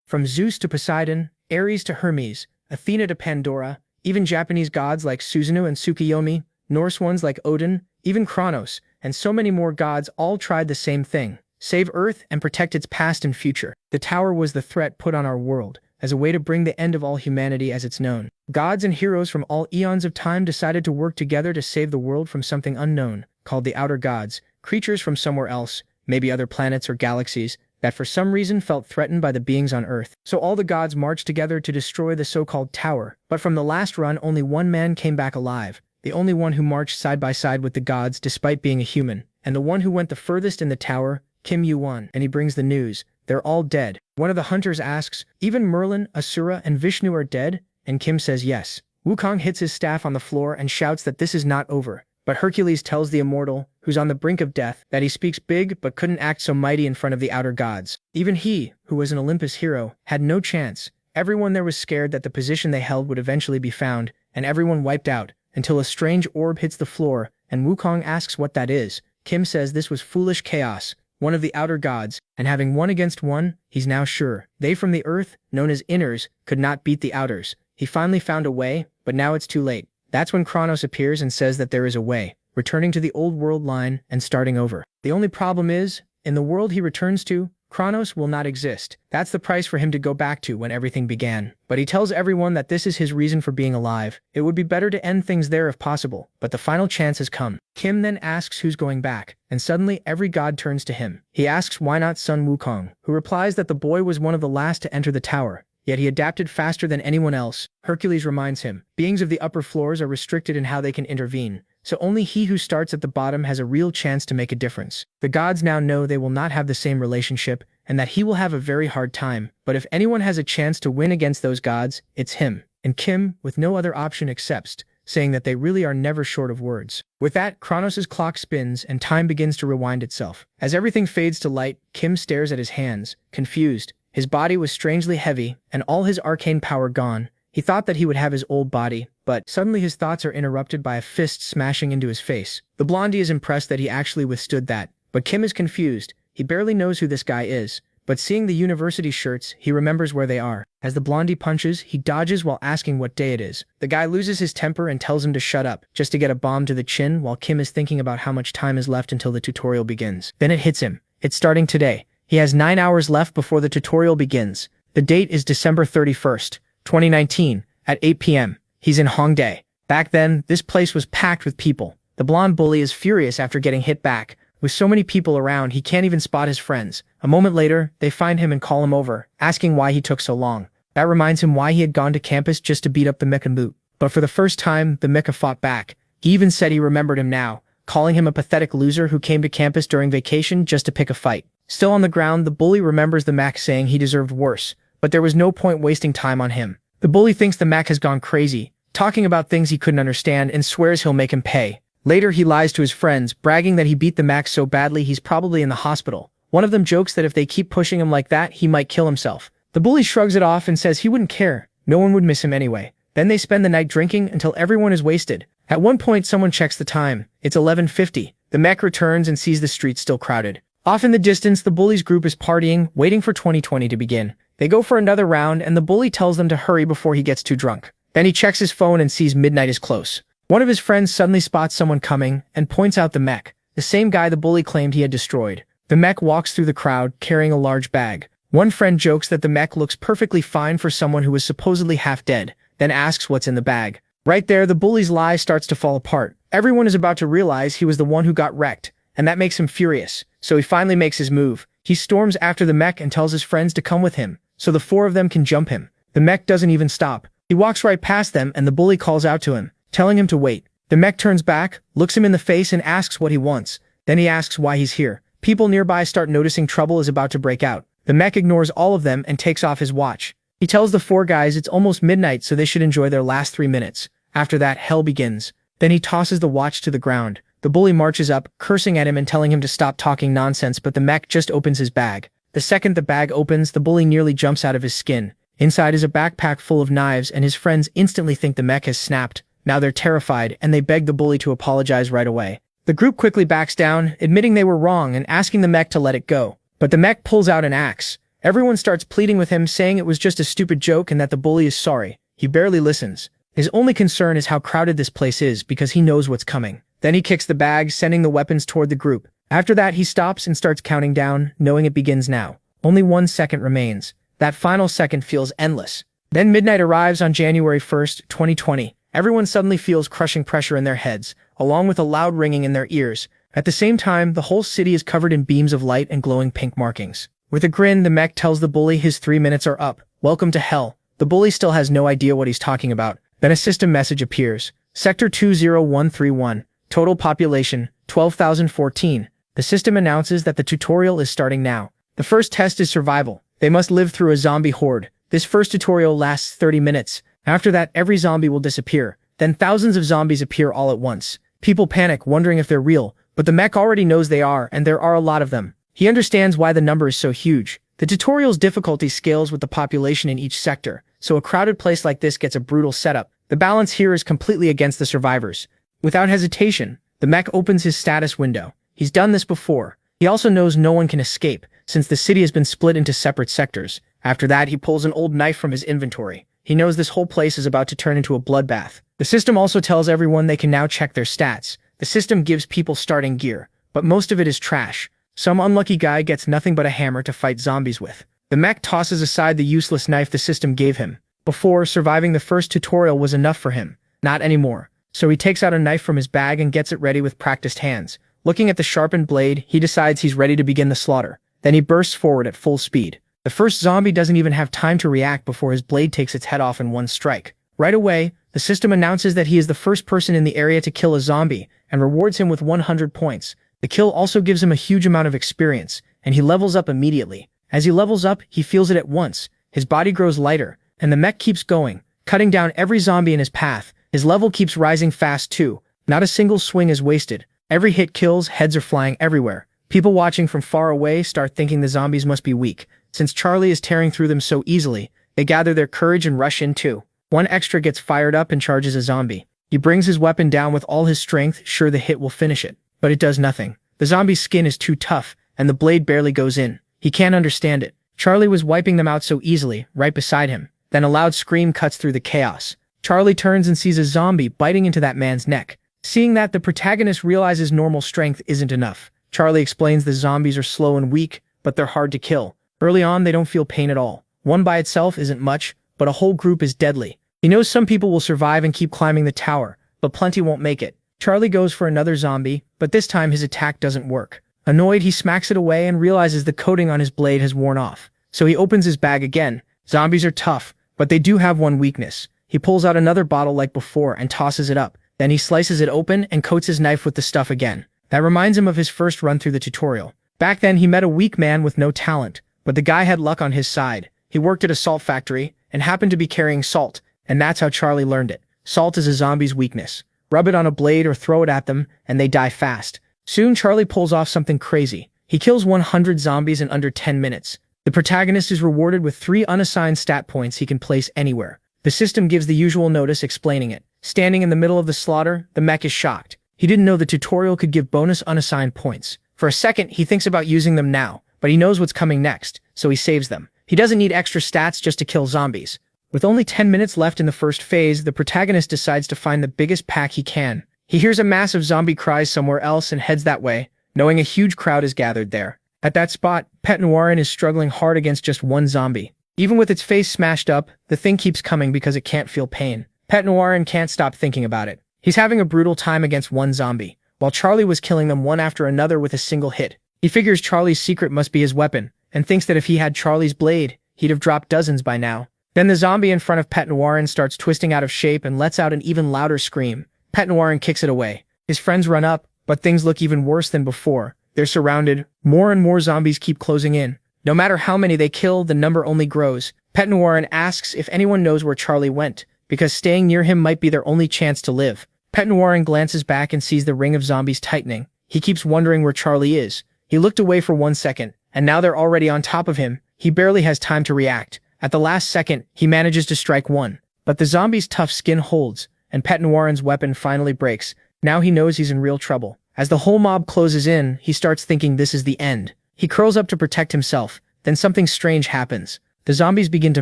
From Zeus to Poseidon, Ares to Hermes, Athena to Pandora, even Japanese gods like Susanoo and Tsukuyomi, Norse ones like Odin, even Kronos, and so many more gods all tried the same thing: save Earth and protect its past and future. The tower was the threat put on our world, as a way to bring the end of all humanity as it's known. Gods and heroes from all eons of time decided to work together to save the world from something unknown, called the Outer Gods, creatures from somewhere else, maybe other planets or galaxies, that for some reason felt threatened by the beings on Earth. So all the gods marched together to destroy the so-called tower, but from the last run only one man came back alive, the only one who marched side by side with the gods despite being a human, and the one who went the furthest in the tower, Kim Yu-won, and he brings the news: they're all dead. One of the hunters asks, even Merlin, Asura, and Vishnu are dead? And Kim says yes. Wukong hits his staff on the floor and shouts that this is not over. But Hercules tells the immortal, who's on the brink of death, that he speaks big but couldn't act so mighty in front of the outer gods. Even he, who was an Olympus hero, had no chance. Everyone there was scared that the position they held would eventually be found, and everyone wiped out, until a strange orb hits the floor, and Wukong asks what that is. Kim says this was foolish chaos, one of the outer gods, and having one against one, he's now sure. They from the earth, known as inners, could not beat the outers. He finally found a way, but now it's too late. That's when Kronos appears and says that there is a way, returning to the old world line and starting over. The only problem is, in the world he returns to, Kronos will not exist. That's the price for him to go back to when everything began. But he tells everyone that this is his reason for being alive. It would be better to end things there if possible, but the final chance has come. Kim then asks who's going back, and suddenly every god turns to him. He asks why not son Wukong, who replies that the boy was one of the last to enter the tower, yet he adapted faster than anyone else. Hercules reminds him, beings of the upper floors are restricted in how they can intervene, so only he who starts at the bottom has a real chance to make a difference. The gods now know they will not have the same relationship, and that he will have a very hard time, but if anyone has a chance to win against those gods, it's him. And Kim, with no other option, accepts, saying that they really are never short of words. With that, Kronos' clock spins and time begins to rewind itself. As everything fades to light, Kim stares at his hands, confused. His body was strangely heavy, and all his arcane power gone. He thought that he would have his old body, but suddenly his thoughts are interrupted by a fist smashing into his face. The blondie is impressed that he actually withstood that, but Kim is confused. He barely knows who this guy is, but seeing the university shirts, he remembers where they are. As the blondie punches, he dodges while asking what day it is. The guy loses his temper and tells him to shut up, just to get a bomb to the chin while Kim is thinking about how much time is left until the tutorial begins. Then it hits him. It's starting today. He has 9 hours left before the tutorial begins. The date is December 31st, 2019, at 8 p.m. He's in Hongdae. Back then, this place was packed with people. The blonde bully is furious after getting hit back. With so many people around, he can't even spot his friends. A moment later, they find him and call him over, asking why he took so long. That reminds him why he had gone to campus just to beat up the mecha moot. But for the first time, the mecha fought back. He even said he remembered him now, calling him a pathetic loser who came to campus during vacation just to pick a fight. Still on the ground, the bully remembers the mech saying he deserved worse, but there was no point wasting time on him. The bully thinks the mech has gone crazy, talking about things he couldn't understand and swears he'll make him pay. Later, he lies to his friends, bragging that he beat the mech so badly he's probably in the hospital. One of them jokes that if they keep pushing him like that, he might kill himself. The bully shrugs it off and says he wouldn't care. No one would miss him anyway. Then they spend the night drinking until everyone is wasted. At one point, someone checks the time. It's 11:50. The mech returns and sees the streets still crowded. Off in the distance, the bully's group is partying, waiting for 2020 to begin. They go for another round, and the bully tells them to hurry before he gets too drunk. Then he checks his phone and sees midnight is close. One of his friends suddenly spots someone coming and points out the mech, the same guy the bully claimed he had destroyed. The mech walks through the crowd, carrying a large bag. One friend jokes that the mech looks perfectly fine for someone who was supposedly half dead, then asks what's in the bag. Right there, the bully's lie starts to fall apart. Everyone is about to realize he was the one who got wrecked, and that makes him furious. So he finally makes his move. He storms after the mech and tells his friends to come with him, so the 4 of them can jump him. The mech doesn't even stop. He walks right past them, and the bully calls out to him, telling him to wait. The mech turns back, looks him in the face and asks what he wants. Then he asks why he's here. People nearby start noticing trouble is about to break out. The mech ignores all of them and takes off his watch. He tells the 4 guys it's almost midnight, so they should enjoy their last 3 minutes. After that, hell begins. Then he tosses the watch to the ground. The bully marches up, cursing at him and telling him to stop talking nonsense, but the mech just opens his bag. The second the bag opens, the bully nearly jumps out of his skin. Inside is a backpack full of knives, and his friends instantly think the mech has snapped. Now they're terrified, and they beg the bully to apologize right away. The group quickly backs down, admitting they were wrong and asking the mech to let it go. But the mech pulls out an axe. Everyone starts pleading with him, saying it was just a stupid joke and that the bully is sorry. He barely listens. His only concern is how crowded this place is because he knows what's coming. Then he kicks the bag, sending the weapons toward the group. After that, he stops and starts counting down, knowing it begins now. Only 1 second remains. That final second feels endless. Then midnight arrives on January 1st, 2020. Everyone suddenly feels crushing pressure in their heads, along with a loud ringing in their ears. At the same time, the whole city is covered in beams of light and glowing pink markings. With a grin, the mech tells the bully his 3 minutes are up. Welcome to hell. The bully still has no idea what he's talking about. Then a system message appears. Sector 20131. Total population, 12,014. The system announces that the tutorial is starting now. The first test is survival. They must live through a zombie horde. This first tutorial lasts 30 minutes. After that, every zombie will disappear. Then thousands of zombies appear all at once. People panic, wondering if they're real, but the mech already knows they are, and there are a lot of them. He understands why the number is so huge. The tutorial's difficulty scales with the population in each sector, so a crowded place like this gets a brutal setup. The balance here is completely against the survivors. Without hesitation, the mech opens his status window. He's done this before. He also knows no one can escape, since the city has been split into separate sectors. After that, he pulls an old knife from his inventory. He knows this whole place is about to turn into a bloodbath. The system also tells everyone they can now check their stats. The system gives people starting gear, but most of it is trash. Some unlucky guy gets nothing but a hammer to fight zombies with. The mech tosses aside the useless knife the system gave him. Before, surviving the first tutorial was enough for him. Not anymore. So he takes out a knife from his bag and gets it ready with practiced hands. Looking at the sharpened blade, he decides he's ready to begin the slaughter. Then he bursts forward at full speed. The first zombie doesn't even have time to react before his blade takes its head off in one strike. Right away, the system announces that he is the first person in the area to kill a zombie and rewards him with 100 points. The kill also gives him a huge amount of experience, and he levels up immediately. As he levels up, he feels it at once. His body grows lighter, and the mech keeps going, cutting down every zombie in his path. His level keeps rising fast too. Not a single swing is wasted. Every hit kills, heads are flying everywhere. People watching from far away start thinking the zombies must be weak. Since Charlie is tearing through them so easily, they gather their courage and rush in too. One extra gets fired up and charges a zombie. He brings his weapon down with all his strength, sure the hit will finish it. But it does nothing. The zombie's skin is too tough, and the blade barely goes in. He can't understand it. Charlie was wiping them out so easily, right beside him. Then a loud scream cuts through the chaos. Charlie turns and sees a zombie biting into that man's neck. Seeing that, the protagonist realizes normal strength isn't enough. Charlie explains the zombies are slow and weak, but they're hard to kill. Early on, they don't feel pain at all. One by itself isn't much, but a whole group is deadly. He knows some people will survive and keep climbing the tower, but plenty won't make it. Charlie goes for another zombie, but this time his attack doesn't work. Annoyed, he smacks it away and realizes the coating on his blade has worn off. So he opens his bag again. Zombies are tough, but they do have one weakness. He pulls out another bottle like before and tosses it up. Then he slices it open and coats his knife with the stuff again. That reminds him of his first run through the tutorial. Back then, he met a weak man with no talent, but the guy had luck on his side. He worked at a salt factory and happened to be carrying salt, and that's how Charlie learned it. Salt is a zombie's weakness. Rub it on a blade or throw it at them, and they die fast. Soon, Charlie pulls off something crazy. He kills 100 zombies in under 10 minutes. The protagonist is rewarded with 3 unassigned stat points he can place anywhere. The system gives the usual notice explaining it. Standing in the middle of the slaughter, the mech is shocked. He didn't know the tutorial could give bonus unassigned points. For a second, he thinks about using them now, but he knows what's coming next, so he saves them. He doesn't need extra stats just to kill zombies. With only 10 minutes left in the first phase, the protagonist decides to find the biggest pack he can. He hears a massive zombie cries somewhere else and heads that way, knowing a huge crowd is gathered there. At that spot, Pet Noirin is struggling hard against just one zombie. Even with its face smashed up, the thing keeps coming because it can't feel pain. Pet Noirin can't stop thinking about it. He's having a brutal time against one zombie, while Charlie was killing them one after another with a single hit. He figures Charlie's secret must be his weapon, and thinks that if he had Charlie's blade, he'd have dropped dozens by now. Then the zombie in front of Pet Noirin starts twisting out of shape and lets out an even louder scream. Pet Noirin kicks it away. His friends run up, but things look even worse than before. They're surrounded. More and more zombies keep closing in. No matter how many they kill, the number only grows. Pet Noirin asks if anyone knows where Charlie went, because staying near him might be their only chance to live. Pet Noirin glances back and sees the ring of zombies tightening. He keeps wondering where Charlie is. He looked away for 1 second, and now they're already on top of him. He barely has time to react. At the last second, he manages to strike one. But the zombie's tough skin holds, and Pet Noirin's weapon finally breaks. Now he knows he's in real trouble. As the whole mob closes in, he starts thinking this is the end. He curls up to protect himself. Then something strange happens. The zombies begin to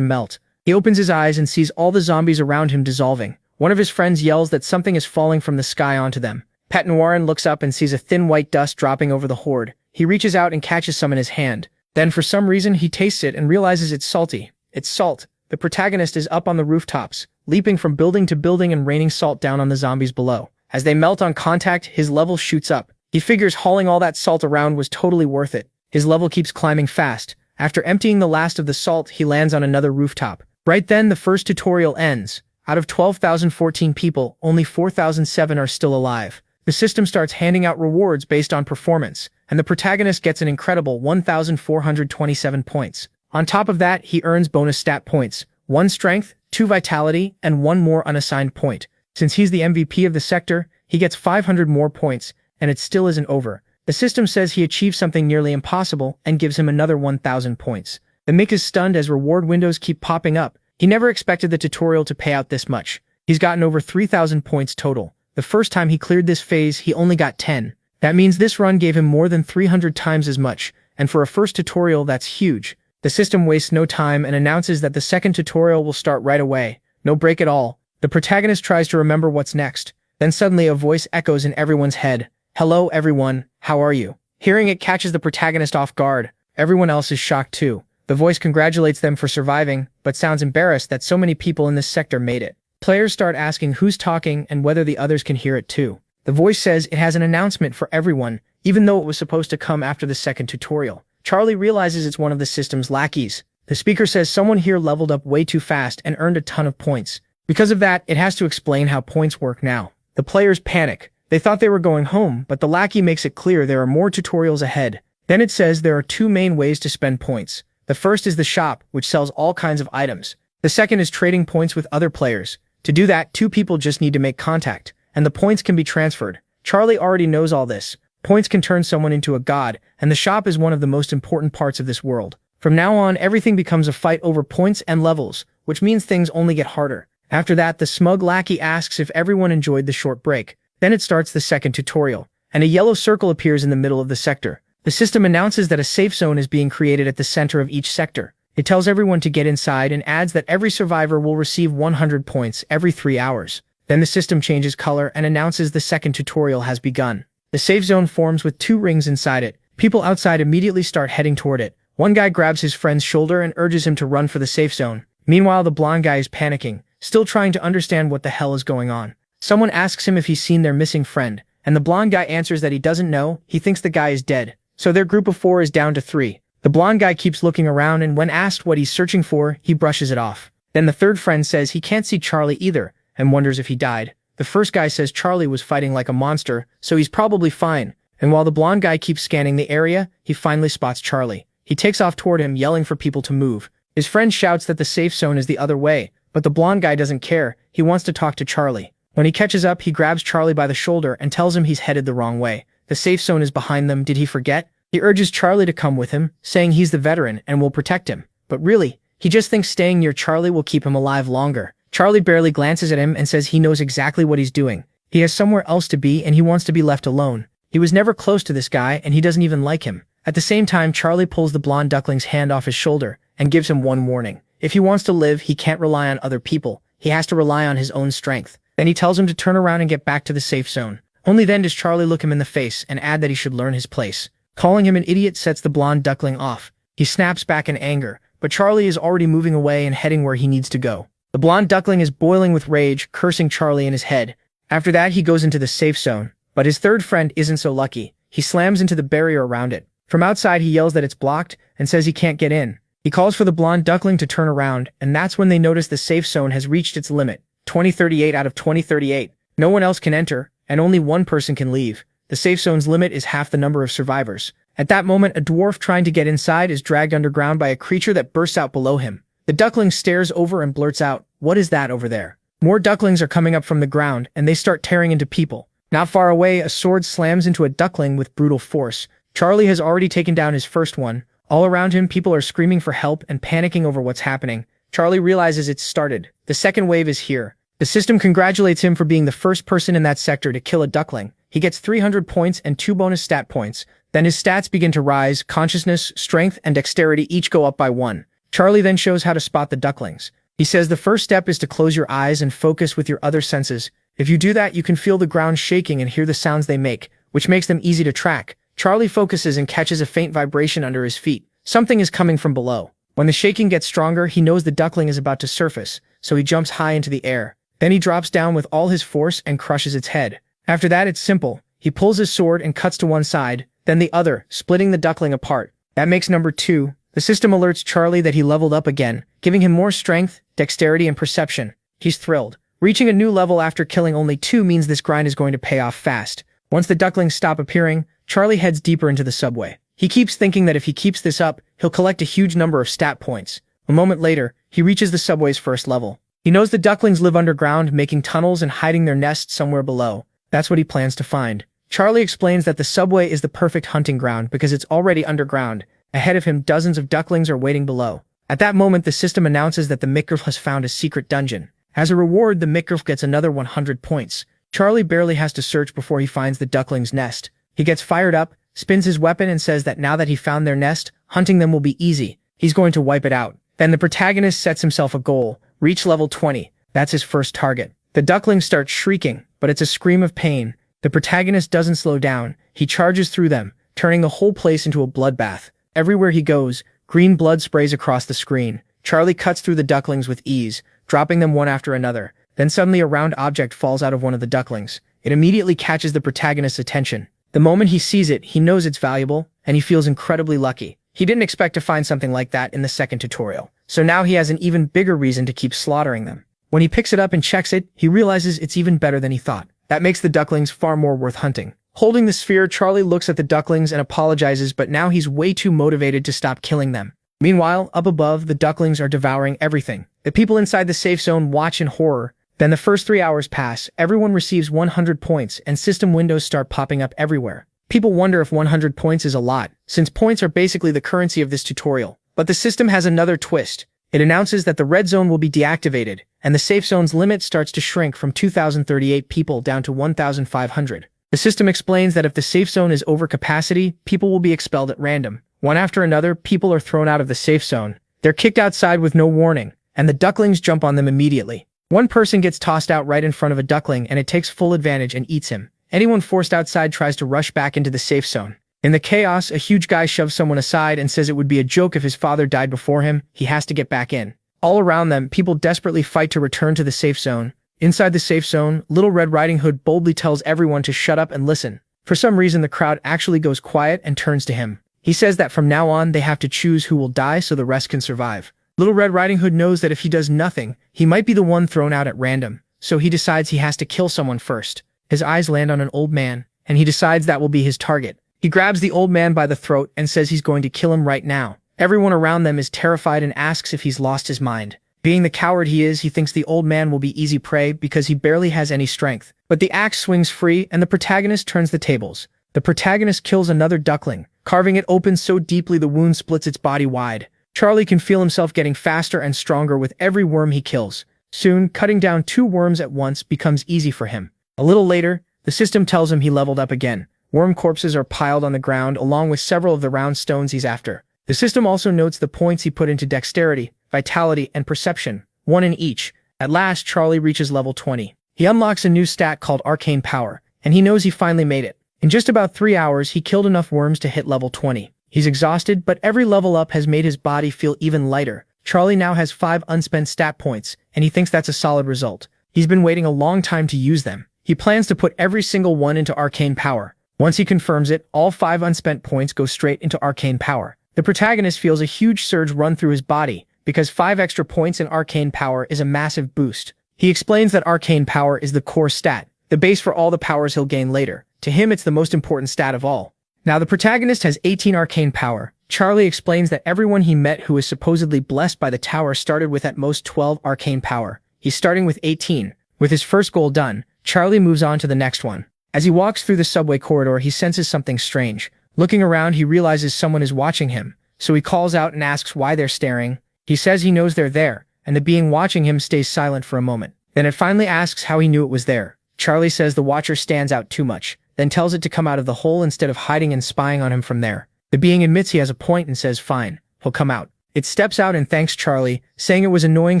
melt. He opens his eyes and sees all the zombies around him dissolving. One of his friends yells that something is falling from the sky onto them. Pat Warren looks up and sees a thin white dust dropping over the horde. He reaches out and catches some in his hand. Then for some reason he tastes it and realizes it's salty. It's salt. The protagonist is up on the rooftops, leaping from building to building and raining salt down on the zombies below. As they melt on contact, his level shoots up. He figures hauling all that salt around was totally worth it. His level keeps climbing fast. After emptying the last of the salt, he lands on another rooftop. Right then, the first tutorial ends. Out of 12,014 people, only 4,007 are still alive. The system starts handing out rewards based on performance, and the protagonist gets an incredible 1,427 points. On top of that, he earns bonus stat points, 1 strength, 2 vitality, and 1 more unassigned point. Since he's the MVP of the sector, he gets 500 more points, and it still isn't over. The system says he achieved something nearly impossible and gives him another 1,000 points. The Mick is stunned as reward windows keep popping up. He never expected the tutorial to pay out this much. He's gotten over 3,000 points total. The first time he cleared this phase, he only got 10. That means this run gave him more than 300 times as much, and for a first tutorial, that's huge. The system wastes no time and announces that the second tutorial will start right away. No break at all. The protagonist tries to remember what's next. Then suddenly a voice echoes in everyone's head. "Hello everyone, how are you?" Hearing it catches the protagonist off guard. Everyone else is shocked too. The voice congratulates them for surviving, but sounds embarrassed that so many people in this sector made it. Players start asking who's talking and whether the others can hear it too. The voice says it has an announcement for everyone, even though it was supposed to come after the second tutorial. Charlie realizes it's one of the system's lackeys. The speaker says someone here leveled up way too fast and earned a ton of points. Because of that, it has to explain how points work now. The players panic. They thought they were going home, but the lackey makes it clear there are more tutorials ahead. Then it says there are 2 main ways to spend points. The first is the shop, which sells all kinds of items. The second is trading points with other players. To do that, 2 people just need to make contact, and the points can be transferred. Charlie already knows all this. Points can turn someone into a god, and the shop is one of the most important parts of this world. From now on, everything becomes a fight over points and levels, which means things only get harder. After that, the smug lackey asks if everyone enjoyed the short break. Then it starts the second tutorial, and a yellow circle appears in the middle of the sector. The system announces that a safe zone is being created at the center of each sector. It tells everyone to get inside and adds that every survivor will receive 100 points every 3 hours. Then the system changes color and announces the second tutorial has begun. The safe zone forms with 2 rings inside it. People outside immediately start heading toward it. One guy grabs his friend's shoulder and urges him to run for the safe zone. Meanwhile, the blonde guy is panicking, still trying to understand what the hell is going on. Someone asks him if he's seen their missing friend, and the blonde guy answers that he doesn't know. He thinks the guy is dead. So their group of 4 is down to 3. The blonde guy keeps looking around, and when asked what he's searching for, he brushes it off. Then the third friend says he can't see Charlie either, and wonders if he died. The first guy says Charlie was fighting like a monster, so he's probably fine. And while the blonde guy keeps scanning the area, he finally spots Charlie. He takes off toward him, yelling for people to move. His friend shouts that the safe zone is the other way, but the blonde guy doesn't care. He wants to talk to Charlie. When he catches up, he grabs Charlie by the shoulder and tells him he's headed the wrong way. The safe zone is behind them. Did he forget? He urges Charlie to come with him, saying he's the veteran and will protect him. But really, he just thinks staying near Charlie will keep him alive longer. Charlie barely glances at him and says he knows exactly what he's doing. He has somewhere else to be and he wants to be left alone. He was never close to this guy and he doesn't even like him. At the same time, Charlie pulls the blonde duckling's hand off his shoulder and gives him one warning. If he wants to live, he can't rely on other people. He has to rely on his own strength. Then he tells him to turn around and get back to the safe zone. Only then does Charlie look him in the face and add that he should learn his place. Calling him an idiot sets the blonde duckling off. He snaps back in anger, but Charlie is already moving away and heading where he needs to go. The blonde duckling is boiling with rage, cursing Charlie in his head. After that, he goes into the safe zone, but his third friend isn't so lucky. He slams into the barrier around it. From outside, he yells that it's blocked and says he can't get in. He calls for the blonde duckling to turn around, and that's when they notice the safe zone has reached its limit. 2038 out of 2038. No one else can enter, and only one person can leave. The safe zone's limit is half the number of survivors. At that moment, a dwarf trying to get inside is dragged underground by a creature that bursts out below him. The duckling stares over and blurts out, "What is that over there?" More ducklings are coming up from the ground, and they start tearing into people. Not far away, a sword slams into a duckling with brutal force. Charlie has already taken down his first one. All around him, people are screaming for help and panicking over what's happening. Charlie realizes it's started. The second wave is here. The system congratulates him for being the first person in that sector to kill a duckling. He gets 300 points and 2 bonus stat points. Then his stats begin to rise, consciousness, strength, and dexterity each go up by 1. Charlie then shows how to spot the ducklings. He says the first step is to close your eyes and focus with your other senses. If you do that, you can feel the ground shaking and hear the sounds they make, which makes them easy to track. Charlie focuses and catches a faint vibration under his feet. Something is coming from below. When the shaking gets stronger, he knows the duckling is about to surface, so he jumps high into the air. Then he drops down with all his force and crushes its head. After that, it's simple. He pulls his sword and cuts to one side, then the other, splitting the duckling apart. That makes number 2. The system alerts Charlie that he leveled up again, giving him more strength, dexterity, and perception. He's thrilled. Reaching a new level after killing only 2 means this grind is going to pay off fast. Once the ducklings stop appearing, Charlie heads deeper into the subway. He keeps thinking that if he keeps this up, he'll collect a huge number of stat points. A moment later, he reaches the subway's first level. He knows the ducklings live underground, making tunnels and hiding their nests somewhere below. That's what he plans to find. Charlie explains that the subway is the perfect hunting ground because it's already underground. Ahead of him, dozens of ducklings are waiting below. At that moment, the system announces that the Mikgraf has found a secret dungeon. As a reward, the Mikgraf gets another 100 points. Charlie barely has to search before he finds the duckling's nest. He gets fired up, spins his weapon, and says that now that he found their nest, hunting them will be easy. He's going to wipe it out. Then the protagonist sets himself a goal: reach level 20. That's his first target. The ducklings start shrieking, but it's a scream of pain. The protagonist doesn't slow down. He charges through them, turning the whole place into a bloodbath. Everywhere he goes, green blood sprays across the screen. Charlie cuts through the ducklings with ease, dropping them one after another. Then suddenly a round object falls out of one of the ducklings. It immediately catches the protagonist's attention. The moment he sees it, he knows it's valuable, and he feels incredibly lucky. He didn't expect to find something like that in the second tutorial, so now he has an even bigger reason to keep slaughtering them. When he picks it up and checks it, he realizes it's even better than he thought. That makes the ducklings far more worth hunting. Holding the sphere, Charlie looks at the ducklings and apologizes, but now he's way too motivated to stop killing them. Meanwhile, up above, the ducklings are devouring everything. The people inside the safe zone watch in horror. Then the first 3 hours pass, everyone receives 100 points, and system windows start popping up everywhere. People wonder if 100 points is a lot, since points are basically the currency of this tutorial. But the system has another twist. It announces that the red zone will be deactivated, and the safe zone's limit starts to shrink from 2,038 people down to 1,500. The system explains that if the safe zone is over capacity, people will be expelled at random. One after another, people are thrown out of the safe zone. They're kicked outside with no warning, and the ducklings jump on them immediately. One person gets tossed out right in front of a duckling, and it takes full advantage and eats him. Anyone forced outside tries to rush back into the safe zone. In the chaos, a huge guy shoves someone aside and says it would be a joke if his father died before him. He has to get back in. All around them, people desperately fight to return to the safe zone. Inside the safe zone, Little Red Riding Hood boldly tells everyone to shut up and listen. For some reason, the crowd actually goes quiet and turns to him. He says that from now on, they have to choose who will die so the rest can survive. Little Red Riding Hood knows that if he does nothing, he might be the one thrown out at random, so he decides he has to kill someone first. His eyes land on an old man, and he decides that will be his target. He grabs the old man by the throat and says he's going to kill him right now. Everyone around them is terrified and asks if he's lost his mind. Being the coward he is, he thinks the old man will be easy prey because he barely has any strength. But the axe swings free, and the protagonist turns the tables. The protagonist kills another duckling, carving it open so deeply the wound splits its body wide. Charlie can feel himself getting faster and stronger with every worm he kills. Soon, cutting down 2 worms at once becomes easy for him. A little later, the system tells him he leveled up again. Worm corpses are piled on the ground along with several of the round stones he's after. The system also notes the points he put into dexterity, vitality, and perception, 1 in each. At last, Charlie reaches level 20. He unlocks a new stat called Arcane Power, and he knows he finally made it. In just about 3 hours, he killed enough worms to hit level 20. He's exhausted, but every level up has made his body feel even lighter. Charlie now has 5 unspent stat points, and he thinks that's a solid result. He's been waiting a long time to use them. He plans to put every single one into Arcane Power. Once he confirms it, all 5 unspent points go straight into Arcane Power. The protagonist feels a huge surge run through his body, because 5 extra points in Arcane Power is a massive boost. He explains that Arcane Power is the core stat, the base for all the powers he'll gain later. To him, it's the most important stat of all. Now the protagonist has 18 Arcane Power. Charlie explains that everyone he met who was supposedly blessed by the tower started with at most 12 Arcane Power. He's starting with 18. With his first goal done, Charlie moves on to the next one. As he walks through the subway corridor, he senses something strange. Looking around, he realizes someone is watching him, so he calls out and asks why they're staring. He says he knows they're there, and the being watching him stays silent for a moment. Then it finally asks how he knew it was there. Charlie says the watcher stands out too much. then tells it to come out of the hole instead of hiding and spying on him from there. The being admits he has a point and says fine, he'll come out. It steps out and thanks Charlie, saying it was annoying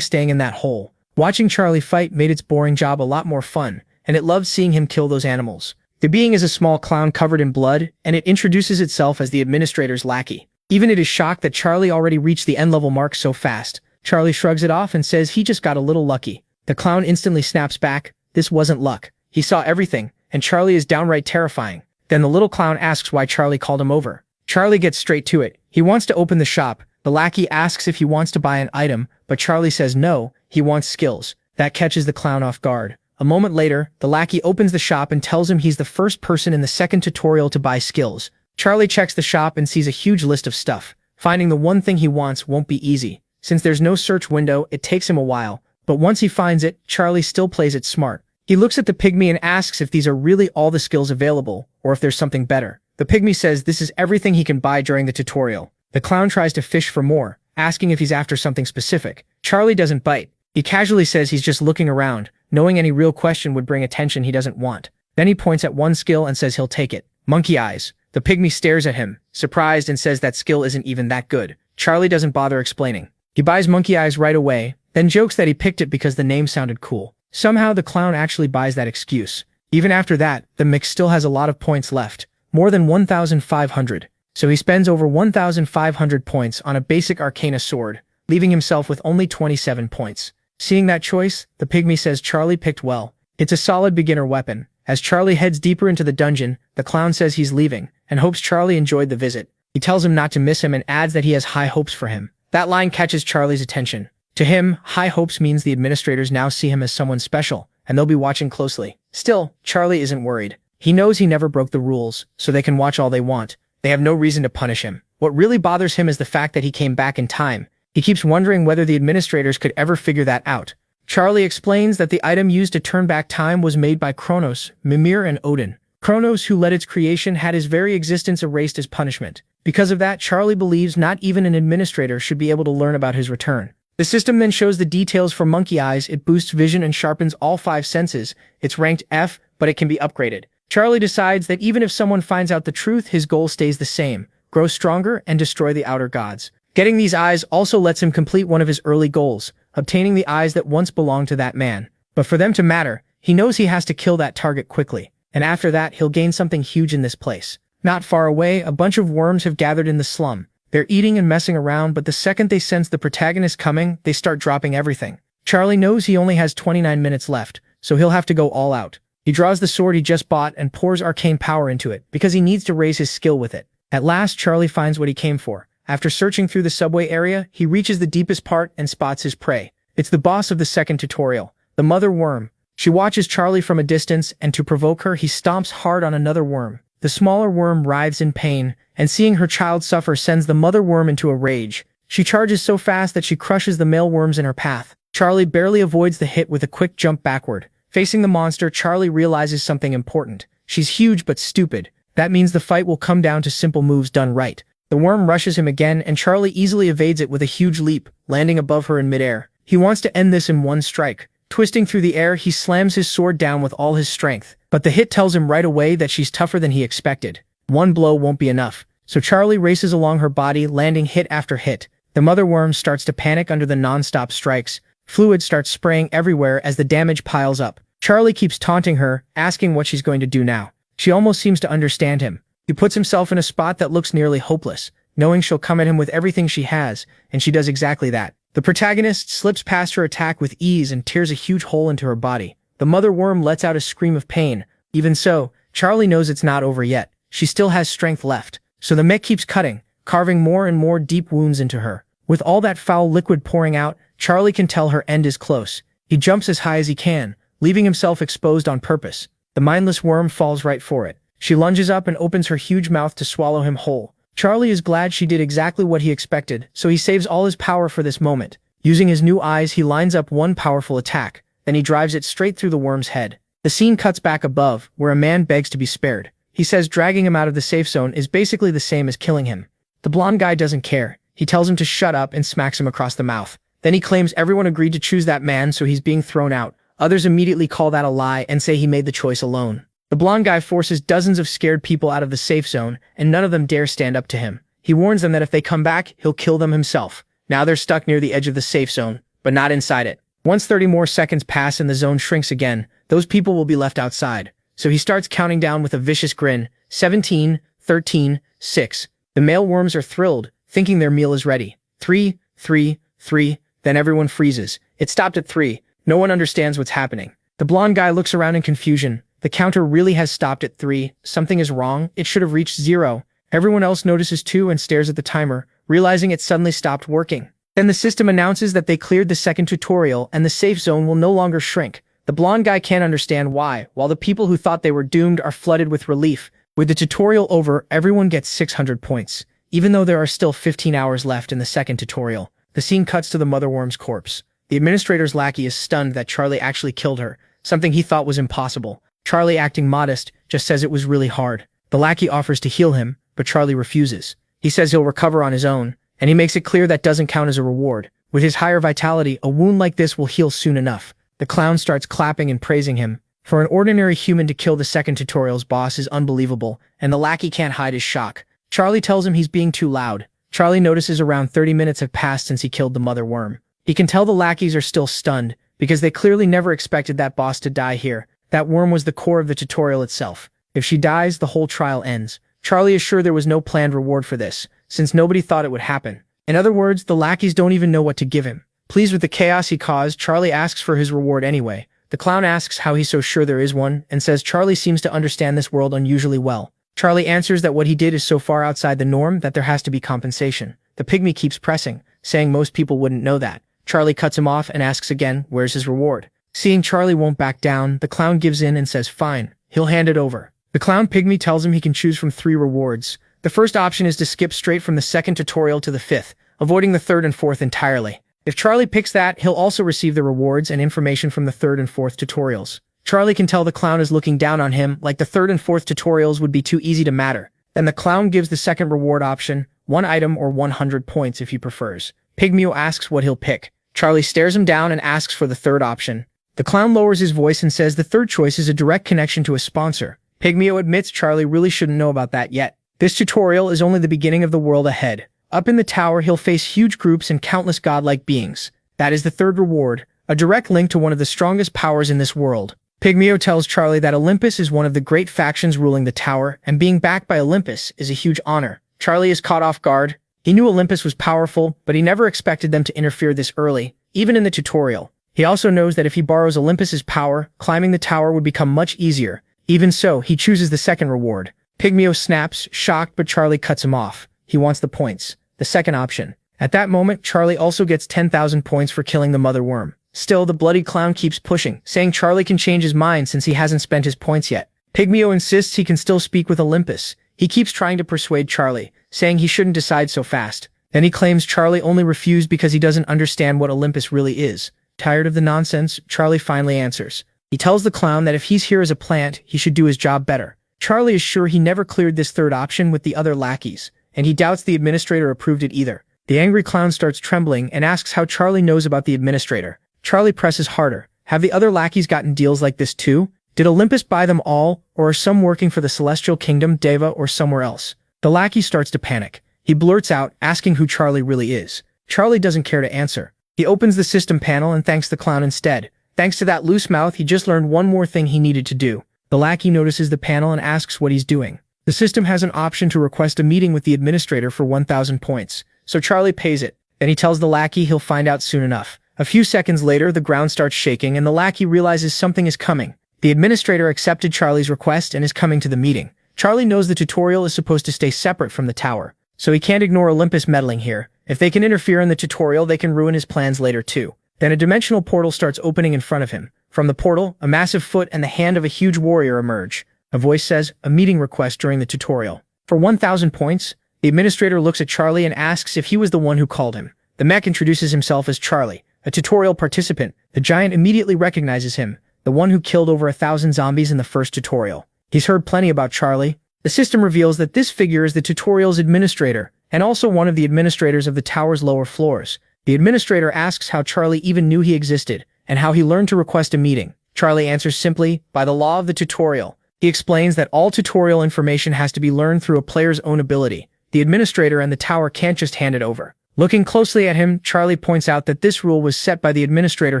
staying in that hole. Watching Charlie fight made its boring job a lot more fun, and it loved seeing him kill those animals. The being is a small clown covered in blood, and it introduces itself as the administrator's lackey. Even it is shocked that Charlie already reached the end level mark so fast. Charlie shrugs it off and says he just got a little lucky. The clown instantly snaps back, this wasn't luck. He saw everything, and Charlie is downright terrifying. Then the little clown asks why Charlie called him over. Charlie gets straight to it. He wants to open the shop. The lackey asks if he wants to buy an item, but Charlie says no, he wants skills. That catches the clown off guard. A moment later, the lackey opens the shop and tells him he's the first person in the second tutorial to buy skills. Charlie checks the shop and sees a huge list of stuff. Finding the one thing he wants won't be easy. Since there's no search window, it takes him a while. But once he finds it, Charlie still plays it smart. He looks at the pygmy and asks if these are really all the skills available, or if there's something better. The pygmy says this is everything he can buy during the tutorial. The clown tries to fish for more, asking if he's after something specific. Charlie doesn't bite. He casually says he's just looking around, knowing any real question would bring attention he doesn't want. Then he points at one skill and says he'll take it. Monkey eyes. The pygmy stares at him, surprised, and says that skill isn't even that good. Charlie doesn't bother explaining. He buys monkey eyes right away, then jokes that he picked it because the name sounded cool. Somehow the clown actually buys that excuse. Even after that, the mix still has a lot of points left, more than 1,500. So he spends over 1,500 points on a basic Arcana sword, leaving himself with only 27 points. Seeing that choice, the pygmy says Charlie picked well. It's a solid beginner weapon. As Charlie heads deeper into the dungeon, the clown says he's leaving, and hopes Charlie enjoyed the visit. He tells him not to miss him and adds that he has high hopes for him. That line catches Charlie's attention. To him, high hopes means the administrators now see him as someone special, and they'll be watching closely. Still, Charlie isn't worried. He knows he never broke the rules, so they can watch all they want. They have no reason to punish him. What really bothers him is the fact that he came back in time. He keeps wondering whether the administrators could ever figure that out. Charlie explains that the item used to turn back time was made by Kronos, Mimir, and Odin. Kronos, who led its creation, had his very existence erased as punishment. Because of that, Charlie believes not even an administrator should be able to learn about his return. The system then shows the details for Monkey Eyes. It boosts vision and sharpens all 5 senses. It's ranked F, but it can be upgraded. Charlie decides that even if someone finds out the truth, his goal stays the same: grow stronger and destroy the outer gods. Getting these eyes also lets him complete one of his early goals, obtaining the eyes that once belonged to that man. But for them to matter, he knows he has to kill that target quickly. And after that, he'll gain something huge in this place. Not far away, a bunch of worms have gathered in the slum. They're eating and messing around, but the second they sense the protagonist coming, they start dropping everything. Charlie knows he only has 29 minutes left, so he'll have to go all out. He draws the sword he just bought and pours arcane power into it, because he needs to raise his skill with it. At last, Charlie finds what he came for. After searching through the subway area, he reaches the deepest part and spots his prey. It's the boss of the second tutorial, the mother worm. She watches Charlie from a distance, and to provoke her, he stomps hard on another worm. The smaller worm writhes in pain, and seeing her child suffer sends the mother worm into a rage. She charges so fast that she crushes the male worms in her path. Charlie barely avoids the hit with a quick jump backward. Facing the monster, Charlie realizes something important. She's huge but stupid. That means the fight will come down to simple moves done right. The worm rushes him again, and Charlie easily evades it with a huge leap, landing above her in midair. He wants to end this in one strike. Twisting through the air, he slams his sword down with all his strength. But the hit tells him right away that she's tougher than he expected. One blow won't be enough. So Charlie races along her body, landing hit after hit. The mother worm starts to panic under the non-stop strikes. Fluid starts spraying everywhere as the damage piles up. Charlie keeps taunting her, asking what she's going to do now. She almost seems to understand him. He puts himself in a spot that looks nearly hopeless, knowing she'll come at him with everything she has, and she does exactly that. The protagonist slips past her attack with ease and tears a huge hole into her body. The mother worm lets out a scream of pain. Even so, Charlie knows it's not over yet. She still has strength left. So the mech keeps cutting, carving more and more deep wounds into her. With all that foul liquid pouring out, Charlie can tell her end is close. He jumps as high as he can, leaving himself exposed on purpose. The mindless worm falls right for it. She lunges up and opens her huge mouth to swallow him whole. Charlie is glad she did exactly what he expected, so he saves all his power for this moment. Using his new eyes, he lines up one powerful attack. Then he drives it straight through the worm's head. The scene cuts back above, where a man begs to be spared. He says dragging him out of the safe zone is basically the same as killing him. The blonde guy doesn't care. He tells him to shut up and smacks him across the mouth. Then he claims everyone agreed to choose that man, so he's being thrown out. Others immediately call that a lie and say he made the choice alone. The blonde guy forces dozens of scared people out of the safe zone, and none of them dare stand up to him. He warns them that if they come back, he'll kill them himself. Now they're stuck near the edge of the safe zone, but not inside it. Once 30 more seconds pass and the zone shrinks again, those people will be left outside. So he starts counting down with a vicious grin. 17, 13, 6. The male worms are thrilled, thinking their meal is ready. 3, 3, 3. Then everyone freezes. It stopped at 3. No one understands what's happening. The blonde guy looks around in confusion. The counter really has stopped at 3. Something is wrong. It should have reached 0. Everyone else notices too and stares at the timer, realizing it suddenly stopped working. Then the system announces that they cleared the second tutorial and the safe zone will no longer shrink. The blonde guy can't understand why, while the people who thought they were doomed are flooded with relief. With the tutorial over, everyone gets 600 points. Even though there are still 15 hours left in the second tutorial, the scene cuts to the mother worm's corpse. The administrator's lackey is stunned that Charlie actually killed her, something he thought was impossible. Charlie, acting modest, just says it was really hard. The lackey offers to heal him, but Charlie refuses. He says he'll recover on his own, and he makes it clear that doesn't count as a reward. With his higher vitality, a wound like this will heal soon enough. The clown starts clapping and praising him. For an ordinary human to kill the second tutorial's boss is unbelievable, and the lackey can't hide his shock. Charlie tells him he's being too loud. Charlie notices around 30 minutes have passed since he killed the mother worm. He can tell the lackeys are still stunned, because they clearly never expected that boss to die here. That worm was the core of the tutorial itself. If she dies, the whole trial ends. Charlie is sure there was no planned reward for this, since nobody thought it would happen. In other words, the lackeys don't even know what to give him. Pleased with the chaos he caused, Charlie asks for his reward anyway. The clown asks how he's so sure there is one, and says Charlie seems to understand this world unusually well. Charlie answers that what he did is so far outside the norm that there has to be compensation. The pygmy keeps pressing, saying most people wouldn't know that. Charlie cuts him off and asks again, where's his reward? Seeing Charlie won't back down, the clown gives in and says fine, he'll hand it over. The clown pygmy tells him he can choose from 3 rewards. The first option is to skip straight from the second tutorial to the 5th, avoiding the 3rd and 4th entirely. If Charlie picks that, he'll also receive the rewards and information from the 3rd and 4th tutorials. Charlie can tell the clown is looking down on him, like the 3rd and 4th tutorials would be too easy to matter. Then the clown gives the second reward option, 1 item or 100 points if he prefers. Pygmeo asks what he'll pick. Charlie stares him down and asks for the 3rd option. The clown lowers his voice and says the 3rd choice is a direct connection to a sponsor. Pygmeo admits Charlie really shouldn't know about that yet. This tutorial is only the beginning of the world ahead. Up in the tower, he'll face huge groups and countless godlike beings. That is the 3rd reward, a direct link to one of the strongest powers in this world. Pygmeo tells Charlie that Olympus is one of the great factions ruling the tower, and being backed by Olympus is a huge honor. Charlie is caught off guard. He knew Olympus was powerful, but he never expected them to interfere this early, even in the tutorial. He also knows that if he borrows Olympus's power, climbing the tower would become much easier. Even so, he chooses the second reward. Pygmeo snaps, shocked, but Charlie cuts him off. He wants the points. The second option. At that moment, Charlie also gets 10,000 points for killing the mother worm. Still, the bloody clown keeps pushing, saying Charlie can change his mind since he hasn't spent his points yet. Pygmeo insists he can still speak with Olympus. He keeps trying to persuade Charlie, saying he shouldn't decide so fast. Then he claims Charlie only refused because he doesn't understand what Olympus really is. Tired of the nonsense, Charlie finally answers. He tells the clown that if he's here as a plant, he should do his job better. Charlie is sure he never cleared this 3rd option with the other lackeys, and he doubts the administrator approved it either. The angry clown starts trembling and asks how Charlie knows about the administrator. Charlie presses harder. Have the other lackeys gotten deals like this too? Did Olympus buy them all, or are some working for the Celestial Kingdom, Deva, or somewhere else? The lackey starts to panic. He blurts out, asking who Charlie really is. Charlie doesn't care to answer. He opens the system panel and thanks the clown instead. Thanks to that loose mouth, he just learned one more thing he needed to do. The lackey notices the panel and asks what he's doing. The system has an option to request a meeting with the administrator for 1,000 points, so Charlie pays it. Then he tells the lackey he'll find out soon enough. A few seconds later, the ground starts shaking and the lackey realizes something is coming. The administrator accepted Charlie's request and is coming to the meeting. Charlie knows the tutorial is supposed to stay separate from the tower, so he can't ignore Olympus meddling here. If they can interfere in the tutorial, they can ruin his plans later too. Then a dimensional portal starts opening in front of him. From the portal, a massive foot and the hand of a huge warrior emerge. A voice says, a meeting request during the tutorial. For 1,000 points, the administrator looks at Charlie and asks if he was the one who called him. The mech introduces himself as Charlie, a tutorial participant. The giant immediately recognizes him, the one who killed over 1,000 zombies in the first tutorial. He's heard plenty about Charlie. The system reveals that this figure is the tutorial's administrator, and also one of the administrators of the tower's lower floors. The administrator asks how Charlie even knew he existed, and how he learned to request a meeting. Charlie answers simply, by the law of the tutorial. He explains that all tutorial information has to be learned through a player's own ability. The administrator and the tower can't just hand it over. Looking closely at him, Charlie points out that this rule was set by the administrator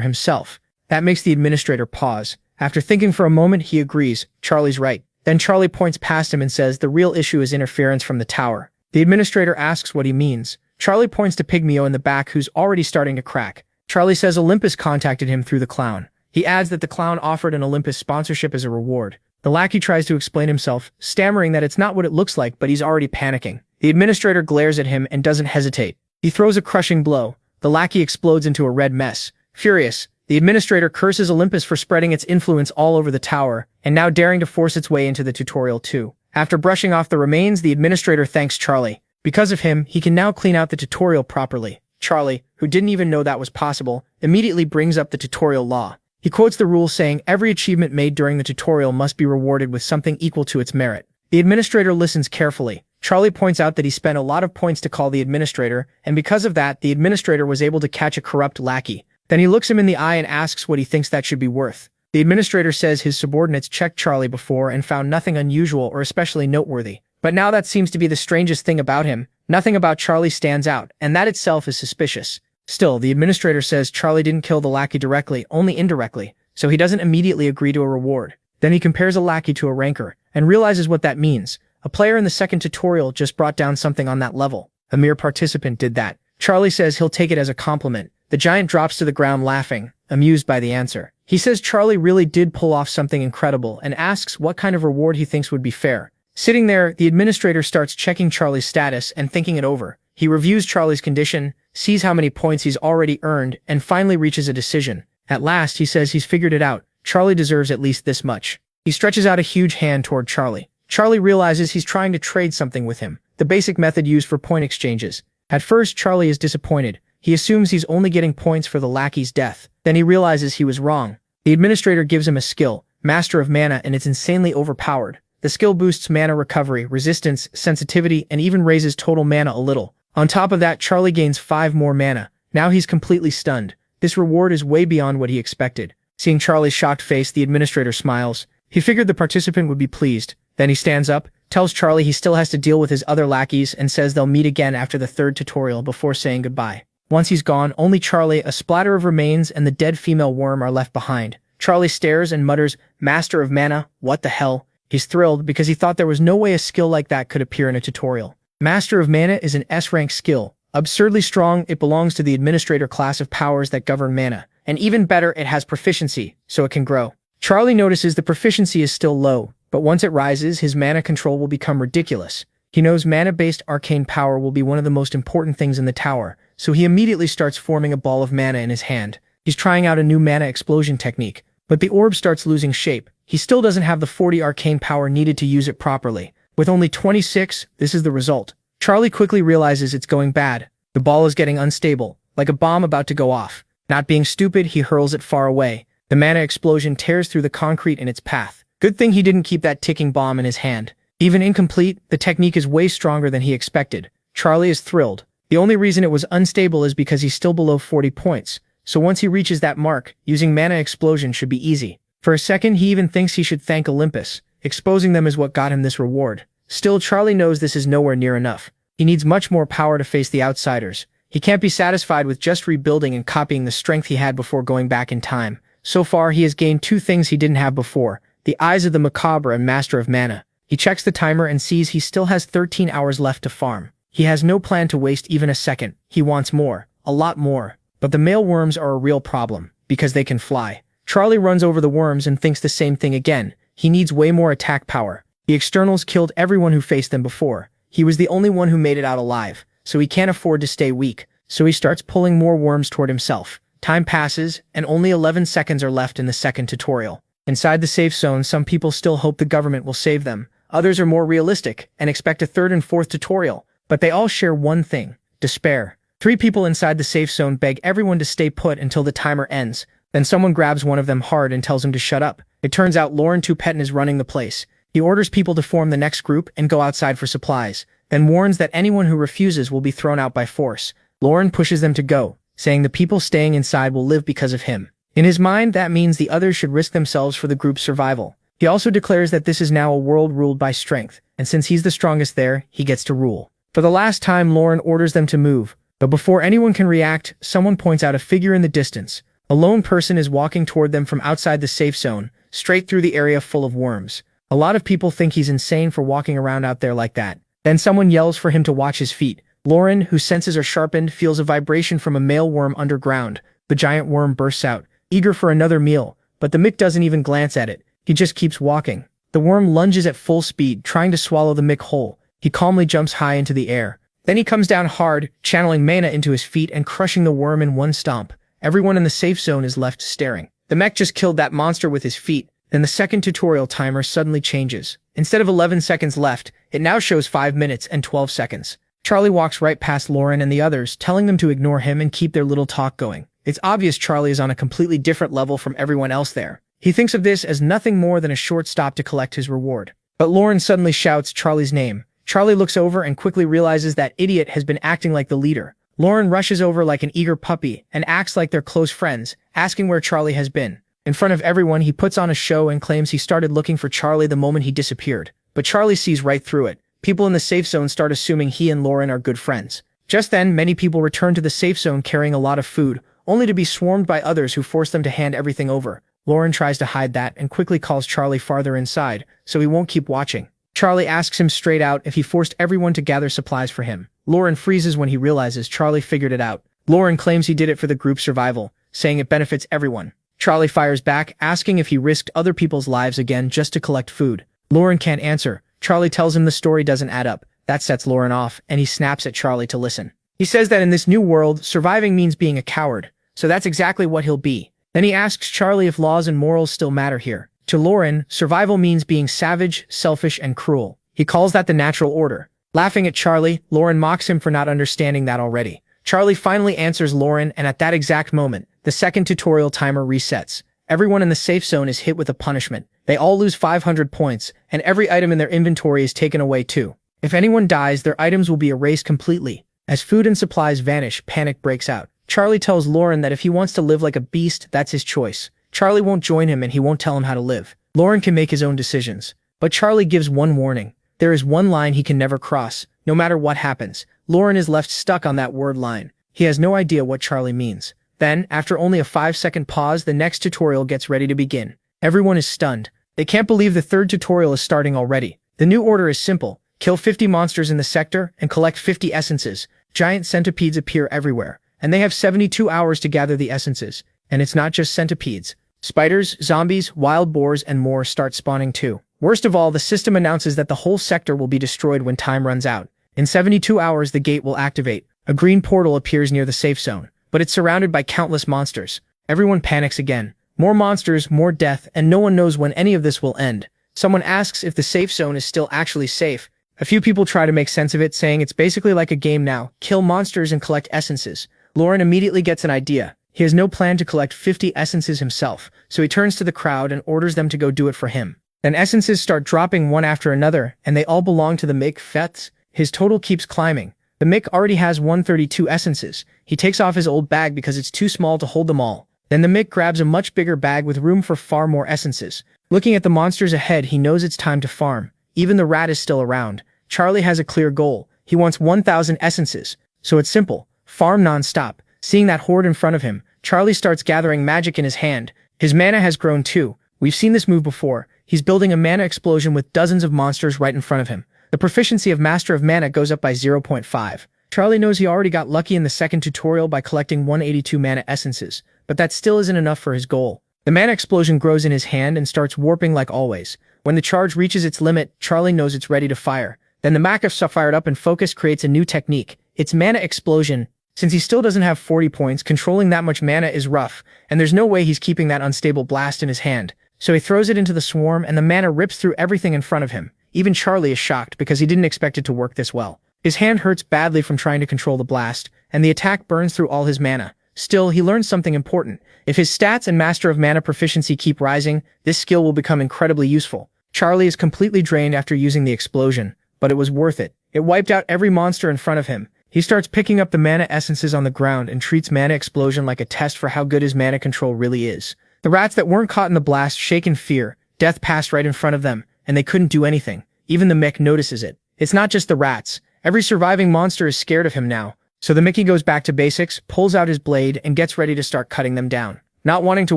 himself. That makes the administrator pause. After thinking for a moment, he agrees. Charlie's right. Then Charlie points past him and says the real issue is interference from the tower. The administrator asks what he means. Charlie points to Pygmeo in the back, who's already starting to crack. Charlie says Olympus contacted him through the clown. He adds that the clown offered an Olympus sponsorship as a reward. The lackey tries to explain himself, stammering that it's not what it looks like, but he's already panicking. The administrator glares at him and doesn't hesitate. He throws a crushing blow. The lackey explodes into a red mess. Furious, the administrator curses Olympus for spreading its influence all over the tower, and now daring to force its way into the tutorial too. After brushing off the remains, the administrator thanks Charlie. Because of him, he can now clean out the tutorial properly. Charlie, who didn't even know that was possible, immediately brings up the tutorial law. He quotes the rule saying every achievement made during the tutorial must be rewarded with something equal to its merit. The administrator listens carefully. Charlie points out that he spent a lot of points to call the administrator, and because of that, the administrator was able to catch a corrupt lackey. Then he looks him in the eye and asks what he thinks that should be worth. The administrator says his subordinates checked Charlie before and found nothing unusual or especially noteworthy. But now that seems to be the strangest thing about him. Nothing about Charlie stands out, and that itself is suspicious. Still, the administrator says Charlie didn't kill the lackey directly, only indirectly, so he doesn't immediately agree to a reward. Then he compares a lackey to a ranker, and realizes what that means. A player in the second tutorial just brought down something on that level. A mere participant did that. Charlie says he'll take it as a compliment. The giant drops to the ground laughing, amused by the answer. He says Charlie really did pull off something incredible and asks what kind of reward he thinks would be fair. Sitting there, the administrator starts checking Charlie's status and thinking it over. He reviews Charlie's condition, sees how many points he's already earned, and finally reaches a decision. At last, he says he's figured it out. Charlie deserves at least this much. He stretches out a huge hand toward Charlie. Charlie realizes he's trying to trade something with him, the basic method used for point exchanges. At first, Charlie is disappointed. He assumes he's only getting points for the lackey's death. Then he realizes he was wrong. The administrator gives him a skill, Master of Mana, and it's insanely overpowered. The skill boosts mana recovery, resistance, sensitivity, and even raises total mana a little. On top of that, Charlie gains 5 more mana. Now he's completely stunned. This reward is way beyond what he expected. Seeing Charlie's shocked face, the administrator smiles. He figured the participant would be pleased. Then he stands up, tells Charlie he still has to deal with his other lackeys, and says they'll meet again after the 3rd tutorial before saying goodbye. Once he's gone, only Charlie, a splatter of remains, and the dead female worm are left behind. Charlie stares and mutters, "Master of Mana, what the hell?" He's thrilled because he thought there was no way a skill like that could appear in a tutorial. Master of Mana is an S-rank skill. Absurdly strong, it belongs to the administrator class of powers that govern mana. And even better, it has proficiency, so it can grow. Charlie notices the proficiency is still low, but once it rises, his mana control will become ridiculous. He knows mana-based arcane power will be one of the most important things in the tower, so he immediately starts forming a ball of mana in his hand. He's trying out a new mana explosion technique, but the orb starts losing shape. He still doesn't have the 40 arcane power needed to use it properly. With only 26, this is the result. Charlie quickly realizes it's going bad. The ball is getting unstable, like a bomb about to go off. Not being stupid, he hurls it far away. The mana explosion tears through the concrete in its path. Good thing he didn't keep that ticking bomb in his hand. Even incomplete, the technique is way stronger than he expected. Charlie is thrilled. The only reason it was unstable is because he's still below 40 points. So once he reaches that mark, using mana explosion should be easy. For a second, he even thinks he should thank Olympus. Exposing them is what got him this reward. Still, Charlie knows this is nowhere near enough. He needs much more power to face the outsiders. He can't be satisfied with just rebuilding and copying the strength he had before going back in time. So far, he has gained 2 things he didn't have before: the Eyes of the Macabre and Master of Mana. He checks the timer and sees he still has 13 hours left to farm. He has no plan to waste even a second. He wants more, a lot more. But the male worms are a real problem, because they can fly. Charlie runs over the worms and thinks the same thing again. He needs way more attack power. The externals killed everyone who faced them before. He was the only one who made it out alive, so he can't afford to stay weak. So he starts pulling more worms toward himself. Time passes, and only 11 seconds are left in the second tutorial. Inside the safe zone, some people still hope the government will save them. Others are more realistic and expect a 3rd and 4th tutorial. But they all share one thing: despair. 3 people inside the safe zone beg everyone to stay put until the timer ends. Then someone grabs one of them hard and tells him to shut up. It turns out Lauren Tupetin is running the place. He orders people to form the next group and go outside for supplies, then warns that anyone who refuses will be thrown out by force. Lauren pushes them to go, saying the people staying inside will live because of him. In his mind, that means the others should risk themselves for the group's survival. He also declares that this is now a world ruled by strength, and since he's the strongest there, he gets to rule. For the last time, Lauren orders them to move, but before anyone can react, someone points out a figure in the distance. A lone person is walking toward them from outside the safe zone, straight through the area full of worms. A lot of people think he's insane for walking around out there like that. Then someone yells for him to watch his feet. Lauren, whose senses are sharpened, feels a vibration from a male worm underground. The giant worm bursts out, eager for another meal, but the Mick doesn't even glance at it. He just keeps walking. The worm lunges at full speed, trying to swallow the Mick whole. He calmly jumps high into the air. Then he comes down hard, channeling mana into his feet and crushing the worm in one stomp. Everyone in the safe zone is left staring. The mech just killed that monster with his feet. Then the second tutorial timer suddenly changes. Instead of 11 seconds left, it now shows 5 minutes and 12 seconds. Charlie walks right past Lauren and the others, telling them to ignore him and keep their little talk going. It's obvious Charlie is on a completely different level from everyone else there. He thinks of this as nothing more than a short stop to collect his reward. But Lauren suddenly shouts Charlie's name. Charlie looks over and quickly realizes that idiot has been acting like the leader. Lauren rushes over like an eager puppy and acts like they're close friends, asking where Charlie has been. In front of everyone, he puts on a show and claims he started looking for Charlie the moment he disappeared. But Charlie sees right through it. People in the safe zone start assuming he and Lauren are good friends. Just then, many people return to the safe zone carrying a lot of food, only to be swarmed by others who force them to hand everything over. Lauren tries to hide that and quickly calls Charlie farther inside, so he won't keep watching. Charlie asks him straight out if he forced everyone to gather supplies for him. Lauren freezes when he realizes Charlie figured it out. Lauren claims he did it for the group's survival, saying it benefits everyone. Charlie fires back, asking if he risked other people's lives again just to collect food. Lauren can't answer. Charlie tells him the story doesn't add up. That sets Lauren off, and he snaps at Charlie to listen. He says that in this new world, surviving means being a coward, so that's exactly what he'll be. Then he asks Charlie if laws and morals still matter here. To Lauren, survival means being savage, selfish, and cruel. He calls that the natural order. Laughing at Charlie, Lauren mocks him for not understanding that already. Charlie finally answers Lauren, and at that exact moment, the second tutorial timer resets. Everyone in the safe zone is hit with a punishment. They all lose 500 points, and every item in their inventory is taken away too. If anyone dies, their items will be erased completely. As food and supplies vanish, panic breaks out. Charlie tells Lauren that if he wants to live like a beast, that's his choice. Charlie won't join him and he won't tell him how to live. Lauren can make his own decisions. But Charlie gives one warning. There is one line he can never cross, no matter what happens. Lauren is left stuck on that word line. He has no idea what Charlie means. Then, after only a 5-second pause, the next tutorial gets ready to begin. Everyone is stunned. They can't believe the third tutorial is starting already. The new order is simple. Kill 50 monsters in the sector and collect 50 essences. Giant centipedes appear everywhere, and they have 72 hours to gather the essences. And it's not just centipedes. Spiders, zombies, wild boars, and more start spawning too. Worst of all, the system announces that the whole sector will be destroyed when time runs out. In 72 hours, the gate will activate. A green portal appears near the safe zone, but it's surrounded by countless monsters. Everyone panics again. More monsters, more death, and no one knows when any of this will end. Someone asks if the safe zone is still actually safe. A few people try to make sense of it, saying it's basically like a game now. Kill monsters and collect essences. Lauren immediately gets an idea. He has no plan to collect 50 essences himself, so he turns to the crowd and orders them to go do it for him. Then essences start dropping one after another, and they all belong to the Mick Fetz. His total keeps climbing. The Mick already has 132 essences. He takes off his old bag because it's too small to hold them all. Then the Mick grabs a much bigger bag with room for far more essences. Looking at the monsters ahead, he knows it's time to farm. Even the rat is still around. Charlie has a clear goal. He wants 1,000 essences. So it's simple. Farm non-stop. Seeing that horde in front of him, Charlie starts gathering magic in his hand. His mana has grown too. We've seen this move before. He's building a mana explosion with dozens of monsters right in front of him. The proficiency of Master of Mana goes up by 0.5. Charlie knows he already got lucky in the second tutorial by collecting 182 mana essences, but that still isn't enough for his goal. The mana explosion grows in his hand and starts warping like always. When the charge reaches its limit, Charlie knows it's ready to fire. Then the Makif fired up and focus creates a new technique. It's Mana Explosion. Since he still doesn't have 40 points, controlling that much mana is rough, and there's no way he's keeping that unstable blast in his hand. So he throws it into the swarm and the mana rips through everything in front of him. Even Charlie is shocked because he didn't expect it to work this well. His hand hurts badly from trying to control the blast, and the attack burns through all his mana. Still, he learns something important. If his stats and Master of Mana proficiency keep rising, this skill will become incredibly useful. Charlie is completely drained after using the explosion, but it was worth it. It wiped out every monster in front of him. He starts picking up the mana essences on the ground and treats Mana Explosion like a test for how good his mana control really is. The rats that weren't caught in the blast shake in fear. Death passed right in front of them, and they couldn't do anything. Even the Mick notices it. It's not just the rats. Every surviving monster is scared of him now. So the Mickey goes back to basics, pulls out his blade, and gets ready to start cutting them down. Not wanting to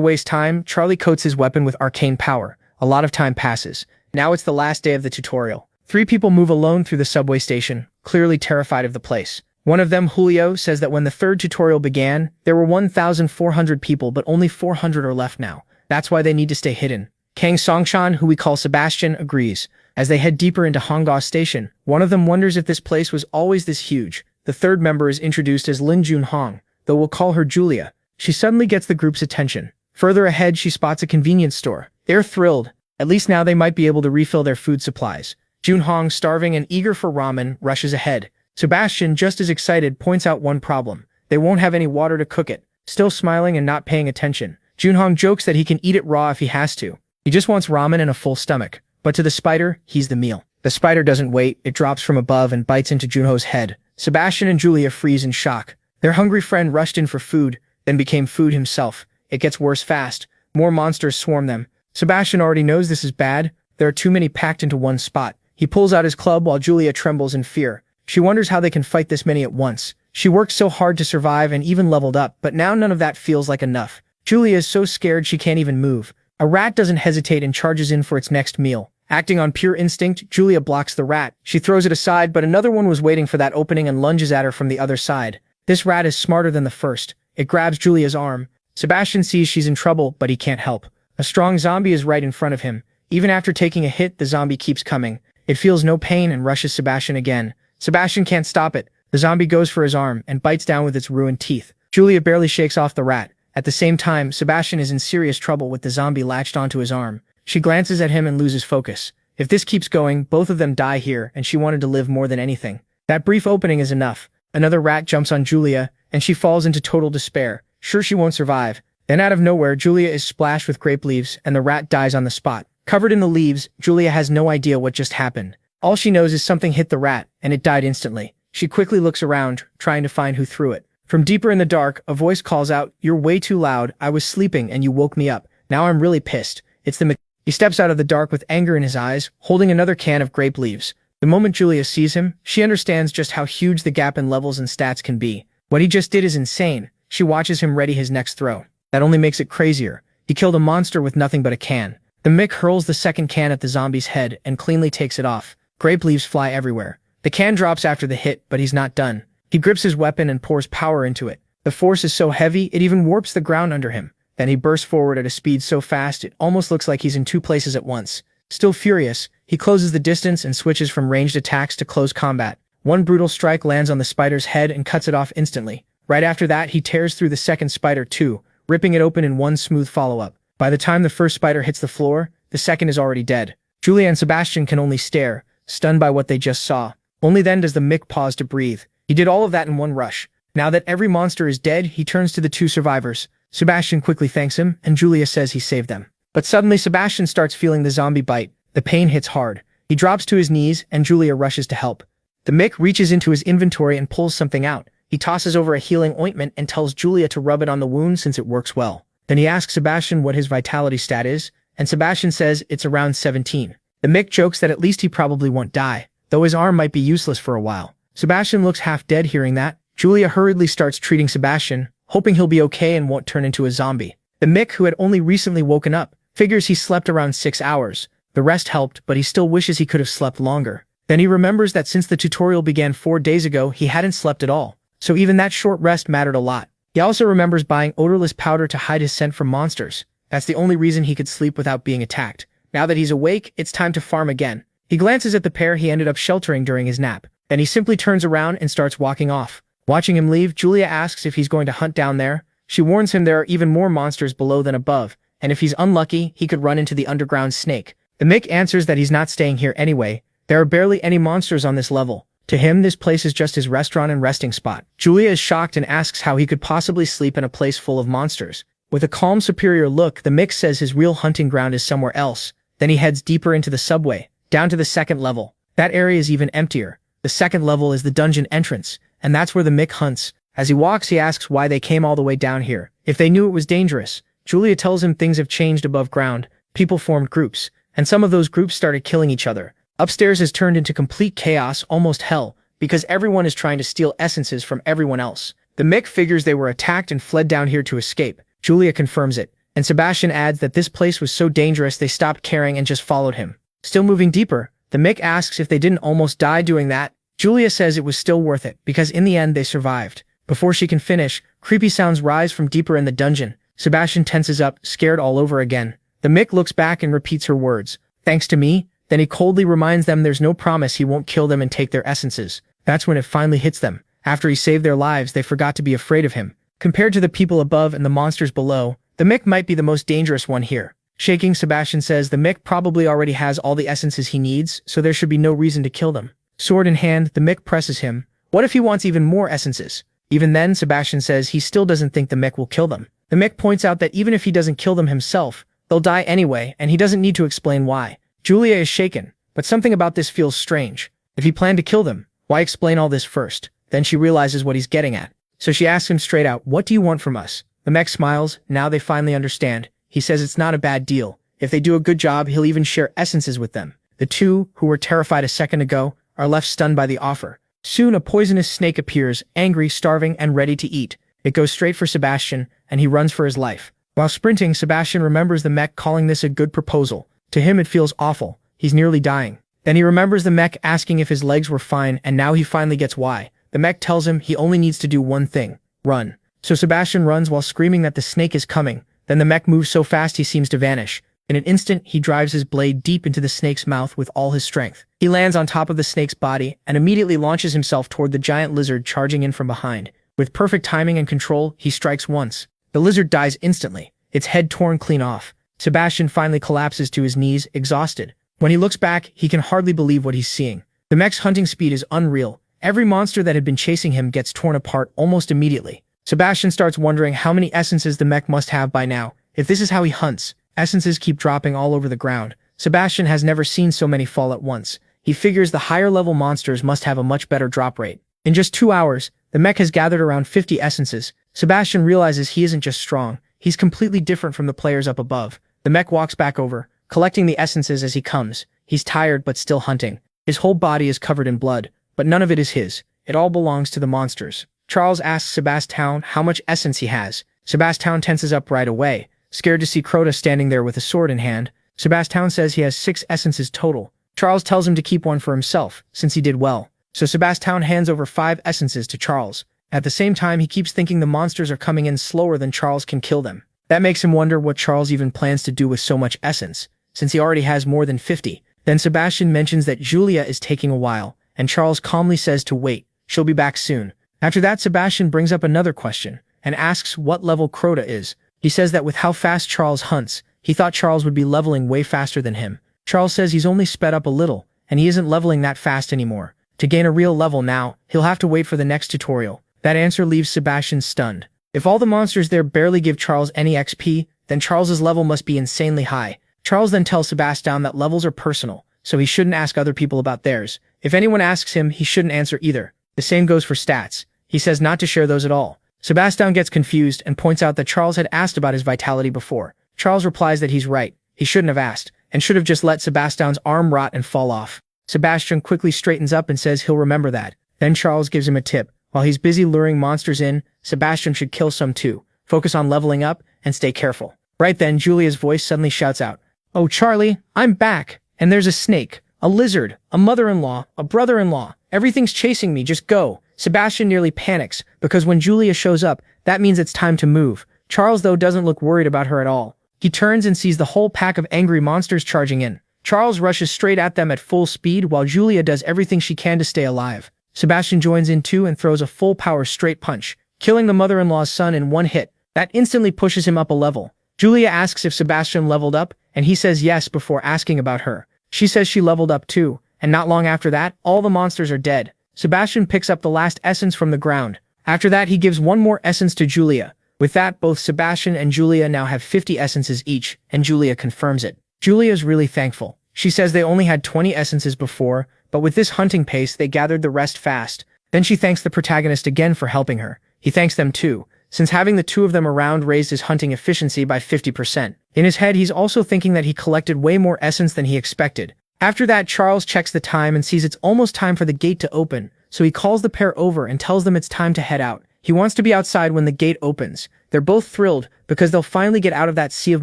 waste time, Charlie coats his weapon with arcane power. A lot of time passes. Now it's the last day of the tutorial. 3 people move alone through the subway station, clearly terrified of the place. One of them, Julio, says that when the 3rd tutorial began, there were 1,400 people, but only 400 are left now. That's why they need to stay hidden. Kang Songshan, who we call Sebastian, agrees. As they head deeper into Hongga Station, one of them wonders if this place was always this huge. The 3rd member is introduced as Lin Junhong, though we'll call her Julia. She suddenly gets the group's attention. Further ahead, she spots a convenience store. They're thrilled. At least now they might be able to refill their food supplies. Junhong, starving and eager for ramen, rushes ahead. Sebastian, just as excited, points out one problem. They won't have any water to cook it. Still smiling and not paying attention, Junhong jokes that he can eat it raw if he has to. He just wants ramen and a full stomach. But to the spider, he's the meal. The spider doesn't wait. It drops from above and bites into Junho's head. Sebastian and Julia freeze in shock. Their hungry friend rushed in for food, then became food himself. It gets worse fast. More monsters swarm them. Sebastian already knows this is bad. There are too many packed into one spot. He pulls out his club while Julia trembles in fear. She wonders how they can fight this many at once. She worked so hard to survive and even leveled up, but now none of that feels like enough. Julia is so scared she can't even move. A rat doesn't hesitate and charges in for its next meal. Acting on pure instinct, Julia blocks the rat. She throws it aside, but another one was waiting for that opening and lunges at her from the other side. This rat is smarter than the first. It grabs Julia's arm. Sebastian sees she's in trouble, but he can't help. A strong zombie is right in front of him. Even after taking a hit, the zombie keeps coming. It feels no pain and rushes Sebastian again. Sebastian can't stop it. The zombie goes for his arm and bites down with its ruined teeth. Julia barely shakes off the rat. At the same time, Sebastian is in serious trouble with the zombie latched onto his arm. She glances at him and loses focus. If this keeps going, both of them die here, and she wanted to live more than anything. That brief opening is enough. Another rat jumps on Julia, and she falls into total despair. Sure she won't survive. Then out of nowhere, Julia is splashed with grape leaves, and the rat dies on the spot. Covered in the leaves, Julia has no idea what just happened. All she knows is something hit the rat, and it died instantly. She quickly looks around, trying to find who threw it. From deeper in the dark, a voice calls out, "You're way too loud. I was sleeping, and you woke me up. Now I'm really pissed." It's the He steps out of the dark with anger in his eyes, holding another can of grape leaves. The moment Julia sees him, she understands just how huge the gap in levels and stats can be. What he just did is insane. She watches him ready his next throw. That only makes it crazier. He killed a monster with nothing but a can. The Mick hurls the second can at the zombie's head and cleanly takes it off. Grape leaves fly everywhere. The can drops after the hit, but he's not done. He grips his weapon and pours power into it. The force is so heavy, it even warps the ground under him. Then he bursts forward at a speed so fast it almost looks like he's in 2 places at once. Still furious, he closes the distance and switches from ranged attacks to close combat. One brutal strike lands on the spider's head and cuts it off instantly. Right after that, he tears through the second spider too, ripping it open in one smooth follow-up. By the time the first spider hits the floor, the second is already dead. Julia and Sebastian can only stare, stunned by what they just saw. Only then does the Mick pause to breathe. He did all of that in one rush. Now that every monster is dead, he turns to the 2 survivors. Sebastian quickly thanks him, and Julia says he saved them. But suddenly Sebastian starts feeling the zombie bite. The pain hits hard. He drops to his knees, and Julia rushes to help. The Mick reaches into his inventory and pulls something out. He tosses over a healing ointment and tells Julia to rub it on the wound since it works well. Then he asks Sebastian what his vitality stat is, and Sebastian says it's around 17. The Mick jokes that at least he probably won't die, though his arm might be useless for a while. Sebastian looks half dead hearing that. Julia hurriedly starts treating Sebastian, hoping he'll be okay and won't turn into a zombie. The Mick, who had only recently woken up, figures he slept around 6 hours. The rest helped, but he still wishes he could have slept longer. Then he remembers that since the tutorial began 4 days ago, he hadn't slept at all. So even that short rest mattered a lot. He also remembers buying odorless powder to hide his scent from monsters. That's the only reason he could sleep without being attacked. Now that he's awake, it's time to farm again. He glances at the pair he ended up sheltering during his nap. Then he simply turns around and starts walking off. Watching him leave, Julia asks if he's going to hunt down there. She warns him there are even more monsters below than above, and if he's unlucky, he could run into the underground snake. The Mick answers that he's not staying here anyway. There are barely any monsters on this level. To him, this place is just his restaurant and resting spot. Julia is shocked and asks how he could possibly sleep in a place full of monsters. With a calm, superior look, the Mick says his real hunting ground is somewhere else. Then he heads deeper into the subway, down to the 2nd level. That area is even emptier. The 2nd level is the dungeon entrance, and that's where the Mick hunts. As he walks, he asks why they came all the way down here. If they knew it was dangerous. Julia tells him things have changed above ground. People formed groups, and some of those groups started killing each other. Upstairs has turned into complete chaos, almost hell, because everyone is trying to steal essences from everyone else. The Mick figures they were attacked and fled down here to escape. Julia confirms it, and Sebastian adds that this place was so dangerous they stopped caring and just followed him. Still moving deeper, the Mick asks if they didn't almost die doing that. Julia says it was still worth it, because in the end they survived. Before she can finish, creepy sounds rise from deeper in the dungeon. Sebastian tenses up, scared all over again. The Mick looks back and repeats her words. Thanks to me? Then he coldly reminds them there's no promise he won't kill them and take their essences. That's when it finally hits them. After he saved their lives, they forgot to be afraid of him. Compared to the people above and the monsters below, the Mick might be the most dangerous one here. Shaking, Sebastian says the Mick probably already has all the essences he needs, so there should be no reason to kill them. Sword in hand, the Mick presses him. What if he wants even more essences? Even then, Sebastian says he still doesn't think the Mick will kill them. The Mick points out that even if he doesn't kill them himself, they'll die anyway, and he doesn't need to explain why. Julia is shaken, but something about this feels strange. If he planned to kill them, why explain all this first? Then she realizes what he's getting at. So she asks him straight out, what do you want from us? The Mick smiles. Now they finally understand. He says it's not a bad deal. If they do a good job, he'll even share essences with them. The two, who were terrified a second ago, are left stunned by the offer. Soon a poisonous snake appears, angry, starving, and ready to eat. It goes straight for Sebastian, and he runs for his life. While sprinting, Sebastian remembers the Mick calling this a good proposal. To him it feels awful. He's nearly dying. Then he remembers the Mick asking if his legs were fine, and now he finally gets why. The Mick tells him he only needs to do one thing. Run. So Sebastian runs while screaming that the snake is coming. Then the Mick moves so fast he seems to vanish. In an instant, he drives his blade deep into the snake's mouth with all his strength. He lands on top of the snake's body and immediately launches himself toward the giant lizard charging in from behind. With perfect timing and control, he strikes once. The lizard dies instantly, its head torn clean off. Sebastian finally collapses to his knees, exhausted. When he looks back, he can hardly believe what he's seeing. The Mick's hunting speed is unreal. Every monster that had been chasing him gets torn apart almost immediately. Sebastian starts wondering how many essences the Mick must have by now. If this is how he hunts, essences keep dropping all over the ground. Sebastian has never seen so many fall at once. He figures the higher-level monsters must have a much better drop rate. In just 2 hours, the Mick has gathered around 50 essences. Sebastian realizes he isn't just strong, he's completely different from the players up above. The Mick walks back over, collecting the essences as he comes. He's tired but still hunting. His whole body is covered in blood, but none of it is his. It all belongs to the monsters. Charles asks Sebastian how much essence he has. Sebastian tenses up right away, scared to see Crota standing there with a sword in hand. Sebastian says he has 6 essences total. Charles tells him to keep one for himself, since he did well. So Sebastian hands over 5 essences to Charles. At the same time, he keeps thinking the monsters are coming in slower than Charles can kill them. That makes him wonder what Charles even plans to do with so much essence, since he already has more than 50. Then Sebastian mentions that Julia is taking a while, and Charles calmly says to wait, she'll be back soon. After that, Sebastian brings up another question, and asks what level Crota is. He says that with how fast Charles hunts, he thought Charles would be leveling way faster than him. Charles says he's only sped up a little, and he isn't leveling that fast anymore. To gain a real level now, he'll have to wait for the next tutorial. That answer leaves Sebastian stunned. If all the monsters there barely give Charles any XP, then Charles's level must be insanely high. Charles then tells Sebastian that levels are personal, so he shouldn't ask other people about theirs. If anyone asks him, he shouldn't answer either. The same goes for stats. He says not to share those at all. Sebastian gets confused and points out that Charles had asked about his vitality before. Charles replies that he's right. He shouldn't have asked, and should have just let Sebastian's arm rot and fall off. Sebastian quickly straightens up and says he'll remember that. Then Charles gives him a tip. While he's busy luring monsters in, Sebastian should kill some too. Focus on leveling up and stay careful. Right then, Julia's voice suddenly shouts out, "Oh, Charlie, I'm back! And there's a snake, a lizard, a mother-in-law, a brother-in-law. Everything's chasing me, just go." Sebastian nearly panics, because when Julia shows up, that means it's time to move. Charles, though, doesn't look worried about her at all. He turns and sees the whole pack of angry monsters charging in. Charles rushes straight at them at full speed while Julia does everything she can to stay alive. Sebastian joins in too and throws a full-power straight punch, killing the mother-in-law's son in one hit. That instantly pushes him up a level. Julia asks if Sebastian leveled up, and he says yes before asking about her. She says she leveled up too, and not long after that, all the monsters are dead. Sebastian picks up the last essence from the ground. After that, he gives one more essence to Julia. With that, both Sebastian and Julia now have 50 essences each, and Julia confirms it. Julia's really thankful. She says they only had 20 essences before, but with this hunting pace, they gathered the rest fast. Then she thanks the protagonist again for helping her. He thanks them too, since having the two of them around raised his hunting efficiency by 50%. In his head, he's also thinking that he collected way more essence than he expected. After that, Charles checks the time and sees it's almost time for the gate to open, so he calls the pair over and tells them it's time to head out. He wants to be outside when the gate opens. They're both thrilled because they'll finally get out of that sea of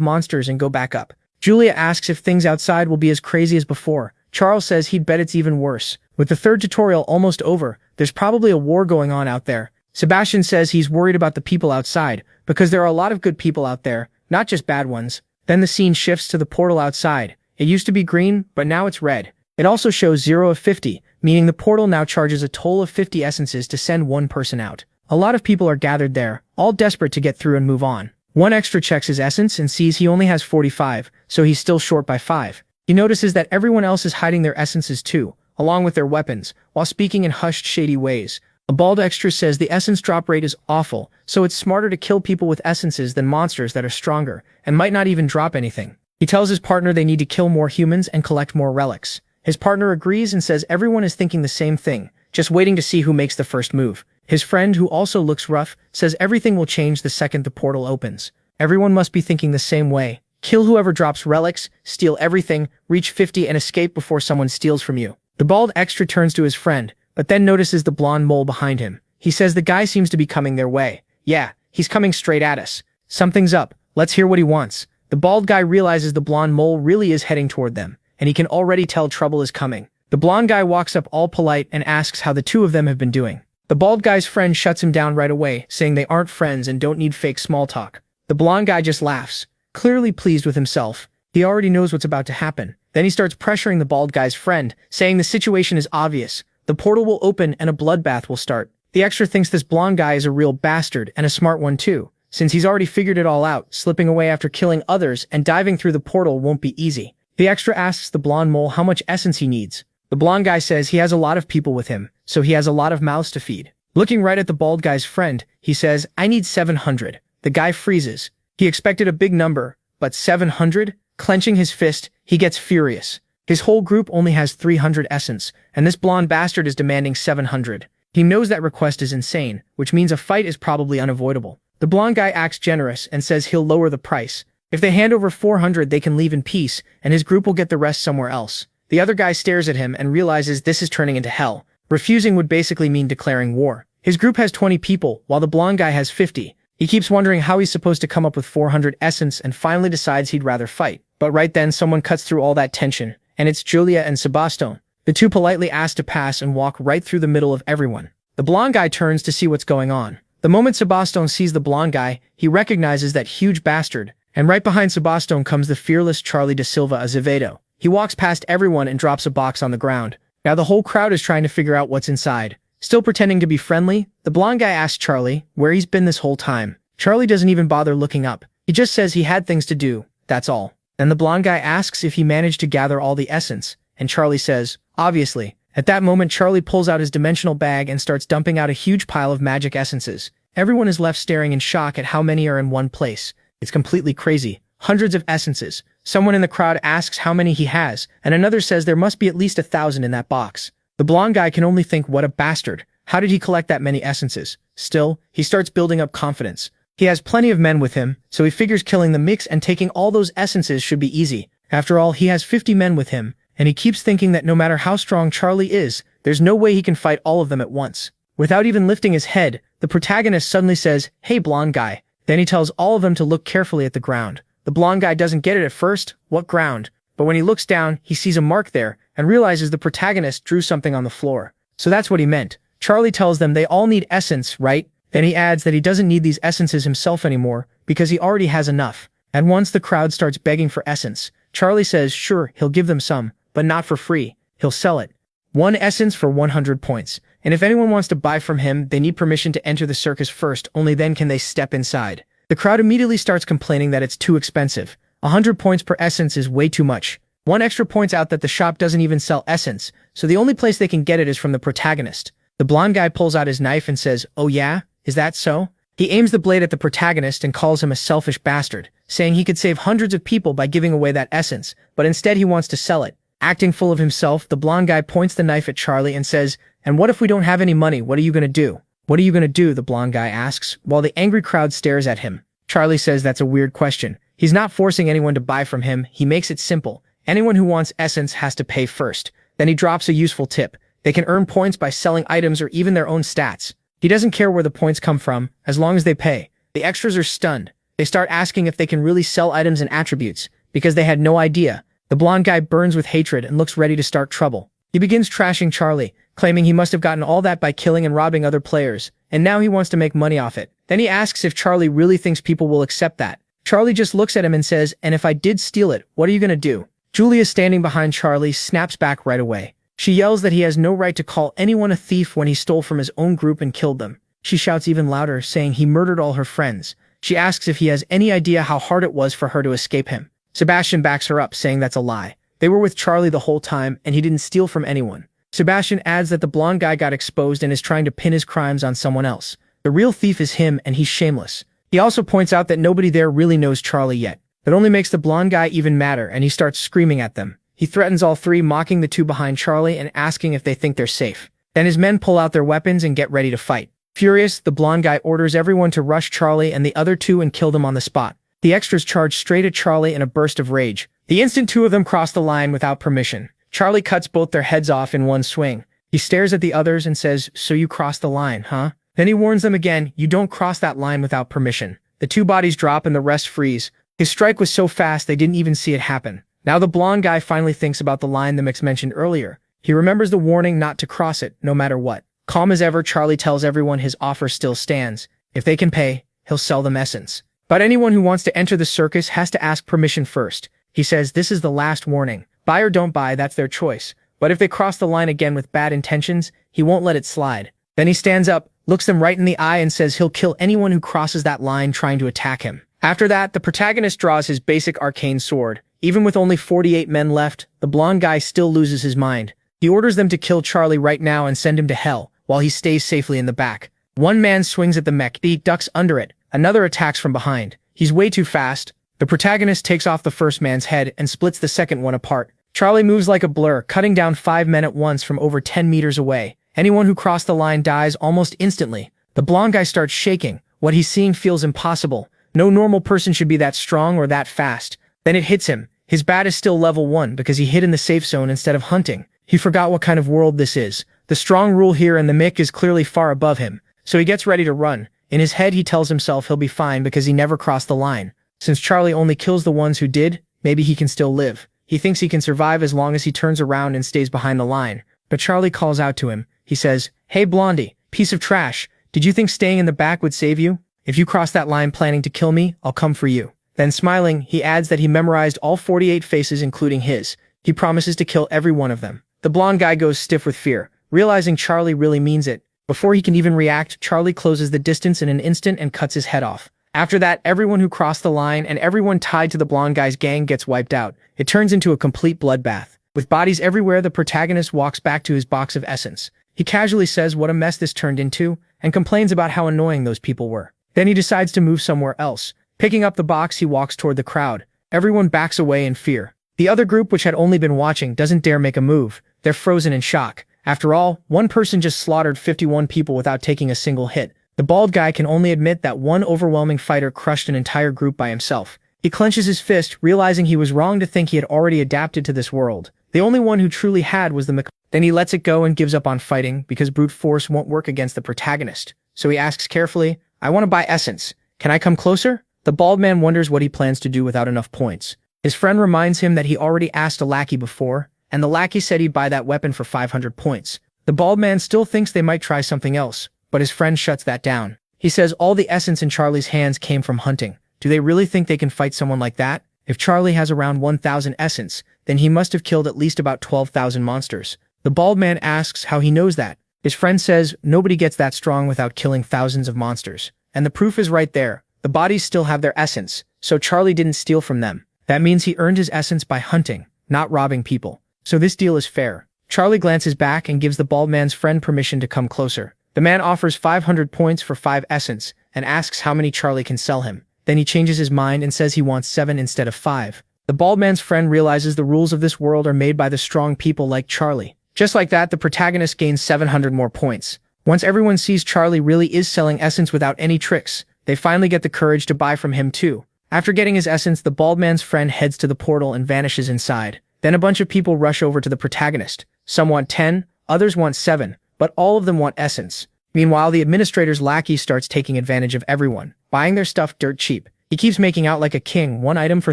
monsters and go back up. Julia asks if things outside will be as crazy as before. Charles says he'd bet it's even worse. With the third tutorial almost over, there's probably a war going on out there. Sebastian says he's worried about the people outside, because there are a lot of good people out there, not just bad ones. Then the scene shifts to the portal outside. It used to be green, but now it's red. It also shows 0 of 50, meaning the portal now charges a toll of 50 essences to send one person out. A lot of people are gathered there, all desperate to get through and move on. One extra checks his essence and sees he only has 45, so he's still short by 5. He notices that everyone else is hiding their essences too, along with their weapons, while speaking in hushed, shady ways. A bald extra says the essence drop rate is awful, so it's smarter to kill people with essences than monsters that are stronger, and might not even drop anything. He tells his partner they need to kill more humans and collect more relics. His partner agrees and says everyone is thinking the same thing, just waiting to see who makes the first move. His friend, who also looks rough, says everything will change the second the portal opens. Everyone must be thinking the same way. Kill whoever drops relics, steal everything, reach 50 and escape before someone steals from you. The bald extra turns to his friend, but then notices the blonde mole behind him. He says the guy seems to be coming their way. Yeah, he's coming straight at us. Something's up. Let's hear what he wants. The bald guy realizes the blonde mole really is heading toward them, and he can already tell trouble is coming. The blonde guy walks up all polite and asks how the two of them have been doing. The bald guy's friend shuts him down right away, saying they aren't friends and don't need fake small talk. The blonde guy just laughs, clearly pleased with himself. He already knows what's about to happen. Then he starts pressuring the bald guy's friend, saying the situation is obvious. The portal will open and a bloodbath will start. The extra thinks this blonde guy is a real bastard and a smart one too, since he's already figured it all out. Slipping away after killing others and diving through the portal won't be easy. The extra asks the blonde mole how much essence he needs. The blonde guy says he has a lot of people with him, so he has a lot of mouths to feed. Looking right at the bald guy's friend, he says, I need 700. The guy freezes. He expected a big number, but 700? Clenching his fist, he gets furious. His whole group only has 300 essence, and this blonde bastard is demanding 700. He knows that request is insane, which means a fight is probably unavoidable. The blonde guy acts generous and says he'll lower the price. If they hand over 400, they can leave in peace, and his group will get the rest somewhere else. The other guy stares at him and realizes this is turning into hell. Refusing would basically mean declaring war. His group has 20 people, while the blonde guy has 50. He keeps wondering how he's supposed to come up with 400 essence and finally decides he'd rather fight. But right then, someone cuts through all that tension, and it's Julia and Sebastian. The two politely ask to pass and walk right through the middle of everyone. The blonde guy turns to see what's going on. The moment Sebastian sees the blonde guy, he recognizes that huge bastard, and right behind Sebastian comes the fearless Charlie da Silva Azevedo. He walks past everyone and drops a box on the ground. Now the whole crowd is trying to figure out what's inside. Still pretending to be friendly, the blonde guy asks Charlie where he's been this whole time. Charlie doesn't even bother looking up. He just says he had things to do, that's all. Then the blonde guy asks if he managed to gather all the essence, and Charlie says, obviously. At that moment, Charlie pulls out his dimensional bag and starts dumping out a huge pile of magic essences. Everyone is left staring in shock at how many are in one place. It's completely crazy. Hundreds of essences. Someone in the crowd asks how many he has, and another says there must be at least 1,000 in that box. The blonde guy can only think, what a bastard. How did he collect that many essences? Still, he starts building up confidence. He has plenty of men with him, so he figures killing the mix and taking all those essences should be easy. After all, he has 50 men with him, and he keeps thinking that no matter how strong Charlie is, there's no way he can fight all of them at once. Without even lifting his head, the protagonist suddenly says, hey blonde guy. Then he tells all of them to look carefully at the ground. The blonde guy doesn't get it at first, what ground? But when he looks down, he sees a mark there, and realizes the protagonist drew something on the floor. So that's what he meant. Charlie tells them they all need essence, right? Then he adds that he doesn't need these essences himself anymore, because he already has enough. And once the crowd starts begging for essence, Charlie says sure, he'll give them some, but not for free. He'll sell it. 1 essence for 100 points. And if anyone wants to buy from him, they need permission to enter the circus first, only then can they step inside. The crowd immediately starts complaining that it's too expensive. 100 points per essence is way too much. One extra points out that the shop doesn't even sell essence, so the only place they can get it is from the protagonist. The blonde guy pulls out his knife and says, oh yeah? Is that so? He aims the blade at the protagonist and calls him a selfish bastard, saying he could save hundreds of people by giving away that essence, but instead he wants to sell it. Acting full of himself, the blonde guy points the knife at Charlie and says, and what if we don't have any money, what are you gonna do? "What are you gonna do?" the blonde guy asks, while the angry crowd stares at him. Charlie says that's a weird question. He's not forcing anyone to buy from him, he makes it simple. Anyone who wants essence has to pay first. Then he drops a useful tip. They can earn points by selling items or even their own stats. He doesn't care where the points come from, as long as they pay. The extras are stunned. They start asking if they can really sell items and attributes, because they had no idea. The blonde guy burns with hatred and looks ready to start trouble. He begins trashing Charlie, claiming he must have gotten all that by killing and robbing other players, and now he wants to make money off it. Then he asks if Charlie really thinks people will accept that. Charlie just looks at him and says, "And if I did steal it, what are you gonna do?" Julia, standing behind Charlie, snaps back right away. She yells that he has no right to call anyone a thief when he stole from his own group and killed them. She shouts even louder, saying he murdered all her friends. She asks if he has any idea how hard it was for her to escape him. Sebastian backs her up, saying that's a lie. They were with Charlie the whole time, and he didn't steal from anyone. Sebastian adds that the blonde guy got exposed and is trying to pin his crimes on someone else. The real thief is him, and he's shameless. He also points out that nobody there really knows Charlie yet. That only makes the blonde guy even madder, and he starts screaming at them. He threatens all three, mocking the two behind Charlie and asking if they think they're safe. Then his men pull out their weapons and get ready to fight. Furious, the blonde guy orders everyone to rush Charlie and the other two and kill them on the spot. The extras charge straight at Charlie in a burst of rage. The instant two of them cross the line without permission, Charlie cuts both their heads off in one swing. He stares at the others and says, "So you crossed the line, huh?" Then he warns them again, "You don't cross that line without permission." The two bodies drop and the rest freeze. His strike was so fast they didn't even see it happen. Now the blonde guy finally thinks about the line the Mix mentioned earlier. He remembers the warning not to cross it, no matter what. Calm as ever, Charlie tells everyone his offer still stands. If they can pay, he'll sell them essence. But anyone who wants to enter the circus has to ask permission first. He says this is the last warning. Buy or don't buy, that's their choice. But if they cross the line again with bad intentions, he won't let it slide. Then he stands up, looks them right in the eye and says he'll kill anyone who crosses that line trying to attack him. After that, the protagonist draws his basic arcane sword. Even with only 48 men left, the blonde guy still loses his mind. He orders them to kill Charlie right now and send him to hell, while he stays safely in the back. One man swings at the mech, he ducks under it. Another attacks from behind. He's way too fast. The protagonist takes off the first man's head and splits the second one apart. Charlie moves like a blur, cutting down 5 men at once from over 10 meters away. Anyone who crossed the line dies almost instantly. The blonde guy starts shaking. What he's seeing feels impossible. No normal person should be that strong or that fast. Then it hits him. His bat is still level 1 because he hid in the safe zone instead of hunting. He forgot what kind of world this is. The strong rule here and the Mick is clearly far above him. So he gets ready to run. In his head he tells himself he'll be fine because he never crossed the line. Since Charlie only kills the ones who did, maybe he can still live. He thinks he can survive as long as he turns around and stays behind the line. But Charlie calls out to him. He says, "Hey Blondie, piece of trash. Did you think staying in the back would save you? If you cross that line planning to kill me, I'll come for you." Then smiling, he adds that he memorized all 48 faces including his. He promises to kill every one of them. The blonde guy goes stiff with fear, realizing Charlie really means it. Before he can even react, Charlie closes the distance in an instant and cuts his head off. After that, everyone who crossed the line and everyone tied to the blonde guy's gang gets wiped out. It turns into a complete bloodbath. With bodies everywhere, the protagonist walks back to his box of essence. He casually says what a mess this turned into, and complains about how annoying those people were. Then he decides to move somewhere else. Picking up the box, he walks toward the crowd. Everyone backs away in fear. The other group, which had only been watching, doesn't dare make a move. They're frozen in shock. After all, one person just slaughtered 51 people without taking a single hit. The bald guy can only admit that one overwhelming fighter crushed an entire group by himself. He clenches his fist, realizing he was wrong to think he had already adapted to this world. The only one who truly had was the Mc. Then he lets it go and gives up on fighting because brute force won't work against the protagonist. So he asks carefully, "I want to buy essence. Can I come closer?" The bald man wonders what he plans to do without enough points. His friend reminds him that he already asked a lackey before, and the lackey said he'd buy that weapon for 500 points. The bald man still thinks they might try something else, but his friend shuts that down. He says all the essence in Charlie's hands came from hunting. Do they really think they can fight someone like that? If Charlie has around 1,000 essence, then he must have killed at least about 12,000 monsters. The bald man asks how he knows that. His friend says nobody gets that strong without killing thousands of monsters. And the proof is right there. The bodies still have their essence, so Charlie didn't steal from them. That means he earned his essence by hunting, not robbing people. So this deal is fair. Charlie glances back and gives the bald man's friend permission to come closer. The man offers 500 points for 5 essence and asks how many Charlie can sell him. Then he changes his mind and says he wants 7 instead of 5. The bald man's friend realizes the rules of this world are made by the strong people like Charlie. Just like that, the protagonist gains 700 more points. Once everyone sees Charlie really is selling essence without any tricks, they finally get the courage to buy from him too. After getting his essence, the bald man's friend heads to the portal and vanishes inside. Then a bunch of people rush over to the protagonist. Some want 10, others want 7, but all of them want essence. Meanwhile, the administrator's lackey starts taking advantage of everyone, buying their stuff dirt cheap. He keeps making out like a king, one item for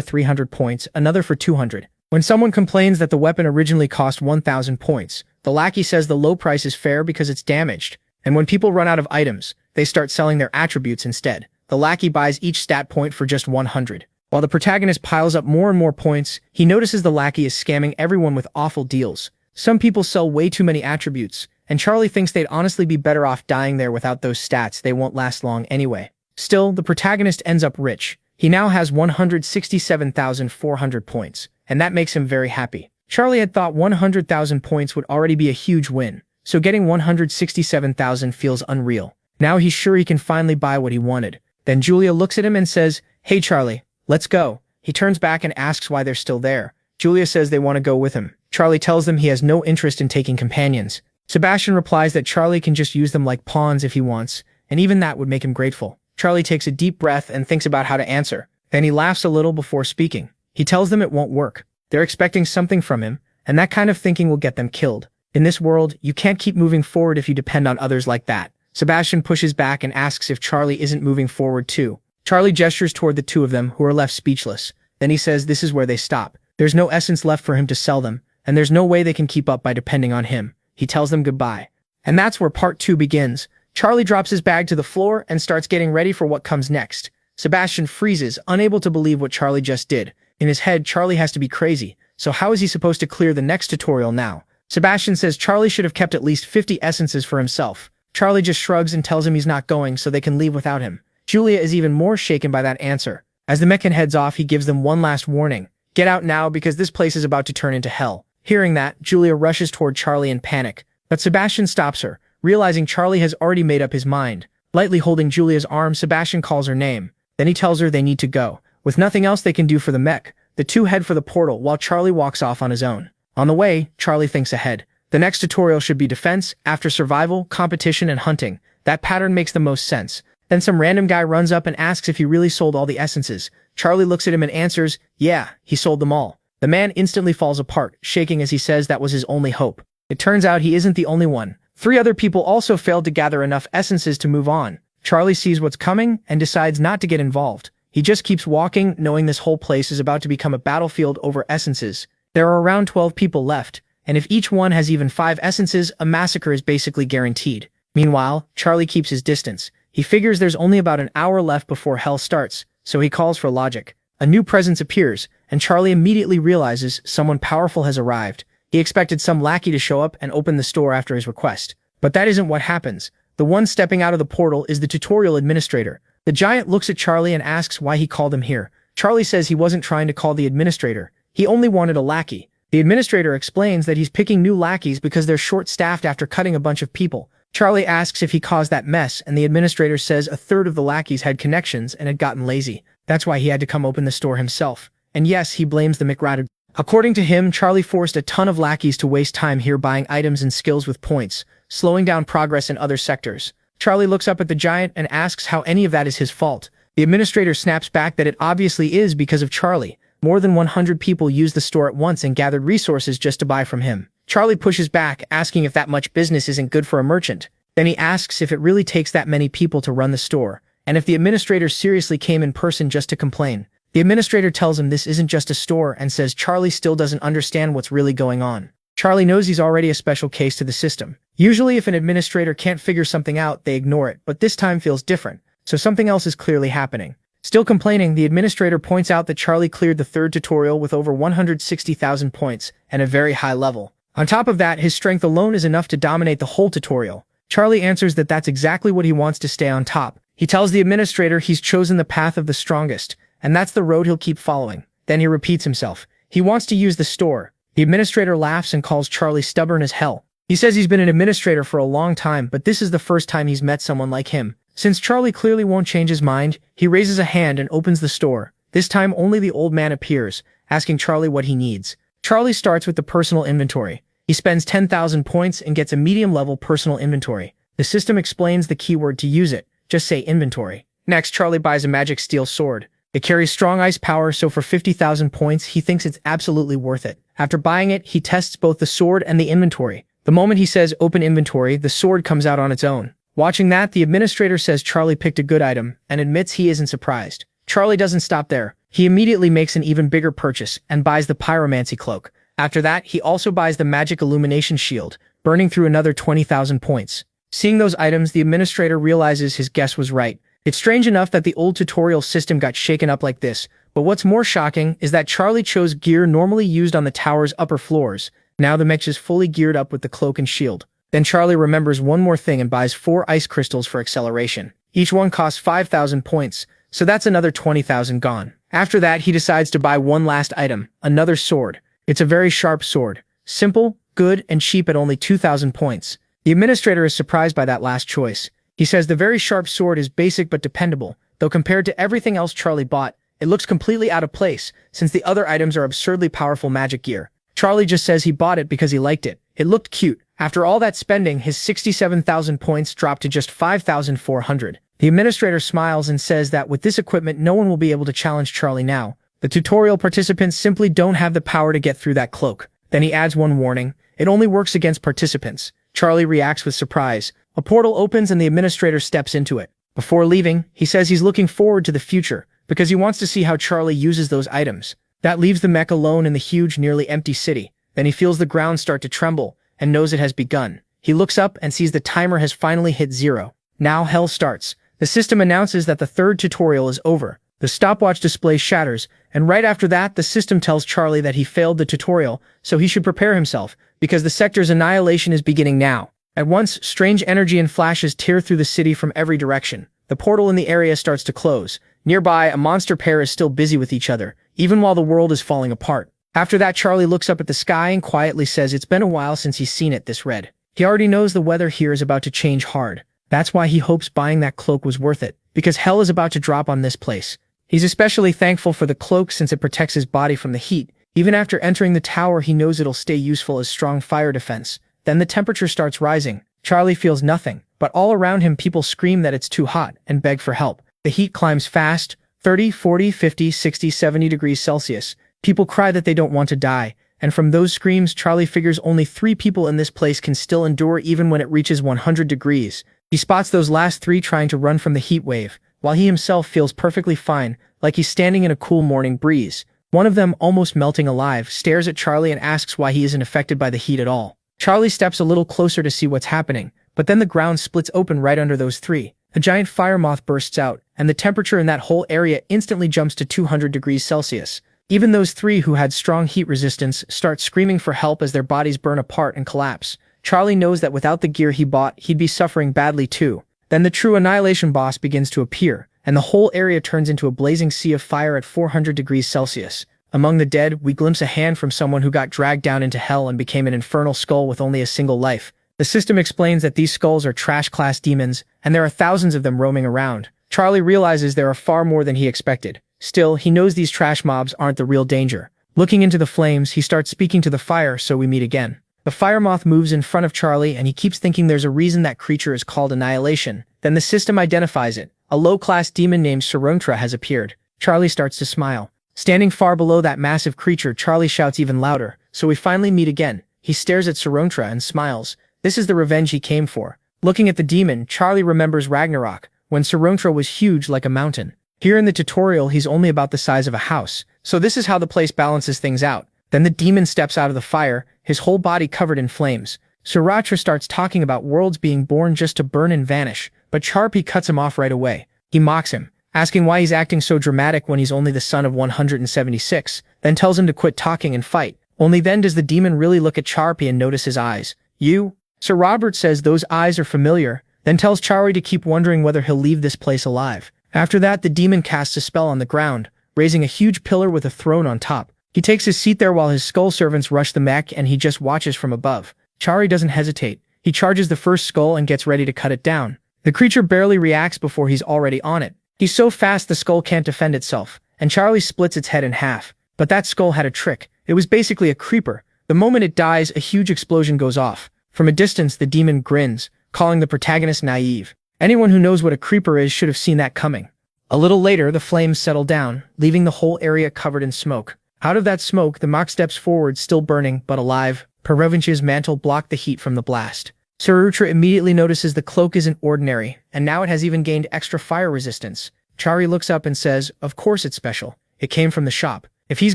300 points, another for 200. When someone complains that the weapon originally cost 1,000 points, the lackey says the low price is fair because it's damaged. And when people run out of items, they start selling their attributes instead. The lackey buys each stat point for just 100. While the protagonist piles up more and more points, he notices the lackey is scamming everyone with awful deals. Some people sell way too many attributes, and Charlie thinks they'd honestly be better off dying there without those stats. They won't last long anyway. Still, the protagonist ends up rich. He now has 167,400 points, and that makes him very happy. Charlie had thought 100,000 points would already be a huge win, so getting 167,000 feels unreal. Now he's sure he can finally buy what he wanted. Then Julia looks at him and says, "Hey Charlie, let's go." He turns back and asks why they're still there. Julia says they want to go with him. Charlie tells them he has no interest in taking companions. Sebastian replies that Charlie can just use them like pawns if he wants, and even that would make him grateful. Charlie takes a deep breath and thinks about how to answer. Then he laughs a little before speaking. He tells them it won't work. They're expecting something from him, and that kind of thinking will get them killed. In this world, you can't keep moving forward if you depend on others like that. Sebastian pushes back and asks if Charlie isn't moving forward too. Charlie gestures toward the two of them, who are left speechless. Then he says this is where they stop. There's no essence left for him to sell them, and there's no way they can keep up by depending on him. He tells them goodbye. And that's where part 2 begins. Charlie drops his bag to the floor and starts getting ready for what comes next. Sebastian freezes, unable to believe what Charlie just did. In his head, Charlie has to be crazy, so how is he supposed to clear the next tutorial now? Sebastian says Charlie should have kept at least 50 essences for himself. Charlie just shrugs and tells him he's not going so they can leave without him. Julia is even more shaken by that answer. As the mechan heads off, he gives them one last warning. Get out now because this place is about to turn into hell. Hearing that, Julia rushes toward Charlie in panic, but Sebastian stops her, realizing Charlie has already made up his mind. Lightly holding Julia's arm, Sebastian calls her name. Then he tells her they need to go. With nothing else they can do for the mech, the two head for the portal while Charlie walks off on his own. On the way, Charlie thinks ahead. The next tutorial should be defense, after survival, competition, and hunting. That pattern makes the most sense. Then some random guy runs up and asks if he really sold all the essences. Charlie looks at him and answers, yeah, he sold them all. The man instantly falls apart, shaking as he says that was his only hope. It turns out he isn't the only one. 3 other people also failed to gather enough essences to move on. Charlie sees what's coming and decides not to get involved. He just keeps walking, knowing this whole place is about to become a battlefield over essences. There are around 12 people left, and if each one has even 5 essences, a massacre is basically guaranteed. Meanwhile, Charlie keeps his distance. He figures there's only about an hour left before hell starts, so he calls for logic. A new presence appears, and Charlie immediately realizes someone powerful has arrived. He expected some lackey to show up and open the store after his request. But that isn't what happens. The one stepping out of the portal is the tutorial administrator. The giant looks at Charlie and asks why he called him here. Charlie says he wasn't trying to call the administrator. He only wanted a lackey. The administrator explains that he's picking new lackeys because they're short-staffed after cutting a bunch of people. Charlie asks if he caused that mess, and the administrator says a third of the lackeys had connections and had gotten lazy. That's why he had to come open the store himself. And yes, he blames the McRatter. According to him, Charlie forced a ton of lackeys to waste time here buying items and skills with points, slowing down progress in other sectors. Charlie looks up at the giant and asks how any of that is his fault. The administrator snaps back that it obviously is because of Charlie. More than 100 people used the store at once and gathered resources just to buy from him. Charlie pushes back, asking if that much business isn't good for a merchant. Then he asks if it really takes that many people to run the store, and if the administrator seriously came in person just to complain. The administrator tells him this isn't just a store and says Charlie still doesn't understand what's really going on. Charlie knows he's already a special case to the system. Usually if an administrator can't figure something out, they ignore it, but this time feels different, so something else is clearly happening. Still complaining, the administrator points out that Charlie cleared the 3rd tutorial with over 160,000 points and a very high level. On top of that, his strength alone is enough to dominate the whole tutorial. Charlie answers that that's exactly what he wants to stay on top. He tells the administrator he's chosen the path of the strongest, and that's the road he'll keep following. Then he repeats himself. He wants to use the store. The administrator laughs and calls Charlie stubborn as hell. He says he's been an administrator for a long time, but this is the first time he's met someone like him. Since Charlie clearly won't change his mind, he raises a hand and opens the store. This time only the old man appears, asking Charlie what he needs. Charlie starts with the personal inventory. He spends 10,000 points and gets a medium-level personal inventory. The system explains the keyword to use it. Just say inventory. Next, Charlie buys a magic steel sword. It carries strong ice power, so for 50,000 points, he thinks it's absolutely worth it. After buying it, he tests both the sword and the inventory. The moment he says open inventory, the sword comes out on its own. Watching that, the administrator says Charlie picked a good item and admits he isn't surprised. Charlie doesn't stop there. He immediately makes an even bigger purchase and buys the pyromancy cloak. After that, he also buys the magic illumination shield, burning through another 20,000 points. Seeing those items, the administrator realizes his guess was right. It's strange enough that the old tutorial system got shaken up like this, but what's more shocking is that Charlie chose gear normally used on the tower's upper floors. Now the mech is fully geared up with the cloak and shield. Then Charlie remembers one more thing and buys 4 ice crystals for acceleration. Each one costs 5,000 points, so that's another 20,000 gone. After that, he decides to buy one last item, another sword. It's a very sharp sword. Simple, good, and cheap at only 2,000 points. The administrator is surprised by that last choice. He says the very sharp sword is basic but dependable, though compared to everything else Charlie bought, it looks completely out of place, since the other items are absurdly powerful magic gear. Charlie just says he bought it because he liked it. It looked cute. After all that spending, his 67,000 points dropped to just 5,400. The administrator smiles and says that with this equipment, no one will be able to challenge Charlie now. The tutorial participants simply don't have the power to get through that cloak. Then he adds one warning. It only works against participants. Charlie reacts with surprise. A portal opens and the administrator steps into it. Before leaving, he says he's looking forward to the future, because he wants to see how Charlie uses those items. That leaves the mech alone in the huge, nearly empty city. Then he feels the ground start to tremble, and knows it has begun. He looks up and sees the timer has finally hit 0. Now hell starts. The system announces that the third tutorial is over. The stopwatch display shatters, and right after that, the system tells Charlie that he failed the tutorial, so he should prepare himself, because the sector's annihilation is beginning now. At once, strange energy and flashes tear through the city from every direction. The portal in the area starts to close. Nearby, a monster pair is still busy with each other, even while the world is falling apart. After that, Charlie looks up at the sky and quietly says it's been a while since he's seen it this red. He already knows the weather here is about to change hard. That's why he hopes buying that cloak was worth it, because hell is about to drop on this place. He's especially thankful for the cloak since it protects his body from the heat. Even after entering the tower, he knows it'll stay useful as strong fire defense. Then the temperature starts rising. Charlie feels nothing, but all around him people scream that it's too hot and beg for help. The heat climbs fast, 30, 40, 50, 60, 70 degrees Celsius. People cry that they don't want to die, and from those screams, Charlie figures only 3 people in this place can still endure even when it reaches 100 degrees. He spots those last 3 trying to run from the heat wave, while he himself feels perfectly fine, like he's standing in a cool morning breeze. One of them, almost melting alive, stares at Charlie and asks why he isn't affected by the heat at all. Charlie steps a little closer to see what's happening, but then the ground splits open right under those 3. A giant fire moth bursts out, and the temperature in that whole area instantly jumps to 200 degrees Celsius. Even those 3 who had strong heat resistance start screaming for help as their bodies burn apart and collapse. Charlie knows that without the gear he bought, he'd be suffering badly too. Then the true Annihilation boss begins to appear, and the whole area turns into a blazing sea of fire at 400 degrees Celsius. Among the dead, we glimpse a hand from someone who got dragged down into hell and became an infernal skull with only a single life. The system explains that these skulls are trash-class demons, and there are thousands of them roaming around. Charlie realizes there are far more than he expected. Still, he knows these trash mobs aren't the real danger. Looking into the flames, he starts speaking to the fire, so we meet again. The fire moth moves in front of Charlie, and he keeps thinking there's a reason that creature is called Annihilation. Then the system identifies it. A low-class demon named Sarontra has appeared. Charlie starts to smile. Standing far below that massive creature, Charlie shouts even louder, so we finally meet again. He stares at Sarontra and smiles. This is the revenge he came for. Looking at the demon, Charlie remembers Ragnarok, when Sarontra was huge like a mountain. Here in the tutorial, he's only about the size of a house, so this is how the place balances things out. Then the demon steps out of the fire, his whole body covered in flames. Sarontra starts talking about worlds being born just to burn and vanish, but Charpy cuts him off right away. He mocks him, asking why he's acting so dramatic when he's only the son of 176, then tells him to quit talking and fight. Only then does the demon really look at Charpy and notice his eyes. You? Sir Robert says those eyes are familiar, then tells Charlie to keep wondering whether he'll leave this place alive. After that, the demon casts a spell on the ground, raising a huge pillar with a throne on top. He takes his seat there while his skull servants rush the mech and he just watches from above. Charlie doesn't hesitate. He charges the first skull and gets ready to cut it down. The creature barely reacts before he's already on it. He's so fast the skull can't defend itself, and Charlie splits its head in half. But that skull had a trick. It was basically a creeper. The moment it dies, a huge explosion goes off. From a distance, the demon grins, calling the protagonist naive. Anyone who knows what a creeper is should have seen that coming. A little later, the flames settle down, leaving the whole area covered in smoke. Out of that smoke, the Mach steps forward, still burning, but alive. Perevinch's mantle blocked the heat from the blast. Sarutra immediately notices the cloak isn't ordinary, and now it has even gained extra fire resistance. Chari looks up and says, of course it's special. It came from the shop. If he's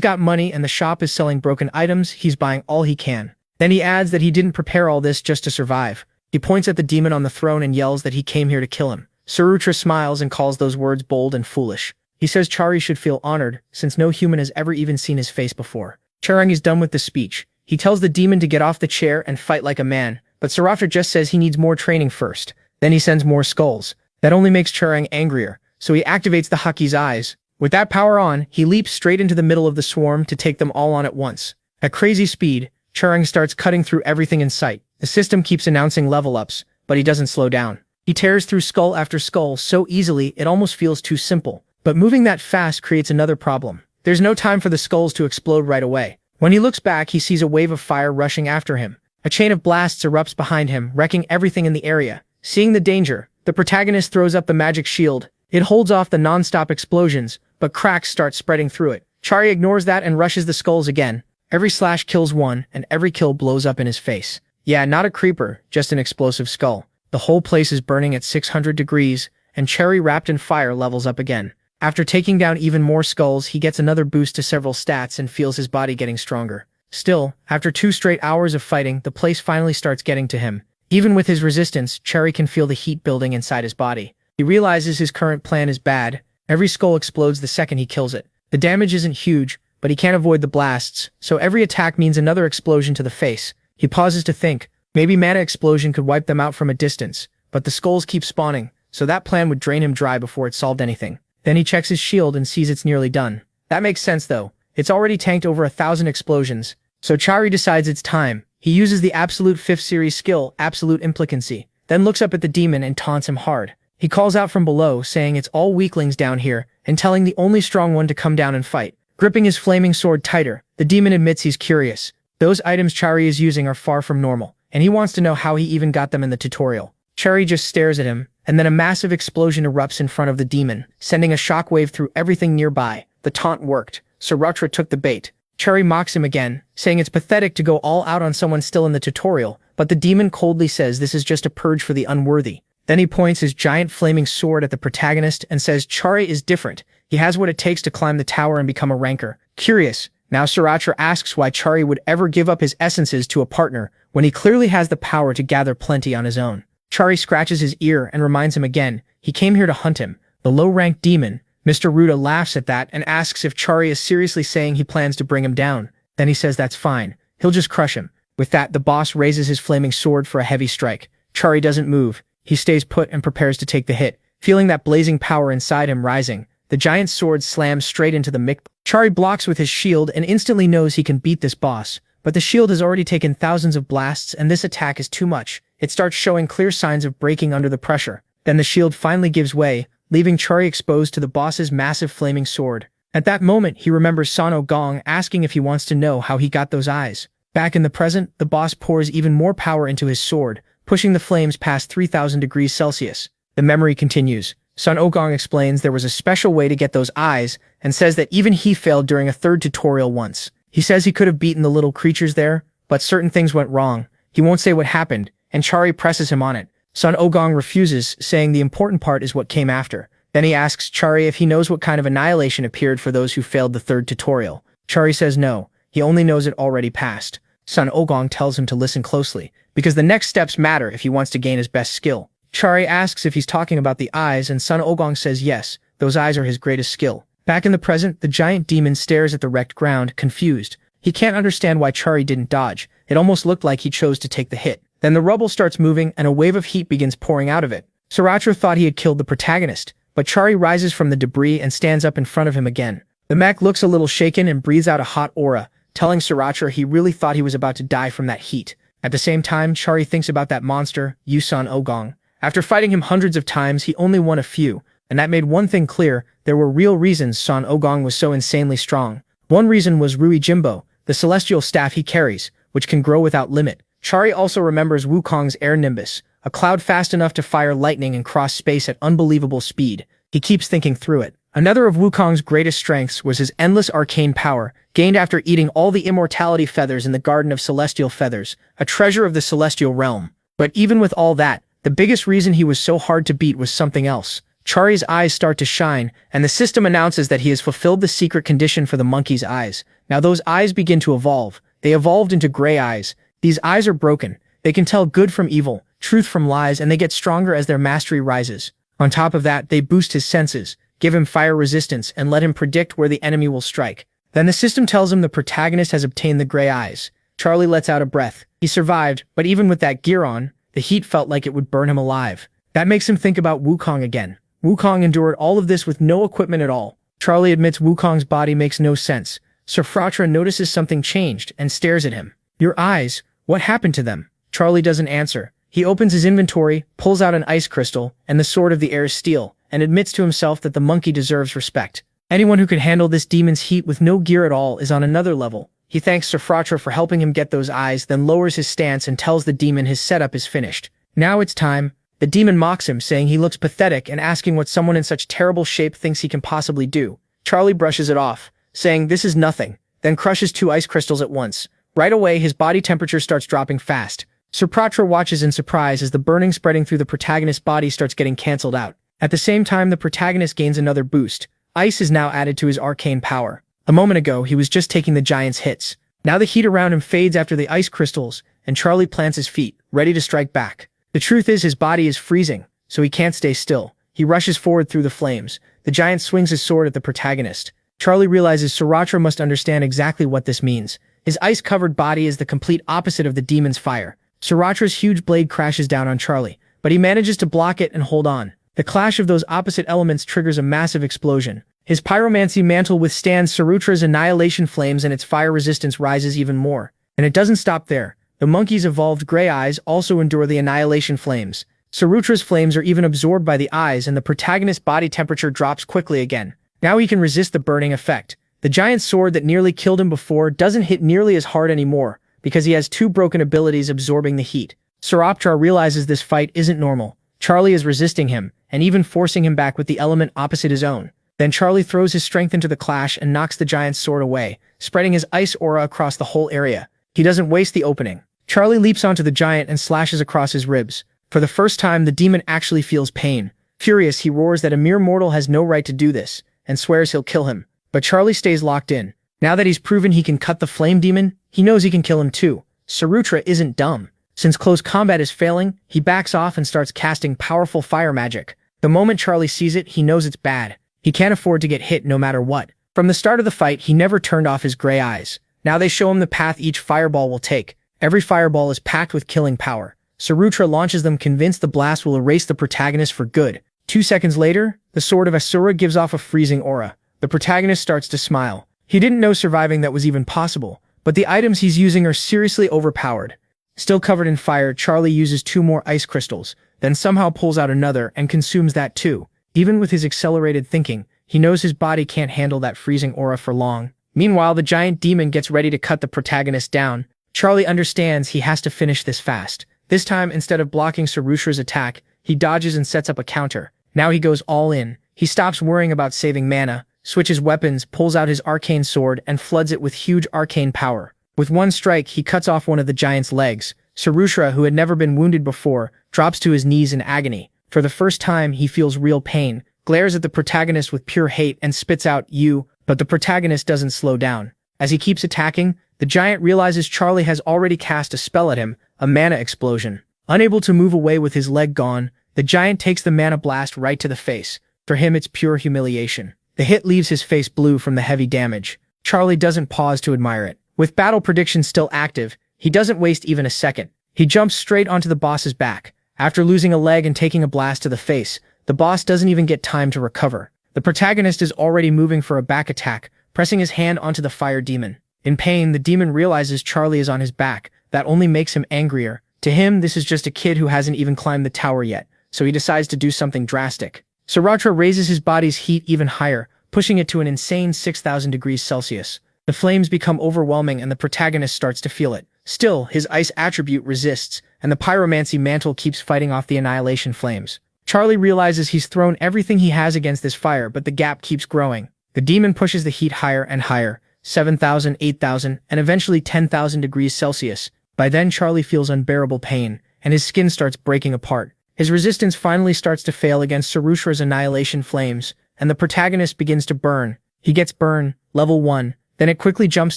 got money and the shop is selling broken items, he's buying all he can. Then he adds that he didn't prepare all this just to survive. He points at the demon on the throne and yells that he came here to kill him. Sarutra smiles and calls those words bold and foolish. He says Chari should feel honored, since no human has ever even seen his face before. Charang is done with the speech. He tells the demon to get off the chair and fight like a man, but Sarutra just says he needs more training first. Then he sends more skulls. That only makes Charang angrier, so he activates the Haki's eyes. With that power on, he leaps straight into the middle of the swarm to take them all on at once. At crazy speed, Charang starts cutting through everything in sight. The system keeps announcing level ups, but he doesn't slow down. He tears through skull after skull so easily it almost feels too simple. But moving that fast creates another problem. There's no time for the skulls to explode right away. When he looks back, he sees a wave of fire rushing after him. A chain of blasts erupts behind him, wrecking everything in the area. Seeing the danger, the protagonist throws up the magic shield. It holds off the non-stop explosions, but cracks start spreading through it. Chari ignores that and rushes the skulls again. Every slash kills one, and every kill blows up in his face. Yeah, not a creeper, just an explosive skull. The whole place is burning at 600 degrees, and Chari, wrapped in fire, levels up again. After taking down even more skulls, he gets another boost to several stats and feels his body getting stronger. Still, after 2 straight hours of fighting, the place finally starts getting to him. Even with his resistance, Chari can feel the heat building inside his body. He realizes his current plan is bad. Every skull explodes the second he kills it. The damage isn't huge, but he can't avoid the blasts, so every attack means another explosion to the face. He pauses to think. Maybe mana explosion could wipe them out from a distance, but the skulls keep spawning, so that plan would drain him dry before it solved anything. Then he checks his shield and sees it's nearly done. That makes sense though. It's already tanked over 1,000 explosions, so Chari decides it's time. He uses the absolute 5th series skill, Absolute Implicancy, then looks up at the demon and taunts him hard. He calls out from below, saying it's all weaklings down here, and telling the only strong one to come down and fight. Gripping his flaming sword tighter, the demon admits he's curious. Those items Chari is using are far from normal, and he wants to know how he even got them in the tutorial. Chari just stares at him, and then a massive explosion erupts in front of the demon, sending a shockwave through everything nearby. The taunt worked. Sarutra took the bait. Chari mocks him again, saying it's pathetic to go all out on someone still in the tutorial, but the demon coldly says this is just a purge for the unworthy. Then he points his giant flaming sword at the protagonist and says Chari is different. He has what it takes to climb the tower and become a ranker. Curious, now Sarutra asks why Chari would ever give up his essences to a partner when he clearly has the power to gather plenty on his own. Chari scratches his ear and reminds him again, he came here to hunt him, the low-ranked demon. Mr. Ruda laughs at that and asks if Chari is seriously saying he plans to bring him down. Then he says that's fine, he'll just crush him. With that, the boss raises his flaming sword for a heavy strike. Chari doesn't move. He stays put and prepares to take the hit. Feeling that blazing power inside him rising, the giant sword slams straight into the mic. Chari blocks with his shield and instantly knows he can beat this boss, but the shield has already taken thousands of blasts and this attack is too much. It starts showing clear signs of breaking under the pressure. Then the shield finally gives way, leaving Chari exposed to the boss's massive flaming sword. At that moment, he remembers San Gong asking if he wants to know how he got those eyes. Back in the present, the boss pours even more power into his sword, pushing the flames past 3,000 degrees Celsius. The memory continues. Sun Okong explains there was a special way to get those eyes and says that even he failed during a 3rd tutorial once. He says he could have beaten the little creatures there, but certain things went wrong. He won't say what happened, and Chari presses him on it. Sun Ogong refuses, saying the important part is what came after. Then he asks Chari if he knows what kind of annihilation appeared for those who failed the 3rd tutorial. Chari says no, he only knows it already passed. Sun Ogong tells him to listen closely, because the next steps matter if he wants to gain his best skill. Chari asks if he's talking about the eyes, and Sun Ogong says yes, those eyes are his greatest skill. Back in the present, the giant demon stares at the wrecked ground, confused. He can't understand why Chari didn't dodge. It almost looked like he chose to take the hit. Then the rubble starts moving, and a wave of heat begins pouring out of it. Sarutra thought he had killed the protagonist, but Chari rises from the debris and stands up in front of him again. The mech looks a little shaken and breathes out a hot aura, telling Sarutra he really thought he was about to die from that heat. At the same time, Chari thinks about that monster, Yusan Ogong. After fighting him hundreds of times, he only won a few, and that made one thing clear: there were real reasons San Ogong was so insanely strong. One reason was Rui Jimbo, the celestial staff he carries, which can grow without limit. Chari also remembers Wukong's air nimbus, a cloud fast enough to fire lightning and cross space at unbelievable speed. He keeps thinking through it. Another of Wukong's greatest strengths was his endless arcane power, gained after eating all the immortality feathers in the Garden of Celestial Feathers, a treasure of the celestial realm. But even with all that, the biggest reason he was so hard to beat was something else. Chari's eyes start to shine, and the system announces that he has fulfilled the secret condition for the monkey's eyes. Now those eyes begin to evolve. They evolved into gray eyes. These eyes are broken. They can tell good from evil, truth from lies, and they get stronger as their mastery rises. On top of that, they boost his senses, give him fire resistance, and let him predict where the enemy will strike. Then the system tells him the protagonist has obtained the gray eyes. Charlie lets out a breath. He survived, but even with that gear on, the heat felt like it would burn him alive. That makes him think about Wukong again. Wukong endured all of this with no equipment at all. Charlie admits Wukong's body makes no sense. Sir Fratra notices something changed and stares at him. Your eyes, what happened to them? Charlie doesn't answer. He opens his inventory, pulls out an ice crystal, and the sword of the air steel, and admits to himself that the monkey deserves respect. Anyone who could handle this demon's heat with no gear at all is on another level. He thanks Sir Fratra for helping him get those eyes, then lowers his stance and tells the demon his setup is finished. Now it's time. The demon mocks him, saying he looks pathetic and asking what someone in such terrible shape thinks he can possibly do. Charlie brushes it off, saying this is nothing, then crushes 2 ice crystals at once. Right away, his body temperature starts dropping fast. Sir Fratra watches in surprise as the burning spreading through the protagonist's body starts getting cancelled out. At the same time, the protagonist gains another boost. Ice is now added to his arcane power. A moment ago, he was just taking the giant's hits. Now the heat around him fades after the ice crystals, and Charlie plants his feet, ready to strike back. The truth is his body is freezing, so he can't stay still. He rushes forward through the flames. The giant swings his sword at the protagonist. Charlie realizes Sir Fratra must understand exactly what this means. His ice-covered body is the complete opposite of the demon's fire. Sir Fratra's huge blade crashes down on Charlie, but he manages to block it and hold on. The clash of those opposite elements triggers a massive explosion. His pyromancy mantle withstands Sir Fratra's annihilation flames, and its fire resistance rises even more. And it doesn't stop there. The monkey's evolved gray eyes also endure the annihilation flames. Sir Fratra's flames are even absorbed by the eyes, and the protagonist's body temperature drops quickly again. Now he can resist the burning effect. The giant sword that nearly killed him before doesn't hit nearly as hard anymore, because he has 2 broken abilities absorbing the heat. Sir Fratra realizes this fight isn't normal. Charlie is resisting him, and even forcing him back with the element opposite his own. Then Charlie throws his strength into the clash and knocks the giant's sword away, spreading his ice aura across the whole area. He doesn't waste the opening. Charlie leaps onto the giant and slashes across his ribs. For the first time, the demon actually feels pain. Furious, he roars that a mere mortal has no right to do this, and swears he'll kill him. But Charlie stays locked in. Now that he's proven he can cut the flame demon, he knows he can kill him too. Sir Fratra isn't dumb. Since close combat is failing, he backs off and starts casting powerful fire magic. The moment Charlie sees it, he knows it's bad. He can't afford to get hit no matter what. From the start of the fight, he never turned off his gray eyes. Now they show him the path each fireball will take. Every fireball is packed with killing power. Sir Fratra launches them, convinced the blast will erase the protagonist for good. 2 seconds later, the sword of Asura gives off a freezing aura. The protagonist starts to smile. He didn't know surviving that was even possible, but the items he's using are seriously overpowered. Still covered in fire, Charlie uses 2 more ice crystals, then somehow pulls out another and consumes that too. Even with his accelerated thinking, he knows his body can't handle that freezing aura for long. Meanwhile, the giant demon gets ready to cut the protagonist down. Charlie understands he has to finish this fast. This time, instead of blocking Sir Fratra's attack, he dodges and sets up a counter. Now he goes all in. He stops worrying about saving mana, switches weapons, pulls out his arcane sword, and floods it with huge arcane power. With one strike, he cuts off one of the giant's legs. Sir Fratra, who had never been wounded before, drops to his knees in agony. For the first time, he feels real pain, glares at the protagonist with pure hate, and spits out, "You," but the protagonist doesn't slow down. As he keeps attacking, the giant realizes Charlie has already cast a spell at him, a mana explosion. Unable to move away with his leg gone, the giant takes the mana blast right to the face. For him, it's pure humiliation. The hit leaves his face blue from the heavy damage. Charlie doesn't pause to admire it. With battle prediction still active, he doesn't waste even a second. He jumps straight onto the boss's back. After losing a leg and taking a blast to the face, the boss doesn't even get time to recover. The protagonist is already moving for a back attack, pressing his hand onto the fire demon. In pain, the demon realizes Charlie is on his back. That only makes him angrier. To him, this is just a kid who hasn't even climbed the tower yet, so he decides to do something drastic. Sir Fratra raises his body's heat even higher, pushing it to an insane 6,000 degrees Celsius. The flames become overwhelming and the protagonist starts to feel it. Still, his ice attribute resists, and the pyromancy mantle keeps fighting off the annihilation flames. Charlie realizes he's thrown everything he has against this fire, but the gap keeps growing. The demon pushes the heat higher and higher, 7,000, 8,000, and eventually 10,000 degrees Celsius. By then, Charlie feels unbearable pain, and his skin starts breaking apart. His resistance finally starts to fail against Sarushra's annihilation flames, and the protagonist begins to burn. He gets burn, level 1, then it quickly jumps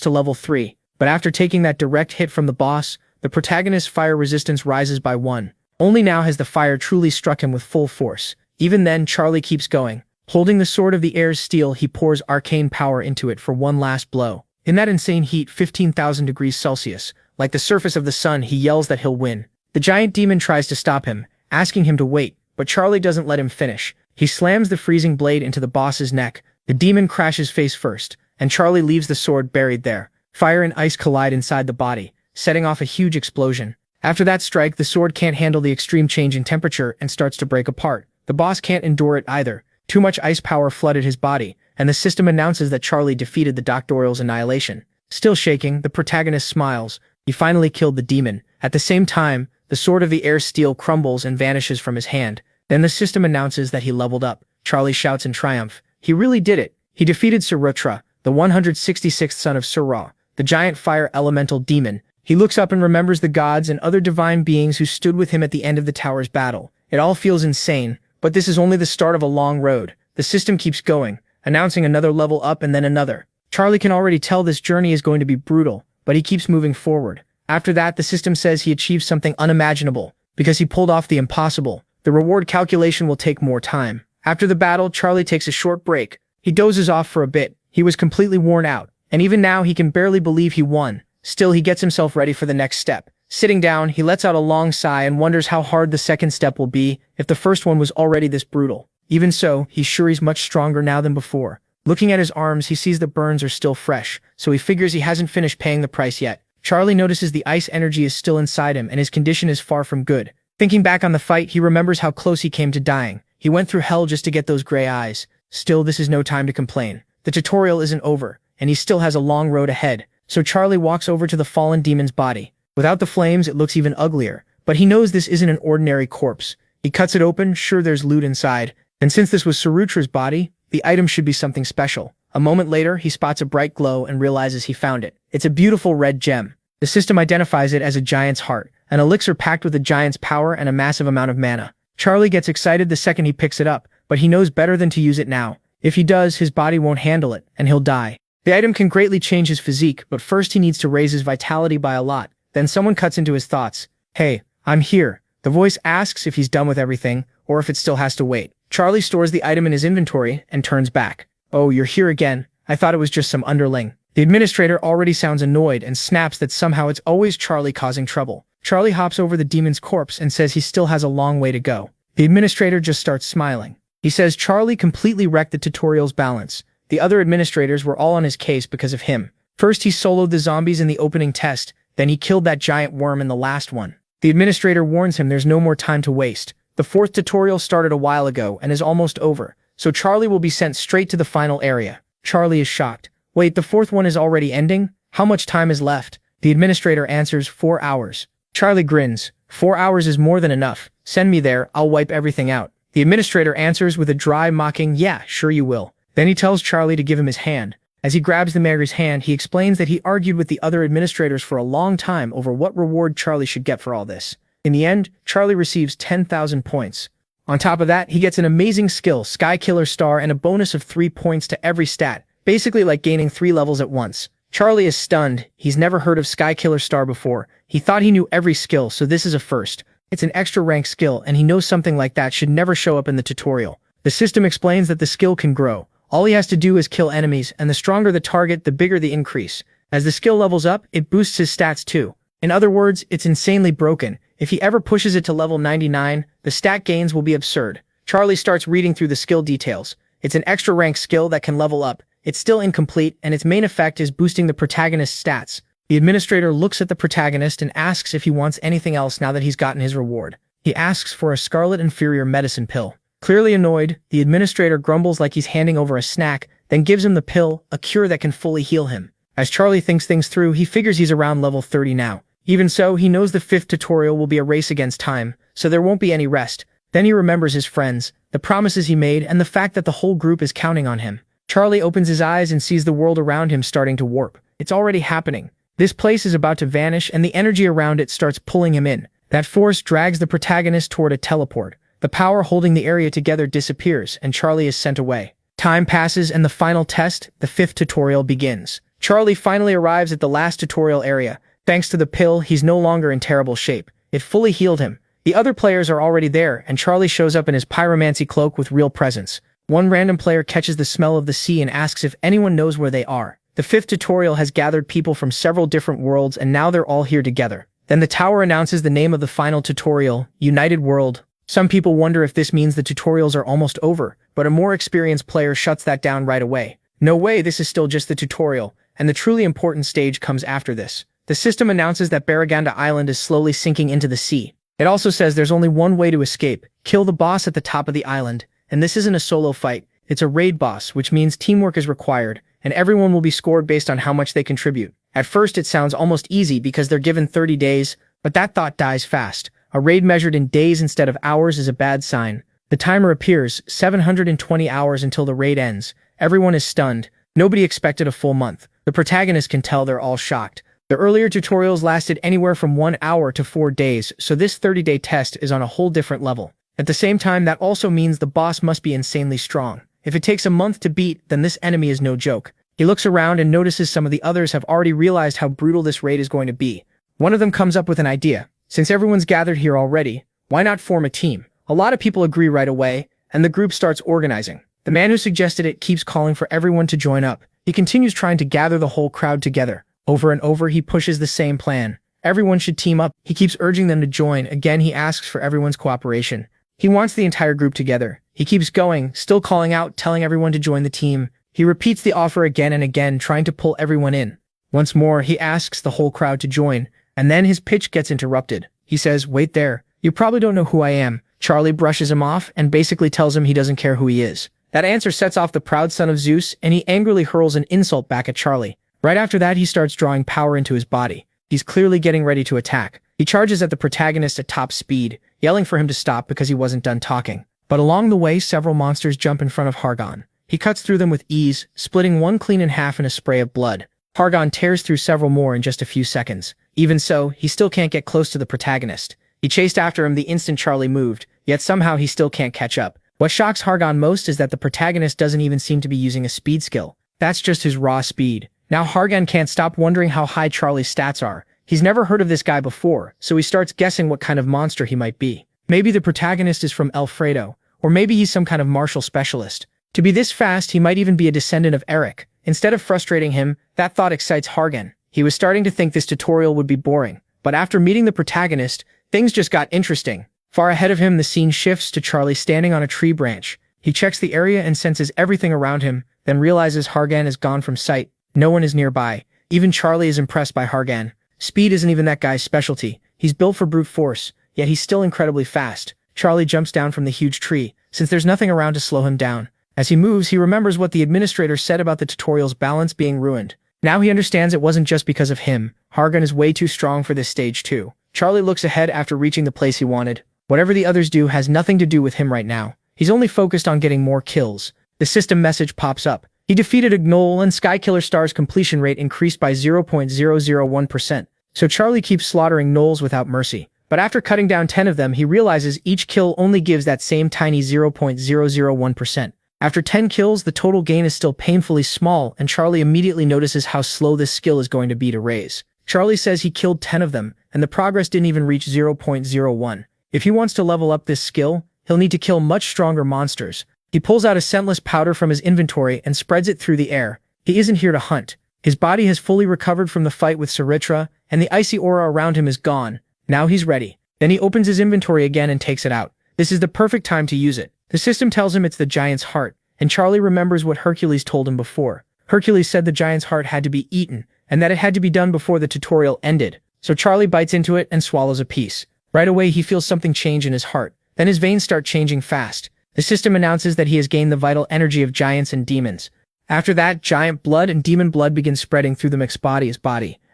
to level 3. But after taking that direct hit from the boss, the protagonist's fire resistance rises by 1. Only now has the fire truly struck him with full force. Even then, Charlie keeps going. Holding the Sword of the Air's steel, he pours arcane power into it for one last blow. In that insane heat, 15,000 degrees Celsius, like the surface of the sun, he yells that he'll win. The giant demon tries to stop him, asking him to wait, but Charlie doesn't let him finish. He slams the freezing blade into the boss's neck. The demon crashes face first, and Charlie leaves the sword buried there. Fire and ice collide inside the body, setting off a huge explosion. After that strike, the sword can't handle the extreme change in temperature and starts to break apart. The boss can't endure it either. Too much ice power flooded his body, and the system announces that Charlie defeated the Doctorial's annihilation. Still shaking, the protagonist smiles. He finally killed the demon. At the same time, the Sword of the Air's steel crumbles and vanishes from his hand. Then the system announces that he leveled up. Charlie shouts in triumph. He really did it. He defeated Sarutra, the 166th son of Surra, the giant fire elemental demon. He looks up and remembers the gods and other divine beings who stood with him at the end of the tower's battle. It all feels insane, but this is only the start of a long road. The system keeps going, announcing another level up and then another. Charlie can already tell this journey is going to be brutal, but he keeps moving forward. After that, the system says he achieved something unimaginable, because he pulled off the impossible. The reward calculation will take more time. After the battle, Charlie takes a short break. He dozes off for a bit. He was completely worn out, and even now he can barely believe he won. Still, he gets himself ready for the next step. Sitting down, he lets out a long sigh and wonders how hard the second step will be if the first one was already this brutal. Even so, he's sure he's much stronger now than before. Looking at his arms, he sees the burns are still fresh, so he figures he hasn't finished paying the price yet. Charlie notices the ice energy is still inside him and his condition is far from good. Thinking back on the fight, he remembers how close he came to dying. He went through hell just to get those gray eyes. Still, this is no time to complain. The tutorial isn't over, and he still has a long road ahead. So Charlie walks over to the fallen demon's body. Without the flames, it looks even uglier, but he knows this isn't an ordinary corpse. He cuts it open, sure there's loot inside, and since this was Sarutra's body, the item should be something special. A moment later, he spots a bright glow and realizes he found it. It's a beautiful red gem. The system identifies it as a giant's heart, an elixir packed with a giant's power and a massive amount of mana. Charlie gets excited the second he picks it up, but he knows better than to use it now. If he does, his body won't handle it, and he'll die. The item can greatly change his physique, but first he needs to raise his vitality by a lot. Then someone cuts into his thoughts. Hey, I'm here. The voice asks if he's done with everything, or if it still has to wait. Charlie stores the item in his inventory and turns back. Oh, you're here again. I thought it was just some underling. The administrator already sounds annoyed and snaps that somehow it's always Charlie causing trouble. Charlie hops over the demon's corpse and says he still has a long way to go. The administrator just starts smiling. He says Charlie completely wrecked the tutorial's balance. The other administrators were all on his case because of him. First he soloed the zombies in the opening test, then he killed that giant worm in the last one. The administrator warns him there's no more time to waste. The fourth tutorial started a while ago and is almost over, so Charlie will be sent straight to the final area. Charlie is shocked. Wait, the fourth one is already ending? How much time is left? The administrator answers 4 hours. Charlie grins. 4 hours is more than enough. Send me there, I'll wipe everything out. The administrator answers with a dry, mocking, yeah, sure you will. Then he tells Charlie to give him his hand. As he grabs the mayor's hand, he explains that he argued with the other administrators for a long time over what reward Charlie should get for all this. In the end, Charlie receives 10,000 points. On top of that, he gets an amazing skill, Sky Killer Star, and a bonus of 3 points to every stat, basically like gaining 3 levels at once. Charlie is stunned. He's never heard of Sky Killer Star before. He thought he knew every skill, so this is a first. It's an extra rank skill, and he knows something like that should never show up in the tutorial. The system explains that the skill can grow. All he has to do is kill enemies, and the stronger the target, the bigger the increase. As the skill levels up, it boosts his stats too. In other words, it's insanely broken. If he ever pushes it to level 99, the stat gains will be absurd. Charlie starts reading through the skill details. It's an extra rank skill that can level up. It's still incomplete, and its main effect is boosting the protagonist's stats. The administrator looks at the protagonist and asks if he wants anything else now that he's gotten his reward. He asks for a Scarlet Inferior medicine pill. Clearly annoyed, the administrator grumbles like he's handing over a snack, then gives him the pill, a cure that can fully heal him. As Charlie thinks things through, he figures he's around level 30 now. Even so, he knows the fifth tutorial will be a race against time, so there won't be any rest. Then he remembers his friends, the promises he made, and the fact that the whole group is counting on him. Charlie opens his eyes and sees the world around him starting to warp. It's already happening. This place is about to vanish, and the energy around it starts pulling him in. That force drags the protagonist toward a teleport. The power holding the area together disappears, and Charlie is sent away. Time passes, and the final test, the fifth tutorial, begins. Charlie finally arrives at the last tutorial area. Thanks to the pill, he's no longer in terrible shape. It fully healed him. The other players are already there, and Charlie shows up in his pyromancy cloak with real presence. One random player catches the smell of the sea and asks if anyone knows where they are. The fifth tutorial has gathered people from several different worlds, and now they're all here together. Then the tower announces the name of the final tutorial, United World. Some people wonder if this means the tutorials are almost over, but a more experienced player shuts that down right away. No way, this is still just the tutorial, and the truly important stage comes after this. The system announces that Baraganda Island is slowly sinking into the sea. It also says there's only one way to escape: kill the boss at the top of the island. And this isn't a solo fight, it's a raid boss, which means teamwork is required, and everyone will be scored based on how much they contribute. At first it sounds almost easy because they're given 30 days, but that thought dies fast. A raid measured in days instead of hours is a bad sign. The timer appears, 720 hours until the raid ends. Everyone is stunned. Nobody expected a full month. The protagonist can tell they're all shocked. The earlier tutorials lasted anywhere from 1 hour to 4 days, so this 30-day test is on a whole different level. At the same time, that also means the boss must be insanely strong. If it takes a month to beat, then this enemy is no joke. He looks around and notices some of the others have already realized how brutal this raid is going to be. One of them comes up with an idea. Since everyone's gathered here already, why not form a team? A lot of people agree right away, and the group starts organizing. The man who suggested it keeps calling for everyone to join up. He continues trying to gather the whole crowd together. Over and over, he pushes the same plan. Everyone should team up. He keeps urging them to join. Again, he asks for everyone's cooperation. He wants the entire group together. He keeps going, still calling out, telling everyone to join the team. He repeats the offer again and again, trying to pull everyone in. Once more, he asks the whole crowd to join, and then his pitch gets interrupted. He says, "Wait there. You probably don't know who I am." Charlie brushes him off and basically tells him he doesn't care who he is. That answer sets off the proud son of Zeus, and he angrily hurls an insult back at Charlie. Right after that, he starts drawing power into his body. He's clearly getting ready to attack. He charges at the protagonist at top speed, yelling for him to stop because he wasn't done talking. But along the way, several monsters jump in front of Hargon. He cuts through them with ease, splitting one clean in half in a spray of blood. Hargon tears through several more in just a few seconds. Even so, he still can't get close to the protagonist. He chased after him the instant Charlie moved, yet somehow he still can't catch up. What shocks Hargon most is that the protagonist doesn't even seem to be using a speed skill. That's just his raw speed. Now Hargon can't stop wondering how high Charlie's stats are. He's never heard of this guy before, so he starts guessing what kind of monster he might be. Maybe the protagonist is from Alfredo, or maybe he's some kind of martial specialist. To be this fast, he might even be a descendant of Eric. Instead of frustrating him, that thought excites Hargon. He was starting to think this tutorial would be boring, but after meeting the protagonist, things just got interesting. Far ahead of him, the scene shifts to Charlie standing on a tree branch. He checks the area and senses everything around him, then realizes Hargon is gone from sight. No one is nearby. Even Charlie is impressed by Hargon. Speed isn't even that guy's specialty. He's built for brute force, yet he's still incredibly fast. Charlie jumps down from the huge tree, since there's nothing around to slow him down. As he moves, he remembers what the administrator said about the tutorial's balance being ruined. Now he understands it wasn't just because of him. Hargon is way too strong for this stage too. Charlie looks ahead after reaching the place he wanted. Whatever the others do has nothing to do with him right now. He's only focused on getting more kills. The system message pops up. He defeated a Gnoll and Skykiller Star's completion rate increased by 0.001%. So Charlie keeps slaughtering Gnolls without mercy. But after cutting down 10 of them, he realizes each kill only gives that same tiny 0.001%. After 10 kills, the total gain is still painfully small, and Charlie immediately notices how slow this skill is going to be to raise. Charlie says he killed 10 of them, and the progress didn't even reach 0.01. If he wants to level up this skill, he'll need to kill much stronger monsters. He pulls out a scentless powder from his inventory and spreads it through the air. He isn't here to hunt. His body has fully recovered from the fight with Saritra, and the icy aura around him is gone. Now he's ready. Then he opens his inventory again and takes it out. This is the perfect time to use it. The system tells him it's the giant's heart, and Charlie remembers what Hercules told him before. Hercules said the giant's heart had to be eaten, and that it had to be done before the tutorial ended. So Charlie bites into it and swallows a piece. Right away, he feels something change in his heart. Then his veins start changing fast. The system announces that he has gained the vital energy of giants and demons. After that, giant blood and demon blood begin spreading through the mixed body,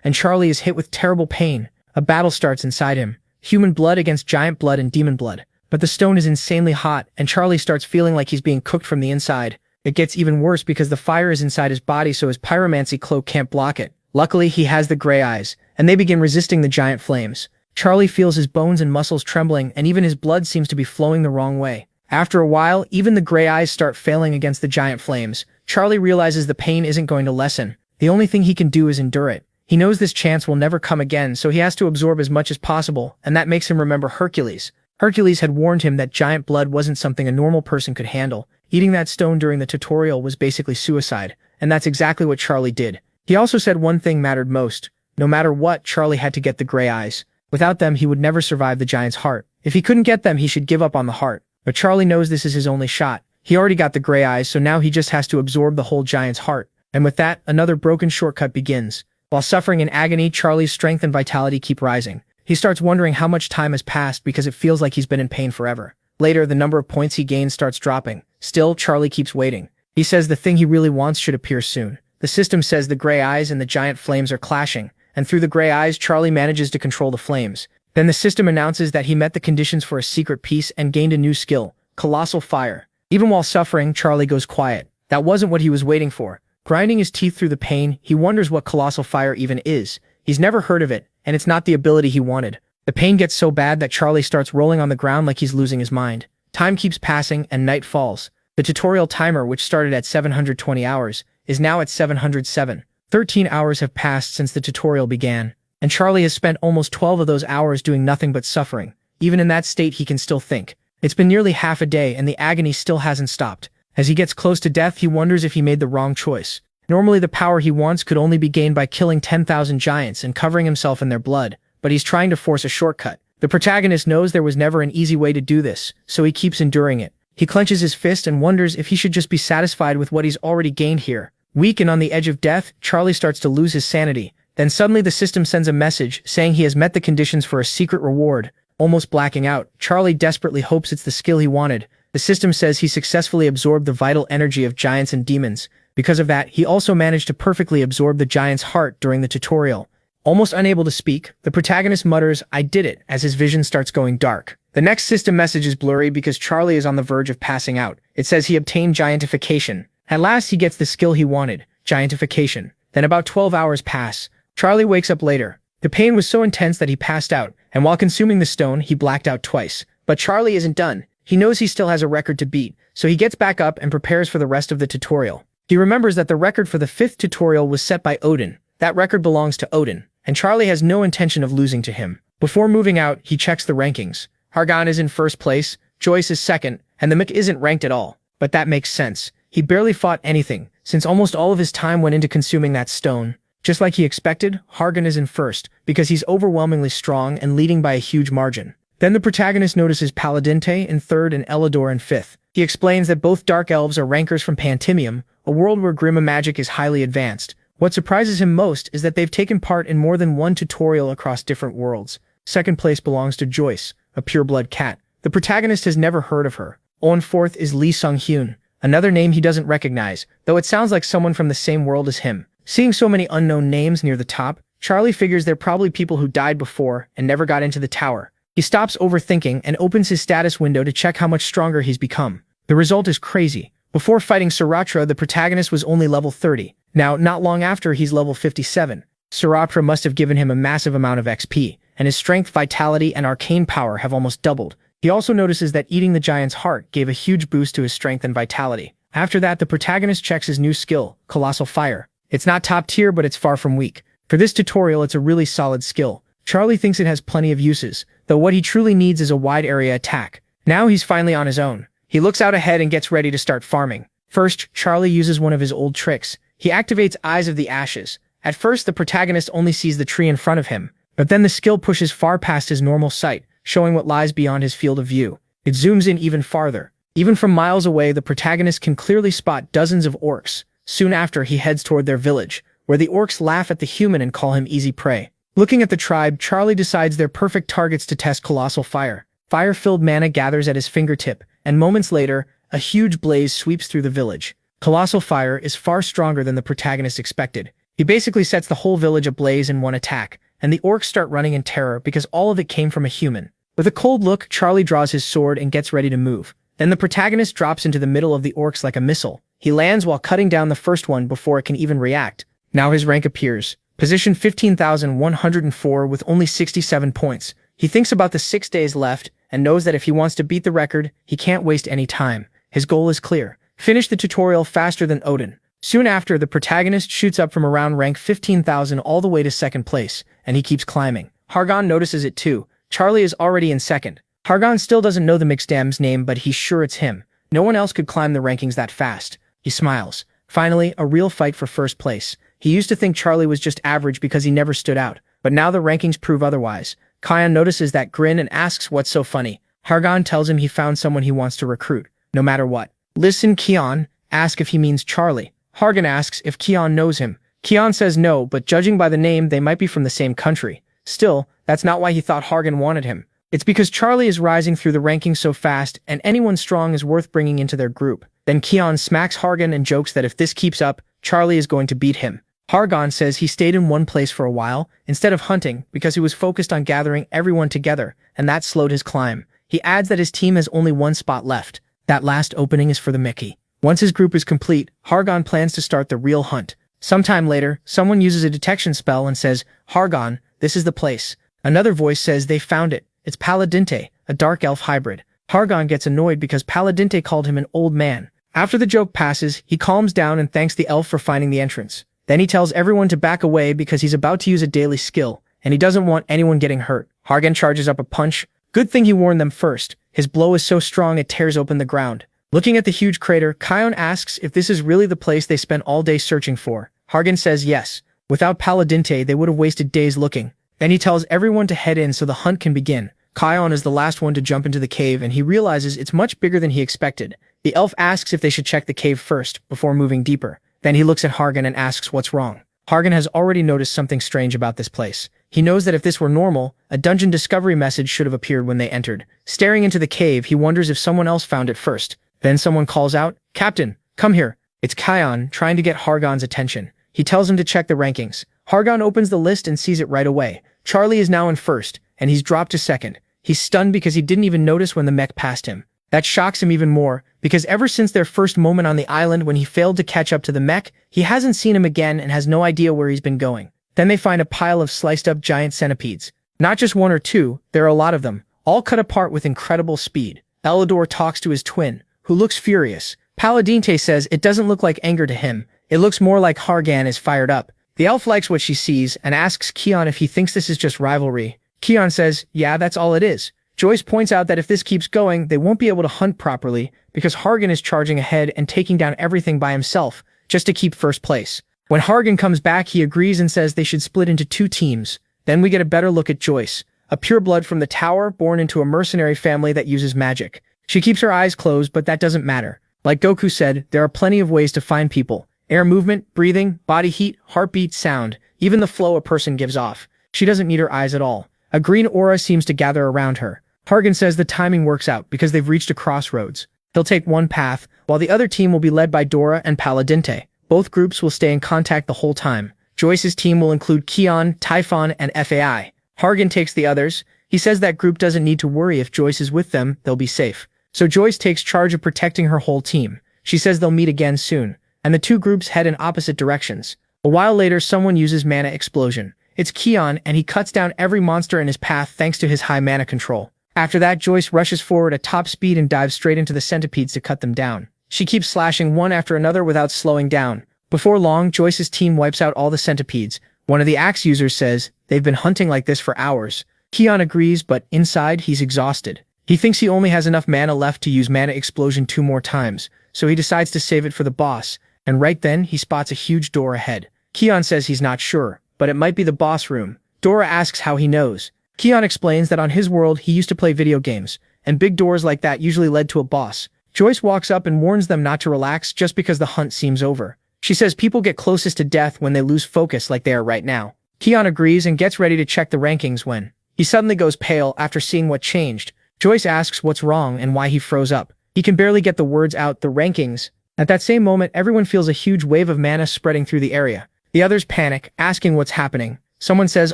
and Charlie is hit with terrible pain. A battle starts inside him. Human blood against giant blood and demon blood. But the stone is insanely hot, and Charlie starts feeling like he's being cooked from the inside. It gets even worse because the fire is inside his body, so his pyromancy cloak can't block it. Luckily, he has the gray eyes, and they begin resisting the giant flames. Charlie feels his bones and muscles trembling, and even his blood seems to be flowing the wrong way. After a while, even the gray eyes start failing against the giant flames. Charlie realizes the pain isn't going to lessen. The only thing he can do is endure it. He knows this chance will never come again, so he has to absorb as much as possible, and that makes him remember Hercules. Hercules had warned him that giant blood wasn't something a normal person could handle. Eating that stone during the tutorial was basically suicide, and that's exactly what Charlie did. He also said one thing mattered most. No matter what, Charlie had to get the gray eyes. Without them, he would never survive the giant's heart. If he couldn't get them, he should give up on the heart. But Charlie knows this is his only shot. He already got the gray eyes, so now he just has to absorb the whole giant's heart. And with that, another broken shortcut begins. While suffering in agony, Charlie's strength and vitality keep rising. He starts wondering how much time has passed because it feels like he's been in pain forever. Later, the number of points he gains starts dropping. Still, Charlie keeps waiting. He says the thing he really wants should appear soon. The system says the gray eyes and the giant flames are clashing, and through the gray eyes, Charlie manages to control the flames. Then the system announces that he met the conditions for a secret piece and gained a new skill, Colossal Fire. Even while suffering, Charlie goes quiet. That wasn't what he was waiting for. Grinding his teeth through the pain, he wonders what Colossal Fire even is. He's never heard of it, and it's not the ability he wanted. The pain gets so bad that Charlie starts rolling on the ground like he's losing his mind. Time keeps passing, and night falls. The tutorial timer, which started at 720 hours, is now at 707. 13 hours have passed since the tutorial began, and Charlie has spent almost 12 of those hours doing nothing but suffering. Even in that state, he can still think. It's been nearly half a day, and the agony still hasn't stopped. As he gets close to death, he wonders if he made the wrong choice. Normally, the power he wants could only be gained by killing 10,000 giants and covering himself in their blood, but he's trying to force a shortcut. The protagonist knows there was never an easy way to do this, so he keeps enduring it. He clenches his fist and wonders if he should just be satisfied with what he's already gained here. Weak and on the edge of death, Charlie starts to lose his sanity. Then suddenly the system sends a message saying he has met the conditions for a secret reward. Almost blacking out, Charlie desperately hopes it's the skill he wanted. The system says he successfully absorbed the vital energy of giants and demons. Because of that, he also managed to perfectly absorb the giant's heart during the tutorial. Almost unable to speak, the protagonist mutters, "I did it," as his vision starts going dark. The next system message is blurry because Charlie is on the verge of passing out. It says he obtained giantification. At last he gets the skill he wanted, giantification. Then about 12 hours pass. Charlie wakes up later. The pain was so intense that he passed out, and while consuming the stone, he blacked out twice. But Charlie isn't done. He knows he still has a record to beat, so he gets back up and prepares for the rest of the tutorial. He remembers that the record for the 5th tutorial was set by Odin. That record belongs to Odin, and Charlie has no intention of losing to him. Before moving out, he checks the rankings. Hargan is in first place, Joyce is second, and the Mick isn't ranked at all. But that makes sense. He barely fought anything, since almost all of his time went into consuming that stone. Just like he expected, Hargan is in first, because he's overwhelmingly strong and leading by a huge margin. Then the protagonist notices Paladinte in third and Elidor in fifth. He explains that both Dark Elves are rankers from Pantimium, a world where Grima magic is highly advanced. What surprises him most is that they've taken part in more than one tutorial across different worlds. Second place belongs to Joyce, a pureblood cat. The protagonist has never heard of her. On fourth is Lee Sung-hyun, another name he doesn't recognize, though it sounds like someone from the same world as him. Seeing so many unknown names near the top, Charlie figures they're probably people who died before and never got into the tower. He stops overthinking and opens his status window to check how much stronger he's become. The result is crazy. Before fighting Suratra, the protagonist was only level 30. Now, not long after, he's level 57. Suratra must have given him a massive amount of XP, and his strength, vitality, and arcane power have almost doubled. He also notices that eating the giant's heart gave a huge boost to his strength and vitality. After that, the protagonist checks his new skill, Colossal Fire. It's not top tier, but it's far from weak. For this tutorial, it's a really solid skill. Charlie thinks it has plenty of uses, though what he truly needs is a wide area attack. Now he's finally on his own. He looks out ahead and gets ready to start farming. First, Charlie uses one of his old tricks. He activates Eyes of the Ashes. At first, the protagonist only sees the tree in front of him, but then the skill pushes far past his normal sight, showing what lies beyond his field of view. It zooms in even farther. Even from miles away, the protagonist can clearly spot dozens of orcs. Soon after, he heads toward their village, where the orcs laugh at the human and call him easy prey. Looking at the tribe, Charlie decides they're perfect targets to test Colossal Fire. Fire-filled mana gathers at his fingertip, and moments later, a huge blaze sweeps through the village. Colossal Fire is far stronger than the protagonist expected. He basically sets the whole village ablaze in one attack, and the orcs start running in terror because all of it came from a human. With a cold look, Charlie draws his sword and gets ready to move. Then the protagonist drops into the middle of the orcs like a missile. He lands while cutting down the first one before it can even react. Now his rank appears. Position 15,104 with only 67 points. He thinks about the 6 days left and knows that if he wants to beat the record, he can't waste any time. His goal is clear. Finish the tutorial faster than Odin. Soon after, the protagonist shoots up from around rank 15,000 all the way to second place, and he keeps climbing. Hargon notices it too. Charlie is already in second. Hargon still doesn't know the Mixdam's name, but he's sure it's him. No one else could climb the rankings that fast. He smiles. Finally, a real fight for first place. He used to think Charlie was just average because he never stood out, but now the rankings prove otherwise. Kion notices that grin and asks what's so funny. Hargon tells him he found someone he wants to recruit, no matter what. Listen, Kion, ask if he means Charlie. Hargon asks if Kion knows him. Kion says no, but judging by the name, they might be from the same country. Still, that's not why he thought Hargon wanted him. It's because Charlie is rising through the rankings so fast, and anyone strong is worth bringing into their group. Then Kion smacks Hargon and jokes that if this keeps up, Charlie is going to beat him. Hargon says he stayed in one place for a while, instead of hunting, because he was focused on gathering everyone together, and that slowed his climb. He adds that his team has only one spot left. That last opening is for the Mickey. Once his group is complete, Hargon plans to start the real hunt. Sometime later, someone uses a detection spell and says, Hargon, this is the place. Another voice says they found it. It's Paladinte, a dark elf hybrid. Hargon gets annoyed because Paladinte called him an old man. After the joke passes, he calms down and thanks the elf for finding the entrance. Then he tells everyone to back away because he's about to use a daily skill, and he doesn't want anyone getting hurt. Hargon charges up a punch. Good thing he warned them first. His blow is so strong it tears open the ground. Looking at the huge crater, Kion asks if this is really the place they spent all day searching for. Hargon says yes. Without Paladinte, they would have wasted days looking. Then he tells everyone to head in so the hunt can begin. Kion is the last one to jump into the cave, and he realizes it's much bigger than he expected. The elf asks if they should check the cave first, before moving deeper. Then he looks at Hargon and asks what's wrong. Hargon has already noticed something strange about this place. He knows that if this were normal, a dungeon discovery message should have appeared when they entered. Staring into the cave, he wonders if someone else found it first. Then someone calls out, Captain, come here. It's Kion, trying to get Hargon's attention. He tells him to check the rankings. Hargon opens the list and sees it right away. Charlie is now in first, and he's dropped to second. He's stunned because he didn't even notice when the mech passed him. That shocks him even more, because ever since their first moment on the island when he failed to catch up to the mech, he hasn't seen him again and has no idea where he's been going. Then they find a pile of sliced-up giant centipedes. Not just one or two, there are a lot of them, all cut apart with incredible speed. Elidor talks to his twin, who looks furious. Paladinte says it doesn't look like anger to him. It looks more like Hargon is fired up. The elf likes what she sees and asks Kion if he thinks this is just rivalry. Kion says, yeah, that's all it is. Joyce points out that if this keeps going, they won't be able to hunt properly because Hargon is charging ahead and taking down everything by himself just to keep first place. When Hargon comes back, he agrees and says they should split into 2 teams. Then we get a better look at Joyce, a pureblood from the tower born into a mercenary family that uses magic. She keeps her eyes closed, but that doesn't matter. Like Goku said, there are plenty of ways to find people. Air movement, breathing, body heat, heartbeat, sound, even the flow a person gives off. She doesn't need her eyes at all. A green aura seems to gather around her. Hargon says the timing works out because they've reached a crossroads. He'll take one path, while the other team will be led by Dora and Paladinte. Both groups will stay in contact the whole time. Joyce's team will include Kion, Typhon, and FAI. Hargon takes the others. He says that group doesn't need to worry if Joyce is with them, they'll be safe. So Joyce takes charge of protecting her whole team. She says they'll meet again soon, and the 2 groups head in opposite directions. A while later, someone uses mana explosion. It's Kion, and he cuts down every monster in his path thanks to his high mana control. After that, Joyce rushes forward at top speed and dives straight into the centipedes to cut them down. She keeps slashing one after another without slowing down. Before long, Joyce's team wipes out all the centipedes. One of the axe users says, they've been hunting like this for hours. Kion agrees, but inside, he's exhausted. He thinks he only has enough mana left to use mana explosion 2 more times, so he decides to save it for the boss, and right then, he spots a huge door ahead. Kion says he's not sure, but it might be the boss room. Dora asks how he knows. Kion explains that on his world, he used to play video games, and big doors like that usually led to a boss. Joyce walks up and warns them not to relax just because the hunt seems over. She says people get closest to death when they lose focus like they are right now. Kion agrees and gets ready to check the rankings when he suddenly goes pale after seeing what changed. Joyce asks what's wrong and why he froze up. He can barely get the words out, the rankings. At that same moment, everyone feels a huge wave of mana spreading through the area. The others panic, asking what's happening. Someone says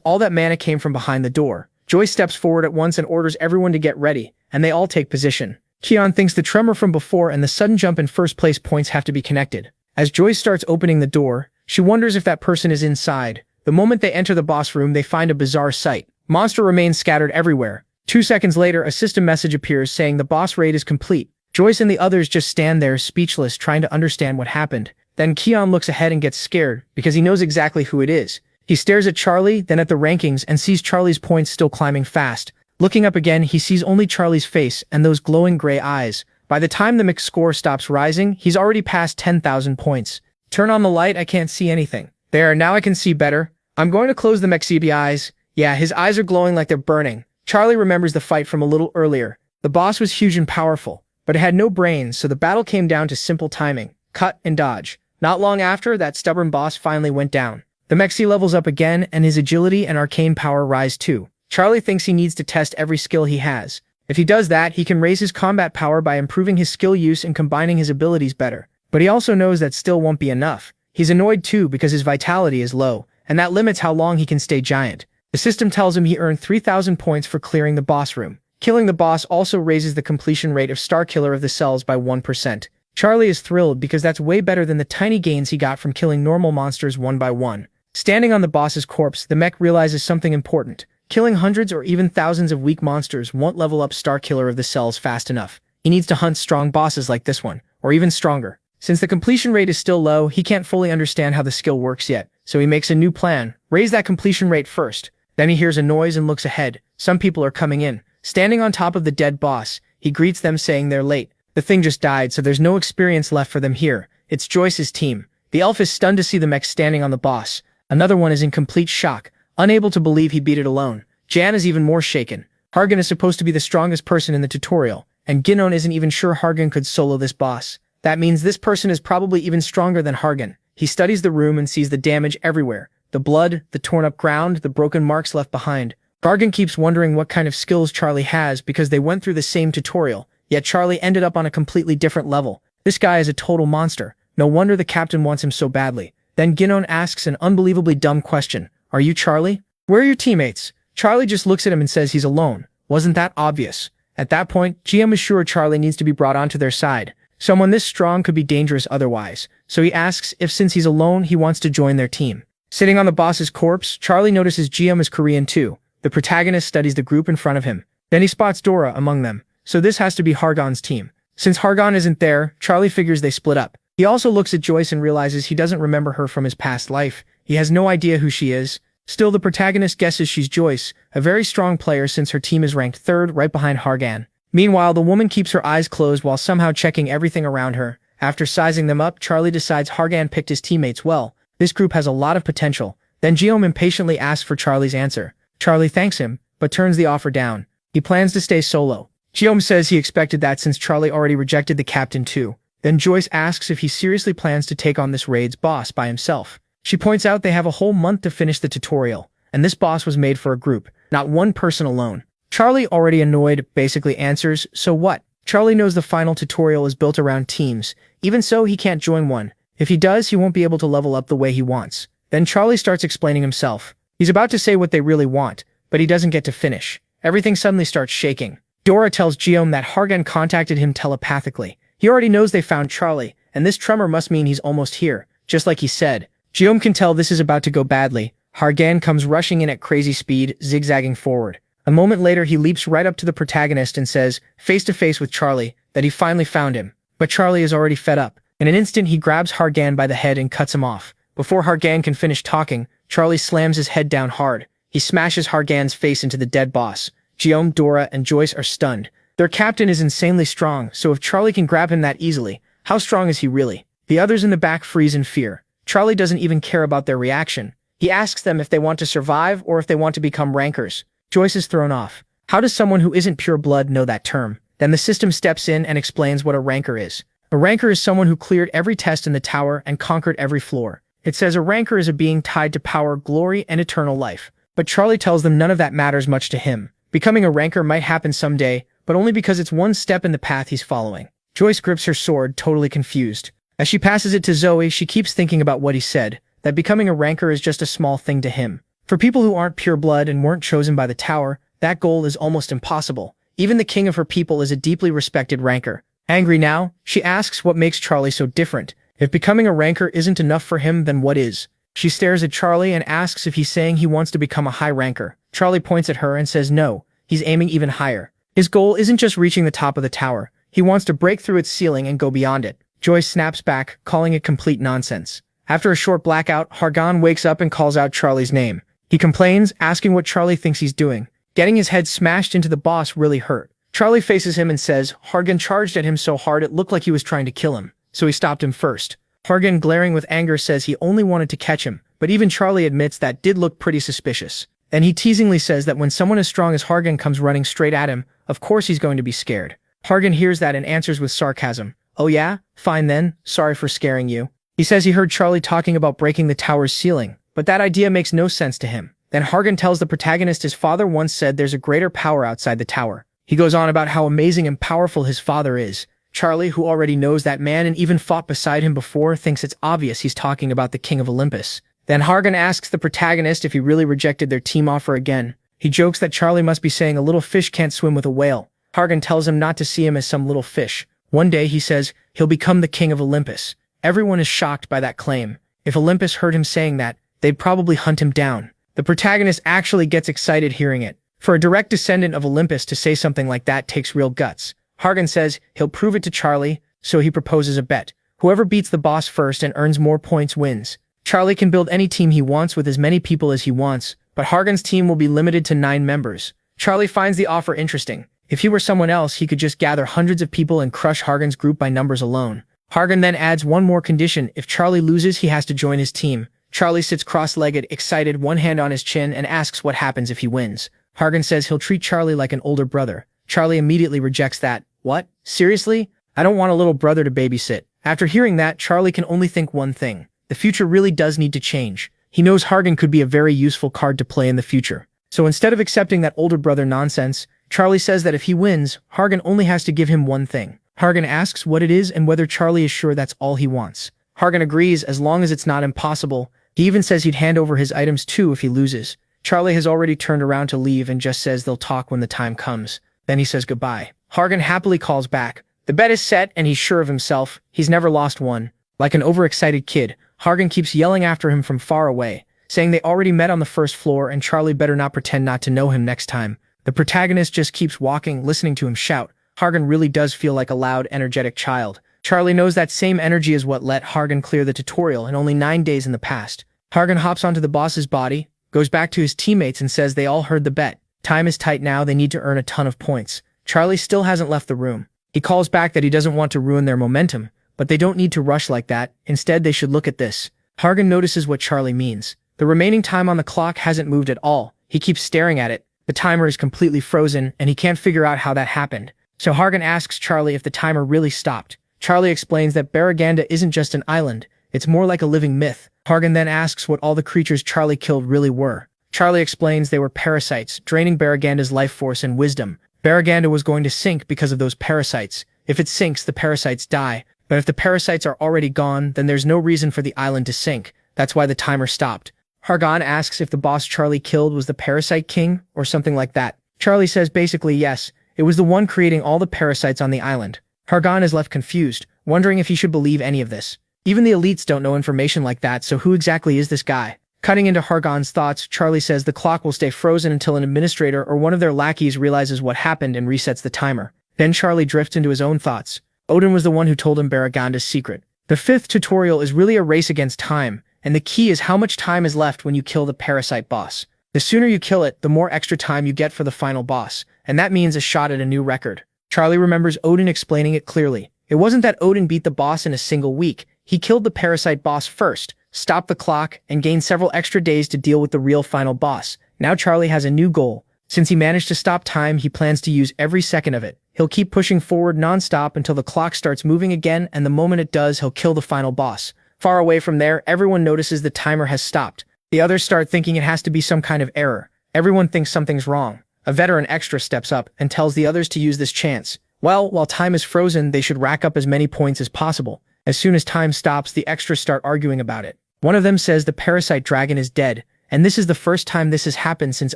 all that mana came from behind the door. Joyce steps forward at once and orders everyone to get ready, and they all take position. Kion thinks the tremor from before and the sudden jump in first place points have to be connected. As Joyce starts opening the door, she wonders if that person is inside. The moment they enter the boss room, they find a bizarre sight. Monster remains scattered everywhere. 2 seconds later, a system message appears saying the boss raid is complete. Joyce and the others just stand there speechless, trying to understand what happened. Then Kion looks ahead and gets scared, because he knows exactly who it is. He stares at Charlie, then at the rankings, and sees Charlie's points still climbing fast. Looking up again, he sees only Charlie's face and those glowing gray eyes. By the time the mix score stops rising, he's already past 10,000 points. Turn on the light, I can't see anything. There, now I can see better. I'm going to close the Mexibi eyes. Yeah, his eyes are glowing like they're burning. Charlie remembers the fight from a little earlier. The boss was huge and powerful, but it had no brains, so the battle came down to simple timing. Cut and dodge. Not long after, that stubborn boss finally went down. The Mexi levels up again, and his agility and arcane power rise too. Charlie thinks he needs to test every skill he has. If he does that, he can raise his combat power by improving his skill use and combining his abilities better. But he also knows that still won't be enough. He's annoyed too because his vitality is low, and that limits how long he can stay giant. The system tells him he earned 3,000 points for clearing the boss room. Killing the boss also raises the completion rate of Star Killer of the cells by 1%. Charlie is thrilled because that's way better than the tiny gains he got from killing normal monsters one by one. Standing on the boss's corpse, the mech realizes something important. Killing hundreds or even thousands of weak monsters won't level up Star Killer of the cells fast enough. He needs to hunt strong bosses like this one, or even stronger. Since the completion rate is still low, he can't fully understand how the skill works yet, so he makes a new plan. Raise that completion rate first. Then he hears a noise and looks ahead. Some people are coming in. Standing on top of the dead boss, he greets them saying they're late. The thing just died, so there's no experience left for them here. It's Joyce's team. The elf is stunned to see the mech standing on the boss. Another one is in complete shock, unable to believe he beat it alone. Jan is even more shaken. Hargan is supposed to be the strongest person in the tutorial, and Ginon isn't even sure Hargan could solo this boss. That means this person is probably even stronger than Hargan. He studies the room and sees the damage everywhere. The blood, the torn-up ground, the broken marks left behind. Hargan keeps wondering what kind of skills Charlie has because they went through the same tutorial, yet Charlie ended up on a completely different level. This guy is a total monster. No wonder the captain wants him so badly. Then Ginon asks an unbelievably dumb question. Are you Charlie? Where are your teammates? Charlie just looks at him and says he's alone. Wasn't that obvious? At that point, GM is sure Charlie needs to be brought onto their side. Someone this strong could be dangerous otherwise, so he asks if since he's alone, he wants to join their team. Sitting on the boss's corpse, Charlie notices GM is Korean too. The protagonist studies the group in front of him. Then he spots Dora among them, so this has to be Hargan's team. Since Hargan isn't there, Charlie figures they split up. He also looks at Joyce and realizes he doesn't remember her from his past life. He has no idea who she is. Still, the protagonist guesses she's Joyce, a very strong player since her team is ranked 3rd right behind Hargan. Meanwhile, the woman keeps her eyes closed while somehow checking everything around her. After sizing them up, Charlie decides Hargan picked his teammates well. This group has a lot of potential. Then Guillaume impatiently asks for Charlie's answer. Charlie thanks him, but turns the offer down. He plans to stay solo. Guillaume says he expected that since Charlie already rejected the captain too. Then Joyce asks if he seriously plans to take on this raid's boss by himself. She points out they have a whole month to finish the tutorial, and this boss was made for a group, not one person alone. Charlie, already annoyed, basically answers, so what? Charlie knows the final tutorial is built around teams. Even so, he can't join one. If he does, he won't be able to level up the way he wants. Then Charlie starts explaining himself. He's about to say what they really want, but he doesn't get to finish. Everything suddenly starts shaking. Dora tells Guillaume that Hargan contacted him telepathically. He already knows they found Charlie, and this tremor must mean he's almost here, just like he said. Guillaume can tell this is about to go badly. Hargan comes rushing in at crazy speed, zigzagging forward. A moment later, he leaps right up to the protagonist and says, face to face with Charlie, that he finally found him. But Charlie is already fed up. In an instant, he grabs Hargan by the head and cuts him off. Before Hargan can finish talking, Charlie slams his head down hard. He smashes Hargan's face into the dead boss. Guillaume, Dora, and Joyce are stunned. Their captain is insanely strong, so if Charlie can grab him that easily, how strong is he really? The others in the back freeze in fear. Charlie doesn't even care about their reaction. He asks them if they want to survive or if they want to become rankers. Joyce is thrown off. How does someone who isn't pure blood know that term? Then the system steps in and explains what a ranker is. A ranker is someone who cleared every test in the tower and conquered every floor. It says a ranker is a being tied to power, glory, and eternal life. But Charlie tells them none of that matters much to him. Becoming a ranker might happen someday, but only because it's one step in the path he's following. Joyce grips her sword, totally confused. As she passes it to Zoe, she keeps thinking about what he said, that becoming a ranker is just a small thing to him. For people who aren't pure blood and weren't chosen by the tower, that goal is almost impossible. Even the king of her people is a deeply respected ranker. Angry now, she asks what makes Charlie so different. If becoming a ranker isn't enough for him, then what is? She stares at Charlie and asks if he's saying he wants to become a high ranker. Charlie points at her and says no, he's aiming even higher. His goal isn't just reaching the top of the tower. He wants to break through its ceiling and go beyond it. Joyce snaps back, calling it complete nonsense. After a short blackout, Hargan wakes up and calls out Charlie's name. He complains, asking what Charlie thinks he's doing. Getting his head smashed into the boss really hurt. Charlie faces him and says Hargan charged at him so hard it looked like he was trying to kill him, so he stopped him first. Hargan, glaring with anger, says he only wanted to catch him, but even Charlie admits that did look pretty suspicious. Then he teasingly says that when someone as strong as Hargan comes running straight at him, of course he's going to be scared. Hargan hears that and answers with sarcasm. Oh yeah? Fine then, sorry for scaring you. He says he heard Charlie talking about breaking the tower's ceiling, but that idea makes no sense to him. Then Hargan tells the protagonist his father once said there's a greater power outside the tower. He goes on about how amazing and powerful his father is. Charlie, who already knows that man and even fought beside him before, thinks it's obvious he's talking about the King of Olympus. Then Hargan asks the protagonist if he really rejected their team offer again. He jokes that Charlie must be saying a little fish can't swim with a whale. Hargan tells him not to see him as some little fish. One day, he says, he'll become the King of Olympus. Everyone is shocked by that claim. If Olympus heard him saying that, they'd probably hunt him down. The protagonist actually gets excited hearing it. For a direct descendant of Olympus to say something like that takes real guts. Hargan says he'll prove it to Charlie, so he proposes a bet. Whoever beats the boss first and earns more points wins. Charlie can build any team he wants with as many people as he wants, but Hargan's team will be limited to 9 members. Charlie finds the offer interesting. If he were someone else, he could just gather hundreds of people and crush Hargan's group by numbers alone. Hargan then adds one more condition. If Charlie loses, he has to join his team. Charlie sits cross-legged, excited, one hand on his chin, and asks what happens if he wins. Hargan says he'll treat Charlie like an older brother. Charlie immediately rejects that. What? Seriously? I don't want a little brother to babysit. After hearing that, Charlie can only think one thing. The future really does need to change. He knows Hargan could be a very useful card to play in the future. So instead of accepting that older brother nonsense, Charlie says that if he wins, Hargan only has to give him one thing. Hargan asks what it is and whether Charlie is sure that's all he wants. Hargan agrees as long as it's not impossible. He even says he'd hand over his items too if he loses. Charlie has already turned around to leave and just says they'll talk when the time comes. Then he says goodbye. Hargan happily calls back. The bet is set and he's sure of himself. He's never lost one. Like an overexcited kid, Hargan keeps yelling after him from far away, saying they already met on the first floor and Charlie better not pretend not to know him next time. The protagonist just keeps walking, listening to him shout. Hargan really does feel like a loud, energetic child. Charlie knows that same energy is what let Hargan clear the tutorial in only 9 days in the past. Hargan hops onto the boss's body, goes back to his teammates and says they all heard the bet. Time is tight now, they need to earn a ton of points. Charlie still hasn't left the room. He calls back that he doesn't want to ruin their momentum, but they don't need to rush like that. Instead, they should look at this. Hargan notices what Charlie means. The remaining time on the clock hasn't moved at all. He keeps staring at it. The timer is completely frozen, and he can't figure out how that happened. So Hargan asks Charlie if the timer really stopped. Charlie explains that Baraganda isn't just an island, it's more like a living myth. Hargan then asks what all the creatures Charlie killed really were. Charlie explains they were parasites, draining Baraganda's life force and wisdom. Baraganda was going to sink because of those parasites. If it sinks, the parasites die. But if the parasites are already gone, then there's no reason for the island to sink. That's why the timer stopped. Hargan asks if the boss Charlie killed was the Parasite King, or something like that. Charlie says basically yes, it was the one creating all the parasites on the island. Hargan is left confused, wondering if he should believe any of this. Even the elites don't know information like that, so who exactly is this guy? Cutting into Hargan's thoughts, Charlie says the clock will stay frozen until an administrator or one of their lackeys realizes what happened and resets the timer. Then Charlie drifts into his own thoughts. Odin was the one who told him Baraganda's secret. The 5th tutorial is really a race against time, and the key is how much time is left when you kill the parasite boss. The sooner you kill it, the more extra time you get for the final boss, and that means a shot at a new record. Charlie remembers Odin explaining it clearly. It wasn't that Odin beat the boss in a single week. He killed the parasite boss first, stopped the clock, and gained several extra days to deal with the real final boss. Now Charlie has a new goal. Since he managed to stop time, he plans to use every second of it. He'll keep pushing forward non-stop until the clock starts moving again, and the moment it does, he'll kill the final boss. Far away from there, everyone notices the timer has stopped. The others start thinking it has to be some kind of error. Everyone thinks something's wrong. A veteran extra steps up and tells the others to use this chance. Well, while time is frozen, they should rack up as many points as possible. As soon as time stops, the extras start arguing about it. One of them says the parasite dragon is dead, and this is the first time this has happened since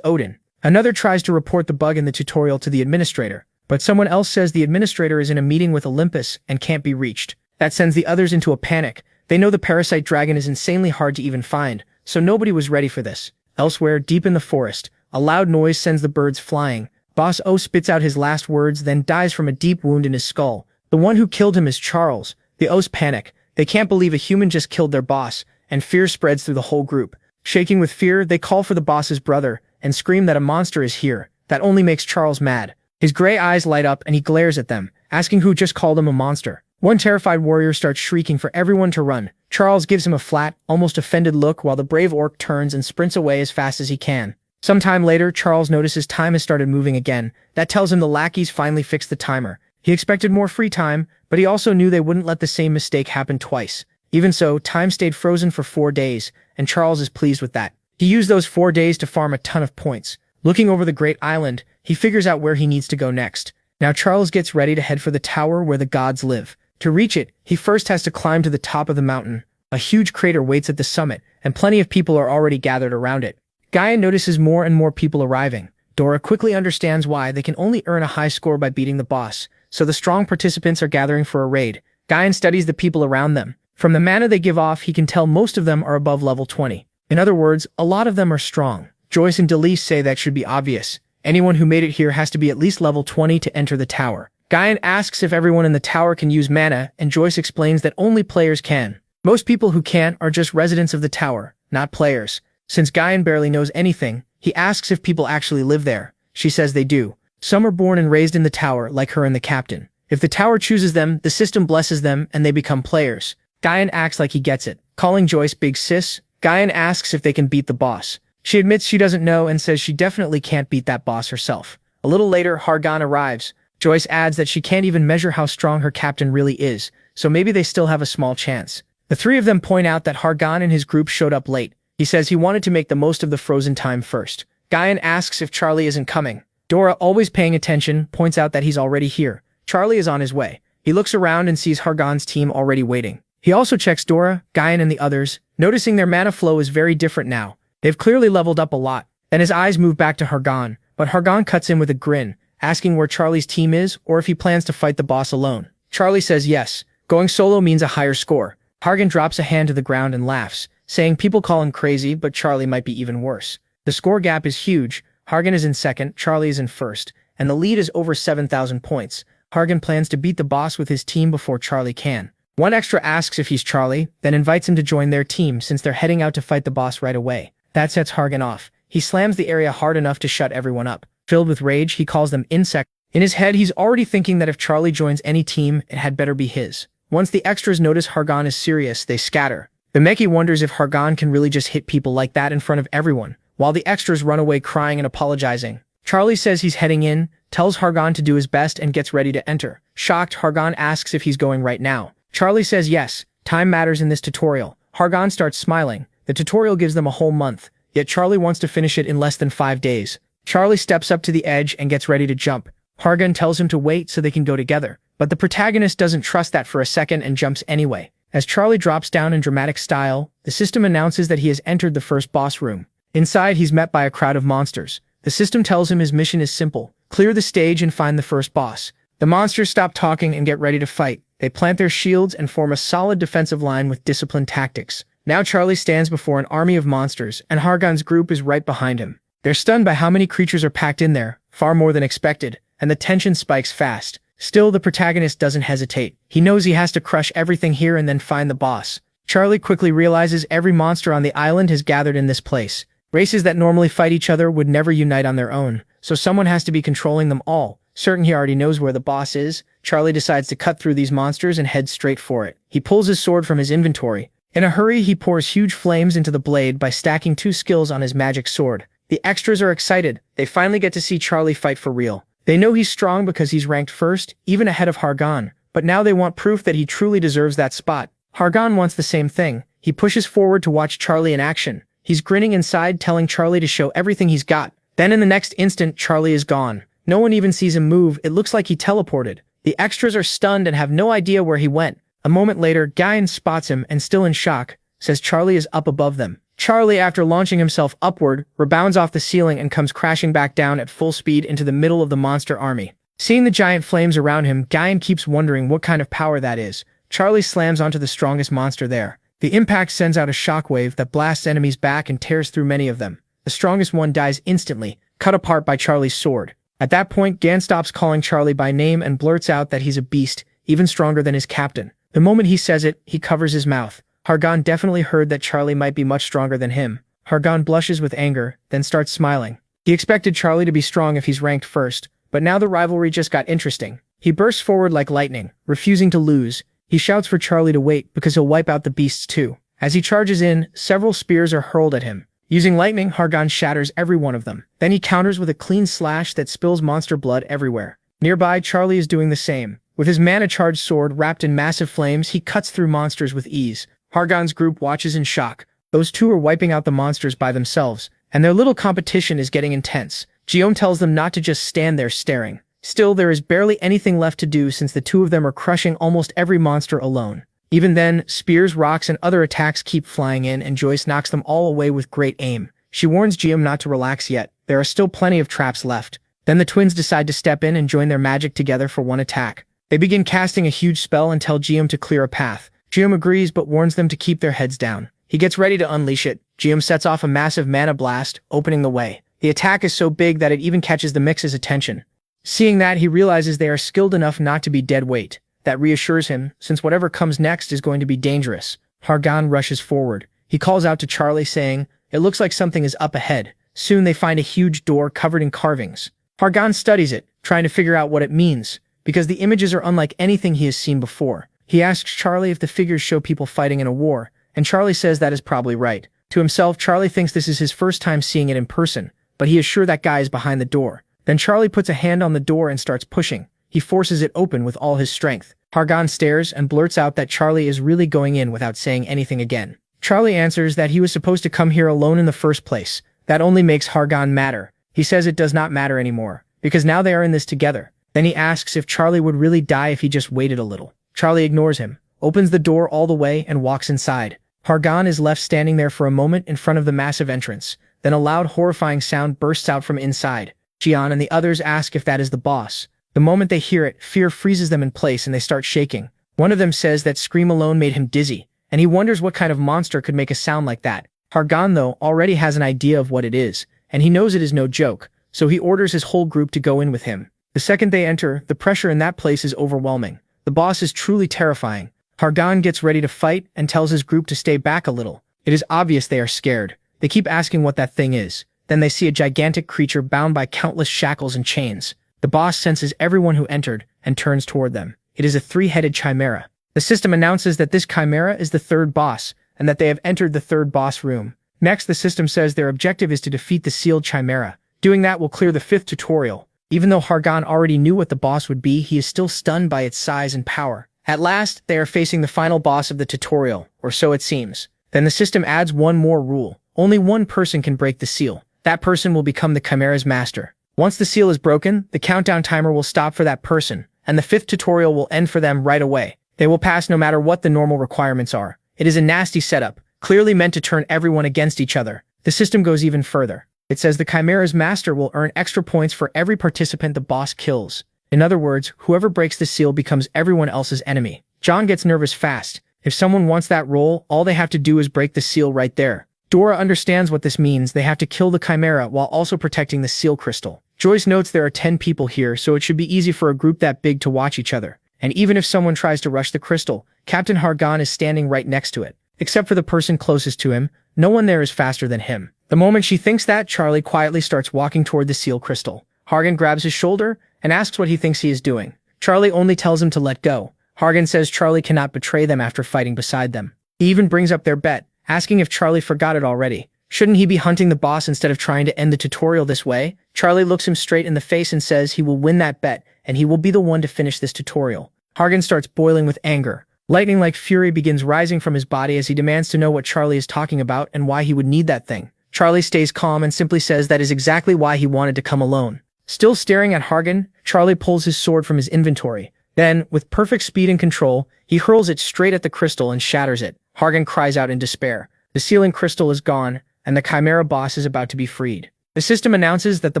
Odin. Another tries to report the bug in the tutorial to the administrator, but someone else says the administrator is in a meeting with Olympus and can't be reached. That sends the others into a panic. They know the parasite dragon is insanely hard to even find, so nobody was ready for this. Elsewhere, deep in the forest, a loud noise sends the birds flying. Boss O spits out his last words, then dies from a deep wound in his skull. The one who killed him is Charles. The O's panic. They can't believe a human just killed their boss, and fear spreads through the whole group. Shaking with fear, they call for the boss's brother and scream that a monster is here. That only makes Charles mad. His gray eyes light up and he glares at them, asking who just called him a monster. One terrified warrior starts shrieking for everyone to run. Charles gives him a flat, almost offended look while the brave orc turns and sprints away as fast as he can. Sometime later, Charles notices time has started moving again. That tells him the lackeys finally fixed the timer. He expected more free time, but he also knew they wouldn't let the same mistake happen twice. Even so, time stayed frozen for 4 days, and Charles is pleased with that. He used those 4 days to farm a ton of points. Looking over the Great Island, he figures out where he needs to go next. Now Charles gets ready to head for the tower where the gods live. To reach it, he first has to climb to the top of the mountain. A huge crater waits at the summit, and plenty of people are already gathered around it. Gaia notices more and more people arriving. Dora quickly understands why they can only earn a high score by beating the boss, so the strong participants are gathering for a raid. Gaia studies the people around them. From the mana they give off, he can tell most of them are above level 20. In other words, a lot of them are strong. Joyce and Delise say that should be obvious. Anyone who made it here has to be at least level 20 to enter the tower. Guyan asks if everyone in the tower can use mana, and Joyce explains that only players can. Most people who can't are just residents of the tower, not players. Since Guyan barely knows anything, he asks if people actually live there. She says they do. Some are born and raised in the tower, like her and the captain. If the tower chooses them, the system blesses them, and they become players. Guyan acts like he gets it. Calling Joyce Big Sis, Guyan asks if they can beat the boss. She admits she doesn't know and says she definitely can't beat that boss herself. A little later, Hargan arrives. Joyce adds that she can't even measure how strong her captain really is, so maybe they still have a small chance. The three of them point out that Hargan and his group showed up late. He says he wanted to make the most of the frozen time first. Guyan asks if Charlie isn't coming. Dora, always paying attention, points out that he's already here. Charlie is on his way. He looks around and sees Hargan's team already waiting. He also checks Dora, Guyan, and the others, noticing their mana flow is very different now. They've clearly leveled up a lot. Then his eyes move back to Hargan, but Hargan cuts in with a grin, asking where Charlie's team is or if he plans to fight the boss alone. Charlie says yes. Going solo means a higher score. Hargan drops a hand to the ground and laughs, saying people call him crazy, but Charlie might be even worse. The score gap is huge. Hargan is in second, Charlie is in first, and the lead is over 7,000 points. Hargan plans to beat the boss with his team before Charlie can. One extra asks if he's Charlie, then invites him to join their team since they're heading out to fight the boss right away. That sets Hargan off. He slams the area hard enough to shut everyone up. Filled with rage, he calls them insects. In his head, he's already thinking that if Charlie joins any team, it had better be his. Once the extras notice Hargan is serious, they scatter. The Meki wonders if Hargan can really just hit people like that in front of everyone, while the extras run away crying and apologizing. Charlie says he's heading in, tells Hargan to do his best and gets ready to enter. Shocked, Hargan asks if he's going right now. Charlie says yes, time matters in this tutorial. Hargan starts smiling. The tutorial gives them a whole month, yet Charlie wants to finish it in less than 5 days. Charlie steps up to the edge and gets ready to jump. Hargan tells him to wait so they can go together, but the protagonist doesn't trust that for a second and jumps anyway. As Charlie drops down in dramatic style, the system announces that he has entered the first boss room. Inside, he's met by a crowd of monsters. The system tells him his mission is simple: clear the stage and find the first boss. The monsters stop talking and get ready to fight. They plant their shields and form a solid defensive line with disciplined tactics. Now Charlie stands before an army of monsters, and Hargan's group is right behind him. They're stunned by how many creatures are packed in there, far more than expected, and the tension spikes fast. Still, the protagonist doesn't hesitate. He knows he has to crush everything here and then find the boss. Charlie quickly realizes every monster on the island has gathered in this place. Races that normally fight each other would never unite on their own, so someone has to be controlling them all. Certain he already knows where the boss is, Charlie decides to cut through these monsters and head straight for it. He pulls his sword from his inventory. In a hurry, he pours huge flames into the blade by stacking 2 skills on his magic sword. The extras are excited. They finally get to see Charlie fight for real. They know he's strong because he's ranked first, even ahead of Hargan, but now they want proof that he truly deserves that spot. Hargan wants the same thing. He pushes forward to watch Charlie in action. He's grinning inside, telling Charlie to show everything he's got. Then in the next instant, Charlie is gone. No one even sees him move. It looks like he teleported. The extras are stunned and have no idea where he went. A moment later, Guyan spots him and, still in shock, says Charlie is up above them. Charlie, after launching himself upward, rebounds off the ceiling and comes crashing back down at full speed into the middle of the monster army. Seeing the giant flames around him, Guyan keeps wondering what kind of power that is. Charlie slams onto the strongest monster there. The impact sends out a shockwave that blasts enemies back and tears through many of them. The strongest one dies instantly, cut apart by Charlie's sword. At that point, Gan stops calling Charlie by name and blurts out that he's a beast, even stronger than his captain. The moment he says it, he covers his mouth. Hargan definitely heard that Charlie might be much stronger than him. Hargan blushes with anger, then starts smiling. He expected Charlie to be strong if he's ranked first, but now the rivalry just got interesting. He bursts forward like lightning, refusing to lose. He shouts for Charlie to wait because he'll wipe out the beasts too. As he charges in, several spears are hurled at him. Using lightning, Hargan shatters every one of them. Then he counters with a clean slash that spills monster blood everywhere. Nearby, Charlie is doing the same. With his mana-charged sword wrapped in massive flames, he cuts through monsters with ease. Hargan's group watches in shock. Those two are wiping out the monsters by themselves, and their little competition is getting intense. Guillaume tells them not to just stand there staring. Still, there is barely anything left to do since the two of them are crushing almost every monster alone. Even then, spears, rocks, and other attacks keep flying in, and Joyce knocks them all away with great aim. She warns Guillaume not to relax yet. There are still plenty of traps left. Then the twins decide to step in and join their magic together for one attack. They begin casting a huge spell and tell Guillaume to clear a path. Guillaume agrees but warns them to keep their heads down. He gets ready to unleash it. Guillaume sets off a massive mana blast, opening the way. The attack is so big that it even catches the Mix's attention. Seeing that, he realizes they are skilled enough not to be dead weight. That reassures him, since whatever comes next is going to be dangerous. Hargan rushes forward. He calls out to Charlie saying, "It looks like something is up ahead." Soon they find a huge door covered in carvings. Hargan studies it, trying to figure out what it means, because the images are unlike anything he has seen before. He asks Charlie if the figures show people fighting in a war, and Charlie says that is probably right. To himself, Charlie thinks this is his first time seeing it in person, but he is sure that guy is behind the door. Then Charlie puts a hand on the door and starts pushing. He forces it open with all his strength. Hargan stares and blurts out that Charlie is really going in without saying anything again. Charlie answers that he was supposed to come here alone in the first place. That only makes Hargan madder. He says it does not matter anymore, because now they are in this together. Then he asks if Charlie would really die if he just waited a little. Charlie ignores him, opens the door all the way, and walks inside. Hargan is left standing there for a moment in front of the massive entrance. Then a loud, horrifying sound bursts out from inside. Jian and the others ask if that is the boss. The moment they hear it, fear freezes them in place and they start shaking. One of them says that scream alone made him dizzy, and he wonders what kind of monster could make a sound like that. Hargan, though, already has an idea of what it is, and he knows it is no joke, so he orders his whole group to go in with him. The second they enter, the pressure in that place is overwhelming. The boss is truly terrifying. Hargan gets ready to fight and tells his group to stay back a little. It is obvious they are scared. They keep asking what that thing is. Then they see a gigantic creature bound by countless shackles and chains. The boss senses everyone who entered and turns toward them. It is a three-headed chimera. The system announces that this chimera is the third boss, and that they have entered the third boss room. Next, the system says their objective is to defeat the sealed chimera. Doing that will clear the fifth tutorial. Even though Hargan already knew what the boss would be, he is still stunned by its size and power. At last, they are facing the final boss of the tutorial, or so it seems. Then the system adds one more rule. Only one person can break the seal. That person will become the chimera's master. Once the seal is broken, the countdown timer will stop for that person, and the fifth tutorial will end for them right away. They will pass no matter what the normal requirements are. It is a nasty setup, clearly meant to turn everyone against each other. The system goes even further. It says the chimera's master will earn extra points for every participant the boss kills. In other words, whoever breaks the seal becomes everyone else's enemy. John gets nervous fast. If someone wants that role, all they have to do is break the seal right there. Dora understands what this means. They have to kill the chimera while also protecting the seal crystal. Joyce notes there are 10 people here, so it should be easy for a group that big to watch each other. And even if someone tries to rush the crystal, Captain Hargan is standing right next to it. Except for the person closest to him, no one there is faster than him. The moment she thinks that, Charlie quietly starts walking toward the seal crystal. Hargan grabs his shoulder and asks what he thinks he is doing. Charlie only tells him to let go. Hargan says Charlie cannot betray them after fighting beside them. He even brings up their bet, asking if Charlie forgot it already. Shouldn't he be hunting the boss instead of trying to end the tutorial this way? Charlie looks him straight in the face and says he will win that bet, and he will be the one to finish this tutorial. Hargan starts boiling with anger. Lightning-like fury begins rising from his body as he demands to know what Charlie is talking about and why he would need that thing. Charlie stays calm and simply says that is exactly why he wanted to come alone. Still staring at Hargan, Charlie pulls his sword from his inventory. Then, with perfect speed and control, he hurls it straight at the crystal and shatters it. Hargan cries out in despair. The sealing crystal is gone, and the Chimera boss is about to be freed. The system announces that the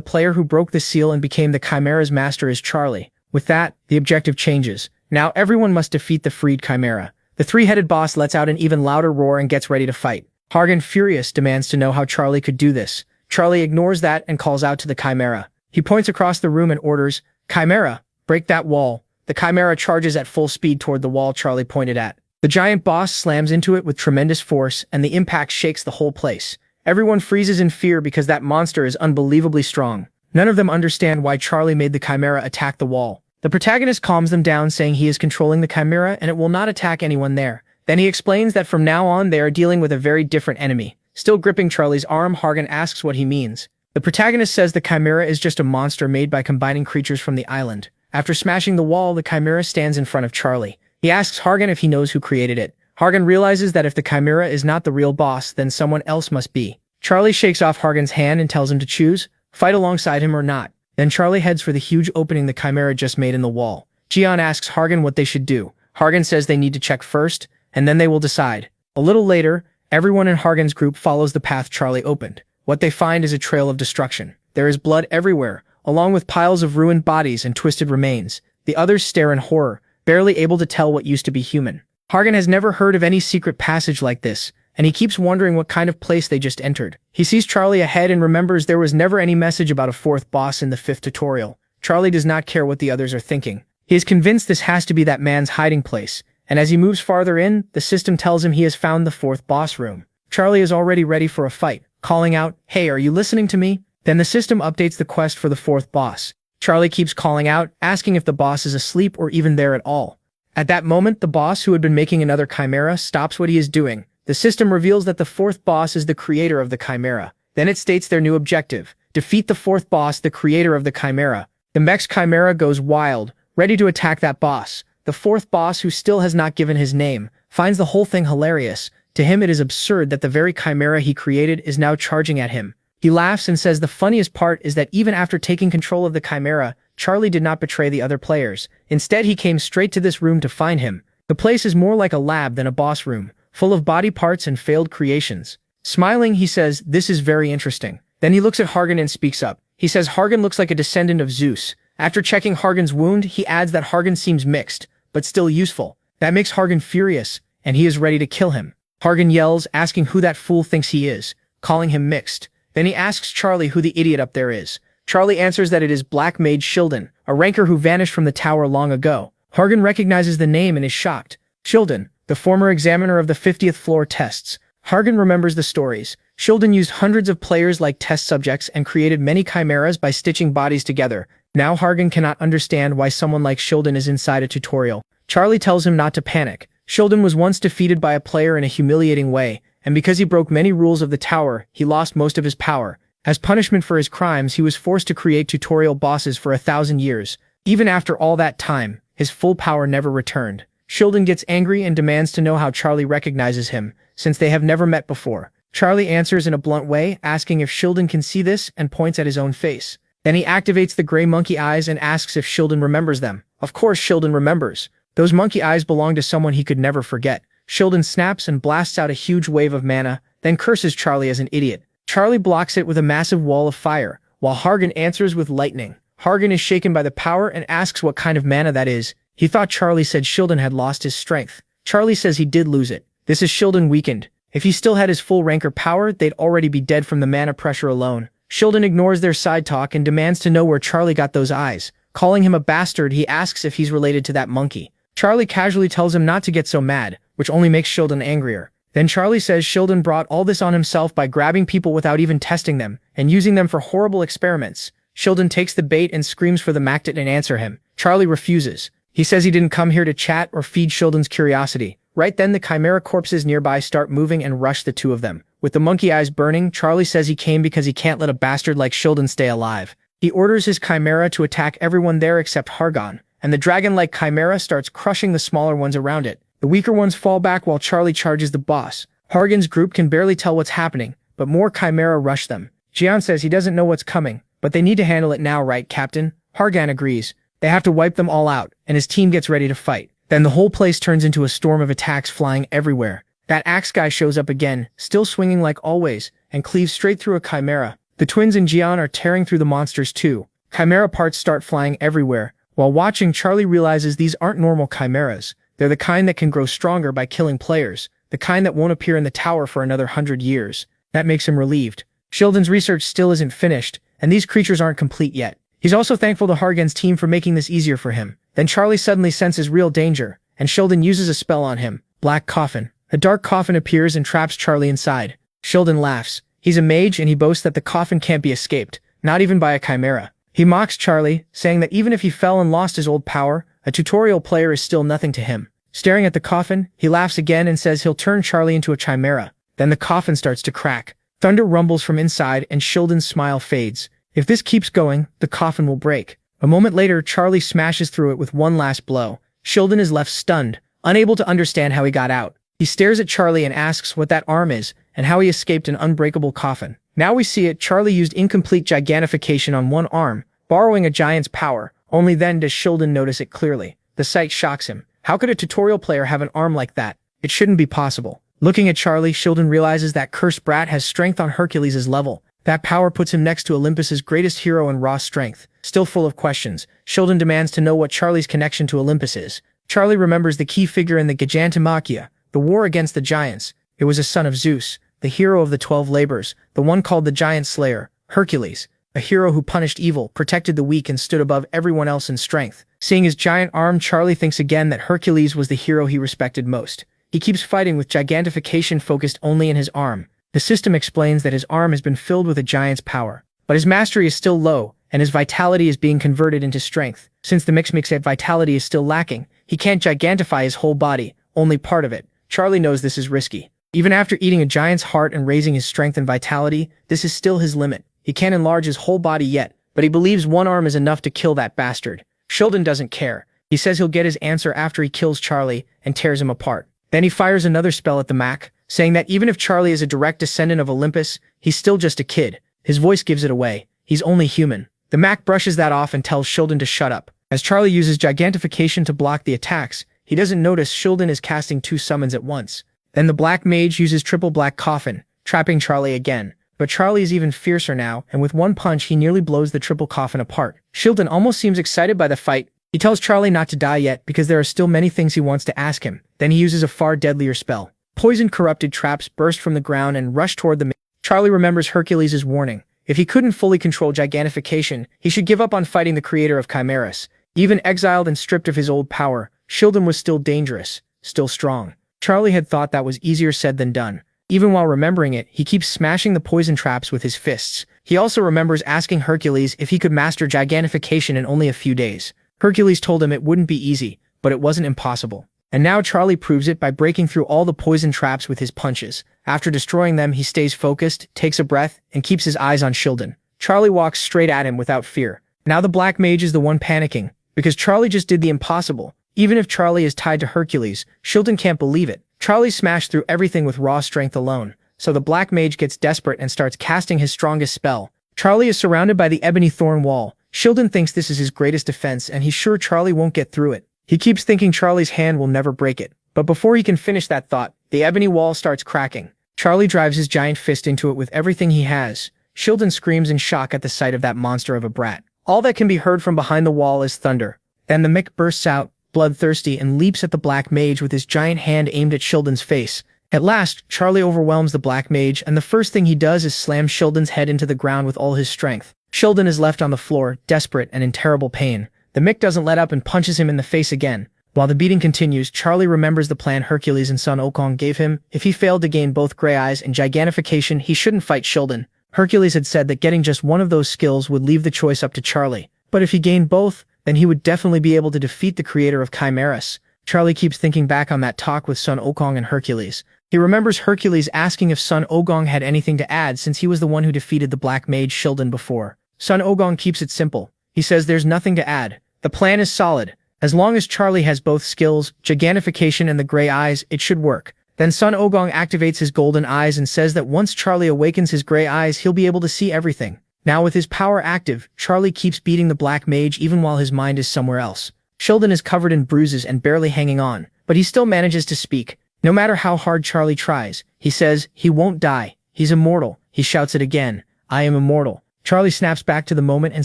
player who broke the seal and became the Chimera's master is Charlie. With that, the objective changes. Now everyone must defeat the freed Chimera. The three-headed boss lets out an even louder roar and gets ready to fight. Hargan, furious, demands to know how Charlie could do this. Charlie ignores that and calls out to the Chimera. He points across the room and orders, "Chimera, break that wall." The Chimera charges at full speed toward the wall Charlie pointed at. The giant boss slams into it with tremendous force, and the impact shakes the whole place. Everyone freezes in fear because that monster is unbelievably strong. None of them understand why Charlie made the Chimera attack the wall. The protagonist calms them down, saying he is controlling the Chimera and it will not attack anyone there. Then he explains that from now on they are dealing with a very different enemy. Still gripping Charlie's arm, Hargan asks what he means. The protagonist says the Chimera is just a monster made by combining creatures from the island. After smashing the wall, the Chimera stands in front of Charlie. He asks Hargan if he knows who created it. Hargan realizes that if the Chimera is not the real boss, then someone else must be. Charlie shakes off Hargan's hand and tells him to choose, fight alongside him or not. Then Charlie heads for the huge opening the Chimera just made in the wall. Jian asks Hargan what they should do. Hargan says they need to check first, and then they will decide. A little later, everyone in Hargan's group follows the path Charlie opened. What they find is a trail of destruction. There is blood everywhere, along with piles of ruined bodies and twisted remains. The others stare in horror, barely able to tell what used to be human. Hargan has never heard of any secret passage like this, and he keeps wondering what kind of place they just entered. He sees Charlie ahead and remembers there was never any message about a fourth boss in the 5th tutorial. Charlie does not care what the others are thinking. He is convinced this has to be that man's hiding place, and as he moves farther in, the system tells him he has found the 4th boss room. Charlie is already ready for a fight, calling out, "Hey, are you listening to me?" Then the system updates the quest for the 4th boss. Charlie keeps calling out, asking if the boss is asleep or even there at all. At that moment, the boss, who had been making another Chimera, stops what he is doing. The system reveals that the 4th boss is the creator of the Chimera. Then it states their new objective: defeat the 4th boss, the creator of the Chimera. The Mech's Chimera goes wild, ready to attack that boss. The 4th boss, who still has not given his name, finds the whole thing hilarious. To him, it is absurd that the very Chimera he created is now charging at him. He laughs and says the funniest part is that even after taking control of the Chimera, Charlie did not betray the other players. Instead, he came straight to this room to find him. The place is more like a lab than a boss room, full of body parts and failed creations. Smiling, he says, "This is very interesting." Then he looks at Hargan and speaks up. He says Hargan looks like a descendant of Zeus. After checking Hargan's wound, he adds that Hargan seems mixed, but still useful. That makes Hargan furious, and he is ready to kill him. Hargan yells, asking who that fool thinks he is, calling him mixed. Then he asks Charlie who the idiot up there is. Charlie answers that it is Black Mage Shilden, a ranker who vanished from the tower long ago. Hargan recognizes the name and is shocked. Shilden, the former examiner of the 50th floor tests. Hargan remembers the stories. Shilden used hundreds of players like test subjects and created many chimeras by stitching bodies together. Now Hargan cannot understand why someone like Shilden is inside a tutorial. Charlie tells him not to panic. Shilden was once defeated by a player in a humiliating way, and because he broke many rules of the tower, he lost most of his power. As punishment for his crimes, he was forced to create tutorial bosses for 1,000 years. Even after all that time, his full power never returned. Shilden gets angry and demands to know how Charlie recognizes him, since they have never met before. Charlie answers in a blunt way, asking if Shilden can see this, and points at his own face. Then he activates the gray monkey eyes and asks if Shilden remembers them. Of course Shilden remembers. Those monkey eyes belong to someone he could never forget. Shilden snaps and blasts out a huge wave of mana, then curses Charlie as an idiot. Charlie blocks it with a massive wall of fire, while Hargan answers with lightning. Hargan is shaken by the power and asks what kind of mana that is. He thought Charlie said Shilden had lost his strength. Charlie says he did lose it. This is Shilden weakened. If he still had his full ranker power, they'd already be dead from the mana pressure alone. Shilden ignores their side talk and demands to know where Charlie got those eyes. Calling him a bastard, he asks if he's related to that monkey. Charlie casually tells him not to get so mad, which only makes Shilden angrier. Then Charlie says Shilden brought all this on himself by grabbing people without even testing them, and using them for horrible experiments. Shilden takes the bait and screams for the Mactet and answer him. Charlie refuses. He says he didn't come here to chat or feed Shilden's curiosity. Right then the Chimera corpses nearby start moving and rush the two of them. With the monkey eyes burning, Charlie says he came because he can't let a bastard like Shilden stay alive. He orders his Chimera to attack everyone there except Hargan, and the dragon-like Chimera starts crushing the smaller ones around it. The weaker ones fall back while Charlie charges the boss. Hargan's group can barely tell what's happening, but more Chimera rush them. Jian says he doesn't know what's coming, but they need to handle it now, right, Captain? Hargan agrees. They have to wipe them all out, and his team gets ready to fight. Then the whole place turns into a storm of attacks flying everywhere. That axe guy shows up again, still swinging like always, and cleaves straight through a chimera. The twins and Jian are tearing through the monsters too. Chimera parts start flying everywhere. While watching, Charlie realizes these aren't normal chimeras. They're the kind that can grow stronger by killing players, the kind that won't appear in the tower for another 100 years. That makes him relieved. Sheldon's research still isn't finished, and these creatures aren't complete yet. He's also thankful to Hargen's team for making this easier for him. Then Charlie suddenly senses real danger, and Sheldon uses a spell on him. Black Coffin. A dark coffin appears and traps Charlie inside. Sheldon laughs. He's a mage and he boasts that the coffin can't be escaped, not even by a chimera. He mocks Charlie, saying that even if he fell and lost his old power, a tutorial player is still nothing to him. Staring at the coffin, he laughs again and says he'll turn Charlie into a chimera. Then the coffin starts to crack. Thunder rumbles from inside and Sheldon's smile fades. If this keeps going, the coffin will break. A moment later, Charlie smashes through it with one last blow. Sheldon is left stunned, unable to understand how he got out. He stares at Charlie and asks what that arm is, and how he escaped an unbreakable coffin. Now we see it, Charlie used incomplete gigantification on one arm, borrowing a giant's power. Only then does Sheldon notice it clearly. The sight shocks him. How could a tutorial player have an arm like that? It shouldn't be possible. Looking at Charlie, Sheldon realizes that cursed brat has strength on Hercules' level. That power puts him next to Olympus's greatest hero in raw strength. Still full of questions, Sheldon demands to know what Charlie's connection to Olympus is. Charlie remembers the key figure in the Gigantomachia, the war against the giants. It was a son of Zeus, the hero of the 12 labors, the one called the Giant Slayer, Hercules, a hero who punished evil, protected the weak, and stood above everyone else in strength. Seeing his giant arm, Charlie thinks again that Hercules was the hero he respected most. He keeps fighting with gigantification focused only in his arm. The system explains that his arm has been filled with a giant's power, but his mastery is still low, and his vitality is being converted into strength. Since the mixed vitality is still lacking, he can't gigantify his whole body, only part of it. Charlie knows this is risky. Even after eating a giant's heart and raising his strength and vitality, this is still his limit. He can't enlarge his whole body yet, but he believes one arm is enough to kill that bastard. Sheldon doesn't care. He says he'll get his answer after he kills Charlie and tears him apart. Then he fires another spell at the Mac, saying that even if Charlie is a direct descendant of Olympus, he's still just a kid. His voice gives it away. He's only human. The Mac brushes that off and tells Sheldon to shut up. As Charlie uses gigantification to block the attacks, he doesn't notice Sheldon is casting 2 summons at once. Then the Black Mage uses triple Black Coffin, trapping Charlie again. But Charlie is even fiercer now, and with one punch he nearly blows the triple coffin apart. Sheldon almost seems excited by the fight. He tells Charlie not to die yet because there are still many things he wants to ask him. Then he uses a far deadlier spell. Poison corrupted traps burst from the ground and rush toward the Charlie remembers Hercules' warning. If he couldn't fully control gigantification, he should give up on fighting the creator of chimeras. Even exiled and stripped of his old power, Sheldon was still dangerous, still strong. Charlie had thought that was easier said than done. Even while remembering it, he keeps smashing the poison traps with his fists. He also remembers asking Hercules if he could master gigantification in only a few days. Hercules told him it wouldn't be easy, but it wasn't impossible. And now Charlie proves it by breaking through all the poison traps with his punches. After destroying them, he stays focused, takes a breath, and keeps his eyes on Sheldon. Charlie walks straight at him without fear. Now the Black Mage is the one panicking, because Charlie just did the impossible. Even if Charlie is tied to Hercules, Sheldon can't believe it. Charlie smashed through everything with raw strength alone, so the Black Mage gets desperate and starts casting his strongest spell. Charlie is surrounded by the ebony thorn wall. Sheldon thinks this is his greatest defense and he's sure Charlie won't get through it. He keeps thinking Charlie's hand will never break it. But before he can finish that thought, the ebony wall starts cracking. Charlie drives his giant fist into it with everything he has. Sheldon screams in shock at the sight of that monster of a brat. All that can be heard from behind the wall is thunder. Then the Mick bursts out, bloodthirsty, and leaps at the Black Mage with his giant hand aimed at Sheldon's face. At last, Charlie overwhelms the Black Mage, and the first thing he does is slam Sheldon's head into the ground with all his strength. Sheldon is left on the floor, desperate and in terrible pain. The Mick doesn't let up and punches him in the face again. While the beating continues, Charlie remembers the plan Hercules and Sun Wukong gave him. If he failed to gain both Grey Eyes and gigantification, he shouldn't fight Sheldon. Hercules had said that getting just one of those skills would leave the choice up to Charlie. But if he gained both, then he would definitely be able to defeat the creator of Chimeras. Charlie keeps thinking back on that talk with Sun Wukong and Hercules. He remembers Hercules asking if Sun Wukong had anything to add since he was the one who defeated the Black Mage Sheldon before. Sun Wukong keeps it simple. He says there's nothing to add. The plan is solid. As long as Charlie has both skills, gigantification and the Grey Eyes, it should work. Then Sun Wukong activates his golden eyes and says that once Charlie awakens his Grey Eyes, he'll be able to see everything. Now with his power active, Charlie keeps beating the Black Mage even while his mind is somewhere else. Sheldon is covered in bruises and barely hanging on, but he still manages to speak. No matter how hard Charlie tries, he says he won't die. He's immortal. He shouts it again. I am immortal. Charlie snaps back to the moment and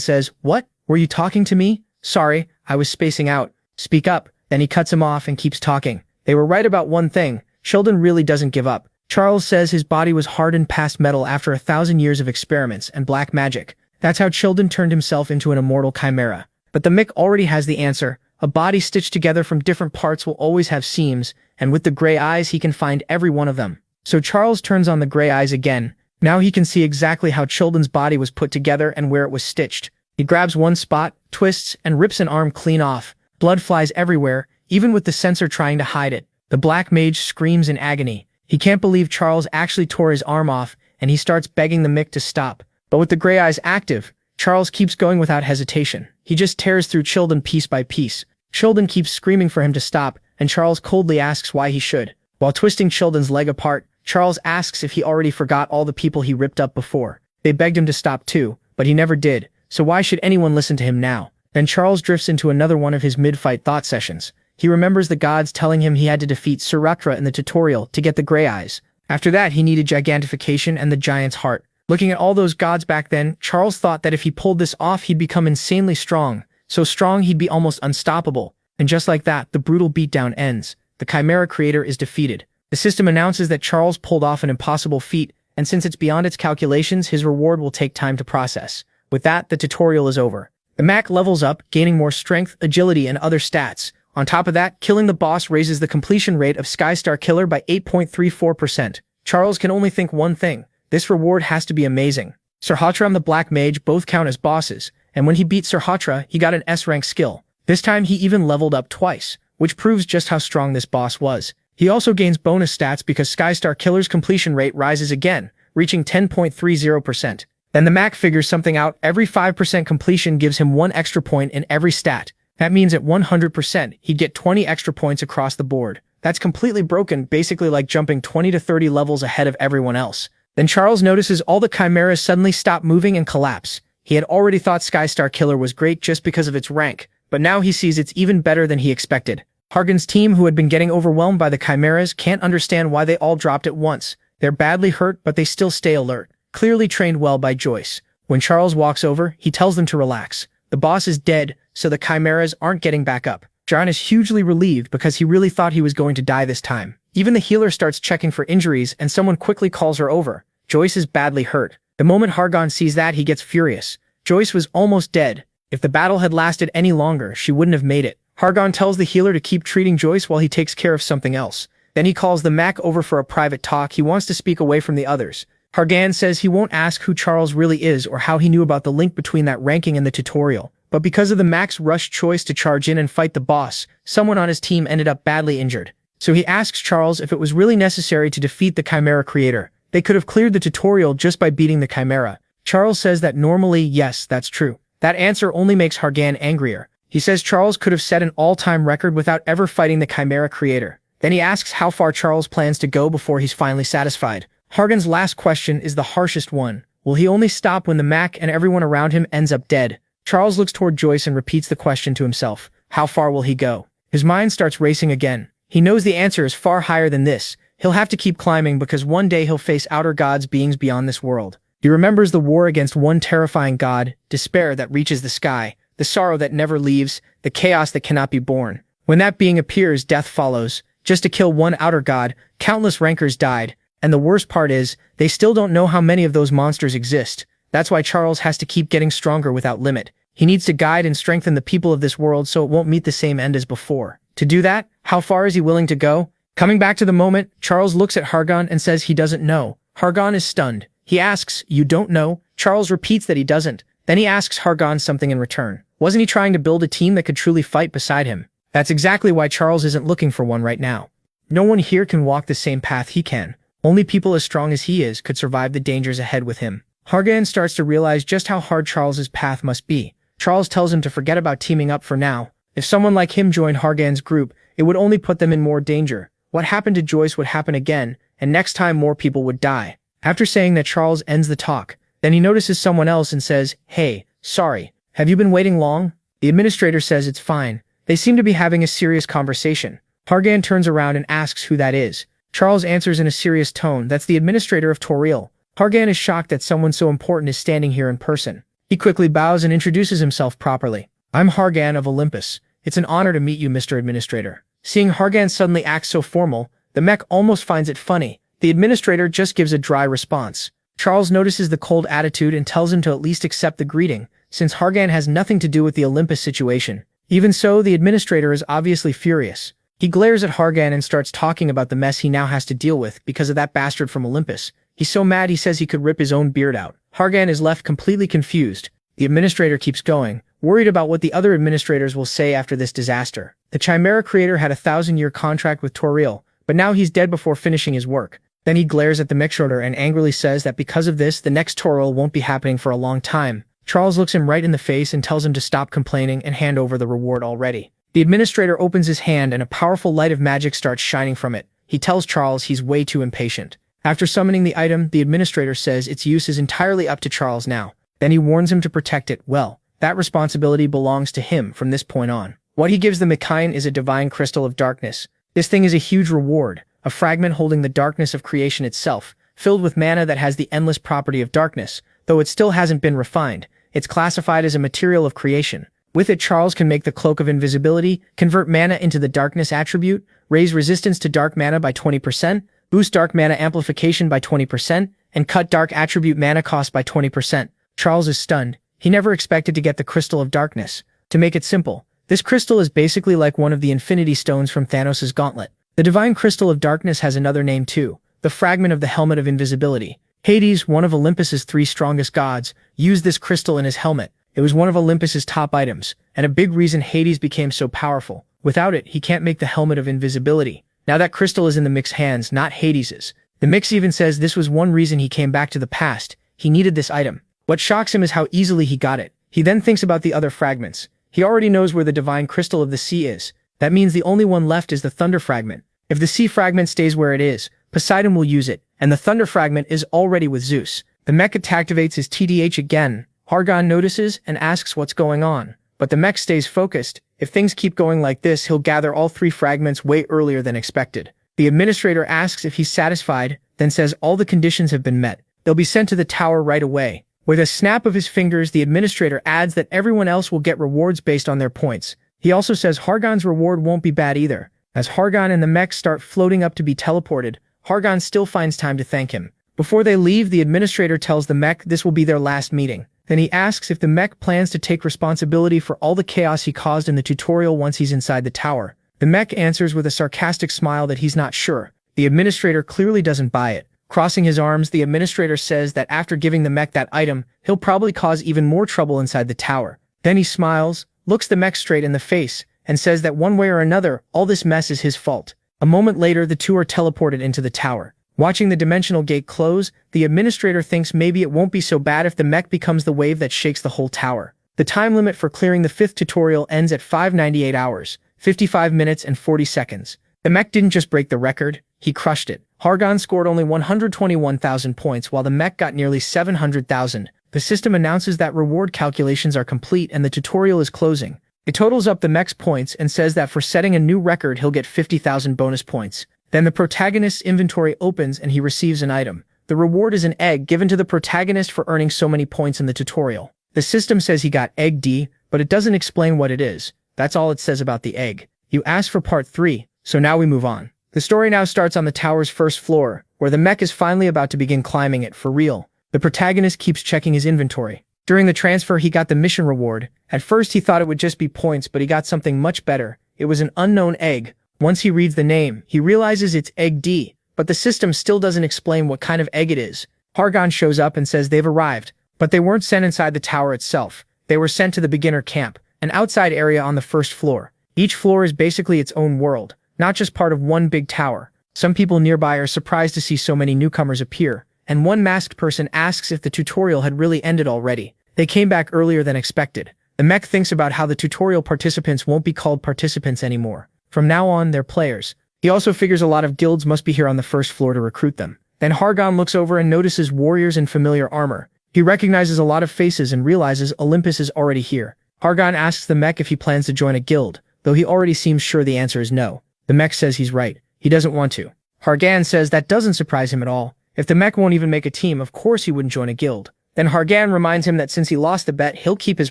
says, "What? Were you talking to me? Sorry, I was spacing out. Speak up." Then he cuts him off and keeps talking. They were right about one thing. Sheldon really doesn't give up. Charles says his body was hardened past metal after 1,000 years of experiments and black magic. That's how Sheldon turned himself into an immortal chimera. But the Mick already has the answer. A body stitched together from different parts will always have seams, and with the gray eyes he can find every one of them. So Charles turns on the gray eyes again. Now he can see exactly how Sheldon's body was put together and where it was stitched. He grabs one spot, twists, and rips an arm clean off. Blood flies everywhere, even with the sensor trying to hide it. The Black Mage screams in agony. He can't believe Charles actually tore his arm off, and he starts begging the Mick to stop. But with the gray eyes active, Charles keeps going without hesitation. He just tears through Sheldon piece by piece. Sheldon keeps screaming for him to stop, and Charles coldly asks why he should. While twisting Sheldon's leg apart, Charles asks if he already forgot all the people he ripped up before. They begged him to stop too, but he never did, so why should anyone listen to him now? Then Charles drifts into another one of his mid-fight thought sessions. He remembers the gods telling him he had to defeat Suratra in the tutorial to get the gray eyes. After that, he needed gigantification and the giant's heart. Looking at all those gods back then, Charles thought that if he pulled this off, he'd become insanely strong. So strong he'd be almost unstoppable. And just like that, the brutal beatdown ends. The Chimera creator is defeated. The system announces that Charles pulled off an impossible feat, and since it's beyond its calculations, his reward will take time to process. With that, the tutorial is over. The Mac levels up, gaining more strength, agility, and other stats. On top of that, killing the boss raises the completion rate of Skystar Killer by 8.34%. Charles can only think one thing. This reward has to be amazing. Surhatra and the Black Mage both count as bosses, and when he beat Surhatra, he got an S-rank skill. This time he even leveled up twice, which proves just how strong this boss was. He also gains bonus stats because Skystar Killer's completion rate rises again, reaching 10.30%. Then the Mac figures something out. Every 5% completion gives him 1 extra point in every stat. That means at 100%, he'd get 20 extra points across the board. That's completely broken, basically like jumping 20 to 30 levels ahead of everyone else. Then Charles notices all the chimeras suddenly stop moving and collapse. He had already thought Skystar Killer was great just because of its rank, but now he sees it's even better than he expected. Hargan's team, who had been getting overwhelmed by the chimeras, can't understand why they all dropped at once. They're badly hurt, but they still stay alert. Clearly trained well by Joyce. When Charles walks over, he tells them to relax. The boss is dead, so the chimeras aren't getting back up. John is hugely relieved because he really thought he was going to die this time. Even the healer starts checking for injuries and someone quickly calls her over. Joyce is badly hurt. The moment Hargan sees that, he gets furious. Joyce was almost dead. If the battle had lasted any longer, she wouldn't have made it. Hargan tells the healer to keep treating Joyce while he takes care of something else. Then he calls the Mac over for a private talk. He wants to speak away from the others. Hargan says he won't ask who Charles really is or how he knew about the link between that ranking and the tutorial. But because of the Mac's rushed choice to charge in and fight the boss, someone on his team ended up badly injured. So he asks Charles if it was really necessary to defeat the Chimera creator. They could have cleared the tutorial just by beating the Chimera. Charles says that normally, yes, that's true. That answer only makes Hargan angrier. He says Charles could have set an all-time record without ever fighting the Chimera creator. Then he asks how far Charles plans to go before he's finally satisfied. Hargan's last question is the harshest one. Will he only stop when the Mac and everyone around him ends up dead? Charles looks toward Joyce and repeats the question to himself. How far will he go? His mind starts racing again. He knows the answer is far higher than this. He'll have to keep climbing because one day he'll face outer gods, beings beyond this world. He remembers the war against one terrifying god, despair that reaches the sky, the sorrow that never leaves, the chaos that cannot be born. When that being appears, death follows. Just to kill one outer god, countless rankers died. And the worst part is, they still don't know how many of those monsters exist. That's why Charles has to keep getting stronger without limit. He needs to guide and strengthen the people of this world so it won't meet the same end as before. To do that, how far is he willing to go? Coming back to the moment, Charles looks at Hargan and says he doesn't know. Hargan is stunned. He asks, "You don't know?" Charles repeats that he doesn't. Then he asks Hargan something in return. Wasn't he trying to build a team that could truly fight beside him? That's exactly why Charles isn't looking for one right now. No one here can walk the same path he can. Only people as strong as he is could survive the dangers ahead with him. Hargan starts to realize just how hard Charles's path must be. Charles tells him to forget about teaming up for now. If someone like him joined Hargan's group, it would only put them in more danger. What happened to Joyce would happen again, and next time more people would die. After saying that, Charles ends the talk. Then he notices someone else and says, "Hey, sorry. Have you been waiting long?" The administrator says it's fine. They seem to be having a serious conversation. Hargan turns around and asks who that is. Charles answers in a serious tone, "That's the administrator of Toril." Hargan is shocked that someone so important is standing here in person. He quickly bows and introduces himself properly. "I'm Hargan of Olympus. It's an honor to meet you, Mr. Administrator." Seeing Hargan suddenly act so formal, the mech almost finds it funny. The administrator just gives a dry response. Charles notices the cold attitude and tells him to at least accept the greeting, since Hargan has nothing to do with the Olympus situation. Even so, the administrator is obviously furious. He glares at Hargan and starts talking about the mess he now has to deal with because of that bastard from Olympus. He's so mad he says he could rip his own beard out. Hargan is left completely confused. The administrator keeps going, worried about what the other administrators will say after this disaster. The Chimera creator had a 1,000-year contract with Toril, but now he's dead before finishing his work. Then he glares at the mechshorter and angrily says that because of this, the next Toril won't be happening for a long time. Charles looks him right in the face and tells him to stop complaining and hand over the reward already. The administrator opens his hand and a powerful light of magic starts shining from it. He tells Charles he's way too impatient. After summoning the item, the administrator says its use is entirely up to Charles now. Then he warns him to protect it. Well, that responsibility belongs to him from this point on. What he gives the Mikain is a divine crystal of darkness. This thing is a huge reward, a fragment holding the darkness of creation itself, filled with mana that has the endless property of darkness. Though it still hasn't been refined, it's classified as a material of creation. With it, Charles can make the Cloak of Invisibility, convert mana into the Darkness attribute, raise resistance to dark mana by 20%, boost dark mana amplification by 20%, and cut dark attribute mana cost by 20%. Charles is stunned. He never expected to get the Crystal of Darkness. To make it simple, this crystal is basically like one of the Infinity Stones from Thanos' Gauntlet. The Divine Crystal of Darkness has another name too, the Fragment of the Helmet of Invisibility. Hades, one of Olympus's 3 strongest gods, used this crystal in his helmet. It was one of Olympus's top items, and a big reason Hades became so powerful. Without it, he can't make the Helmet of Invisibility. Now that crystal is in the Mech's hands, not Hades's. The Mech even says this was one reason he came back to the past. He needed this item. What shocks him is how easily he got it. He then thinks about the other fragments. He already knows where the Divine Crystal of the Sea is. That means the only one left is the Thunder Fragment. If the Sea Fragment stays where it is, Poseidon will use it, and the Thunder Fragment is already with Zeus. The Mech activates his TDH again. Hargan notices and asks what's going on, but the Mech stays focused. If things keep going like this, he'll gather all 3 fragments way earlier than expected. The administrator asks if he's satisfied, then says all the conditions have been met. They'll be sent to the tower right away. With a snap of his fingers, the administrator adds that everyone else will get rewards based on their points. He also says Hargan's reward won't be bad either. As Hargan and the Mech start floating up to be teleported, Hargan still finds time to thank him. Before they leave, the administrator tells the Mech this will be their last meeting. Then he asks if the Mech plans to take responsibility for all the chaos he caused in the tutorial once he's inside the tower. The Mech answers with a sarcastic smile that he's not sure. The administrator clearly doesn't buy it. Crossing his arms, the administrator says that after giving the Mech that item, he'll probably cause even more trouble inside the tower. Then he smiles, looks the Mech straight in the face, and says that one way or another, all this mess is his fault. A moment later, the two are teleported into the tower. Watching the dimensional gate close, the administrator thinks maybe it won't be so bad if the Mech becomes the wave that shakes the whole tower. The time limit for clearing the 5th tutorial ends at 598 hours, 55 minutes and 40 seconds. The Mech didn't just break the record, he crushed it. Hargan scored only 121,000 points while the Mech got nearly 700,000. The system announces that reward calculations are complete and the tutorial is closing. It totals up the Mech's points and says that for setting a new record he'll get 50,000 bonus points. Then the protagonist's inventory opens and he receives an item. The reward is an egg given to the protagonist for earning so many points in the tutorial. The system says he got Egg D, but it doesn't explain what it is. That's all it says about the egg. You asked for part 3, so now we move on. The story now starts on the tower's first floor, where the Mech is finally about to begin climbing it for real. The protagonist keeps checking his inventory. During the transfer, he got the mission reward. At first, he thought it would just be points, but he got something much better. It was an unknown egg. Once he reads the name, he realizes it's Egg D, but the system still doesn't explain what kind of egg it is. Hargan shows up and says they've arrived, but they weren't sent inside the tower itself. They were sent to the beginner camp, an outside area on the first floor. Each floor is basically its own world, not just part of one big tower. Some people nearby are surprised to see so many newcomers appear, and one masked person asks if the tutorial had really ended already. They came back earlier than expected. The Mech thinks about how the tutorial participants won't be called participants anymore. From now on, they're players. He also figures a lot of guilds must be here on the first floor to recruit them. Then Hargan looks over and notices warriors in familiar armor. He recognizes a lot of faces and realizes Olympus is already here. Hargan asks the Mech if he plans to join a guild, though he already seems sure the answer is no. The mech says he's right. He doesn't want to. Hargan says that doesn't surprise him at all. If the mech won't even make a team, of course he wouldn't join a guild. Then Hargan reminds him that since he lost the bet, he'll keep his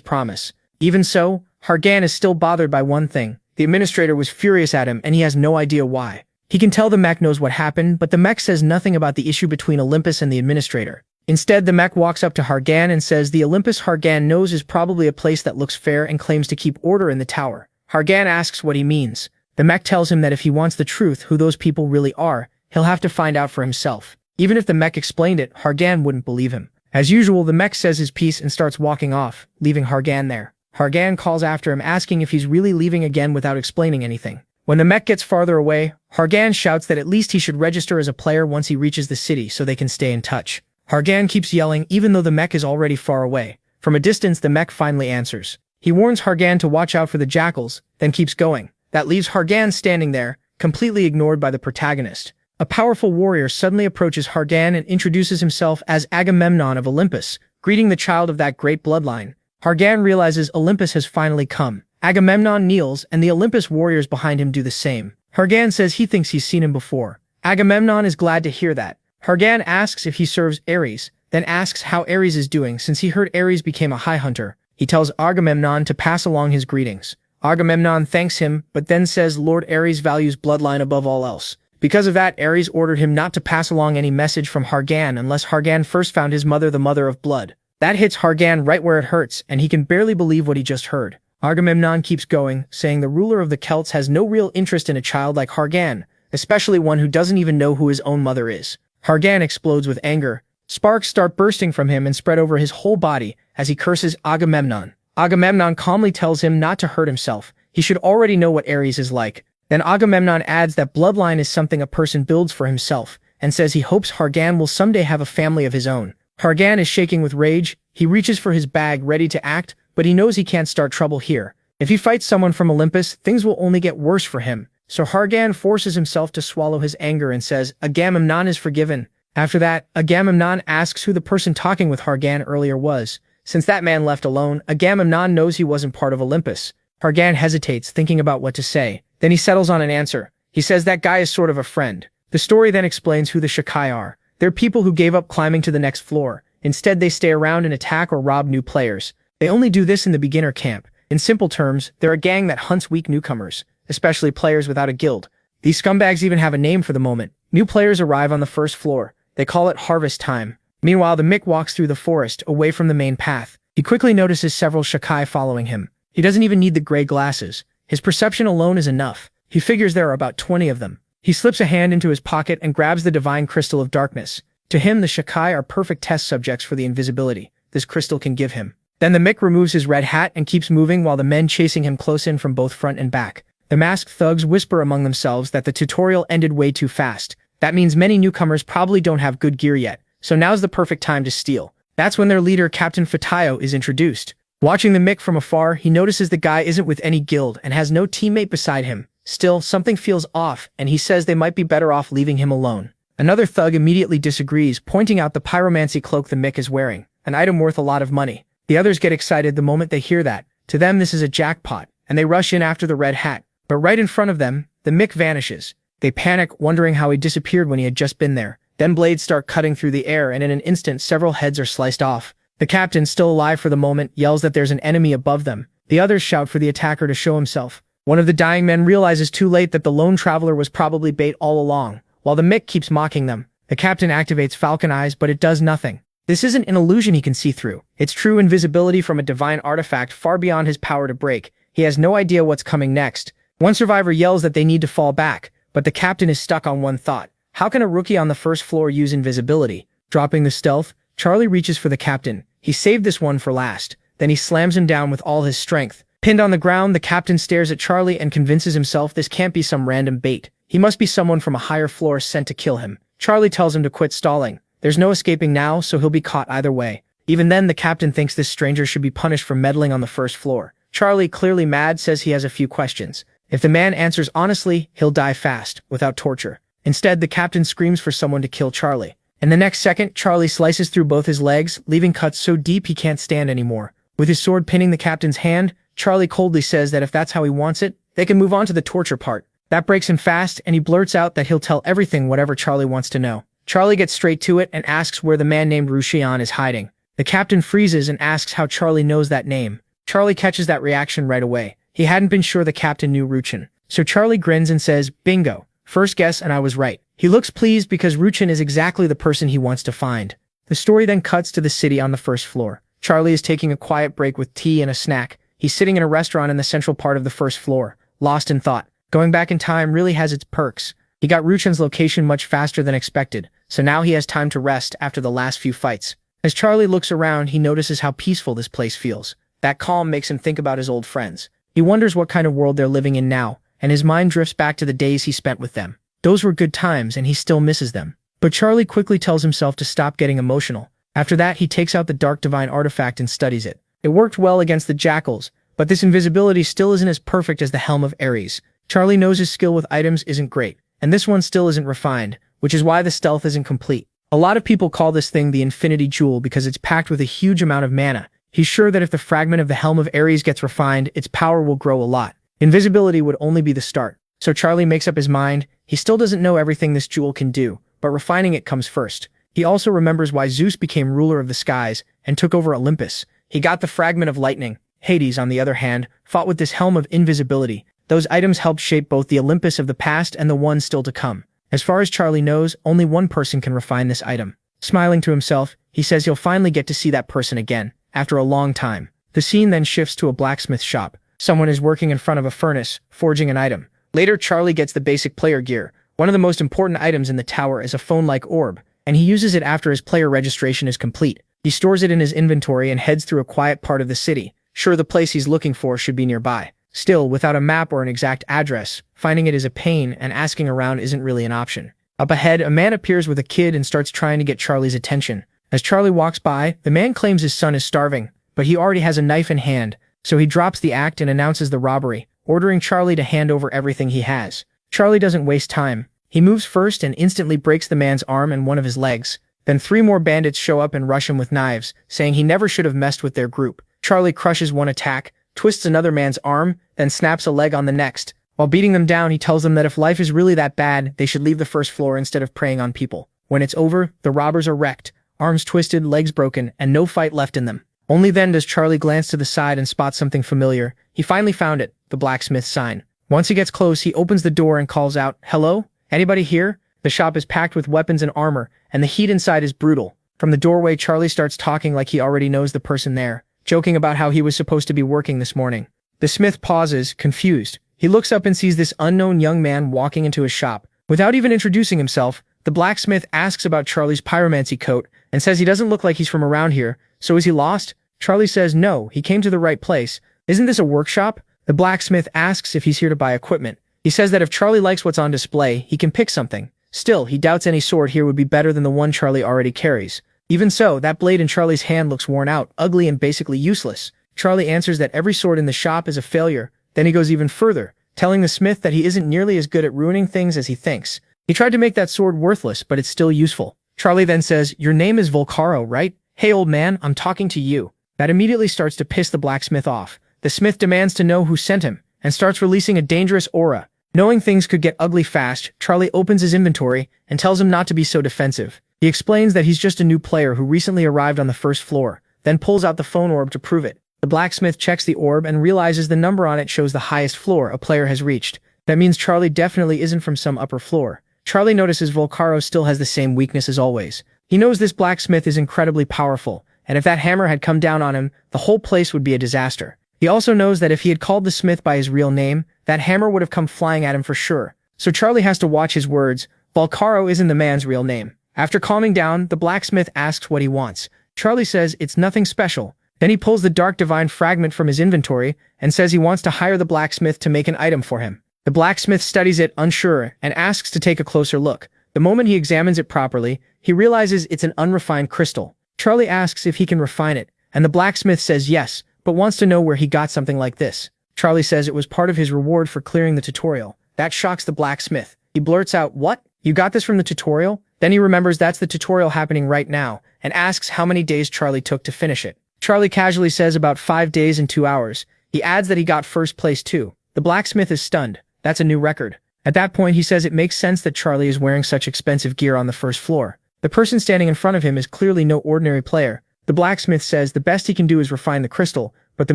promise. Even so, Hargan is still bothered by one thing. The administrator was furious at him and he has no idea why. He can tell the mech knows what happened, but the mech says nothing about the issue between Olympus and the administrator. Instead, the mech walks up to Hargan and says the Olympus Hargan knows is probably a place that looks fair and claims to keep order in the tower. Hargan asks what he means. The mech tells him that if he wants the truth, who those people really are, he'll have to find out for himself. Even if the mech explained it, Hargan wouldn't believe him. As usual, the mech says his piece and starts walking off, leaving Hargan there. Hargan calls after him asking if he's really leaving again without explaining anything. When the mech gets farther away, Hargan shouts that at least he should register as a player once he reaches the city so they can stay in touch. Hargan keeps yelling even though the mech is already far away. From a distance, the mech finally answers. He warns Hargan to watch out for the jackals, then keeps going. That leaves Hargan standing there, completely ignored by the protagonist. A powerful warrior suddenly approaches Hargan and introduces himself as Agamemnon of Olympus, greeting the child of that great bloodline. Hargan realizes Olympus has finally come. Agamemnon kneels, and the Olympus warriors behind him do the same. Hargan says he thinks he's seen him before. Agamemnon is glad to hear that. Hargan asks if he serves Ares, then asks how Ares is doing since he heard Ares became a high hunter. He tells Agamemnon to pass along his greetings. Agamemnon thanks him, but then says Lord Ares values bloodline above all else. Because of that, Ares ordered him not to pass along any message from Hargan unless Hargan first found his mother the mother of blood. That hits Hargan right where it hurts, and he can barely believe what he just heard. Agamemnon keeps going, saying the ruler of the Celts has no real interest in a child like Hargan, especially one who doesn't even know who his own mother is. Hargan explodes with anger. Sparks start bursting from him and spread over his whole body as he curses Agamemnon. Agamemnon calmly tells him not to hurt himself. He should already know what Ares is like. Then Agamemnon adds that bloodline is something a person builds for himself, and says he hopes Hargan will someday have a family of his own. Hargan is shaking with rage. He reaches for his bag ready to act, but he knows he can't start trouble here. If he fights someone from Olympus, things will only get worse for him. So Hargan forces himself to swallow his anger and says Agamemnon is forgiven. After that, Agamemnon asks who the person talking with Hargan earlier was. Since that man left alone, Agamemnon knows he wasn't part of Olympus. Hargan hesitates, thinking about what to say. Then he settles on an answer. He says that guy is sort of a friend. The story then explains who the Shakai are. They're people who gave up climbing to the next floor. Instead, they stay around and attack or rob new players. They only do this in the beginner camp. In simple terms, they're a gang that hunts weak newcomers, especially players without a guild. These scumbags even have a name for the moment. New players arrive on the first floor. They call it harvest time. Meanwhile, the Mick walks through the forest, away from the main path. He quickly notices several Shakai following him. He doesn't even need the gray glasses. His perception alone is enough. He figures there are about 20 of them. He slips a hand into his pocket and grabs the divine crystal of darkness. To him, the Shakai are perfect test subjects for the invisibility this crystal can give him. Then the Mick removes his red hat and keeps moving while the men chasing him close in from both front and back. The masked thugs whisper among themselves that the tutorial ended way too fast. That means many newcomers probably don't have good gear yet, so now's the perfect time to steal. That's when their leader, Captain Fatayo, is introduced. Watching the Mick from afar, he notices the guy isn't with any guild and has no teammate beside him. Still, something feels off, and he says they might be better off leaving him alone. Another thug immediately disagrees, pointing out the pyromancy cloak the Mick is wearing, an item worth a lot of money. The others get excited the moment they hear that. To them, this is a jackpot, and they rush in after the red hat. But right in front of them, the Mick vanishes. They panic, wondering how he disappeared when he had just been there. Then blades start cutting through the air, and in an instant, several heads are sliced off. The captain, still alive for the moment, yells that there's an enemy above them. The others shout for the attacker to show himself. One of the dying men realizes too late that the lone traveler was probably bait all along, while the Mick keeps mocking them. The captain activates Falcon Eyes, but it does nothing. This isn't an illusion he can see through. It's true invisibility from a divine artifact far beyond his power to break. He has no idea what's coming next. One survivor yells that they need to fall back, but the captain is stuck on one thought. How can a rookie on the first floor use invisibility? Dropping the stealth, Charlie reaches for the captain. He saved this one for last. Then he slams him down with all his strength. Pinned on the ground, the captain stares at Charlie and convinces himself this can't be some random bait. He must be someone from a higher floor sent to kill him. Charlie tells him to quit stalling. There's no escaping now, so he'll be caught either way. Even then, the captain thinks this stranger should be punished for meddling on the first floor. Charlie, clearly mad, says he has a few questions. If the man answers honestly, he'll die fast, without torture. Instead, the captain screams for someone to kill Charlie. In the next second, Charlie slices through both his legs, leaving cuts so deep he can't stand anymore. With his sword pinning the captain's hand, Charlie coldly says that if that's how he wants it, they can move on to the torture part. That breaks him fast, and he blurts out that he'll tell everything whatever Charlie wants to know. Charlie gets straight to it and asks where the man named Rushian is hiding. The captain freezes and asks how Charlie knows that name. Charlie catches that reaction right away. He hadn't been sure the captain knew Ruchin. So Charlie grins and says, "Bingo. First guess and I was right." He looks pleased because Ruchin is exactly the person he wants to find. The story then cuts to the city on the first floor. Charlie is taking a quiet break with tea and a snack. He's sitting in a restaurant in the central part of the first floor, lost in thought. Going back in time really has its perks. He got Ruchin's location much faster than expected, so now he has time to rest after the last few fights. As Charlie looks around, he notices how peaceful this place feels. That calm makes him think about his old friends. He wonders what kind of world they're living in now, and his mind drifts back to the days he spent with them. Those were good times, and he still misses them. But Charlie quickly tells himself to stop getting emotional. After that, he takes out the Dark Divine artifact and studies it. It worked well against the jackals, but this invisibility still isn't as perfect as the Helm of Ares. Charlie knows his skill with items isn't great, and this one still isn't refined, which is why the stealth isn't complete. A lot of people call this thing the Infinity Jewel because it's packed with a huge amount of mana. He's sure that if the fragment of the Helm of Ares gets refined, its power will grow a lot. Invisibility would only be the start. So Charlie makes up his mind. He still doesn't know everything this jewel can do, but refining it comes first. He also remembers why Zeus became ruler of the skies and took over Olympus. He got the fragment of lightning. Hades, on the other hand, fought with this helm of invisibility. Those items helped shape both the Olympus of the past and the one still to come. As far as Charlie knows, only one person can refine this item. Smiling to himself, he says he'll finally get to see that person again, after a long time. The scene then shifts to a blacksmith shop. Someone is working in front of a furnace, forging an item. Later, Charlie gets the basic player gear. One of the most important items in the tower is a phone-like orb, and he uses it after his player registration is complete. He stores it in his inventory and heads through a quiet part of the city. Sure, the place he's looking for should be nearby. Still, without a map or an exact address, finding it is a pain, and asking around isn't really an option. Up ahead, a man appears with a kid and starts trying to get Charlie's attention. As Charlie walks by, the man claims his son is starving, but he already has a knife in hand, so he drops the act and announces the robbery, ordering Charlie to hand over everything he has. Charlie doesn't waste time. He moves first and instantly breaks the man's arm and one of his legs. Then 3 more bandits show up and rush him with knives, saying he never should have messed with their group. Charlie crushes one attack, twists another man's arm, then snaps a leg on the next. While beating them down, he tells them that if life is really that bad, they should leave the first floor instead of preying on people. When it's over, the robbers are wrecked, arms twisted, legs broken, and no fight left in them. Only then does Charlie glance to the side and spot something familiar. He finally found it, the blacksmith's sign. Once he gets close, he opens the door and calls out, "Hello? Anybody here?" The shop is packed with weapons and armor, and the heat inside is brutal. From the doorway, Charlie starts talking like he already knows the person there, joking about how he was supposed to be working this morning. The smith pauses, confused. He looks up and sees this unknown young man walking into his shop. Without even introducing himself, the blacksmith asks about Charlie's pyromancy coat and says he doesn't look like he's from around here, so is he lost? Charlie says no, he came to the right place. Isn't this a workshop? The blacksmith asks if he's here to buy equipment. He says that if Charlie likes what's on display, he can pick something. Still, he doubts any sword here would be better than the one Charlie already carries. Even so, that blade in Charlie's hand looks worn out, ugly, and basically useless. Charlie answers that every sword in the shop is a failure. Then he goes even further, telling the smith that he isn't nearly as good at ruining things as he thinks. He tried to make that sword worthless, but it's still useful. Charlie then says, "Your name is Volcaro, right? Hey old man, I'm talking to you." That immediately starts to piss the blacksmith off. The smith demands to know who sent him, and starts releasing a dangerous aura. Knowing things could get ugly fast, Charlie opens his inventory and tells him not to be so defensive. He explains that he's just a new player who recently arrived on the first floor, then pulls out the phone orb to prove it. The blacksmith checks the orb and realizes the number on it shows the highest floor a player has reached. That means Charlie definitely isn't from some upper floor. Charlie notices Volcaro still has the same weakness as always. He knows this blacksmith is incredibly powerful, and if that hammer had come down on him, the whole place would be a disaster. He also knows that if he had called the smith by his real name, that hammer would have come flying at him for sure. So Charlie has to watch his words. Volcaro isn't the man's real name. After calming down, the blacksmith asks what he wants. Charlie says it's nothing special. Then he pulls the Dark Divine fragment from his inventory and says he wants to hire the blacksmith to make an item for him. The blacksmith studies it, unsure, and asks to take a closer look. The moment he examines it properly, he realizes it's an unrefined crystal. Charlie asks if he can refine it, and the blacksmith says yes, but wants to know where he got something like this. Charlie says it was part of his reward for clearing the tutorial. That shocks the blacksmith. He blurts out, "What? You got this from the tutorial?" Then he remembers that's the tutorial happening right now, and asks how many days Charlie took to finish it. Charlie casually says about 5 days and 2 hours. He adds that he got first place too. The blacksmith is stunned. That's a new record. At that point, he says it makes sense that Charlie is wearing such expensive gear on the first floor. The person standing in front of him is clearly no ordinary player. The blacksmith says the best he can do is refine the crystal, but the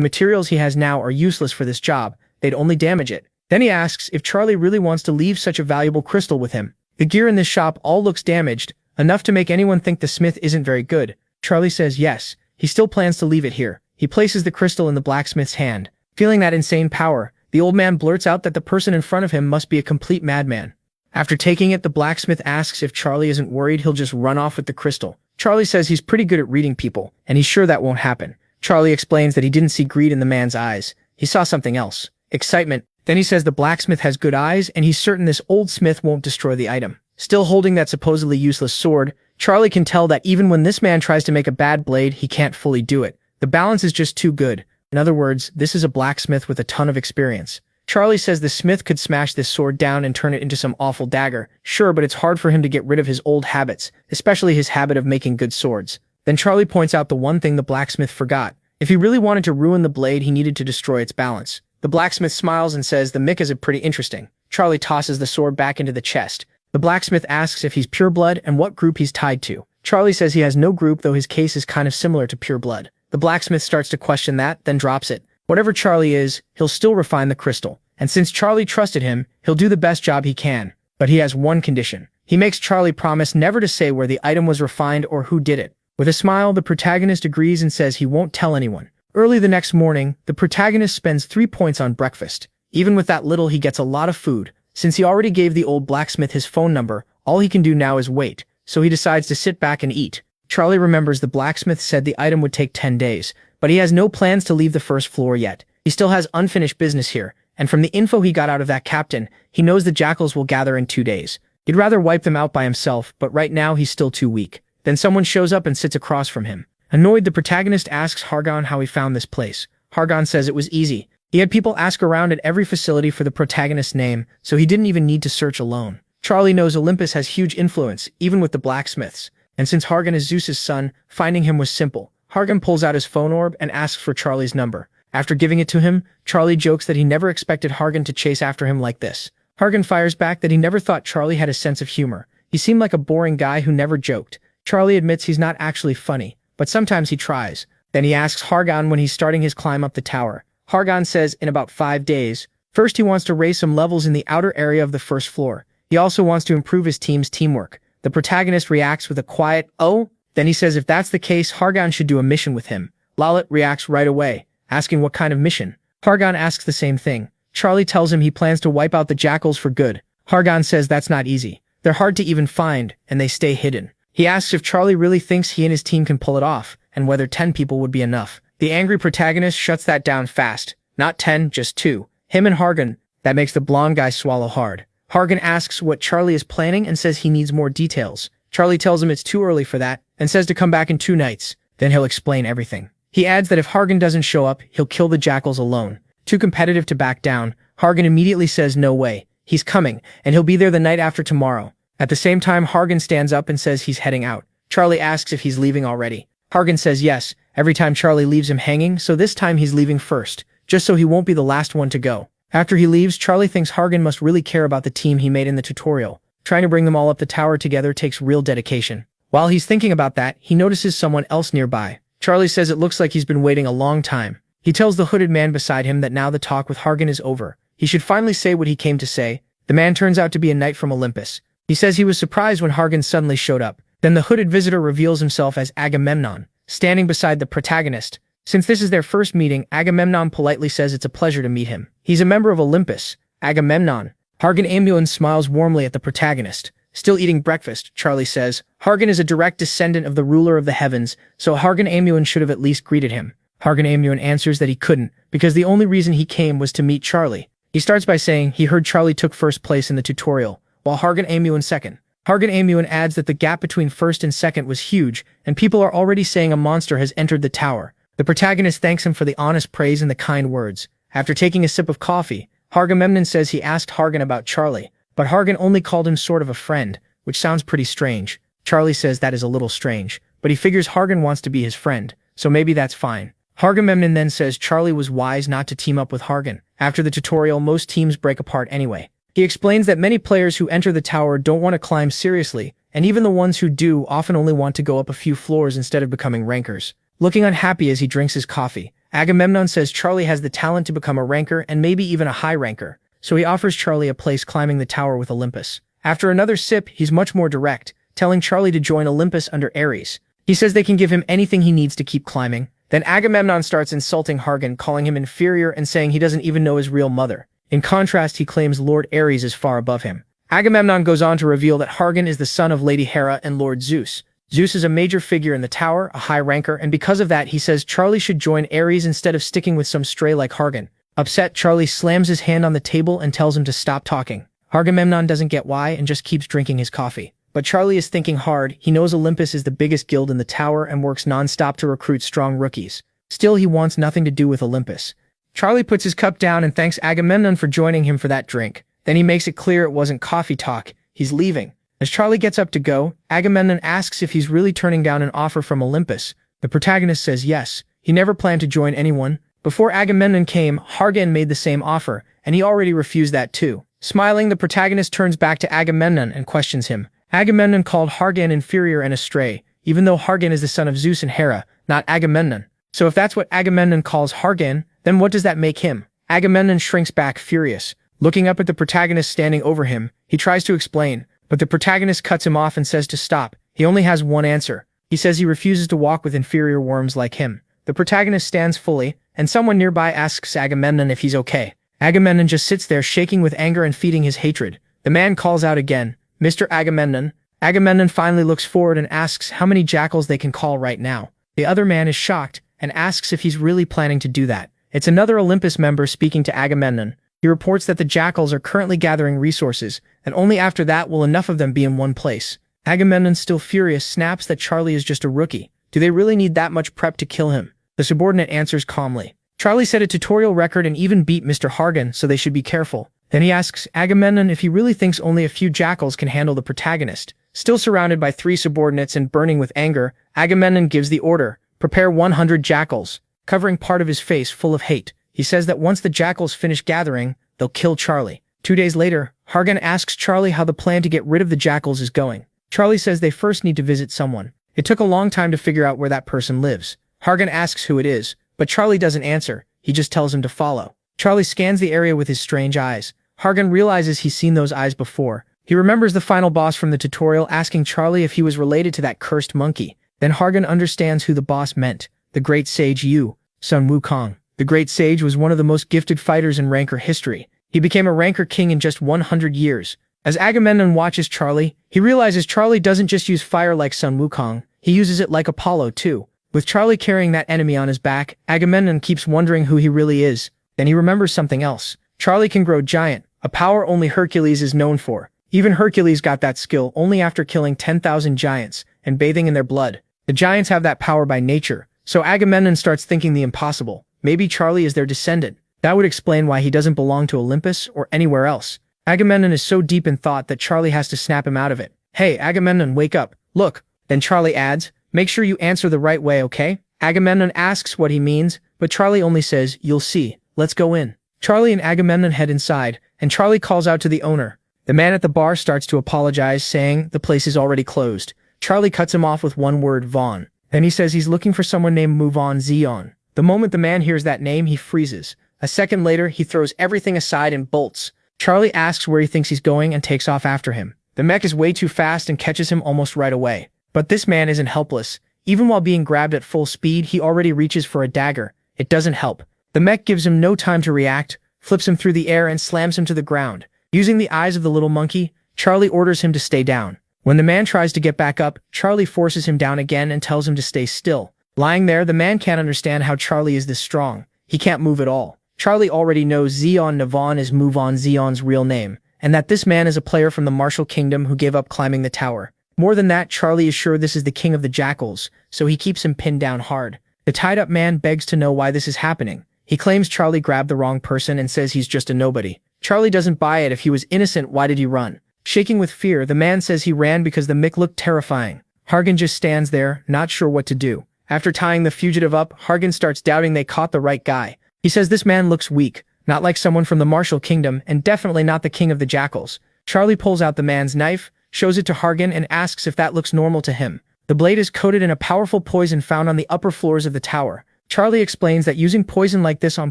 materials he has now are useless for this job. They'd only damage it. Then he asks if Charlie really wants to leave such a valuable crystal with him. The gear in this shop all looks damaged, enough to make anyone think the smith isn't very good. Charlie says yes, he still plans to leave it here. He places the crystal in the blacksmith's hand. Feeling that insane power, the old man blurts out that the person in front of him must be a complete madman. After taking it, the blacksmith asks if Charlie isn't worried he'll just run off with the crystal. Charlie says he's pretty good at reading people, and he's sure that won't happen. Charlie explains that he didn't see greed in the man's eyes. He saw something else. Excitement. Then he says the blacksmith has good eyes, and he's certain this old smith won't destroy the item. Still holding that supposedly useless sword, Charlie can tell that even when this man tries to make a bad blade, he can't fully do it. The balance is just too good. In other words, this is a blacksmith with a ton of experience. Charlie says the smith could smash this sword down and turn it into some awful dagger. Sure, but it's hard for him to get rid of his old habits, especially his habit of making good swords. Then Charlie points out the one thing the blacksmith forgot. If he really wanted to ruin the blade, he needed to destroy its balance. The blacksmith smiles and says the mick is pretty interesting. Charlie tosses the sword back into the chest. The blacksmith asks if he's pure blood and what group he's tied to. Charlie says he has no group, though his case is kind of similar to pure blood. The blacksmith starts to question that, then drops it. Whatever Charlie is, he'll still refine the crystal. And since Charlie trusted him, he'll do the best job he can. But he has one condition. He makes Charlie promise never to say where the item was refined or who did it. With a smile, the protagonist agrees and says he won't tell anyone. Early the next morning, the protagonist spends 3 points on breakfast. Even with that little, he gets a lot of food. Since he already gave the old blacksmith his phone number, all he can do now is wait. So he decides to sit back and eat. Charlie remembers the blacksmith said the item would take 10 days, but he has no plans to leave the first floor yet. He still has unfinished business here, and from the info he got out of that captain, he knows the jackals will gather in 2 days. He'd rather wipe them out by himself, but right now he's still too weak. Then someone shows up and sits across from him. Annoyed, the protagonist asks Hargon how he found this place. Hargon says it was easy. He had people ask around at every facility for the protagonist's name, so he didn't even need to search alone. Charlie knows Olympus has huge influence, even with the blacksmiths. And since Hargon is Zeus's son, finding him was simple. Hargon pulls out his phone orb and asks for Charlie's number. After giving it to him, Charlie jokes that he never expected Hargon to chase after him like this. Hargon fires back that he never thought Charlie had a sense of humor. He seemed like a boring guy who never joked. Charlie admits he's not actually funny, but sometimes he tries. Then he asks Hargon when he's starting his climb up the tower. Hargon says in about 5 days. First, he wants to raise some levels in the outer area of the first floor. He also wants to improve his team's teamwork. The protagonist reacts with a quiet, "Oh?" Then he says if that's the case, Hargon should do a mission with him. Lalit reacts right away, asking what kind of mission. Hargon asks the same thing. Charlie tells him he plans to wipe out the jackals for good. Hargon says that's not easy. They're hard to even find, and they stay hidden. He asks if Charlie really thinks he and his team can pull it off, and whether 10 people would be enough. The angry protagonist shuts that down fast. Not 10, just 2. Him and Hargon. That makes the blonde guy swallow hard. Hargon asks what Charlie is planning and says he needs more details. Charlie tells him it's too early for that, and says to come back in 2 nights. Then he'll explain everything. He adds that if Hargon doesn't show up, he'll kill the jackals alone. Too competitive to back down, Hargon immediately says no way. He's coming, and he'll be there the night after tomorrow. At the same time, Hargon stands up and says he's heading out. Charlie asks if he's leaving already. Hargon says yes, every time Charlie leaves him hanging, so this time he's leaving first, just so he won't be the last one to go. After he leaves, Charlie thinks Hargon must really care about the team he made in the tutorial. Trying to bring them all up the tower together takes real dedication. While he's thinking about that, he notices someone else nearby. Charlie says it looks like he's been waiting a long time. He tells the hooded man beside him that now the talk with Hargon is over. He should finally say what he came to say. The man turns out to be a knight from Olympus. He says he was surprised when Hargon suddenly showed up. Then the hooded visitor reveals himself as Agamemnon, standing beside the protagonist. Since this is their first meeting, Agamemnon politely says it's a pleasure to meet him. He's a member of Olympus. Agamemnon. Hargon Amuan smiles warmly at the protagonist. Still eating breakfast, Charlie says. Hargon is a direct descendant of the ruler of the heavens, so Hargon Amuan should have at least greeted him. Hargon Amuan answers that he couldn't, because the only reason he came was to meet Charlie. He starts by saying he heard Charlie took first place in the tutorial, while Hargon Amuan second. Hargon Amuan adds that the gap between first and second was huge, and people are already saying a monster has entered the tower. The protagonist thanks him for the honest praise and the kind words. After taking a sip of coffee, Hargamemnon says he asked Hargon about Charlie, but Hargon only called him sort of a friend, which sounds pretty strange. Charlie says that is a little strange, but he figures Hargon wants to be his friend, so maybe that's fine. Hargamemnon then says Charlie was wise not to team up with Hargon. After the tutorial, most teams break apart anyway. He explains that many players who enter the tower don't want to climb seriously, and even the ones who do often only want to go up a few floors instead of becoming rankers. Looking unhappy as he drinks his coffee, Agamemnon says Charlie has the talent to become a ranker and maybe even a high ranker, so he offers Charlie a place climbing the tower with Olympus. After another sip, he's much more direct, telling Charlie to join Olympus under Ares. He says they can give him anything he needs to keep climbing. Then Agamemnon starts insulting Hargan, calling him inferior and saying he doesn't even know his real mother. In contrast, he claims Lord Ares is far above him. Agamemnon goes on to reveal that Hargan is the son of Lady Hera and Lord Zeus. Zeus is a major figure in the tower, a high ranker, and because of that, he says Charlie should join Ares instead of sticking with some stray like Hargan. Upset, Charlie slams his hand on the table and tells him to stop talking. Agamemnon doesn't get why and just keeps drinking his coffee. But Charlie is thinking hard. He knows Olympus is the biggest guild in the tower and works non-stop to recruit strong rookies. Still, he wants nothing to do with Olympus. Charlie puts his cup down and thanks Agamemnon for joining him for that drink. Then he makes it clear it wasn't coffee talk. He's leaving. As Charlie gets up to go, Agamemnon asks if he's really turning down an offer from Olympus. The protagonist says yes. He never planned to join anyone. Before Agamemnon came, Hargan made the same offer, and he already refused that too. Smiling, the protagonist turns back to Agamemnon and questions him. Agamemnon called Hargan inferior and astray, even though Hargan is the son of Zeus and Hera, not Agamemnon. So if that's what Agamemnon calls Hargan, then what does that make him? Agamemnon shrinks back furious. Looking up at the protagonist standing over him, he tries to explain, but the protagonist cuts him off and says to stop. He only has one answer. He says he refuses to walk with inferior worms like him. The protagonist stands fully, and someone nearby asks Agamemnon if he's okay. Agamemnon just sits there shaking with anger and feeding his hatred. The man calls out again, Mr. Agamemnon. Agamemnon finally looks forward and asks how many jackals they can call right now. The other man is shocked and asks if he's really planning to do that. It's another Olympus member speaking to Agamemnon. He reports that the jackals are currently gathering resources, and only after that will enough of them be in one place. Agamemnon, still furious, snaps that Charlie is just a rookie. Do they really need that much prep to kill him? The subordinate answers calmly. Charlie set a tutorial record and even beat Mr. Hargan, so they should be careful. Then he asks Agamemnon if he really thinks only a few jackals can handle the protagonist. Still surrounded by 3 subordinates and burning with anger, Agamemnon gives the order, prepare 100 jackals. Covering part of his face full of hate, he says that once the jackals finish gathering, they'll kill Charlie. 2 days later, Hargan asks Charlie how the plan to get rid of the jackals is going. Charlie says they first need to visit someone. It took a long time to figure out where that person lives. Hargan asks who it is, but Charlie doesn't answer. He just tells him to follow. Charlie scans the area with his strange eyes. Hargan realizes he's seen those eyes before. He remembers the final boss from the tutorial asking Charlie if he was related to that cursed monkey. Then Hargan understands who the boss meant. The great sage Yu, Sun Wukong. The great sage was one of the most gifted fighters in ranker history. He became a ranker king in just 100 years. As Agamemnon watches Charlie, he realizes Charlie doesn't just use fire like Sun Wukong, he uses it like Apollo too. With Charlie carrying that enemy on his back, Agamemnon keeps wondering who he really is. Then he remembers something else. Charlie can grow giant, a power only Hercules is known for. Even Hercules got that skill only after killing 10,000 giants and bathing in their blood. The giants have that power by nature, so Agamemnon starts thinking the impossible. Maybe Charlie is their descendant. That would explain why he doesn't belong to Olympus or anywhere else. Agamemnon is so deep in thought that Charlie has to snap him out of it. Hey, Agamemnon, wake up. Look. Then Charlie adds, make sure you answer the right way, okay? Agamemnon asks what he means, but Charlie only says, you'll see. Let's go in. Charlie and Agamemnon head inside, and Charlie calls out to the owner. The man at the bar starts to apologize, saying the place is already closed. Charlie cuts him off with one word, Vaughn. Then he says he's looking for someone named Muvon Zion. The moment the man hears that name, he freezes. A second later, he throws everything aside and bolts. Charlie asks where he thinks he's going and takes off after him. The mech is way too fast and catches him almost right away. But this man isn't helpless. Even while being grabbed at full speed, he already reaches for a dagger. It doesn't help. The mech gives him no time to react, flips him through the air and slams him to the ground. Using the eyes of the little monkey, Charlie orders him to stay down. When the man tries to get back up, Charlie forces him down again and tells him to stay still. Lying there, the man can't understand how Charlie is this strong. He can't move at all. Charlie already knows Zion Navon is Muvon Zion's real name, and that this man is a player from the Martial Kingdom who gave up climbing the tower. More than that, Charlie is sure this is the king of the jackals, so he keeps him pinned down hard. The tied-up man begs to know why this is happening. He claims Charlie grabbed the wrong person and says he's just a nobody. Charlie doesn't buy it. If he was innocent, why did he run? Shaking with fear, the man says he ran because the mick looked terrifying. Hargan just stands there, not sure what to do. After tying the fugitive up, Hargan starts doubting they caught the right guy. He says this man looks weak, not like someone from the Martial Kingdom, and definitely not the king of the jackals. Charlie pulls out the man's knife, shows it to Hargan, and asks if that looks normal to him. The blade is coated in a powerful poison found on the upper floors of the tower. Charlie explains that using poison like this on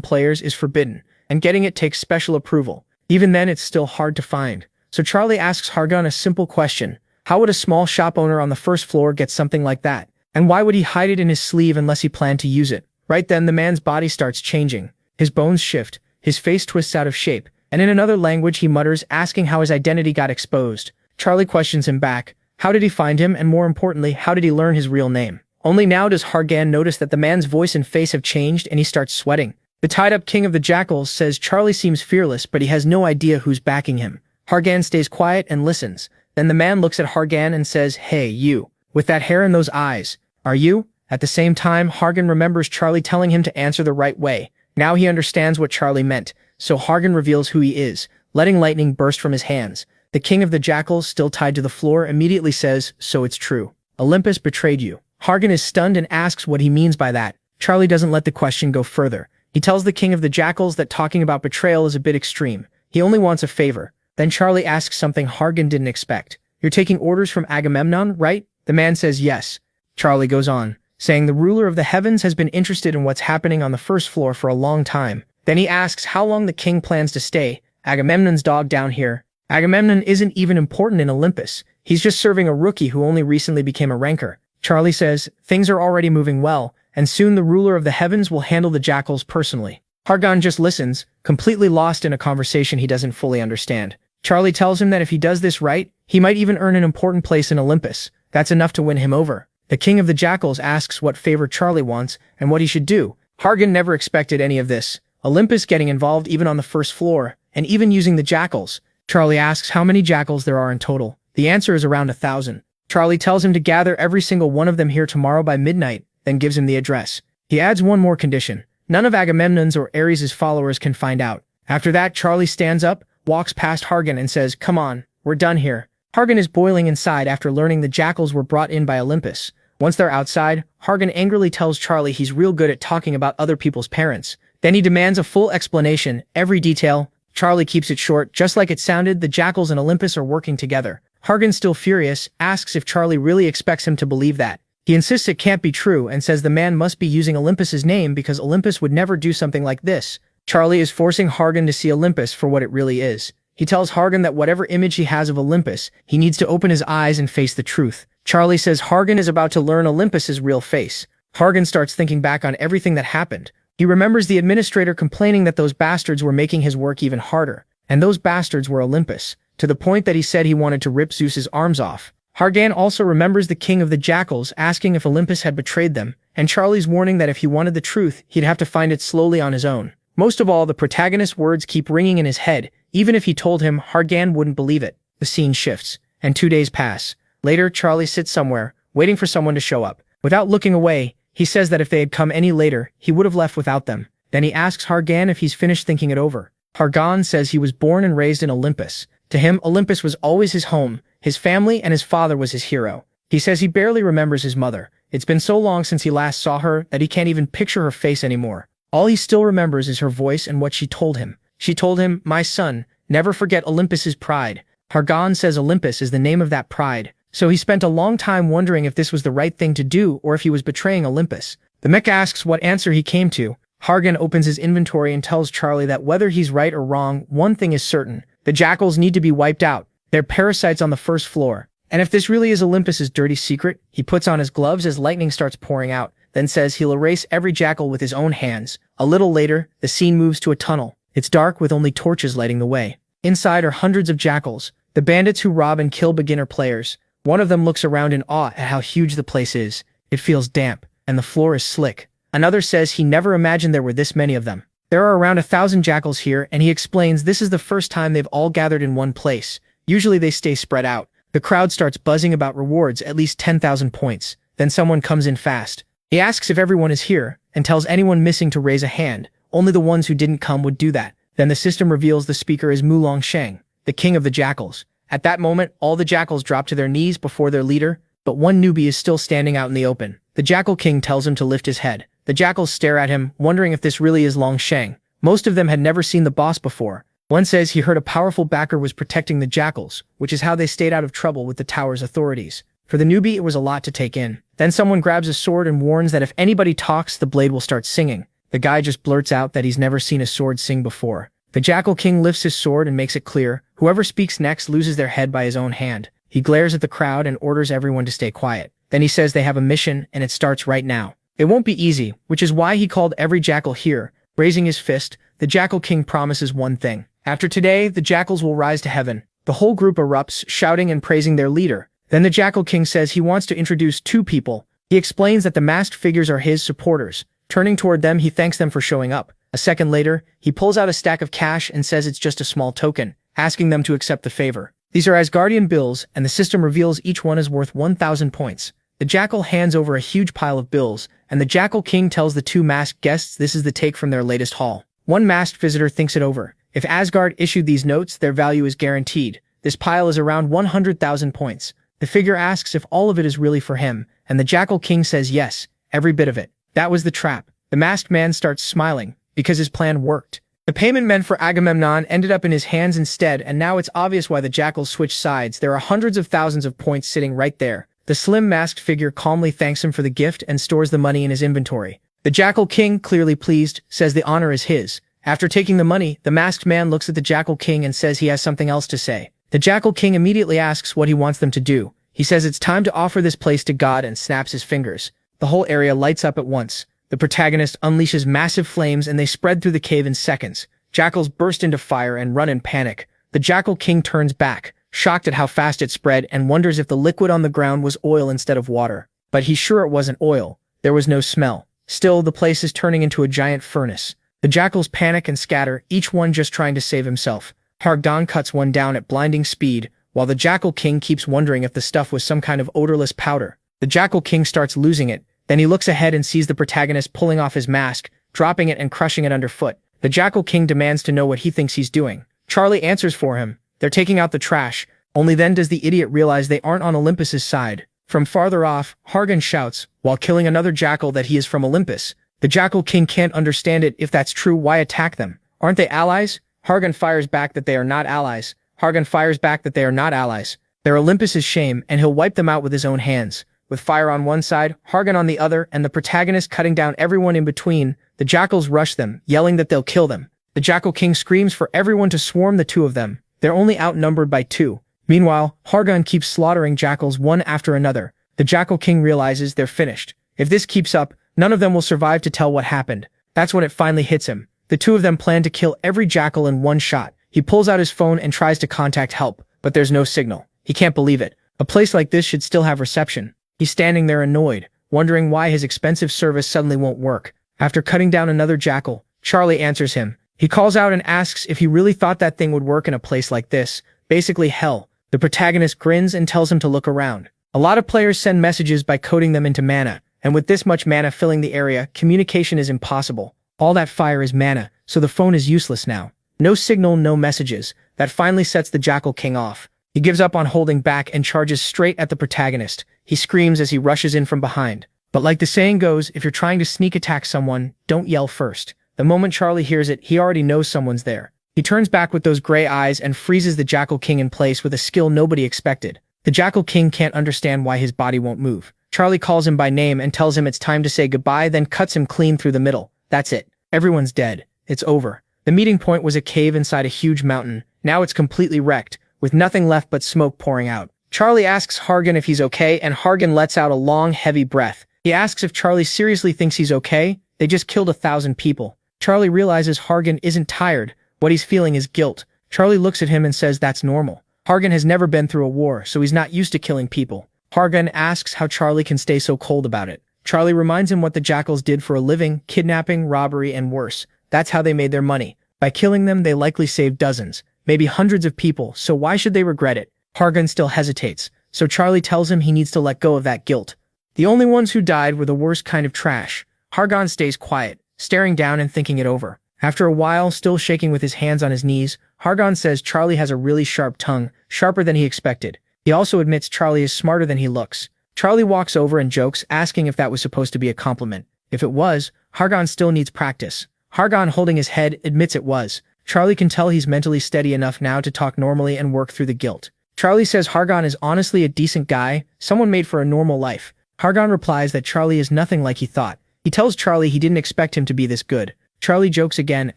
players is forbidden, and getting it takes special approval. Even then, it's still hard to find. So Charlie asks Hargan a simple question. How would a small shop owner on the first floor get something like that? And why would he hide it in his sleeve unless he planned to use it? Right then, the man's body starts changing. His bones shift, his face twists out of shape, and in another language he mutters, asking how his identity got exposed. Charlie questions him back. How did he find him, and more importantly, how did he learn his real name? Only now does Hargan notice that the man's voice and face have changed, and he starts sweating. The tied-up king of the jackals says Charlie seems fearless, but he has no idea who's backing him. Hargan stays quiet and listens. Then the man looks at Hargan and says, "Hey, you, with that hair and those eyes, are you?" At the same time, Hargan remembers Charlie telling him to answer the right way. Now he understands what Charlie meant, so Hargan reveals who he is, letting lightning burst from his hands. The king of the jackals, still tied to the floor, immediately says, "So it's true. Olympus betrayed you." Hargan is stunned and asks what he means by that. Charlie doesn't let the question go further. He tells the king of the jackals that talking about betrayal is a bit extreme. He only wants a favor. Then Charlie asks something Hargan didn't expect. "You're taking orders from Agamemnon, right?" The man says yes. Charlie goes on, saying the ruler of the heavens has been interested in what's happening on the first floor for a long time. Then he asks how long the king plans to stay. Agamemnon's dog down here. Agamemnon isn't even important in Olympus. He's just serving a rookie who only recently became a ranker. Charlie says, things are already moving well, and soon the ruler of the heavens will handle the jackals personally. Hargan just listens, completely lost in a conversation he doesn't fully understand. Charlie tells him that if he does this right, he might even earn an important place in Olympus. That's enough to win him over. The king of the jackals asks what favor Charlie wants and what he should do. Hargan never expected any of this. Olympus getting involved even on the first floor, and even using the jackals. Charlie asks how many jackals there are in total. The answer is around 1,000. Charlie tells him to gather every single one of them here tomorrow by midnight, then gives him the address. He adds one more condition. None of Agamemnon's or Ares' followers can find out. After that, Charlie stands up, walks past Hargan and says, "Come on, we're done here." Hargan is boiling inside after learning the jackals were brought in by Olympus. Once they're outside, Hargan angrily tells Charlie he's real good at talking about other people's parents. Then he demands a full explanation, every detail. Charlie keeps it short, just like it sounded. The jackals and Olympus are working together. Hargan, still furious, asks if Charlie really expects him to believe that. He insists it can't be true and says the man must be using Olympus's name because Olympus would never do something like this. Charlie is forcing Hargan to see Olympus for what it really is. He tells Hargan that whatever image he has of Olympus, he needs to open his eyes and face the truth. Charlie says Hargan is about to learn Olympus's real face. Hargan starts thinking back on everything that happened. He remembers the administrator complaining that those bastards were making his work even harder. And those bastards were Olympus, to the point that he said he wanted to rip Zeus's arms off. Hargan also remembers the king of the jackals asking if Olympus had betrayed them, and Charlie's warning that if he wanted the truth, he'd have to find it slowly on his own. Most of all, the protagonist's words keep ringing in his head. Even if he told him, Hargan wouldn't believe it. The scene shifts, and 2 days pass. Later, Charlie sits somewhere, waiting for someone to show up. Without looking away, he says that if they had come any later, he would have left without them. Then he asks Hargan if he's finished thinking it over. Hargan says he was born and raised in Olympus. To him, Olympus was always his home, his family, and his father was his hero. He says he barely remembers his mother. It's been so long since he last saw her that he can't even picture her face anymore. All he still remembers is her voice and what she told him. She told him, "My son, never forget Olympus's pride." Hargan says Olympus is the name of that pride. So he spent a long time wondering if this was the right thing to do or if he was betraying Olympus. The mech asks what answer he came to. Hargan opens his inventory and tells Charlie that whether he's right or wrong, one thing is certain. The jackals need to be wiped out. They're parasites on the first floor. And if this really is Olympus's dirty secret, he puts on his gloves as lightning starts pouring out, then says he'll erase every jackal with his own hands. A little later, the scene moves to a tunnel. It's dark with only torches lighting the way. Inside are hundreds of jackals, the bandits who rob and kill beginner players. One of them looks around in awe at how huge the place is. It feels damp, and the floor is slick. Another says he never imagined there were this many of them. There are around 1,000 jackals here, and he explains this is the first time they've all gathered in one place. Usually they stay spread out. The crowd starts buzzing about rewards, at least 10,000 points. Then someone comes in fast. He asks if everyone is here, and tells anyone missing to raise a hand. Only the ones who didn't come would do that. Then the system reveals the speaker is Mulong Sheng, the king of the jackals. At that moment, all the jackals drop to their knees before their leader, but one newbie is still standing out in the open. The Jackal King tells him to lift his head. The jackals stare at him, wondering if this really is Long Sheng. Most of them had never seen the boss before. One says he heard a powerful backer was protecting the jackals, which is how they stayed out of trouble with the tower's authorities. For the newbie, it was a lot to take in. Then someone grabs a sword and warns that if anybody talks, the blade will start singing. The guy just blurts out that he's never seen a sword sing before. The Jackal King lifts his sword and makes it clear. Whoever speaks next loses their head by his own hand. He glares at the crowd and orders everyone to stay quiet. Then he says they have a mission and it starts right now. It won't be easy, which is why he called every jackal here. Raising his fist, the Jackal King promises one thing. After today, the jackals will rise to heaven. The whole group erupts, shouting and praising their leader. Then the Jackal King says he wants to introduce two people. He explains that the masked figures are his supporters. Turning toward them, he thanks them for showing up. A second later, he pulls out a stack of cash and says it's just a small token, asking them to accept the favor. These are Asgardian bills, and the system reveals each one is worth 1,000 points. The Jackal hands over a huge pile of bills, and the Jackal King tells the two masked guests this is the take from their latest haul. One masked visitor thinks it over. If Asgard issued these notes, their value is guaranteed. This pile is around 100,000 points. The figure asks if all of it is really for him, and the Jackal King says yes, every bit of it. That was the trap. The masked man starts smiling, because his plan worked. The payment meant for Agamemnon ended up in his hands instead, and now it's obvious why the jackals switched sides. There are hundreds of thousands of points sitting right there. The slim masked figure calmly thanks him for the gift and stores the money in his inventory. The Jackal King, clearly pleased, says the honor is his. After taking the money, the masked man looks at the Jackal King and says he has something else to say. The Jackal King immediately asks what he wants them to do. He says it's time to offer this place to God and snaps his fingers. The whole area lights up at once. The protagonist unleashes massive flames and they spread through the cave in seconds. Jackals burst into fire and run in panic. The Jackal King turns back, shocked at how fast it spread, and wonders if the liquid on the ground was oil instead of water. But he's sure it wasn't oil. There was no smell. Still, the place is turning into a giant furnace. The jackals panic and scatter, each one just trying to save himself. Hargdan cuts one down at blinding speed, while the Jackal King keeps wondering if the stuff was some kind of odorless powder. The Jackal King starts losing it. Then he looks ahead and sees the protagonist pulling off his mask, dropping it and crushing it underfoot. The Jackal King demands to know what he thinks he's doing. Charlie answers for him. They're taking out the trash. Only then does the idiot realize they aren't on Olympus's side. From farther off, Hargan shouts, while killing another jackal, that he is from Olympus. The Jackal King can't understand it. If that's true, why attack them? Aren't they allies? Hargan fires back that they are not allies. Hargan fires back that they are not allies. They're Olympus's shame, and he'll wipe them out with his own hands. With fire on one side, Hargan on the other, and the protagonist cutting down everyone in between, the jackals rush them, yelling that they'll kill them. The Jackal King screams for everyone to swarm the two of them. They're only outnumbered by 2. Meanwhile, Hargan keeps slaughtering jackals one after another. The Jackal King realizes they're finished. If this keeps up, none of them will survive to tell what happened. That's when it finally hits him. The two of them plan to kill every jackal in one shot. He pulls out his phone and tries to contact help, but there's no signal. He can't believe it. A place like this should still have reception. He's standing there annoyed, wondering why his expensive service suddenly won't work. After cutting down another jackal, Charlie answers him. He calls out and asks if he really thought that thing would work in a place like this, basically hell. The protagonist grins and tells him to look around. A lot of players send messages by coding them into mana, and with this much mana filling the area, communication is impossible. All that fire is mana, so the phone is useless now. No signal, no messages. That finally sets the Jackal King off. He gives up on holding back and charges straight at the protagonist. He screams as he rushes in from behind. But like the saying goes, if you're trying to sneak attack someone, don't yell first. The moment Charlie hears it, he already knows someone's there. He turns back with those gray eyes and freezes the Jackal King in place with a skill nobody expected. The Jackal King can't understand why his body won't move. Charlie calls him by name and tells him it's time to say goodbye, then cuts him clean through the middle. That's it. Everyone's dead. It's over. The meeting point was a cave inside a huge mountain. Now it's completely wrecked, with nothing left but smoke pouring out. Charlie asks Hargan if he's okay, and Hargan lets out a long, heavy breath. He asks if Charlie seriously thinks he's okay. They just killed 1,000 people. Charlie realizes Hargan isn't tired. What he's feeling is guilt. Charlie looks at him and says that's normal. Hargan has never been through a war, so he's not used to killing people. Hargan asks how Charlie can stay so cold about it. Charlie reminds him what the jackals did for a living: kidnapping, robbery, and worse. That's how they made their money. By killing them, they likely saved dozens, maybe hundreds of people, so why should they regret it? Hargan still hesitates, so Charlie tells him he needs to let go of that guilt. The only ones who died were the worst kind of trash. Hargan stays quiet, staring down and thinking it over. After a while, still shaking with his hands on his knees, Hargan says Charlie has a really sharp tongue, sharper than he expected. He also admits Charlie is smarter than he looks. Charlie walks over and jokes, asking if that was supposed to be a compliment. If it was, Hargan still needs practice. Hargon, holding his head, admits it was. Charlie can tell he's mentally steady enough now to talk normally and work through the guilt. Charlie says Hargon is honestly a decent guy, someone made for a normal life. Hargon replies that Charlie is nothing like he thought. He tells Charlie he didn't expect him to be this good. Charlie jokes again,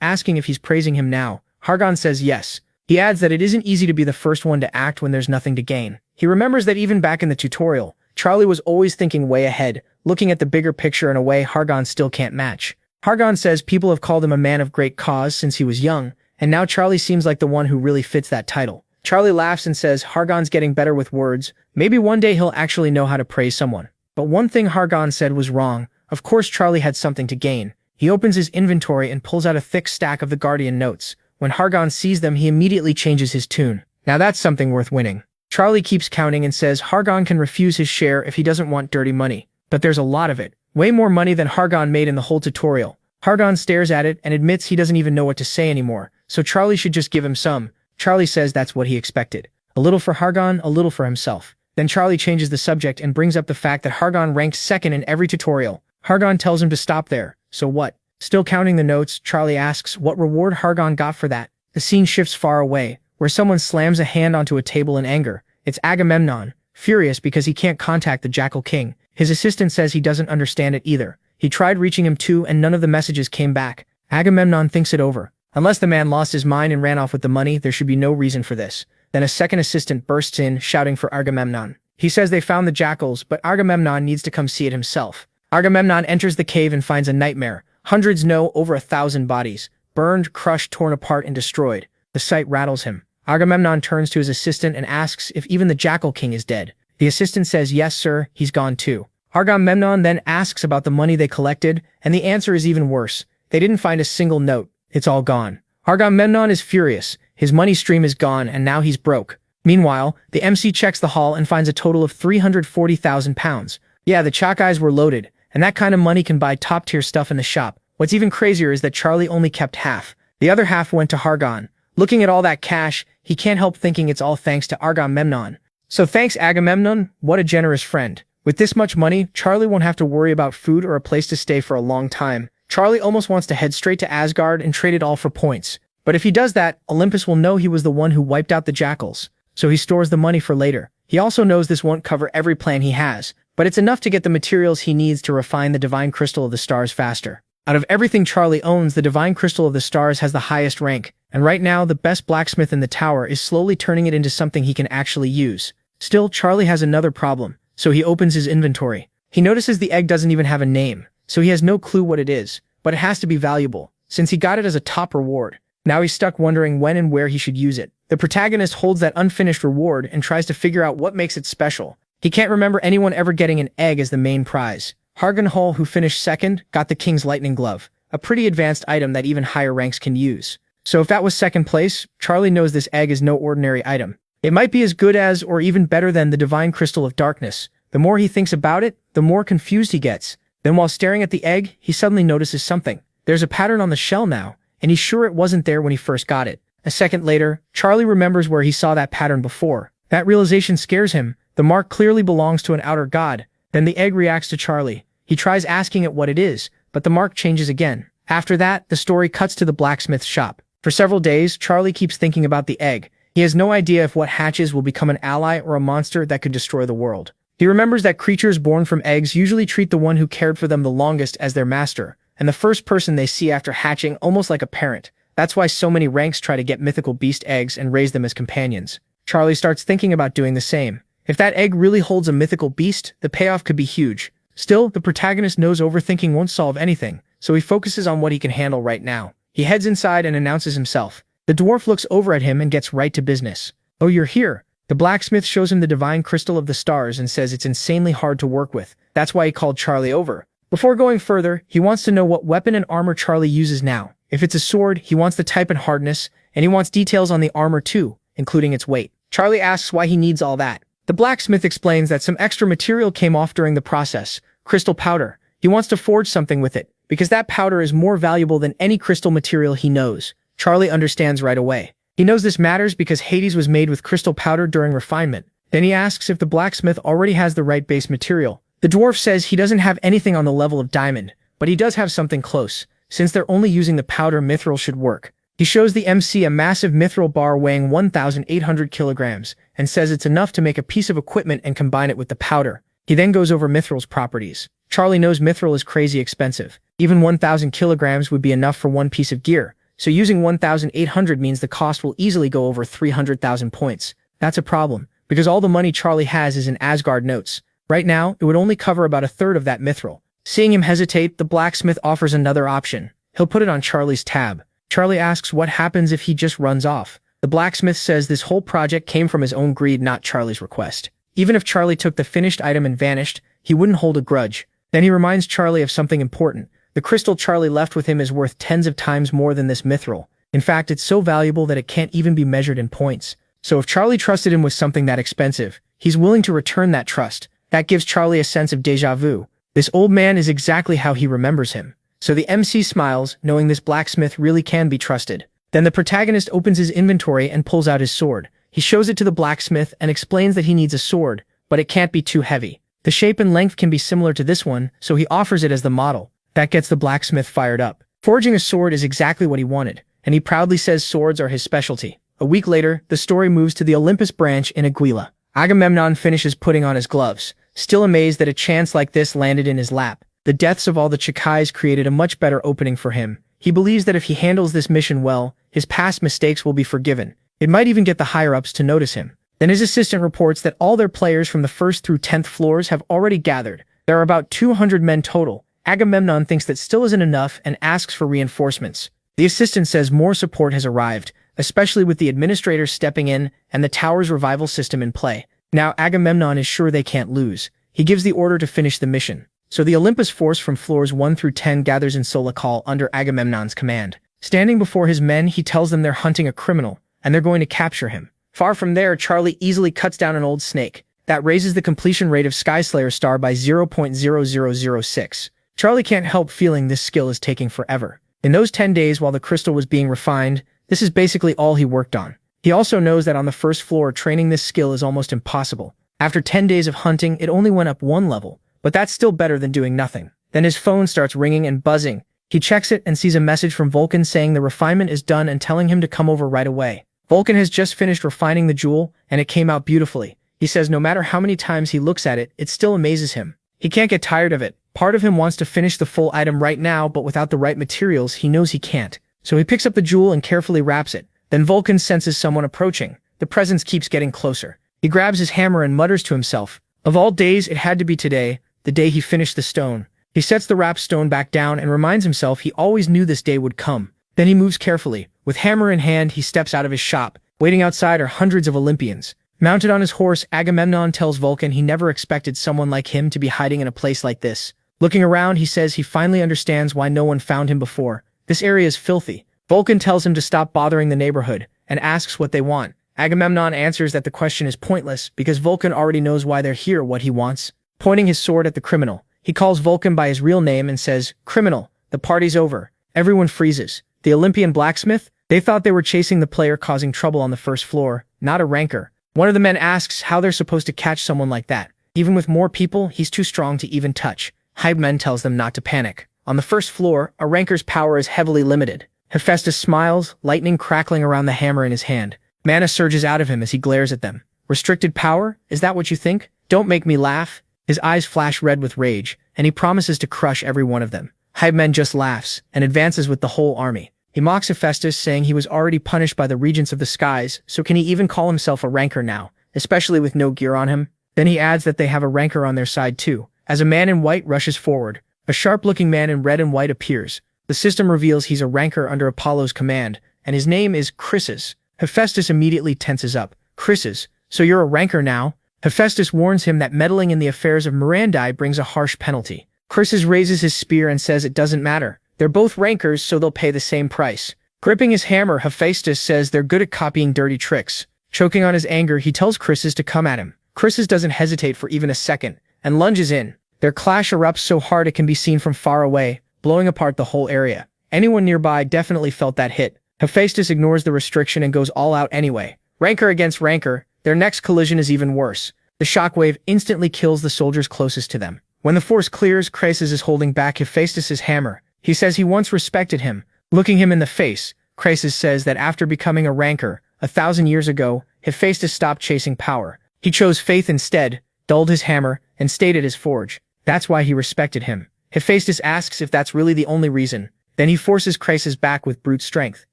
asking if he's praising him now. Hargon says yes. He adds that it isn't easy to be the first one to act when there's nothing to gain. He remembers that even back in the tutorial, Charlie was always thinking way ahead, looking at the bigger picture in a way Hargon still can't match. Hargon says people have called him a man of great cause since he was young, and now Charlie seems like the one who really fits that title. Charlie laughs and says Hargon's getting better with words. Maybe one day he'll actually know how to praise someone. But one thing Hargon said was wrong. Of course Charlie had something to gain. He opens his inventory and pulls out a thick stack of the Guardian notes. When Hargon sees them, he immediately changes his tune. Now that's something worth winning. Charlie keeps counting and says Hargon can refuse his share if he doesn't want dirty money. But there's a lot of it. Way more money than Hargon made in the whole tutorial. Hargon stares at it and admits he doesn't even know what to say anymore, so Charlie should just give him some. Charlie says that's what he expected. A little for Hargon, a little for himself. Then Charlie changes the subject and brings up the fact that Hargon ranked second in every tutorial. Hargon tells him to stop there. So what? Still counting the notes, Charlie asks what reward Hargon got for that. The scene shifts far away, where someone slams a hand onto a table in anger. It's Agamemnon, furious because he can't contact the Jackal King. His assistant says he doesn't understand it either. He tried reaching him too, and none of the messages came back. Agamemnon thinks it over. Unless the man lost his mind and ran off with the money, there should be no reason for this. Then a second assistant bursts in, shouting for Agamemnon. He says they found the jackals, but Agamemnon needs to come see it himself. Agamemnon enters the cave and finds a nightmare. Hundreds, no, over 1,000 bodies. Burned, crushed, torn apart, and destroyed. The sight rattles him. Agamemnon turns to his assistant and asks if even the Jackal King is dead. The assistant says yes, sir, he's gone too. Agamemnon then asks about the money they collected, and the answer is even worse. They didn't find a single note. It's all gone. Agamemnon is furious. His money stream is gone, and now he's broke. Meanwhile, the MC checks the haul and finds a total of 340,000 pounds. Yeah, the chalk eyes were loaded, and that kind of money can buy top-tier stuff in the shop. What's even crazier is that Charlie only kept half. The other half went to Hargon. Looking at all that cash, he can't help thinking it's all thanks to Agamemnon. So thanks, Agamemnon. What a generous friend. With this much money, Charlie won't have to worry about food or a place to stay for a long time. Charlie almost wants to head straight to Asgard and trade it all for points. But if he does that, Olympus will know he was the one who wiped out the jackals. So he stores the money for later. He also knows this won't cover every plan he has, but it's enough to get the materials he needs to refine the Divine Crystal of the Stars faster. Out of everything Charlie owns, the Divine Crystal of the Stars has the highest rank, and right now the best blacksmith in the tower is slowly turning it into something he can actually use. Still, Charlie has another problem, so he opens his inventory. He notices the egg doesn't even have a name, so he has no clue what it is, but it has to be valuable, since he got it as a top reward. Now he's stuck wondering when and where he should use it. The protagonist holds that unfinished reward and tries to figure out what makes it special. He can't remember anyone ever getting an egg as the main prize. Hargon Hull, who finished second, got the King's Lightning Glove, a pretty advanced item that even higher ranks can use. So if that was second place, Charlie knows this egg is no ordinary item. It might be as good as, or even better than, the Divine Crystal of Darkness. The more he thinks about it, the more confused he gets. Then while staring at the egg, he suddenly notices something. There's a pattern on the shell now, and he's sure it wasn't there when he first got it. A second later, Charlie remembers where he saw that pattern before. That realization scares him. The mark clearly belongs to an outer god. Then the egg reacts to Charlie. He tries asking it what it is, but the mark changes again. After that, the story cuts to the blacksmith's shop. For several days, Charlie keeps thinking about the egg. He has no idea if what hatches will become an ally or a monster that could destroy the world. He remembers that creatures born from eggs usually treat the one who cared for them the longest as their master, and the first person they see after hatching almost like a parent. That's why so many ranks try to get mythical beast eggs and raise them as companions. Charlie starts thinking about doing the same. If that egg really holds a mythical beast, the payoff could be huge. Still, the protagonist knows overthinking won't solve anything, so he focuses on what he can handle right now. He heads inside and announces himself. The dwarf looks over at him and gets right to business. Oh, you're here. The blacksmith shows him the Divine Crystal of the Stars and says it's insanely hard to work with. That's why he called Charlie over. Before going further, he wants to know what weapon and armor Charlie uses now. If it's a sword, he wants the type and hardness, and he wants details on the armor too, including its weight. Charlie asks why he needs all that. The blacksmith explains that some extra material came off during the process, crystal powder. He wants to forge something with it, because that powder is more valuable than any crystal material he knows. Charlie understands right away. He knows this matters because Hades was made with crystal powder during refinement. Then he asks if the blacksmith already has the right base material. The dwarf says he doesn't have anything on the level of diamond, but he does have something close. since they're only using the powder, mithril should work. He shows the MC a massive mithril bar weighing 1,800 kilograms and says it's enough to make a piece of equipment and combine it with the powder. He then goes over mithril's properties. Charlie knows mithril is crazy expensive. Even 1,000 kilograms would be enough for one piece of gear, so using 1,800 means the cost will easily go over 300,000 points. That's a problem, because all the money Charlie has is in Asgard notes. Right now, it would only cover about a third of that mithril. Seeing him hesitate, the blacksmith offers another option. He'll put it on Charlie's tab. Charlie asks what happens if he just runs off. The blacksmith says this whole project came from his own greed, not Charlie's request. Even if Charlie took the finished item and vanished, he wouldn't hold a grudge. Then he reminds Charlie of something important. The crystal Charlie left with him is worth tens of times more than this mithril. In fact, it's so valuable that it can't even be measured in points. So if Charlie trusted him with something that expensive, he's willing to return that trust. That gives Charlie a sense of déjà vu. This old man is exactly how he remembers him. So the MC smiles, knowing this blacksmith really can be trusted. Then the protagonist opens his inventory and pulls out his sword. He shows it to the blacksmith and explains that he needs a sword, but it can't be too heavy. The shape and length can be similar to this one, so he offers it as the model. That gets the blacksmith fired up. Forging a sword is exactly what he wanted, and he proudly says swords are his specialty. A week later, the story moves to the Olympus branch in Aguila. Agamemnon finishes putting on his gloves, still amazed that a chance like this landed in his lap. The deaths of all the Chikais created a much better opening for him. He believes that if he handles this mission well, his past mistakes will be forgiven. It might even get the higher-ups to notice him. Then his assistant reports that all their players from the 1st through 10th floors have already gathered. There are about 200 men total. Agamemnon thinks that still isn't enough and asks for reinforcements. The assistant says more support has arrived, especially with the administrators stepping in and the tower's revival system in play. Now Agamemnon is sure they can't lose. He gives the order to finish the mission. So the Olympus force from floors 1 through 10 gathers in Solakal under Agamemnon's command. Standing before his men, he tells them they're hunting a criminal, and they're going to capture him. Far from there, Charlie easily cuts down an old snake. That raises the completion rate of Skyslayer Star by 0.0006. Charlie can't help feeling this skill is taking forever. In those 10 days while the crystal was being refined, this is basically all he worked on. He also knows that on the 1st floor, training this skill is almost impossible. After 10 days of hunting, it only went up 1 level. But that's still better than doing nothing. Then his phone starts ringing and buzzing. He checks it and sees a message from Vulcan saying the refinement is done and telling him to come over right away. Vulcan has just finished refining the jewel, and it came out beautifully. He says no matter how many times he looks at it, it still amazes him. He can't get tired of it. Part of him wants to finish the full item right now, but without the right materials, he knows he can't. So he picks up the jewel and carefully wraps it. Then Vulcan senses someone approaching. The presence keeps getting closer. He grabs his hammer and mutters to himself. Of all days, it had to be today. The day he finished the stone. He sets the wrapped stone back down and reminds himself he always knew this day would come. Then he moves carefully. With hammer in hand, he steps out of his shop. Waiting outside are hundreds of Olympians. Mounted on his horse, Agamemnon tells Vulcan he never expected someone like him to be hiding in a place like this. Looking around, he says he finally understands why no one found him before. This area is filthy. Vulcan tells him to stop bothering the neighborhood and asks what they want. Agamemnon answers that the question is pointless because Vulcan already knows why they're here, what he wants. Pointing his sword at the criminal, he calls Vulcan by his real name and says, "Criminal, the party's over." Everyone freezes. The Olympian blacksmith? They thought they were chasing the player causing trouble on the 1st floor, not a ranker. One of the men asks how they're supposed to catch someone like that. Even with more people, he's too strong to even touch. Hypeman tells them not to panic. On the 1st floor, a ranker's power is heavily limited. Hephaestus smiles, lightning crackling around the hammer in his hand. Mana surges out of him as he glares at them. Restricted power? Is that what you think? Don't make me laugh. His eyes flash red with rage, and he promises to crush every one of them. Hypeman just laughs, and advances with the whole army. He mocks Hephaestus, saying he was already punished by the regents of the skies, so can he even call himself a ranker now, especially with no gear on him? Then he adds that they have a ranker on their side too. As a man in white rushes forward, a sharp-looking man in red and white appears. The system reveals he's a ranker under Apollo's command, and his name is Chryses. Hephaestus immediately tenses up. Chryses, so you're a ranker now? Hephaestus warns him that meddling in the affairs of Mirandae brings a harsh penalty. Chryses raises his spear and says it doesn't matter. They're both rankers, so they'll pay the same price. Gripping his hammer, Hephaestus says they're good at copying dirty tricks. Choking on his anger, he tells Chryses to come at him. Chryses doesn't hesitate for even a second, and lunges in. Their clash erupts so hard it can be seen from far away, blowing apart the whole area. Anyone nearby definitely felt that hit. Hephaestus ignores the restriction and goes all out anyway. Ranker against ranker, their next collision is even worse. The shockwave instantly kills the soldiers closest to them. When the force clears, Chryses is holding back Hephaestus's hammer. He says he once respected him. Looking him in the face, Chryses says that after becoming a rancor, 1,000 years ago, Hephaestus stopped chasing power. He chose faith instead, dulled his hammer, and stayed at his forge. That's why he respected him. Hephaestus asks if that's really the only reason. Then he forces Chryses back with brute strength.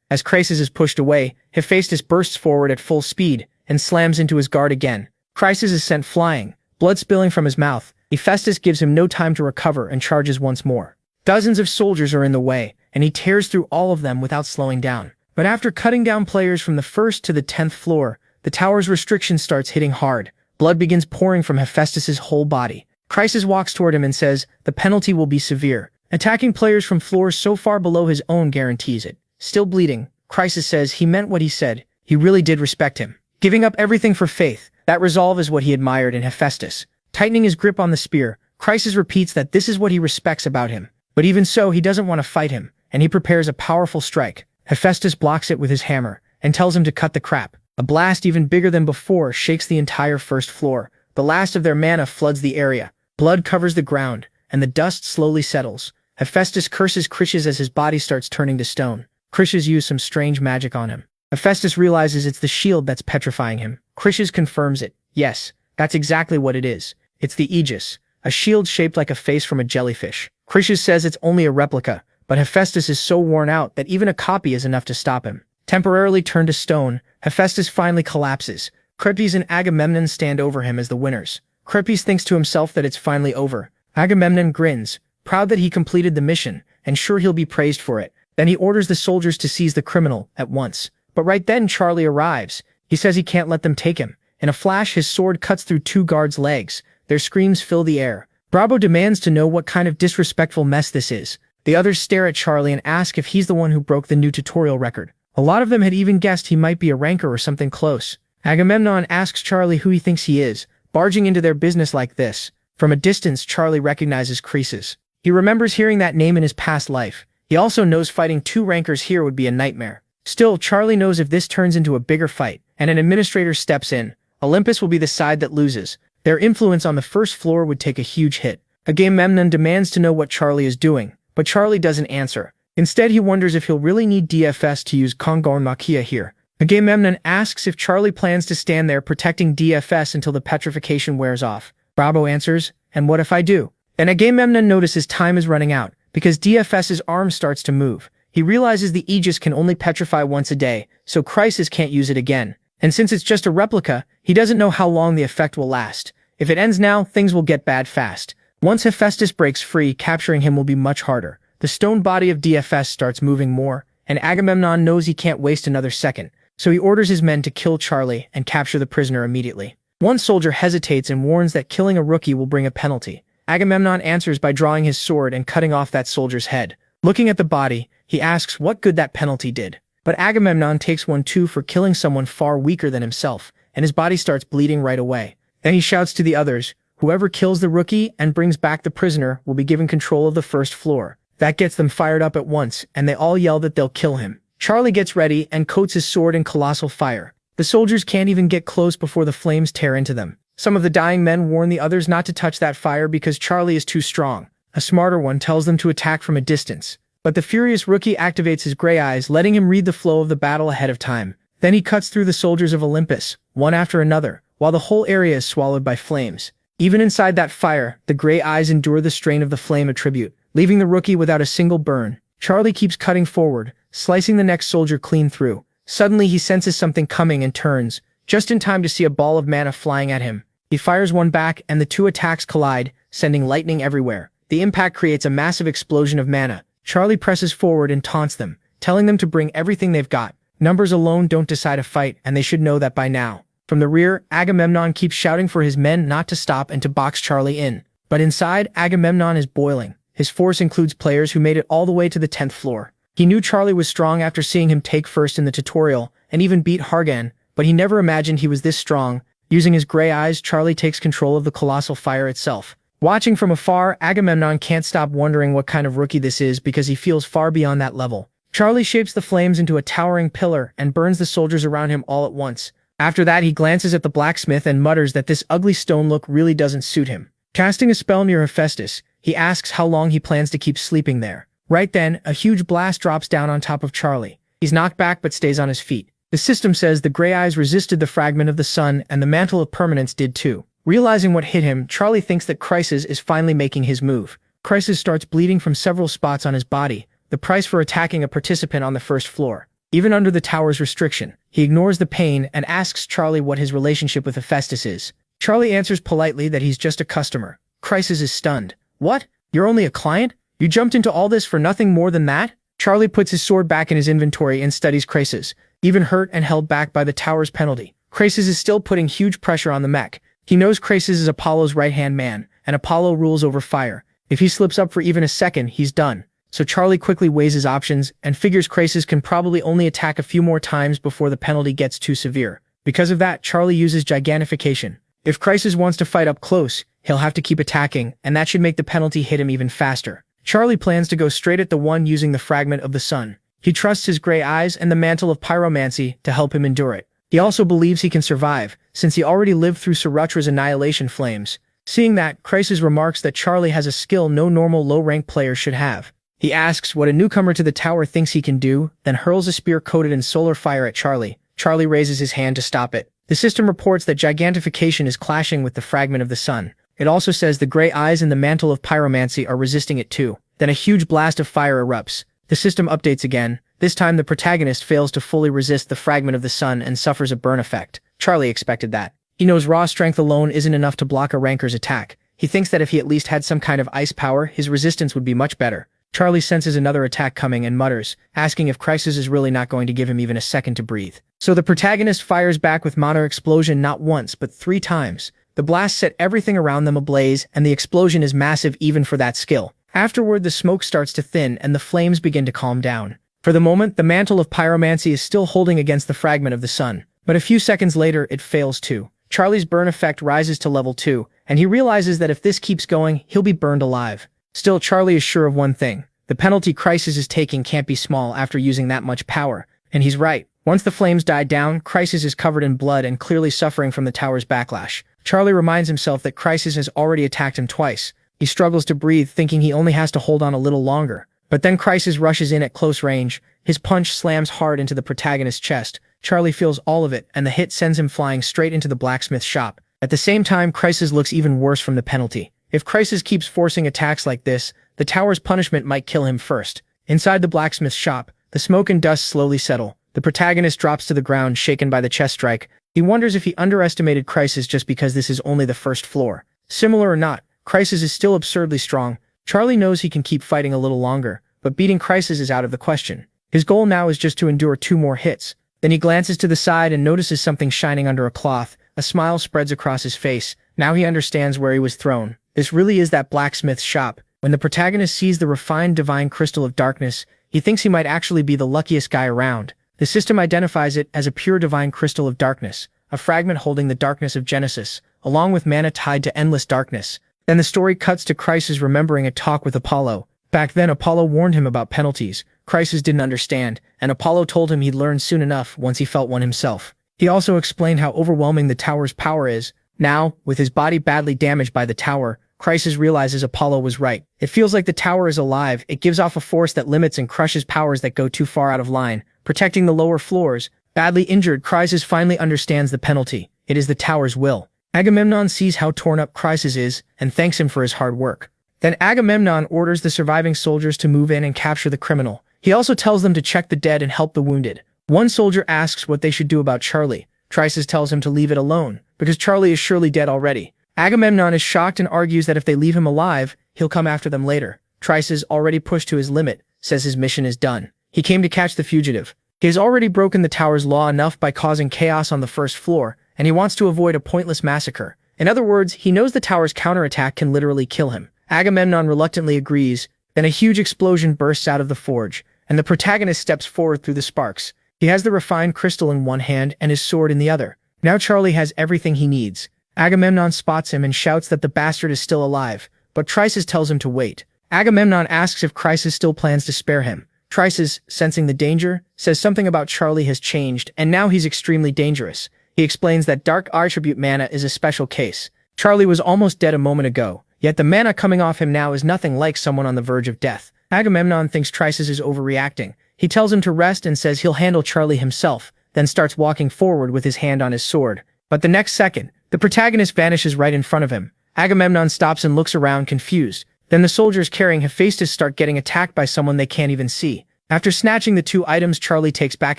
As Chryses is pushed away, Hephaestus bursts forward at full speed and slams into his guard again. Chryses is sent flying, blood spilling from his mouth. Hephaestus gives him no time to recover and charges once more. Dozens of soldiers are in the way, and he tears through all of them without slowing down. But after cutting down players from the 1st to the 10th floor, the tower's restriction starts hitting hard. Blood begins pouring from Hephaestus's whole body. Chryses walks toward him and says the penalty will be severe. Attacking players from floors so far below his own guarantees it. Still bleeding, Chryses says he meant what he said. He really did respect him. Giving up everything for faith, that resolve is what he admired in Hephaestus. Tightening his grip on the spear, Chryses repeats that this is what he respects about him. But even so, he doesn't want to fight him, and he prepares a powerful strike. Hephaestus blocks it with his hammer and tells him to cut the crap. A blast even bigger than before shakes the entire 1st floor. The last of their mana floods the area. Blood covers the ground, and the dust slowly settles. Hephaestus curses Chryses as his body starts turning to stone. Chryses used some strange magic on him. Hephaestus realizes it's the shield that's petrifying him. Chryses confirms it. Yes, that's exactly what it is. It's the Aegis, a shield shaped like a face from a jellyfish. Chryses says it's only a replica, but Hephaestus is so worn out that even a copy is enough to stop him. Temporarily turned to stone, Hephaestus finally collapses. Crepes and Agamemnon stand over him as the winners. Crepes thinks to himself that it's finally over. Agamemnon grins, proud that he completed the mission, and sure he'll be praised for it. Then he orders the soldiers to seize the criminal at once. But right then Charlie arrives. He says he can't let them take him. In a flash, his sword cuts through 2 guards' legs. Their screams fill the air. Bravo demands to know what kind of disrespectful mess this is. The others stare at Charlie and ask if he's the one who broke the new tutorial record. A lot of them had even guessed he might be a rancor or something close. Agamemnon asks Charlie who he thinks he is, barging into their business like this. From a distance, Charlie recognizes Chryses. He remembers hearing that name in his past life. He also knows fighting 2 rancors here would be a nightmare. Still, Charlie knows if this turns into a bigger fight, and an administrator steps in, Olympus will be the side that loses. Their influence on the 1st floor would take a huge hit. Agamemnon demands to know what Charlie is doing, but Charlie doesn't answer. Instead, he wonders if he'll really need DFS to use Kongonmakia here. Agamemnon asks if Charlie plans to stand there protecting DFS until the petrification wears off. Bravo answers, and what if I do? And Agamemnon notices time is running out, because DFS's arm starts to move. He realizes the Aegis can only petrify once a day, so Chryses can't use it again. And since it's just a replica, he doesn't know how long the effect will last. If it ends now, things will get bad fast. Once Hephaestus breaks free, capturing him will be much harder. The stone body of DFS starts moving more, and Agamemnon knows he can't waste another second, so he orders his men to kill Charlie and capture the prisoner immediately. One soldier hesitates and warns that killing a rookie will bring a penalty. Agamemnon answers by drawing his sword and cutting off that soldier's head. Looking at the body, he asks what good that penalty did. But Agamemnon takes one too for killing someone far weaker than himself, and his body starts bleeding right away. Then he shouts to the others, whoever kills the rookie and brings back the prisoner will be given control of the 1st floor. That gets them fired up at once, and they all yell that they'll kill him. Charlie gets ready and coats his sword in colossal fire. The soldiers can't even get close before the flames tear into them. Some of the dying men warn the others not to touch that fire because Charlie is too strong. A smarter one tells them to attack from a distance. But the furious rookie activates his gray eyes, letting him read the flow of the battle ahead of time. Then he cuts through the soldiers of Olympus, one after another, while the whole area is swallowed by flames. Even inside that fire, the gray eyes endure the strain of the flame attribute, leaving the rookie without a single burn. Charlie keeps cutting forward, slicing the next soldier clean through. Suddenly he senses something coming and turns, just in time to see a ball of mana flying at him. He fires one back and the 2 attacks collide, sending lightning everywhere. The impact creates a massive explosion of mana. Charlie presses forward and taunts them, telling them to bring everything they've got. Numbers alone don't decide a fight, and they should know that by now. From the rear, Agamemnon keeps shouting for his men not to stop and to box Charlie in. But inside, Agamemnon is boiling. His force includes players who made it all the way to the 10th floor. He knew Charlie was strong after seeing him take first in the tutorial, and even beat Hargan, but he never imagined he was this strong. Using his gray eyes, Charlie takes control of the colossal fire itself. Watching from afar, Agamemnon can't stop wondering what kind of rookie this is because he feels far beyond that level. Charlie shapes the flames into a towering pillar and burns the soldiers around him all at once. After that, he glances at the blacksmith and mutters that this ugly stone look really doesn't suit him. Casting a spell near Hephaestus, he asks how long he plans to keep sleeping there. Right then, a huge blast drops down on top of Charlie. He's knocked back but stays on his feet. The system says the gray eyes resisted the fragment of the sun and the mantle of permanence did too. Realizing what hit him, Charlie thinks that Crisis is finally making his move. Crisis starts bleeding from several spots on his body, the price for attacking a participant on the first floor. Even under the tower's restriction, he ignores the pain and asks Charlie what his relationship with Hephaestus is. Charlie answers politely that he's just a customer. Crisis is stunned. What? You're only a client? You jumped into all this for nothing more than that? Charlie puts his sword back in his inventory and studies Crisis. Even hurt and held back by the tower's penalty, Crisis is still putting huge pressure on the mech. He knows Crisis is Apollo's right-hand man, and Apollo rules over fire. If he slips up for even a second, he's done. So Charlie quickly weighs his options and figures Crisis can probably only attack a few more times before the penalty gets too severe. Because of that, Charlie uses Gigantification. If Crisis wants to fight up close, he'll have to keep attacking, and that should make the penalty hit him even faster. Charlie plans to go straight at the one using the fragment of the sun. He trusts his gray eyes and the mantle of pyromancy to help him endure it. He also believes he can survive, since he already lived through Saratra's annihilation flames. Seeing that, Crisis remarks that Charlie has a skill no normal low-rank player should have. He asks what a newcomer to the tower thinks he can do, then hurls a spear coated in solar fire at Charlie. Charlie raises his hand to stop it. The system reports that Gigantification is clashing with the fragment of the sun. It also says the gray eyes and the mantle of pyromancy are resisting it too. Then a huge blast of fire erupts. The system updates again. This time the protagonist fails to fully resist the fragment of the sun and suffers a burn effect. Charlie expected that. He knows raw strength alone isn't enough to block a ranker's attack. He thinks that if he at least had some kind of ice power, his resistance would be much better. Charlie senses another attack coming and mutters, asking if Crisis is really not going to give him even a second to breathe. So the protagonist fires back with Mana Explosion not once, but 3 times. The blast set everything around them ablaze, and the explosion is massive even for that skill. Afterward, the smoke starts to thin and the flames begin to calm down. For the moment, the mantle of pyromancy is still holding against the fragment of the sun. But a few seconds later, it fails too. Charlie's burn effect rises to level 2, and he realizes that if this keeps going, he'll be burned alive. Still, Charlie is sure of one thing. The penalty Crisis is taking can't be small after using that much power. And he's right. Once the flames die down, Crisis is covered in blood and clearly suffering from the tower's backlash. Charlie reminds himself that Crisis has already attacked him twice. He struggles to breathe, thinking he only has to hold on a little longer. But then Crisis rushes in at close range. His punch slams hard into the protagonist's chest. Charlie feels all of it, and the hit sends him flying straight into the blacksmith shop. At the same time, Crisis looks even worse from the penalty. If Crisis keeps forcing attacks like this, the tower's punishment might kill him first. Inside the blacksmith shop, the smoke and dust slowly settle. The protagonist drops to the ground, shaken by the chest strike. He wonders if he underestimated Crisis just because this is only the first floor. Similar or not, Crisis is still absurdly strong. Charlie knows he can keep fighting a little longer, but beating Crisis is out of the question. His goal now is just to endure 2 more hits. Then he glances to the side and notices something shining under a cloth. A smile spreads across his face. Now he understands where he was thrown. This really is that blacksmith's shop. When the protagonist sees the refined divine crystal of darkness, he thinks he might actually be the luckiest guy around. The system identifies it as a pure divine crystal of darkness, a fragment holding the darkness of Genesis, along with mana tied to endless darkness. Then the story cuts to Crisis remembering a talk with Apollo. Back then, Apollo warned him about penalties. Crisis didn't understand, and Apollo told him he'd learn soon enough once he felt one himself. He also explained how overwhelming the tower's power is. Now, with his body badly damaged by the tower, Crisis realizes Apollo was right. It feels like the tower is alive. It gives off a force that limits and crushes powers that go too far out of line, protecting the lower floors. Badly injured, Crisis finally understands the penalty. It is the tower's will. Agamemnon sees how torn up Crisis is and thanks him for his hard work. Then Agamemnon orders the surviving soldiers to move in and capture the criminal. He also tells them to check the dead and help the wounded. One soldier asks what they should do about Charlie. Crisis tells him to leave it alone, because Charlie is surely dead already. Agamemnon is shocked and argues that if they leave him alive, he'll come after them later. Crisis, already pushed to his limit, says his mission is done. He came to catch the fugitive. He has already broken the tower's law enough by causing chaos on the first floor, and he wants to avoid a pointless massacre. In other words, he knows the tower's counterattack can literally kill him. Agamemnon reluctantly agrees. Then a huge explosion bursts out of the forge, and the protagonist steps forward through the sparks. He has the refined crystal in one hand and his sword in the other. Now Charlie has everything he needs. Agamemnon spots him and shouts that the bastard is still alive, but Crisis tells him to wait. Agamemnon asks if Crisis still plans to spare him. Crisis, sensing the danger, says something about Charlie has changed, and now he's extremely dangerous. He explains that dark attribute mana is a special case. Charlie was almost dead a moment ago, yet the mana coming off him now is nothing like someone on the verge of death. Agamemnon thinks Chryses is overreacting. He tells him to rest and says he'll handle Charlie himself, then starts walking forward with his hand on his sword. But the next second, the protagonist vanishes right in front of him. Agamemnon stops and looks around, confused. Then the soldiers carrying Hephaestus start getting attacked by someone they can't even see. After snatching the two items, Charlie takes back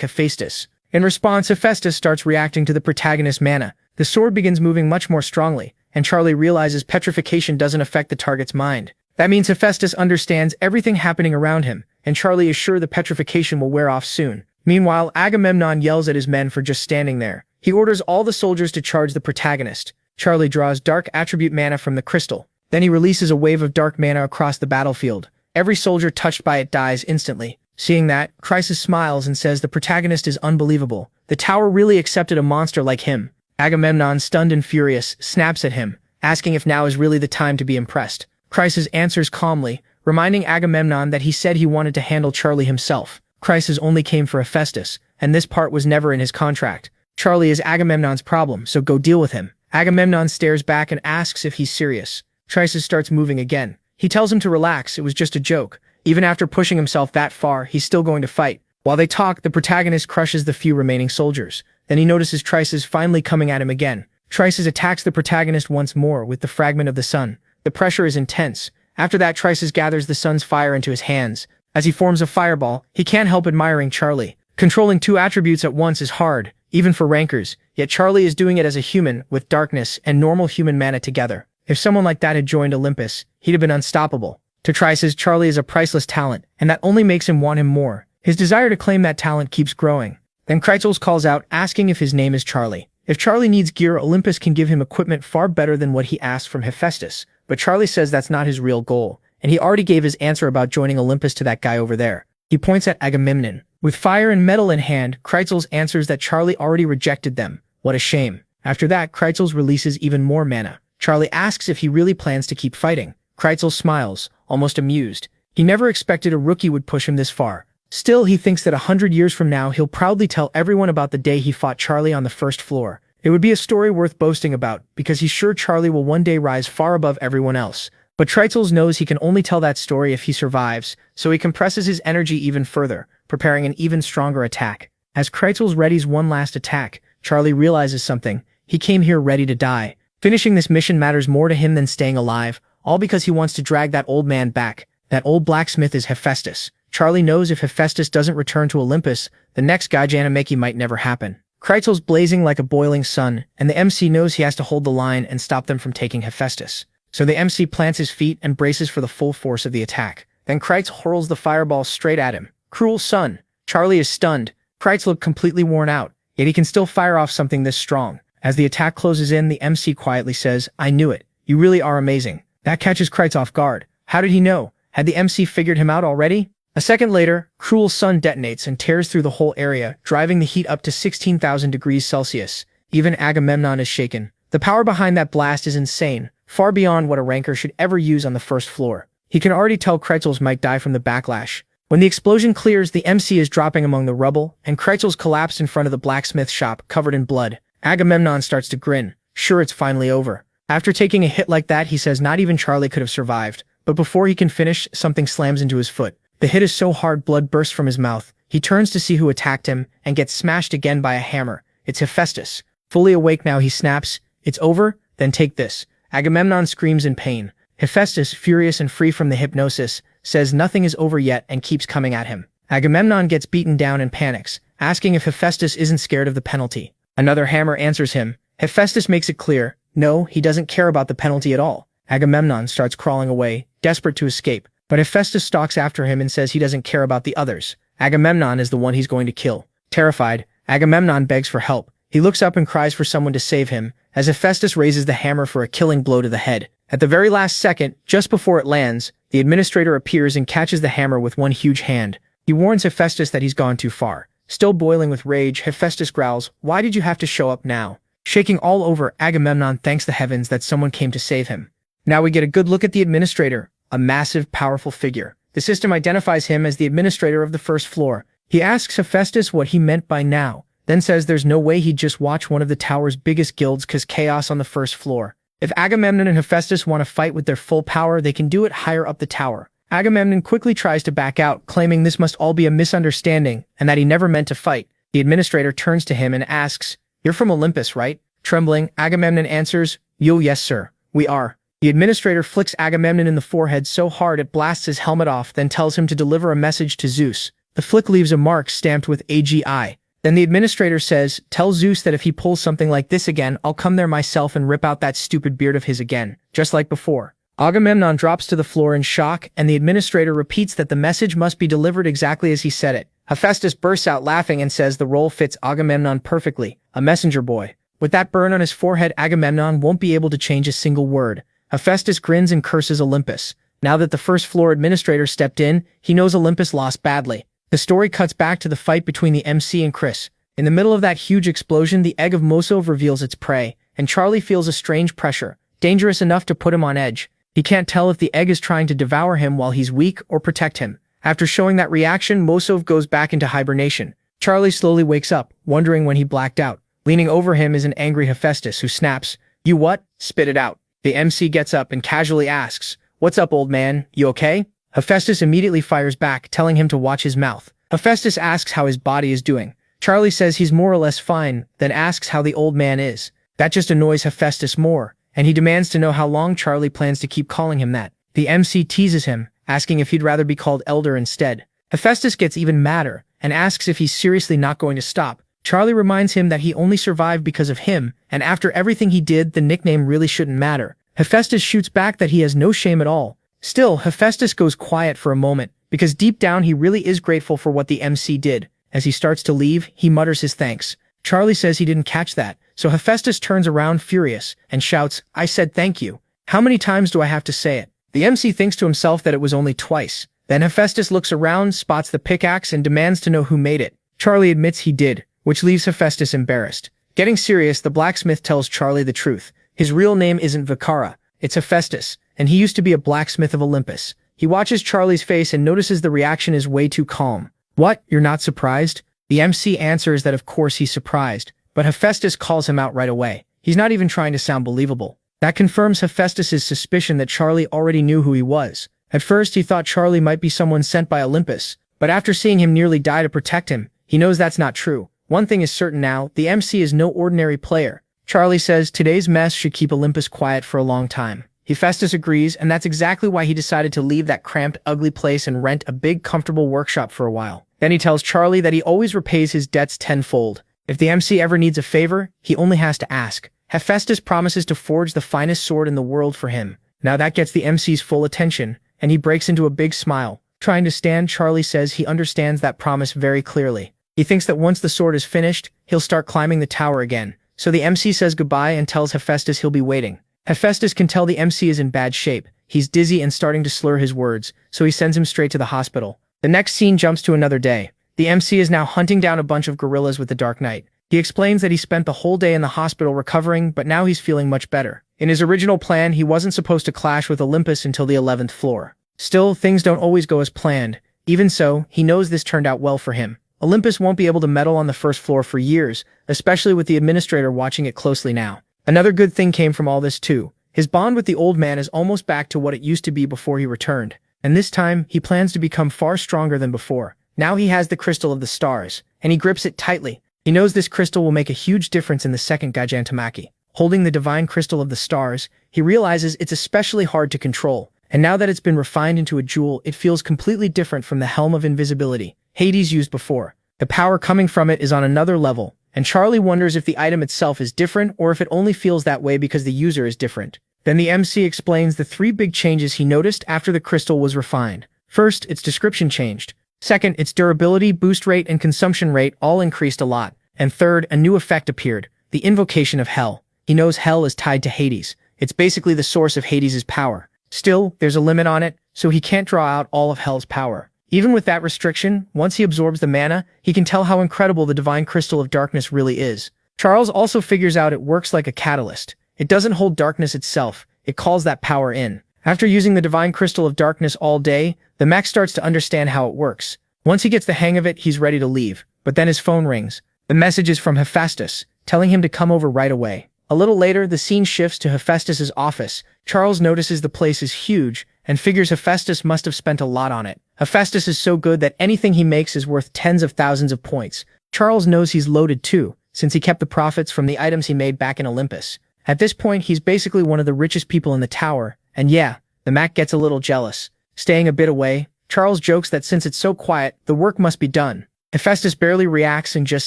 Hephaestus. In response, Hephaestus starts reacting to the protagonist's mana. The sword begins moving much more strongly, and Charlie realizes petrification doesn't affect the target's mind. That means Hephaestus understands everything happening around him, and Charlie is sure the petrification will wear off soon. Meanwhile, Agamemnon yells at his men for just standing there. He orders all the soldiers to charge the protagonist. Charlie draws dark attribute mana from the crystal. Then he releases a wave of dark mana across the battlefield. Every soldier touched by it dies instantly. Seeing that, Chryses smiles and says the protagonist is unbelievable. The tower really accepted a monster like him. Agamemnon, stunned and furious, snaps at him, asking if now is really the time to be impressed. Chryses answers calmly, reminding Agamemnon that he said he wanted to handle Charlie himself. Chryses only came for Hephaestus, and this part was never in his contract. Charlie is Agamemnon's problem, so go deal with him. Agamemnon stares back and asks if he's serious. Chryses starts moving again. He tells him to relax, it was just a joke. Even after pushing himself that far, he's still going to fight. While they talk, the protagonist crushes the few remaining soldiers. Then he notices Chryses finally coming at him again. Chryses attacks the protagonist once more with the fragment of the sun. The pressure is intense. After that, Chryses gathers the sun's fire into his hands. As he forms a fireball, he can't help admiring Charlie. Controlling two attributes at once is hard, even for rankers, yet Charlie is doing it as a human, with darkness and normal human mana together. If someone like that had joined Olympus, he'd have been unstoppable. To Chryses, Charlie is a priceless talent, and that only makes him want him more. His desire to claim that talent keeps growing. Then Chryses calls out, asking if his name is Charlie. If Charlie needs gear, Olympus can give him equipment far better than what he asked from Hephaestus. But Charlie says that's not his real goal, and he already gave his answer about joining Olympus to that guy over there. He points at Agamemnon. With fire and metal in hand, Chryses answers that Charlie already rejected them. What a shame. After that, Chryses releases even more mana. Charlie asks if he really plans to keep fighting. Chryses smiles, almost amused. He never expected a rookie would push him this far. Still, he thinks that 100 years from now, he'll proudly tell everyone about the day he fought Charlie on the first floor. It would be a story worth boasting about, because he's sure Charlie will one day rise far above everyone else. But Chryses knows he can only tell that story if he survives, so he compresses his energy even further, preparing an even stronger attack. As Chryses readies one last attack, Charlie realizes something. He came here ready to die. Finishing this mission matters more to him than staying alive, all because he wants to drag that old man back. That old blacksmith is Hephaestus. Charlie knows if Hephaestus doesn't return to Olympus, the next Gaijanameki might never happen. Chryses blazing like a boiling sun, and the MC knows he has to hold the line and stop them from taking Hephaestus. So the MC plants his feet and braces for the full force of the attack. Then Chryses hurls the fireball straight at him. Cruel sun. Charlie is stunned. Chryses looks completely worn out, yet he can still fire off something this strong. As the attack closes in, the MC quietly says, "I knew it. You really are amazing." That catches Chryses off guard. How did he know? Had the MC figured him out already? A second later, Cruel Sun detonates and tears through the whole area, driving the heat up to 16,000 degrees Celsius. Even Agamemnon is shaken. The power behind that blast is insane, far beyond what a ranker should ever use on the first floor. He can already tell Chryses might die from the backlash. When the explosion clears, the MC is dropping among the rubble, and Chryses collapsed in front of the blacksmith shop, covered in blood. Agamemnon starts to grin. Sure, it's finally over. After taking a hit like that, he says not even Charlie could have survived. But before he can finish, something slams into his foot. The hit is so hard blood bursts from his mouth. He turns to see who attacked him, and gets smashed again by a hammer. It's Hephaestus. Fully awake now, he snaps, "It's over? Then take this." Agamemnon screams in pain. Hephaestus, furious and free from the hypnosis, says nothing is over yet and keeps coming at him. Agamemnon gets beaten down and panics, asking if Hephaestus isn't scared of the penalty. Another hammer answers him. Hephaestus makes it clear, no, he doesn't care about the penalty at all. Agamemnon starts crawling away, desperate to escape. But Hephaestus stalks after him and says he doesn't care about the others. Agamemnon is the one he's going to kill. Terrified, Agamemnon begs for help. He looks up and cries for someone to save him, as Hephaestus raises the hammer for a killing blow to the head. At the very last second, just before it lands, the administrator appears and catches the hammer with one huge hand. He warns Hephaestus that he's gone too far. Still boiling with rage, Hephaestus growls, "Why did you have to show up now?" Shaking all over, Agamemnon thanks the heavens that someone came to save him. Now we get a good look at the administrator. A massive, powerful figure. The system identifies him as the administrator of the first floor. He asks Hephaestus what he meant by now, then says there's no way he'd just watch one of the tower's biggest guilds cause chaos on the first floor. If Agamemnon and Hephaestus want to fight with their full power, they can do it higher up the tower. Agamemnon quickly tries to back out, claiming this must all be a misunderstanding and that he never meant to fight. The administrator turns to him and asks, "You're from Olympus, right?" Trembling, Agamemnon answers, "Yo, yes, sir. We are." The administrator flicks Agamemnon in the forehead so hard it blasts his helmet off, then tells him to deliver a message to Zeus. The flick leaves a mark stamped with AGI. Then the administrator says, "Tell Zeus that if he pulls something like this again, I'll come there myself and rip out that stupid beard of his again, just like before." Agamemnon drops to the floor in shock, and the administrator repeats that the message must be delivered exactly as he said it. Hephaestus bursts out laughing and says the role fits Agamemnon perfectly, a messenger boy. With that burn on his forehead, Agamemnon won't be able to change a single word. Hephaestus grins and curses Olympus. Now that the first floor administrator stepped in, he knows Olympus lost badly. The story cuts back to the fight between the MC and Chris. In the middle of that huge explosion, the egg of Mosov reveals its prey, and Charlie feels a strange pressure, dangerous enough to put him on edge. He can't tell if the egg is trying to devour him while he's weak or protect him. After showing that reaction, Mosov goes back into hibernation. Charlie slowly wakes up, wondering when he blacked out. Leaning over him is an angry Hephaestus who snaps, "You what? Spit it out." The MC gets up and casually asks, "What's up, old man? You okay?" Hephaestus immediately fires back, telling him to watch his mouth. Hephaestus asks how his body is doing. Charlie says he's more or less fine, then asks how the old man is. That just annoys Hephaestus more, and he demands to know how long Charlie plans to keep calling him that. The MC teases him, asking if he'd rather be called Elder instead. Hephaestus gets even madder, and asks if he's seriously not going to stop. Charlie reminds him that he only survived because of him, and after everything he did, the nickname really shouldn't matter. Hephaestus shoots back that he has no shame at all. Still, Hephaestus goes quiet for a moment, because deep down he really is grateful for what the MC did. As he starts to leave, he mutters his thanks. Charlie says he didn't catch that, so Hephaestus turns around furious, and shouts, "I said thank you. How many times do I have to say it?" The MC thinks to himself that it was only twice. Then Hephaestus looks around, spots the pickaxe, and demands to know who made it. Charlie admits he did, which leaves Hephaestus embarrassed. Getting serious, the blacksmith tells Charlie the truth. His real name isn't Vicara, it's Hephaestus, and he used to be a blacksmith of Olympus. He watches Charlie's face and notices the reaction is way too calm. "What, you're not surprised?" The MC answers that of course he's surprised, but Hephaestus calls him out right away. He's not even trying to sound believable. That confirms Hephaestus's suspicion that Charlie already knew who he was. At first he thought Charlie might be someone sent by Olympus, but after seeing him nearly die to protect him, he knows that's not true. One thing is certain now, the MC is no ordinary player. Charlie says today's mess should keep Olympus quiet for a long time. Hephaestus agrees, and that's exactly why he decided to leave that cramped, ugly place and rent a big, comfortable workshop for a while. Then he tells Charlie that he always repays his debts tenfold. If the MC ever needs a favor, he only has to ask. Hephaestus promises to forge the finest sword in the world for him. Now that gets the MC's full attention, and he breaks into a big smile. Trying to stand, Charlie says he understands that promise very clearly. He thinks that once the sword is finished, he'll start climbing the tower again. So the MC says goodbye and tells Hephaestus he'll be waiting. Hephaestus can tell the MC is in bad shape. He's dizzy and starting to slur his words, so he sends him straight to the hospital. The next scene jumps to another day. The MC is now hunting down a bunch of gorillas with the Dark Knight. He explains that he spent the whole day in the hospital recovering, but now he's feeling much better. In his original plan, he wasn't supposed to clash with Olympus until the 11th floor. Still, things don't always go as planned. Even so, he knows this turned out well for him. Olympus won't be able to meddle on the first floor for years, especially with the administrator watching it closely now. Another good thing came from all this too. His bond with the old man is almost back to what it used to be before he returned. And this time, he plans to become far stronger than before. Now he has the Crystal of the Stars, and he grips it tightly. He knows this crystal will make a huge difference in the second Gigantomachy. Holding the divine Crystal of the Stars, he realizes it's especially hard to control. And now that it's been refined into a jewel, it feels completely different from the Helm of Invisibility Hades used before. The power coming from it is on another level, and Charlie wonders if the item itself is different or if it only feels that way because the user is different. Then the MC explains the 3 big changes he noticed after the crystal was refined. First, its description changed. Second, its durability, boost rate, and consumption rate all increased a lot. And third, a new effect appeared, the Invocation of Hell. He knows Hell is tied to Hades. It's basically the source of Hades' power. Still, there's a limit on it, so he can't draw out all of Hell's power. Even with that restriction, once he absorbs the mana, he can tell how incredible the Divine Crystal of Darkness really is. Charles also figures out it works like a catalyst. It doesn't hold darkness itself, it calls that power in. After using the Divine Crystal of Darkness all day, the Mac starts to understand how it works. Once he gets the hang of it, he's ready to leave. But then his phone rings. The message is from Hephaestus, telling him to come over right away. A little later, the scene shifts to Hephaestus's office. Charles notices the place is huge and figures Hephaestus must have spent a lot on it. Hephaestus is so good that anything he makes is worth tens of thousands of points. Charles knows he's loaded too, since he kept the profits from the items he made back in Olympus. At this point, he's basically one of the richest people in the tower, and yeah, the Mac gets a little jealous. Staying a bit away, Charles jokes that since it's so quiet, the work must be done. Hephaestus barely reacts and just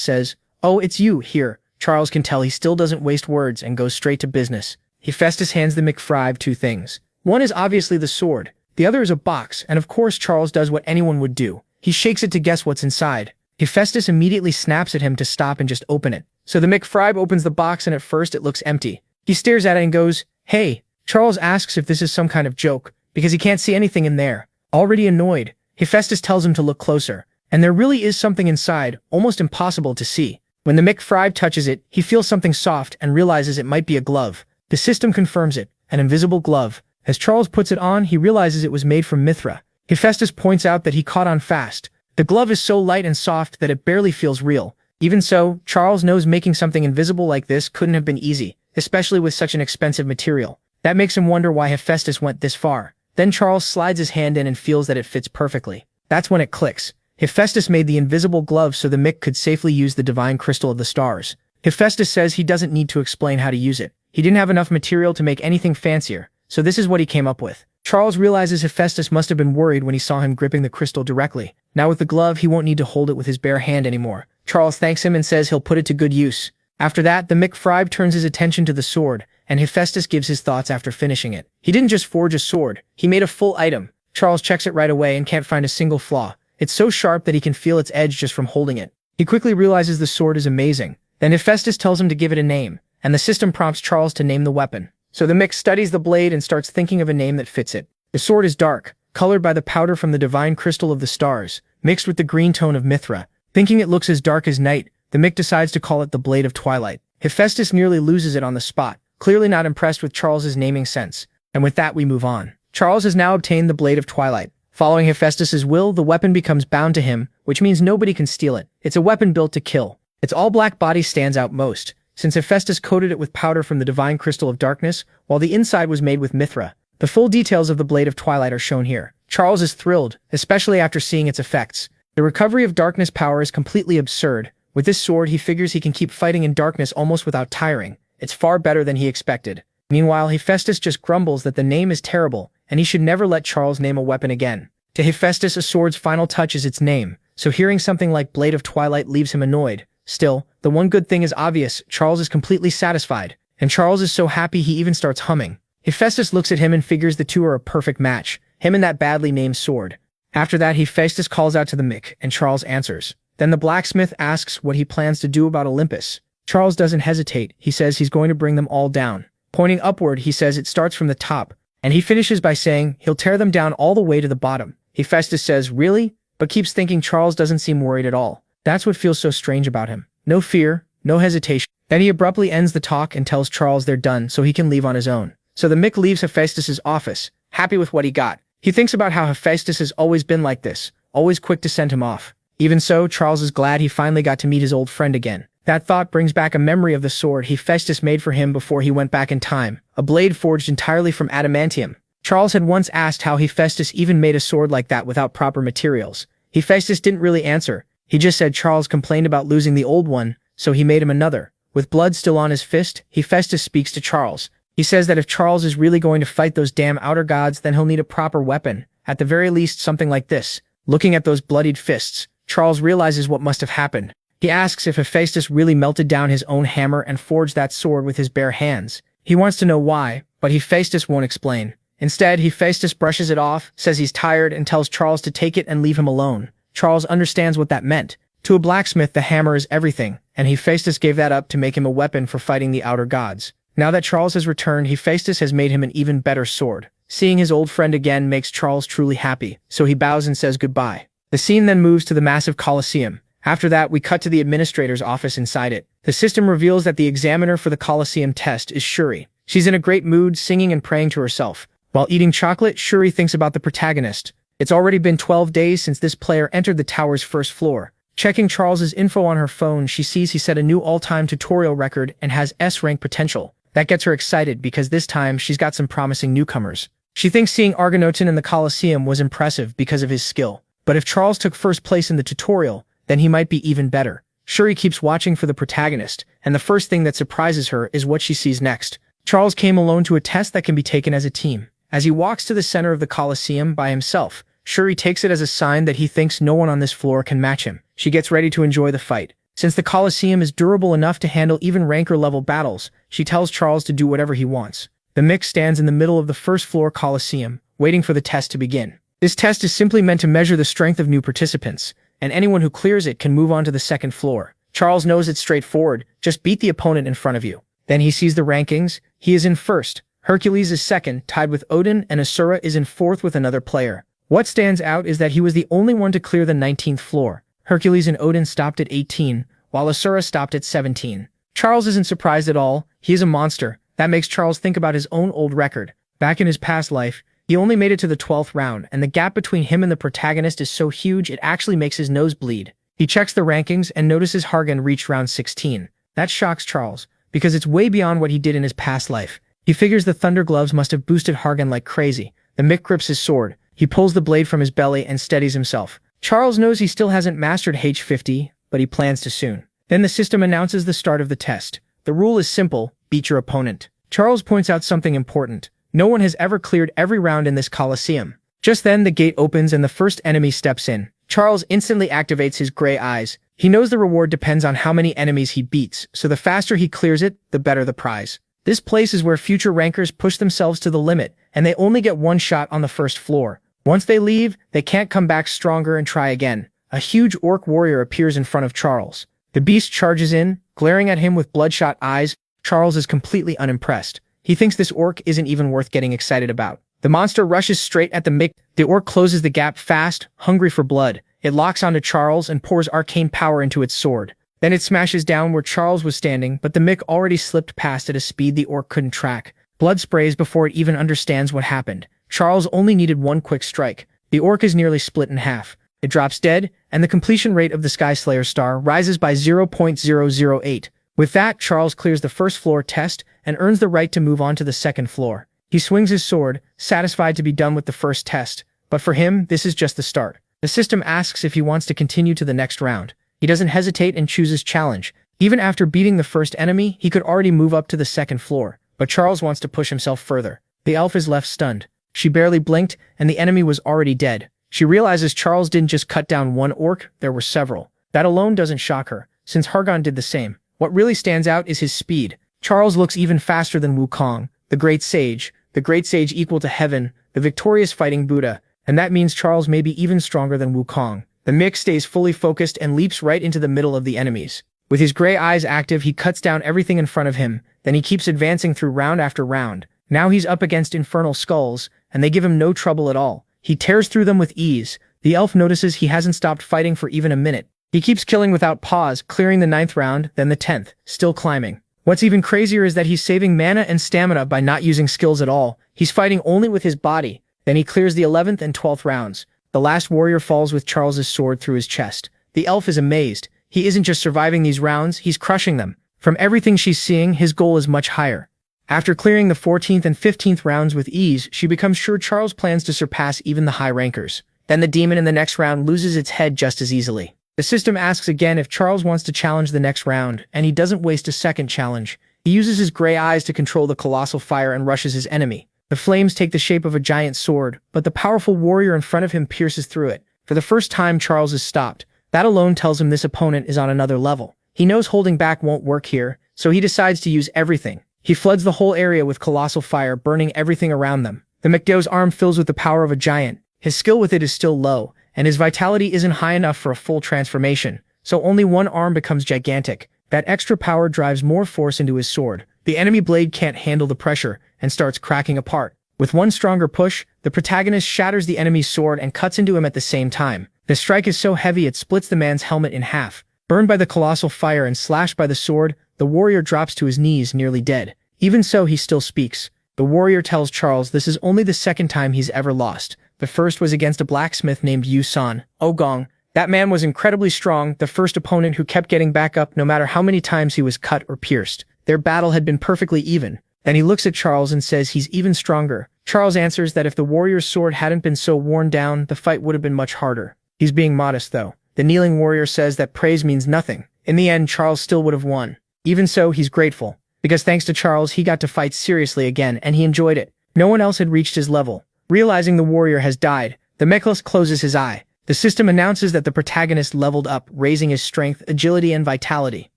says, "Oh, it's you, here." Charles can tell he still doesn't waste words and goes straight to business. Hephaestus hands the McFribe two things. One is obviously the sword, the other is a box, and of course Charles does what anyone would do. He shakes it to guess what's inside. Hephaestus immediately snaps at him to stop and just open it. So the McFribe opens the box and at first it looks empty. He stares at it and goes, "Hey." Charles asks if this is some kind of joke, because he can't see anything in there. Already annoyed, Hephaestus tells him to look closer, and there really is something inside, almost impossible to see. When the McFribe touches it, he feels something soft and realizes it might be a glove. The system confirms it, an invisible glove. As Charles puts it on, he realizes it was made from Mithra. Hephaestus points out that he caught on fast. The glove is so light and soft that it barely feels real. Even so, Charles knows making something invisible like this couldn't have been easy, especially with such an expensive material. That makes him wonder why Hephaestus went this far. Then Charles slides his hand in and feels that it fits perfectly. That's when it clicks. Hephaestus made the invisible glove so the Mick could safely use the divine crystal of the stars. Hephaestus says he doesn't need to explain how to use it. He didn't have enough material to make anything fancier, so this is what he came up with. Charles realizes Hephaestus must have been worried when he saw him gripping the crystal directly. Now with the glove, he won't need to hold it with his bare hand anymore. Charles thanks him and says he'll put it to good use. After that, the McFribe turns his attention to the sword, and Hephaestus gives his thoughts after finishing it. He didn't just forge a sword, he made a full item. Charles checks it right away and can't find a single flaw. It's so sharp that he can feel its edge just from holding it. He quickly realizes the sword is amazing. Then Hephaestus tells him to give it a name, and the system prompts Charles to name the weapon. So the Mick studies the blade and starts thinking of a name that fits it. The sword is dark, colored by the powder from the divine crystal of the stars, mixed with the green tone of Mithra. Thinking it looks as dark as night, the Mick decides to call it the Blade of Twilight. Hephaestus nearly loses it on the spot, clearly not impressed with Charles's naming sense. And with that we move on. Charles has now obtained the Blade of Twilight. Following Hephaestus's will, the weapon becomes bound to him, which means nobody can steal it. It's a weapon built to kill. Its all-black body stands out most, since Hephaestus coated it with powder from the divine crystal of darkness, while the inside was made with Mithra. The full details of the Blade of Twilight are shown here. Charles is thrilled, especially after seeing its effects. The recovery of darkness power is completely absurd. With this sword, he figures he can keep fighting in darkness almost without tiring. It's far better than he expected. Meanwhile, Hephaestus just grumbles that the name is terrible, and he should never let Charles name a weapon again. To Hephaestus, a sword's final touch is its name, so hearing something like Blade of Twilight leaves him annoyed. Still, the one good thing is obvious: Charles is completely satisfied, and Charles is so happy he even starts humming. Hephaestus looks at him and figures the two are a perfect match, him and that badly named sword. After that, Hephaestus calls out to the Mick, and Charles answers. Then the blacksmith asks what he plans to do about Olympus. Charles doesn't hesitate. He says he's going to bring them all down. Pointing upward, he says it starts from the top, and he finishes by saying he'll tear them down all the way to the bottom. Hephaestus says, "Really?" but keeps thinking Charles doesn't seem worried at all. That's what feels so strange about him. No fear, no hesitation. Then he abruptly ends the talk and tells Charles they're done so he can leave on his own. So the Mick leaves Hephaestus's office, happy with what he got. He thinks about how Hephaestus has always been like this, always quick to send him off. Even so, Charles is glad he finally got to meet his old friend again. That thought brings back a memory of the sword Hephaestus made for him before he went back in time, a blade forged entirely from adamantium. Charles had once asked how Hephaestus even made a sword like that without proper materials. Hephaestus didn't really answer. He just said Charles complained about losing the old one, so he made him another. With blood still on his fist, Hephaestus speaks to Charles. He says that if Charles is really going to fight those damn outer gods, then he'll need a proper weapon, at the very least something like this. Looking at those bloodied fists, Charles realizes what must have happened. He asks if Hephaestus really melted down his own hammer and forged that sword with his bare hands. He wants to know why, but Hephaestus won't explain. Instead, Hephaestus brushes it off, says he's tired, and tells Charles to take it and leave him alone. Charles understands what that meant. To a blacksmith, the hammer is everything, and Hephaestus gave that up to make him a weapon for fighting the outer gods. Now that Charles has returned, Hephaestus has made him an even better sword. Seeing his old friend again makes Charles truly happy, so he bows and says goodbye. The scene then moves to the massive Colosseum. After that, we cut to the administrator's office inside it. The system reveals that the examiner for the Colosseum test is Shuri. She's in a great mood, singing and praying to herself. While eating chocolate, Shuri thinks about the protagonist. It's already been 12 days since this player entered the tower's first floor. Checking Charles's info on her phone, she sees he set a new all-time tutorial record and has S-rank potential. That gets her excited because this time she's got some promising newcomers. She thinks seeing Argonauten in the Colosseum was impressive because of his skill. But if Charles took first place in the tutorial, then he might be even better. Shuri keeps watching for the protagonist, and the first thing that surprises her is what she sees next. Charles came alone to a test that can be taken as a team. As he walks to the center of the Colosseum by himself, Shuri takes it as a sign that he thinks no one on this floor can match him. She gets ready to enjoy the fight. Since the Colosseum is durable enough to handle even ranker-level battles, she tells Charles to do whatever he wants. The Mick stands in the middle of the first-floor Colosseum, waiting for the test to begin. This test is simply meant to measure the strength of new participants, and anyone who clears it can move on to the second floor. Charles knows it's straightforward, just beat the opponent in front of you. Then he sees the rankings. He is in first. Hercules is second, tied with Odin, and Asura is in fourth with another player. What stands out is that he was the only one to clear the 19th floor. Hercules and Odin stopped at 18, while Asura stopped at 17. Charles isn't surprised at all. He is a monster. That makes Charles think about his own old record. Back in his past life, he only made it to the 12th round, and the gap between him and the protagonist is so huge it actually makes his nose bleed. He checks the rankings and notices Hargan reached round 16. That shocks Charles, because it's way beyond what he did in his past life. He figures the Thunder Gloves must have boosted Hargan like crazy. The Mick grips his sword. He pulls the blade from his belly and steadies himself. Charles knows he still hasn't mastered H50, but he plans to soon. Then the system announces the start of the test. The rule is simple: beat your opponent. Charles points out something important. No one has ever cleared every round in this Colosseum. Just then, the gate opens and the first enemy steps in. Charles instantly activates his gray eyes. He knows the reward depends on how many enemies he beats, so the faster he clears it, the better the prize. This place is where future rankers push themselves to the limit, and they only get one shot on the first floor. Once they leave, they can't come back stronger and try again. A huge orc warrior appears in front of Charles. The beast charges in, glaring at him with bloodshot eyes. Charles is completely unimpressed. He thinks this orc isn't even worth getting excited about. The monster rushes straight at the Mick. The orc closes the gap fast, hungry for blood. It locks onto Charles and pours arcane power into its sword. Then it smashes down where Charles was standing, but the Mick already slipped past at a speed the orc couldn't track. Blood sprays before it even understands what happened. Charles only needed one quick strike. The orc is nearly split in half. It drops dead, and the completion rate of the Sky Slayer star rises by 0.008. With that, Charles clears the first floor test and earns the right to move on to the second floor. He swings his sword, satisfied to be done with the first test. But for him, this is just the start. The system asks if he wants to continue to the next round. He doesn't hesitate and chooses challenge. Even after beating the first enemy, he could already move up to the second floor. But Charles wants to push himself further. The elf is left stunned. She barely blinked, and the enemy was already dead. She realizes Charles didn't just cut down one orc, there were several. That alone doesn't shock her, since Hargan did the same. What really stands out is his speed. Charles looks even faster than Wukong, the great sage equal to heaven, the victorious fighting Buddha, and that means Charles may be even stronger than Wukong. The Mick stays fully focused and leaps right into the middle of the enemies. With his gray eyes active, he cuts down everything in front of him, then he keeps advancing through round after round. Now he's up against infernal skulls, and they give him no trouble at all. He tears through them with ease. The elf notices he hasn't stopped fighting for even a minute. He keeps killing without pause, clearing the 9th round, then the 10th, still climbing. What's even crazier is that he's saving mana and stamina by not using skills at all. He's fighting only with his body. Then he clears the 11th and 12th rounds. The last warrior falls with Charles's sword through his chest. The elf is amazed. He isn't just surviving these rounds, he's crushing them. From everything she's seeing, his goal is much higher. After clearing the 14th and 15th rounds with ease, she becomes sure Charles plans to surpass even the high rankers. Then the demon in the next round loses its head just as easily. The system asks again if Charles wants to challenge the next round, and he doesn't waste a second challenge. He uses his gray eyes to control the colossal fire and rushes his enemy. The flames take the shape of a giant sword, but the powerful warrior in front of him pierces through it. For the first time, Charles is stopped. That alone tells him this opponent is on another level. He knows holding back won't work here, so he decides to use everything. He floods the whole area with colossal fire, burning everything around them. The McDo's arm fills with the power of a giant. His skill with it is still low, and his vitality isn't high enough for a full transformation, so only one arm becomes gigantic. That extra power drives more force into his sword. The enemy blade can't handle the pressure and starts cracking apart. With one stronger push, the protagonist shatters the enemy's sword and cuts into him at the same time. The strike is so heavy it splits the man's helmet in half. Burned by the colossal fire and slashed by the sword, the warrior drops to his knees, nearly dead. Even so, he still speaks. The warrior tells Charles this is only the second time he's ever lost. The first was against a blacksmith named Yu San Ogong. That man was incredibly strong, the first opponent who kept getting back up no matter how many times he was cut or pierced. Their battle had been perfectly even. Then he looks at Charles and says he's even stronger. Charles answers that if the warrior's sword hadn't been so worn down, the fight would have been much harder. He's being modest, though. The kneeling warrior says that praise means nothing. In the end, Charles still would have won. Even so, he's grateful, because thanks to Charles, he got to fight seriously again, and he enjoyed it. No one else had reached his level. Realizing the warrior has died, the Mechlis closes his eye. The system announces that the protagonist leveled up, raising his strength, agility, and vitality.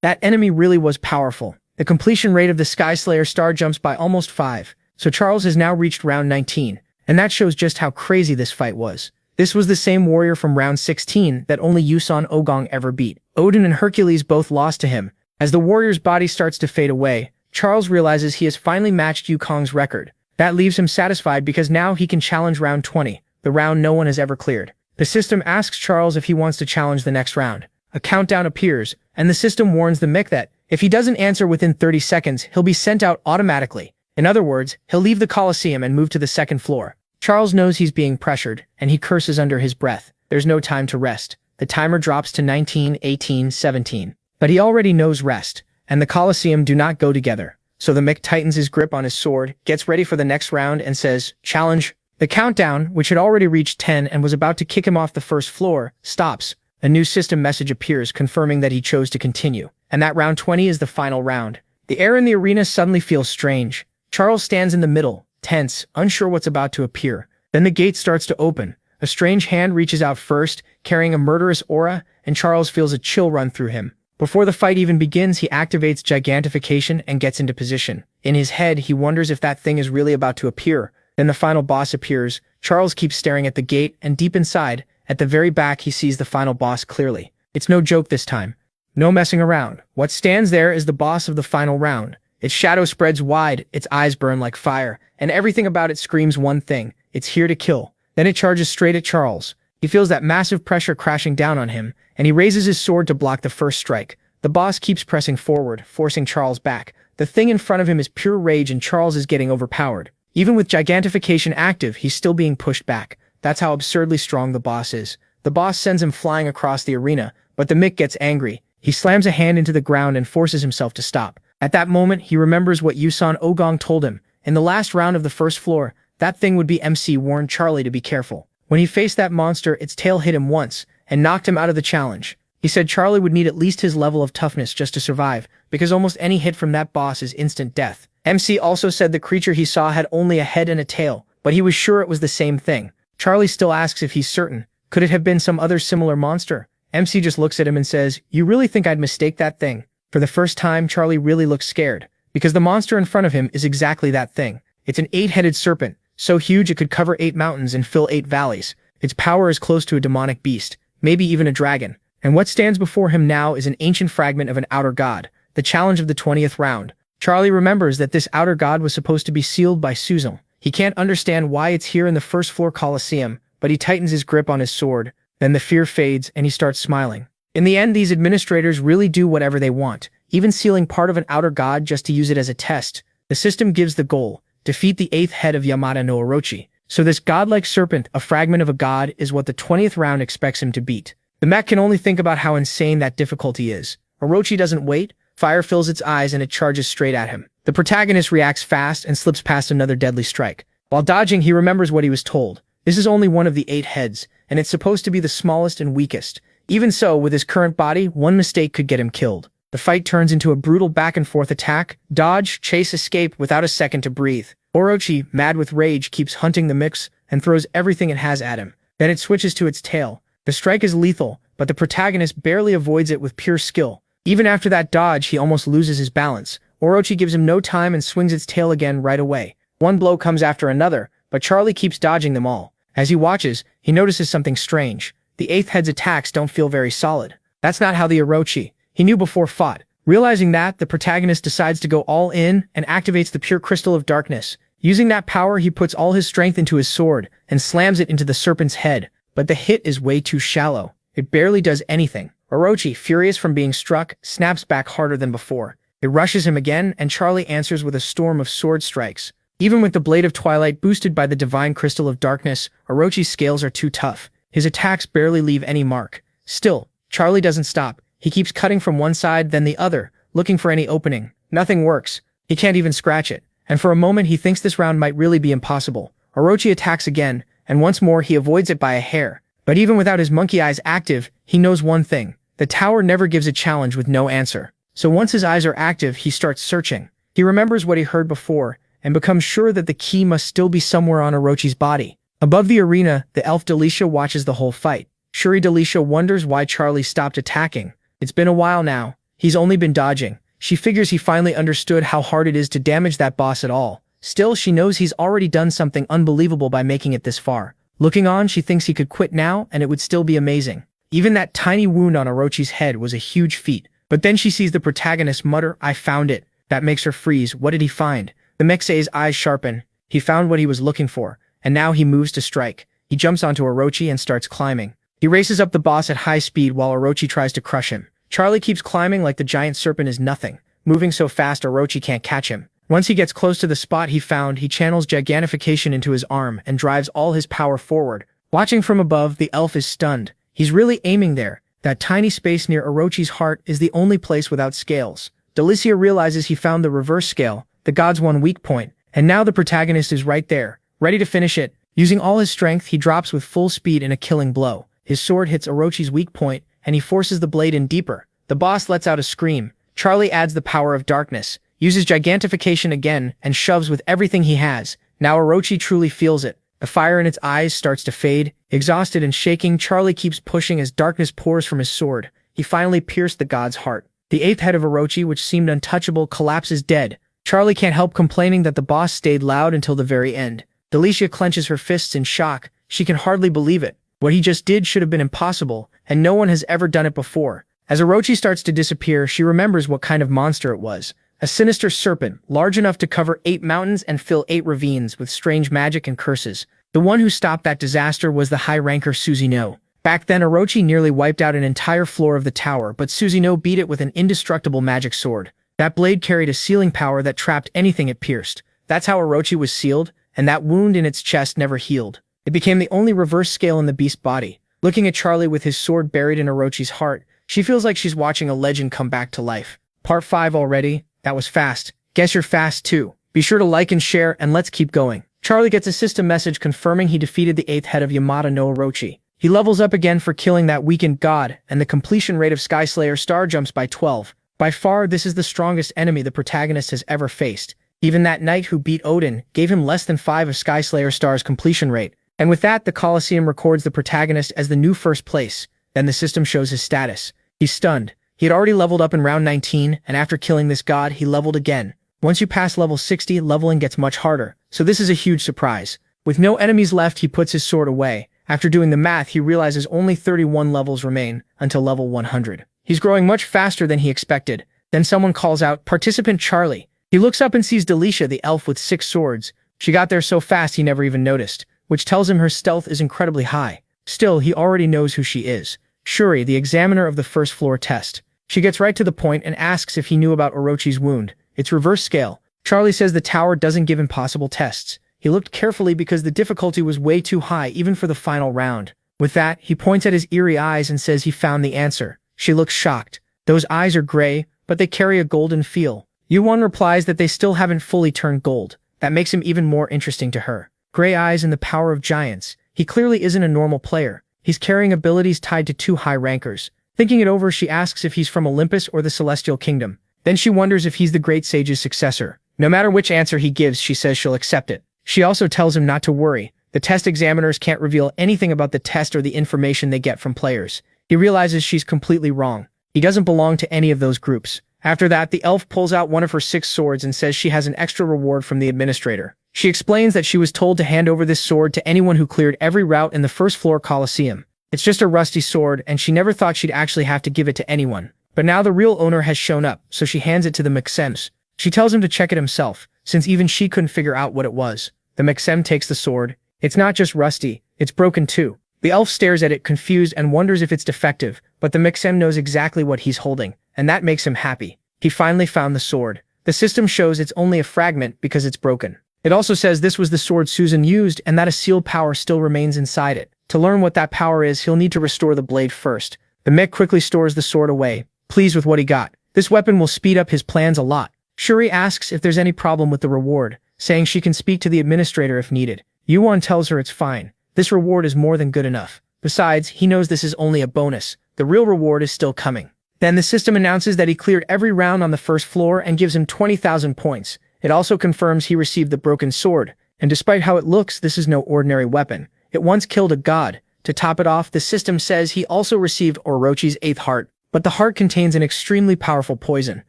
That enemy really was powerful. The completion rate of the Skyslayer star jumps by almost 5, so Charles has now reached round 19, and that shows just how crazy this fight was. This was the same warrior from round 16 that only Yusan Ogong ever beat. Odin and Hercules both lost to him. As the warrior's body starts to fade away, Charles realizes he has finally matched Yukong's record. That leaves him satisfied because now he can challenge round 20, the round no one has ever cleared. The system asks Charles if he wants to challenge the next round. A countdown appears, and the system warns the mech that, if he doesn't answer within 30 seconds, he'll be sent out automatically. In other words, he'll leave the Colosseum and move to the second floor. Charles knows he's being pressured, and he curses under his breath. There's no time to rest. The timer drops to 19, 18, 17. But he already knows rest, and the Colosseum do not go together. So the mech tightens his grip on his sword, gets ready for the next round, and says, "Challenge." The countdown, which had already reached 10 and was about to kick him off the first floor, stops. A new system message appears confirming that he chose to continue, and that round 20 is the final round. The air in the arena suddenly feels strange. Charles stands in the middle, tense, unsure what's about to appear. Then the gate starts to open. A strange hand reaches out first, carrying a murderous aura, and Charles feels a chill run through him. Before the fight even begins, he activates gigantification and gets into position. In his head, he wonders if that thing is really about to appear. Then the final boss appears. Charles keeps staring at the gate, and deep inside, at the very back, he sees the final boss clearly. It's no joke this time. No messing around. What stands there is the boss of the final round. Its shadow spreads wide, its eyes burn like fire, and everything about it screams one thing: it's here to kill. Then it charges straight at Charles. He feels that massive pressure crashing down on him, and he raises his sword to block the first strike. The boss keeps pressing forward, forcing Charles back. The thing in front of him is pure rage, and Charles is getting overpowered. Even with gigantification active, he's still being pushed back. That's how absurdly strong the boss is. The boss sends him flying across the arena, but the Mick gets angry. He slams a hand into the ground and forces himself to stop. At that moment, he remembers what Yusan Ogong told him. In the last round of the first floor, that thing would be MC warned Charlie to be careful. When he faced that monster, its tail hit him once and knocked him out of the challenge. He said Charlie would need at least his level of toughness just to survive, because almost any hit from that boss is instant death. MC also said the creature he saw had only a head and a tail, but he was sure it was the same thing. Charlie still asks if he's certain. Could it have been some other similar monster? MC just looks at him and says, "You really think I'd mistake that thing?" For the first time, Charlie really looks scared, because the monster in front of him is exactly that thing. It's an 8-headed serpent, so huge it could cover 8 mountains and fill 8 valleys. Its power is close to a demonic beast, maybe even a dragon. And what stands before him now is an ancient fragment of an outer god, the challenge of the 20th round. Charlie remembers that this outer god was supposed to be sealed by Suzong. He can't understand why it's here in the first floor Colosseum, but he tightens his grip on his sword. Then the fear fades and he starts smiling. In the end, these administrators really do whatever they want, even sealing part of an outer god just to use it as a test. The system gives the goal: defeat the 8th head of Yamada no Orochi. So this godlike serpent, a fragment of a god, is what the 20th round expects him to beat. The mech can only think about how insane that difficulty is. Orochi doesn't wait. Fire fills its eyes and it charges straight at him. The protagonist reacts fast and slips past another deadly strike. While dodging, he remembers what he was told. This is only one of the 8 heads, and it's supposed to be the smallest and weakest. Even so, with his current body, one mistake could get him killed. The fight turns into a brutal back-and-forth attack. Dodge, chase, escape without a second to breathe. Orochi, mad with rage, keeps hunting the mix and throws everything it has at him. Then it switches to its tail. The strike is lethal, but the protagonist barely avoids it with pure skill. Even after that dodge, he almost loses his balance. Orochi gives him no time and swings its tail again right away. One blow comes after another, but Charlie keeps dodging them all. As he watches, he notices something strange. The 8th head's attacks don't feel very solid. That's not how the Orochi he knew before fought. Realizing that, the protagonist decides to go all in and activates the pure crystal of darkness. Using that power, he puts all his strength into his sword and slams it into the serpent's head. But the hit is way too shallow. It barely does anything. Orochi, furious from being struck, snaps back harder than before. It rushes him again, and Charlie answers with a storm of sword strikes. Even with the Blade of Twilight boosted by the Divine Crystal of Darkness, Orochi's scales are too tough. His attacks barely leave any mark. Still, Charlie doesn't stop. He keeps cutting from one side, then the other, looking for any opening. Nothing works. He can't even scratch it. and for a moment he thinks this round might really be impossible. Orochi attacks again, and once more he avoids it by a hair. But even without his monkey eyes active, he knows one thing. The tower never gives a challenge with no answer. So once his eyes are active, he starts searching. He remembers what he heard before, and becomes sure that the key must still be somewhere on Orochi's body. Above the arena, the elf Delicia watches the whole fight. Shuri Delicia wonders why Charlie stopped attacking. It's been a while now. He's only been dodging. She figures he finally understood how hard it is to damage that boss at all. Still, she knows he's already done something unbelievable by making it this far. Looking on, she thinks he could quit now, and it would still be amazing. Even that tiny wound on Orochi's head was a huge feat. But then she sees the protagonist mutter, "I found it." That makes her freeze. What did he find? The Mechsei's eyes sharpen. He found what he was looking for, and now he moves to strike. He jumps onto Orochi and starts climbing. He races up the boss at high speed while Orochi tries to crush him. Charlie keeps climbing like the giant serpent is nothing, moving so fast Orochi can't catch him. Once he gets close to the spot he found, he channels gigantification into his arm and drives all his power forward. Watching from above, the elf is stunned. He's really aiming there. That tiny space near Orochi's heart is the only place without scales. Delicia realizes he found the reverse scale, the god's one weak point, and now the protagonist is right there, ready to finish it. Using all his strength, he drops with full speed in a killing blow. His sword hits Orochi's weak point, and he forces the blade in deeper. The boss lets out a scream. Charlie adds the power of darkness, uses gigantification again, and shoves with everything he has. Now Orochi truly feels it. The fire in its eyes starts to fade. Exhausted and shaking, Charlie keeps pushing as darkness pours from his sword. He finally pierced the god's heart. The eighth head of Orochi, which seemed untouchable, collapses dead. Charlie can't help complaining that the boss stayed loud until the very end. Delicia clenches her fists in shock. She can hardly believe it. What he just did should have been impossible, and no one has ever done it before. As Orochi starts to disappear, she remembers what kind of monster it was. A sinister serpent, large enough to cover 8 mountains and fill 8 ravines with strange magic and curses. The one who stopped that disaster was the high-ranker Susanoo. Back then, Orochi nearly wiped out an entire floor of the tower, but Susanoo beat it with an indestructible magic sword. That blade carried a sealing power that trapped anything it pierced. That's how Orochi was sealed, and that wound in its chest never healed. It became the only reverse scale in the beast's body. Looking at Charlie with his sword buried in Orochi's heart, she feels like she's watching a legend come back to life. Part 5 already? That was fast. Guess you're fast too. Be sure to like and share, and let's keep going. Charlie gets a system message confirming he defeated the 8th head of Yamata no Orochi. He levels up again for killing that weakened god, and the completion rate of Skyslayer Star jumps by 12. By far, this is the strongest enemy the protagonist has ever faced. Even that knight who beat Odin gave him less than 5 of Skyslayer Star's completion rate. And with that, the Colosseum records the protagonist as the new first place. Then the system shows his status. He's stunned. He had already leveled up in round 19, and after killing this god, he leveled again. Once you pass level 60, leveling gets much harder, so this is a huge surprise. With no enemies left, he puts his sword away. After doing the math, he realizes only 31 levels remain until level 100. He's growing much faster than he expected. Then someone calls out, "Participant Charlie." He looks up and sees Delicia, the elf with 6 swords. She got there so fast he never even noticed, which tells him her stealth is incredibly high. Still, he already knows who she is. Shuri, the examiner of the first floor test. She gets right to the point and asks if he knew about Orochi's wound. It's reverse scale. Charlie says the tower doesn't give impossible tests. He looked carefully because the difficulty was way too high even for the final round. With that, he points at his eerie eyes and says he found the answer. She looks shocked. Those eyes are gray, but they carry a golden feel. Yuan replies that they still haven't fully turned gold. That makes him even more interesting to her. Gray eyes and the power of giants. He clearly isn't a normal player. He's carrying abilities tied to 2 high rankers. Thinking it over, she asks if he's from Olympus or the Celestial Kingdom. Then she wonders if he's the Great Sage's successor. No matter which answer he gives, she says she'll accept it. She also tells him not to worry. The test examiners can't reveal anything about the test or the information they get from players. He realizes she's completely wrong. He doesn't belong to any of those groups. After that, the elf pulls out one of her 6 swords and says she has an extra reward from the administrator. She explains that she was told to hand over this sword to anyone who cleared every route in the first floor Colosseum. It's just a rusty sword, and she never thought she'd actually have to give it to anyone. But now the real owner has shown up, so she hands it to the Mechsems. She tells him to check it himself, since even she couldn't figure out what it was. The Mechsem takes the sword. It's not just rusty, it's broken too. The elf stares at it confused and wonders if it's defective, but the Mechsem knows exactly what he's holding, and that makes him happy. He finally found the sword. The system shows it's only a fragment because it's broken. It also says this was the sword Susan used and that a sealed power still remains inside it. To learn what that power is, he'll need to restore the blade first. The mech quickly stores the sword away, pleased with what he got. This weapon will speed up his plans a lot. Shuri asks if there's any problem with the reward, saying she can speak to the administrator if needed. Yuan tells her it's fine. This reward is more than good enough. Besides, he knows this is only a bonus. The real reward is still coming. Then the system announces that he cleared every round on the first floor and gives him 20,000 points. It also confirms he received the broken sword, and despite how it looks, this is no ordinary weapon. It once killed a god. To top it off, the system says he also received Orochi's 8th heart, but the heart contains an extremely powerful poison.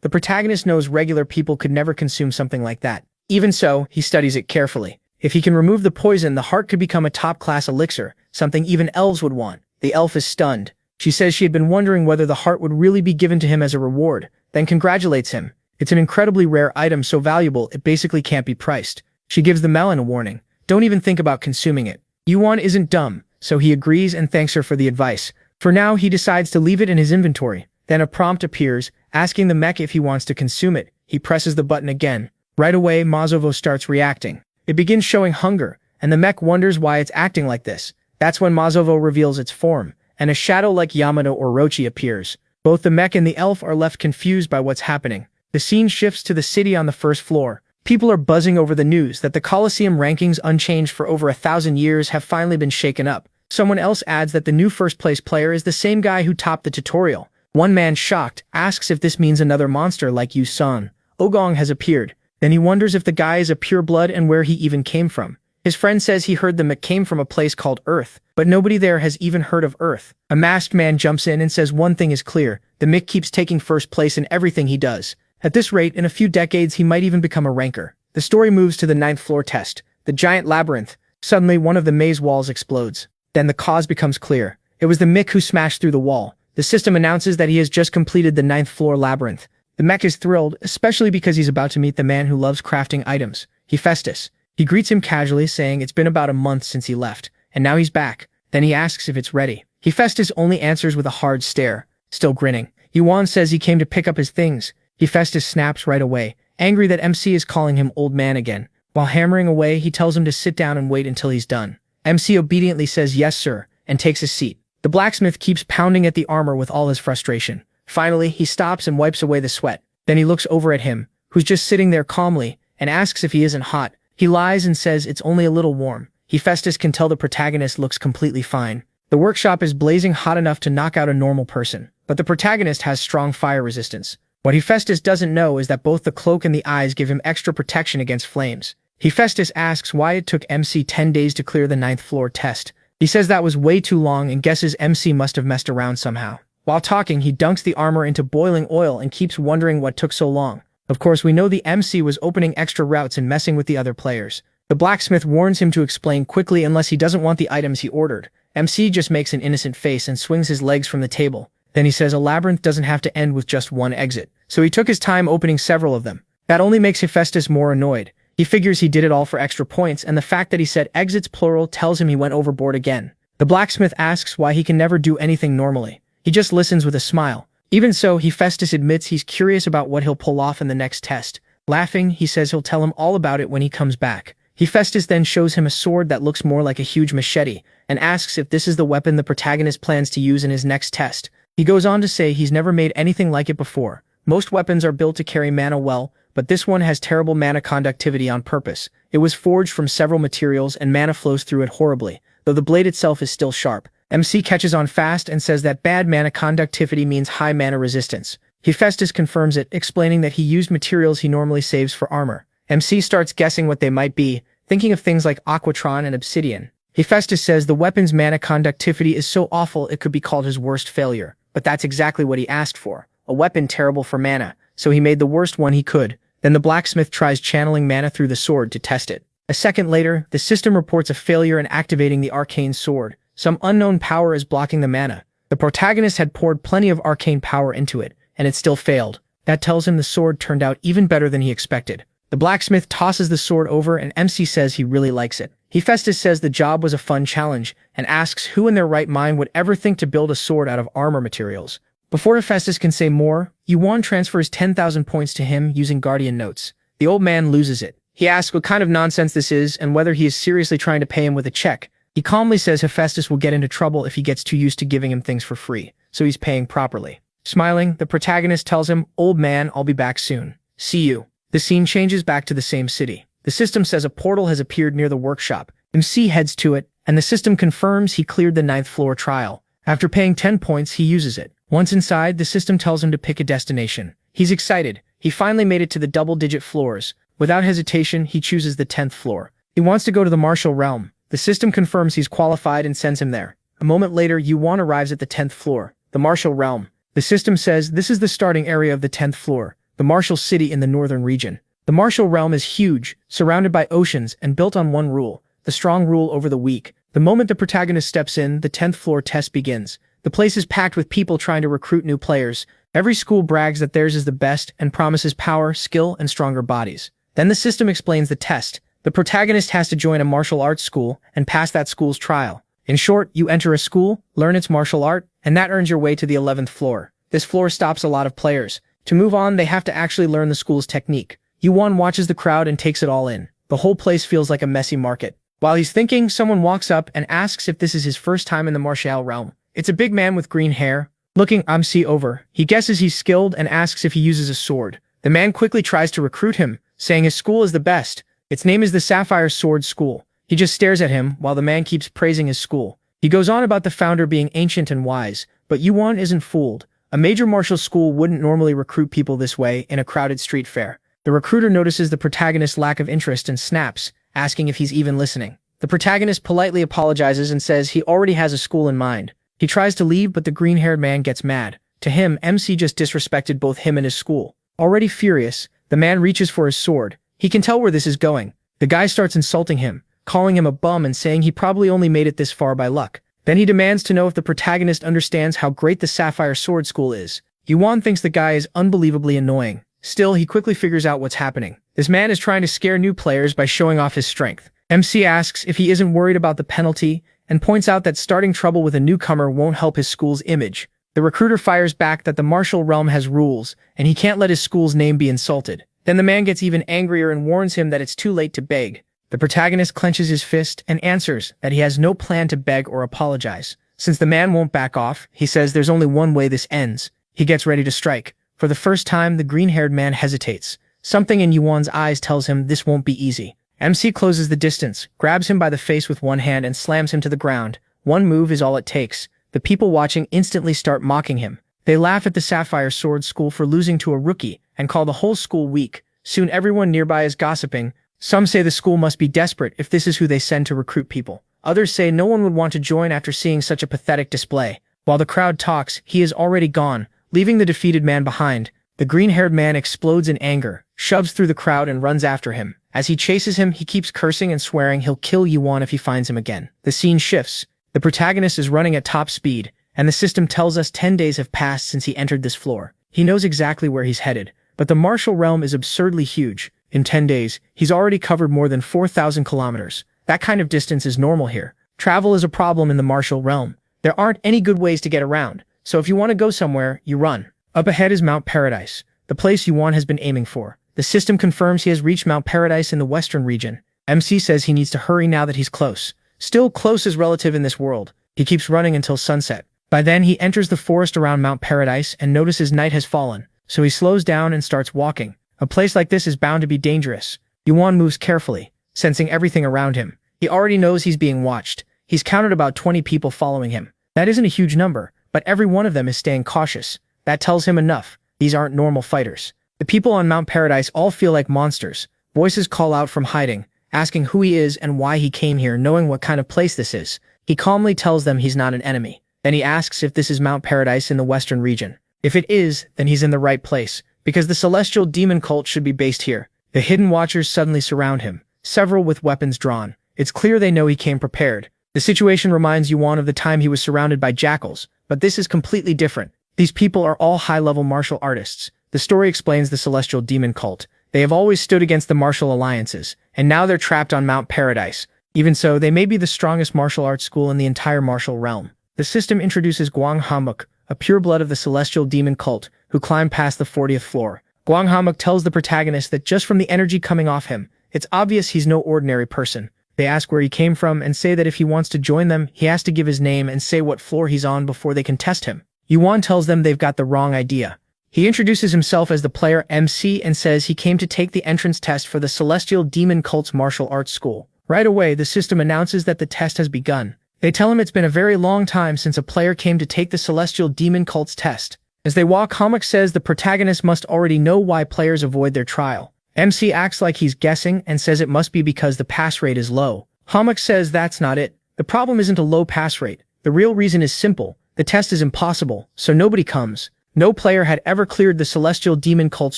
The protagonist knows regular people could never consume something like that. Even so, he studies it carefully. If he can remove the poison, the heart could become a top-class elixir, something even elves would want. The elf is stunned. She says she had been wondering whether the heart would really be given to him as a reward, then congratulates him. It's an incredibly rare item, so valuable it basically can't be priced. She gives the melon a warning. Don't even think about consuming it. Yuan isn't dumb, so he agrees and thanks her for the advice. For now, he decides to leave it in his inventory. Then a prompt appears, asking the mech if he wants to consume it. He presses the button again. Right away, Mazovo starts reacting. It begins showing hunger, and the mech wonders why it's acting like this. That's when Mazovo reveals its form, and a shadow like Yamato Orochi appears. Both the mech and the elf are left confused by what's happening. The scene shifts to the city on the first floor. People are buzzing over the news that the Colosseum rankings, unchanged for over 1,000 years, have finally been shaken up. Someone else adds that the new first-place player is the same guy who topped the tutorial. One man, shocked, asks if this means another monster like Yu-san. Ogong has appeared. Then he wonders if the guy is a pure blood and where he even came from. His friend says he heard the mech came from a place called Earth, but nobody there has even heard of Earth. A masked man jumps in and says one thing is clear: the mech keeps taking first place in everything he does. At this rate, in a few decades, he might even become a ranker. The story moves to the 9th floor test, the giant labyrinth. Suddenly, one of the maze walls explodes. Then the cause becomes clear. It was the mech who smashed through the wall. The system announces that he has just completed the 9th floor labyrinth. The mech is thrilled, especially because he's about to meet the man who loves crafting items, Hephaestus. He greets him casually, saying it's been about a month since he left, and now he's back. Then he asks if it's ready. Hephaestus only answers with a hard stare, still grinning. Yuan says he came to pick up his things. Hephaestus snaps right away, angry that MC is calling him old man again. While hammering away, he tells him to sit down and wait until he's done. MC obediently says yes sir, and takes a seat. The blacksmith keeps pounding at the armor with all his frustration. Finally, he stops and wipes away the sweat. Then he looks over at him, who's just sitting there calmly, and asks if he isn't hot. He lies and says it's only a little warm. Hephaestus can tell the protagonist looks completely fine. The workshop is blazing hot enough to knock out a normal person, but the protagonist has strong fire resistance. What Hephaestus doesn't know is that both the cloak and the eyes give him extra protection against flames. Hephaestus asks why it took MC 10 days to clear the 9th floor test. He says that was way too long and guesses MC must have messed around somehow. While talking, he dunks the armor into boiling oil and keeps wondering what took so long. Of course, we know the MC was opening extra routes and messing with the other players. The blacksmith warns him to explain quickly unless he doesn't want the items he ordered. MC just makes an innocent face and swings his legs from the table. Then he says a labyrinth doesn't have to end with just one exit, so he took his time opening several of them. That only makes Hephaestus more annoyed. He figures he did it all for extra points, and the fact that he said exits plural tells him he went overboard again. The blacksmith asks why he can never do anything normally. He just listens with a smile. Even so, Hephaestus admits he's curious about what he'll pull off in the next test. Laughing, he says he'll tell him all about it when he comes back. Hephaestus then shows him a sword that looks more like a huge machete, and asks if this is the weapon the protagonist plans to use in his next test. He goes on to say he's never made anything like it before. Most weapons are built to carry mana well, but this one has terrible mana conductivity on purpose. It was forged from several materials and mana flows through it horribly, though the blade itself is still sharp. MC catches on fast and says that bad mana conductivity means high mana resistance. Hephaestus confirms it, explaining that he used materials he normally saves for armor. MC starts guessing what they might be, thinking of things like aquatron and obsidian. Hephaestus says the weapon's mana conductivity is so awful it could be called his worst failure, but that's exactly what he asked for. A weapon terrible for mana, so he made the worst one he could. Then the blacksmith tries channeling mana through the sword to test it. A second later, the system reports a failure in activating the arcane sword. Some unknown power is blocking the mana. The protagonist had poured plenty of arcane power into it, and it still failed. That tells him the sword turned out even better than he expected. The blacksmith tosses the sword over and MC says he really likes it. Hephaestus says the job was a fun challenge, and asks who in their right mind would ever think to build a sword out of armor materials. Before Hephaestus can say more, Yuan transfers 10,000 points to him using Guardian Notes. The old man loses it. He asks what kind of nonsense this is and whether he is seriously trying to pay him with a check. He calmly says Hephaestus will get into trouble if he gets too used to giving him things for free, so he's paying properly. Smiling, the protagonist tells him, "Old man, I'll be back soon. See you. The scene changes back to the same city. The system says a portal has appeared near the workshop. MC heads to it, and the system confirms he cleared the 9th floor trial. After paying 10 points, he uses it. Once inside, the system tells him to pick a destination. He's excited. He finally made it to the double-digit floors. Without hesitation, he chooses the 10th floor. He wants to go to the martial realm. The system confirms he's qualified and sends him there. A moment later, Yuan arrives at the 10th floor, the martial realm. The system says this is the starting area of the 10th floor, the martial city in the northern region. The martial realm is huge, surrounded by oceans and built on one rule, the strong rule over the weak. The moment the protagonist steps in, the 10th floor test begins. The place is packed with people trying to recruit new players. Every school brags that theirs is the best and promises power, skill, and stronger bodies. Then the system explains the test. The protagonist has to join a martial arts school and pass that school's trial. In short, you enter a school, learn its martial art, and that earns your way to the 11th floor. This floor stops a lot of players. To move on, they have to actually learn the school's technique. Yuan watches the crowd and takes it all in. The whole place feels like a messy market. While he's thinking, someone walks up and asks if this is his first time in the martial realm. It's a big man with green hair. Looking MC over, he guesses he's skilled and asks if he uses a sword. The man quickly tries to recruit him, saying his school is the best. Its name is the Sapphire Sword School. He just stares at him while the man keeps praising his school. He goes on about the founder being ancient and wise, but Yuan isn't fooled. A major martial school wouldn't normally recruit people this way in a crowded street fair. The recruiter notices the protagonist's lack of interest and snaps, asking if he's even listening. The protagonist politely apologizes and says he already has a school in mind. He tries to leave, but the green-haired man gets mad. To him, MC just disrespected both him and his school. Already furious, the man reaches for his sword. He can tell where this is going. The guy starts insulting him, calling him a bum and saying he probably only made it this far by luck. Then he demands to know if the protagonist understands how great the Sapphire Sword School is. Yuan thinks the guy is unbelievably annoying. Still, he quickly figures out what's happening. This man is trying to scare new players by showing off his strength. MC asks if he isn't worried about the penalty and points out that starting trouble with a newcomer won't help his school's image. The recruiter fires back that the martial realm has rules and he can't let his school's name be insulted. Then the man gets even angrier and warns him that it's too late to beg. The protagonist clenches his fist and answers that he has no plan to beg or apologize. Since the man won't back off, he says there's only one way this ends. He gets ready to strike. For the first time, the green-haired man hesitates. Something in Yuan's eyes tells him this won't be easy. MC closes the distance, grabs him by the face with one hand and slams him to the ground. One move is all it takes. The people watching instantly start mocking him. They laugh at the Sapphire Sword School for losing to a rookie and call the whole school weak. Soon everyone nearby is gossiping. Some say the school must be desperate if this is who they send to recruit people. Others say no one would want to join after seeing such a pathetic display. While the crowd talks, he is already gone, leaving the defeated man behind. The green-haired man explodes in anger, shoves through the crowd and runs after him. As he chases him, he keeps cursing and swearing he'll kill Yuan if he finds him again. The scene shifts. The protagonist is running at top speed, and the system tells us 10 days have passed since he entered this floor. He knows exactly where he's headed, but the martial realm is absurdly huge. In 10 days, he's already covered more than 4,000 kilometers. That kind of distance is normal here. Travel is a problem in the martial realm. There aren't any good ways to get around, so if you want to go somewhere, you run. Up ahead is Mount Paradise, the place Yuan has been aiming for. The system confirms he has reached Mount Paradise in the western region. MC says he needs to hurry now that he's close. Still, close is relative in this world. He keeps running until sunset. By then, he enters the forest around Mount Paradise and notices night has fallen, so he slows down and starts walking. A place like this is bound to be dangerous. Yuan moves carefully, sensing everything around him. He already knows he's being watched. He's counted about 20 people following him. That isn't a huge number, but every one of them is staying cautious. That tells him enough. These aren't normal fighters. The people on Mount Paradise all feel like monsters. Voices call out from hiding, asking who he is and why he came here, knowing what kind of place this is. He calmly tells them he's not an enemy. Then he asks if this is Mount Paradise in the western region. If it is, then he's in the right place, because the celestial demon cult should be based here. The hidden watchers suddenly surround him, several with weapons drawn. It's clear they know he came prepared. The situation reminds Yuan of the time he was surrounded by jackals, but this is completely different. These people are all high-level martial artists. The story explains the celestial demon cult. They have always stood against the martial alliances, and now they're trapped on Mount Paradise. Even so, they may be the strongest martial arts school in the entire martial realm. The system introduces Guang Hamuk, a pureblood of the celestial demon cult, who climbed past the 40th floor. Guang Hamuk tells the protagonist that just from the energy coming off him, it's obvious he's no ordinary person. They ask where he came from and say that if he wants to join them, he has to give his name and say what floor he's on before they can test him. Yuan tells them they've got the wrong idea. He introduces himself as the player MC and says he came to take the entrance test for the Celestial Demon Cult's martial arts school. Right away, the system announces that the test has begun. They tell him it's been a very long time since a player came to take the Celestial Demon Cult's test. As they walk, Hammock says the protagonist must already know why players avoid their trial. MC acts like he's guessing and says it must be because the pass rate is low. Hammock says that's not it. The problem isn't a low pass rate. The real reason is simple. The test is impossible, so nobody comes. No player had ever cleared the Celestial Demon Cult's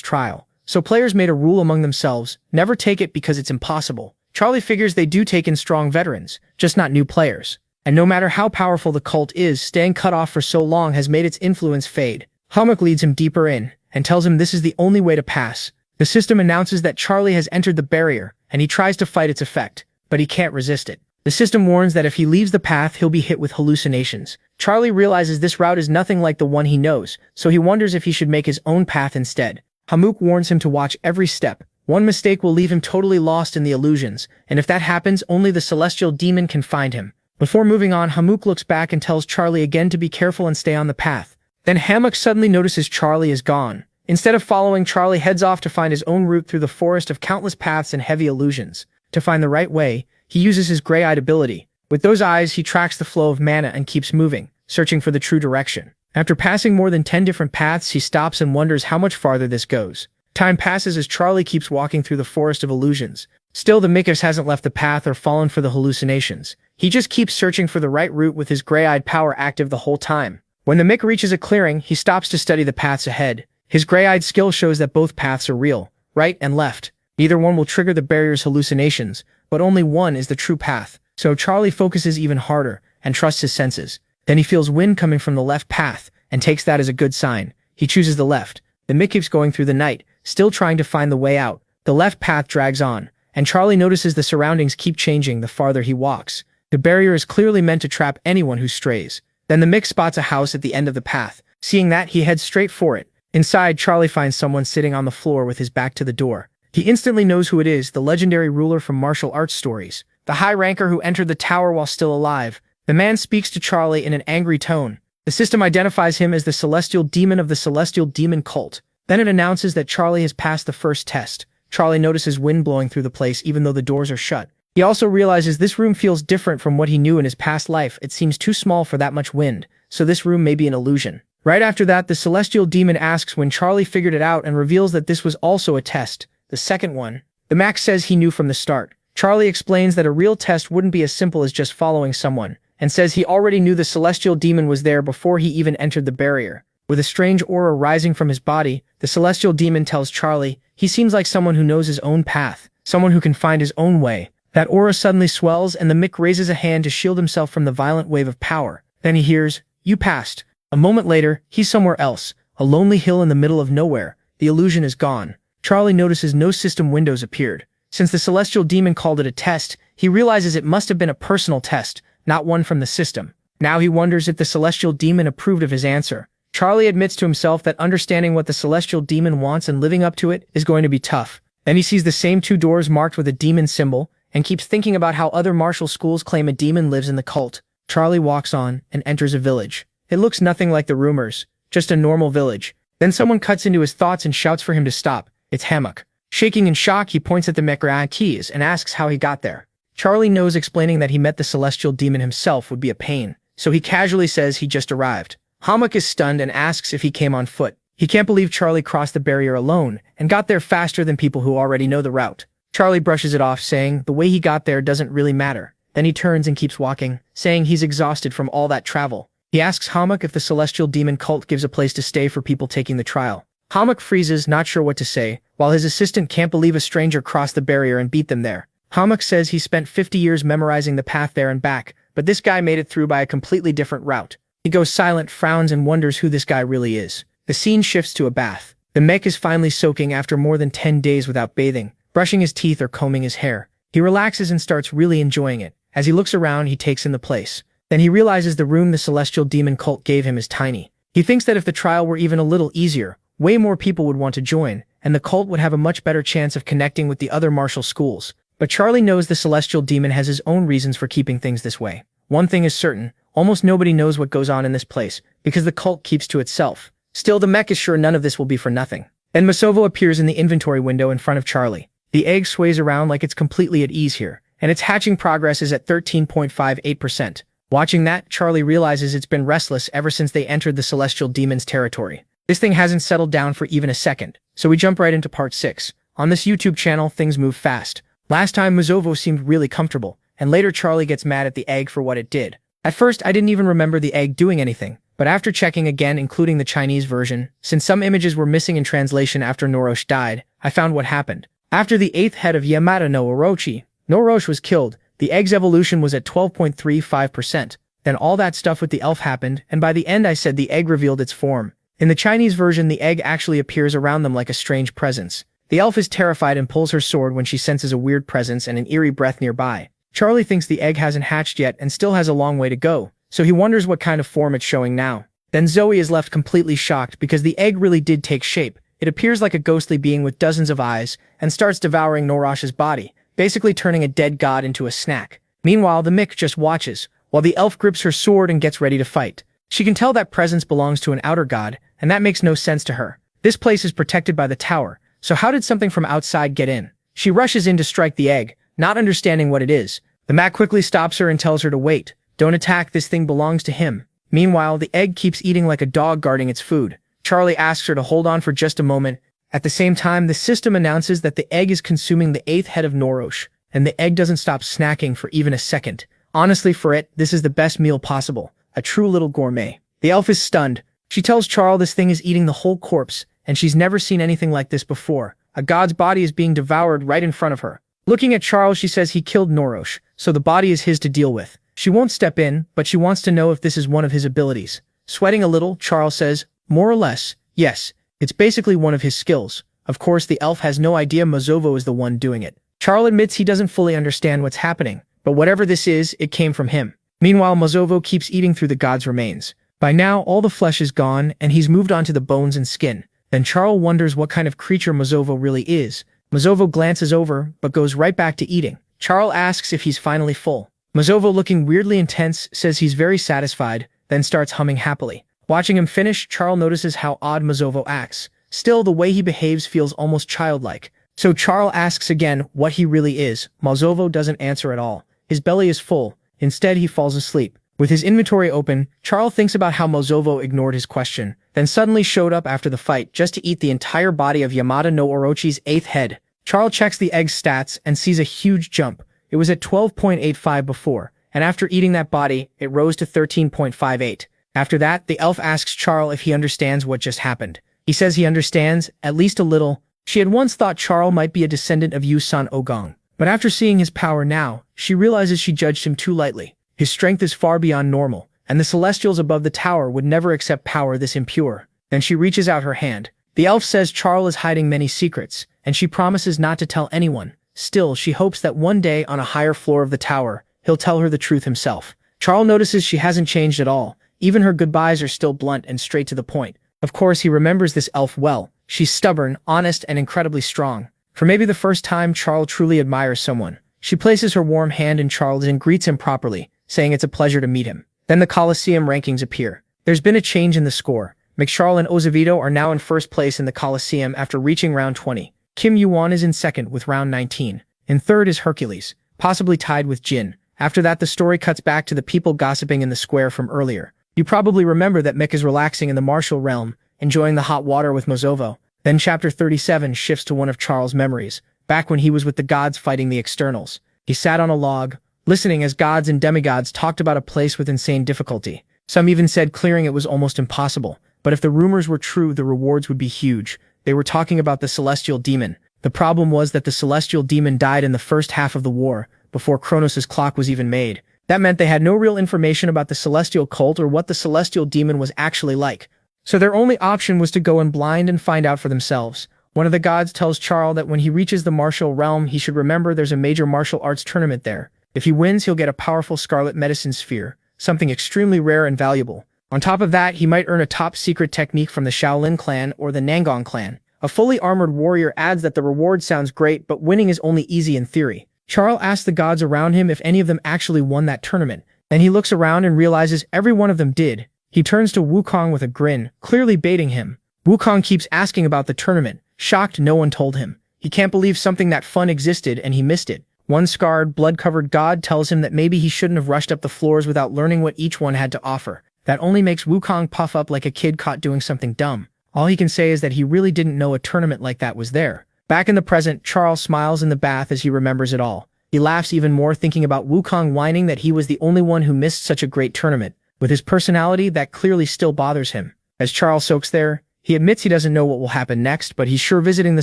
trial, so players made a rule among themselves, never take it because it's impossible. Charlie figures they do take in strong veterans, just not new players. And no matter how powerful the cult is, staying cut off for so long has made its influence fade. Hammock leads him deeper in, and tells him this is the only way to pass. The system announces that Charlie has entered the barrier, and he tries to fight its effect, but he can't resist it. The system warns that if he leaves the path, he'll be hit with hallucinations. Charlie realizes this route is nothing like the one he knows, so he wonders if he should make his own path instead. Hammock warns him to watch every step. One mistake will leave him totally lost in the illusions, and if that happens, only the Celestial Demon can find him. Before moving on, Hammock looks back and tells Charlie again to be careful and stay on the path. Then Hammock suddenly notices Charlie is gone. Instead of following, Charlie heads off to find his own route through the forest of countless paths and heavy illusions. To find the right way, he uses his gray-eyed ability. With those eyes, he tracks the flow of mana and keeps moving, searching for the true direction. After passing more than 10 different paths, he stops and wonders how much farther this goes. Time passes as Charlie keeps walking through the forest of illusions. Still, the Mikus hasn't left the path or fallen for the hallucinations. He just keeps searching for the right route with his gray-eyed power active the whole time. When the Mick reaches a clearing, he stops to study the paths ahead. His gray-eyed skill shows that both paths are real, right and left. Neither one will trigger the barrier's hallucinations, but only one is the true path. So Charlie focuses even harder and trusts his senses. Then he feels wind coming from the left path and takes that as a good sign. He chooses the left. The Mick keeps going through the night, still trying to find the way out. The left path drags on, and Charlie notices the surroundings keep changing the farther he walks. The barrier is clearly meant to trap anyone who strays. Then the Mick spots a house at the end of the path. Seeing that, he heads straight for it. Inside, Charlie finds someone sitting on the floor with his back to the door. He instantly knows who it is, the legendary ruler from martial arts stories. The high ranker who entered the tower while still alive. The man speaks to Charlie in an angry tone. The system identifies him as the Celestial Demon of the Celestial Demon Cult. Then it announces that Charlie has passed the first test. Charlie notices wind blowing through the place even though the doors are shut. He also realizes this room feels different from what he knew in his past life. It seems too small for that much wind, so this room may be an illusion. Right after that, the Celestial Demon asks when Charlie figured it out and reveals that this was also a test, the second one. The Max says he knew from the start. Charlie explains that a real test wouldn't be as simple as just following someone, and says he already knew the Celestial Demon was there before he even entered the barrier. With a strange aura rising from his body, the Celestial Demon tells Charlie he seems like someone who knows his own path, someone who can find his own way. That aura suddenly swells and the Mick raises a hand to shield himself from the violent wave of power. Then he hears, "You passed." A moment later, he's somewhere else, a lonely hill in the middle of nowhere. The illusion is gone. Charlie notices no system windows appeared. Since the Celestial Demon called it a test, he realizes it must have been a personal test, not one from the system. Now he wonders if the Celestial Demon approved of his answer. Charlie admits to himself that understanding what the Celestial Demon wants and living up to it is going to be tough. Then he sees the same two doors marked with a demon symbol, and keeps thinking about how other martial schools claim a demon lives in the cult. Charlie walks on and enters a village. It looks nothing like the rumors, just a normal village. Then someone cuts into his thoughts and shouts for him to stop. It's Hammock. Shaking in shock, he points at the Mekra keys and asks how he got there. Charlie knows explaining that he met the Celestial Demon himself would be a pain, so he casually says he just arrived. Hammock is stunned and asks if he came on foot. He can't believe Charlie crossed the barrier alone and got there faster than people who already know the route. Charlie brushes it off, saying the way he got there doesn't really matter. Then he turns and keeps walking, saying he's exhausted from all that travel. He asks Hammock if the Celestial Demon cult gives a place to stay for people taking the trial. Hammock freezes, not sure what to say, while his assistant can't believe a stranger crossed the barrier and beat them there. Hammock says he spent 50 years memorizing the path there and back, but this guy made it through by a completely different route. He goes silent, frowns, and wonders who this guy really is. The scene shifts to a bath. The mech is finally soaking after more than 10 days without bathing, brushing his teeth or combing his hair. He relaxes and starts really enjoying it. As he looks around, he takes in the place. Then he realizes the room the Celestial Demon cult gave him is tiny. He thinks that if the trial were even a little easier, way more people would want to join, and the cult would have a much better chance of connecting with the other martial schools. But Charlie knows the Celestial Demon has his own reasons for keeping things this way. One thing is certain, almost nobody knows what goes on in this place, because the cult keeps to itself. Still, the mech is sure none of this will be for nothing. Then Masovo appears in the inventory window in front of Charlie. The egg sways around like it's completely at ease here, and its hatching progress is at 13.58%. Watching that, Charlie realizes it's been restless ever since they entered the Celestial Demon's territory. This thing hasn't settled down for even a second, so we jump right into part 6. On this YouTube channel, things move fast. Last time, Masovo seemed really comfortable, and later Charlie gets mad at the egg for what it did. At first, I didn't even remember the egg doing anything, but after checking again, including the Chinese version, since some images were missing in translation after Norosh died, I found what happened. After the 8th head of Yamada no Orochi, Norosh was killed, the egg's evolution was at 12.35%. Then all that stuff with the elf happened, and by the end I said the egg revealed its form. In the Chinese version, the egg actually appears around them like a strange presence. The elf is terrified and pulls her sword when she senses a weird presence and an eerie breath nearby. Charlie thinks the egg hasn't hatched yet and still has a long way to go, so he wonders what kind of form it's showing now. Then Zoe is left completely shocked because the egg really did take shape. It appears like a ghostly being with dozens of eyes and starts devouring Norosh's body, basically turning a dead god into a snack. Meanwhile, the Mick just watches, while the elf grips her sword and gets ready to fight. She can tell that presence belongs to an outer god, and that makes no sense to her. This place is protected by the tower, so how did something from outside get in? She rushes in to strike the egg, not understanding what it is. The Mac quickly stops her and tells her to wait. Don't attack, this thing belongs to him. Meanwhile, the egg keeps eating like a dog guarding its food. Charlie asks her to hold on for just a moment. At the same time, the system announces that the egg is consuming the 8th head of Norosh, and the egg doesn't stop snacking for even a second. Honestly, for it, this is the best meal possible. A true little gourmet. The elf is stunned. She tells Charles this thing is eating the whole corpse, and she's never seen anything like this before. A god's body is being devoured right in front of her. Looking at Charles, she says he killed Norosh, so the body is his to deal with. She won't step in, but she wants to know if this is one of his abilities. Sweating a little, Charles says, more or less, yes, it's basically one of his skills. Of course, the elf has no idea Masovo is the one doing it. Charles admits he doesn't fully understand what's happening, but whatever this is, it came from him. Meanwhile, Masovo keeps eating through the god's remains. By now, all the flesh is gone, and he's moved on to the bones and skin. Then Charles wonders what kind of creature Masovo really is. Masovo glances over, but goes right back to eating. Charles asks if he's finally full. Masovo, looking weirdly intense, says he's very satisfied, then starts humming happily. Watching him finish, Charles notices how odd Masovo acts. Still, the way he behaves feels almost childlike. So Charles asks again what he really is. Masovo doesn't answer at all. His belly is full. Instead, he falls asleep. With his inventory open, Charles thinks about how Masovo ignored his question, then suddenly showed up after the fight just to eat the entire body of Yamada no Orochi's 8th head. Charles checks the egg's stats and sees a huge jump. It was at 12.85 before, and after eating that body, it rose to 13.58. After that, the elf asks Charles if he understands what just happened. He says he understands, at least a little. She had once thought Charles might be a descendant of Yu San Ogong, but after seeing his power now, she realizes she judged him too lightly. His strength is far beyond normal, and the Celestials above the tower would never accept power this impure. Then she reaches out her hand. The elf says Charles is hiding many secrets, and she promises not to tell anyone. Still, she hopes that one day on a higher floor of the tower, he'll tell her the truth himself. Charles notices she hasn't changed at all. Even her goodbyes are still blunt and straight to the point. Of course, he remembers this elf well. She's stubborn, honest, and incredibly strong. For maybe the first time, Charles truly admires someone. She places her warm hand in Charles and greets him properly, saying it's a pleasure to meet him. Then the Colosseum rankings appear. There's been a change in the score. McCharles and Ozavito are now in first place in the Colosseum after reaching round 20. Kim Yuan is in second with round 19. In third is Hercules, possibly tied with Jin. After that, the story cuts back to the people gossiping in the square from earlier. You probably remember that Mick is relaxing in the martial realm, enjoying the hot water with Masovo. Then chapter 37 shifts to one of Charles' memories, back when he was with the gods fighting the externals. He sat on a log, listening as gods and demigods talked about a place with insane difficulty. Some even said clearing it was almost impossible, but if the rumors were true, the rewards would be huge. They were talking about the Celestial Demon. The problem was that the Celestial Demon died in the first half of the war, before Kronos' clock was even made. That meant they had no real information about the Celestial Cult or what the Celestial Demon was actually like. So their only option was to go in blind and find out for themselves. One of the gods tells Charles that when he reaches the martial realm, he should remember there's a major martial arts tournament there. If he wins, he'll get a powerful Scarlet Medicine Sphere, something extremely rare and valuable. On top of that, he might earn a top-secret technique from the Shaolin clan or the Nangong clan. A fully armored warrior adds that the reward sounds great, but winning is only easy in theory. Charles asks the gods around him if any of them actually won that tournament. Then he looks around and realizes every one of them did. He turns to Wukong with a grin, clearly baiting him. Wukong keeps asking about the tournament, shocked no one told him. He can't believe something that fun existed and he missed it. One scarred, blood-covered god tells him that maybe he shouldn't have rushed up the floors without learning what each one had to offer. That only makes Wukong puff up like a kid caught doing something dumb. All he can say is that he really didn't know a tournament like that was there. Back in the present, Charles smiles in the bath as he remembers it all. He laughs even more thinking about Wukong whining that he was the only one who missed such a great tournament. With his personality, that clearly still bothers him. As Charles soaks there, he admits he doesn't know what will happen next, but he's sure visiting the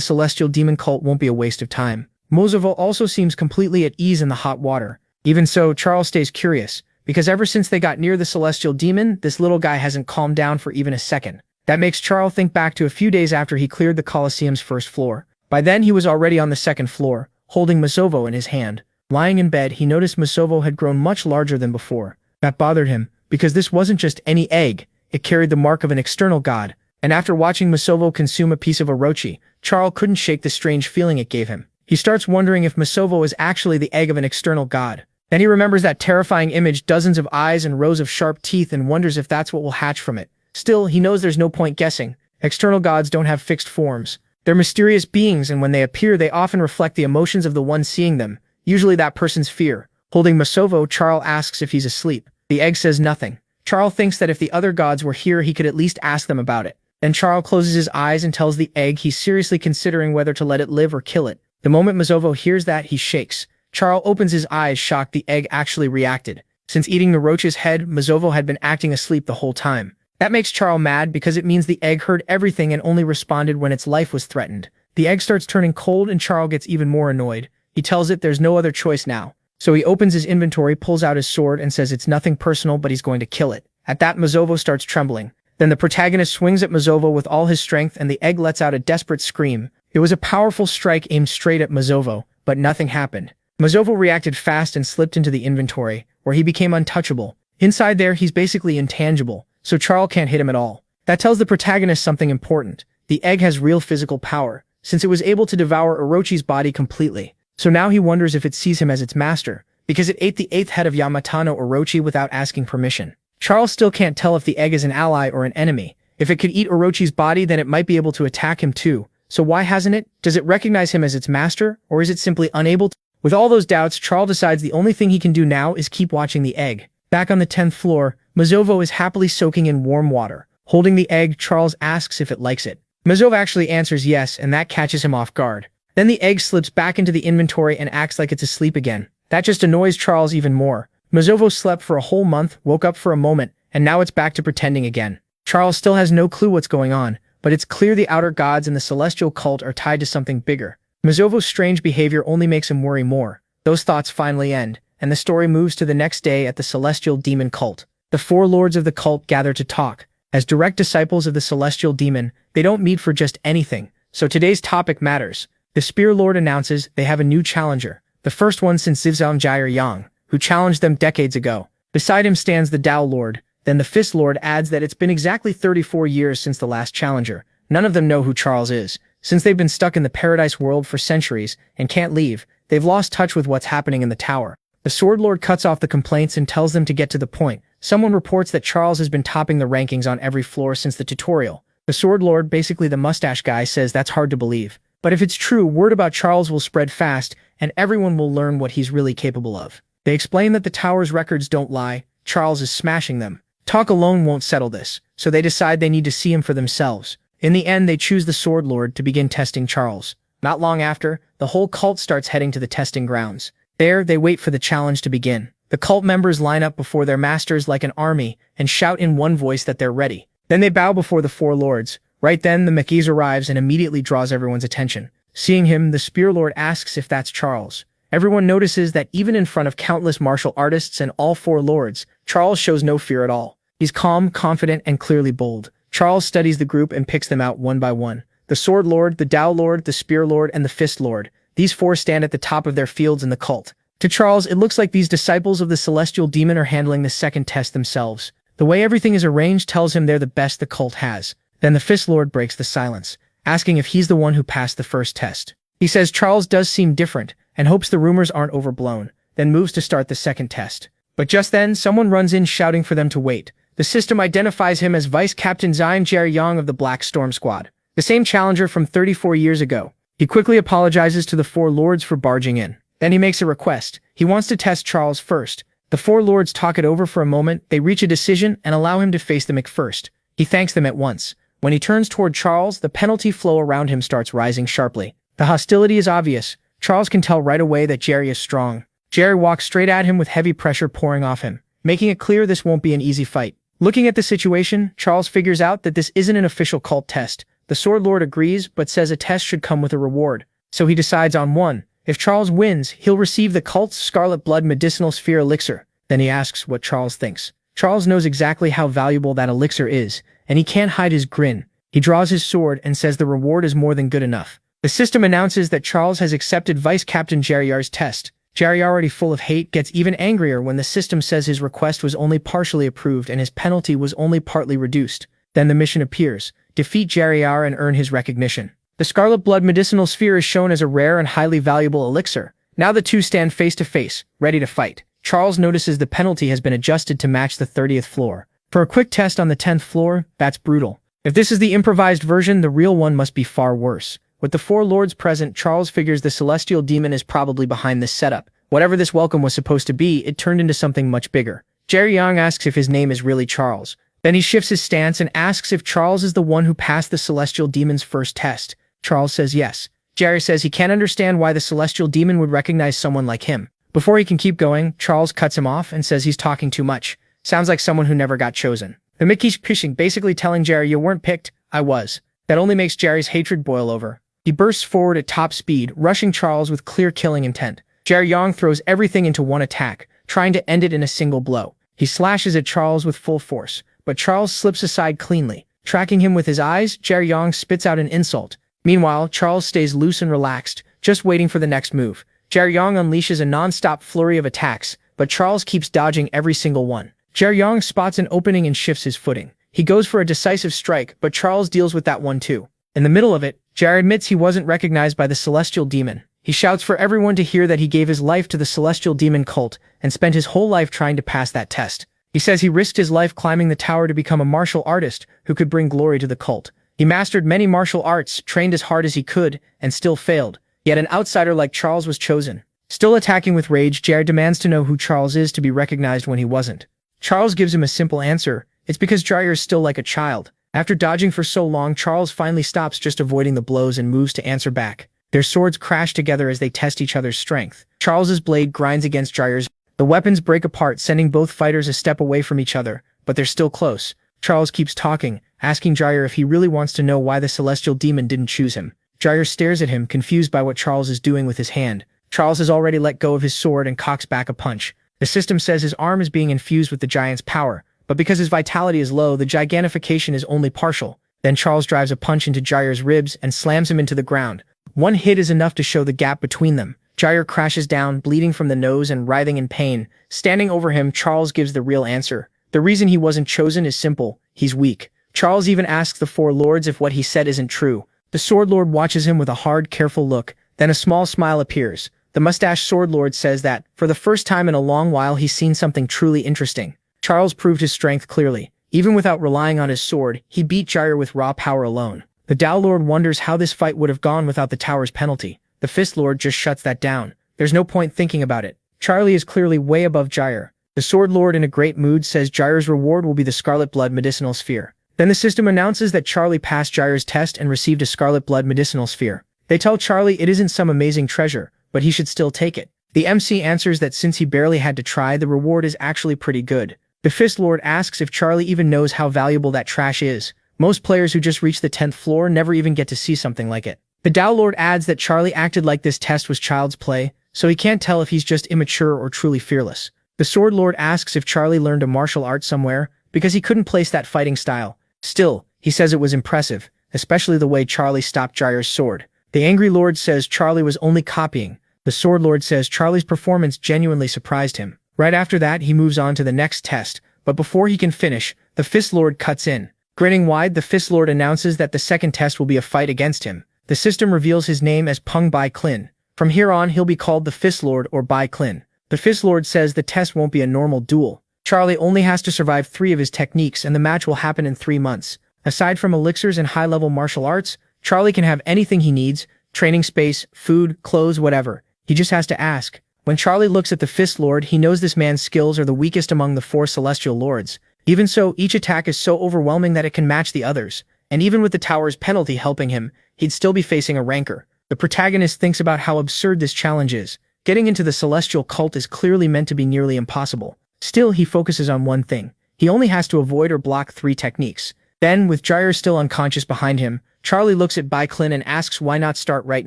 Celestial Demon cult won't be a waste of time. Mozovo also seems completely at ease in the hot water. Even so, Charles stays curious, because ever since they got near the Celestial Demon, this little guy hasn't calmed down for even a second. That makes Charles think back to a few days after he cleared the Colosseum's first floor. By then, he was already on the second floor, holding Mozovo in his hand. Lying in bed, he noticed Mozovo had grown much larger than before. That bothered him, because this wasn't just any egg, it carried the mark of an external god. And after watching Mozovo consume a piece of Orochi, Charles couldn't shake the strange feeling it gave him. He starts wondering if Mozovo is actually the egg of an external god. Then he remembers that terrifying image, dozens of eyes and rows of sharp teeth, and wonders if that's what will hatch from it. Still, he knows there's no point guessing. External gods don't have fixed forms. They're mysterious beings, and when they appear, they often reflect the emotions of the one seeing them, usually that person's fear. Holding Mozovo, Charles asks if he's asleep. The egg says nothing. Charles thinks that if the other gods were here, he could at least ask them about it. Then Charles closes his eyes and tells the egg he's seriously considering whether to let it live or kill it. The moment Mozovo hears that, he shakes. Charles opens his eyes, shocked the egg actually reacted. Since eating the roach's head, Mozovo had been acting asleep the whole time. That makes Charles mad because it means the egg heard everything and only responded when its life was threatened. The egg starts turning cold and Charles gets even more annoyed. He tells it there's no other choice now. So he opens his inventory, pulls out his sword, and says it's nothing personal, but he's going to kill it. At that, Mozovo starts trembling. Then the protagonist swings at Mozovo with all his strength and the egg lets out a desperate scream. It was a powerful strike aimed straight at Mozovo, but nothing happened. Mozovo reacted fast and slipped into the inventory, where he became untouchable. Inside there, he's basically intangible, so Charles can't hit him at all. That tells the protagonist something important. The egg has real physical power, since it was able to devour Orochi's body completely. So now he wonders if it sees him as its master, because it ate the 8th head of Yamato no Orochi without asking permission. Charles still can't tell if the egg is an ally or an enemy. If it could eat Orochi's body, then it might be able to attack him too. So why hasn't it? Does it recognize him as its master, or is it simply unable to? With all those doubts, Charles decides the only thing he can do now is keep watching the egg. Back on the 10th floor, Mozovo is happily soaking in warm water. Holding the egg, Charles asks if it likes it. Mozovo actually answers yes, and that catches him off guard. Then the egg slips back into the inventory and acts like it's asleep again. That just annoys Charles even more. Mozovo slept for a whole month, woke up for a moment, and now it's back to pretending again. Charles still has no clue what's going on, but it's clear the outer gods and the celestial cult are tied to something bigger. Mozovo's strange behavior only makes him worry more. Those thoughts finally end, and the story moves to the next day at the Celestial Demon cult. The 4 lords of the cult gather to talk. As direct disciples of the Celestial Demon, they don't meet for just anything, so today's topic matters. The Spear Lord announces they have a new challenger, the first one since Zhizhong Yang, who challenged them decades ago. Beside him stands the Tao Lord. Then the Fist Lord adds that it's been exactly 34 years since the last challenger. None of them know who Charles is. Since they've been stuck in the Paradise world for centuries and can't leave, they've lost touch with what's happening in the tower. The Sword Lord cuts off the complaints and tells them to get to the point. Someone reports that Charles has been topping the rankings on every floor since the tutorial. The Sword Lord, basically the mustache guy, says that's hard to believe. But if it's true, word about Charles will spread fast, and everyone will learn what he's really capable of. They explain that the tower's records don't lie. Charles is smashing them. Talk alone won't settle this, so they decide they need to see him for themselves. In the end, they choose the Sword Lord to begin testing Charles. Not long after, the whole cult starts heading to the testing grounds. There, they wait for the challenge to begin. The cult members line up before their masters like an army and shout in one voice that they're ready. Then they bow before the 4 lords. Right then, the Maquis arrives and immediately draws everyone's attention. Seeing him, the Spear Lord asks if that's Charles. Everyone notices that even in front of countless martial artists and all 4 lords, Charles shows no fear at all. He's calm, confident, and clearly bold. Charles studies the group and picks them out one by one. The Sword Lord, the Tao Lord, the Spear Lord, and the Fist Lord. These 4 stand at the top of their fields in the cult. To Charles, it looks like these disciples of the Celestial Demon are handling the second test themselves. The way everything is arranged tells him they're the best the cult has. Then the Fist Lord breaks the silence, asking if he's the one who passed the first test. He says Charles does seem different, and hopes the rumors aren't overblown, then moves to start the second test. But just then, someone runs in shouting for them to wait. The system identifies him as Vice Captain Zion Jerry-Yang of the Black Storm Squad, the same challenger from 34 years ago. He quickly apologizes to the four lords for barging in. Then he makes a request. He wants to test Charles first. The four lords talk it over for a moment, they reach a decision and allow him to face them first. He thanks them at once. When he turns toward Charles, the penalty flow around him starts rising sharply. The hostility is obvious. Charles can tell right away that Jerry is strong. Jerry walks straight at him with heavy pressure pouring off him, making it clear this won't be an easy fight. Looking at the situation, Charles figures out that this isn't an official cult test. The Sword Lord agrees, but says a test should come with a reward. So he decides on one. If Charles wins, he'll receive the cult's Scarlet Blood Medicinal Sphere elixir. Then he asks what Charles thinks. Charles knows exactly how valuable that elixir is, and he can't hide his grin. He draws his sword and says the reward is more than good enough. The system announces that Charles has accepted Vice Captain Jerry-Yar's test. Jerry, already full of hate, gets even angrier when the system says his request was only partially approved and his penalty was only partly reduced. Then the mission appears. Defeat Jerry-Yar and earn his recognition. The Scarlet Blood Medicinal Sphere is shown as a rare and highly valuable elixir. Now the two stand face to face, ready to fight. Charles notices the penalty has been adjusted to match the 30th floor. For a quick test on the 10th floor, that's brutal. If this is the improvised version, the real one must be far worse. With the four lords present, Charles figures the celestial demon is probably behind this setup. Whatever this welcome was supposed to be, it turned into something much bigger. Jerry-Yang asks if his name is really Charles. Then he shifts his stance and asks if Charles is the one who passed the celestial demon's first test. Charles says yes. Jerry says he can't understand why the celestial demon would recognize someone like him. Before he can keep going, Charles cuts him off and says he's talking too much. Sounds like someone who never got chosen. The Mickey's pushing, basically telling Jerry, you weren't picked, I was. That only makes Jerry's hatred boil over. He bursts forward at top speed, rushing Charles with clear killing intent. Jerry-Yang throws everything into one attack, trying to end it in a single blow. He slashes at Charles with full force, but Charles slips aside cleanly. Tracking him with his eyes, Jerry-Yang spits out an insult. Meanwhile, Charles stays loose and relaxed, just waiting for the next move. Jerry-Yang unleashes a non-stop flurry of attacks, but Charles keeps dodging every single one. Jerry-Yang spots an opening and shifts his footing. He goes for a decisive strike, but Charles deals with that one too. In the middle of it, Jerry admits he wasn't recognized by the celestial demon. He shouts for everyone to hear that he gave his life to the celestial demon cult and spent his whole life trying to pass that test. He says he risked his life climbing the tower to become a martial artist who could bring glory to the cult. He mastered many martial arts, trained as hard as he could, and still failed. Yet an outsider like Charles was chosen. Still attacking with rage, Jerry demands to know who Charles is to be recognized when he wasn't. Charles gives him a simple answer. It's because Jerry is still like a child. After dodging for so long, Charles finally stops just avoiding the blows and moves to answer back. Their swords crash together as they test each other's strength. Charles's blade grinds against Jair's. The weapons break apart, sending both fighters a step away from each other, but they're still close. Charles keeps talking, asking Jair if he really wants to know why the celestial demon didn't choose him. Jair stares at him, confused by what Charles is doing with his hand. Charles has already let go of his sword and cocks back a punch. The system says his arm is being infused with the giant's power, but because his vitality is low, the gigantification is only partial. Then Charles drives a punch into Jair's ribs and slams him into the ground. One hit is enough to show the gap between them. Jair crashes down, bleeding from the nose and writhing in pain. Standing over him, Charles gives the real answer. The reason he wasn't chosen is simple. He's weak. Charles even asks the four lords if what he said isn't true. The Sword Lord watches him with a hard, careful look. Then a small smile appears. The mustached Sword Lord says that, for the first time in a long while, he's seen something truly interesting. Charles proved his strength clearly. Even without relying on his sword, he beat Jair with raw power alone. The Tao Lord wonders how this fight would have gone without the tower's penalty. The Fist Lord just shuts that down. There's no point thinking about it. Charlie is clearly way above Jair. The Sword Lord, in a great mood, says Jair's reward will be the Scarlet Blood Medicinal Sphere. Then the system announces that Charlie passed Jair's test and received a Scarlet Blood Medicinal Sphere. They tell Charlie it isn't some amazing treasure, but he should still take it. The MC answers that since he barely had to try, the reward is actually pretty good. The Fist Lord asks if Charlie even knows how valuable that trash is. Most players who just reach the 10th floor never even get to see something like it. The Tao Lord adds that Charlie acted like this test was child's play, so he can't tell if he's just immature or truly fearless. The Sword Lord asks if Charlie learned a martial art somewhere, because he couldn't place that fighting style. Still, he says it was impressive, especially the way Charlie stopped Jair's sword. The Angry Lord says Charlie was only copying. The Sword Lord says Charlie's performance genuinely surprised him. Right after that, he moves on to the next test, but before he can finish, the Fist Lord cuts in. Grinning wide, the Fist Lord announces that the second test will be a fight against him. The system reveals his name as Peng Bai Clin. From here on, he'll be called the Fist Lord or Bai Clin. The Fist Lord says the test won't be a normal duel. Charlie only has to survive 3 of his techniques and the match will happen in 3 months. Aside from elixirs and high-level martial arts, Charlie can have anything he needs, training space, food, clothes, whatever. He just has to ask. When Charlie looks at the Fist Lord, he knows this man's skills are the weakest among the 4 Celestial Lords. Even so, each attack is so overwhelming that it can match the others. And even with the tower's penalty helping him, he'd still be facing a rancor. The protagonist thinks about how absurd this challenge is. Getting into the celestial cult is clearly meant to be nearly impossible. Still, he focuses on one thing. He only has to avoid or block 3 techniques. Then, with Gyre still unconscious behind him, Charlie looks at Baiklin and asks why not start right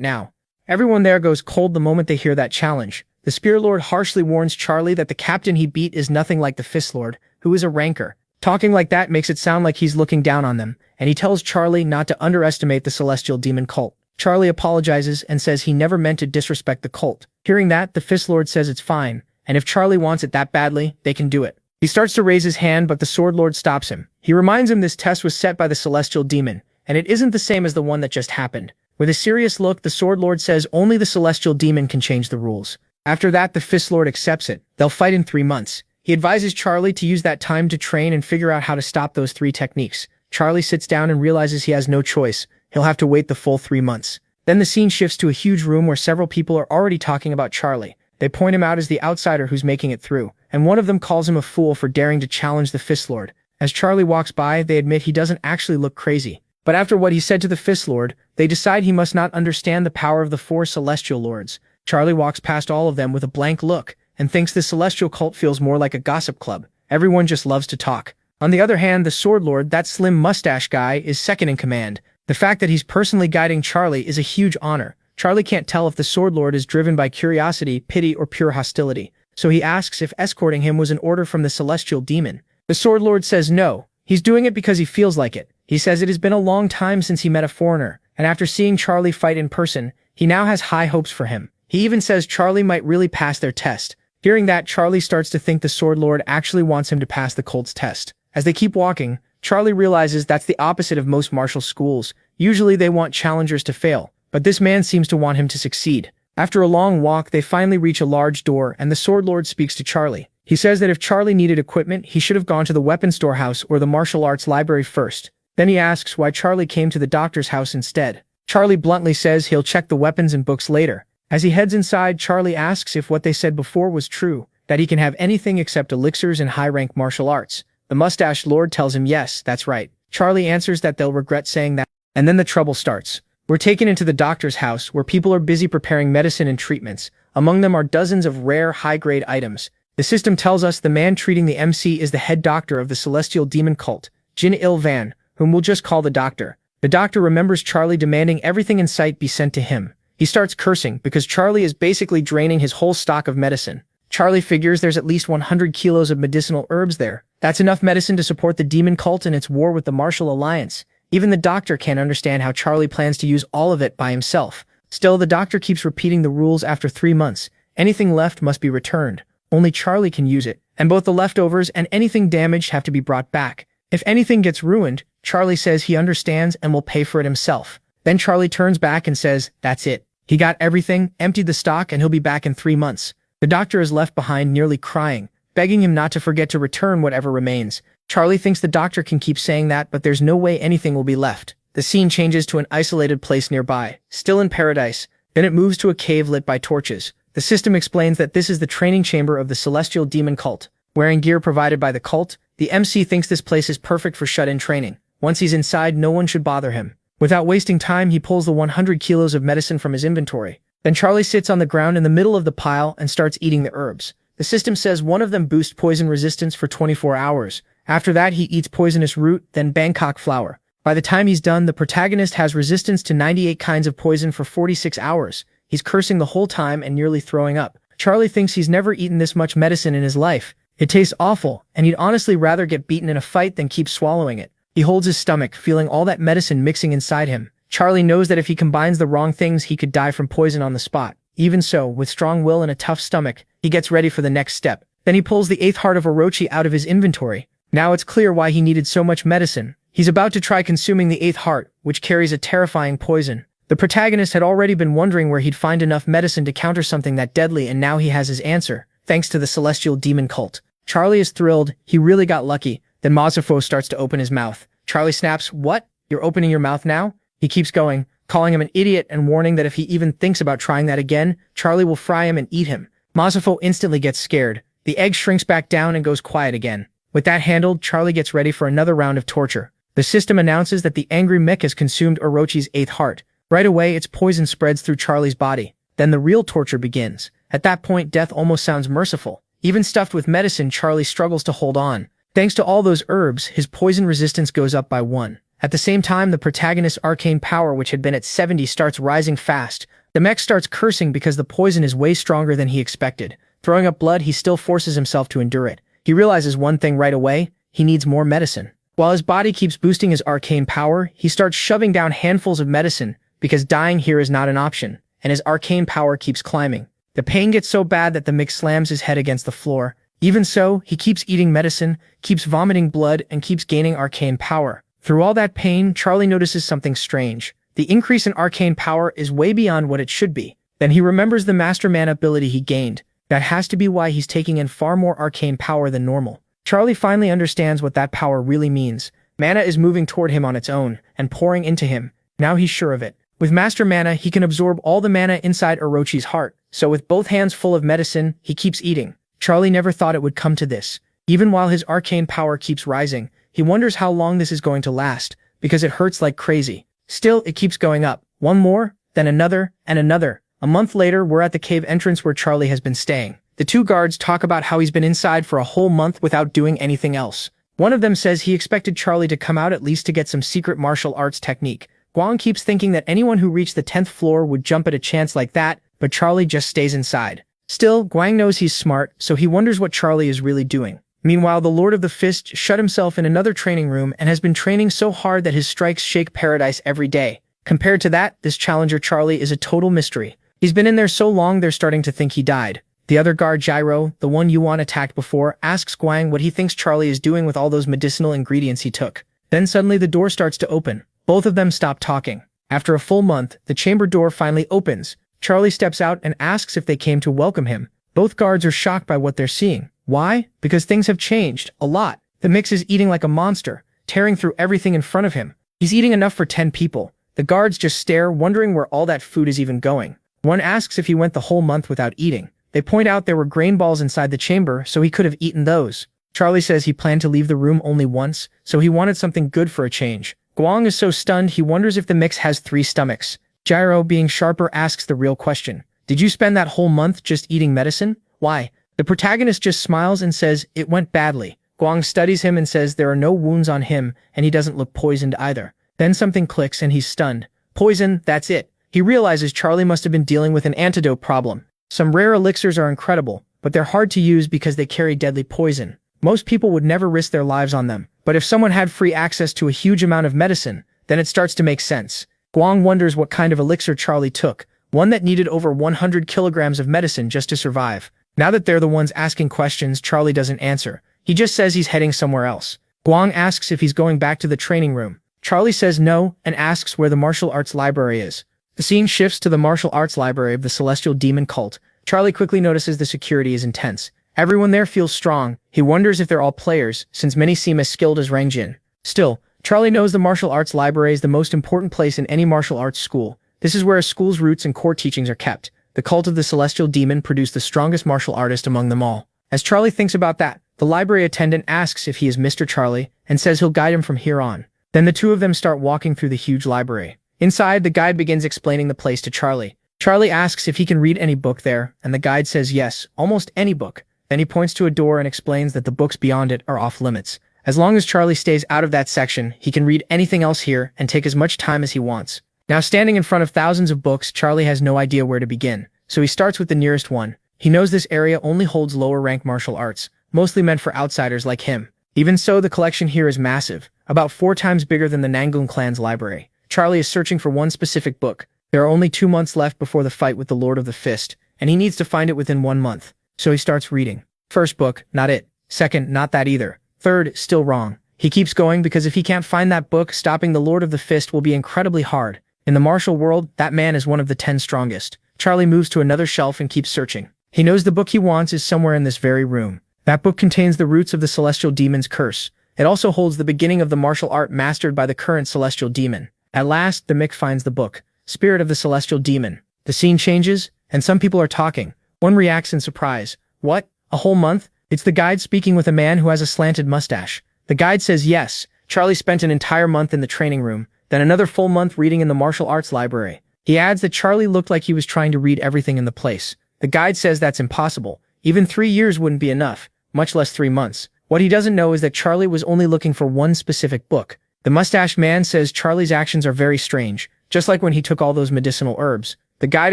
now. Everyone there goes cold the moment they hear that challenge. The Spear Lord harshly warns Charlie that the captain he beat is nothing like the Fist Lord, who is a rancor. Talking like that makes it sound like he's looking down on them, and he tells Charlie not to underestimate the Celestial Demon Cult. Charlie apologizes and says he never meant to disrespect the cult. Hearing that, the Fist Lord says it's fine, and if Charlie wants it that badly, they can do it. He starts to raise his hand, but the Sword Lord stops him. He reminds him this test was set by the Celestial Demon, and it isn't the same as the one that just happened. With a serious look, the Sword Lord says only the Celestial Demon can change the rules. After that, the Fist Lord accepts it. They'll fight in 3 months. He advises Charlie to use that time to train and figure out how to stop those 3 techniques. Charlie sits down and realizes he has no choice. He'll have to wait the full 3 months. Then the scene shifts to a huge room where several people are already talking about Charlie. They point him out as the outsider who's making it through, and one of them calls him a fool for daring to challenge the Fist Lord. As Charlie walks by, they admit he doesn't actually look crazy. But after what he said to the Fist Lord, they decide he must not understand the power of the 4 Celestial Lords. Charlie walks past all of them with a blank look, and thinks the Celestial Cult feels more like a gossip club. Everyone just loves to talk. On the other hand, the Sword Lord, that slim mustache guy, is second in command. The fact that he's personally guiding Charlie is a huge honor. Charlie can't tell if the Sword Lord is driven by curiosity, pity, or pure hostility, so he asks if escorting him was an order from the Celestial Demon. The Sword Lord says no. He's doing it because he feels like it. He says it has been a long time since he met a foreigner, and after seeing Charlie fight in person, he now has high hopes for him. He even says Charlie might really pass their test. Hearing that, Charlie starts to think the Sword Lord actually wants him to pass the cult's test. As they keep walking, Charlie realizes that's the opposite of most martial schools. Usually they want challengers to fail, but this man seems to want him to succeed. After a long walk, they finally reach a large door, and the Sword Lord speaks to Charlie. He says that if Charlie needed equipment, he should have gone to the weapon storehouse or the martial arts library first. Then he asks why Charlie came to the doctor's house instead. Charlie bluntly says he'll check the weapons and books later. As he heads inside, Charlie asks if what they said before was true, that he can have anything except elixirs and high-rank martial arts. The Mustached Lord tells him yes, that's right. Charlie answers that they'll regret saying that, and then the trouble starts. We're taken into the doctor's house, where people are busy preparing medicine and treatments. Among them are dozens of rare, high-grade items. The system tells us the man treating the MC is the head doctor of the Celestial Demon Cult, Jin Il Van, whom we'll just call the Doctor. The Doctor remembers Charlie demanding everything in sight be sent to him. He starts cursing because Charlie is basically draining his whole stock of medicine. Charlie figures there's at least 100 kilos of medicinal herbs there. That's enough medicine to support the demon cult in its war with the Martial Alliance. Even the Doctor can't understand how Charlie plans to use all of it by himself. Still, the Doctor keeps repeating the rules after 3 months. Anything left must be returned. Only Charlie can use it, and both the leftovers and anything damaged have to be brought back. If anything gets ruined, Charlie says he understands and will pay for it himself. Then Charlie turns back and says, that's it. He got everything, emptied the stock, and he'll be back in 3 months. The Doctor is left behind nearly crying, begging him not to forget to return whatever remains. Charlie thinks the Doctor can keep saying that, but there's no way anything will be left. The scene changes to an isolated place nearby, still in paradise. Then it moves to a cave lit by torches. The system explains that this is the training chamber of the Celestial Demon Cult. Wearing gear provided by the cult, the MC thinks this place is perfect for shut-in training. Once he's inside, no one should bother him. Without wasting time, he pulls the 100 kilos of medicine from his inventory. Then Charlie sits on the ground in the middle of the pile and starts eating the herbs. The system says one of them boosts poison resistance for 24 hours. After that, he eats poisonous root, then Bangkok flower. By the time he's done, the protagonist has resistance to 98 kinds of poison for 46 hours. He's cursing the whole time and nearly throwing up. Charlie thinks he's never eaten this much medicine in his life. It tastes awful, and he'd honestly rather get beaten in a fight than keep swallowing it. He holds his stomach, feeling all that medicine mixing inside him. Charlie knows that if he combines the wrong things, he could die from poison on the spot. Even so, with strong will and a tough stomach, he gets ready for the next step. Then he pulls the 8th heart of Orochi out of his inventory. Now it's clear why he needed so much medicine. He's about to try consuming the 8th heart, which carries a terrifying poison. The protagonist had already been wondering where he'd find enough medicine to counter something that deadly, and now he has his answer, thanks to the Celestial Demon Cult. Charlie is thrilled. He really got lucky. Then Mazafo starts to open his mouth. Charlie snaps, "What? You're opening your mouth now?" He keeps going, calling him an idiot and warning that if he even thinks about trying that again, Charlie will fry him and eat him. Mazafo instantly gets scared. The egg shrinks back down and goes quiet again. With that handled, Charlie gets ready for another round of torture. The system announces that the angry Mick has consumed Orochi's 8th heart. Right away, its poison spreads through Charlie's body. Then the real torture begins. At that point, death almost sounds merciful. Even stuffed with medicine, Charlie struggles to hold on. Thanks to all those herbs, his poison resistance goes up by 1. At the same time, the protagonist's arcane power, which had been at 70, starts rising fast. The mech starts cursing because the poison is way stronger than he expected. Throwing up blood, he still forces himself to endure it. He realizes one thing right away: he needs more medicine. While his body keeps boosting his arcane power, he starts shoving down handfuls of medicine because dying here is not an option, and his arcane power keeps climbing. The pain gets so bad that the mech slams his head against the floor. Even so, he keeps eating medicine, keeps vomiting blood, and keeps gaining arcane power. Through all that pain, Charlie notices something strange. The increase in arcane power is way beyond what it should be. Then he remembers the Master Mana ability he gained. That has to be why he's taking in far more arcane power than normal. Charlie finally understands what that power really means. Mana is moving toward him on its own, and pouring into him. Now he's sure of it. With Master Mana, he can absorb all the mana inside Orochi's heart, so with both hands full of medicine, he keeps eating. Charlie never thought it would come to this. Even while his arcane power keeps rising, he wonders how long this is going to last, because it hurts like crazy. Still, it keeps going up. One more, then another, and another. A month later, we're at the cave entrance where Charlie has been staying. The 2 guards talk about how he's been inside for a whole month without doing anything else. One of them says he expected Charlie to come out at least to get some secret martial arts technique. Guang keeps thinking that anyone who reached the 10th floor would jump at a chance like that, but Charlie just stays inside. Still, Guang knows he's smart, so he wonders what Charlie is really doing. Meanwhile, the Lord of the Fist shut himself in another training room and has been training so hard that his strikes shake paradise every day. Compared to that, this challenger Charlie is a total mystery. He's been in there so long they're starting to think he died. The other guard, Gyro, the one Yuan attacked before, asks Guang what he thinks Charlie is doing with all those medicinal ingredients he took. Then suddenly the door starts to open. Both of them stop talking. After a full month, the chamber door finally opens. Charlie steps out and asks if they came to welcome him. Both guards are shocked by what they're seeing. Why? Because things have changed, a lot. The Mix is eating like a monster, tearing through everything in front of him. He's eating enough for 10 people. The guards just stare, wondering where all that food is even going. One asks if he went the whole month without eating. They point out there were grain balls inside the chamber, so he could have eaten those. Charlie says he planned to leave the room only once, so he wanted something good for a change. Guang is so stunned he wonders if the Mix has 3 stomachs. Gyro, being sharper, asks the real question. Did you spend that whole month just eating medicine? Why? The protagonist just smiles and says, it went badly. Guang studies him and says there are no wounds on him, and he doesn't look poisoned either. Then something clicks and he's stunned. Poison, that's it. He realizes Charlie must have been dealing with an antidote problem. Some rare elixirs are incredible, but they're hard to use because they carry deadly poison. Most people would never risk their lives on them, but if someone had free access to a huge amount of medicine, then it starts to make sense. Guang wonders what kind of elixir Charlie took, one that needed over 100 kilograms of medicine just to survive. Now that they're the ones asking questions, Charlie doesn't answer. He just says he's heading somewhere else. Guang asks if he's going back to the training room. Charlie says no and asks where the martial arts library is. The scene shifts to the martial arts library of the Celestial Demon Cult. Charlie quickly notices the security is intense. Everyone there feels strong. He wonders if they're all players, since many seem as skilled as Rangjin. Still, Charlie knows the martial arts library is the most important place in any martial arts school. This is where a school's roots and core teachings are kept. The cult of the Celestial Demon produced the strongest martial artist among them all. As Charlie thinks about that, the library attendant asks if he is Mr. Charlie and says he'll guide him from here on. Then the 2 of them start walking through the huge library. Inside, the guide begins explaining the place to Charlie. Charlie asks if he can read any book there, and the guide says yes, almost any book. Then he points to a door and explains that the books beyond it are off limits. As long as Charlie stays out of that section, he can read anything else here and take as much time as he wants. Now standing in front of thousands of books, Charlie has no idea where to begin, so he starts with the nearest one. He knows this area only holds lower-rank martial arts, mostly meant for outsiders like him. Even so, the collection here is massive, about 4 times bigger than the Nangung clan's library. Charlie is searching for one specific book. There are only 2 months left before the fight with the Lord of the Fist, and he needs to find it within 1 month. So he starts reading. First book, not it. Second, not that either. Third, still wrong. He keeps going because if he can't find that book, stopping the Lord of the Fist will be incredibly hard. In the martial world, that man is one of the 10 strongest. Charlie moves to another shelf and keeps searching. He knows the book he wants is somewhere in this very room. That book contains the roots of the celestial demon's curse. It also holds the beginning of the martial art mastered by the current celestial demon. At last, the Mick finds the book, Spirit of the Celestial Demon. The scene changes, and some people are talking. One reacts in surprise. What? A whole month? It's the guide speaking with a man who has a slanted mustache. The guide says yes. Charlie spent an entire month in the training room, then another full month reading in the martial arts library. He adds that Charlie looked like he was trying to read everything in the place. The guide says that's impossible. Even 3 years wouldn't be enough, much less 3 months. What he doesn't know is that Charlie was only looking for one specific book. The mustached man says Charlie's actions are very strange, just like when he took all those medicinal herbs. The guide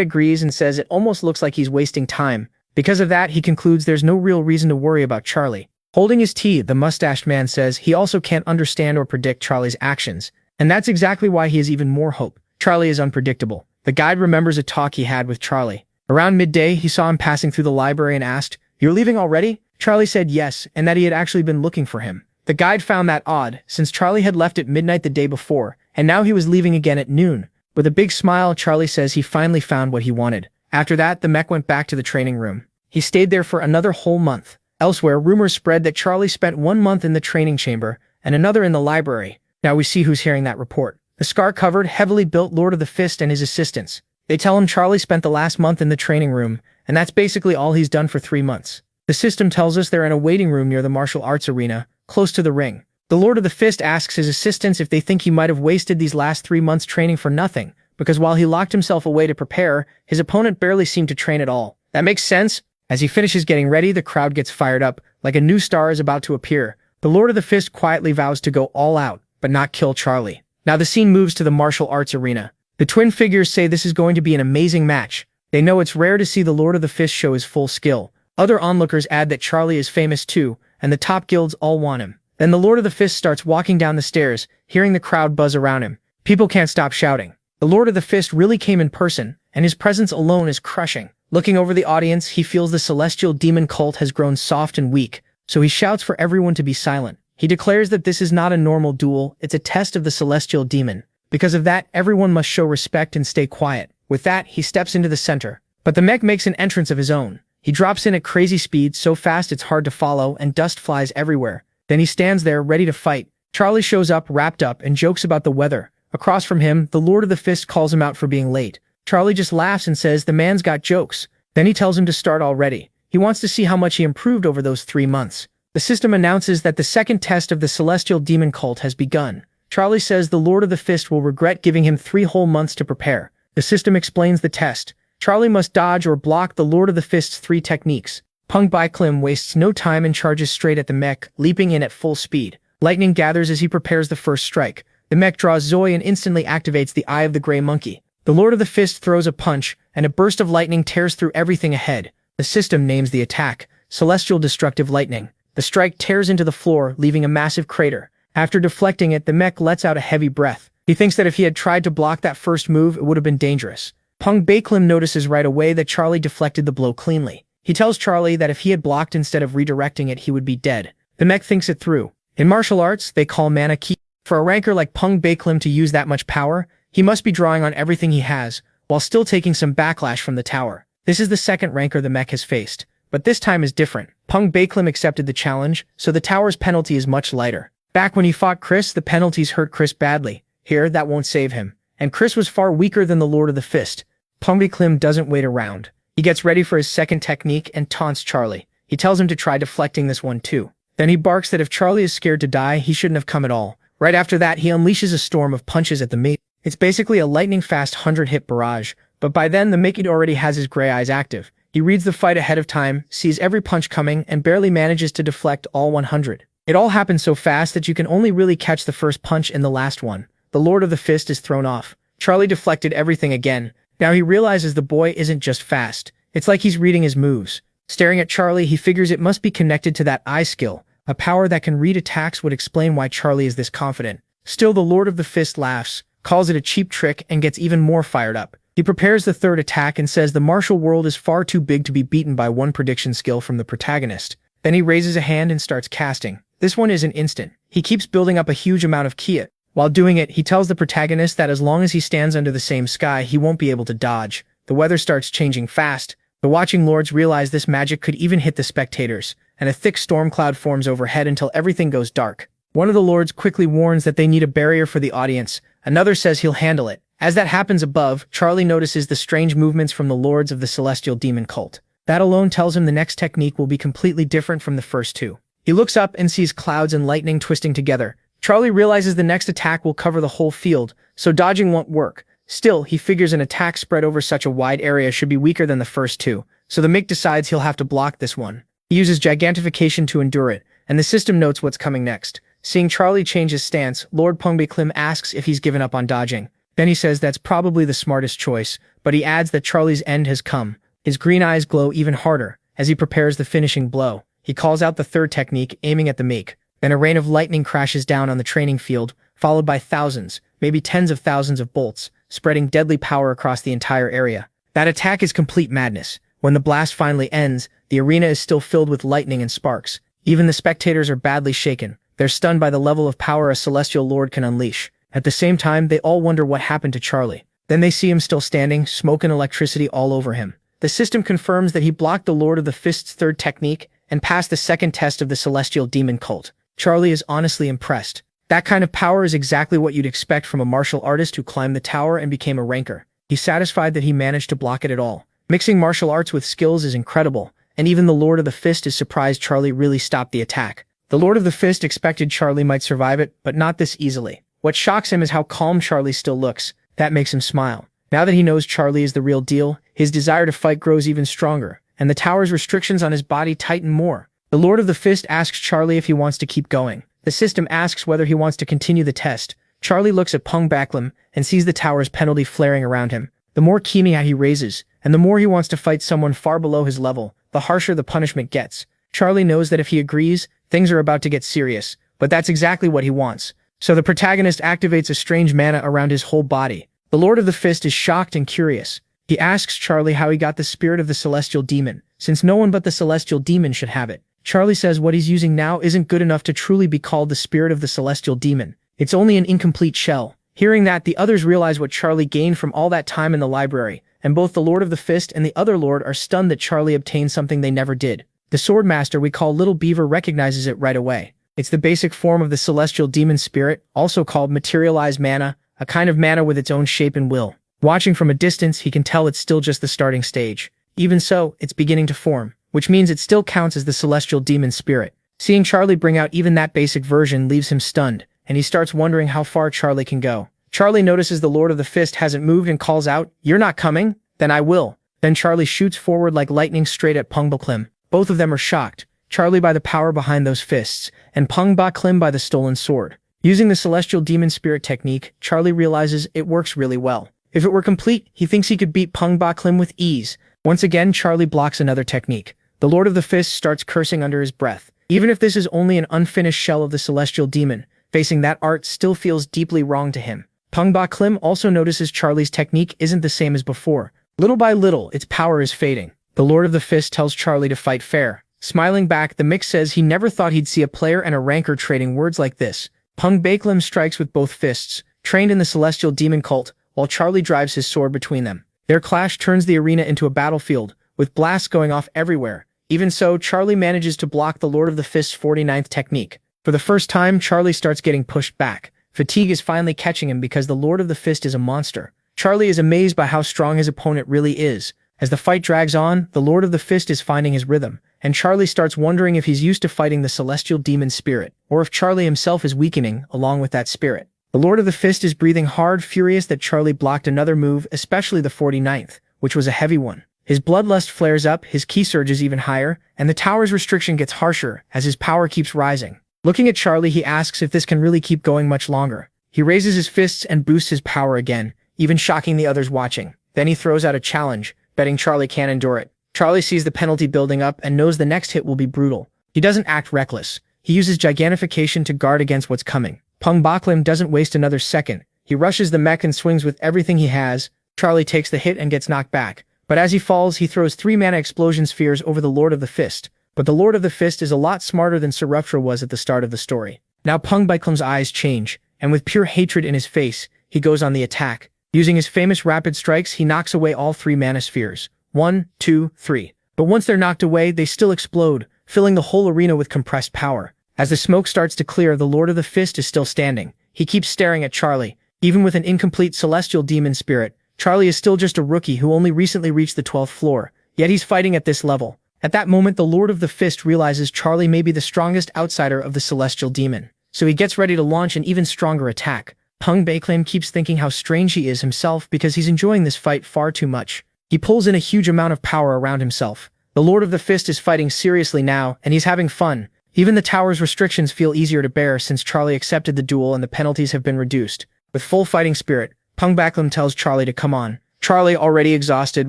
agrees and says it almost looks like he's wasting time. Because of that, he concludes there's no real reason to worry about Charlie. Holding his tea, the mustached man says he also can't understand or predict Charlie's actions. And that's exactly why he has even more hope. Charlie is unpredictable. The guide remembers a talk he had with Charlie. Around midday, he saw him passing through the library and asked, "You're leaving already?" Charlie said yes, and that he had actually been looking for him. The guide found that odd, since Charlie had left at midnight the day before, and now he was leaving again at noon. With a big smile, Charlie says he finally found what he wanted. After that, the mech went back to the training room. He stayed there for another whole month. Elsewhere, rumors spread that Charlie spent 1 month in the training chamber and another in the library. Now we see who's hearing that report. The scar-covered, heavily built Lord of the Fist and his assistants. They tell him Charlie spent the last month in the training room, and that's basically all he's done for 3 months. The system tells us they're in a waiting room near the martial arts arena, close to the ring. The Lord of the Fist asks his assistants if they think he might have wasted these last 3 months training for nothing, because while he locked himself away to prepare, his opponent barely seemed to train at all. That makes sense. As he finishes getting ready, the crowd gets fired up, like a new star is about to appear. The Lord of the Fist quietly vows to go all out, but not kill Charlie. Now the scene moves to the martial arts arena. The twin figures say this is going to be an amazing match. They know it's rare to see the Lord of the Fist show his full skill. Other onlookers add that Charlie is famous too, and the top guilds all want him. Then the Lord of the Fist starts walking down the stairs, hearing the crowd buzz around him. People can't stop shouting. The Lord of the Fist really came in person, and his presence alone is crushing. Looking over the audience, he feels the celestial demon cult has grown soft and weak, so he shouts for everyone to be silent. He declares that this is not a normal duel, it's a test of the celestial demon. Because of that, everyone must show respect and stay quiet. With that, he steps into the center. But the mech makes an entrance of his own. He drops in at crazy speed, so fast it's hard to follow, and dust flies everywhere. Then he stands there, ready to fight. Charlie shows up, wrapped up, and jokes about the weather. Across from him, the Lord of the Fist calls him out for being late. Charlie just laughs and says the man's got jokes. Then he tells him to start already. He wants to see how much he improved over those 3 months. The system announces that the second test of the celestial demon cult has begun. Charlie says the Lord of the Fist will regret giving him 3 whole months to prepare. The system explains the test. Charlie must dodge or block the Lord of the Fist's 3 techniques. Pung Bai Klim wastes no time and charges straight at the mech, leaping in at full speed. Lightning gathers as he prepares the first strike. The mech draws Zoe and instantly activates the Eye of the Grey Monkey. The Lord of the Fist throws a punch, and a burst of lightning tears through everything ahead. The system names the attack Celestial Destructive Lightning. The strike tears into the floor, leaving a massive crater. After deflecting it, the mech lets out a heavy breath. He thinks that if he had tried to block that first move, it would have been dangerous. Pung Bai Klim notices right away that Charlie deflected the blow cleanly. He tells Charlie that if he had blocked instead of redirecting it, he would be dead. The mech thinks it through. In martial arts, they call mana ki. For a ranker like Pung Bai Klim to use that much power, he must be drawing on everything he has, while still taking some backlash from the tower. This is the second ranker the mech has faced, but this time is different. Pung Bai Klim accepted the challenge, so the tower's penalty is much lighter. Back when he fought Chris, the penalties hurt Chris badly. Here, that won't save him. And Chris was far weaker than the Lord of the Fist. Pung Bai Klim doesn't wait around. He gets ready for his second technique and taunts Charlie. He tells him to try deflecting this one too. Then he barks that if Charlie is scared to die, he shouldn't have come at all. Right after that, he unleashes a storm of punches at the mate. It's basically a lightning-fast 100-hit barrage, but by then the Makid already has his gray eyes active. He reads the fight ahead of time, sees every punch coming, and barely manages to deflect all 100. It all happens so fast that you can only really catch the first punch in the last one. The Lord of the Fist is thrown off. Charlie deflected everything again. Now he realizes the boy isn't just fast. It's like he's reading his moves. Staring at Charlie, he figures it must be connected to that eye skill. A power that can read attacks would explain why Charlie is this confident. Still, the Lord of the Fist laughs, calls it a cheap trick, and gets even more fired up. He prepares the third attack and says the martial world is far too big to be beaten by one prediction skill from the protagonist. Then he raises a hand and starts casting. This one isn't instant. He keeps building up a huge amount of ki. While doing it, he tells the protagonist that as long as he stands under the same sky, he won't be able to dodge. The weather starts changing fast. The watching lords realize this magic could even hit the spectators. and a thick storm cloud forms overhead until everything goes dark. One of the lords quickly warns that they need a barrier for the audience. Another says he'll handle it. As that happens above, Charlie notices the strange movements from the lords of the celestial demon cult. That alone tells him the next technique will be completely different from the first two. He looks up and sees clouds and lightning twisting together. Charlie realizes the next attack will cover the whole field, so dodging won't work. Still, he figures an attack spread over such a wide area should be weaker than the first two, so the Mick decides he'll have to block this one. He uses gigantification to endure it, and the system notes what's coming next. Seeing Charlie change his stance, Lord Pungbaklim asks if he's given up on dodging. Then he says that's probably the smartest choice, but he adds that Charlie's end has come. His green eyes glow even harder as he prepares the finishing blow. He calls out the third technique, aiming at the Mick. Then a rain of lightning crashes down on the training field, followed by thousands, maybe tens of thousands of bolts, spreading deadly power across the entire area. That attack is complete madness. When the blast finally ends, the arena is still filled with lightning and sparks. Even the spectators are badly shaken. They're stunned by the level of power a celestial lord can unleash. At the same time, they all wonder what happened to Charlie. Then they see him still standing, smoke and electricity all over him. The system confirms that he blocked the Lord of the Fist's third technique and passed the second test of the celestial demon cult. Charlie is honestly impressed. That kind of power is exactly what you'd expect from a martial artist who climbed the tower and became a ranker. He's satisfied that he managed to block it at all. Mixing martial arts with skills is incredible, and even the Lord of the Fist is surprised Charlie really stopped the attack. The Lord of the Fist expected Charlie might survive it, but not this easily. What shocks him is how calm Charlie still looks. That makes him smile. Now that he knows Charlie is the real deal, his desire to fight grows even stronger, and the tower's restrictions on his body tighten more. The Lord of the Fist asks Charlie if he wants to keep going. The system asks whether he wants to continue the test. Charlie looks at Pungbaklim and sees the tower's penalty flaring around him. The more Kimia he raises, and the more he wants to fight someone far below his level, the harsher the punishment gets. Charlie knows that if he agrees, things are about to get serious, but that's exactly what he wants. So the protagonist activates a strange mana around his whole body. The Lord of the Fist is shocked and curious. He asks Charlie how he got the spirit of the celestial demon, since no one but the celestial demon should have it. Charlie says what he's using now isn't good enough to truly be called the spirit of the celestial demon. It's only an incomplete shell. Hearing that, the others realize what Charlie gained from all that time in the library, and both the Lord of the Fist and the other Lord are stunned that Charlie obtained something they never did. The Swordmaster we call Little Beaver recognizes it right away. It's the basic form of the celestial demon spirit, also called materialized mana, a kind of mana with its own shape and will. Watching from a distance, he can tell it's still just the starting stage. Even so, it's beginning to form, which means it still counts as the celestial demon spirit. Seeing Charlie bring out even that basic version leaves him stunned, and he starts wondering how far Charlie can go. Charlie notices the Lord of the Fist hasn't moved and calls out, "You're not coming? Then I will." Then Charlie shoots forward like lightning straight at Pungbaklim. Both of them are shocked, Charlie by the power behind those fists, and Pungbaklim by the stolen sword. Using the celestial demon spirit technique, Charlie realizes it works really well. If it were complete, he thinks he could beat Pungbaklim with ease. Once again, Charlie blocks another technique. The Lord of the Fist starts cursing under his breath. Even if this is only an unfinished shell of the celestial demon, facing that art still feels deeply wrong to him. Pungbaklim also notices Charlie's technique isn't the same as before. Little by little, its power is fading. The Lord of the Fist tells Charlie to fight fair. Smiling back, the Mick says he never thought he'd see a player and a ranker trading words like this. Pungbaklim strikes with both fists, trained in the celestial demon cult, while Charlie drives his sword between them. Their clash turns the arena into a battlefield, with blasts going off everywhere. Even so, Charlie manages to block the Lord of the Fist's 49th technique. For the first time, Charlie starts getting pushed back. Fatigue is finally catching him because the Lord of the Fist is a monster. Charlie is amazed by how strong his opponent really is. As the fight drags on, the Lord of the Fist is finding his rhythm, and Charlie starts wondering if he's used to fighting the celestial demon spirit, or if Charlie himself is weakening along with that spirit. The Lord of the Fist is breathing hard, furious that Charlie blocked another move, especially the 49th, which was a heavy one. His bloodlust flares up, his ki surges even higher, and the tower's restriction gets harsher as his power keeps rising. Looking at Charlie, he asks if this can really keep going much longer. He raises his fists and boosts his power again, even shocking the others watching. Then he throws out a challenge, betting Charlie can't endure it. Charlie sees the penalty building up and knows the next hit will be brutal. He doesn't act reckless. He uses gigantification to guard against what's coming. Pungbaklim doesn't waste another second. He rushes the mech and swings with everything he has. Charlie takes the hit and gets knocked back. But as he falls, he throws 3 mana explosion spheres over the Lord of the Fist. But the Lord of the Fist is a lot smarter than Saruptra was at the start of the story. Now Pungbaklim's eyes change, and with pure hatred in his face, he goes on the attack. Using his famous rapid strikes, he knocks away all 3 mana spheres. 1, 2, 3. But once they're knocked away, they still explode, filling the whole arena with compressed power. As the smoke starts to clear, the Lord of the Fist is still standing. He keeps staring at Charlie. Even with an incomplete celestial demon spirit, Charlie is still just a rookie who only recently reached the 12th floor, yet he's fighting at this level. At that moment, the Lord of the Fist realizes Charlie may be the strongest outsider of the celestial demon, so he gets ready to launch an even stronger attack. Peng Baklim keeps thinking how strange he is himself because he's enjoying this fight far too much. He pulls in a huge amount of power around himself. The Lord of the Fist is fighting seriously now, and he's having fun. Even the tower's restrictions feel easier to bear since Charlie accepted the duel and the penalties have been reduced. With full fighting spirit, Peng Baklim tells Charlie to come on. Charlie, already exhausted,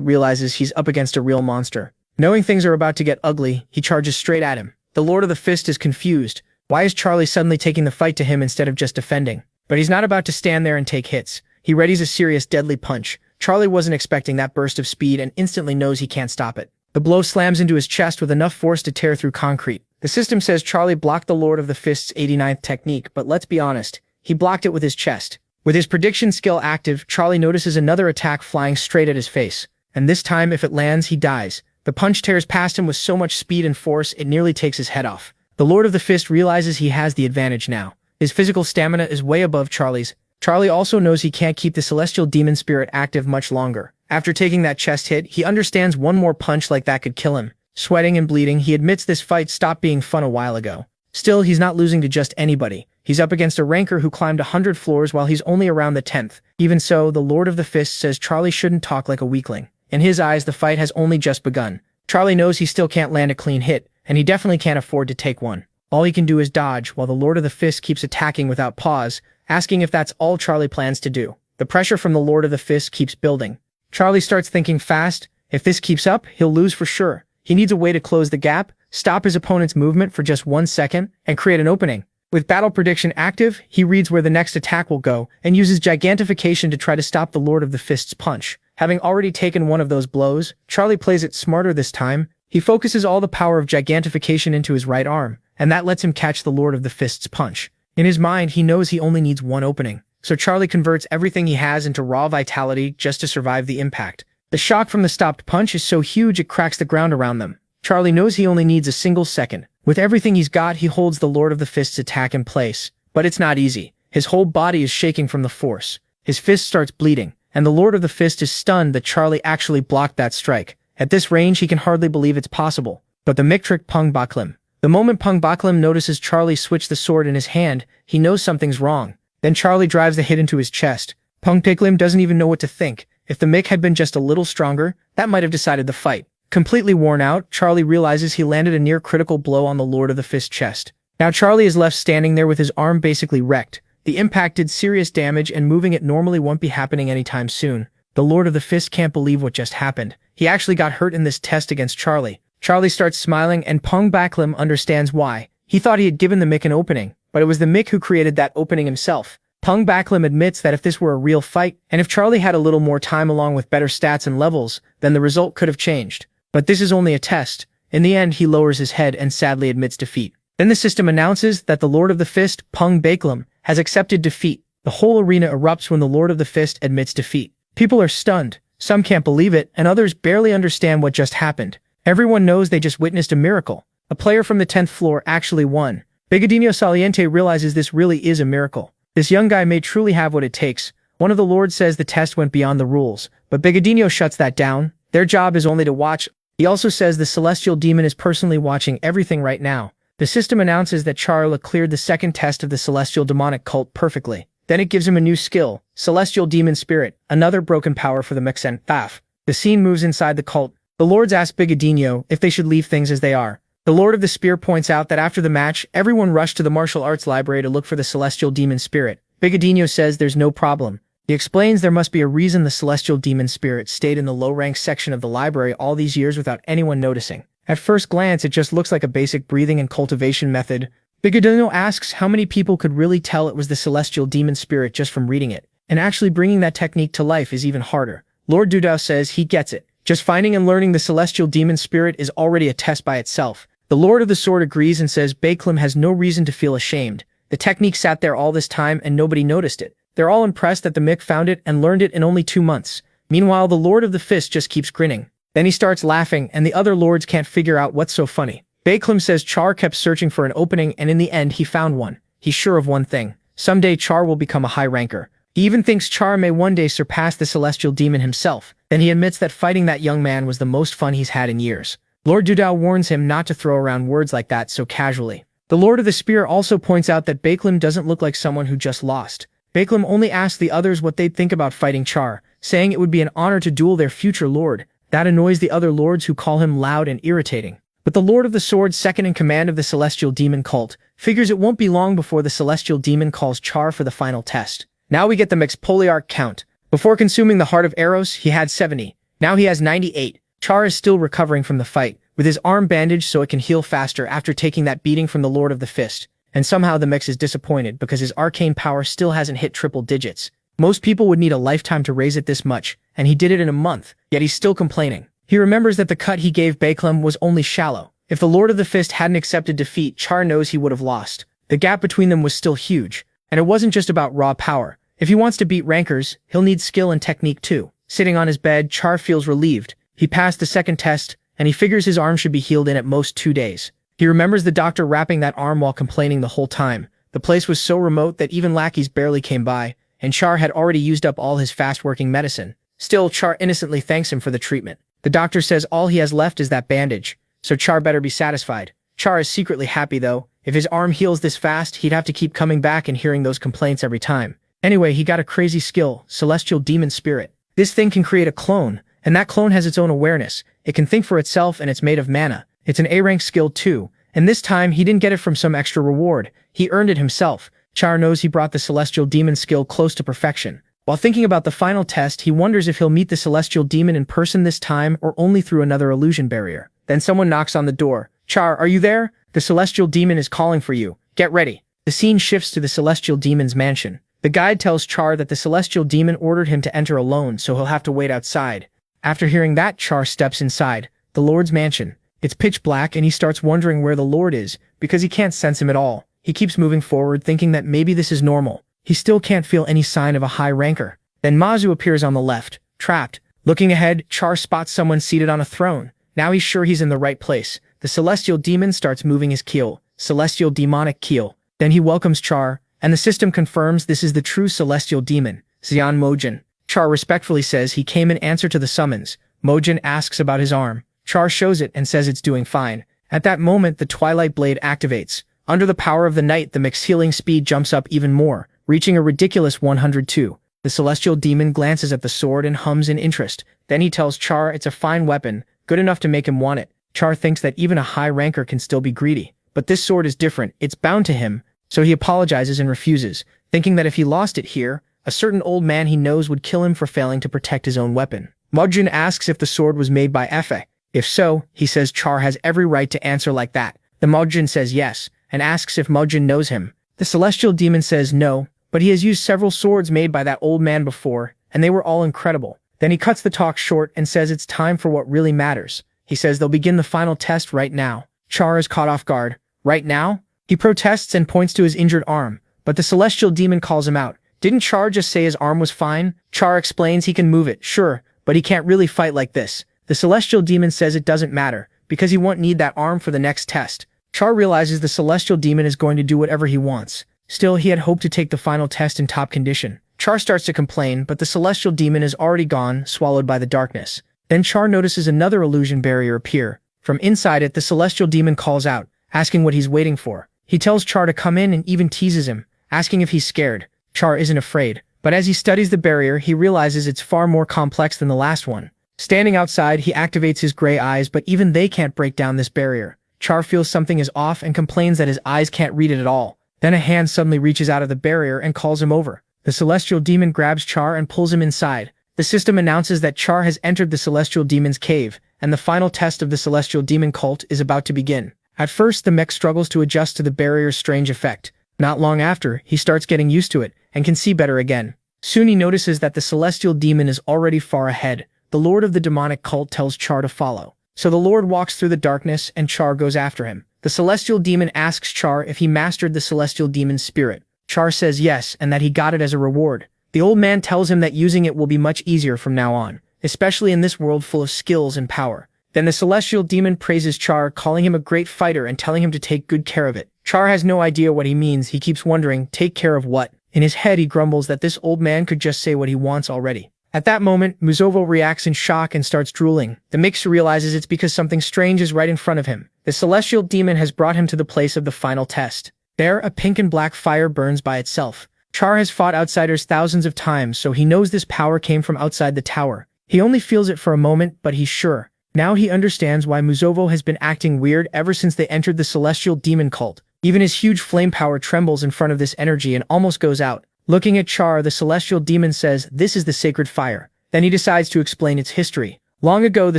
realizes he's up against a real monster. Knowing things are about to get ugly, he charges straight at him. The Lord of the Fist is confused. Why is Charlie suddenly taking the fight to him instead of just defending? But he's not about to stand there and take hits. He readies a serious, deadly punch. Charlie wasn't expecting that burst of speed and instantly knows he can't stop it. The blow slams into his chest with enough force to tear through concrete. The system says Charlie blocked the Lord of the Fist's 89th technique, but let's be honest, he blocked it with his chest. With his prediction skill active, Charlie notices another attack flying straight at his face. And this time, if it lands, he dies. The punch tears past him with so much speed and force, it nearly takes his head off. The Lord of the Fist realizes he has the advantage now. His physical stamina is way above Charlie's. Charlie also knows he can't keep the celestial demon spirit active much longer. After taking that chest hit, he understands one more punch like that could kill him. Sweating and bleeding, he admits this fight stopped being fun a while ago. Still, he's not losing to just anybody. He's up against a ranker who climbed 100 floors while he's only around the 10th. Even so, the Lord of the Fist says Charlie shouldn't talk like a weakling. In his eyes, the fight has only just begun. Charlie knows he still can't land a clean hit, and he definitely can't afford to take one. All he can do is dodge, while the Lord of the Fist keeps attacking without pause, asking if that's all Charlie plans to do. The pressure from the Lord of the Fist keeps building. Charlie starts thinking fast. If this keeps up, he'll lose for sure. He needs a way to close the gap, stop his opponent's movement for just 1 second, and create an opening. With battle prediction active, he reads where the next attack will go, and uses gigantification to try to stop the Lord of the Fist's punch. Having already taken one of those blows, Charlie plays it smarter this time. He focuses all the power of gigantification into his right arm, and that lets him catch the Lord of the Fist's punch. In his mind, he knows he only needs one opening, so Charlie converts everything he has into raw vitality just to survive the impact. The shock from the stopped punch is so huge it cracks the ground around them. Charlie knows he only needs a single second. With everything he's got, he holds the Lord of the Fist's attack in place. But it's not easy. His whole body is shaking from the force. His fist starts bleeding, and the Lord of the Fist is stunned that Charlie actually blocked that strike. At this range, he can hardly believe it's possible. But the Mick tricked Peng Baklim. The moment Peng Baklim notices Charlie switch the sword in his hand, he knows something's wrong. Then Charlie drives the hit into his chest. Peng Baklim doesn't even know what to think. If the Mick had been just a little stronger, that might have decided the fight. Completely worn out, Charlie realizes he landed a near-critical blow on the Lord of the Fist's chest. Now Charlie is left standing there with his arm basically wrecked. The impact did serious damage, and moving it normally won't be happening anytime soon. The Lord of the Fist can't believe what just happened. He actually got hurt in this test against Charlie. Charlie starts smiling, and Peng Baklim understands why. He thought he had given the Mick an opening, but it was the Mick who created that opening himself. Peng Baklim admits that if this were a real fight, and if Charlie had a little more time along with better stats and levels, then the result could have changed. But this is only a test. In the end, he lowers his head and sadly admits defeat. Then the system announces that the Lord of the Fist, Peng Baklim, has accepted defeat. The whole arena erupts when the Lord of the Fist admits defeat. People are stunned. Some can't believe it, and others barely understand what just happened. Everyone knows they just witnessed a miracle. A player from the 10th floor actually won. Bigodinho Saliente realizes this really is a miracle. This young guy may truly have what it takes. One of the lords says the test went beyond the rules, but Bigodinho shuts that down. Their job is only to watch. He also says the celestial demon is personally watching everything right now. The system announces that Charla cleared the second test of the celestial demonic cult perfectly. Then it gives him a new skill, Celestial Demon Spirit, another broken power for the Mixen Thaf. The scene moves inside the cult. The lords ask Bigodinho if they should leave things as they are. The Lord of the Spear points out that after the match, everyone rushed to the martial arts library to look for the Celestial Demon Spirit. Bigodinho says there's no problem. He explains there must be a reason the Celestial Demon Spirit stayed in the low-rank section of the library all these years without anyone noticing. At first glance, it just looks like a basic breathing and cultivation method. Bigodinho asks how many people could really tell it was the Celestial Demon Spirit just from reading it, and actually bringing that technique to life is even harder. Lord Dudao says he gets it. Just finding and learning the Celestial Demon Spirit is already a test by itself. The Lord of the Sword agrees and says Baklim has no reason to feel ashamed. The technique sat there all this time and nobody noticed it. They're all impressed that the Mick found it and learned it in only 2 months. Meanwhile, the Lord of the Fist just keeps grinning. Then he starts laughing, and the other lords can't figure out what's so funny. Baeklim says Char kept searching for an opening and in the end he found one. He's sure of one thing. Someday Char will become a high ranker. He even thinks Char may one day surpass the celestial demon himself. Then he admits that fighting that young man was the most fun he's had in years. Lord Dudao warns him not to throw around words like that so casually. The Lord of the Spear also points out that Baeklim doesn't look like someone who just lost. Baeklim only asks the others what they'd think about fighting Char, saying it would be an honor to duel their future lord. That annoys the other lords who call him loud and irritating. But the Lord of the Sword, second in command of the Celestial Demon cult, figures it won't be long before the Celestial Demon calls Char for the final test. Now we get the mixed Polyarch count. Before consuming the Heart of Eros, he had 70. Now he has 98. Char is still recovering from the fight, with his arm bandaged so it can heal faster after taking that beating from the Lord of the Fist. And somehow the mix is disappointed because his arcane power still hasn't hit triple digits. Most people would need a lifetime to raise it this much, and he did it in a month, yet he's still complaining. He remembers that the cut he gave Baeklim was only shallow. If the Lord of the Fist hadn't accepted defeat, Char knows he would have lost. The gap between them was still huge, and it wasn't just about raw power. If he wants to beat rankers, he'll need skill and technique too. Sitting on his bed, Char feels relieved. He passed the second test, and he figures his arm should be healed in at most 2 days. He remembers the doctor wrapping that arm while complaining the whole time. The place was so remote that even lackeys barely came by, and Char had already used up all his fast-working medicine. Still, Char innocently thanks him for the treatment. The doctor says all he has left is that bandage, so Char better be satisfied. Char is secretly happy though. If his arm heals this fast, he'd have to keep coming back and hearing those complaints every time. Anyway, he got a crazy skill, Celestial Demon Spirit. This thing can create a clone, and that clone has its own awareness. It can think for itself and it's made of mana. It's an A-rank skill too, and this time he didn't get it from some extra reward. He earned it himself. Char knows he brought the Celestial Demon skill close to perfection. While thinking about the final test, he wonders if he'll meet the Celestial Demon in person this time or only through another illusion barrier. Then someone knocks on the door. Char, are you there? The Celestial Demon is calling for you. Get ready. The scene shifts to the Celestial Demon's mansion. The guide tells Char that the Celestial Demon ordered him to enter alone, so he'll have to wait outside. After hearing that, Char steps inside the Lord's mansion. It's pitch black and he starts wondering where the Lord is, because he can't sense him at all. He keeps moving forward, thinking that maybe this is normal. He still can't feel any sign of a high ranker. Then Mazu appears on the left, trapped. Looking ahead, Char spots someone seated on a throne. Now he's sure he's in the right place. The Celestial Demon starts moving his keel, Celestial Demonic Keel. Then he welcomes Char, and the system confirms this is the true Celestial Demon, Xian Mojin. Char respectfully says he came in answer to the summons. Mojin asks about his arm. Char shows it and says it's doing fine. At that moment, the Twilight Blade activates. Under the power of the night, the mixed healing speed jumps up even more, reaching a ridiculous 102. The Celestial Demon glances at the sword and hums in interest. Then he tells Char it's a fine weapon, good enough to make him want it. Char thinks that even a high ranker can still be greedy. But this sword is different, it's bound to him, so he apologizes and refuses, thinking that if he lost it here, a certain old man he knows would kill him for failing to protect his own weapon. Mojin asks if the sword was made by Efe. If so, he says Char has every right to answer like that. The Mojin says yes, and asks if Mojin knows him. The Celestial Demon says no, but he has used several swords made by that old man before, and they were all incredible. Then he cuts the talk short and says it's time for what really matters. He says they'll begin the final test right now. Char is caught off guard. Right now? He protests and points to his injured arm, but the Celestial Demon calls him out. Didn't Char just say his arm was fine? Char explains he can move it, sure, but he can't really fight like this. The Celestial Demon says it doesn't matter, because he won't need that arm for the next test. Char realizes the Celestial Demon is going to do whatever he wants. Still, he had hoped to take the final test in top condition. Char starts to complain, but the Celestial Demon is already gone, swallowed by the darkness. Then Char notices another illusion barrier appear. From inside it, the Celestial Demon calls out, asking what he's waiting for. He tells Char to come in and even teases him, asking if he's scared. Char isn't afraid, but as he studies the barrier, he realizes it's far more complex than the last one. Standing outside, he activates his gray eyes, but even they can't break down this barrier. Char feels something is off and complains that his eyes can't read it at all. Then a hand suddenly reaches out of the barrier and calls him over. The Celestial Demon grabs Char and pulls him inside. The system announces that Char has entered the Celestial Demon's cave, and the final test of the Celestial Demon cult is about to begin. At first, the mech struggles to adjust to the barrier's strange effect. Not long after, he starts getting used to it, and can see better again. Soon he notices that the Celestial Demon is already far ahead. The Lord of the Demonic Cult tells Char to follow. So the Lord walks through the darkness, and Char goes after him. The Celestial Demon asks Char if he mastered the Celestial Demon's spirit. Char says yes, and that he got it as a reward. The old man tells him that using it will be much easier from now on, especially in this world full of skills and power. Then the celestial demon praises Char, calling him a great fighter and telling him to take good care of it. Char has no idea what he means. He keeps wondering, take care of what? In his head, he grumbles that this old man could just say what he wants already. At that moment, Muzovo reacts in shock and starts drooling. The Mix realizes it's because something strange is right in front of him. The celestial demon has brought him to the place of the final test. There, a pink and black fire burns by itself. Char has fought outsiders thousands of times, so he knows this power came from outside the tower. He only feels it for a moment, but he's sure. Now he understands why Muzovo has been acting weird ever since they entered the celestial demon cult. Even his huge flame power trembles in front of this energy and almost goes out. Looking at Char, the celestial demon says, "This is the sacred fire." Then he decides to explain its history. Long ago, the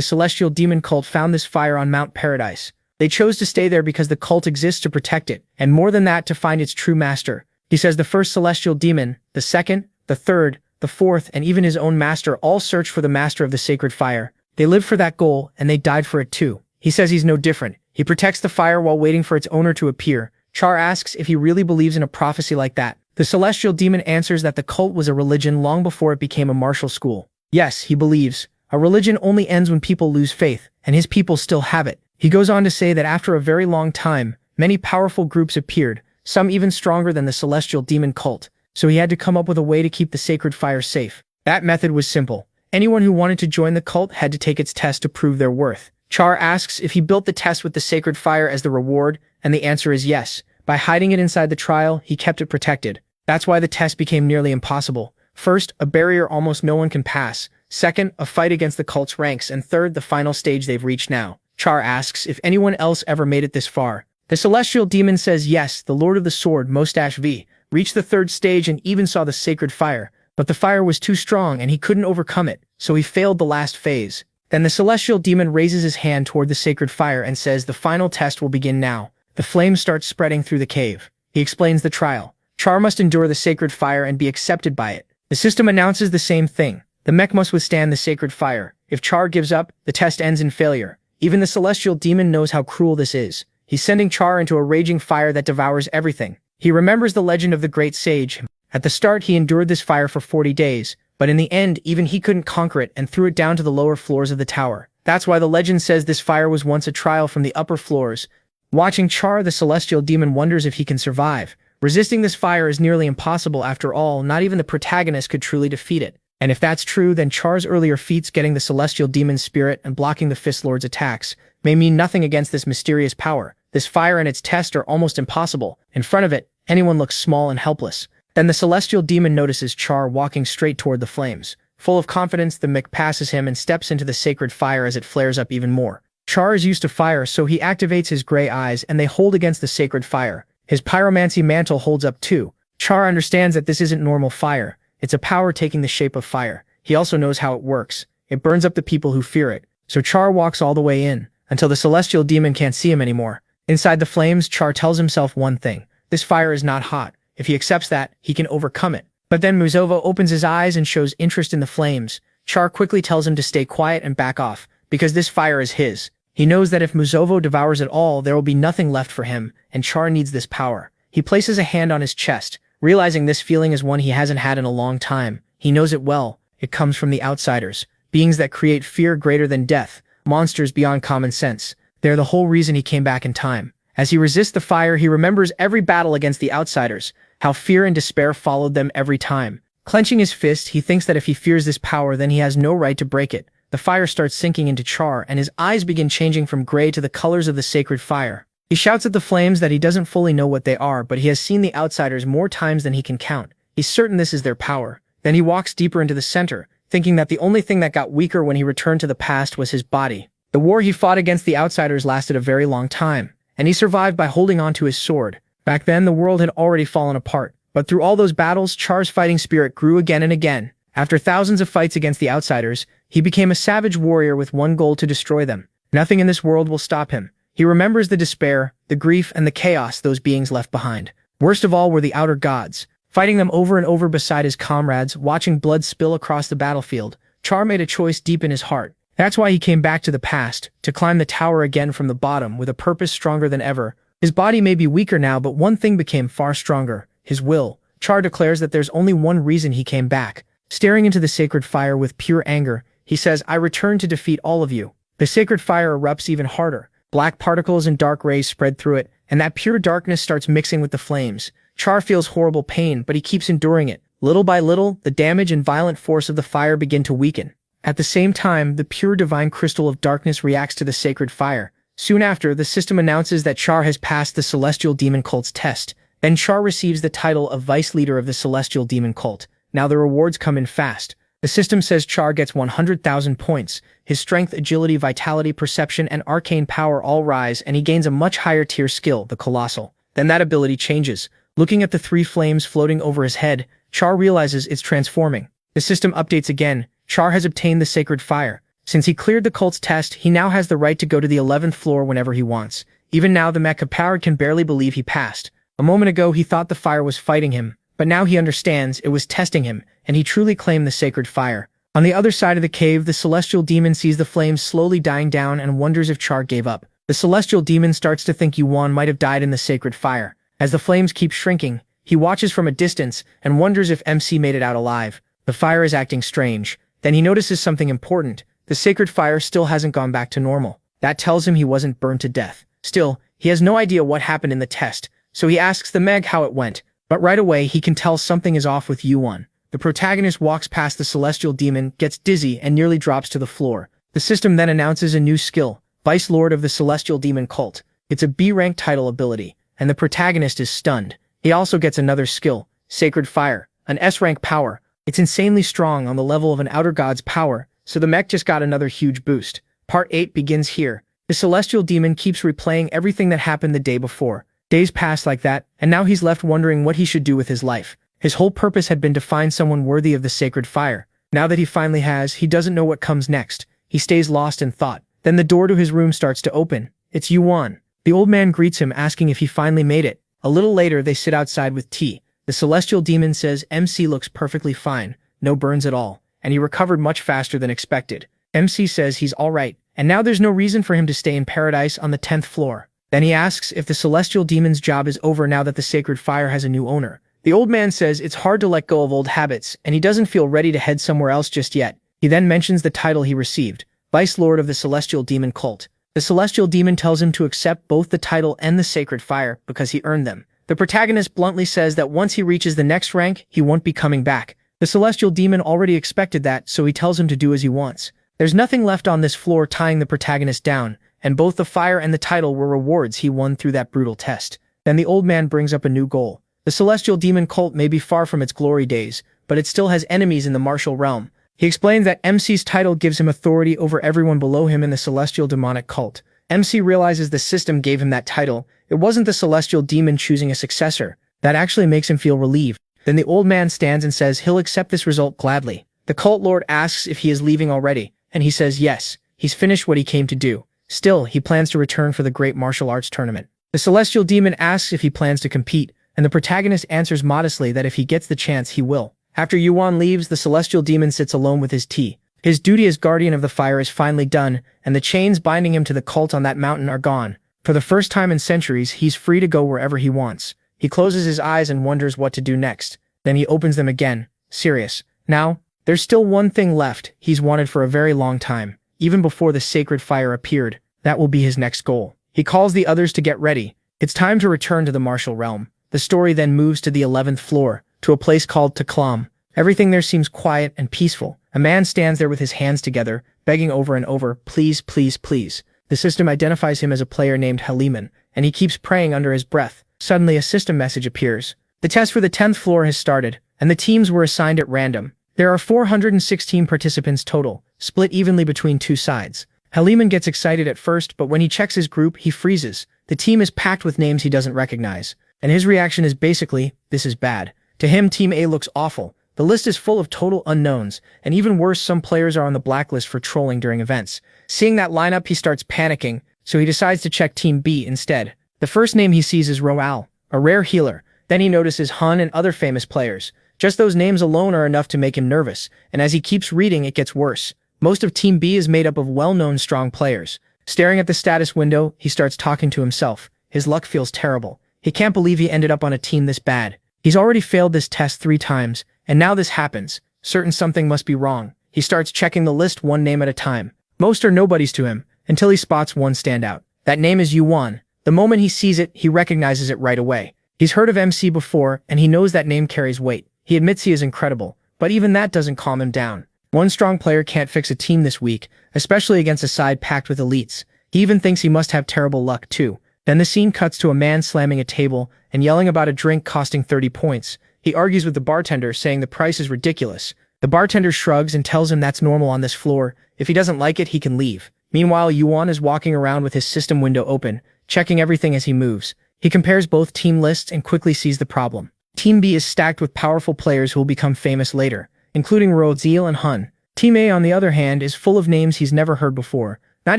celestial demon cult found this fire on Mount Paradise. They chose to stay there because the cult exists to protect it, and more than that, to find its true master. He says the first celestial demon, the second, the third, the fourth, and even his own master all searched for the master of the sacred fire. They lived for that goal, and they died for it too. He says he's no different. He protects the fire while waiting for its owner to appear. Char asks if he really believes in a prophecy like that. The celestial demon answers that the cult was a religion long before it became a martial school. Yes, he believes. A religion only ends when people lose faith, and his people still have it. He goes on to say that after a very long time, many powerful groups appeared, some even stronger than the celestial demon cult, so he had to come up with a way to keep the sacred fire safe. That method was simple. Anyone who wanted to join the cult had to take its test to prove their worth. Char asks if he built the test with the sacred fire as the reward, and the answer is yes. By hiding it inside the trial, he kept it protected. That's why the test became nearly impossible. First, a barrier almost no one can pass. Second, a fight against the cult's ranks. And third, the final stage they've reached now. Char asks if anyone else ever made it this far. The celestial demon says yes, the Lord of the Sword, Mustache V, reached the third stage and even saw the sacred fire. But the fire was too strong and he couldn't overcome it, so he failed the last phase. Then the celestial demon raises his hand toward the sacred fire and says the final test will begin now. The flames start spreading through the cave. He explains the trial. Char must endure the sacred fire and be accepted by it. The system announces the same thing. The mech must withstand the sacred fire. If Char gives up, the test ends in failure. Even the celestial demon knows how cruel this is. He's sending Char into a raging fire that devours everything. He remembers the legend of the great sage. At the start, he endured this fire for 40 days, but in the end, even he couldn't conquer it and threw it down to the lower floors of the tower. That's why the legend says this fire was once a trial from the upper floors. Watching Char, the celestial demon wonders if he can survive. Resisting this fire is nearly impossible after all, not even the protagonist could truly defeat it. And if that's true, then Char's earlier feats getting the celestial demon's spirit and blocking the Fist Lord's attacks may mean nothing against this mysterious power. This fire and its test are almost impossible. In front of it, anyone looks small and helpless. Then the celestial demon notices Char walking straight toward the flames. Full of confidence, the mech passes him and steps into the sacred fire as it flares up even more. Char is used to fire, so he activates his gray eyes and they hold against the sacred fire. His pyromancy mantle holds up too. Char understands that this isn't normal fire. It's a power taking the shape of fire. He also knows how it works. It burns up the people who fear it. So Char walks all the way in, until the celestial demon can't see him anymore. Inside the flames, Char tells himself one thing. This fire is not hot. If he accepts that, he can overcome it. But then Muzovo opens his eyes and shows interest in the flames. Char quickly tells him to stay quiet and back off, because this fire is his. He knows that if Muzovo devours it all, there will be nothing left for him, and Char needs this power. He places a hand on his chest, realizing this feeling is one he hasn't had in a long time. He knows it well. It comes from the outsiders, beings that create fear greater than death, monsters beyond common sense. They're the whole reason he came back in time. As he resists the fire, he remembers every battle against the outsiders, how fear and despair followed them every time. Clenching his fist, he thinks that if he fears this power, then he has no right to break it. The fire starts sinking into Char, and his eyes begin changing from gray to the colors of the sacred fire. He shouts at the flames that he doesn't fully know what they are, but he has seen the outsiders more times than he can count. He's certain this is their power. Then he walks deeper into the center, thinking that the only thing that got weaker when he returned to the past was his body. The war he fought against the outsiders lasted a very long time, and he survived by holding on to his sword. Back then, the world had already fallen apart, but through all those battles, Char's fighting spirit grew again and again. After thousands of fights against the outsiders, he became a savage warrior with one goal: to destroy them. Nothing in this world will stop him. He remembers the despair, the grief, and the chaos those beings left behind. Worst of all were the outer gods. Fighting them over and over beside his comrades, watching blood spill across the battlefield, Char made a choice deep in his heart. That's why he came back to the past, to climb the tower again from the bottom with a purpose stronger than ever. His body may be weaker now, but one thing became far stronger: his will. Char declares that there's only one reason he came back. Staring into the sacred fire with pure anger, he says, "I return to defeat all of you." The sacred fire erupts even harder. Black particles and dark rays spread through it, and that pure darkness starts mixing with the flames. Char feels horrible pain, but he keeps enduring it. Little by little, the damage and violent force of the fire begin to weaken. At the same time, the pure divine crystal of darkness reacts to the sacred fire. Soon after, the system announces that Char has passed the Celestial Demon Cult's test. Then Char receives the title of Vice Leader of the Celestial Demon Cult. Now the rewards come in fast. The system says Char gets 100,000 points. His strength, agility, vitality, perception, and arcane power all rise, and he gains a much higher tier skill, the Colossal. Then that ability changes. Looking at the three flames floating over his head, Char realizes it's transforming. The system updates again. Char has obtained the sacred fire. Since he cleared the cult's test, he now has the right to go to the 11th floor whenever he wants. Even now, the Mecha can barely believe he passed. A moment ago, he thought the fire was fighting him, but now he understands it was testing him, and he truly claimed the sacred fire. On the other side of the cave, the celestial demon sees the flames slowly dying down and wonders if Char gave up. The celestial demon starts to think Yuan might have died in the sacred fire. As the flames keep shrinking, he watches from a distance and wonders if MC made it out alive. The fire is acting strange. Then he notices something important. The sacred fire still hasn't gone back to normal. That tells him he wasn't burned to death. Still, he has no idea what happened in the test, so he asks the Meg how it went. But right away, he can tell something is off with Yuan. The protagonist walks past the celestial demon, gets dizzy, and nearly drops to the floor. The system then announces a new skill, Vice Lord of the Celestial Demon Cult. It's a B-rank title ability, and the protagonist is stunned. He also gets another skill, Sacred Fire, an S-rank power. It's insanely strong on the level of an outer god's power, so the mech just got another huge boost. Part 8 begins here. The celestial demon keeps replaying everything that happened the day before. Days pass like that, and now he's left wondering what he should do with his life. His whole purpose had been to find someone worthy of the sacred fire. Now that he finally has, he doesn't know what comes next. He stays lost in thought. Then the door to his room starts to open. It's Yuan. The old man greets him, asking if he finally made it. A little later, they sit outside with tea. The celestial demon says MC looks perfectly fine, no burns at all, and he recovered much faster than expected. MC says he's alright, and now there's no reason for him to stay in paradise on the 10th floor. Then he asks if the celestial demon's job is over now that the sacred fire has a new owner. The old man says it's hard to let go of old habits, and he doesn't feel ready to head somewhere else just yet. He then mentions the title he received, Vice Lord of the Celestial Demon Cult. The celestial demon tells him to accept both the title and the sacred fire because he earned them. The protagonist bluntly says that once he reaches the next rank, he won't be coming back. The celestial demon already expected that, so he tells him to do as he wants. There's nothing left on this floor tying the protagonist down, and both the fire and the title were rewards he won through that brutal test. Then the old man brings up a new goal. The celestial demon cult may be far from its glory days, but it still has enemies in the martial realm. He explains that MC's title gives him authority over everyone below him in the celestial demonic cult. MC realizes the system gave him that title. It wasn't the celestial demon choosing a successor. That actually makes him feel relieved. Then the old man stands and says he'll accept this result gladly. The cult lord asks if he is leaving already, and he says yes, he's finished what he came to do. Still, he plans to return for the great martial arts tournament. The celestial demon asks if he plans to compete, and the protagonist answers modestly that if he gets the chance, he will. After Yuan leaves, the celestial demon sits alone with his tea. His duty as guardian of the fire is finally done, and the chains binding him to the cult on that mountain are gone. For the first time in centuries, he's free to go wherever he wants. He closes his eyes and wonders what to do next. Then he opens them again, serious. Now, there's still one thing left he's wanted for a very long time. Even before the sacred fire appeared, that will be his next goal. He calls the others to get ready. It's time to return to the martial realm. The story then moves to the 11th floor, to a place called Taklam. Everything there seems quiet and peaceful. A man stands there with his hands together, begging over and over, please, please, please. The system identifies him as a player named Haliman, and he keeps praying under his breath. Suddenly, a system message appears. The test for the 10th floor has started, and the teams were assigned at random. There are 416 participants total, split evenly between two sides. Haliman gets excited at first, but when he checks his group, he freezes. The team is packed with names he doesn't recognize, and his reaction is basically, this is bad. To him, Team A looks awful. The list is full of total unknowns, and even worse, some players are on the blacklist for trolling during events. Seeing that lineup, he starts panicking, so he decides to check Team B instead. The first name he sees is Roal, a rare healer. Then he notices Hun and other famous players. Just those names alone are enough to make him nervous, and as he keeps reading, it gets worse. Most of Team B is made up of well-known strong players. Staring at the status window, he starts talking to himself. His luck feels terrible. He can't believe he ended up on a team this bad. He's already failed this test 3 times, and now this happens. Certain something must be wrong. He starts checking the list one name at a time. Most are nobodies to him, until he spots one standout. That name is Yuan. The moment he sees it, he recognizes it right away. He's heard of MC before, and he knows that name carries weight. He admits he is incredible, but even that doesn't calm him down. One strong player can't fix a team this week, especially against a side packed with elites. He even thinks he must have terrible luck too. Then the scene cuts to a man slamming a table and yelling about a drink costing 30 points. He argues with the bartender, saying the price is ridiculous. The bartender shrugs and tells him that's normal on this floor. If he doesn't like it, he can leave. Meanwhile, Yuan is walking around with his system window open, checking everything as he moves. He compares both team lists and quickly sees the problem. Team B is stacked with powerful players who will become famous later, including Roziel and Hun. Team A, on the other hand, is full of names he's never heard before, not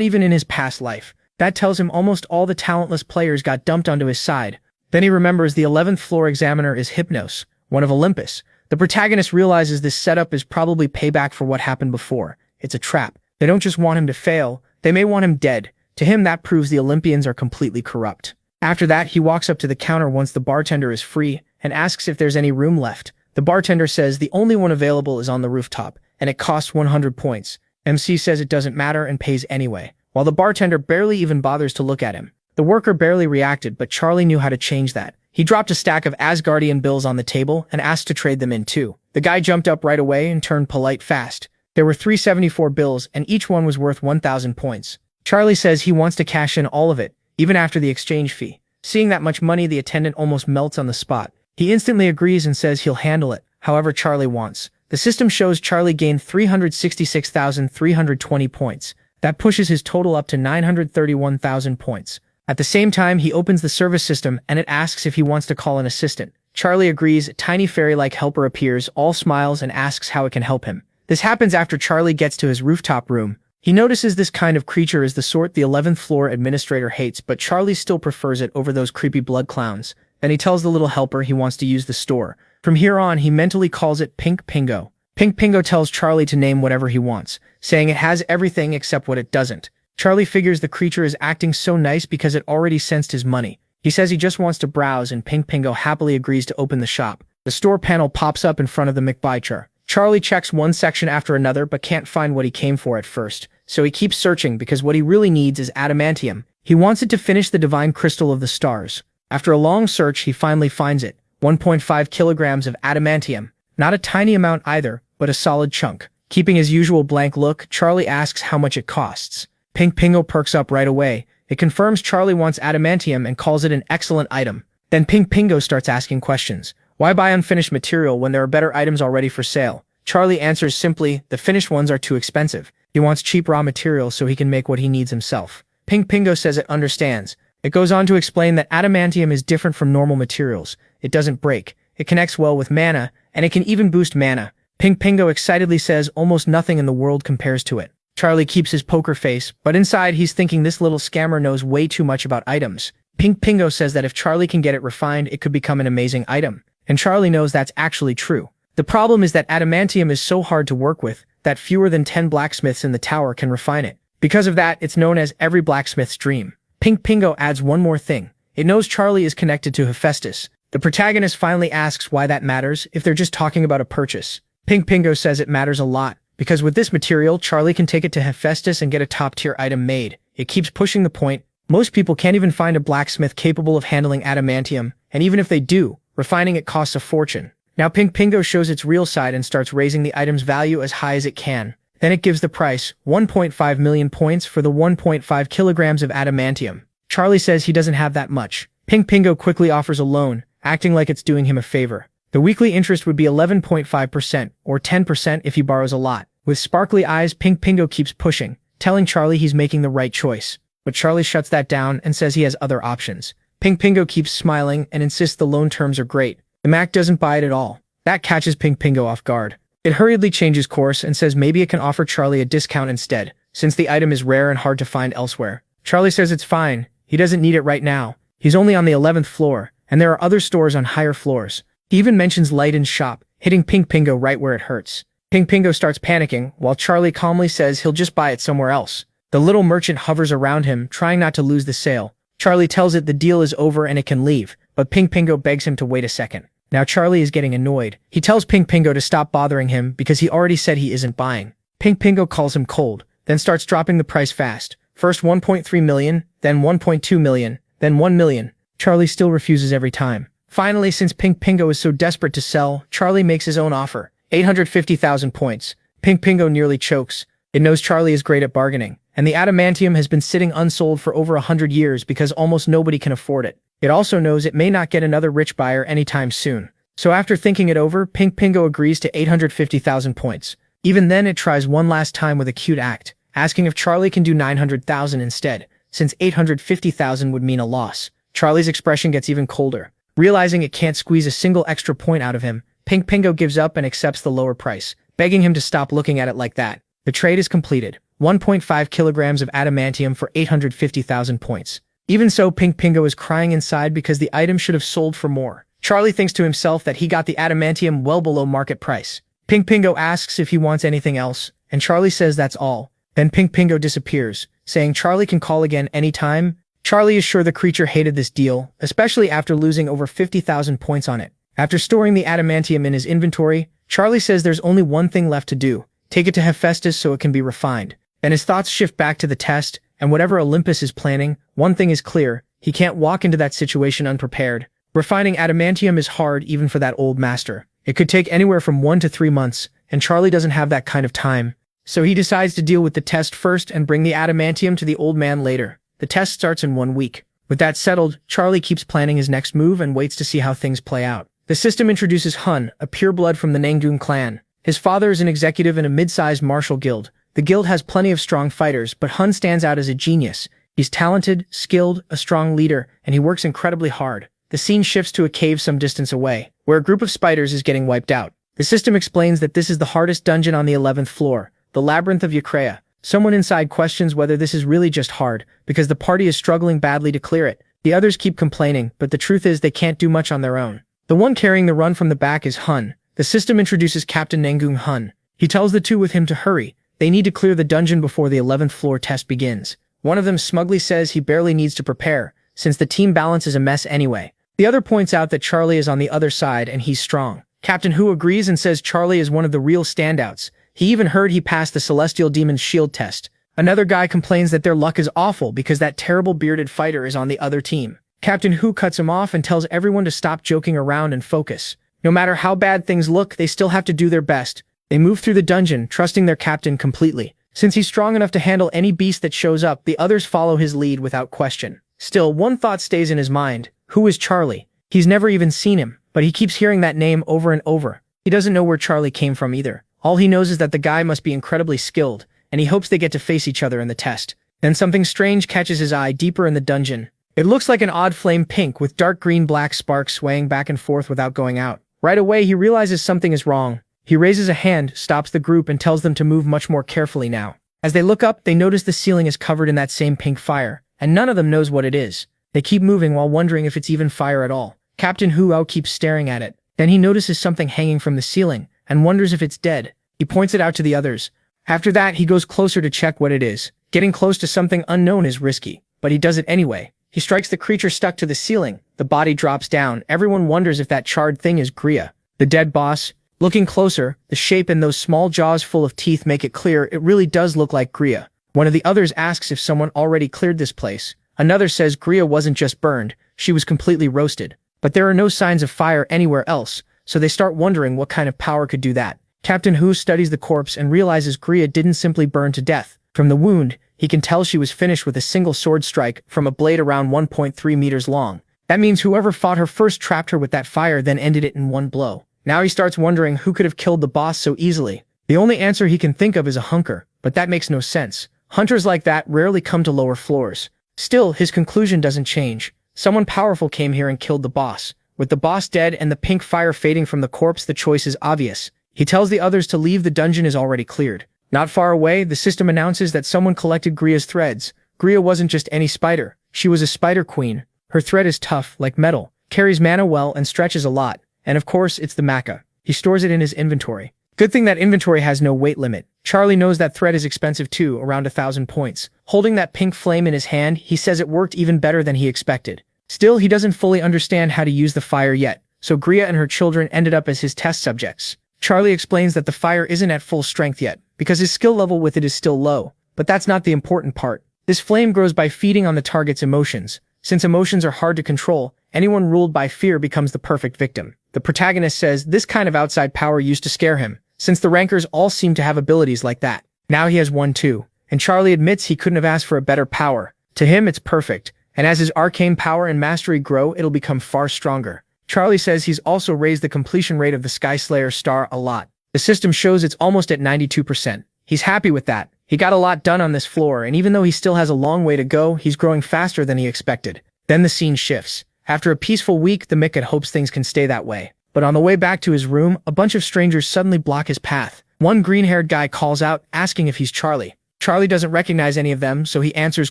even in his past life. That tells him almost all the talentless players got dumped onto his side. Then he remembers the 11th floor examiner is Hypnos, one of Olympus. The protagonist realizes this setup is probably payback for what happened before. It's a trap. They don't just want him to fail, they may want him dead. To him, that proves the Olympians are completely corrupt. After that, he walks up to the counter once the bartender is free and asks if there's any room left. The bartender says the only one available is on the rooftop, and it costs 100 points. MC says it doesn't matter and pays anyway, while the bartender barely even bothers to look at him. The worker barely reacted, but Charlie knew how to change that. He dropped a stack of Asgardian bills on the table and asked to trade them in too. The guy jumped up right away and turned polite fast. There were 374 bills, and each one was worth 1,000 points. Charlie says he wants to cash in all of it, even after the exchange fee. Seeing that much money, the attendant almost melts on the spot. He instantly agrees and says he'll handle it, however Charlie wants. The system shows Charlie gained 366,320 points. That pushes his total up to 931,000 points. At the same time, he opens the service system and it asks if he wants to call an assistant. Charlie agrees. A tiny fairy-like helper appears, all smiles, and asks how it can help him. This happens after Charlie gets to his rooftop room. He notices this kind of creature is the sort the 11th floor administrator hates, but Charlie still prefers it over those creepy blood clowns. Then he tells the little helper he wants to use the store. From here on, he mentally calls it Pink Pingo. Pink Pingo tells Charlie to name whatever he wants, saying it has everything except what it doesn't. Charlie figures the creature is acting so nice because it already sensed his money. He says he just wants to browse, and Pink Pingo happily agrees to open the shop. The store panel pops up in front of the McBuycher. Charlie checks one section after another but can't find what he came for at first, so he keeps searching because what he really needs is adamantium. He wants it to finish the divine crystal of the stars. After a long search, he finally finds it. 1.5 kilograms of adamantium. Not a tiny amount either, but a solid chunk. Keeping his usual blank look, Charlie asks how much it costs. Pink Pingo perks up right away. It confirms Charlie wants adamantium and calls it an excellent item. Then Pink Pingo starts asking questions. Why buy unfinished material when there are better items already for sale? Charlie answers simply, the finished ones are too expensive. He wants cheap raw materials so he can make what he needs himself. Pink Pingo says it understands. It goes on to explain that adamantium is different from normal materials. It doesn't break. It connects well with mana, and it can even boost mana. Pink Pingo excitedly says almost nothing in the world compares to it. Charlie keeps his poker face, but inside he's thinking this little scammer knows way too much about items. Pink Pingo says that if Charlie can get it refined, it could become an amazing item. And Charlie knows that's actually true. The problem is that adamantium is so hard to work with that fewer than 10 blacksmiths in the tower can refine it. Because of that, it's known as every blacksmith's dream. Pink Pingo adds one more thing. It knows Charlie is connected to Hephaestus. The protagonist finally asks why that matters if they're just talking about a purchase. Pink Pingo says it matters a lot, because with this material, Charlie can take it to Hephaestus and get a top-tier item made. It keeps pushing the point. Most people can't even find a blacksmith capable of handling adamantium, and even if they do, refining it costs a fortune. Now Pink Pingo shows its real side and starts raising the item's value as high as it can. Then it gives the price, 1.5 million points for the 1.5 kilograms of adamantium. Charlie says he doesn't have that much. Pink Pingo quickly offers a loan, acting like it's doing him a favor. The weekly interest would be 11.5%, or 10% if he borrows a lot. With sparkly eyes, Pink Pingo keeps pushing, telling Charlie he's making the right choice. But Charlie shuts that down and says he has other options. Pink Pingo keeps smiling and insists the loan terms are great. The Mac doesn't buy it at all. That catches Pink Pingo off guard. It hurriedly changes course and says maybe it can offer Charlie a discount instead, since the item is rare and hard to find elsewhere. Charlie says it's fine. He doesn't need it right now. He's only on the 11th floor, and there are other stores on higher floors. He even mentions Leiden's shop, hitting Pink Pingo right where it hurts. Pink Pingo starts panicking, while Charlie calmly says he'll just buy it somewhere else. The little merchant hovers around him, trying not to lose the sale. Charlie tells it the deal is over and it can leave, but Pink Pingo begs him to wait a second. Now Charlie is getting annoyed. He tells Pink Pingo to stop bothering him because he already said he isn't buying. Pink Pingo calls him cold, then starts dropping the price fast. First 1.3 million, then 1.2 million, then 1 million. Charlie still refuses every time. Finally, since Pink Pingo is so desperate to sell, Charlie makes his own offer. 850,000 points. Pink Pingo nearly chokes. It knows Charlie is great at bargaining, and the adamantium has been sitting unsold for over 100 years because almost nobody can afford it. It also knows it may not get another rich buyer anytime soon. So after thinking it over, Pink Pingo agrees to 850,000 points. Even then, it tries one last time with a cute act, asking if Charlie can do 900,000 instead, since 850,000 would mean a loss. Charlie's expression gets even colder. Realizing it can't squeeze a single extra point out of him, Pink Pingo gives up and accepts the lower price, begging him to stop looking at it like that. The trade is completed. 1.5 kilograms of adamantium for 850,000 points. Even so, Pink Pingo is crying inside because the item should have sold for more. Charlie thinks to himself that he got the adamantium well below market price. Pink Pingo asks if he wants anything else, and Charlie says that's all. Then Pink Pingo disappears, saying Charlie can call again anytime. Charlie is sure the creature hated this deal, especially after losing over 50,000 points on it. After storing the adamantium in his inventory, Charlie says there's only one thing left to do: take it to Hephaestus so it can be refined. Then his thoughts shift back to the test, and whatever Olympus is planning, one thing is clear: he can't walk into that situation unprepared. Refining adamantium is hard even for that old master. It could take anywhere from 1 to 3 months, and Charlie doesn't have that kind of time. So he decides to deal with the test first and bring the adamantium to the old man later. The test starts in 1 week. With that settled, Charlie keeps planning his next move and waits to see how things play out. The system introduces Hun, a pureblood from the Nangdung clan. His father is an executive in a mid-sized martial guild. The guild has plenty of strong fighters, but Hun stands out as a genius. He's talented, skilled, a strong leader, and he works incredibly hard. The scene shifts to a cave some distance away, where a group of spiders is getting wiped out. The system explains that this is the hardest dungeon on the 11th floor, the Labyrinth of Eucrea. Someone inside questions whether this is really just hard, because the party is struggling badly to clear it. The others keep complaining, but the truth is they can't do much on their own. The one carrying the run from the back is Hun. The system introduces Captain Nanggung Hun. He tells the two with him to hurry. They need to clear the dungeon before the 11th floor test begins. One of them smugly says he barely needs to prepare, since the team balance is a mess anyway. The other points out that Charlie is on the other side and he's strong. Captain Hu agrees and says Charlie is one of the real standouts. He even heard he passed the Celestial Demon's shield test. Another guy complains that their luck is awful because that terrible bearded fighter is on the other team. Captain Hu cuts him off and tells everyone to stop joking around and focus. No matter how bad things look, they still have to do their best. They move through the dungeon, trusting their captain completely. Since he's strong enough to handle any beast that shows up, the others follow his lead without question. Still, one thought stays in his mind. Who is Charlie? He's never even seen him, but he keeps hearing that name over and over. He doesn't know where Charlie came from either. All he knows is that the guy must be incredibly skilled, and he hopes they get to face each other in the test. Then something strange catches his eye deeper in the dungeon. It looks like an odd flame pink with dark green-black sparks swaying back and forth without going out. Right away, he realizes something is wrong. He raises a hand, stops the group, and tells them to move much more carefully now. As they look up, they notice the ceiling is covered in that same pink fire, and none of them knows what it is. They keep moving while wondering if it's even fire at all. Captain Huo keeps staring at it. Then he notices something hanging from the ceiling, and wonders if it's dead. He points it out to the others. After that, he goes closer to check what it is. Getting close to something unknown is risky, but he does it anyway. He strikes the creature stuck to the ceiling. The body drops down. Everyone wonders if that charred thing is Gria, the dead boss. Looking closer, the shape and those small jaws full of teeth make it clear it really does look like Gria. One of the others asks if someone already cleared this place. Another says Gria wasn't just burned, she was completely roasted. But there are no signs of fire anywhere else, so they start wondering what kind of power could do that. Captain Hu studies the corpse and realizes Gria didn't simply burn to death. From the wound, he can tell she was finished with a single sword strike from a blade around 1.3 meters long. That means whoever fought her first trapped her with that fire, then ended it in one blow. Now he starts wondering who could have killed the boss so easily. The only answer he can think of is a hunker, but that makes no sense. Hunters like that rarely come to lower floors. Still, his conclusion doesn't change. Someone powerful came here and killed the boss. With the boss dead and the pink fire fading from the corpse, the choice is obvious. He tells the others to leave. The dungeon is already cleared. Not far away, the system announces that someone collected Gria's threads. Gria wasn't just any spider. She was a spider queen. Her thread is tough, like metal, carries mana well, and stretches a lot. And of course, it's the maca. He stores it in his inventory. Good thing that inventory has no weight limit. Charlie knows that thread is expensive too, around 1,000 points. Holding that pink flame in his hand, he says it worked even better than he expected. Still, he doesn't fully understand how to use the fire yet, so Gria and her children ended up as his test subjects. Charlie explains that the fire isn't at full strength yet, because his skill level with it is still low. But that's not the important part. This flame grows by feeding on the target's emotions. Since emotions are hard to control, anyone ruled by fear becomes the perfect victim. The protagonist says this kind of outside power used to scare him, since the rankers all seem to have abilities like that. Now he has one too, and Charlie admits he couldn't have asked for a better power. To him, it's perfect, and as his arcane power and mastery grow, it'll become far stronger. Charlie says he's also raised the completion rate of the Sky Slayer star a lot. The system shows it's almost at 92%. He's happy with that. He got a lot done on this floor, and even though he still has a long way to go, he's growing faster than he expected. Then the scene shifts. After a peaceful week, the Mickett hopes things can stay that way. But on the way back to his room, a bunch of strangers suddenly block his path. One green-haired guy calls out, asking if he's Charlie. Charlie doesn't recognize any of them, so he answers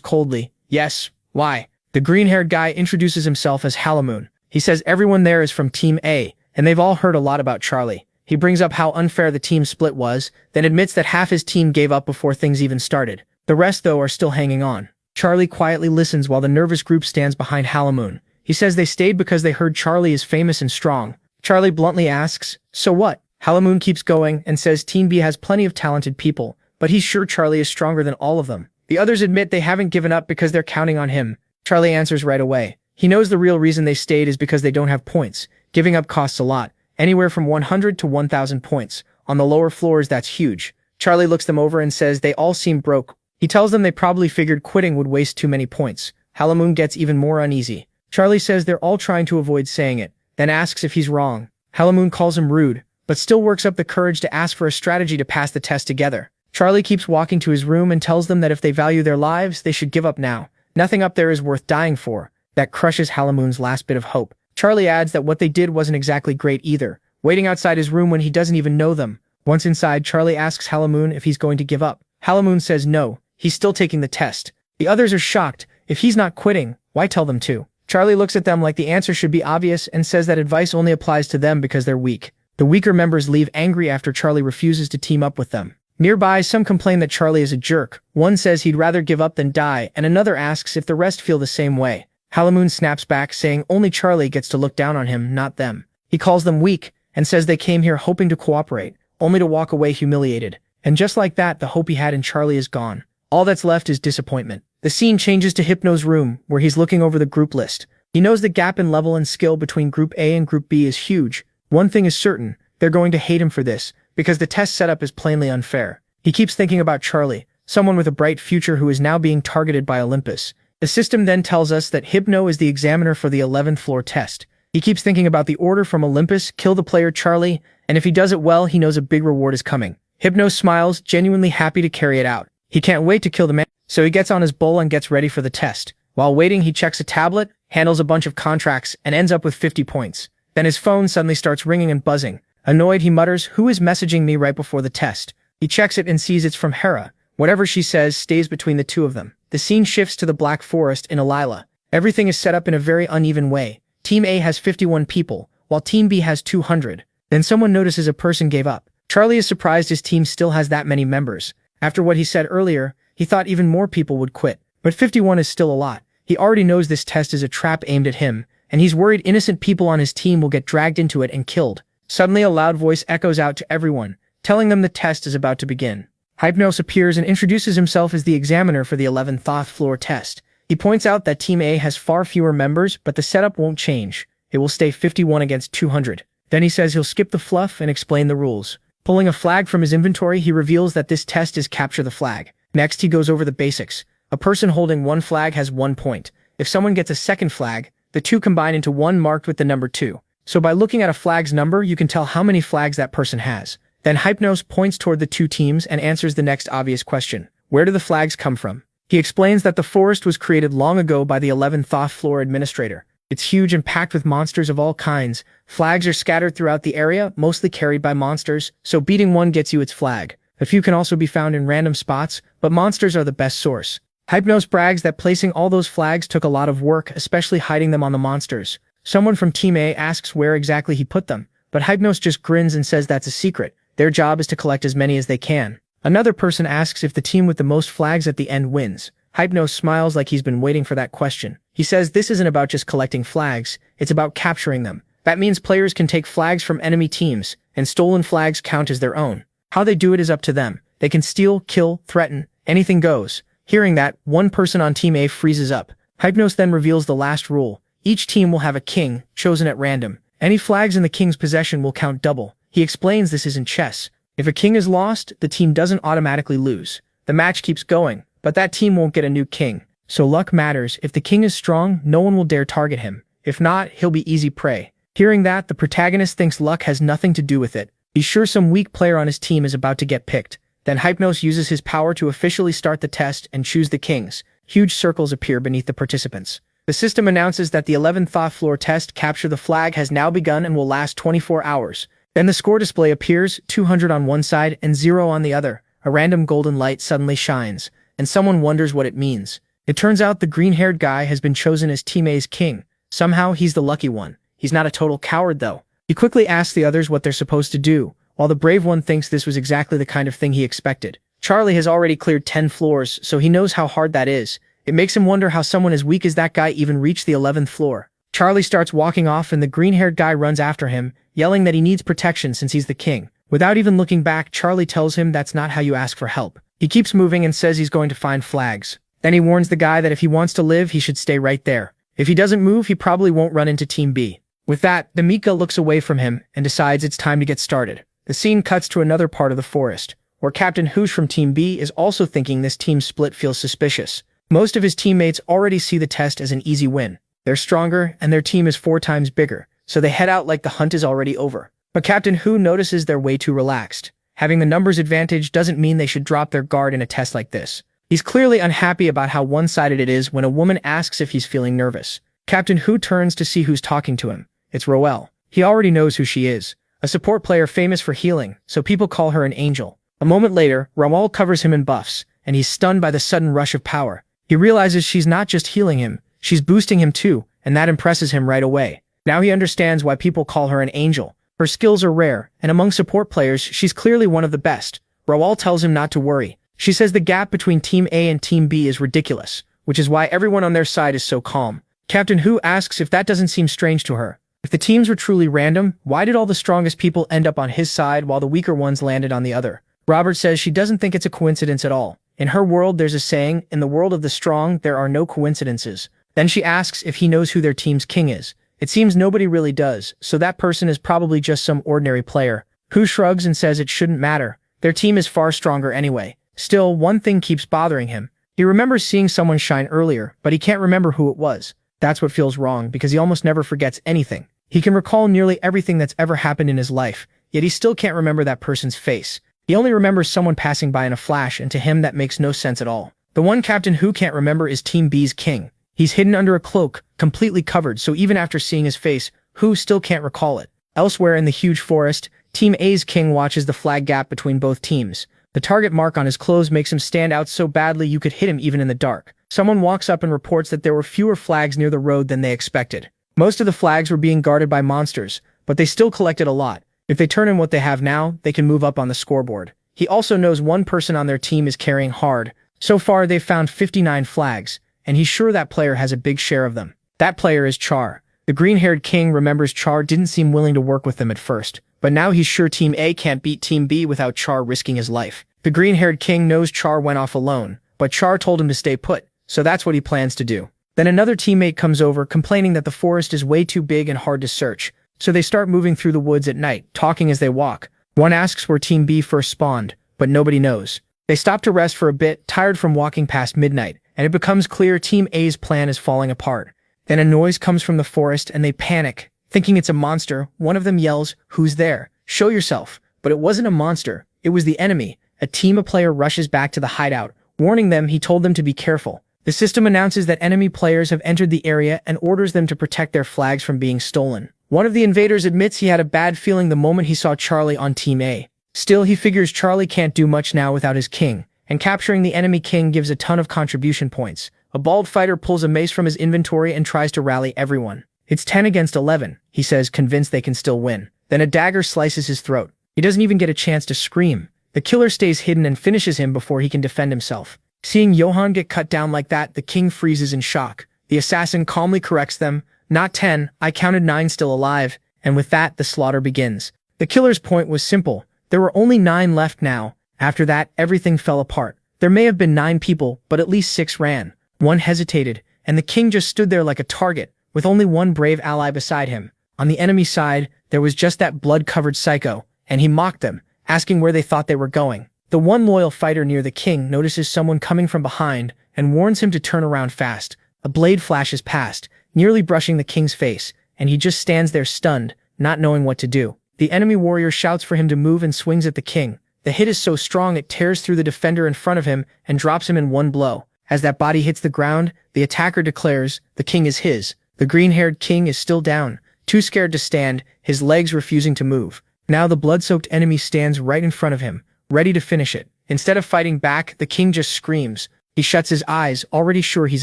coldly, "Yes, why?" The green-haired guy introduces himself as Halamoon. He says everyone there is from Team A, and they've all heard a lot about Charlie. He brings up how unfair the team split was, then admits that half his team gave up before things even started. The rest, though, are still hanging on. Charlie quietly listens while the nervous group stands behind Halamoon. He says they stayed because they heard Charlie is famous and strong. Charlie bluntly asks, "So what?" Halamoon keeps going and says Team B has plenty of talented people, but he's sure Charlie is stronger than all of them. The others admit they haven't given up because they're counting on him. Charlie answers right away. He knows the real reason they stayed is because they don't have points. Giving up costs a lot, anywhere from 100 to 1,000 points. On the lower floors, that's huge. Charlie looks them over and says they all seem broke. He tells them they probably figured quitting would waste too many points. Halamoon gets even more uneasy. Charlie says they're all trying to avoid saying it, then asks if he's wrong. Halamoon calls him rude, but still works up the courage to ask for a strategy to pass the test together. Charlie keeps walking to his room and tells them that if they value their lives, they should give up now. Nothing up there is worth dying for. That crushes Halamoon's last bit of hope. Charlie adds that what they did wasn't exactly great either, waiting outside his room when he doesn't even know them. Once inside, Charlie asks Halamoon if he's going to give up. Halamoon says no, he's still taking the test. The others are shocked. If he's not quitting, why tell them to? Charlie looks at them like the answer should be obvious and says that advice only applies to them because they're weak. The weaker members leave angry after Charlie refuses to team up with them. Nearby, some complain that Charlie is a jerk. One says he'd rather give up than die, and another asks if the rest feel the same way. Halamoon snaps back, saying only Charlie gets to look down on him, not them. He calls them weak, and says they came here hoping to cooperate, only to walk away humiliated. And just like that, the hope he had in Charlie is gone. All that's left is disappointment. The scene changes to Hypno's room, where he's looking over the group list. He knows the gap in level and skill between Group A and Group B is huge. One thing is certain, they're going to hate him for this, because the test setup is plainly unfair. He keeps thinking about Charlie, someone with a bright future who is now being targeted by Olympus. The system then tells us that Hypno is the examiner for the 11th floor test. He keeps thinking about the order from Olympus, kill the player Charlie, and if he does it well, he knows a big reward is coming. Hypno smiles, genuinely happy to carry it out. He can't wait to kill the man, so he gets on his bull and gets ready for the test. While waiting, he checks a tablet, handles a bunch of contracts, and ends up with 50 points. Then his phone suddenly starts ringing and buzzing. Annoyed, he mutters, "Who is messaging me right before the test?" He checks it and sees it's from Hera. Whatever she says stays between the two of them. The scene shifts to the Black Forest in Alila. Everything is set up in a very uneven way. Team A has 51 people, while Team B has 200. Then someone notices a person gave up. Charlie is surprised his team still has that many members. After what he said earlier, he thought even more people would quit. But 51 is still a lot. He already knows this test is a trap aimed at him, and he's worried innocent people on his team will get dragged into it and killed. Suddenly, a loud voice echoes out to everyone, telling them the test is about to begin. Hypnos appears and introduces himself as the examiner for the 11th floor test. He points out that Team A has far fewer members, but the setup won't change. It will stay 51 against 200. Then he says he'll skip the fluff and explain the rules. Pulling a flag from his inventory, he reveals that this test is capture the flag. Next, he goes over the basics. A person holding one flag has 1 point. If someone gets a second flag, the two combine into one marked with the number 2. So by looking at a flag's number, you can tell how many flags that person has. Then Hypnos points toward the two teams and answers the next obvious question. Where do the flags come from? He explains that the forest was created long ago by the 11th floor administrator. It's huge and packed with monsters of all kinds. Flags are scattered throughout the area, mostly carried by monsters, so beating one gets you its flag. A few can also be found in random spots, but monsters are the best source. Hypnos brags that placing all those flags took a lot of work, especially hiding them on the monsters. Someone from Team A asks where exactly he put them, but Hypnos just grins and says that's a secret. Their job is to collect as many as they can. Another person asks if the team with the most flags at the end wins. Hypnos smiles like he's been waiting for that question. He says this isn't about just collecting flags, it's about capturing them. That means players can take flags from enemy teams, and stolen flags count as their own. How they do it is up to them. They can steal, kill, threaten, anything goes. Hearing that, one person on Team A freezes up. Hypnos then reveals the last rule. Each team will have a king, chosen at random. Any flags in the king's possession will count double. He explains this isn't chess. If a king is lost, the team doesn't automatically lose. The match keeps going, but that team won't get a new king. So luck matters. If the king is strong, no one will dare target him. If not, he'll be easy prey. Hearing that, the protagonist thinks luck has nothing to do with it. He's sure some weak player on his team is about to get picked. Then Hypnos uses his power to officially start the test and choose the kings. Huge circles appear beneath the participants. The system announces that the 11th Thought Floor test, Capture the Flag, has now begun and will last 24 hours. Then the score display appears, 200 on one side and 0 on the other. A random golden light suddenly shines, and someone wonders what it means. It turns out the green-haired guy has been chosen as Team A's king. Somehow, he's the lucky one. He's not a total coward, though. He quickly asks the others what they're supposed to do, while the brave one thinks this was exactly the kind of thing he expected. Charlie has already cleared 10 floors, so he knows how hard that is. It makes him wonder how someone as weak as that guy even reached the 11th floor. Charlie starts walking off and the green-haired guy runs after him, yelling that he needs protection since he's the king. Without even looking back, Charlie tells him that's not how you ask for help. He keeps moving and says he's going to find flags. Then he warns the guy that if he wants to live, he should stay right there. If he doesn't move, he probably won't run into Team B. With that, the Mika looks away from him and decides it's time to get started. The scene cuts to another part of the forest, where Captain Hoosh from Team B is also thinking this team split feels suspicious. Most of his teammates already see the test as an easy win. They're stronger, and their team is 4 times bigger, so they head out like the hunt is already over. But Captain Hu notices they're way too relaxed. Having the numbers advantage doesn't mean they should drop their guard in a test like this. He's clearly unhappy about how one-sided it is when a woman asks if he's feeling nervous. Captain Hu turns to see who's talking to him. It's Roel. He already knows who she is. A support player famous for healing, so people call her an angel. A moment later, Roel covers him in buffs, and he's stunned by the sudden rush of power. He realizes she's not just healing him, she's boosting him too, and that impresses him right away. Now he understands why people call her an angel. Her skills are rare, and among support players, she's clearly one of the best. Roel tells him not to worry. She says the gap between Team A and Team B is ridiculous, which is why everyone on their side is so calm. Captain Hu asks if that doesn't seem strange to her. If the teams were truly random, why did all the strongest people end up on his side while the weaker ones landed on the other? Robert says she doesn't think it's a coincidence at all. In her world, there's a saying, in the world of the strong, there are no coincidences. Then she asks if he knows who their team's king is. It seems nobody really does, so that person is probably just some ordinary player. Hu shrugs and says it shouldn't matter. Their team is far stronger anyway. Still, one thing keeps bothering him. He remembers seeing someone shine earlier, but he can't remember who it was. That's what feels wrong, because he almost never forgets anything. He can recall nearly everything that's ever happened in his life, yet he still can't remember that person's face. He only remembers someone passing by in a flash, and to him that makes no sense at all. The one Captain Hu can't remember is Team B's king. He's hidden under a cloak, completely covered, so even after seeing his face, Hu still can't recall it. Elsewhere in the huge forest, Team A's king watches the flag gap between both teams. The target mark on his clothes makes him stand out so badly you could hit him even in the dark. Someone walks up and reports that there were fewer flags near the road than they expected. Most of the flags were being guarded by monsters, but they still collected a lot. If they turn in what they have now, they can move up on the scoreboard. He also knows one person on their team is carrying hard. So far, they've found 59 flags, and he's sure that player has a big share of them. That player is Char. The green-haired king remembers Char didn't seem willing to work with them at first, but now he's sure Team A can't beat Team B without Char risking his life. The green-haired king knows Char went off alone, but Char told him to stay put, so that's what he plans to do. Then another teammate comes over, complaining that the forest is way too big and hard to search, so they start moving through the woods at night, talking as they walk. One asks where Team B first spawned, but nobody knows. They stop to rest for a bit, tired from walking past midnight, and it becomes clear Team A's plan is falling apart. Then a noise comes from the forest and they panic. Thinking it's a monster, one of them yells, "Who's there? Show yourself." But it wasn't a monster, it was the enemy. A team of players rushes back to the hideout. Warning them, he told them to be careful. The system announces that enemy players have entered the area and orders them to protect their flags from being stolen. One of the invaders admits he had a bad feeling the moment he saw Charlie on Team A. Still, he figures Charlie can't do much now without his king, and capturing the enemy king gives a ton of contribution points. A bald fighter pulls a mace from his inventory and tries to rally everyone. It's 10 against 11, he says, convinced they can still win. Then a dagger slices his throat. He doesn't even get a chance to scream. The killer stays hidden and finishes him before he can defend himself. Seeing Johann get cut down like that, the king freezes in shock. The assassin calmly corrects them. "Not 10, I counted 9 still alive," and with that, the slaughter begins. The killer's point was simple. There were only 9 left now. After that, everything fell apart. There may have been 9 people, but at least 6 ran. One hesitated, and the king just stood there like a target, with only one brave ally beside him. On the enemy side, there was just that blood-covered psycho, and he mocked them, asking where they thought they were going. The one loyal fighter near the king notices someone coming from behind and warns him to turn around fast. A blade flashes past, nearly brushing the king's face, and he just stands there stunned, not knowing what to do. The enemy warrior shouts for him to move and swings at the king. The hit is so strong it tears through the defender in front of him and drops him in one blow. As that body hits the ground, the attacker declares, "The king is his." The green-haired king is still down, too scared to stand, his legs refusing to move. Now the blood-soaked enemy stands right in front of him, ready to finish it. Instead of fighting back, the king just screams. He shuts his eyes, already sure he's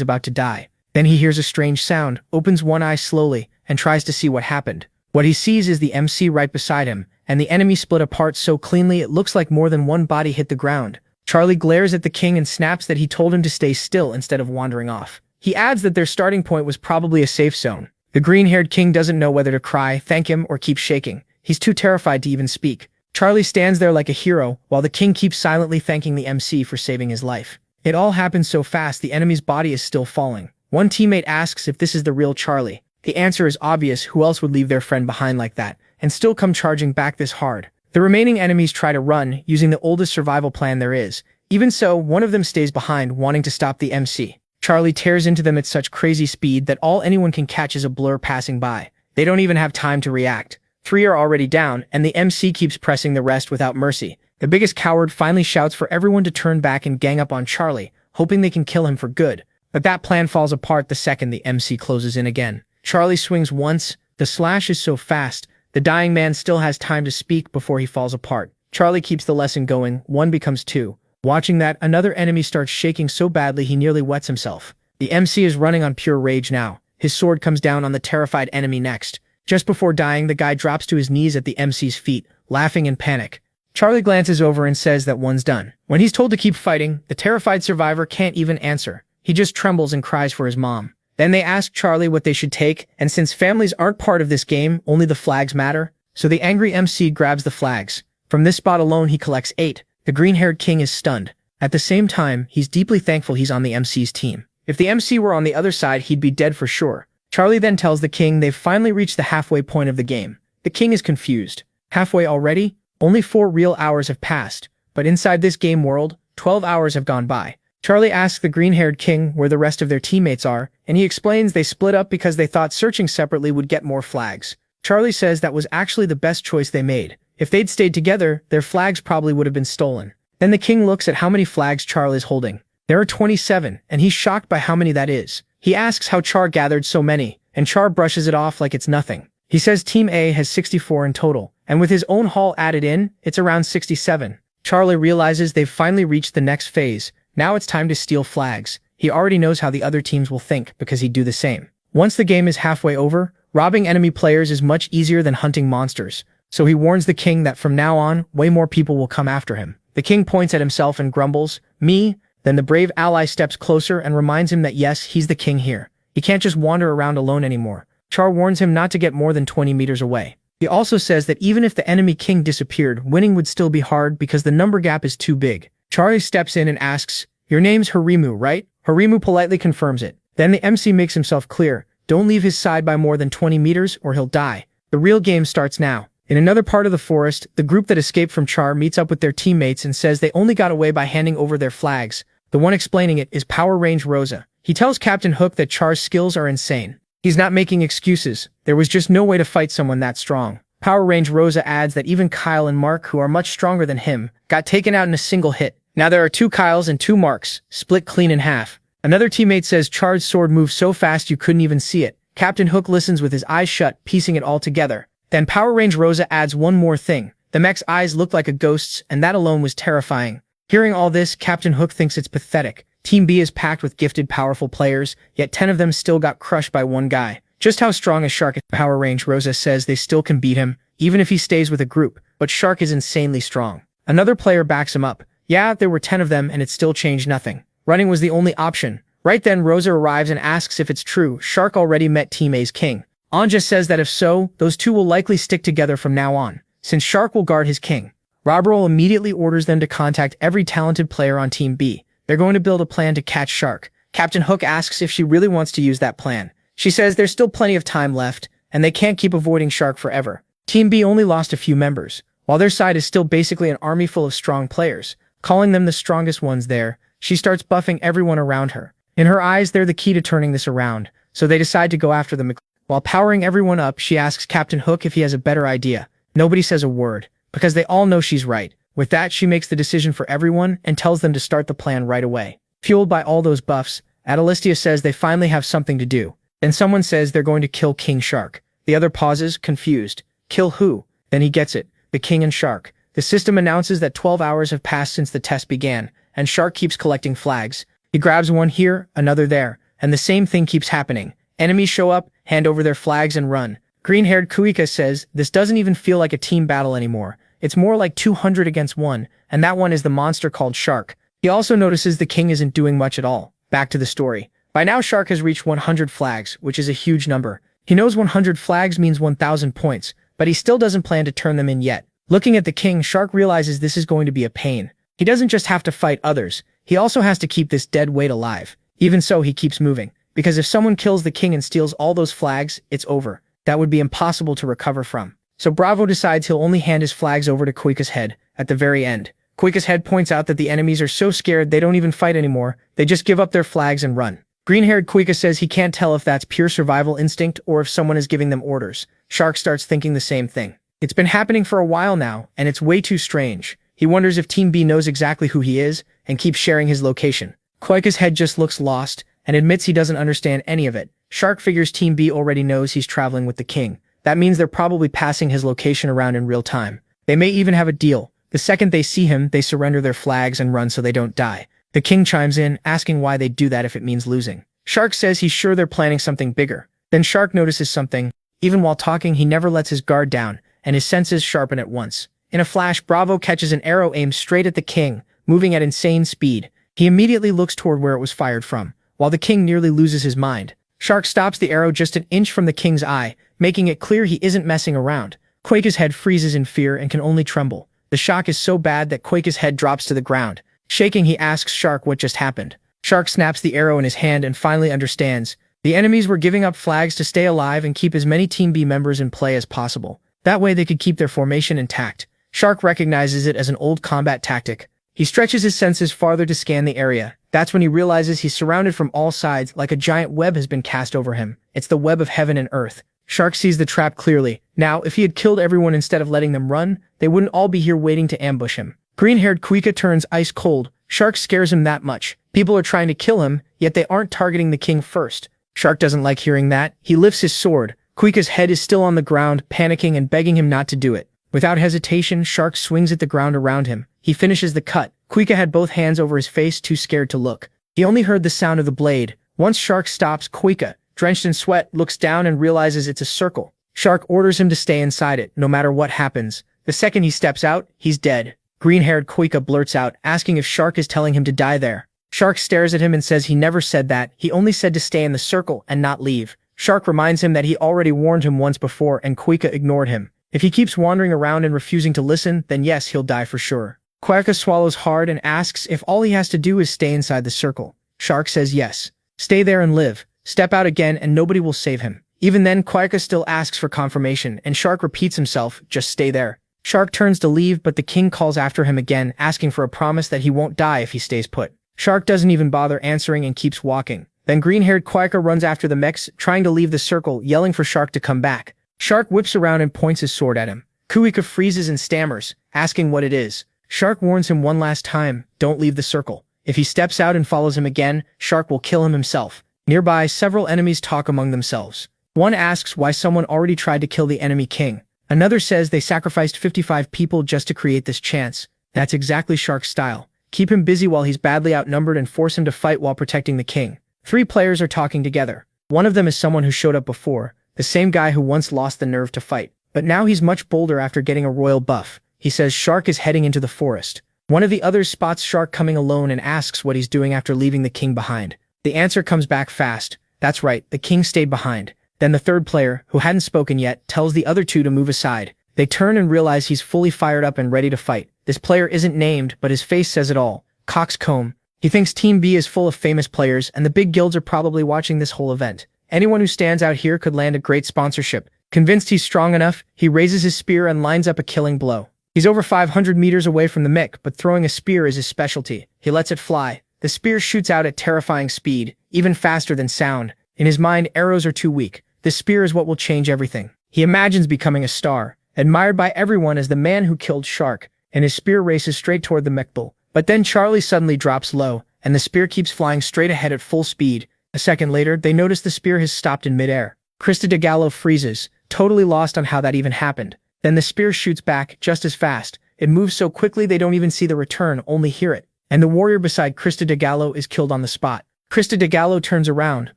about to die. Then he hears a strange sound, opens one eye slowly, and tries to see what happened. What he sees is the MC right beside him, and the enemy split apart so cleanly it looks like more than one body hit the ground. Charlie glares at the king and snaps that he told him to stay still instead of wandering off. He adds that their starting point was probably a safe zone. The green-haired king doesn't know whether to cry, thank him, or keep shaking. He's too terrified to even speak. Charlie stands there like a hero, while the king keeps silently thanking the MC for saving his life. It all happens so fast the enemy's body is still falling. One teammate asks if this is the real Charlie. The answer is obvious, who else would leave their friend behind like that, and still come charging back this hard? The remaining enemies try to run, using the oldest survival plan there is. Even so, one of them stays behind, wanting to stop the MC. Charlie tears into them at such crazy speed that all anyone can catch is a blur passing by. They don't even have time to react. 3 are already down, and the MC keeps pressing the rest without mercy. The biggest coward finally shouts for everyone to turn back and gang up on Charlie, hoping they can kill him for good. But that plan falls apart the second the MC closes in again. Charlie swings once. The slash is so fast, the dying man still has time to speak before he falls apart. Charlie keeps the lesson going. 1 becomes 2. Watching that, another enemy starts shaking so badly he nearly wets himself. The MC is running on pure rage now. His sword comes down on the terrified enemy next. Just before dying, the guy drops to his knees at the MC's feet, laughing in panic. Charlie glances over and says that one's done. When he's told to keep fighting, the terrified survivor can't even answer. He just trembles and cries for his mom. Then they ask Charlie what they should take, and since families aren't part of this game, only the flags matter, so the angry MC grabs the flags. From this spot alone, he collects 8. The green-haired king is stunned. At the same time, he's deeply thankful he's on the MC's team. If the MC were on the other side, he'd be dead for sure. Charlie then tells the king they've finally reached the halfway point of the game. The king is confused. Halfway already? Only 4 real hours have passed, but inside this game world, 12 hours have gone by. Charlie asks the green-haired king where the rest of their teammates are, and he explains they split up because they thought searching separately would get more flags. Charlie says that was actually the best choice they made. If they'd stayed together, their flags probably would have been stolen. Then the king looks at how many flags Charlie's holding. There are 27, and he's shocked by how many that is. He asks how Char gathered so many, and Char brushes it off like it's nothing. He says Team A has 64 in total, and with his own haul added in, it's around 67. Charlie realizes they've finally reached the next phase. Now it's time to steal flags. He already knows how the other teams will think, because he'd do the same. Once the game is halfway over, robbing enemy players is much easier than hunting monsters. So he warns the king that from now on, way more people will come after him. The king points at himself and grumbles, "Me?" Then the brave ally steps closer and reminds him that yes, he's the king here. He can't just wander around alone anymore. Char warns him not to get more than 20 meters away. He also says that even if the enemy king disappeared, winning would still be hard because the number gap is too big. Charlie steps in and asks, "Your name's Harimu, right?" Harimu politely confirms it. Then the MC makes himself clear, don't leave his side by more than 20 meters or he'll die. The real game starts now. In another part of the forest, the group that escaped from Char meets up with their teammates and says they only got away by handing over their flags. The one explaining it is Power Range Rosa. He tells Captain Hook that Char's skills are insane. He's not making excuses. There was just no way to fight someone that strong. Power Range Rosa adds that even Kyle and Mark, who are much stronger than him, got taken out in a single hit. Now there are 2 Kyles and 2 Marks, split clean in half. Another teammate says Char's sword moves so fast you couldn't even see it. Captain Hook listens with his eyes shut, piecing it all together. Then Power Range Rosa adds one more thing. The mech's eyes look like a ghost's, and that alone was terrifying. Hearing all this, Captain Hook thinks it's pathetic. Team B is packed with gifted, powerful players, yet 10 of them still got crushed by one guy. Just how strong is Shark? Power Range Rosa says they still can beat him, even if he stays with a group, but Shark is insanely strong. Another player backs him up. Yeah, there were 10 of them and it still changed nothing. Running was the only option. Right then, Rosa arrives and asks if it's true. Shark already met Team A's king. Anja says that if so, those two will likely stick together from now on, since Shark will guard his king. Roberol immediately orders them to contact every talented player on Team B. They're going to build a plan to catch Shark. Captain Hook asks if she really wants to use that plan. She says there's still plenty of time left, and they can't keep avoiding Shark forever. Team B only lost a few members, while their side is still basically an army full of strong players. Calling them the strongest ones there, she starts buffing everyone around her. In her eyes, they're the key to turning this around, so they decide to go after them. While powering everyone up, she asks Captain Hook if he has a better idea. Nobody says a word, because they all know she's right. With that, she makes the decision for everyone and tells them to start the plan right away. Fueled by all those buffs, Adalistia says they finally have something to do. Then someone says they're going to kill King Shark. The other pauses, confused. Kill who? Then he gets it. The King and Shark. The system announces that 12 hours have passed since the test began, and Shark keeps collecting flags. He grabs one here, another there, and the same thing keeps happening. Enemies show up, hand over their flags and run. Green-haired Kuika says this doesn't even feel like a team battle anymore. It's more like 200 against 1, and that one is the monster called Shark. He also notices the king isn't doing much at all. Back to the story. By now Shark has reached 100 flags, which is a huge number. He knows 100 flags means 1,000 points, but he still doesn't plan to turn them in yet. Looking at the king, Shark realizes this is going to be a pain. He doesn't just have to fight others, he also has to keep this dead weight alive. Even so, he keeps moving, because if someone kills the king and steals all those flags, it's over. That would be impossible to recover from. So Bravo decides he'll only hand his flags over to Kuika's head at the very end. Kuika's head points out that the enemies are so scared they don't even fight anymore, they just give up their flags and run. Green-haired Kuika says he can't tell if that's pure survival instinct or if someone is giving them orders. Shark starts thinking the same thing. It's been happening for a while now, and it's way too strange. He wonders if Team B knows exactly who he is, and keeps sharing his location. Kuika's head just looks lost, and admits he doesn't understand any of it. Shark figures Team B already knows he's traveling with the king. That means they're probably passing his location around in real time. They may even have a deal. The second they see him, they surrender their flags and run so they don't die. The king chimes in, asking why they'd do that if it means losing. Shark says he's sure they're planning something bigger. Then Shark notices something. Even while talking, he never lets his guard down, and his senses sharpen at once. In a flash, Bravo catches an arrow aimed straight at the king, moving at insane speed. He immediately looks toward where it was fired from, while the king nearly loses his mind. Shark stops the arrow just an inch from the king's eye, making it clear he isn't messing around. Kuika's head freezes in fear and can only tremble. The shock is so bad that Kuika's head drops to the ground. Shaking, he asks Shark what just happened. Shark snaps the arrow in his hand and finally understands. The enemies were giving up flags to stay alive and keep as many Team B members in play as possible. That way they could keep their formation intact. Shark recognizes it as an old combat tactic. He stretches his senses farther to scan the area. That's when he realizes he's surrounded from all sides like a giant web has been cast over him. It's the web of heaven and earth. Shark sees the trap clearly. Now, if he had killed everyone instead of letting them run, they wouldn't all be here waiting to ambush him. Green-haired Kuika turns ice cold. Shark scares him that much. People are trying to kill him, yet they aren't targeting the king first. Shark doesn't like hearing that. He lifts his sword. Kuika's head is still on the ground, panicking and begging him not to do it. Without hesitation, Shark swings at the ground around him. He finishes the cut. Kuika had both hands over his face, too scared to look. He only heard the sound of the blade. Once Shark stops, Kuika, drenched in sweat, looks down and realizes it's a circle. Shark orders him to stay inside it, no matter what happens. The second he steps out, he's dead. Green-haired Kuika blurts out, asking if Shark is telling him to die there. Shark stares at him and says he never said that. He only said to stay in the circle and not leave. Shark reminds him that he already warned him once before and Kuika ignored him. If he keeps wandering around and refusing to listen, then yes, he'll die for sure. Kuika swallows hard and asks if all he has to do is stay inside the circle. Shark says yes. Stay there and live. Step out again and nobody will save him. Even then, Kuika still asks for confirmation and Shark repeats himself, just stay there. Shark turns to leave, but the king calls after him again, asking for a promise that he won't die if he stays put. Shark doesn't even bother answering and keeps walking. Then green-haired Kuika runs after the mechs, trying to leave the circle, yelling for Shark to come back. Shark whips around and points his sword at him. Kuika freezes and stammers, asking what it is. Shark warns him one last time, don't leave the circle. If he steps out and follows him again, Shark will kill him himself. Nearby, several enemies talk among themselves. One asks why someone already tried to kill the enemy king. Another says they sacrificed 55 people just to create this chance. That's exactly Shark's style. Keep him busy while he's badly outnumbered and force him to fight while protecting the king. 3 players are talking together. One of them is someone who showed up before, the same guy who once lost the nerve to fight. But now he's much bolder after getting a royal buff. He says Shark is heading into the forest. One of the others spots Shark coming alone and asks what he's doing after leaving the king behind. The answer comes back fast. That's right, the king stayed behind. Then the third player, who hadn't spoken yet, tells the other 2 to move aside. They turn and realize he's fully fired up and ready to fight. This player isn't named, but his face says it all. Coxcomb. He thinks Team B is full of famous players, and the big guilds are probably watching this whole event. Anyone who stands out here could land a great sponsorship. Convinced he's strong enough, he raises his spear and lines up a killing blow. He's over 500 meters away from the Mick, but throwing a spear is his specialty. He lets it fly. The spear shoots out at terrifying speed, even faster than sound. In his mind, arrows are too weak. This spear is what will change everything. He imagines becoming a star, admired by everyone as the man who killed Shark, and his spear races straight toward the Mechbull. But then Charlie suddenly drops low, and the spear keeps flying straight ahead at full speed. A second later, they notice the spear has stopped in midair. Krista de Gallo freezes, totally lost on how that even happened. Then the spear shoots back just as fast. It moves so quickly they don't even see the return, only hear it. And the warrior beside Krista de Gallo is killed on the spot. Krista de Gallo turns around,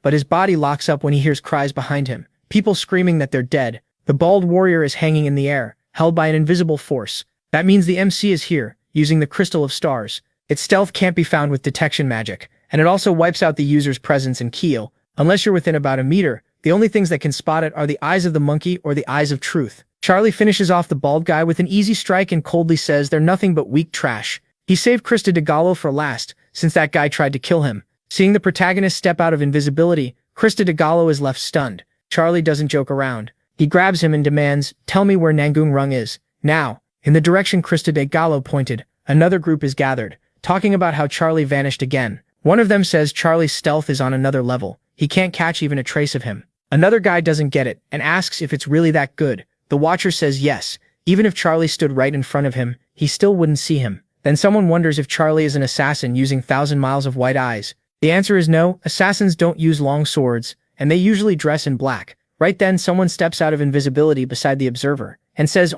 but his body locks up when he hears cries behind him. People screaming that they're dead. The bald warrior is hanging in the air, held by an invisible force. That means the MC is here, using the Crystal of Stars. Its stealth can't be found with detection magic, and it also wipes out the user's presence in Keel. Unless you're within about a meter, the only things that can spot it are the eyes of the monkey or the eyes of truth. Charlie finishes off the bald guy with an easy strike and coldly says they're nothing but weak trash. He saved Krista de Gallo for last, since that guy tried to kill him. Seeing the protagonist step out of invisibility, Krista de Gallo is left stunned. Charlie doesn't joke around. He grabs him and demands, "Tell me where Nanggung Rung is. Now." In the direction Krista de Gallo pointed, another group is gathered, talking about how Charlie vanished again. One of them says Charlie's stealth is on another level. He can't catch even a trace of him. Another guy doesn't get it, and asks if it's really that good. The Watcher says yes. Even if Charlie stood right in front of him, he still wouldn't see him. Then someone wonders if Charlie is an assassin using 1,000 miles of white eyes. The answer is no, assassins don't use long swords, and they usually dress in black. Right then, someone steps out of invisibility beside the observer, and says,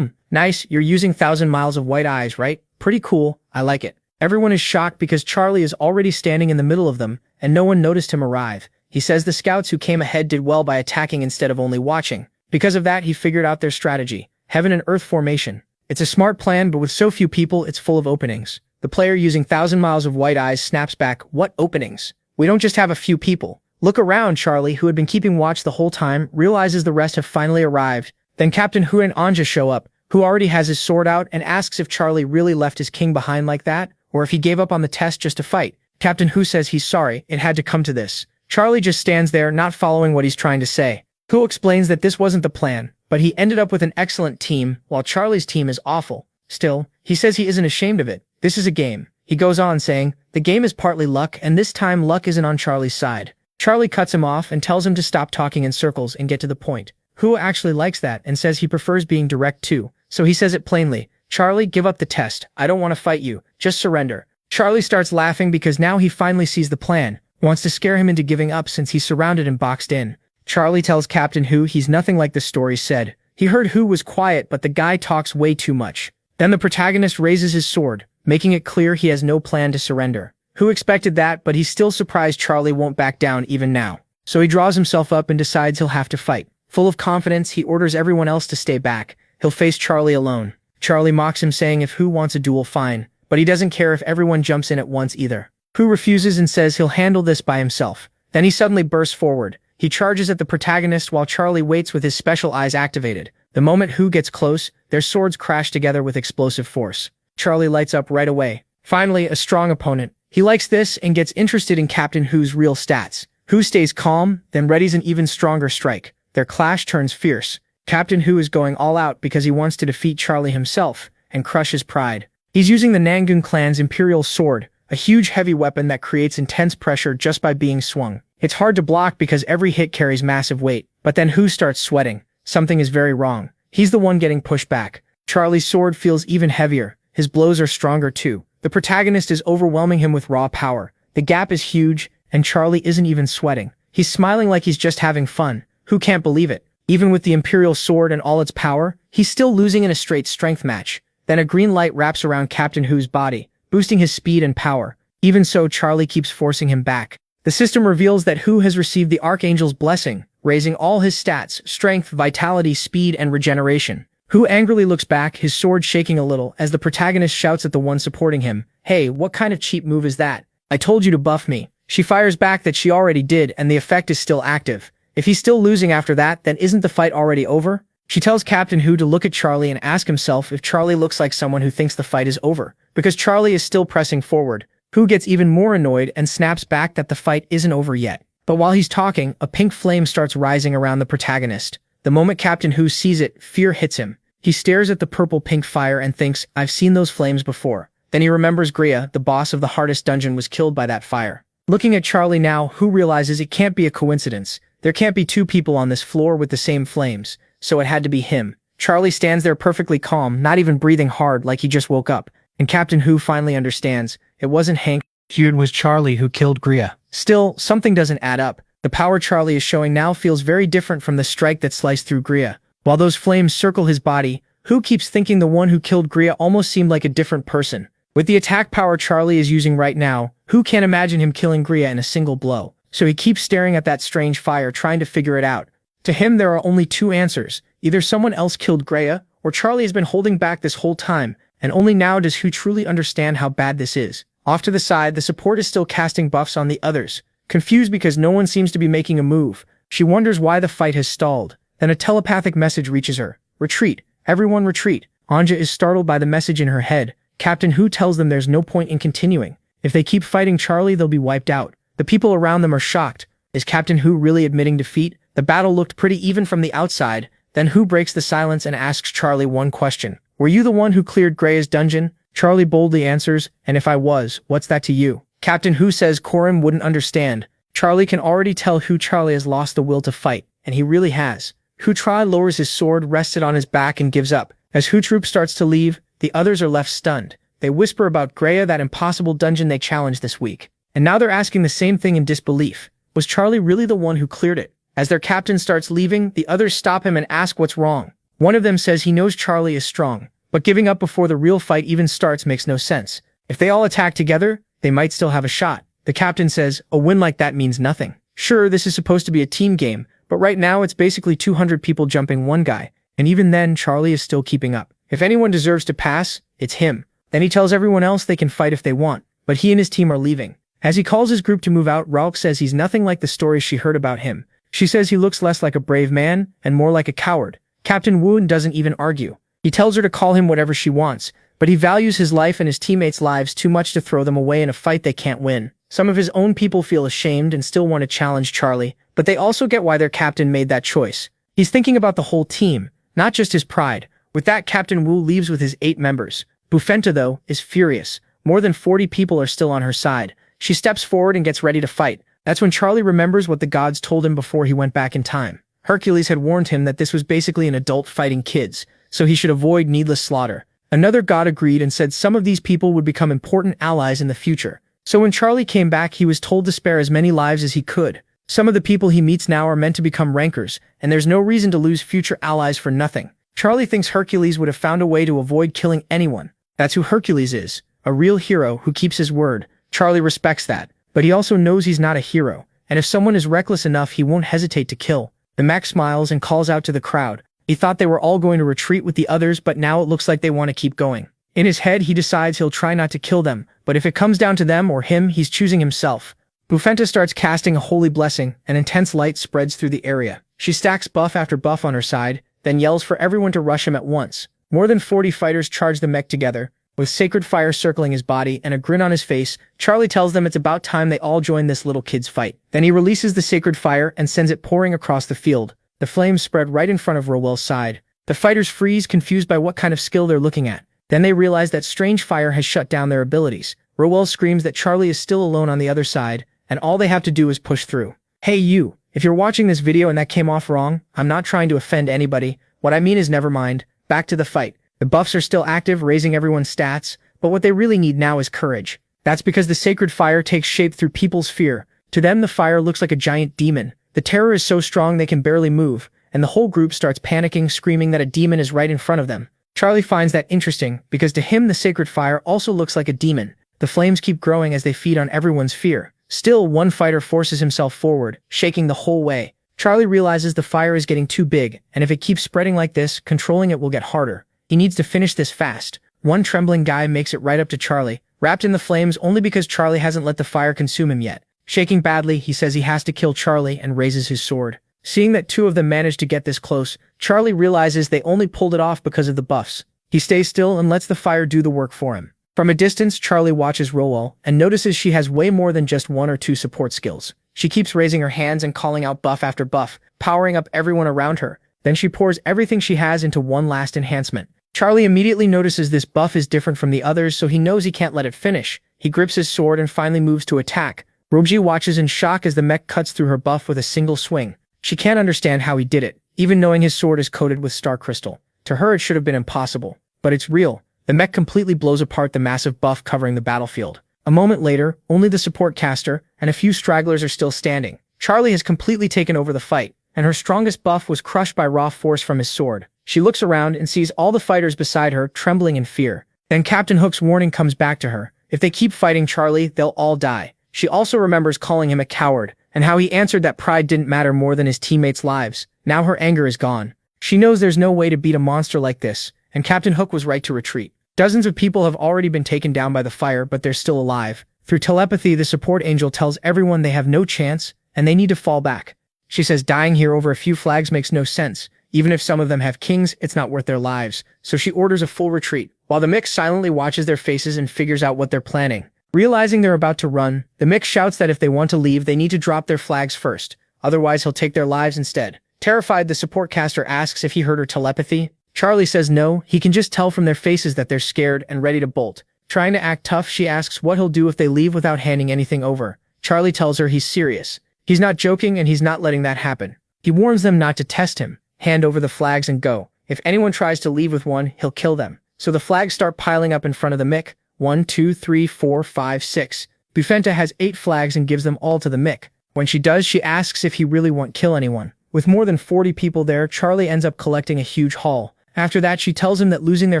nice, you're using 1,000 miles of white eyes, right? Pretty cool, I like it. Everyone is shocked because Charlie is already standing in the middle of them, and no one noticed him arrive. He says the scouts who came ahead did well by attacking instead of only watching. Because of that, he figured out their strategy. Heaven and Earth formation. It's a smart plan, but with so few people, it's full of openings. The player using 1,000 miles of white eyes snaps back, "What openings? We don't just have a few people." Look around, Charlie, who had been keeping watch the whole time, realizes the rest have finally arrived. Then Captain Hu and Anja show up, who already has his sword out, and asks if Charlie really left his king behind like that, or if he gave up on the test just to fight. Captain Hu says he's sorry, it had to come to this. Charlie just stands there, not following what he's trying to say. Hu explains that this wasn't the plan, but he ended up with an excellent team, while Charlie's team is awful. Still, he says he isn't ashamed of it. This is a game. He goes on saying, the game is partly luck, and this time luck isn't on Charlie's side. Charlie cuts him off and tells him to stop talking in circles and get to the point. Hu actually likes that and says he prefers being direct too, so he says it plainly. Charlie, give up the test. I don't want to fight you. Just surrender. Charlie starts laughing because now he finally sees the plan, wants to scare him into giving up since he's surrounded and boxed in. Charlie tells Captain Hu he's nothing like the story said. He heard Hu was quiet, but the guy talks way too much. Then the protagonist raises his sword, making it clear he has no plan to surrender. Hu expected that, but he's still surprised Charlie won't back down even now. So he draws himself up and decides he'll have to fight. Full of confidence, he orders everyone else to stay back. He'll face Charlie alone. Charlie mocks him, saying if Hu wants a duel, fine, but he doesn't care if everyone jumps in at once either. Hu refuses and says he'll handle this by himself. Then he suddenly bursts forward. He charges at the protagonist while Charlie waits with his special eyes activated. The moment Hu gets close, their swords crash together with explosive force. Charlie lights up right away. Finally, a strong opponent. He likes this and gets interested in Captain Hu's real stats. Hu stays calm, then readies an even stronger strike. Their clash turns fierce. Captain Hu is going all out because he wants to defeat Charlie himself and crush his pride. He's using the Nanggung clan's Imperial Sword, a huge heavy weapon that creates intense pressure just by being swung. It's hard to block because every hit carries massive weight, but then Hu starts sweating. Something is very wrong. He's the one getting pushed back. Charlie's sword feels even heavier. His blows are stronger too. The protagonist is overwhelming him with raw power. The gap is huge, and Charlie isn't even sweating. He's smiling like he's just having fun. Hu can't believe it. Even with the Imperial Sword and all its power, he's still losing in a straight strength match. Then a green light wraps around Captain Hu's body, boosting his speed and power. Even so, Charlie keeps forcing him back. The system reveals that Hu has received the Archangel's blessing, raising all his stats, strength, vitality, speed, and regeneration. Hu angrily looks back, his sword shaking a little, as the protagonist shouts at the one supporting him, "Hey, what kind of cheap move is that? I told you to buff me." She fires back that she already did, and the effect is still active. If he's still losing after that, then isn't the fight already over? She tells Captain Hu to look at Charlie and ask himself if Charlie looks like someone who thinks the fight is over, because Charlie is still pressing forward. Hu gets even more annoyed and snaps back that the fight isn't over yet. But while he's talking, a pink flame starts rising around the protagonist. The moment Captain Hu sees it, fear hits him. He stares at the purple-pink fire and thinks, I've seen those flames before. Then he remembers Gria, the boss of the hardest dungeon, was killed by that fire. Looking at Charlie now, Hu realizes it can't be a coincidence. There can't be two people on this floor with the same flames, so it had to be him. Charlie stands there perfectly calm, not even breathing hard like he just woke up. And Captain Hu finally understands. It wasn't Hank. It was Charlie who killed Gria. Still, something doesn't add up. The power Charlie is showing now feels very different from the strike that sliced through Gria. While those flames circle his body, Hu keeps thinking the one who killed Gria almost seemed like a different person. With the attack power Charlie is using right now, Hu can't imagine him killing Gria in a single blow. So he keeps staring at that strange fire, trying to figure it out. To him, there are only two answers. Either someone else killed Gria, or Charlie has been holding back this whole time, and only now does Hu truly understand how bad this is. Off to the side, the support is still casting buffs on the others. Confused because no one seems to be making a move, she wonders why the fight has stalled. Then a telepathic message reaches her. Retreat. Everyone retreat. Anja is startled by the message in her head. Captain Hu tells them there's no point in continuing. If they keep fighting Charlie, they'll be wiped out. The people around them are shocked. Is Captain Hu really admitting defeat? The battle looked pretty even from the outside. Then Hu breaks the silence and asks Charlie one question. Were you the one who cleared Gria's dungeon? Charlie boldly answers, and if I was, what's that to you? Captain Hu says Corin wouldn't understand. Charlie can already tell Charlie has lost the will to fight, and he really has. Tri lowers his sword, rested on his back, and gives up. As Troop starts to leave, the others are left stunned. They whisper about Gria, that impossible dungeon they challenged this week. And now they're asking the same thing in disbelief. Was Charlie really the one who cleared it? As their captain starts leaving, the others stop him and ask what's wrong. One of them says he knows Charlie is strong, but giving up before the real fight even starts makes no sense. If they all attack together, they might still have a shot. The captain says, a win like that means nothing. Sure, this is supposed to be a team game, but right now it's basically 200 people jumping one guy, and even then Charlie is still keeping up. If anyone deserves to pass, it's him. Then he tells everyone else they can fight if they want, but he and his team are leaving. As he calls his group to move out, Ralk says he's nothing like the stories she heard about him. She says he looks less like a brave man and more like a coward. Captain Woon doesn't even argue. He tells her to call him whatever she wants, but he values his life and his teammates' lives too much to throw them away in a fight they can't win. Some of his own people feel ashamed and still want to challenge Charlie, but they also get why their captain made that choice. He's thinking about the whole team, not just his pride. With that, Captain Wu leaves with his 8 members. Bufenta, though, is furious. More than 40 people are still on her side. She steps forward and gets ready to fight. That's when Charlie remembers what the gods told him before he went back in time. Hercules had warned him that this was basically an adult fighting kids, so he should avoid needless slaughter. Another god agreed and said some of these people would become important allies in the future. So when Charlie came back, he was told to spare as many lives as he could. Some of the people he meets now are meant to become rankers, and there's no reason to lose future allies for nothing. Charlie thinks Hercules would have found a way to avoid killing anyone. That's who Hercules is, a real hero who keeps his word. Charlie respects that, but he also knows he's not a hero, and if someone is reckless enough, he won't hesitate to kill. The mech smiles and calls out to the crowd. He thought they were all going to retreat with the others, but now it looks like they want to keep going. In his head, he decides he'll try not to kill them, but if it comes down to them or him, he's choosing himself. Bufenta starts casting a holy blessing, and intense light spreads through the area. She stacks buff after buff on her side, then yells for everyone to rush him at once. More than 40 fighters charge the mech together. With sacred fire circling his body and a grin on his face, Charlie tells them it's about time they all join this little kid's fight. Then he releases the sacred fire and sends it pouring across the field. The flames spread right in front of Rowell's side. The fighters freeze, confused by what kind of skill they're looking at. Then they realize that strange fire has shut down their abilities. Rowell screams that Charlie is still alone on the other side, and all they have to do is push through. Hey you, if you're watching this video and that came off wrong, I'm not trying to offend anybody. What I mean is never mind. Back to the fight. The buffs are still active, raising everyone's stats, but what they really need now is courage. That's because the sacred fire takes shape through people's fear. To them, the fire looks like a giant demon. The terror is so strong they can barely move, and the whole group starts panicking, screaming that a demon is right in front of them. Charlie finds that interesting, because to him the sacred fire also looks like a demon. The flames keep growing as they feed on everyone's fear. Still, one fighter forces himself forward, shaking the whole way. Charlie realizes the fire is getting too big, and if it keeps spreading like this, controlling it will get harder. He needs to finish this fast. One trembling guy makes it right up to Charlie, wrapped in the flames only because Charlie hasn't let the fire consume him yet. Shaking badly, he says he has to kill Charlie and raises his sword. Seeing that 2 of them managed to get this close, Charlie realizes they only pulled it off because of the buffs. He stays still and lets the fire do the work for him. From a distance, Charlie watches Rowell and notices she has way more than just one or two support skills. She keeps raising her hands and calling out buff after buff, powering up everyone around her. Then she pours everything she has into one last enhancement. Charlie immediately notices this buff is different from the others, so he knows he can't let it finish. He grips his sword and finally moves to attack. Robji watches in shock as the mech cuts through her buff with a single swing. She can't understand how he did it, even knowing his sword is coated with star crystal. To her, it should have been impossible. But it's real. The mech completely blows apart the massive buff covering the battlefield. A moment later, only the support caster and a few stragglers are still standing. Charlie has completely taken over the fight, and her strongest buff was crushed by raw force from his sword. She looks around and sees all the fighters beside her trembling in fear. Then Captain Hook's warning comes back to her. If they keep fighting Charlie, they'll all die. She also remembers calling him a coward, and how he answered that pride didn't matter more than his teammates' lives. Now her anger is gone. She knows there's no way to beat a monster like this, and Captain Hook was right to retreat. Dozens of people have already been taken down by the fire, but they're still alive. Through telepathy, the support angel tells everyone they have no chance, and they need to fall back. She says dying here over a few flags makes no sense. Even if some of them have kings, it's not worth their lives. So she orders a full retreat, while the mix silently watches their faces and figures out what they're planning. Realizing they're about to run, the mix shouts that if they want to leave, they need to drop their flags first. Otherwise, he'll take their lives instead. Terrified, the support caster asks if he heard her telepathy. Charlie says no, he can just tell from their faces that they're scared and ready to bolt. Trying to act tough, she asks what he'll do if they leave without handing anything over. Charlie tells her he's serious. He's not joking and he's not letting that happen. He warns them not to test him. Hand over the flags and go. If anyone tries to leave with one, he'll kill them. So the flags start piling up in front of the Mick. 1, 2, 3, 4, 5, 6. Bufenta has 8 flags and gives them all to the Mick. When she does, she asks if he really won't kill anyone. With more than 40 people there, Charlie ends up collecting a huge haul. After that, she tells him that losing their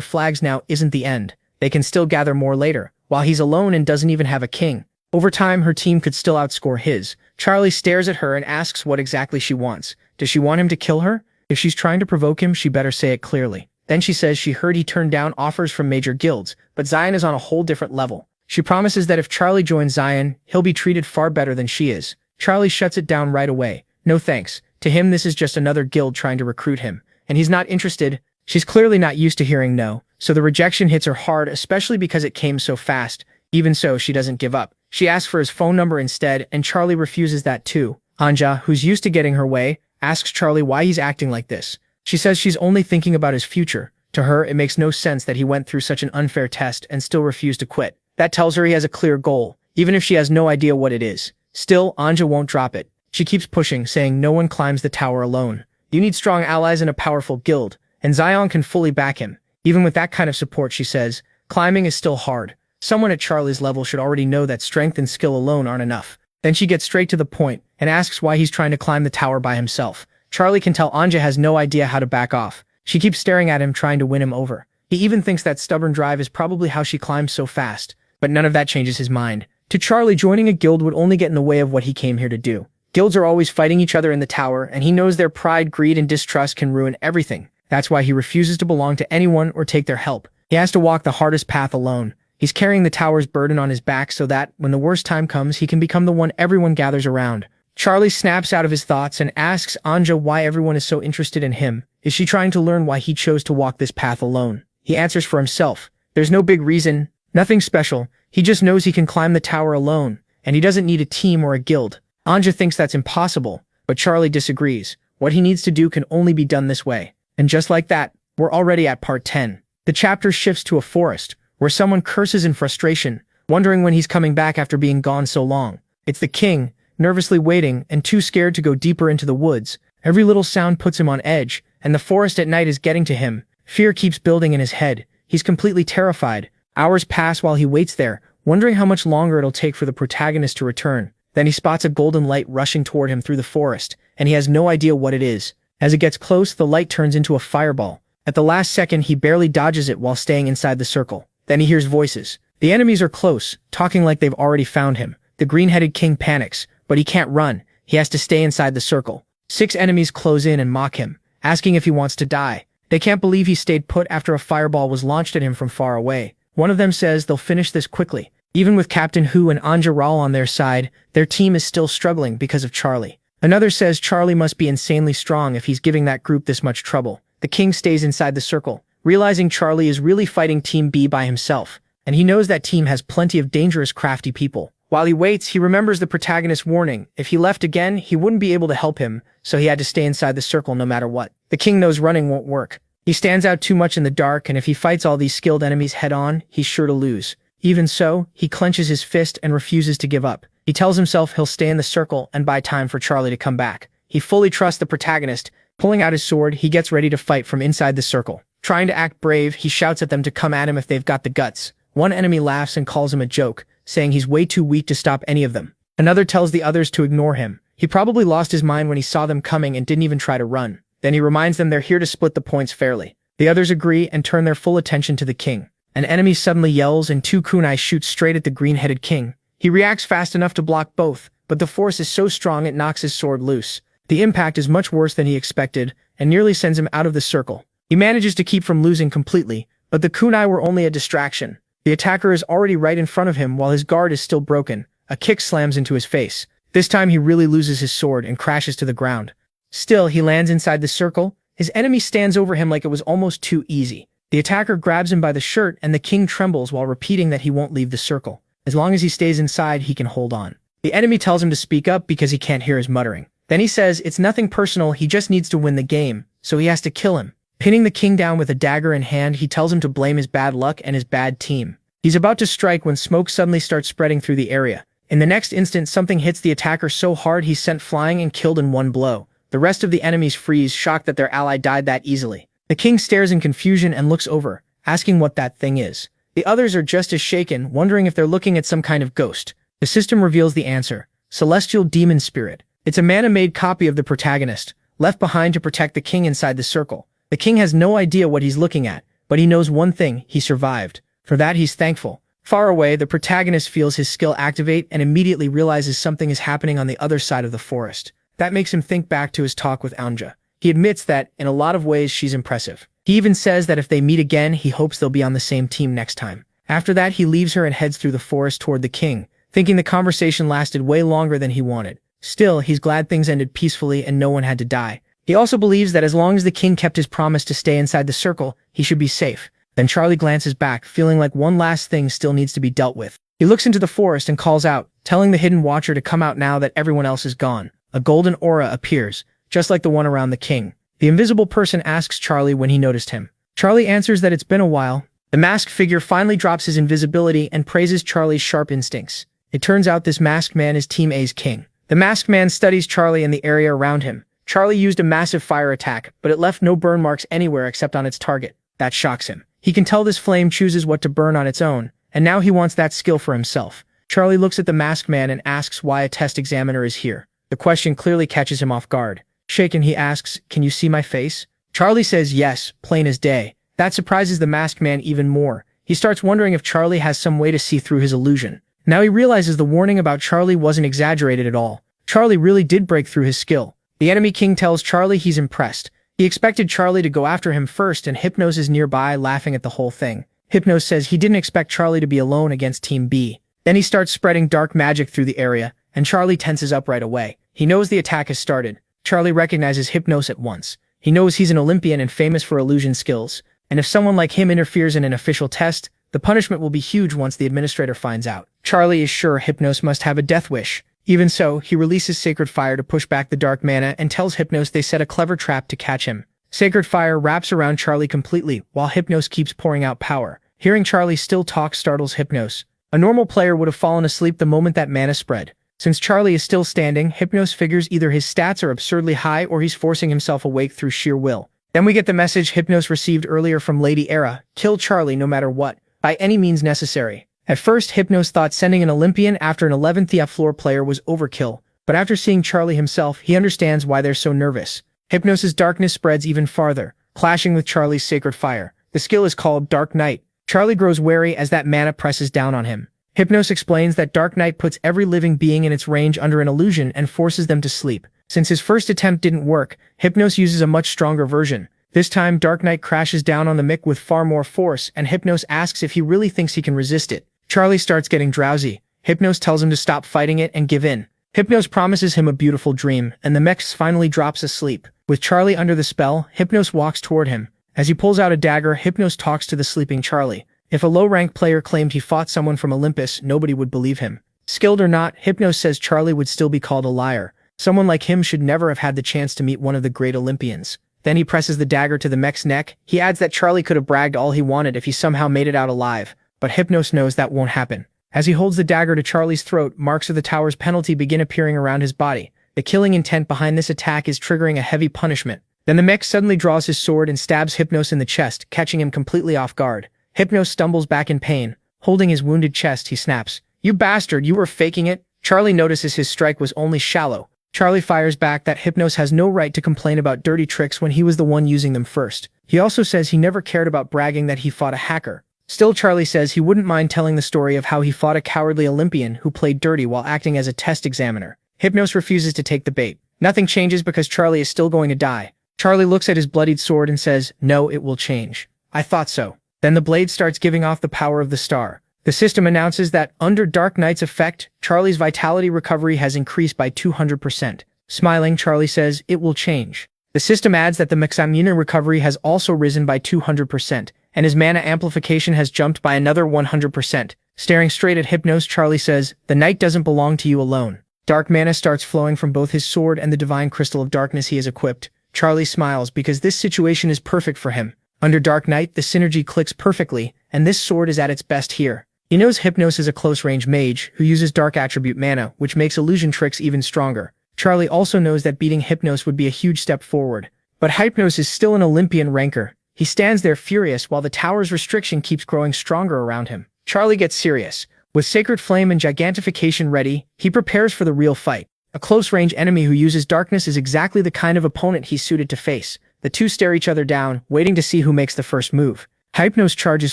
flags now isn't the end. They can still gather more later, while he's alone and doesn't even have a king. Over time, her team could still outscore his. Charlie stares at her and asks what exactly she wants. Does she want him to kill her? If she's trying to provoke him, she better say it clearly. Then she says she heard he turned down offers from major guilds, but Zion is on a whole different level. She promises that if Charlie joins Zion, he'll be treated far better than she is. Charlie shuts it down right away. No thanks. To him, this is just another guild trying to recruit him, and he's not interested. She's clearly not used to hearing no, so the rejection hits her hard, especially because it came so fast. Even so, she doesn't give up. She asks for his phone number instead, and Charlie refuses that too. Anja, who's used to getting her way, asks Charlie why he's acting like this. She says she's only thinking about his future. To her, it makes no sense that he went through such an unfair test and still refused to quit. That tells her he has a clear goal, even if she has no idea what it is. Still, Anja won't drop it. She keeps pushing, saying no one climbs the tower alone. You need strong allies and a powerful guild, and Zion can fully back him. Even with that kind of support, she says, climbing is still hard. Someone at Charlie's level should already know that strength and skill alone aren't enough. Then she gets straight to the point and asks why he's trying to climb the tower by himself. Charlie can tell Anja has no idea how to back off. She keeps staring at him, trying to win him over. He even thinks that stubborn drive is probably how she climbs so fast, but none of that changes his mind. To Charlie, joining a guild would only get in the way of what he came here to do. Guilds are always fighting each other in the tower, and he knows their pride, greed, and distrust can ruin everything. That's why he refuses to belong to anyone or take their help. He has to walk the hardest path alone. He's carrying the tower's burden on his back so that, when the worst time comes, he can become the one everyone gathers around. Charlie snaps out of his thoughts and asks Anja why everyone is so interested in him. Is she trying to learn why he chose to walk this path alone? He answers for himself. There's no big reason, nothing special. He just knows he can climb the tower alone, and he doesn't need a team or a guild. Anja thinks that's impossible, but Charlie disagrees. What he needs to do can only be done this way. And just like that, we're already at part 10. The chapter shifts to a forest, where someone curses in frustration, wondering when he's coming back after being gone so long. It's the king, nervously waiting and too scared to go deeper into the woods. Every little sound puts him on edge, and the forest at night is getting to him. Fear keeps building in his head. He's completely terrified. Hours pass while he waits there, wondering how much longer it'll take for the protagonist to return. Then he spots a golden light rushing toward him through the forest, and he has no idea what it is. As it gets close, the light turns into a fireball. At the last second, he barely dodges it while staying inside the circle. Then he hears voices. The enemies are close, talking like they've already found him. The green-headed king panics, but he can't run. He has to stay inside the circle. 6 enemies close in and mock him, asking if he wants to die. They can't believe he stayed put after a fireball was launched at him from far away. One of them says they'll finish this quickly. Even with Captain Hu and Anja Raul on their side, their team is still struggling because of Charlie. Another says Charlie must be insanely strong if he's giving that group this much trouble. The king stays inside the circle, realizing Charlie is really fighting Team B by himself. and he knows that team has plenty of dangerous, crafty people. While he waits, he remembers the protagonist's warning. If he left again, he wouldn't be able to help him, so he had to stay inside the circle no matter what. The king knows running won't work. He stands out too much in the dark, and if he fights all these skilled enemies head-on, he's sure to lose. Even so, he clenches his fist and refuses to give up. He tells himself he'll stay in the circle and buy time for Charlie to come back. He fully trusts the protagonist. Pulling out his sword, he gets ready to fight from inside the circle. Trying to act brave, he shouts at them to come at him if they've got the guts. One enemy laughs and calls him a joke, saying he's way too weak to stop any of them. Another tells the others to ignore him. He probably lost his mind when he saw them coming and didn't even try to run. Then he reminds them they're here to split the points fairly. The others agree and turn their full attention to the king. An enemy suddenly yells and two kunai shoot straight at the green-headed king. He reacts fast enough to block both, but the force is so strong it knocks his sword loose. The impact is much worse than he expected and nearly sends him out of the circle. He manages to keep from losing completely, but the kunai were only a distraction. The attacker is already right in front of him while his guard is still broken. A kick slams into his face. This time he really loses his sword and crashes to the ground. Still, he lands inside the circle. His enemy stands over him like it was almost too easy. The attacker grabs him by the shirt and the king trembles while repeating that he won't leave the circle. As long as he stays inside, he can hold on. The enemy tells him to speak up because he can't hear his muttering. Then he says it's nothing personal, he just needs to win the game, so he has to kill him. Pinning the king down with a dagger in hand, he tells him to blame his bad luck and his bad team. He's about to strike when smoke suddenly starts spreading through the area. In the next instant, something hits the attacker so hard he's sent flying and killed in one blow. The rest of the enemies freeze, shocked that their ally died that easily. The king stares in confusion and looks over, asking what that thing is. The others are just as shaken, wondering if they're looking at some kind of ghost. The system reveals the answer: Celestial Demon Spirit. It's a mana-made copy of the protagonist, left behind to protect the king inside the circle. The king has no idea what he's looking at, but he knows one thing: he survived. For that, he's thankful. Far away, the protagonist feels his skill activate and immediately realizes something is happening on the other side of the forest. That makes him think back to his talk with Anja. He admits that, in a lot of ways, she's impressive. He even says that if they meet again, he hopes they'll be on the same team next time. After that, he leaves her and heads through the forest toward the king, thinking the conversation lasted way longer than he wanted. Still, he's glad things ended peacefully and no one had to die. He also believes that as long as the king kept his promise to stay inside the circle, he should be safe. Then Charlie glances back, feeling like one last thing still needs to be dealt with. He looks into the forest and calls out, telling the hidden watcher to come out now that everyone else is gone. A golden aura appears, just like the one around the king. The invisible person asks Charlie when he noticed him. Charlie answers that it's been a while. The masked figure finally drops his invisibility and praises Charlie's sharp instincts. It turns out this masked man is Team A's king. The masked man studies Charlie and the area around him. Charlie used a massive fire attack, but it left no burn marks anywhere except on its target. That shocks him. He can tell this flame chooses what to burn on its own, and now he wants that skill for himself. Charlie looks at the masked man and asks why a test examiner is here. The question clearly catches him off guard. Shaken, he asks, "Can you see my face?" Charlie says yes, plain as day. That surprises the masked man even more. He starts wondering if Charlie has some way to see through his illusion. Now he realizes the warning about Charlie wasn't exaggerated at all. Charlie really did break through his skill. The enemy king tells Charlie he's impressed. He expected Charlie to go after him first, and Hypnos is nearby, laughing at the whole thing. Hypnos says he didn't expect Charlie to be alone against Team B. Then he starts spreading dark magic through the area, and Charlie tenses up right away. He knows the attack has started. Charlie recognizes Hypnos at once. He knows he's an Olympian and famous for illusion skills, and if someone like him interferes in an official test, the punishment will be huge once the administrator finds out. Charlie is sure Hypnos must have a death wish. Even so, he releases Sacred Fire to push back the dark mana and tells Hypnos they set a clever trap to catch him. Sacred Fire wraps around Charlie completely, while Hypnos keeps pouring out power. Hearing Charlie still talk startles Hypnos. A normal player would have fallen asleep the moment that mana spread. Since Charlie is still standing, Hypnos figures either his stats are absurdly high or he's forcing himself awake through sheer will. Then we get the message Hypnos received earlier from Lady Era: kill Charlie no matter what, by any means necessary. At first, Hypnos thought sending an Olympian after an 11th floor player was overkill, but after seeing Charlie himself, he understands why they're so nervous. Hypnos' darkness spreads even farther, clashing with Charlie's Sacred Fire. The skill is called Dark Night. Charlie grows wary as that mana presses down on him. Hypnos explains that Dark Night puts every living being in its range under an illusion and forces them to sleep. Since his first attempt didn't work, Hypnos uses a much stronger version. This time, Dark Night crashes down on the Mick with far more force, and Hypnos asks if he really thinks he can resist it. Charlie starts getting drowsy. Hypnos tells him to stop fighting it and give in. Hypnos promises him a beautiful dream, and the mech finally drops asleep. With Charlie under the spell, Hypnos walks toward him. As he pulls out a dagger, Hypnos talks to the sleeping Charlie. If a low-ranked player claimed he fought someone from Olympus, nobody would believe him. Skilled or not, Hypnos says Charlie would still be called a liar. Someone like him should never have had the chance to meet one of the great Olympians. Then he presses the dagger to the mech's neck. He adds that Charlie could have bragged all he wanted if he somehow made it out alive, but Hypnos knows that won't happen. As he holds the dagger to Charlie's throat, marks of the tower's penalty begin appearing around his body. The killing intent behind this attack is triggering a heavy punishment. Then the mech suddenly draws his sword and stabs Hypnos in the chest, catching him completely off guard. Hypnos stumbles back in pain. Holding his wounded chest, he snaps, "You bastard, you were faking it?" Charlie notices his strike was only shallow. Charlie fires back that Hypnos has no right to complain about dirty tricks when he was the one using them first. He also says he never cared about bragging that he fought a hacker. Still, Charlie says he wouldn't mind telling the story of how he fought a cowardly Olympian who played dirty while acting as a test examiner. Hypnos refuses to take the bait. Nothing changes because Charlie is still going to die. Charlie looks at his bloodied sword and says, "No, it will change." "I thought so." Then the blade starts giving off the power of the star. The system announces that, under Dark Knight's effect, Charlie's vitality recovery has increased by 200%. Smiling, Charlie says, "It will change." The system adds that the Mexamina recovery has also risen by 200%, and his mana amplification has jumped by another 100%. Staring straight at Hypnos, Charlie says, "The night doesn't belong to you alone." Dark mana starts flowing from both his sword and the divine crystal of darkness he has equipped. Charlie smiles because this situation is perfect for him. Under Dark Knight, the synergy clicks perfectly, and this sword is at its best here. He knows Hypnos is a close-range mage who uses dark attribute mana, which makes illusion tricks even stronger. Charlie also knows that beating Hypnos would be a huge step forward. But Hypnos is still an Olympian ranker. He stands there furious while the tower's restriction keeps growing stronger around him. Charlie gets serious. With Sacred Flame and Gigantification ready, he prepares for the real fight. A close-range enemy who uses darkness is exactly the kind of opponent he's suited to face. The two stare each other down, waiting to see who makes the first move. Hypnos charges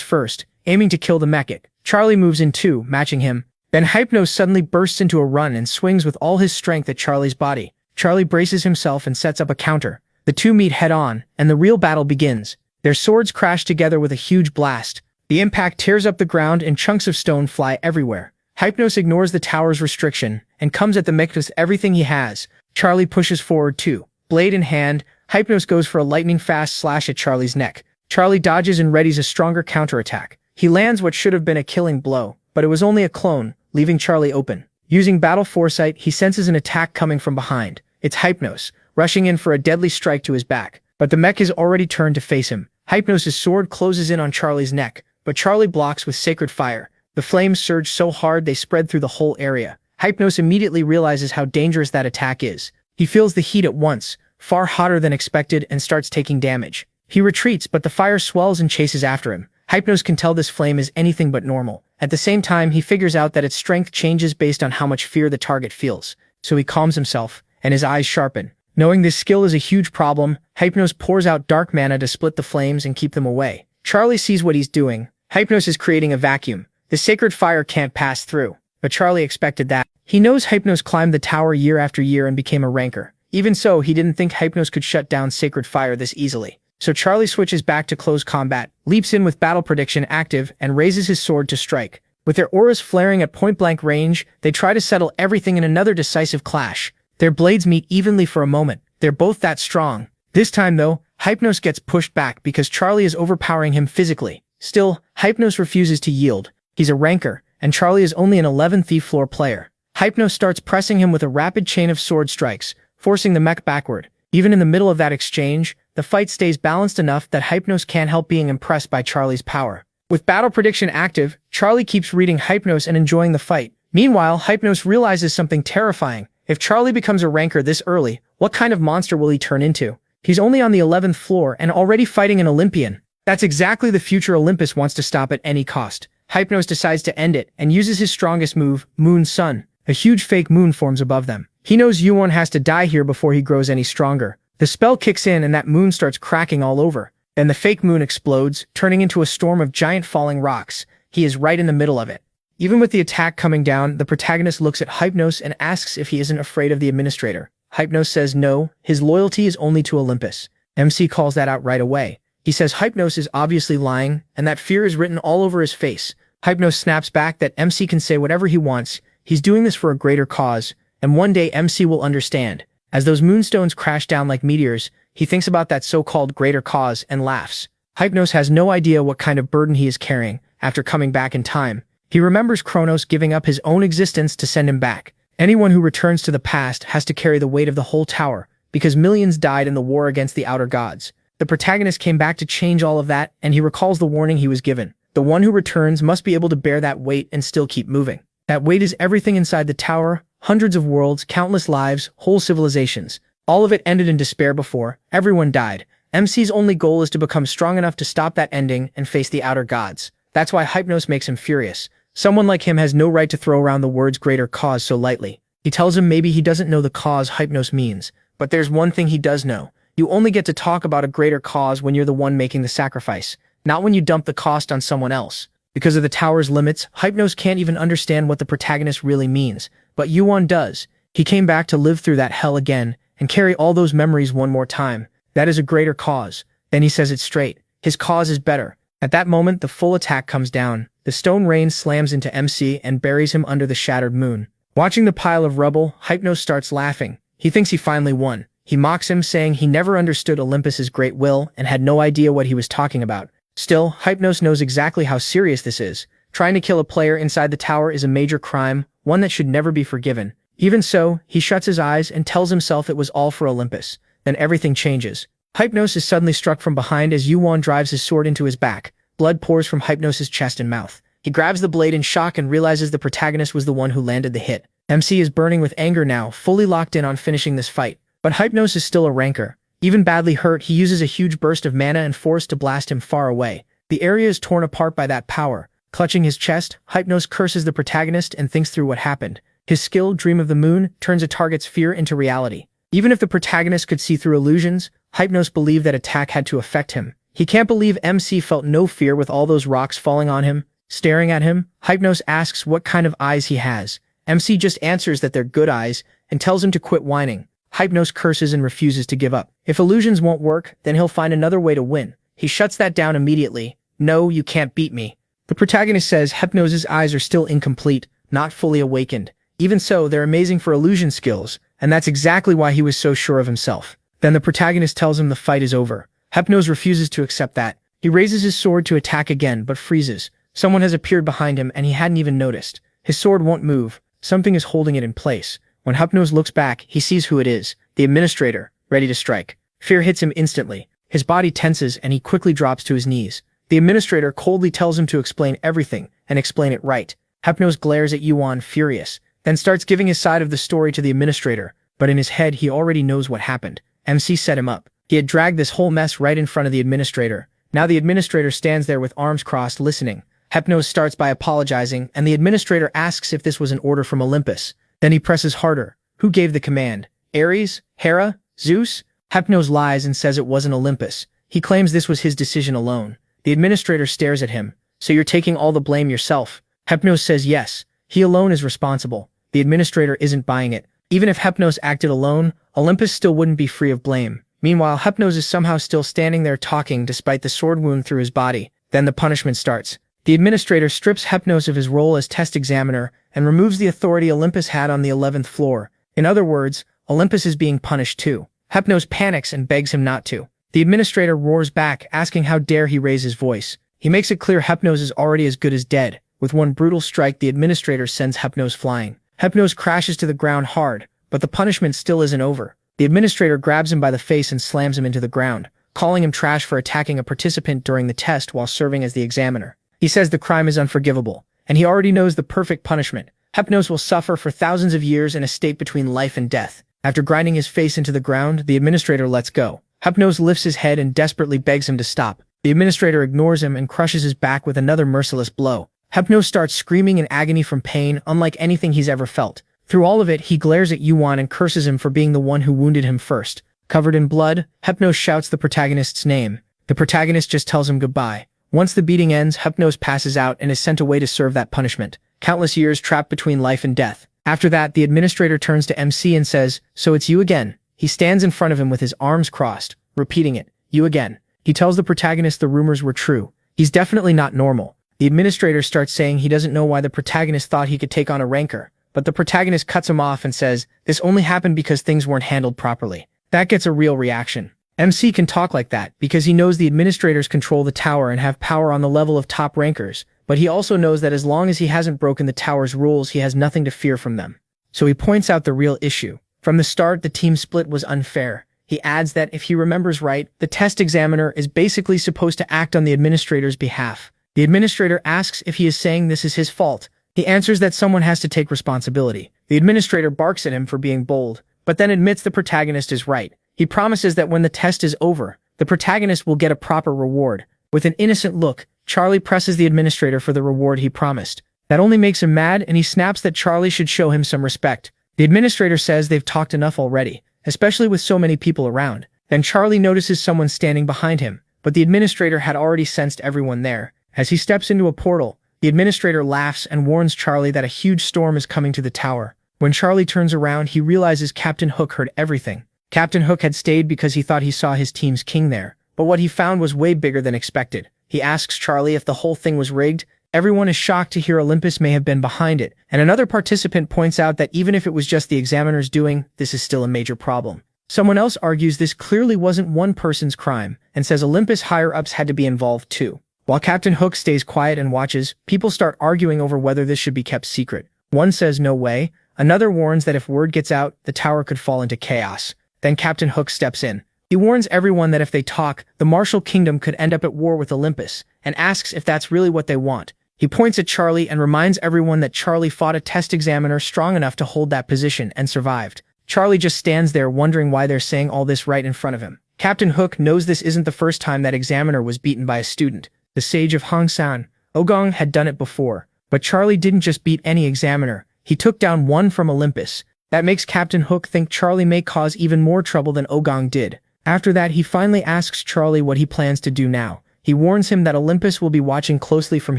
first, aiming to kill the Mechit. Charlie moves in too, matching him. Then Hypnos suddenly bursts into a run and swings with all his strength at Charlie's body. Charlie braces himself and sets up a counter. The two meet head-on, and the real battle begins. Their swords crash together with a huge blast. The impact tears up the ground and chunks of stone fly everywhere. Hypnos ignores the tower's restriction and comes at the Mechit with everything he has. Charlie pushes forward too. Blade in hand, Hypnos goes for a lightning-fast slash at Charlie's neck. Charlie dodges and readies a stronger counterattack. He lands what should have been a killing blow, but it was only a clone, leaving Charlie open. Using battle foresight, he senses an attack coming from behind. It's Hypnos, rushing in for a deadly strike to his back. But the mech is already turned to face him. Hypnos' sword closes in on Charlie's neck, but Charlie blocks with Sacred Fire. The flames surge so hard they spread through the whole area. Hypnos immediately realizes how dangerous that attack is. He feels the heat at once, far hotter than expected, and starts taking damage. He retreats, but the fire swells and chases after him. Hypnos can tell this flame is anything but normal. At the same time, he figures out that its strength changes based on how much fear the target feels. So he calms himself, and his eyes sharpen. Knowing this skill is a huge problem, Hypnos pours out dark mana to split the flames and keep them away. Charlie sees what he's doing. Hypnos is creating a vacuum. The Sacred Fire can't pass through. But Charlie expected that. He knows Hypnos climbed the tower year after year and became a ranker. Even so, he didn't think Hypnos could shut down Sacred Fire this easily. So Charlie switches back to close combat, leaps in with Battle Prediction active, and raises his sword to strike. With their auras flaring at point-blank range, they try to settle everything in another decisive clash. Their blades meet evenly for a moment. They're both that strong. This time, though, Hypnos gets pushed back because Charlie is overpowering him physically. Still, Hypnos refuses to yield. He's a ranker, and Charlie is only an 11th thief floor player. Hypnos starts pressing him with a rapid chain of sword strikes, forcing the mech backward. Even in the middle of that exchange, the fight stays balanced enough that Hypnos can't help being impressed by Charlie's power. With Battle Prediction active, Charlie keeps reading Hypnos and enjoying the fight. Meanwhile, Hypnos realizes something terrifying. If Charlie becomes a ranker this early, what kind of monster will he turn into? He's only on the 11th floor and already fighting an Olympian. That's exactly the future Olympus wants to stop at any cost. Hypnos decides to end it and uses his strongest move, Moon Sun. A huge fake moon forms above them. He knows Yuon has to die here before he grows any stronger. The spell kicks in and that moon starts cracking all over. Then the fake moon explodes, turning into a storm of giant falling rocks. He is right in the middle of it. Even with the attack coming down, the protagonist looks at Hypnos and asks if he isn't afraid of the administrator. Hypnos says no, his loyalty is only to Olympus. MC calls that out right away. He says Hypnos is obviously lying, and that fear is written all over his face. Hypnos snaps back that MC can say whatever he wants. He's doing this for a greater cause, and one day MC will understand. As those moonstones crash down like meteors, he thinks about that so-called greater cause and laughs. Hypnos has no idea what kind of burden he is carrying. after coming back in time. He remembers Kronos giving up his own existence to send him back. Anyone who returns to the past has to carry the weight of the whole tower, because millions died in the war against the outer gods. The protagonist came back to change all of that, and he recalls the warning he was given. The one who returns must be able to bear that weight and still keep moving. That weight is everything inside the tower, hundreds of worlds, countless lives, whole civilizations. All of it ended in despair before. Everyone died. MC's only goal is to become strong enough to stop that ending and face the outer gods. That's why Hypnos makes him furious. Someone like him has no right to throw around the words greater cause so lightly. He tells him maybe he doesn't know the cause Hypnos means, but there's one thing he does know. You only get to talk about a greater cause when you're the one making the sacrifice, not when you dump the cost on someone else. Because of the tower's limits, Hypnos can't even understand what the protagonist really means, but Yuan does. He came back to live through that hell again and carry all those memories one more time. That is a greater cause. Then he says it straight. His cause is better. At that moment, the full attack comes down. The stone rain slams into MC and buries him under the shattered moon. Watching the pile of rubble, Hypnos starts laughing. He thinks he finally won. He mocks him, saying he never understood Olympus's great will and had no idea what he was talking about. Still, Hypnos knows exactly how serious this is. Trying to kill a player inside the tower is a major crime, one that should never be forgiven. Even so, he shuts his eyes and tells himself it was all for Olympus. Then everything changes. Hypnos is suddenly struck from behind as Yuan drives his sword into his back. Blood pours from Hypnos' chest and mouth. He grabs the blade in shock and realizes the protagonist was the one who landed the hit. MC is burning with anger now, fully locked in on finishing this fight. But Hypnos is still a rancor. Even badly hurt, he uses a huge burst of mana and force to blast him far away. The area is torn apart by that power. Clutching his chest, Hypnos curses the protagonist and thinks through what happened. His skill, Dream of the Moon, turns a target's fear into reality. Even if the protagonist could see through illusions, Hypnos believed that attack had to affect him. He can't believe MC felt no fear with all those rocks falling on him. Staring at him, Hypnos asks what kind of eyes he has. MC just answers that they're good eyes and tells him to quit whining. Hypnos curses and refuses to give up. If illusions won't work, then he'll find another way to win. He shuts that down immediately. No, you can't beat me. The protagonist says Hypnos' eyes are still incomplete, not fully awakened. Even so, they're amazing for illusion skills, and that's exactly why he was so sure of himself. Then the protagonist tells him the fight is over. Hypnos refuses to accept that. He raises his sword to attack again, but freezes. Someone has appeared behind him, and he hadn't even noticed. His sword won't move. Something is holding it in place. When Hypnos looks back, he sees who it is. The administrator, ready to strike. Fear hits him instantly. His body tenses, and he quickly drops to his knees. The administrator coldly tells him to explain everything, and explain it right. Hypnos glares at Yuan, furious, then starts giving his side of the story to the administrator, but in his head he already knows what happened. MC set him up. He had dragged this whole mess right in front of the administrator. Now the administrator stands there with arms crossed, listening. Hypnos starts by apologizing, and the administrator asks if this was an order from Olympus. Then he presses harder. Who gave the command? Ares? Hera? Zeus? Hypnos lies and says it wasn't Olympus. He claims this was his decision alone. The administrator stares at him. So you're taking all the blame yourself? Hypnos says yes. He alone is responsible. The administrator isn't buying it. Even if Hypnos acted alone, Olympus still wouldn't be free of blame. Meanwhile, Hypnos is somehow still standing there talking despite the sword wound through his body. Then the punishment starts. The administrator strips Hypnos of his role as test examiner and removes the authority Olympus had on the 11th floor. In other words, Olympus is being punished too. Hypnos panics and begs him not to. The administrator roars back, asking how dare he raise his voice. He makes it clear Hypnos is already as good as dead. With one brutal strike, the administrator sends Hypnos flying. Hypnos crashes to the ground hard, but the punishment still isn't over. The administrator grabs him by the face and slams him into the ground, calling him trash for attacking a participant during the test while serving as the examiner. He says the crime is unforgivable, and he already knows the perfect punishment. Hypnos will suffer for thousands of years in a state between life and death. After grinding his face into the ground, the administrator lets go. Hypnos lifts his head and desperately begs him to stop. The administrator ignores him and crushes his back with another merciless blow. Hypnos starts screaming in agony from pain, unlike anything he's ever felt. Through all of it, he glares at Yuan and curses him for being the one who wounded him first. Covered in blood, Hypnos shouts the protagonist's name. The protagonist just tells him goodbye. Once the beating ends, Hypnos passes out and is sent away to serve that punishment. Countless years trapped between life and death. After that, the administrator turns to MC and says, "So it's you again." He stands in front of him with his arms crossed, repeating it, "You again." He tells the protagonist the rumors were true. He's definitely not normal. The administrator starts saying he doesn't know why the protagonist thought he could take on a rancor, but the protagonist cuts him off and says, this only happened because things weren't handled properly. That gets a real reaction. MC can talk like that because he knows the administrators control the tower and have power on the level of top rankers, but but he also knows that as long as he hasn't broken the tower's rules, he has nothing to fear from them. So he points out the real issue. From the start, the team split was unfair. He adds that if he remembers right, the test examiner is basically supposed to act on the administrator's behalf. The administrator asks if he is saying this is his fault. He answers that someone has to take responsibility. The administrator barks at him for being bold, but then admits the protagonist is right. He promises that when the test is over, the protagonist will get a proper reward. With an innocent look, Charlie presses the administrator for the reward he promised. That only makes him mad, and he snaps that Charlie should show him some respect. The administrator says they've talked enough already, especially with so many people around. Then Charlie notices someone standing behind him, but the administrator had already sensed everyone there. As he steps into a portal, the administrator laughs and warns Charlie that a huge storm is coming to the tower. When Charlie turns around, he realizes Captain Hook heard everything. Captain Hook had stayed because he thought he saw his team's king there, but what he found was way bigger than expected. He asks Charlie if the whole thing was rigged. Everyone is shocked to hear Olympus may have been behind it, and another participant points out that even if it was just the examiner's doing, this is still a major problem. Someone else argues this clearly wasn't one person's crime, and says Olympus higher-ups had to be involved too. While Captain Hook stays quiet and watches, people start arguing over whether this should be kept secret. One says no way, another warns that if word gets out, the tower could fall into chaos. Then Captain Hook steps in. He warns everyone that if they talk, the Martial Kingdom could end up at war with Olympus, and asks if that's really what they want. He points at Charlie and reminds everyone that Charlie fought a test examiner strong enough to hold that position and survived. Charlie just stands there wondering why they're saying all this right in front of him. Captain Hook knows this isn't the first time that examiner was beaten by a student. The sage of Hongsan, Ogong, had done it before, but Charlie didn't just beat any examiner, he took down one from Olympus. That makes Captain Hook think Charlie may cause even more trouble than Ogong did. After that, he finally asks Charlie what he plans to do now. He warns him that Olympus will be watching closely from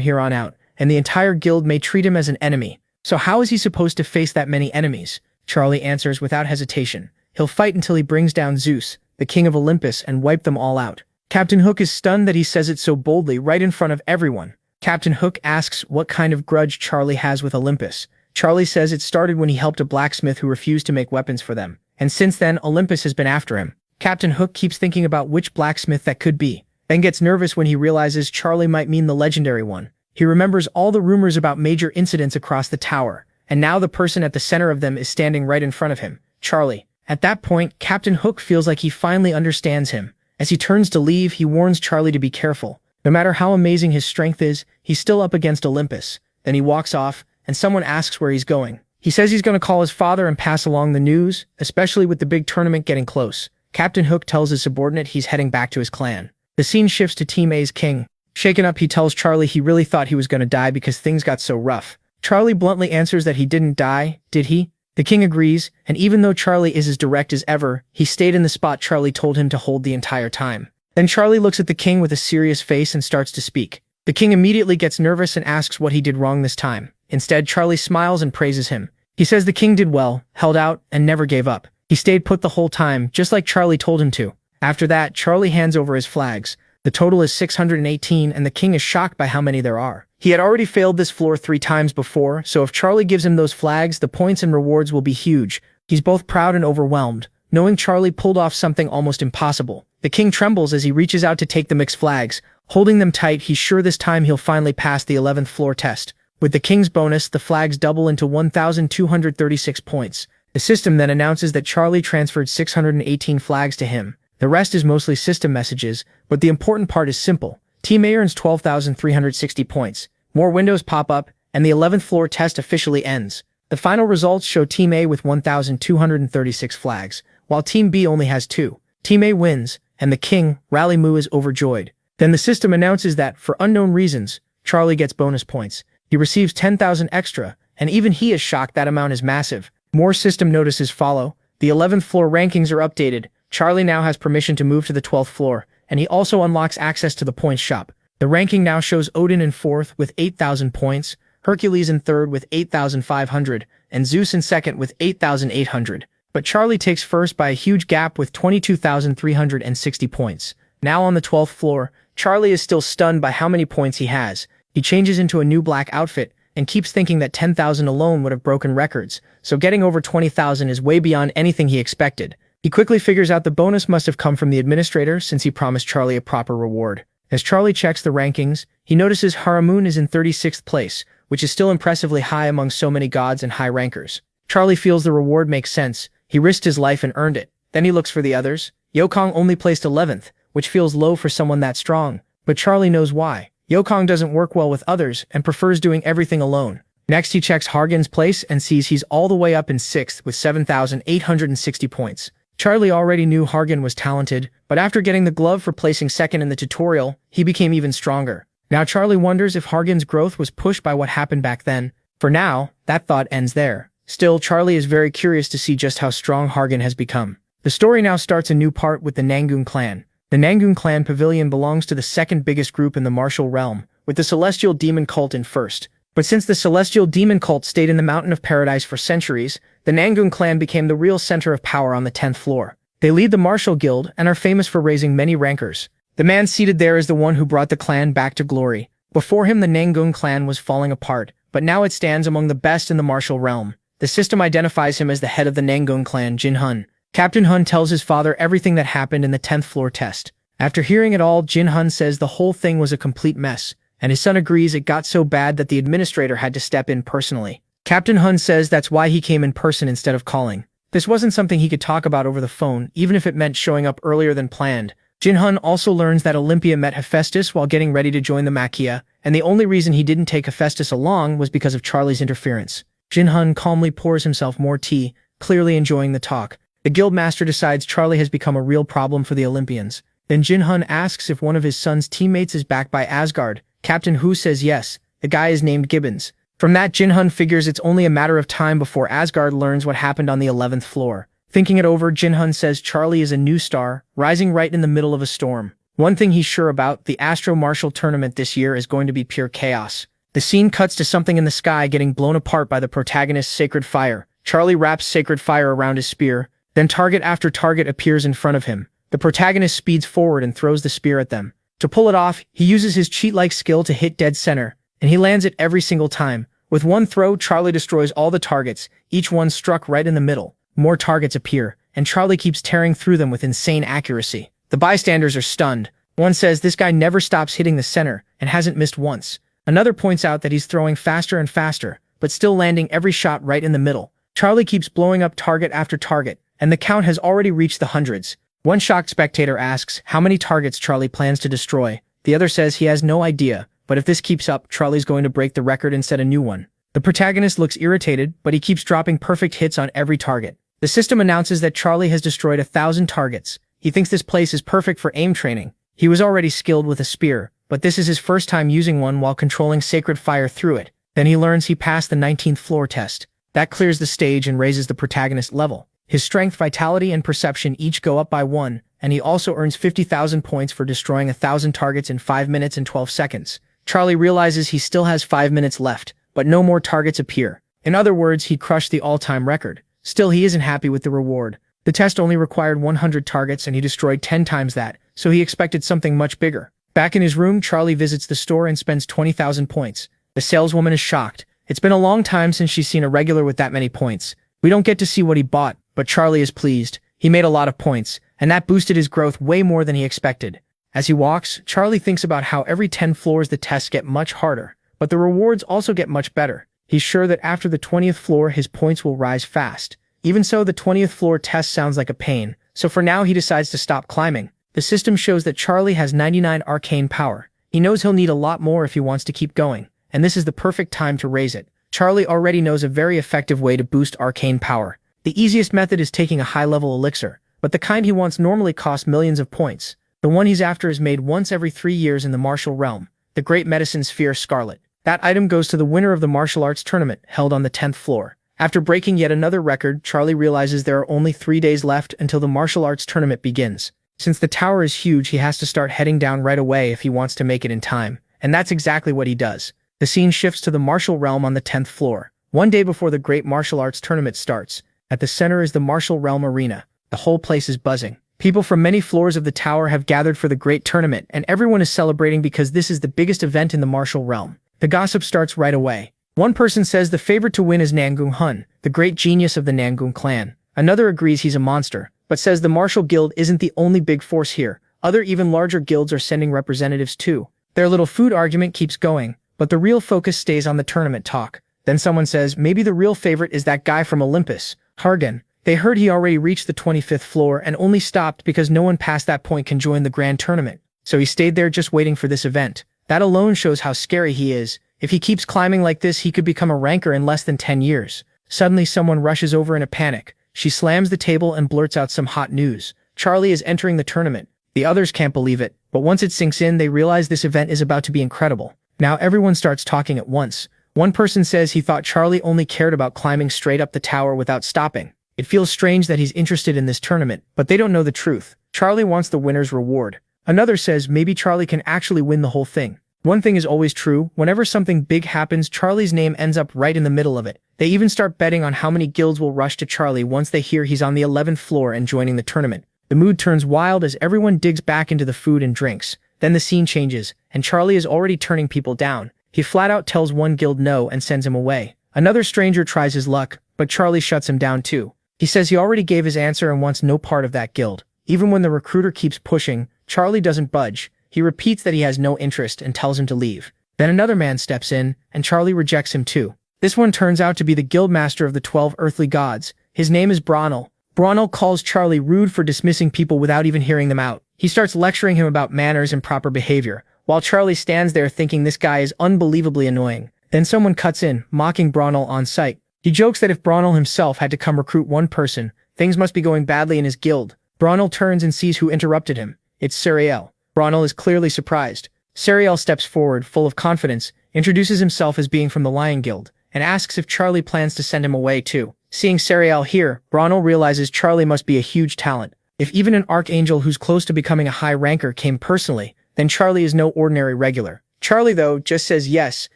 here on out, and the entire guild may treat him as an enemy. So how is he supposed to face that many enemies? Charlie answers without hesitation. He'll fight until he brings down Zeus, the king of Olympus, and wipe them all out. Captain Hook is stunned that he says it so boldly right in front of everyone. Captain Hook asks what kind of grudge Charlie has with Olympus. Charlie says it started when he helped a blacksmith who refused to make weapons for them, and since then Olympus has been after him. Captain Hook keeps thinking about which blacksmith that could be, then gets nervous when he realizes Charlie might mean the legendary one. He remembers all the rumors about major incidents across the tower, and now the person at the center of them is standing right in front of him, Charlie. At that point, Captain Hook feels like he finally understands him. As he turns to leave, he warns Charlie to be careful. No matter how amazing his strength is, he's still up against Olympus. Then he walks off, and someone asks where he's going. He says he's going to call his father and pass along the news, especially with the big tournament getting close. Captain Hook tells his subordinate he's heading back to his clan. The scene shifts to Team A's king. Shaken up, he tells Charlie he really thought he was going to die because things got so rough. Charlie bluntly answers that he didn't die, did he? The king agrees, and even though Charlie is as direct as ever, he stayed in the spot Charlie told him to hold the entire time. Then Charlie looks at the king with a serious face and starts to speak. The king immediately gets nervous and asks what he did wrong this time. Instead, Charlie smiles and praises him. He says the king did well, held out, and never gave up. He stayed put the whole time, just like Charlie told him to. After that, Charlie hands over his flags. The total is 618, and the king is shocked by how many there are. He had already failed this floor 3 times before, so if Charlie gives him those flags, the points and rewards will be huge. He's both proud and overwhelmed, knowing Charlie pulled off something almost impossible. The king trembles as he reaches out to take the mixed flags. Holding them tight, he's sure this time he'll finally pass the 11th floor test. With the king's bonus, the flags double into 1,236 points. The system then announces that Charlie transferred 618 flags to him. The rest is mostly system messages, but the important part is simple. Team A earns 12,360 points. More windows pop up, and the 11th floor test officially ends. The final results show Team A with 1,236 flags, while Team B only has 2. Team A wins, and the king, Rally Moo, is overjoyed. Then the system announces that, for unknown reasons, Charlie gets bonus points. He receives 10,000 extra, and even he is shocked that amount is massive. More system notices follow. The 11th floor rankings are updated. Charlie now has permission to move to the 12th floor, and he also unlocks access to the points shop. The ranking now shows Odin in 4th with 8,000 points, Hercules in 3rd with 8,500, and Zeus in 2nd with 8,800. But Charlie takes 1st by a huge gap with 22,360 points. Now on the 12th floor, Charlie is still stunned by how many points he has. He changes into a new black outfit and keeps thinking that 10,000 alone would have broken records, so getting over 20,000 is way beyond anything he expected. He quickly figures out the bonus must have come from the administrator since he promised Charlie a proper reward. As Charlie checks the rankings, he notices Haramoon is in 36th place, which is still impressively high among so many gods and high rankers. Charlie feels the reward makes sense. He risked his life and earned it. Then he looks for the others. Yokong only placed 11th, which feels low for someone that strong. But Charlie knows why. Yokong doesn't work well with others and prefers doing everything alone. Next he checks Hargan's place and sees he's all the way up in 6th with 7,860 points. Charlie already knew Hargan was talented, but after getting the glove for placing second in the tutorial, he became even stronger. Now Charlie wonders if Hargan's growth was pushed by what happened back then. For now, that thought ends there. Still, Charlie is very curious to see just how strong Hargan has become. The story now starts a new part with the Nangoon clan. The Nangoon clan pavilion belongs to the second biggest group in the martial realm, with the Celestial Demon Cult in first. But since the Celestial Demon Cult stayed in the Mountain of Paradise for centuries, the Nangoon clan became the real center of power on the 10th floor. They lead the Martial Guild and are famous for raising many rankers. The man seated there is the one who brought the clan back to glory. Before him the Nangoon clan was falling apart, but now it stands among the best in the martial realm. The system identifies him as the head of the Nangoon clan, Jin Hun. Captain Hun tells his father everything that happened in the 10th floor test. After hearing it all, Jin Hun says the whole thing was a complete mess, and his son agrees it got so bad that the administrator had to step in personally. Captain Hun says that's why he came in person instead of calling. This wasn't something he could talk about over the phone, even if it meant showing up earlier than planned. Jin Hun also learns that Olympia met Hephaestus while getting ready to join the Maquia, and the only reason he didn't take Hephaestus along was because of Charlie's interference. Jin Hun calmly pours himself more tea, clearly enjoying the talk. The guildmaster decides Charlie has become a real problem for the Olympians. Then Jin Hun asks if one of his son's teammates is backed by Asgard. Captain Hu says yes, the guy is named Gibbons. From that, Jin Hun figures it's only a matter of time before Asgard learns what happened on the 11th floor. Thinking it over, Jin Hun says Charlie is a new star, rising right in the middle of a storm. One thing he's sure about, the Astro Martial tournament this year is going to be pure chaos. The scene cuts to something in the sky getting blown apart by the protagonist's sacred fire. Charlie wraps sacred fire around his spear, then target after target appears in front of him. The protagonist speeds forward and throws the spear at them. To pull it off, he uses his cheat-like skill to hit dead center, and he lands it every single time. With one throw, Charlie destroys all the targets, each one struck right in the middle. More targets appear, and Charlie keeps tearing through them with insane accuracy. The bystanders are stunned. One says this guy never stops hitting the center and hasn't missed once. Another points out that he's throwing faster and faster, but still landing every shot right in the middle. Charlie keeps blowing up target after target, and the count has already reached the hundreds. One shocked spectator asks how many targets Charlie plans to destroy. The other says he has no idea, but if this keeps up, Charlie's going to break the record and set a new one. The protagonist looks irritated, but he keeps dropping perfect hits on every target. The system announces that Charlie has destroyed 1,000 targets. He thinks this place is perfect for aim training. He was already skilled with a spear, but this is his first time using one while controlling sacred fire through it. Then he learns he passed the 19th floor test. That clears the stage and raises the protagonist level. His strength, vitality, and perception each go up by 1, and he also earns 50,000 points for destroying 1,000 targets in 5 minutes and 12 seconds. Charlie realizes he still has 5 minutes left, but no more targets appear. In other words, he crushed the all-time record. Still, he isn't happy with the reward. The test only required 100 targets and he destroyed 10 times that, so he expected something much bigger. Back in his room, Charlie visits the store and spends 20,000 points. The saleswoman is shocked. It's been a long time since she's seen a regular with that many points. We don't get to see what he bought, but Charlie is pleased. He made a lot of points, and that boosted his growth way more than he expected. As he walks, Charlie thinks about how every 10 floors the tests get much harder, but the rewards also get much better. He's sure that after the 20th floor his points will rise fast. Even so, the 20th floor test sounds like a pain, so for now he decides to stop climbing. The system shows that Charlie has 99 arcane power. He knows he'll need a lot more if he wants to keep going, and this is the perfect time to raise it. Charlie already knows a very effective way to boost arcane power. The easiest method is taking a high-level elixir, but the kind he wants normally costs millions of points. The one he's after is made once every 3 years in the martial realm, the Great Medicine Sphere Scarlet. That item goes to the winner of the martial arts tournament, held on the 10th floor. After breaking yet another record, Charlie realizes there are only 3 days left until the martial arts tournament begins. Since the tower is huge, he has to start heading down right away if he wants to make it in time, and that's exactly what he does. The scene shifts to the martial realm on the 10th floor. One day before the great martial arts tournament starts, at the center is the martial realm arena. The whole place is buzzing. People from many floors of the tower have gathered for the great tournament, and everyone is celebrating because this is the biggest event in the martial realm. The gossip starts right away. One person says the favorite to win is Nangoon Hun, the great genius of the Nangoon clan. Another agrees he's a monster, but says the martial guild isn't the only big force here. Other even larger guilds are sending representatives too. Their little food argument keeps going, but the real focus stays on the tournament talk. Then someone says maybe the real favorite is that guy from Olympus, Hargan. They heard he already reached the 25th floor and only stopped because no one past that point can join the grand tournament. So he stayed there just waiting for this event. That alone shows how scary he is. If he keeps climbing like this, he could become a ranker in less than 10 years. Suddenly someone rushes over in a panic. She slams the table and blurts out some hot news. Charlie is entering the tournament. The others can't believe it, but once it sinks in, they realize this event is about to be incredible. Now everyone starts talking at once. One person says he thought Charlie only cared about climbing straight up the tower without stopping. It feels strange that he's interested in this tournament, but they don't know the truth. Charlie wants the winner's reward. Another says maybe Charlie can actually win the whole thing. One thing is always true, whenever something big happens, Charlie's name ends up right in the middle of it. They even start betting on how many guilds will rush to Charlie once they hear he's on the 11th floor and joining the tournament. The mood turns wild as everyone digs back into the food and drinks. Then the scene changes, and Charlie is already turning people down. He flat out tells one guild no and sends him away. Another stranger tries his luck, but Charlie shuts him down too. He says he already gave his answer and wants no part of that guild. Even when the recruiter keeps pushing, Charlie doesn't budge. He repeats that he has no interest and tells him to leave. Then another man steps in, and Charlie rejects him too. This one turns out to be the guildmaster of the 12 earthly gods. His name is Bronel. Bronel calls Charlie rude for dismissing people without even hearing them out. He starts lecturing him about manners and proper behavior, while Charlie stands there thinking this guy is unbelievably annoying. Then someone cuts in, mocking Bronel on sight. He jokes that if Bronel himself had to come recruit one person, things must be going badly in his guild. Bronel turns and sees who interrupted him. It's Sariel. Bronel is clearly surprised. Sariel steps forward, full of confidence, introduces himself as being from the Lion Guild, and asks if Charlie plans to send him away too. Seeing Sariel here, Bronel realizes Charlie must be a huge talent. If even an archangel who's close to becoming a high ranker came personally, then Charlie is no ordinary regular. Charlie, though, just says yes.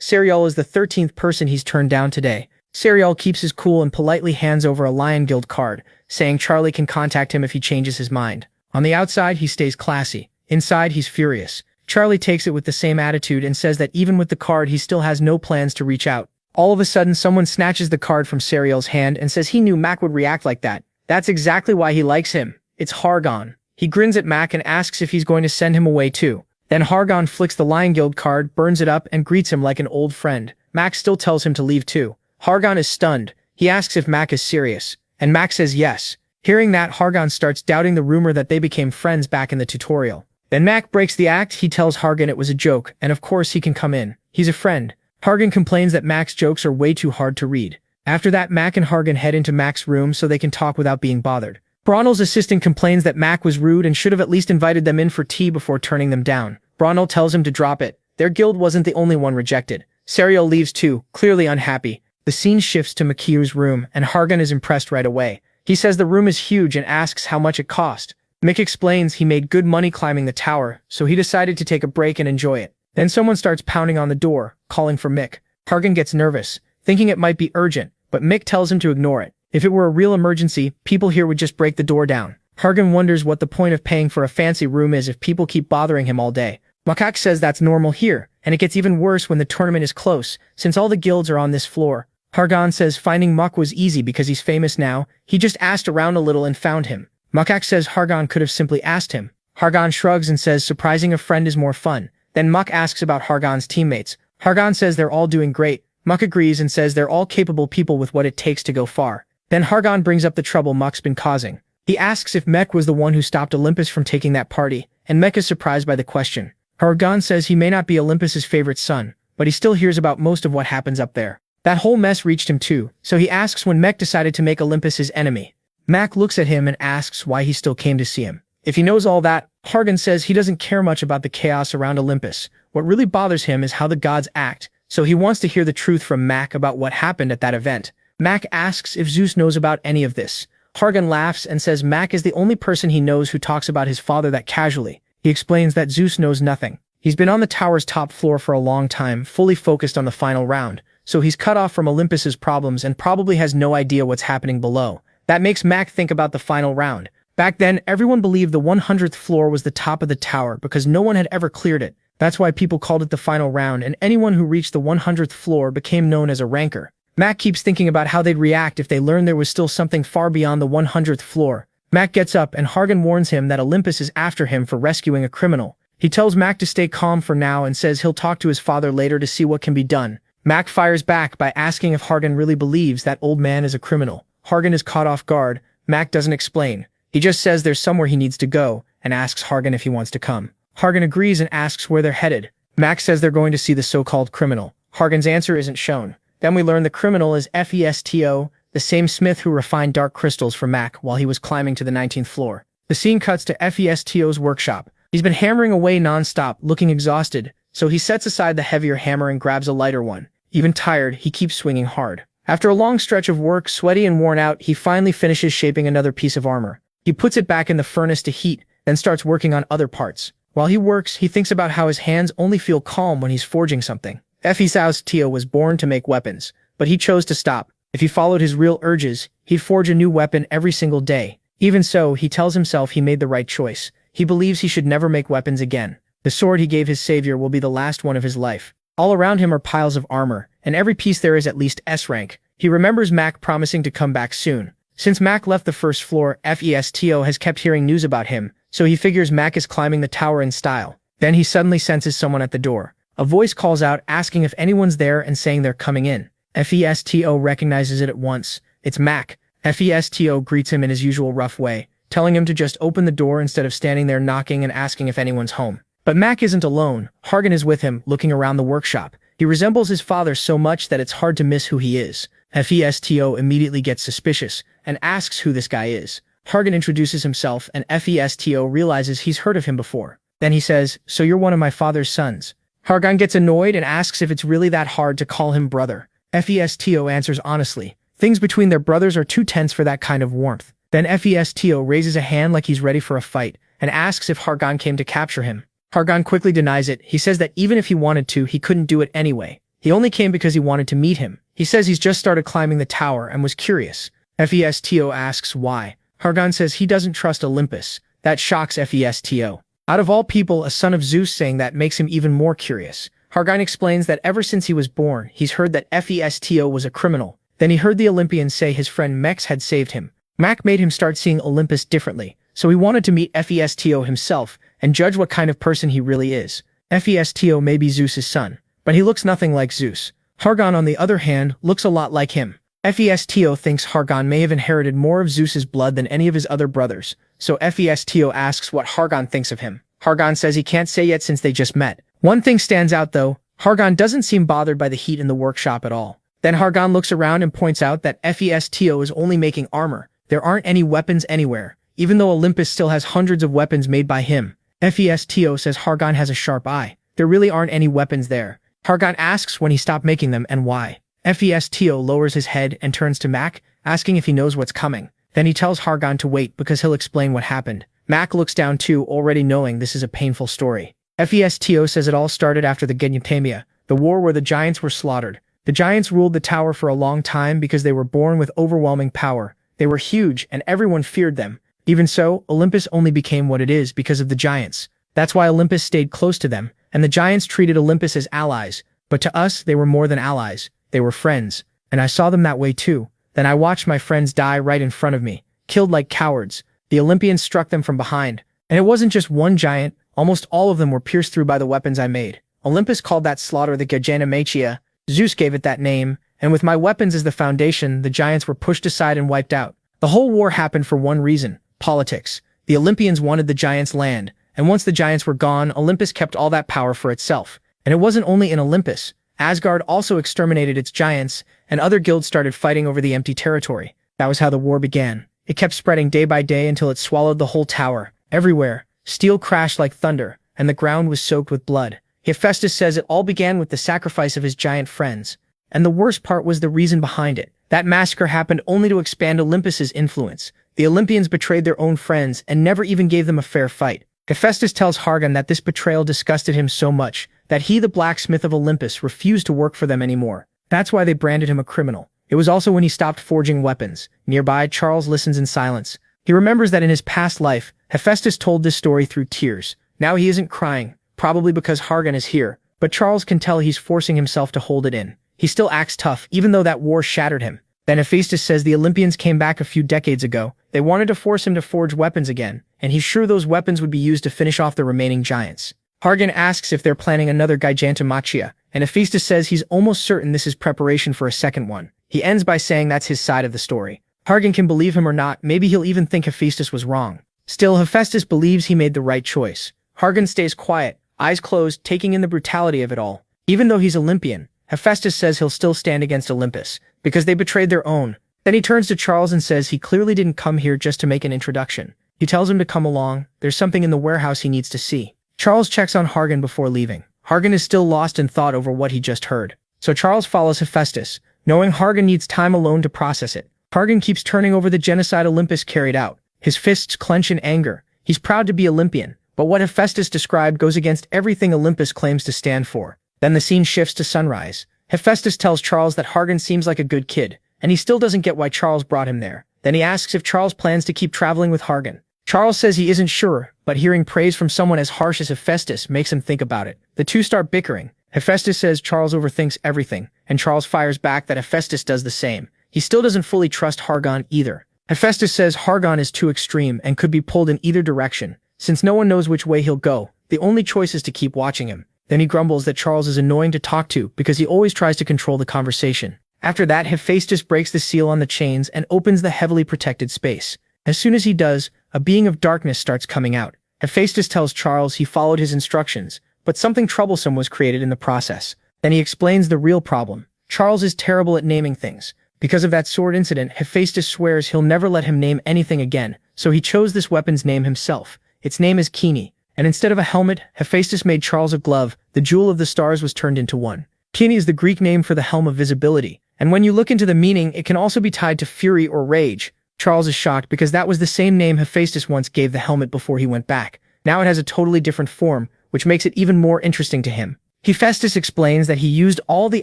Sariel is the 13th person he's turned down today. Sariel keeps his cool and politely hands over a Lion Guild card, saying Charlie can contact him if he changes his mind. On the outside, he stays classy. Inside, he's furious. Charlie takes it with the same attitude and says that even with the card, he still has no plans to reach out. All of a sudden, someone snatches the card from Sariel's hand and says he knew Mac would react like that. That's exactly why he likes him. It's Hargan. He grins at Mac and asks if he's going to send him away too. Then Hargan flicks the Lion Guild card, burns it up, and greets him like an old friend. Mac still tells him to leave too. Hargan is stunned. He asks if Mac is serious, and Mac says yes. Hearing that, Hargan starts doubting the rumor that they became friends back in the tutorial. Then Mac breaks the act. He tells Hargan it was a joke, and of course he can come in. He's a friend. Hargan complains that Mac's jokes are way too hard to read. After that, Mac and Hargan head into Mac's room so they can talk without being bothered. Bronel's assistant complains that Mac was rude and should have at least invited them in for tea before turning them down. Bronel tells him to drop it. Their guild wasn't the only one rejected. Sariel leaves too, clearly unhappy. The scene shifts to Mikiru's room, and Hargan is impressed right away. He says the room is huge and asks how much it cost. Mick explains he made good money climbing the tower, so he decided to take a break and enjoy it. Then someone starts pounding on the door, calling for Mick. Hargan gets nervous, thinking it might be urgent, but Mick tells him to ignore it. If it were a real emergency, people here would just break the door down. Hargan wonders what the point of paying for a fancy room is if people keep bothering him all day. Makak says that's normal here, and it gets even worse when the tournament is close, since all the guilds are on this floor. Hargan says finding Muk was easy because he's famous now. He just asked around a little and found him. Makak says Hargan could have simply asked him. Hargan shrugs and says surprising a friend is more fun. Then Muk asks about Hargan's teammates. Hargan says they're all doing great. Muk agrees and says they're all capable people with what it takes to go far. Then Hargan brings up the trouble Muk's been causing. He asks if Mek was the one who stopped Olympus from taking that party, and Mek is surprised by the question. Hargan says he may not be Olympus's favorite son, but he still hears about most of what happens up there. That whole mess reached him too, so he asks when Mek decided to make Olympus his enemy. Mac looks at him and asks why he still came to see him. If he knows all that, Hargan says he doesn't care much about the chaos around Olympus. What really bothers him is how the gods act, so he wants to hear the truth from Mac about what happened at that event. Mac asks if Zeus knows about any of this. Hargan laughs and says Mac is the only person he knows who talks about his father that casually. He explains that Zeus knows nothing. He's been on the tower's top floor for a long time, fully focused on the final round, so he's cut off from Olympus's problems and probably has no idea what's happening below. That makes Mac think about the final round. Back then, everyone believed the 100th floor was the top of the tower because no one had ever cleared it. That's why people called it the final round, and anyone who reached the 100th floor became known as a ranker. Mac keeps thinking about how they'd react if they learned there was still something far beyond the 100th floor. Mac gets up and Hargan warns him that Olympus is after him for rescuing a criminal. He tells Mac to stay calm for now and says he'll talk to his father later to see what can be done. Mac fires back by asking if Hargan really believes that old man is a criminal. Hargan is caught off guard. Mac doesn't explain. He just says there's somewhere he needs to go and asks Hargan if he wants to come. Hargan agrees and asks where they're headed. Mac says they're going to see the so-called criminal. Hargan's answer isn't shown. Then we learn the criminal is Festo, the same smith who refined dark crystals for Mac while he was climbing to the 19th floor. The scene cuts to Festo's workshop. He's been hammering away non-stop, looking exhausted, so he sets aside the heavier hammer and grabs a lighter one. Even tired, he keeps swinging hard. After a long stretch of work, sweaty and worn out, he finally finishes shaping another piece of armor. He puts it back in the furnace to heat, then starts working on other parts. While he works, he thinks about how his hands only feel calm when he's forging something. Festo was born to make weapons, but he chose to stop. If he followed his real urges, he'd forge a new weapon every single day. Even so, he tells himself he made the right choice. He believes he should never make weapons again. The sword he gave his savior will be the last one of his life. All around him are piles of armor, and every piece there is at least S rank. He remembers Mac promising to come back soon. Since Mac left the first floor, Festo has kept hearing news about him, so he figures Mac is climbing the tower in style. Then he suddenly senses someone at the door. A voice calls out asking if anyone's there and saying they're coming in. Festo recognizes it at once. It's Mac. Festo greets him in his usual rough way, telling him to just open the door instead of standing there knocking and asking if anyone's home. But Mac isn't alone. Hargan is with him, looking around the workshop. He resembles his father so much that it's hard to miss who he is. Festo immediately gets suspicious and asks who this guy is. Hargan introduces himself and Festo realizes he's heard of him before. Then he says, "So you're one of my father's sons." Hargan gets annoyed and asks if it's really that hard to call him brother. Festo answers honestly. Things between their brothers are too tense for that kind of warmth. Then Festo raises a hand like he's ready for a fight and asks if Hargan came to capture him. Hargan quickly denies it. He says that even if he wanted to, he couldn't do it anyway. He only came because he wanted to meet him. He says he's just started climbing the tower and was curious. Festo asks why. Hargan says he doesn't trust Olympus. That shocks Festo. Out of all people, a son of Zeus saying that makes him even more curious. Hargan explains that ever since he was born, he's heard that Festo was a criminal. Then he heard the Olympians say his friend Mex had saved him. Mac made him start seeing Olympus differently, so he wanted to meet Festo himself and judge what kind of person he really is. Festo may be Zeus's son, but he looks nothing like Zeus. Hargan, on the other hand, looks a lot like him. Festo thinks Hargan may have inherited more of Zeus's blood than any of his other brothers, so Festo asks what Hargan thinks of him. Hargan says he can't say yet since they just met. One thing stands out though, Hargan doesn't seem bothered by the heat in the workshop at all. Then Hargan looks around and points out that Festo is only making armor. There aren't any weapons anywhere, even though Olympus still has hundreds of weapons made by him. Festo says Hargan has a sharp eye. There really aren't any weapons there. Hargan asks when he stopped making them and why. Festo lowers his head and turns to Mac, asking if he knows what's coming. Then he tells Hargan to wait because he'll explain what happened. Mac looks down too, already knowing this is a painful story. Festo says it all started after the Genyatamia, the war where the giants were slaughtered. The giants ruled the tower for a long time because they were born with overwhelming power. They were huge and everyone feared them. Even so, Olympus only became what it is because of the giants. That's why Olympus stayed close to them, and the giants treated Olympus as allies. But to us, they were more than allies. They were friends. And I saw them that way too. Then I watched my friends die right in front of me, killed like cowards. The Olympians struck them from behind. And it wasn't just one giant, almost all of them were pierced through by the weapons I made. Olympus called that slaughter the Genyatamia. Zeus gave it that name, and with my weapons as the foundation, the giants were pushed aside and wiped out. The whole war happened for one reason: politics. The Olympians wanted the giants' land, and once the giants were gone, Olympus kept all that power for itself. And it wasn't only in Olympus. Asgard also exterminated its giants, and other guilds started fighting over the empty territory. That was how the war began. It kept spreading day by day until it swallowed the whole tower. Everywhere, steel crashed like thunder, and the ground was soaked with blood. Hephaestus says it all began with the sacrifice of his giant friends. And the worst part was the reason behind it. That massacre happened only to expand Olympus's influence. The Olympians betrayed their own friends and never even gave them a fair fight. Hephaestus tells Hargan that this betrayal disgusted him so much that he, the blacksmith of Olympus, refused to work for them anymore. That's why they branded him a criminal. It was also when he stopped forging weapons. Nearby, Charles listens in silence. He remembers that in his past life, Hephaestus told this story through tears. Now he isn't crying, probably because Hargan is here, but Charles can tell he's forcing himself to hold it in. He still acts tough, even though that war shattered him. Then Hephaestus says the Olympians came back a few decades ago. They wanted to force him to forge weapons again, and he's sure those weapons would be used to finish off the remaining giants. Hargan asks if they're planning another Gigantomachia, and Hephaestus says he's almost certain this is preparation for a second one. He ends by saying that's his side of the story. Hargan can believe him or not, maybe he'll even think Hephaestus was wrong. Still, Hephaestus believes he made the right choice. Hargan stays quiet, eyes closed, taking in the brutality of it all. Even though he's Olympian, Hephaestus says he'll still stand against Olympus, because they betrayed their own. Then he turns to Charles and says he clearly didn't come here just to make an introduction. He tells him to come along, there's something in the warehouse he needs to see. Charles checks on Hargan before leaving. Hargan is still lost in thought over what he just heard. So Charles follows Hephaestus, knowing Hargan needs time alone to process it. Hargan keeps turning over the genocide Olympus carried out. His fists clench in anger. He's proud to be Olympian, but what Hephaestus described goes against everything Olympus claims to stand for. Then the scene shifts to sunrise. Hephaestus tells Charles that Hargan seems like a good kid, and he still doesn't get why Charles brought him there. Then he asks if Charles plans to keep traveling with Hargan. Charles says he isn't sure, but hearing praise from someone as harsh as Hephaestus makes him think about it. The two start bickering. Hephaestus says Charles overthinks everything, and Charles fires back that Hephaestus does the same. He still doesn't fully trust Hargan either. Hephaestus says Hargan is too extreme and could be pulled in either direction. Since no one knows which way he'll go, the only choice is to keep watching him. Then he grumbles that Charles is annoying to talk to because he always tries to control the conversation. After that, Hephaestus breaks the seal on the chains and opens the heavily protected space. As soon as he does, a being of darkness starts coming out. Hephaestus tells Charles he followed his instructions, but something troublesome was created in the process. Then he explains the real problem. Charles is terrible at naming things. Because of that sword incident, Hephaestus swears he'll never let him name anything again, so he chose this weapon's name himself. Its name is Kini, and instead of a helmet, Hephaestus made Charles a glove. The jewel of the stars was turned into one. Kini is the Greek name for the helm of visibility, and when you look into the meaning, it can also be tied to fury or rage. Charles is shocked because that was the same name Hephaestus once gave the helmet before he went back. Now it has a totally different form, which makes it even more interesting to him. Hephaestus explains that he used all the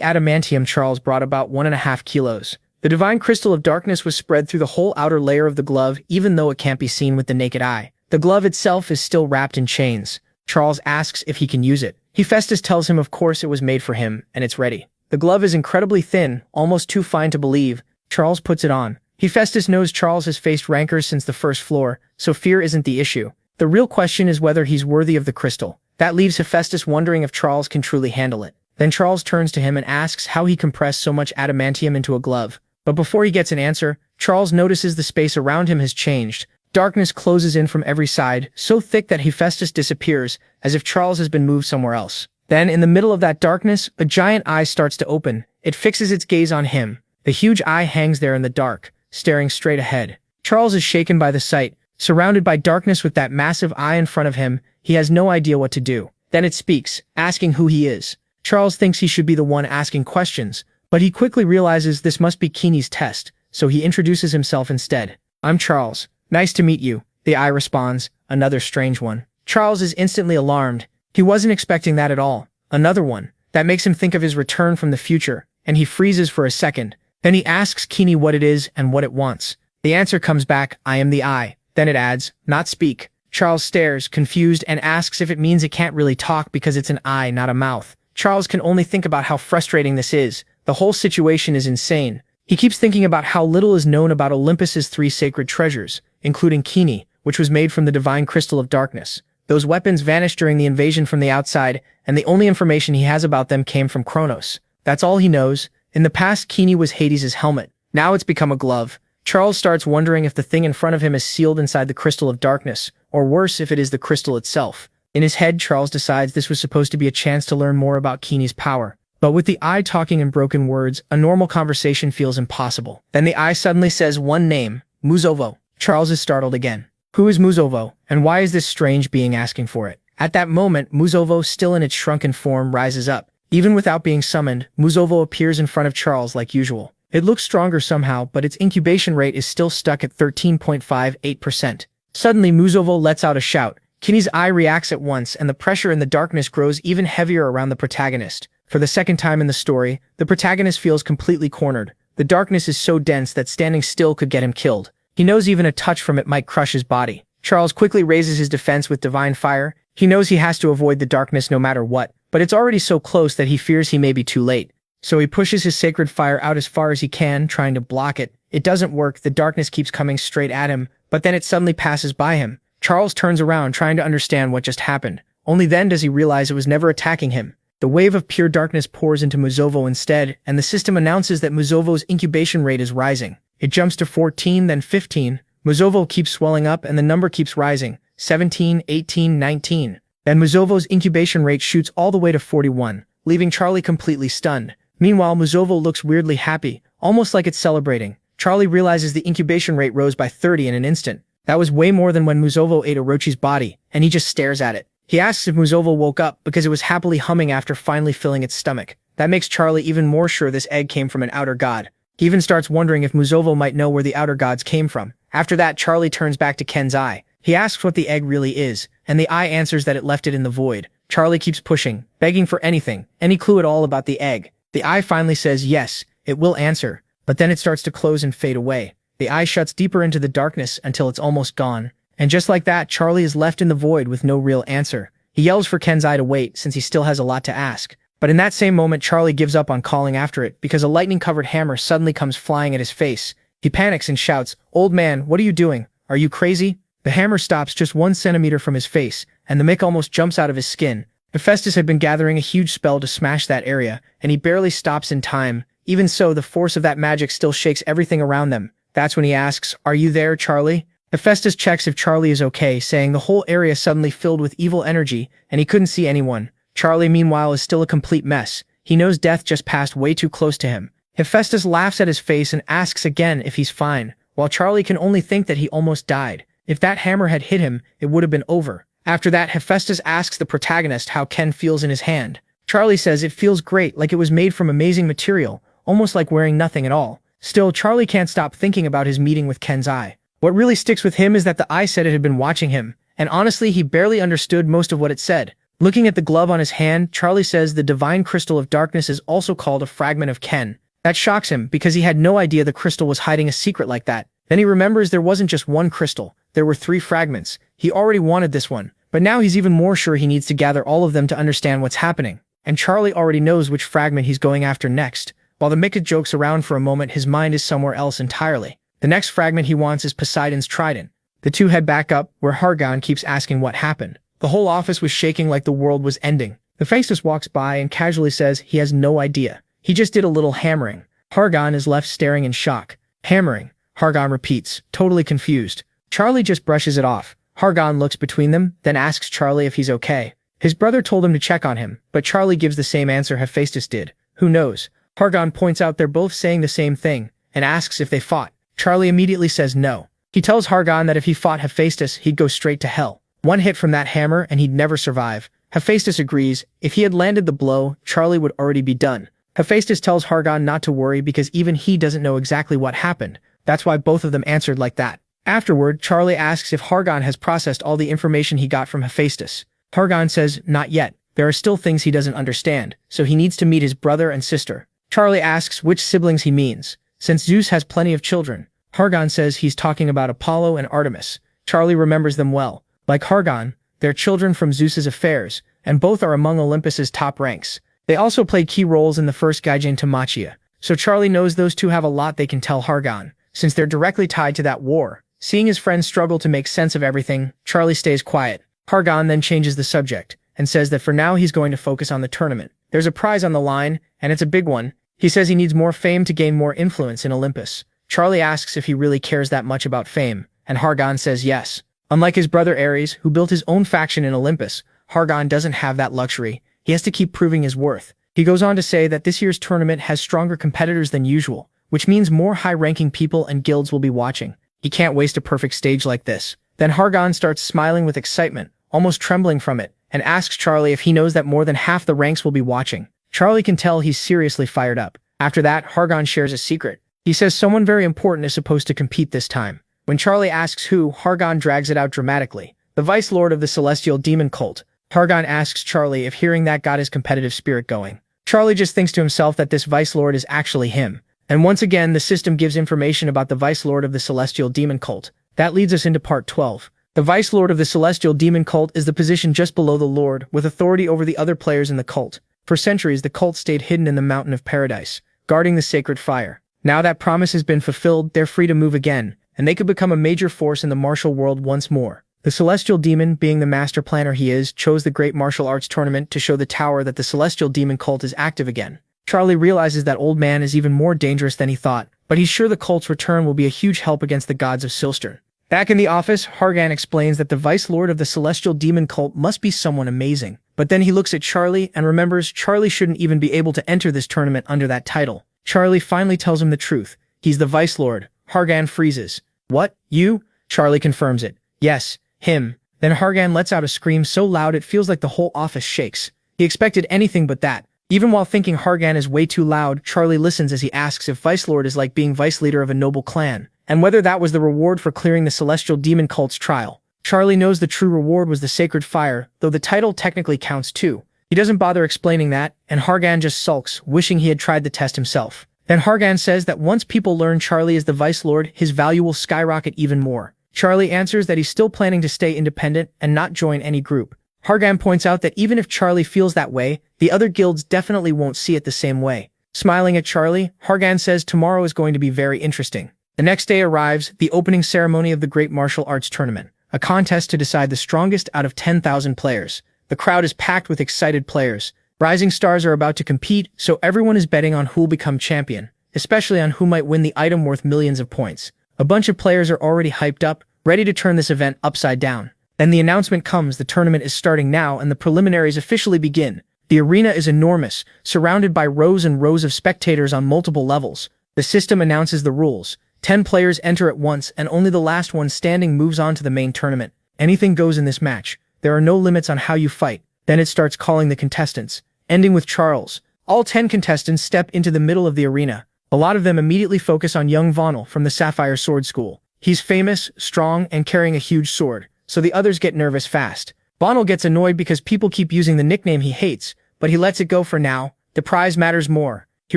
adamantium Charles brought, about 1.5 kilos. The divine crystal of darkness was spread through the whole outer layer of the glove, even though it can't be seen with the naked eye. The glove itself is still wrapped in chains. Charles asks if he can use it. Hephaestus tells him of course it was made for him, and it's ready. The glove is incredibly thin, almost too fine to believe. Charles puts it on. Hephaestus knows Charles has faced rancors since the first floor, so fear isn't the issue. The real question is whether he's worthy of the crystal. That leaves Hephaestus wondering if Charles can truly handle it. Then Charles turns to him and asks how he compressed so much adamantium into a glove. But before he gets an answer, Charles notices the space around him has changed. Darkness closes in from every side, so thick that Hephaestus disappears, as if Charles has been moved somewhere else. Then, in the middle of that darkness, a giant eye starts to open. It fixes its gaze on him. The huge eye hangs there in the dark, staring straight ahead. Charles is shaken by the sight. Surrounded by darkness with that massive eye in front of him, he has no idea what to do. Then it speaks, asking who he is. Charles thinks he should be the one asking questions, but he quickly realizes this must be Kini's test, so he introduces himself instead. "I'm Charles. Nice to meet you," the eye responds, "Another strange one." Charles is instantly alarmed. He wasn't expecting that at all. Another one. That makes him think of his return from the future, and he freezes for a second. Then he asks Kini what it is and what it wants. The answer comes back, "I am the eye." Then it adds, "Not speak." Charles stares, confused, and asks if it means it can't really talk because it's an eye, not a mouth. Charles can only think about how frustrating this is. The whole situation is insane. He keeps thinking about how little is known about Olympus's 3 sacred treasures, including Kini, which was made from the divine crystal of darkness. Those weapons vanished during the invasion from the outside, and the only information he has about them came from Kronos. That's all he knows. In the past, Kini was Hades' helmet. Now it's become a glove. Charles starts wondering if the thing in front of him is sealed inside the crystal of darkness, or worse, if it is the crystal itself. In his head, Charles decides this was supposed to be a chance to learn more about Kini's power. But with the eye talking in broken words, a normal conversation feels impossible. Then the eye suddenly says one name, Muzovo. Charles is startled again. Who is Muzovo, and why is this strange being asking for it? At that moment, Muzovo, still in its shrunken form, rises up. Even without being summoned, Muzovo appears in front of Charles like usual. It looks stronger somehow, but its incubation rate is still stuck at 13.58%. Suddenly, Muzovo lets out a shout. Kini's eye reacts at once, and the pressure in the darkness grows even heavier around the protagonist. For the second time in the story, the protagonist feels completely cornered. The darkness is so dense that standing still could get him killed. He knows even a touch from it might crush his body. Charles quickly raises his defense with divine fire. He knows he has to avoid the darkness no matter what, but it's already so close that he fears he may be too late. So he pushes his sacred fire out as far as he can, trying to block it. It doesn't work, the darkness keeps coming straight at him, but then it suddenly passes by him. Charles turns around trying to understand what just happened. Only then does he realize it was never attacking him. The wave of pure darkness pours into Muzovo instead, and the system announces that Muzovo's incubation rate is rising. It jumps to 14, then 15. Muzovo keeps swelling up and the number keeps rising. 17, 18, 19. Then Muzovo's incubation rate shoots all the way to 41, leaving Charlie completely stunned. Meanwhile, Muzovo looks weirdly happy, almost like it's celebrating. Charlie realizes the incubation rate rose by 30 in an instant. That was way more than when Muzovo ate Orochi's body, and he just stares at it. He asks if Muzovo woke up because it was happily humming after finally filling its stomach. That makes Charlie even more sure this egg came from an outer god. He even starts wondering if Muzovo might know where the outer gods came from. After that, Charlie turns back to Ken's eye. He asks what the egg really is, and the eye answers that it left it in the void. Charlie keeps pushing, begging for anything, any clue at all about the egg. The eye finally says yes, it will answer, but then it starts to close and fade away. The eye shuts deeper into the darkness until it's almost gone. And just like that, Charlie is left in the void with no real answer. He yells for Ken's eye to wait since he still has a lot to ask. But in that same moment, Charlie gives up on calling after it because a lightning-covered hammer suddenly comes flying at his face. He panics and shouts, "Old man, what are you doing? Are you crazy?" The hammer stops just 1 centimeter from his face, and the mick almost jumps out of his skin. Hephaestus had been gathering a huge spell to smash that area, and he barely stops in time. Even so, the force of that magic still shakes everything around them. That's when he asks, "Are you there, Charlie?" Hephaestus checks if Charlie is okay, saying the whole area suddenly filled with evil energy, and he couldn't see anyone. Charlie, meanwhile, is still a complete mess. He knows death just passed way too close to him. Hephaestus laughs at his face and asks again if he's fine, while Charlie can only think that he almost died. If that hammer had hit him, it would have been over. After that, Hephaestus asks the protagonist how Ken feels in his hand. Charlie says it feels great, like it was made from amazing material, almost like wearing nothing at all. Still, Charlie can't stop thinking about his meeting with Ken's eye. What really sticks with him is that the eye said it had been watching him, and honestly, he barely understood most of what it said. Looking at the glove on his hand, Charlie says the divine crystal of darkness is also called a fragment of Ken. That shocks him because he had no idea the crystal was hiding a secret like that. Then he remembers there wasn't just one crystal, there were 3 fragments. He already wanted this one, but now he's even more sure he needs to gather all of them to understand what's happening. And Charlie already knows which fragment he's going after next. While the Mika jokes around for a moment, his mind is somewhere else entirely. The next fragment he wants is Poseidon's trident. The two head back up, where Hargon keeps asking what happened. The whole office was shaking like the world was ending. Hephaestus walks by and casually says he has no idea. He just did a little hammering. Hargon is left staring in shock. Hammering, Hargon repeats, totally confused. Charlie just brushes it off. Hargon looks between them, then asks Charlie if he's okay. His brother told him to check on him, but Charlie gives the same answer Hephaestus did. Who knows? Hargon points out they're both saying the same thing, and asks if they fought. Charlie immediately says no. He tells Hargon that if he fought Hephaestus, he'd go straight to hell. One hit from that hammer and he'd never survive. Hephaestus agrees. If he had landed the blow, Charlie would already be done. Hephaestus tells Hargon not to worry because even he doesn't know exactly what happened. That's why both of them answered like that. Afterward, Charlie asks if Hargon has processed all the information he got from Hephaestus. Hargon says, not yet. There are still things he doesn't understand, so he needs to meet his brother and sister. Charlie asks which siblings he means, since Zeus has plenty of children. Hargon says he's talking about Apollo and Artemis. Charlie remembers them well. Like Hargon, they're children from Zeus's affairs, and both are among Olympus's top ranks. They also played key roles in the first Gaijin Tamachia, so Charlie knows those two have a lot they can tell Hargon, since they're directly tied to that war. Seeing his friends struggle to make sense of everything, Charlie stays quiet. Hargon then changes the subject, and says that for now he's going to focus on the tournament. There's a prize on the line, and it's a big one. He says he needs more fame to gain more influence in Olympus. Charlie asks if he really cares that much about fame, and Hargon says yes. Unlike his brother Ares, who built his own faction in Olympus, Hargon doesn't have that luxury. He has to keep proving his worth. He goes on to say that this year's tournament has stronger competitors than usual, which means more high-ranking people and guilds will be watching. He can't waste a perfect stage like this. Then Hargon starts smiling with excitement, almost trembling from it, and asks Charlie if he knows that more than half the ranks will be watching. Charlie can tell he's seriously fired up. After that, Hargon shares a secret. He says someone very important is supposed to compete this time. When Charlie asks who, Hargon drags it out dramatically. The Vice Lord of the Celestial Demon Cult. Hargon asks Charlie if hearing that got his competitive spirit going. Charlie just thinks to himself that this Vice Lord is actually him. And once again, the system gives information about the Vice Lord of the Celestial Demon Cult. That leads us into part 12. The Vice Lord of the Celestial Demon Cult is the position just below the Lord, with authority over the other players in the cult. For centuries, the cult stayed hidden in the Mountain of Paradise, guarding the sacred fire. Now that promise has been fulfilled, they're free to move again, and they could become a major force in the martial world once more. The Celestial Demon, being the master planner he is, chose the Great Martial Arts Tournament to show the tower that the Celestial Demon cult is active again. Charlie realizes that Old Man is even more dangerous than he thought, but he's sure the cult's return will be a huge help against the gods of Silstern. Back in the office, Hargan explains that the Vice Lord of the Celestial Demon cult must be someone amazing. But then he looks at Charlie and remembers Charlie shouldn't even be able to enter this tournament under that title. Charlie finally tells him the truth. He's the Vice Lord. Hargan freezes. What? You? Charlie confirms it. Yes, him. Then Hargan lets out a scream so loud it feels like the whole office shakes. He expected anything but that. Even while thinking Hargan is way too loud, Charlie listens as he asks if Vice Lord is like being vice leader of a noble clan, and whether that was the reward for clearing the Celestial Demon cult's trial. Charlie knows the true reward was the Sacred Fire, though the title technically counts too. He doesn't bother explaining that, and Hargan just sulks, wishing he had tried the test himself. Then Hargan says that once people learn Charlie is the Vice Lord, his value will skyrocket even more. Charlie answers that he's still planning to stay independent and not join any group. Hargan points out that even if Charlie feels that way, the other guilds definitely won't see it the same way. Smiling at Charlie, Hargan says tomorrow is going to be very interesting. The next day arrives, the opening ceremony of the Great Martial Arts Tournament, a contest to decide the strongest out of 10,000 players. The crowd is packed with excited players. Rising stars are about to compete, so everyone is betting on who'll become champion, especially on who might win the item worth millions of points. A bunch of players are already hyped up, ready to turn this event upside down. Then the announcement comes, the tournament is starting now and the preliminaries officially begin. The arena is enormous, surrounded by rows and rows of spectators on multiple levels. The system announces the rules. 10 players enter at once and only the last one standing moves on to the main tournament. Anything goes in this match. There are no limits on how you fight. Then it starts calling the contestants, ending with Charles. All 10 contestants step into the middle of the arena. A lot of them immediately focus on young Vonel from the Sapphire Sword School. He's famous, strong, and carrying a huge sword, so the others get nervous fast. Vonel gets annoyed because people keep using the nickname he hates, but he lets it go for now. The prize matters more. He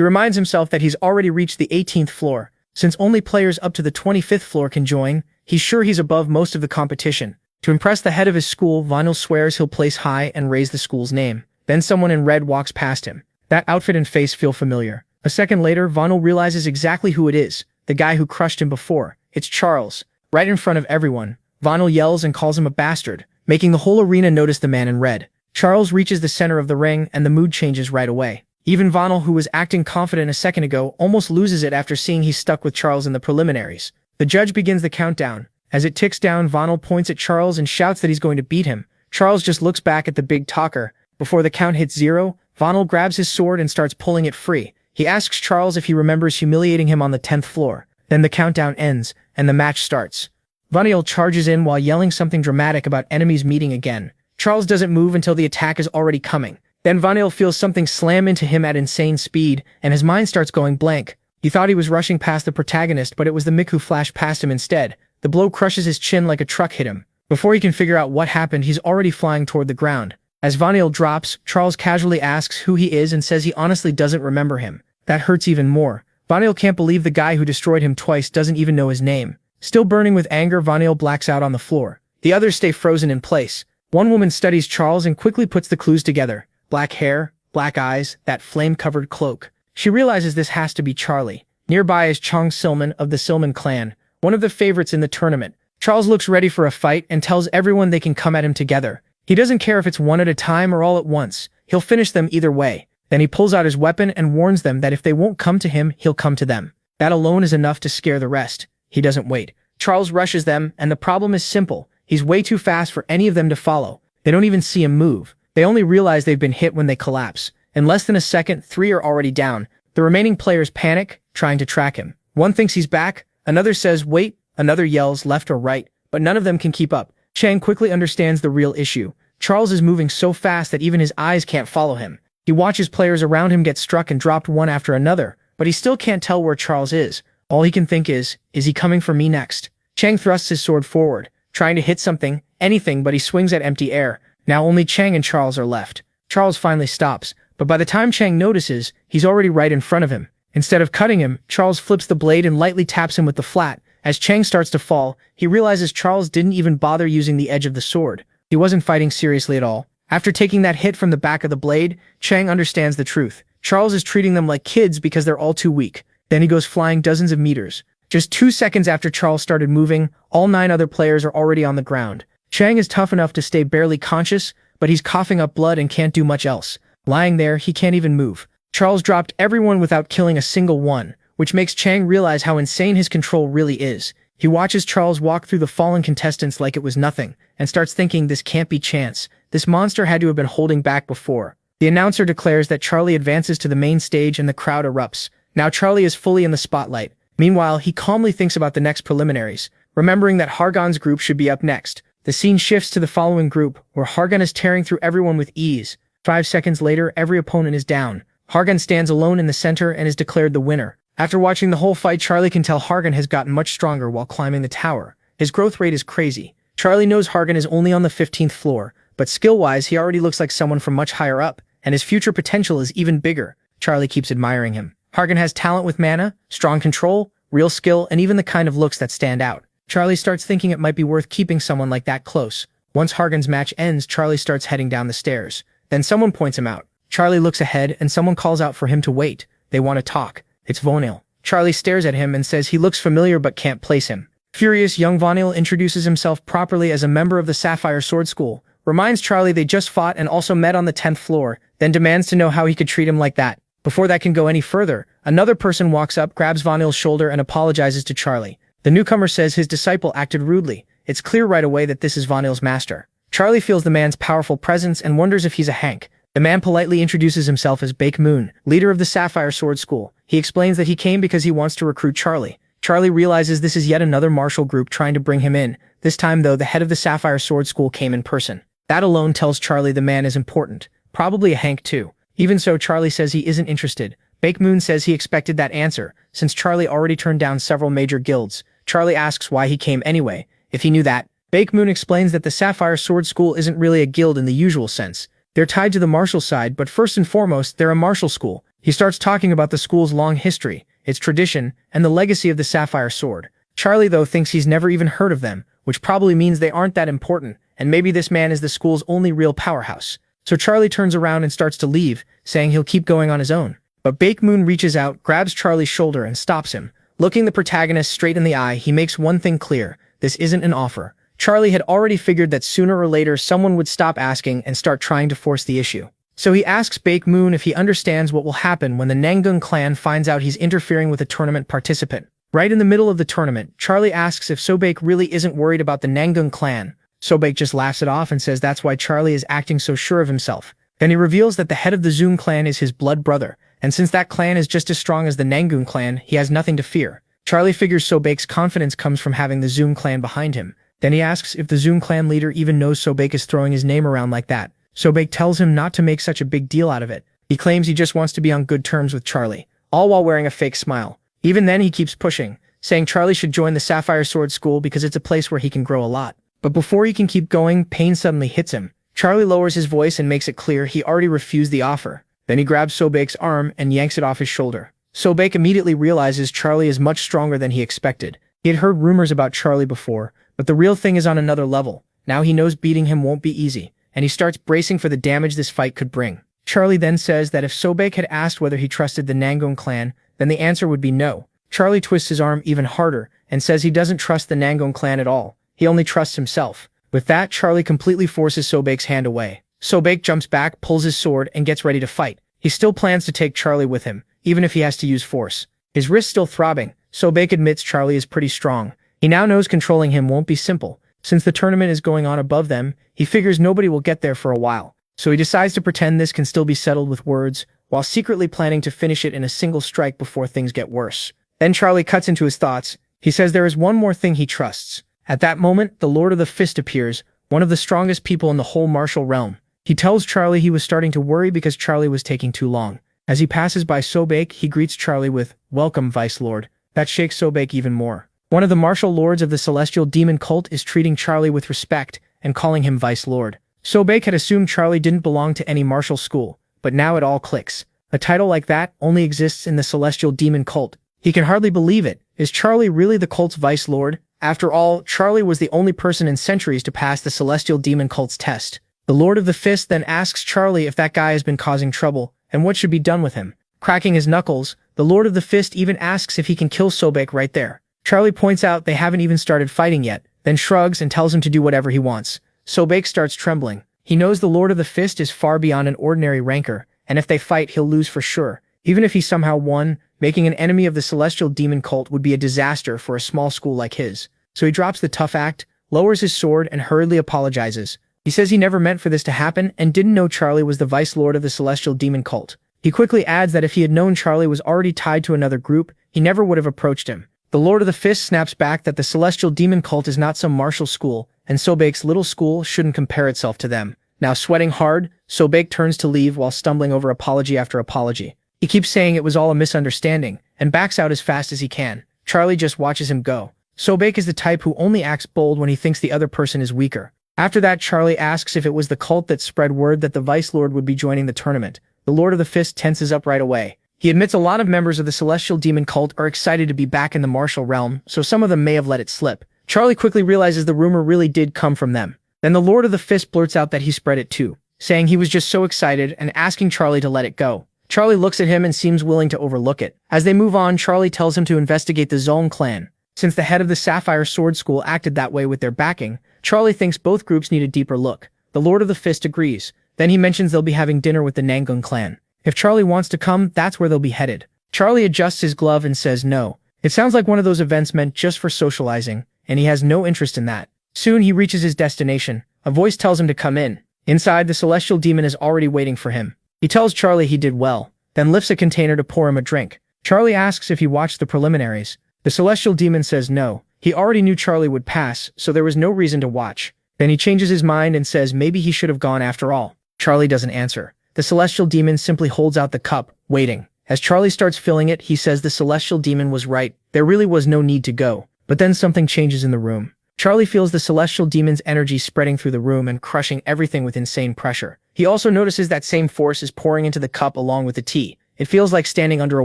reminds himself that he's already reached the 18th floor. Since only players up to the 25th floor can join, he's sure he's above most of the competition. To impress the head of his school, Vonel swears he'll place high and raise the school's name. Then someone in red walks past him. That outfit and face feel familiar. A second later, Vonel realizes exactly who it is, the guy who crushed him before. It's Charles. Right in front of everyone, Vonel yells and calls him a bastard, making the whole arena notice the man in red. Charles reaches the center of the ring and the mood changes right away. Even Vonel, who was acting confident a second ago, almost loses it after seeing he's stuck with Charles in the preliminaries. The judge begins the countdown. As it ticks down, Vonel points at Charles and shouts that he's going to beat him. Charles just looks back at the big talker. Before the count hits 0, Vonel grabs his sword and starts pulling it free. He asks Charles if he remembers humiliating him on the 10th floor. Then the countdown ends, and the match starts. Vonel charges in while yelling something dramatic about enemies meeting again. Charles doesn't move until the attack is already coming. Then Vonel feels something slam into him at insane speed, and his mind starts going blank. He thought he was rushing past the protagonist, but it was the Mick who flashed past him instead. The blow crushes his chin like a truck hit him. Before he can figure out what happened, he's already flying toward the ground. As Vonel drops, Charles casually asks who he is and says he honestly doesn't remember him. That hurts even more. Vonel can't believe the guy who destroyed him twice doesn't even know his name. Still burning with anger, Vonel blacks out on the floor. The others stay frozen in place. One woman studies Charles and quickly puts the clues together. Black hair, black eyes, that flame-covered cloak. She realizes this has to be Charlie. Nearby is Chong Silman of the Silman clan, one of the favorites in the tournament. Charles looks ready for a fight and tells everyone they can come at him together. He doesn't care if it's one at a time or all at once. He'll finish them either way. Then he pulls out his weapon and warns them that if they won't come to him, he'll come to them. That alone is enough to scare the rest. He doesn't wait. Charles rushes them, and the problem is simple. He's way too fast for any of them to follow. They don't even see him move. They only realize they've been hit when they collapse. In less than a second, 3 are already down. The remaining players panic, trying to track him. One thinks he's back, another says wait, another yells left or right, but none of them can keep up. Chang quickly understands the real issue. Charles is moving so fast that even his eyes can't follow him. He watches players around him get struck and dropped one after another, but he still can't tell where Charles is. All he can think is he coming for me next? Chang thrusts his sword forward, trying to hit something, anything, but he swings at empty air. Now only Chang and Charles are left. Charles finally stops, but by the time Chang notices, he's already right in front of him. Instead of cutting him, Charles flips the blade and lightly taps him with the flat. As Chang starts to fall, he realizes Charles didn't even bother using the edge of the sword. He wasn't fighting seriously at all. After taking that hit from the back of the blade, Chang understands the truth. Charles is treating them like kids because they're all too weak. Then he goes flying dozens of meters. Just 2 seconds after Charles started moving, all 9 other players are already on the ground. Chang is tough enough to stay barely conscious, but he's coughing up blood and can't do much else. Lying there, he can't even move. Charles dropped everyone without killing a single one, which makes Chang realize how insane his control really is. He watches Charles walk through the fallen contestants like it was nothing, and starts thinking this can't be chance. This monster had to have been holding back before. The announcer declares that Charlie advances to the main stage and the crowd erupts. Now Charlie is fully in the spotlight. Meanwhile, he calmly thinks about the next preliminaries, remembering that Hargon's group should be up next. The scene shifts to the following group, where Hargon is tearing through everyone with ease. 5 seconds later, every opponent is down. Hargon stands alone in the center and is declared the winner. After watching the whole fight, Charlie can tell Hargon has gotten much stronger while climbing the tower. His growth rate is crazy. Charlie knows Hargon is only on the 15th floor, but skill-wise, he already looks like someone from much higher up, and his future potential is even bigger. Charlie keeps admiring him. Hargon has talent with mana, strong control, real skill, and even the kind of looks that stand out. Charlie starts thinking it might be worth keeping someone like that close. Once Hargon's match ends, Charlie starts heading down the stairs. Then someone points him out. Charlie looks ahead, and someone calls out for him to wait. They want to talk. It's Vonil. Charlie stares at him and says he looks familiar but can't place him. Furious, young Vonil introduces himself properly as a member of the Sapphire Sword School, reminds Charlie they just fought and also met on the 10th floor, then demands to know how he could treat him like that. Before that can go any further, another person walks up, grabs Vonil's shoulder, and apologizes to Charlie. The newcomer says his disciple acted rudely. It's clear right away that this is Vonil's master. Charlie feels the man's powerful presence and wonders if he's a Hank. The man politely introduces himself as Baek Moon, leader of the Sapphire Sword School. He explains that he came because he wants to recruit Charlie. Charlie realizes this is yet another martial group trying to bring him in. This time, though, the head of the Sapphire Sword School came in person. That alone tells Charlie the man is important. Probably a Hank, too. Even so, Charlie says he isn't interested. Baek Moon says he expected that answer, since Charlie already turned down several major guilds. Charlie asks why he came anyway. If he knew that, Baek Moon explains that the Sapphire Sword School isn't really a guild in the usual sense. They're tied to the martial side, but first and foremost, they're a martial school. He starts talking about the school's long history, its tradition, and the legacy of the Sapphire Sword. Charlie, though, thinks he's never even heard of them, which probably means they aren't that important, and maybe this man is the school's only real powerhouse. So Charlie turns around and starts to leave, saying he'll keep going on his own. But Baek Moon reaches out, grabs Charlie's shoulder, and stops him. Looking the protagonist straight in the eye, he makes one thing clear: this isn't an offer. Charlie had already figured that sooner or later someone would stop asking and start trying to force the issue. So he asks Baek Moon if he understands what will happen when the Nangung clan finds out he's interfering with a tournament participant. Right in the middle of the tournament, Charlie asks if Sobek really isn't worried about the Nangung clan. Sobek just laughs it off and says that's why Charlie is acting so sure of himself. Then he reveals that the head of the Zoom clan is his blood brother, and since that clan is just as strong as the Nangung clan, he has nothing to fear. Charlie figures Sobek's confidence comes from having the Zoom clan behind him. Then he asks if the Zoom clan leader even knows Sobek is throwing his name around like that. Sobek tells him not to make such a big deal out of it. He claims he just wants to be on good terms with Charlie, all while wearing a fake smile. Even then he keeps pushing, saying Charlie should join the Sapphire Sword School because it's a place where he can grow a lot. But before he can keep going, pain suddenly hits him. Charlie lowers his voice and makes it clear he already refused the offer. Then he grabs Sobek's arm and yanks it off his shoulder. Sobek immediately realizes Charlie is much stronger than he expected. He had heard rumors about Charlie before, but the real thing is on another level. Now he knows beating him won't be easy, and he starts bracing for the damage this fight could bring. Charlie then says that if Sobek had asked whether he trusted the Nangung clan, then the answer would be no. Charlie twists his arm even harder and says he doesn't trust the Nangung clan at all. He only trusts himself. With that, Charlie completely forces Sobek's hand away. Sobek jumps back, pulls his sword, and gets ready to fight. He still plans to take Charlie with him, even if he has to use force. His wrist still throbbing, Sobek admits Charlie is pretty strong. He now knows controlling him won't be simple. Since the tournament is going on above them, he figures nobody will get there for a while. So he decides to pretend this can still be settled with words, while secretly planning to finish it in a single strike before things get worse. Then Charlie cuts into his thoughts. He says there is one more thing he trusts. At that moment, the Lord of the Fist appears, one of the strongest people in the whole martial realm. He tells Charlie he was starting to worry because Charlie was taking too long. As he passes by Sobek, he greets Charlie with, "Welcome, Vice Lord." That shakes Sobek even more. One of the martial lords of the Celestial Demon Cult is treating Charlie with respect and calling him Vice Lord. Sobek had assumed Charlie didn't belong to any martial school, but now it all clicks. A title like that only exists in the Celestial Demon Cult. He can hardly believe it. Is Charlie really the cult's Vice Lord? After all, Charlie was the only person in centuries to pass the Celestial Demon Cult's test. The Lord of the Fist then asks Charlie if that guy has been causing trouble and what should be done with him. Cracking his knuckles, the Lord of the Fist even asks if he can kill Sobek right there. Charlie points out they haven't even started fighting yet, then shrugs and tells him to do whatever he wants. Sobek starts trembling. He knows the Lord of the Fist is far beyond an ordinary rancor, and if they fight, he'll lose for sure. Even if he somehow won, making an enemy of the Celestial Demon Cult would be a disaster for a small school like his. So he drops the tough act, lowers his sword, and hurriedly apologizes. He says he never meant for this to happen and didn't know Charlie was the Vice Lord of the Celestial Demon Cult. He quickly adds that if he had known Charlie was already tied to another group, he never would have approached him. The Lord of the Fist snaps back that the Celestial Demon Cult is not some martial school, and Sobek's little school shouldn't compare itself to them. Now sweating hard, Sobek turns to leave while stumbling over apology after apology. He keeps saying it was all a misunderstanding, and backs out as fast as he can. Charlie just watches him go. Sobek is the type who only acts bold when he thinks the other person is weaker. After that, Charlie asks if it was the cult that spread word that the Vice Lord would be joining the tournament. The Lord of the Fist tenses up right away. He admits a lot of members of the Celestial Demon Cult are excited to be back in the martial realm, so some of them may have let it slip. Charlie quickly realizes the rumor really did come from them. Then the Lord of the Fist blurts out that he spread it too, saying he was just so excited and asking Charlie to let it go. Charlie looks at him and seems willing to overlook it. As they move on, Charlie tells him to investigate the Zone clan. Since the head of the Sapphire Sword School acted that way with their backing, Charlie thinks both groups need a deeper look. The Lord of the Fist agrees. Then he mentions they'll be having dinner with the Nangun clan. If Charlie wants to come, that's where they'll be headed. Charlie adjusts his glove and says no. It sounds like one of those events meant just for socializing, and he has no interest in that. Soon he reaches his destination. A voice tells him to come in. Inside, the Celestial Demon is already waiting for him. He tells Charlie he did well, then lifts a container to pour him a drink. Charlie asks if he watched the preliminaries. The Celestial Demon says no. He already knew Charlie would pass, so there was no reason to watch. Then he changes his mind and says maybe he should have gone after all. Charlie doesn't answer. The Celestial Demon simply holds out the cup, waiting. As Charlie starts filling it, he says the Celestial Demon was right. There really was no need to go. But then something changes in the room. Charlie feels the Celestial Demon's energy spreading through the room and crushing everything with insane pressure. He also notices that same force is pouring into the cup along with the tea. It feels like standing under a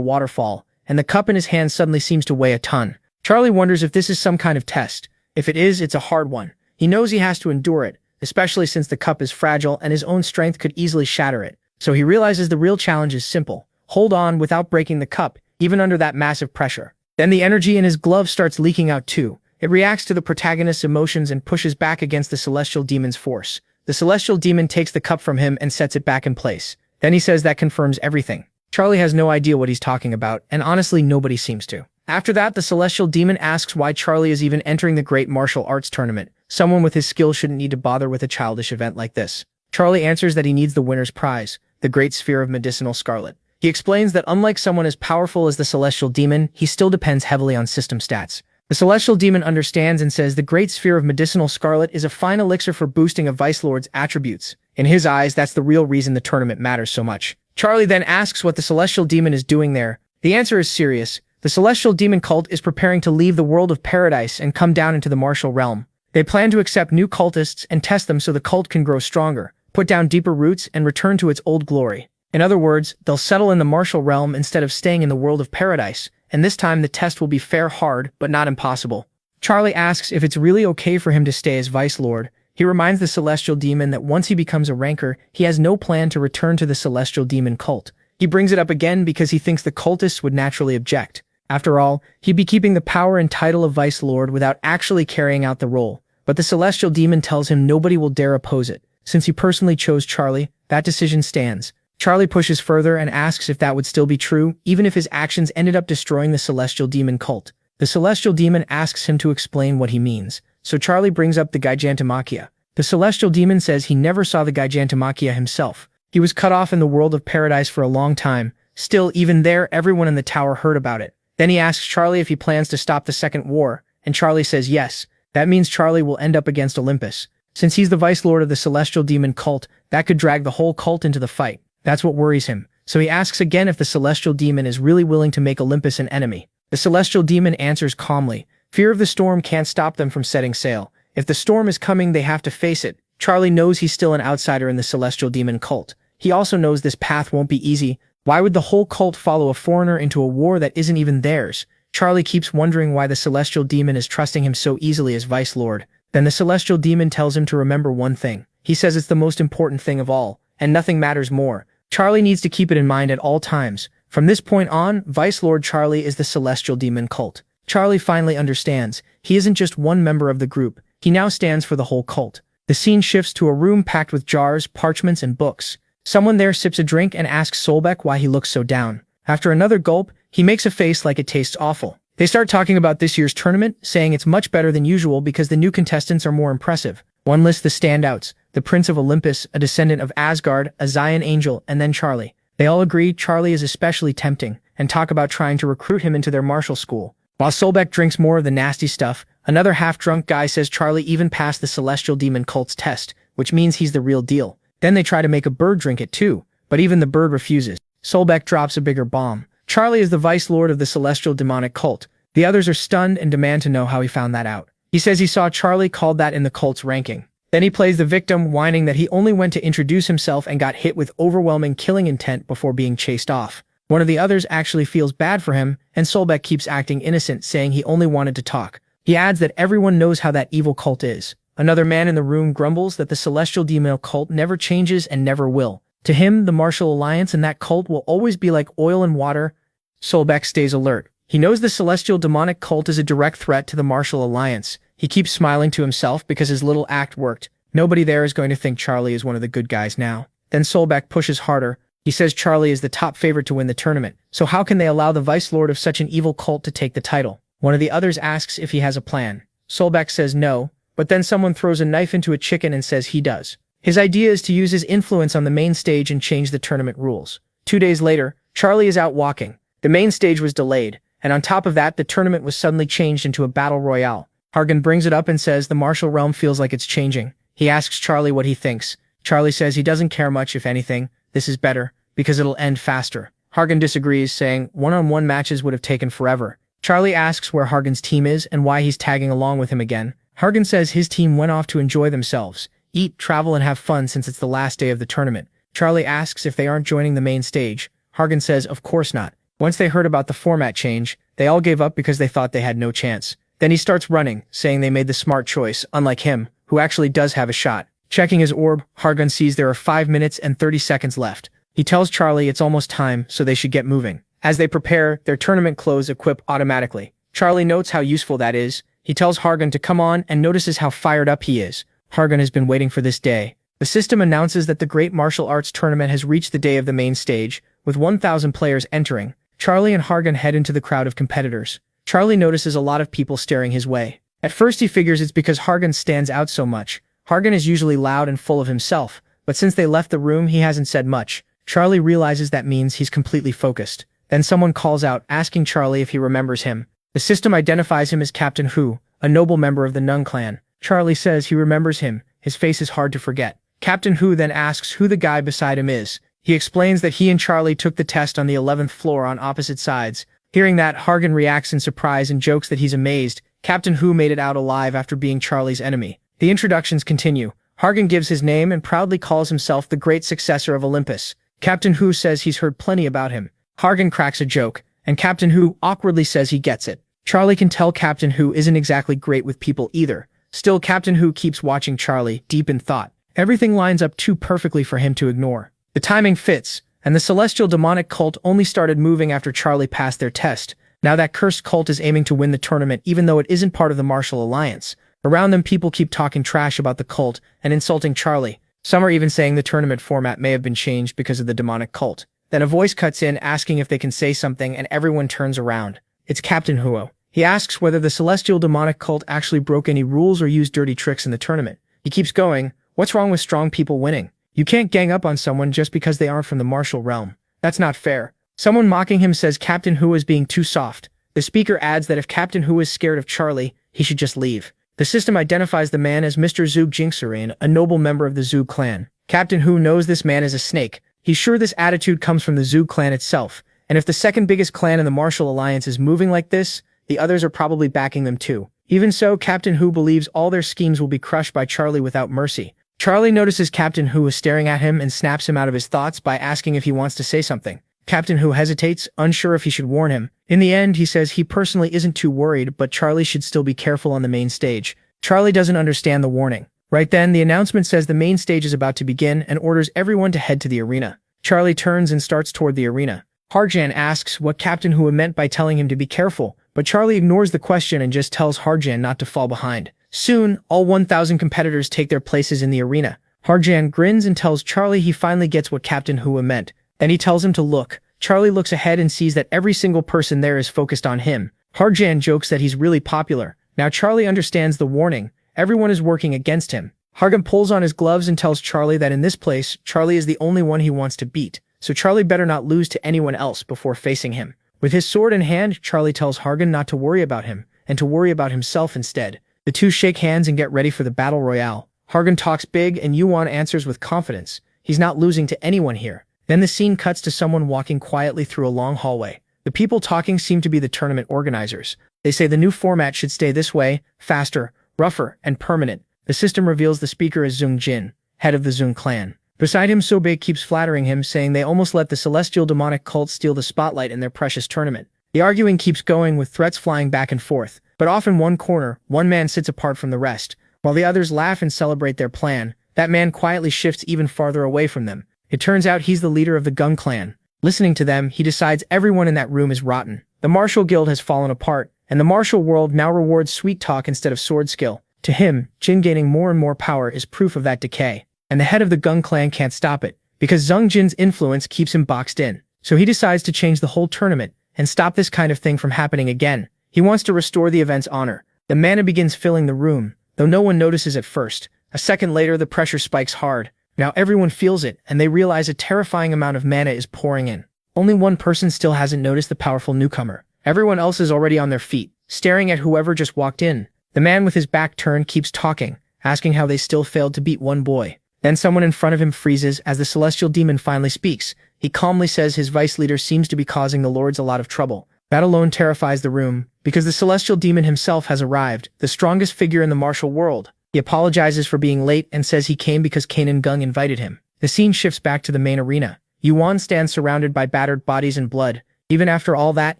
waterfall, and the cup in his hand suddenly seems to weigh a ton. Charlie wonders if this is some kind of test. If it is, it's a hard one. He knows he has to endure it, especially since the cup is fragile and his own strength could easily shatter it. So he realizes the real challenge is simple. Hold on without breaking the cup, even under that massive pressure. Then the energy in his glove starts leaking out too. It reacts to the protagonist's emotions and pushes back against the Celestial Demon's force. The Celestial Demon takes the cup from him and sets it back in place. Then he says that confirms everything. Charlie has no idea what he's talking about, and honestly nobody seems to. After that, the Celestial Demon asks why Charlie is even entering the Great Martial Arts Tournament. Someone with his skill shouldn't need to bother with a childish event like this. Charlie answers that he needs the winner's prize, the Great Sphere of Medicinal Scarlet. He explains that unlike someone as powerful as the Celestial Demon, he still depends heavily on system stats. The Celestial Demon understands and says the Great Sphere of Medicinal Scarlet is a fine elixir for boosting a Vice Lord's attributes. In his eyes, that's the real reason the tournament matters so much. Charlie then asks what the Celestial Demon is doing there. The answer is serious. The Celestial Demon Cult is preparing to leave the world of paradise and come down into the martial realm. They plan to accept new cultists and test them so the cult can grow stronger, put down deeper roots, and return to its old glory. In other words, they'll settle in the martial realm instead of staying in the world of paradise, and this time the test will be fair, hard, but not impossible. Charlie asks if it's really okay for him to stay as Vice Lord. He reminds the Celestial Demon that once he becomes a rancor, he has no plan to return to the Celestial Demon Cult. He brings it up again because he thinks the cultists would naturally object. After all, he'd be keeping the power and title of Vice Lord without actually carrying out the role. But the Celestial Demon tells him nobody will dare oppose it. Since he personally chose Charlie, that decision stands. Charlie pushes further and asks if that would still be true, even if his actions ended up destroying the Celestial Demon Cult. The Celestial Demon asks him to explain what he means, so Charlie brings up the Gigantomachia. The Celestial Demon says he never saw the Gigantomachia himself. He was cut off in the world of paradise for a long time. Still, even there, everyone in the tower heard about it. Then he asks Charlie if he plans to stop the Second War, and Charlie says yes. That means Charlie will end up against Olympus. Since he's the Vice Lord of the Celestial Demon Cult, that could drag the whole cult into the fight. That's what worries him. So he asks again if the Celestial Demon is really willing to make Olympus an enemy. The Celestial Demon answers calmly. Fear of the storm can't stop them from setting sail. If the storm is coming, they have to face it. Charlie knows he's still an outsider in the Celestial Demon Cult. He also knows this path won't be easy. Why would the whole cult follow a foreigner into a war that isn't even theirs? Charlie keeps wondering why the Celestial Demon is trusting him so easily as Vice Lord. Then the Celestial Demon tells him to remember one thing. He says it's the most important thing of all, and nothing matters more. Charlie needs to keep it in mind at all times. From this point on, Vice Lord Charlie is the Celestial Demon Cult. Charlie finally understands. He isn't just one member of the group. He now stands for the whole cult. The scene shifts to a room packed with jars, parchments, and books. Someone there sips a drink and asks Solbeck why he looks so down. After another gulp, he makes a face like it tastes awful. They start talking about this year's tournament, saying it's much better than usual because the new contestants are more impressive. One lists the standouts: the Prince of Olympus, a descendant of Asgard, a Zion angel, and then Charlie. They all agree Charlie is especially tempting, and talk about trying to recruit him into their martial school. While Solbeck drinks more of the nasty stuff, another half-drunk guy says Charlie even passed the Celestial Demon Cult's test, which means he's the real deal. Then they try to make a bird drink it too, but even the bird refuses. Solbeck drops a bigger bomb. Charlie is the Vice Lord of the Celestial Demonic Cult. The others are stunned and demand to know how he found that out. He says he saw Charlie called that in the cult's ranking. Then he plays the victim, whining that he only went to introduce himself and got hit with overwhelming killing intent before being chased off. One of the others actually feels bad for him, and Solbeck keeps acting innocent, saying he only wanted to talk. He adds that everyone knows how that evil cult is. Another man in the room grumbles that the Celestial Demon Cult never changes and never will. To him, the Martial Alliance and that cult will always be like oil and water. Solbeck stays alert. He knows the Celestial Demonic Cult is a direct threat to the Martial Alliance. He keeps smiling to himself because his little act worked. Nobody there is going to think Charlie is one of the good guys now. Then Solbeck pushes harder. He says Charlie is the top favorite to win the tournament, so how can they allow the Vice Lord of such an evil cult to take the title? One of the others asks if he has a plan. Solbeck says no, but then someone throws a knife into a chicken and says he does. His idea is to use his influence on the main stage and change the tournament rules. 2 days later, Charlie is out walking. The main stage was delayed, and on top of that, the tournament was suddenly changed into a battle royale. Hargan brings it up and says the martial realm feels like it's changing. He asks Charlie what he thinks. Charlie says he doesn't care much, if anything. This is better, because it'll end faster. Hargan disagrees, saying one-on-one matches would have taken forever. Charlie asks where Hargan's team is and why he's tagging along with him again. Hargan says his team went off to enjoy themselves, eat, travel, and have fun since it's the last day of the tournament. Charlie asks if they aren't joining the main stage. Hargan says of course not. Once they heard about the format change, they all gave up because they thought they had no chance. Then he starts running, saying they made the smart choice, unlike him, who actually does have a shot. Checking his orb, Hargan sees there are 5 minutes and 30 seconds left. He tells Charlie it's almost time, so they should get moving. As they prepare, their tournament clothes equip automatically. Charlie notes how useful that is. He tells Hargan to come on and notices how fired up he is. Hargan has been waiting for this day. The system announces that the Great Martial Arts Tournament has reached the day of the main stage, with 1,000 players entering. Charlie and Hargan head into the crowd of competitors. Charlie notices a lot of people staring his way. At first he figures it's because Hargan stands out so much. Hargan is usually loud and full of himself, but since they left the room he hasn't said much. Charlie realizes that means he's completely focused. Then someone calls out, asking Charlie if he remembers him. The system identifies him as Captain Hu, a noble member of the Nun clan. Charlie says he remembers him. His face is hard to forget. Captain Hu then asks who the guy beside him is. He explains that he and Charlie took the test on the 11th floor on opposite sides. Hearing that, Hargan reacts in surprise and jokes that he's amazed. Captain Hu made it out alive after being Charlie's enemy. The introductions continue. Hargan gives his name and proudly calls himself the great successor of Olympus. Captain Hu says he's heard plenty about him. Hargan cracks a joke, and Captain Hu awkwardly says he gets it. Charlie can tell Captain Hu isn't exactly great with people either. Still, Captain Hu keeps watching Charlie, deep in thought. Everything lines up too perfectly for him to ignore. The timing fits, and the Celestial Demonic Cult only started moving after Charlie passed their test. Now that cursed cult is aiming to win the tournament even though it isn't part of the Martial Alliance. Around them people keep talking trash about the cult and insulting Charlie. Some are even saying the tournament format may have been changed because of the demonic cult. Then a voice cuts in asking if they can say something and everyone turns around. It's Captain Huo. He asks whether the Celestial Demonic Cult actually broke any rules or used dirty tricks in the tournament. He keeps going, what's wrong with strong people winning? You can't gang up on someone just because they aren't from the martial realm. That's not fair. Someone mocking him says Captain Hu is being too soft. The speaker adds that if Captain Hu is scared of Charlie, he should just leave. The system identifies the man as Mr. Zug Jingsurin, a noble member of the Zug clan. Captain Hu knows this man is a snake. He's sure this attitude comes from the Zug clan itself, and if the second biggest clan in the Martial Alliance is moving like this, the others are probably backing them too. Even so, Captain Hu believes all their schemes will be crushed by Charlie without mercy. Charlie notices Captain Hu is staring at him and snaps him out of his thoughts by asking if he wants to say something. Captain Hu hesitates, unsure if he should warn him. In the end, he says he personally isn't too worried, but Charlie should still be careful on the main stage. Charlie doesn't understand the warning. Right then, the announcement says the main stage is about to begin and orders everyone to head to the arena. Charlie turns and starts toward the arena. Hargan asks what Captain Hu meant by telling him to be careful, but Charlie ignores the question and just tells Harjan not to fall behind. Soon, all 1,000 competitors take their places in the arena. Harjan grins and tells Charlie he finally gets what Captain Hua meant. Then he tells him to look. Charlie looks ahead and sees that every single person there is focused on him. Harjan jokes that he's really popular. Now Charlie understands the warning. Everyone is working against him. Hargan pulls on his gloves and tells Charlie that in this place, Charlie is the only one he wants to beat. So Charlie better not lose to anyone else before facing him. With his sword in hand, Charlie tells Hargan not to worry about him, and to worry about himself instead. The two shake hands and get ready for the battle royale. Hargan talks big and Yuan answers with confidence. He's not losing to anyone here. Then the scene cuts to someone walking quietly through a long hallway. The people talking seem to be the tournament organizers. They say the new format should stay this way, faster, rougher, and permanent. The system reveals the speaker is Zhong Jin, head of the Zhong clan. Beside him, Sobei keeps flattering him, saying they almost let the celestial demonic cult steal the spotlight in their precious tournament. The arguing keeps going with threats flying back and forth, but off in one corner, one man sits apart from the rest. While the others laugh and celebrate their plan, that man quietly shifts even farther away from them. It turns out he's the leader of the Gung clan. Listening to them, he decides everyone in that room is rotten. The martial guild has fallen apart, and the martial world now rewards sweet talk instead of sword skill. To him, Jin gaining more and more power is proof of that decay. And the head of the Gung clan can't stop it, because Zhong Jin's influence keeps him boxed in. So he decides to change the whole tournament, and stop this kind of thing from happening again. He wants to restore the event's honor. The mana begins filling the room, though no one notices at first. A second later, the pressure spikes hard. Now everyone feels it, and they realize a terrifying amount of mana is pouring in. Only one person still hasn't noticed the powerful newcomer. Everyone else is already on their feet, staring at whoever just walked in. The man with his back turned keeps talking, asking how they still failed to beat one boy. Then someone in front of him freezes as the celestial demon finally speaks. He calmly says his vice leader seems to be causing the lords a lot of trouble. That alone terrifies the room, because the celestial demon himself has arrived, the strongest figure in the martial world. He apologizes for being late and says he came because Kanan Gung invited him. The scene shifts back to the main arena. Yuan stands surrounded by battered bodies and blood. Even after all that,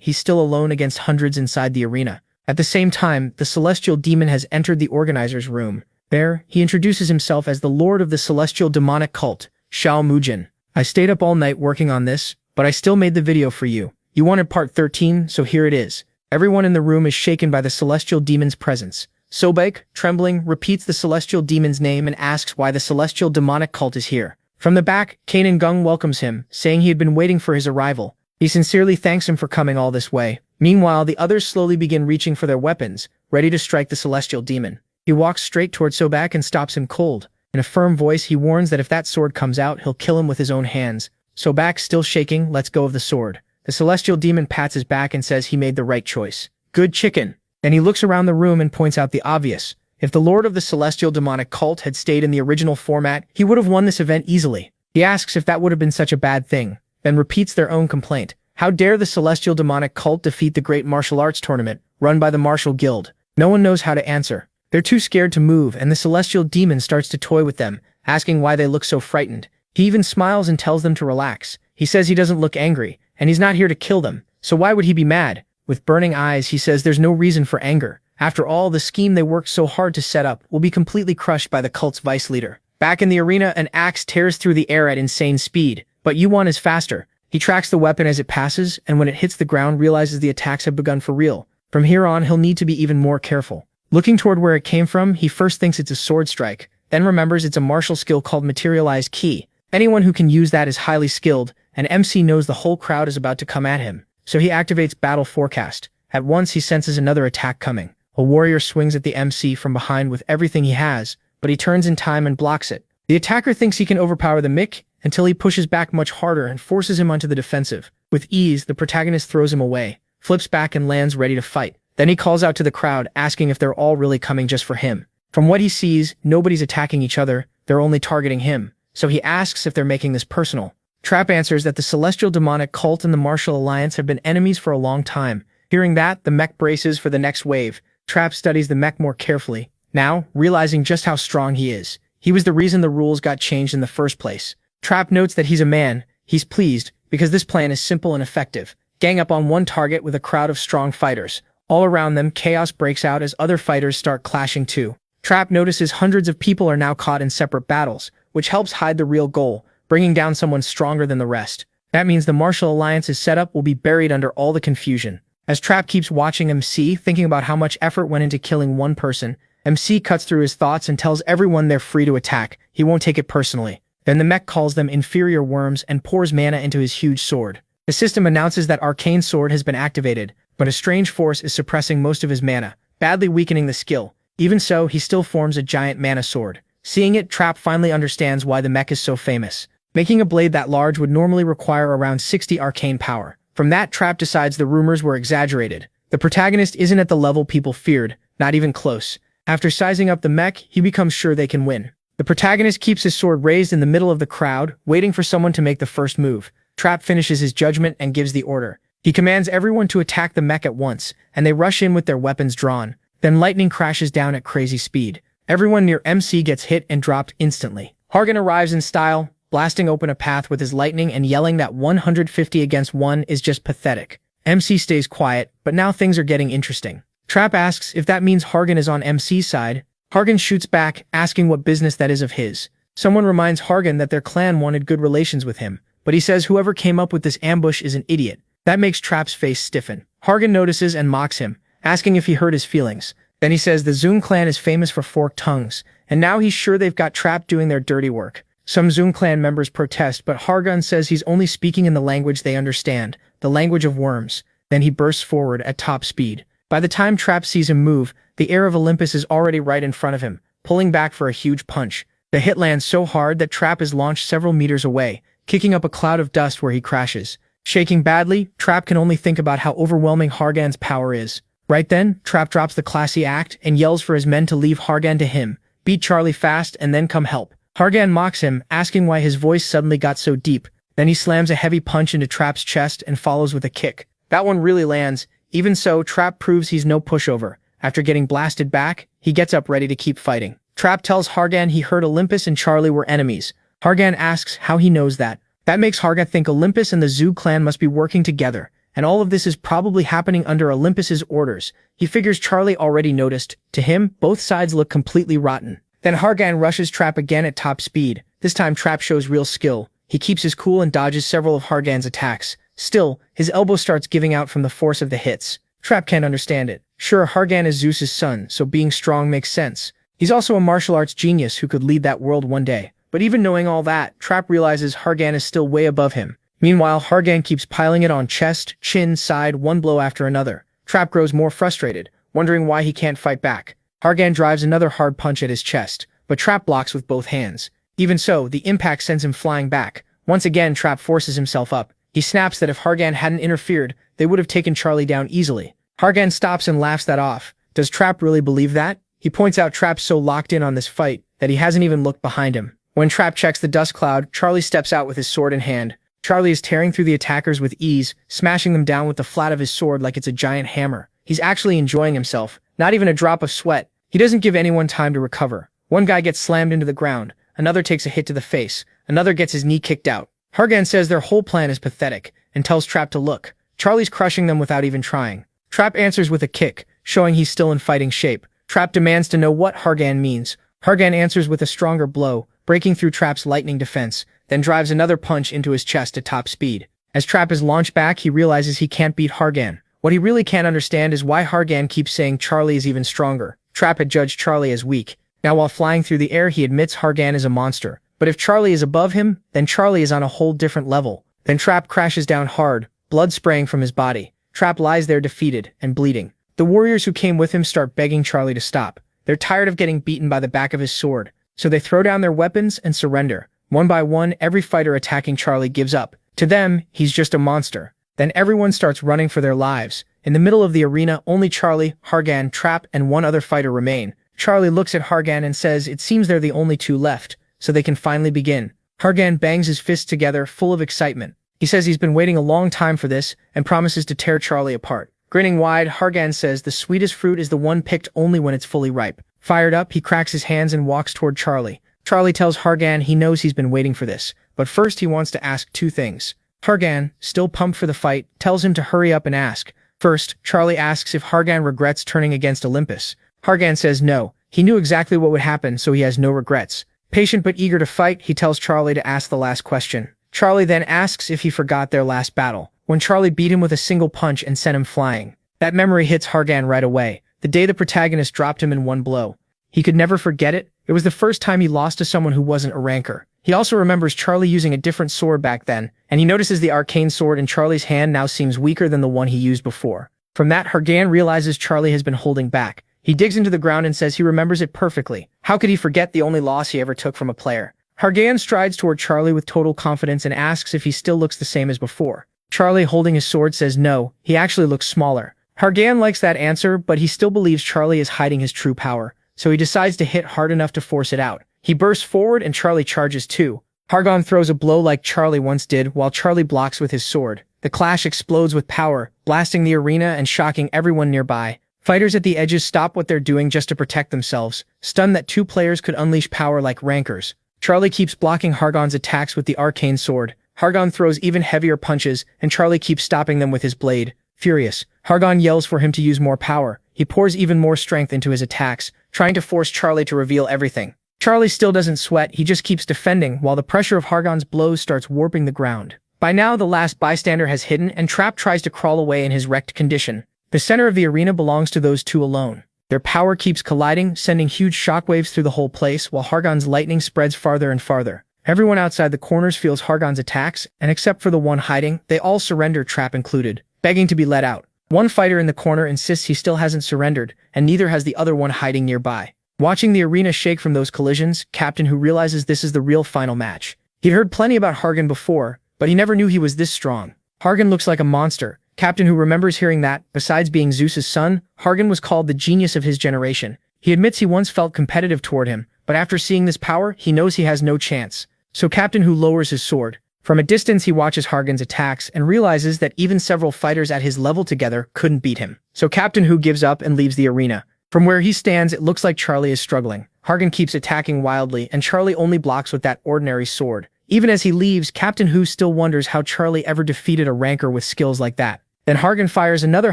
he's still alone against hundreds inside the arena. At the same time, the celestial demon has entered the organizer's room. There, he introduces himself as the lord of the celestial demonic cult, Xiao Mujin. I stayed up all night working on this, but I still made the video for you. You wanted part 13, so here it is. Everyone in the room is shaken by the celestial demon's presence. Sobei, trembling, repeats the celestial demon's name and asks why the celestial demonic cult is here. From the back, Kanan Gung welcomes him, saying he had been waiting for his arrival. He sincerely thanks him for coming all this way. Meanwhile, the others slowly begin reaching for their weapons, ready to strike the celestial demon. He walks straight towards Sobek and stops him cold. In a firm voice, he warns that if that sword comes out, he'll kill him with his own hands. Sobek, still shaking, lets go of the sword. The celestial demon pats his back and says he made the right choice. Good chicken. Then he looks around the room and points out the obvious. If the lord of the celestial demonic cult had stayed in the original format, he would have won this event easily. He asks if that would have been such a bad thing, then repeats their own complaint. How dare the celestial demonic cult defeat the great martial arts tournament, run by the martial guild? No one knows how to answer. They're too scared to move, and the celestial demon starts to toy with them, asking why they look so frightened. He even smiles and tells them to relax. He says he doesn't look angry, and he's not here to kill them, so why would he be mad? With burning eyes, he says there's no reason for anger. After all, the scheme they worked so hard to set up will be completely crushed by the cult's vice leader. Back in the arena, an axe tears through the air at insane speed, but Yuan is faster. He tracks the weapon as it passes, and when it hits the ground, realizes the attacks have begun for real. From here on, he'll need to be even more careful. Looking toward where it came from, he first thinks it's a sword strike, then remembers it's a martial skill called Materialized Ki. Anyone who can use that is highly skilled, and MC knows the whole crowd is about to come at him, so he activates Battle Forecast. At once, he senses another attack coming. A warrior swings at the MC from behind with everything he has, but he turns in time and blocks it. The attacker thinks he can overpower the Mick until he pushes back much harder and forces him onto the defensive. With ease, the protagonist throws him away, flips back and lands ready to fight. Then he calls out to the crowd, asking if they're all really coming just for him. From what he sees, nobody's attacking each other, they're only targeting him. So he asks if they're making this personal. Trap answers that the celestial demonic cult and the martial alliance have been enemies for a long time. Hearing that, the mech braces for the next wave. Trap studies the mech more carefully. Now, realizing just how strong he is. He was the reason the rules got changed in the first place. Trap notes that he's a man. He's pleased, because this plan is simple and effective. Gang up on one target with a crowd of strong fighters. All around them, chaos breaks out as other fighters start clashing too. Trap notices hundreds of people are now caught in separate battles, which helps hide the real goal, bringing down someone stronger than the rest. That means the martial alliance's setup will be buried under all the confusion. As Trap keeps watching MC, thinking about how much effort went into killing one person, MC cuts through his thoughts and tells everyone they're free to attack. He won't take it personally. Then the mech calls them inferior worms and pours mana into his huge sword. The system announces that Arcane Sword has been activated, but a strange force is suppressing most of his mana, badly weakening the skill. Even so, he still forms a giant mana sword. Seeing it, Trap finally understands why the mech is so famous. Making a blade that large would normally require around 60 arcane power. From that, Trap decides the rumors were exaggerated. The protagonist isn't at the level people feared, not even close. After sizing up the mech, he becomes sure they can win. The protagonist keeps his sword raised in the middle of the crowd, waiting for someone to make the first move. Trap finishes his judgment and gives the order. He commands everyone to attack the mech at once, and they rush in with their weapons drawn. Then lightning crashes down at crazy speed. Everyone near MC gets hit and dropped instantly. Hargan arrives in style, blasting open a path with his lightning and yelling that 150 against 1 is just pathetic. MC stays quiet, but now things are getting interesting. Trap asks if that means Hargan is on MC's side. Hargan shoots back, asking what business that is of his. Someone reminds Hargan that their clan wanted good relations with him, but he says whoever came up with this ambush is an idiot. That makes Trap's face stiffen. Hargan notices and mocks him, asking if he hurt his feelings. Then he says the Zune clan is famous for forked tongues, and now he's sure they've got Trap doing their dirty work. Some Zune clan members protest, but Hargan says he's only speaking in the language they understand, the language of worms. Then he bursts forward at top speed. By the time Trap sees him move, the air of Olympus is already right in front of him, pulling back for a huge punch. The hit lands so hard that Trap is launched several meters away, kicking up a cloud of dust where he crashes. Shaking badly, Trap can only think about how overwhelming Hargan's power is. Right then, Trap drops the classy act and yells for his men to leave Hargan to him, beat Charlie fast and then come help. Hargan mocks him, asking why his voice suddenly got so deep. Then he slams a heavy punch into Trap's chest and follows with a kick. That one really lands. Even so, Trap proves he's no pushover. After getting blasted back, he gets up ready to keep fighting. Trap tells Hargan he heard Olympus and Charlie were enemies. Hargan asks how he knows that. That makes Hargan think Olympus and the Zune clan must be working together, and all of this is probably happening under Olympus's orders. He figures Charlie already noticed. To him, both sides look completely rotten. Then Hargan rushes Trap again at top speed. This time Trap shows real skill. He keeps his cool and dodges several of Hargan's attacks. Still, his elbow starts giving out from the force of the hits. Trap can't understand it. Sure, Hargan is Zeus's son, so being strong makes sense. He's also a martial arts genius who could lead that world one day. But even knowing all that, Trap realizes Hargan is still way above him. Meanwhile, Hargan keeps piling it on chest, chin, side, one blow after another. Trap grows more frustrated, wondering why he can't fight back. Hargan drives another hard punch at his chest, but Trap blocks with both hands. Even so, the impact sends him flying back. Once again, Trap forces himself up. He snaps that if Hargan hadn't interfered, they would have taken Charlie down easily. Hargan stops and laughs that off. Does Trap really believe that? He points out Trap's so locked in on this fight that he hasn't even looked behind him. When Trap checks the dust cloud, Charlie steps out with his sword in hand. Charlie is tearing through the attackers with ease, smashing them down with the flat of his sword like it's a giant hammer. He's actually enjoying himself, not even a drop of sweat. He doesn't give anyone time to recover. One guy gets slammed into the ground, another takes a hit to the face, another gets his knee kicked out. Hargan says their whole plan is pathetic, and tells Trap to look. Charlie's crushing them without even trying. Trap answers with a kick, showing he's still in fighting shape. Trap demands to know what Hargan means. Hargan answers with a stronger blow, breaking through Trap's lightning defense, then drives another punch into his chest at top speed. As Trap is launched back, he realizes he can't beat Hargan. What he really can't understand is why Hargan keeps saying Charlie is even stronger. Trap had judged Charlie as weak. Now while flying through the air, he admits Hargan is a monster. But if Charlie is above him, then Charlie is on a whole different level. Then Trap crashes down hard, blood spraying from his body. Trap lies there defeated and bleeding. The warriors who came with him start begging Charlie to stop. They're tired of getting beaten by the back of his sword, so they throw down their weapons and surrender. One by one, every fighter attacking Charlie gives up. To them, he's just a monster. Then everyone starts running for their lives. In the middle of the arena, only Charlie, Hargan, Trap, and one other fighter remain. Charlie looks at Hargan and says it seems they're the only two left, so they can finally begin. Hargan bangs his fists together, full of excitement. He says he's been waiting a long time for this, and promises to tear Charlie apart. Grinning wide, Hargan says the sweetest fruit is the one picked only when it's fully ripe. Fired up, he cracks his hands and walks toward Charlie. Charlie tells Hargan he knows he's been waiting for this, but first he wants to ask two things. Hargan, still pumped for the fight, tells him to hurry up and ask. First, Charlie asks if Hargan regrets turning against Olympus. Hargan says no. He knew exactly what would happen, so he has no regrets. Patient but eager to fight, he tells Charlie to ask the last question. Charlie then asks if he forgot their last battle, when Charlie beat him with a single punch and sent him flying. That memory hits Hargan right away, the day the protagonist dropped him in one blow. He could never forget it. It was the first time he lost to someone who wasn't a rancor. He also remembers Charlie using a different sword back then, and he notices the arcane sword in Charlie's hand now seems weaker than the one he used before. From that, Hargan realizes Charlie has been holding back. He digs into the ground and says he remembers it perfectly. How could he forget the only loss he ever took from a player? Hargan strides toward Charlie with total confidence and asks if he still looks the same as before. Charlie, holding his sword, says no, he actually looks smaller. Hargan likes that answer, but he still believes Charlie is hiding his true power, so he decides to hit hard enough to force it out. He bursts forward and Charlie charges too. Hargan throws a blow like Charlie once did while Charlie blocks with his sword. The clash explodes with power, blasting the arena and shocking everyone nearby. Fighters at the edges stop what they're doing just to protect themselves, stunned that two players could unleash power like rancors. Charlie keeps blocking Hargan's attacks with the arcane sword. Hargan throws even heavier punches, and Charlie keeps stopping them with his blade. Furious, Hargan yells for him to use more power. He pours even more strength into his attacks, trying to force Charlie to reveal everything. Charlie still doesn't sweat, he just keeps defending while the pressure of Hargan's blows starts warping the ground. By now, the last bystander has hidden, and Trap tries to crawl away in his wrecked condition. The center of the arena belongs to those two alone. Their power keeps colliding, sending huge shockwaves through the whole place while Hargan's lightning spreads farther and farther. Everyone outside the corners feels Hargan's attacks, and except for the one hiding, they all surrender, Trap included, begging to be let out. One fighter in the corner insists he still hasn't surrendered, and neither has the other one hiding nearby. Watching the arena shake from those collisions, Captain Who realizes this is the real final match. He'd heard plenty about Hargan before, but he never knew he was this strong. Hargan looks like a monster. Captain Who remembers hearing that, besides being Zeus's son, Hargan was called the genius of his generation. He admits he once felt competitive toward him, but after seeing this power, he knows he has no chance. So Captain Who lowers his sword. From a distance, he watches Hargan's attacks and realizes that even several fighters at his level together couldn't beat him. So Captain Who gives up and leaves the arena. From where he stands, it looks like Charlie is struggling. Hargan keeps attacking wildly, and Charlie only blocks with that ordinary sword. Even as he leaves, Captain Who still wonders how Charlie ever defeated a rancor with skills like that. Then Hargan fires another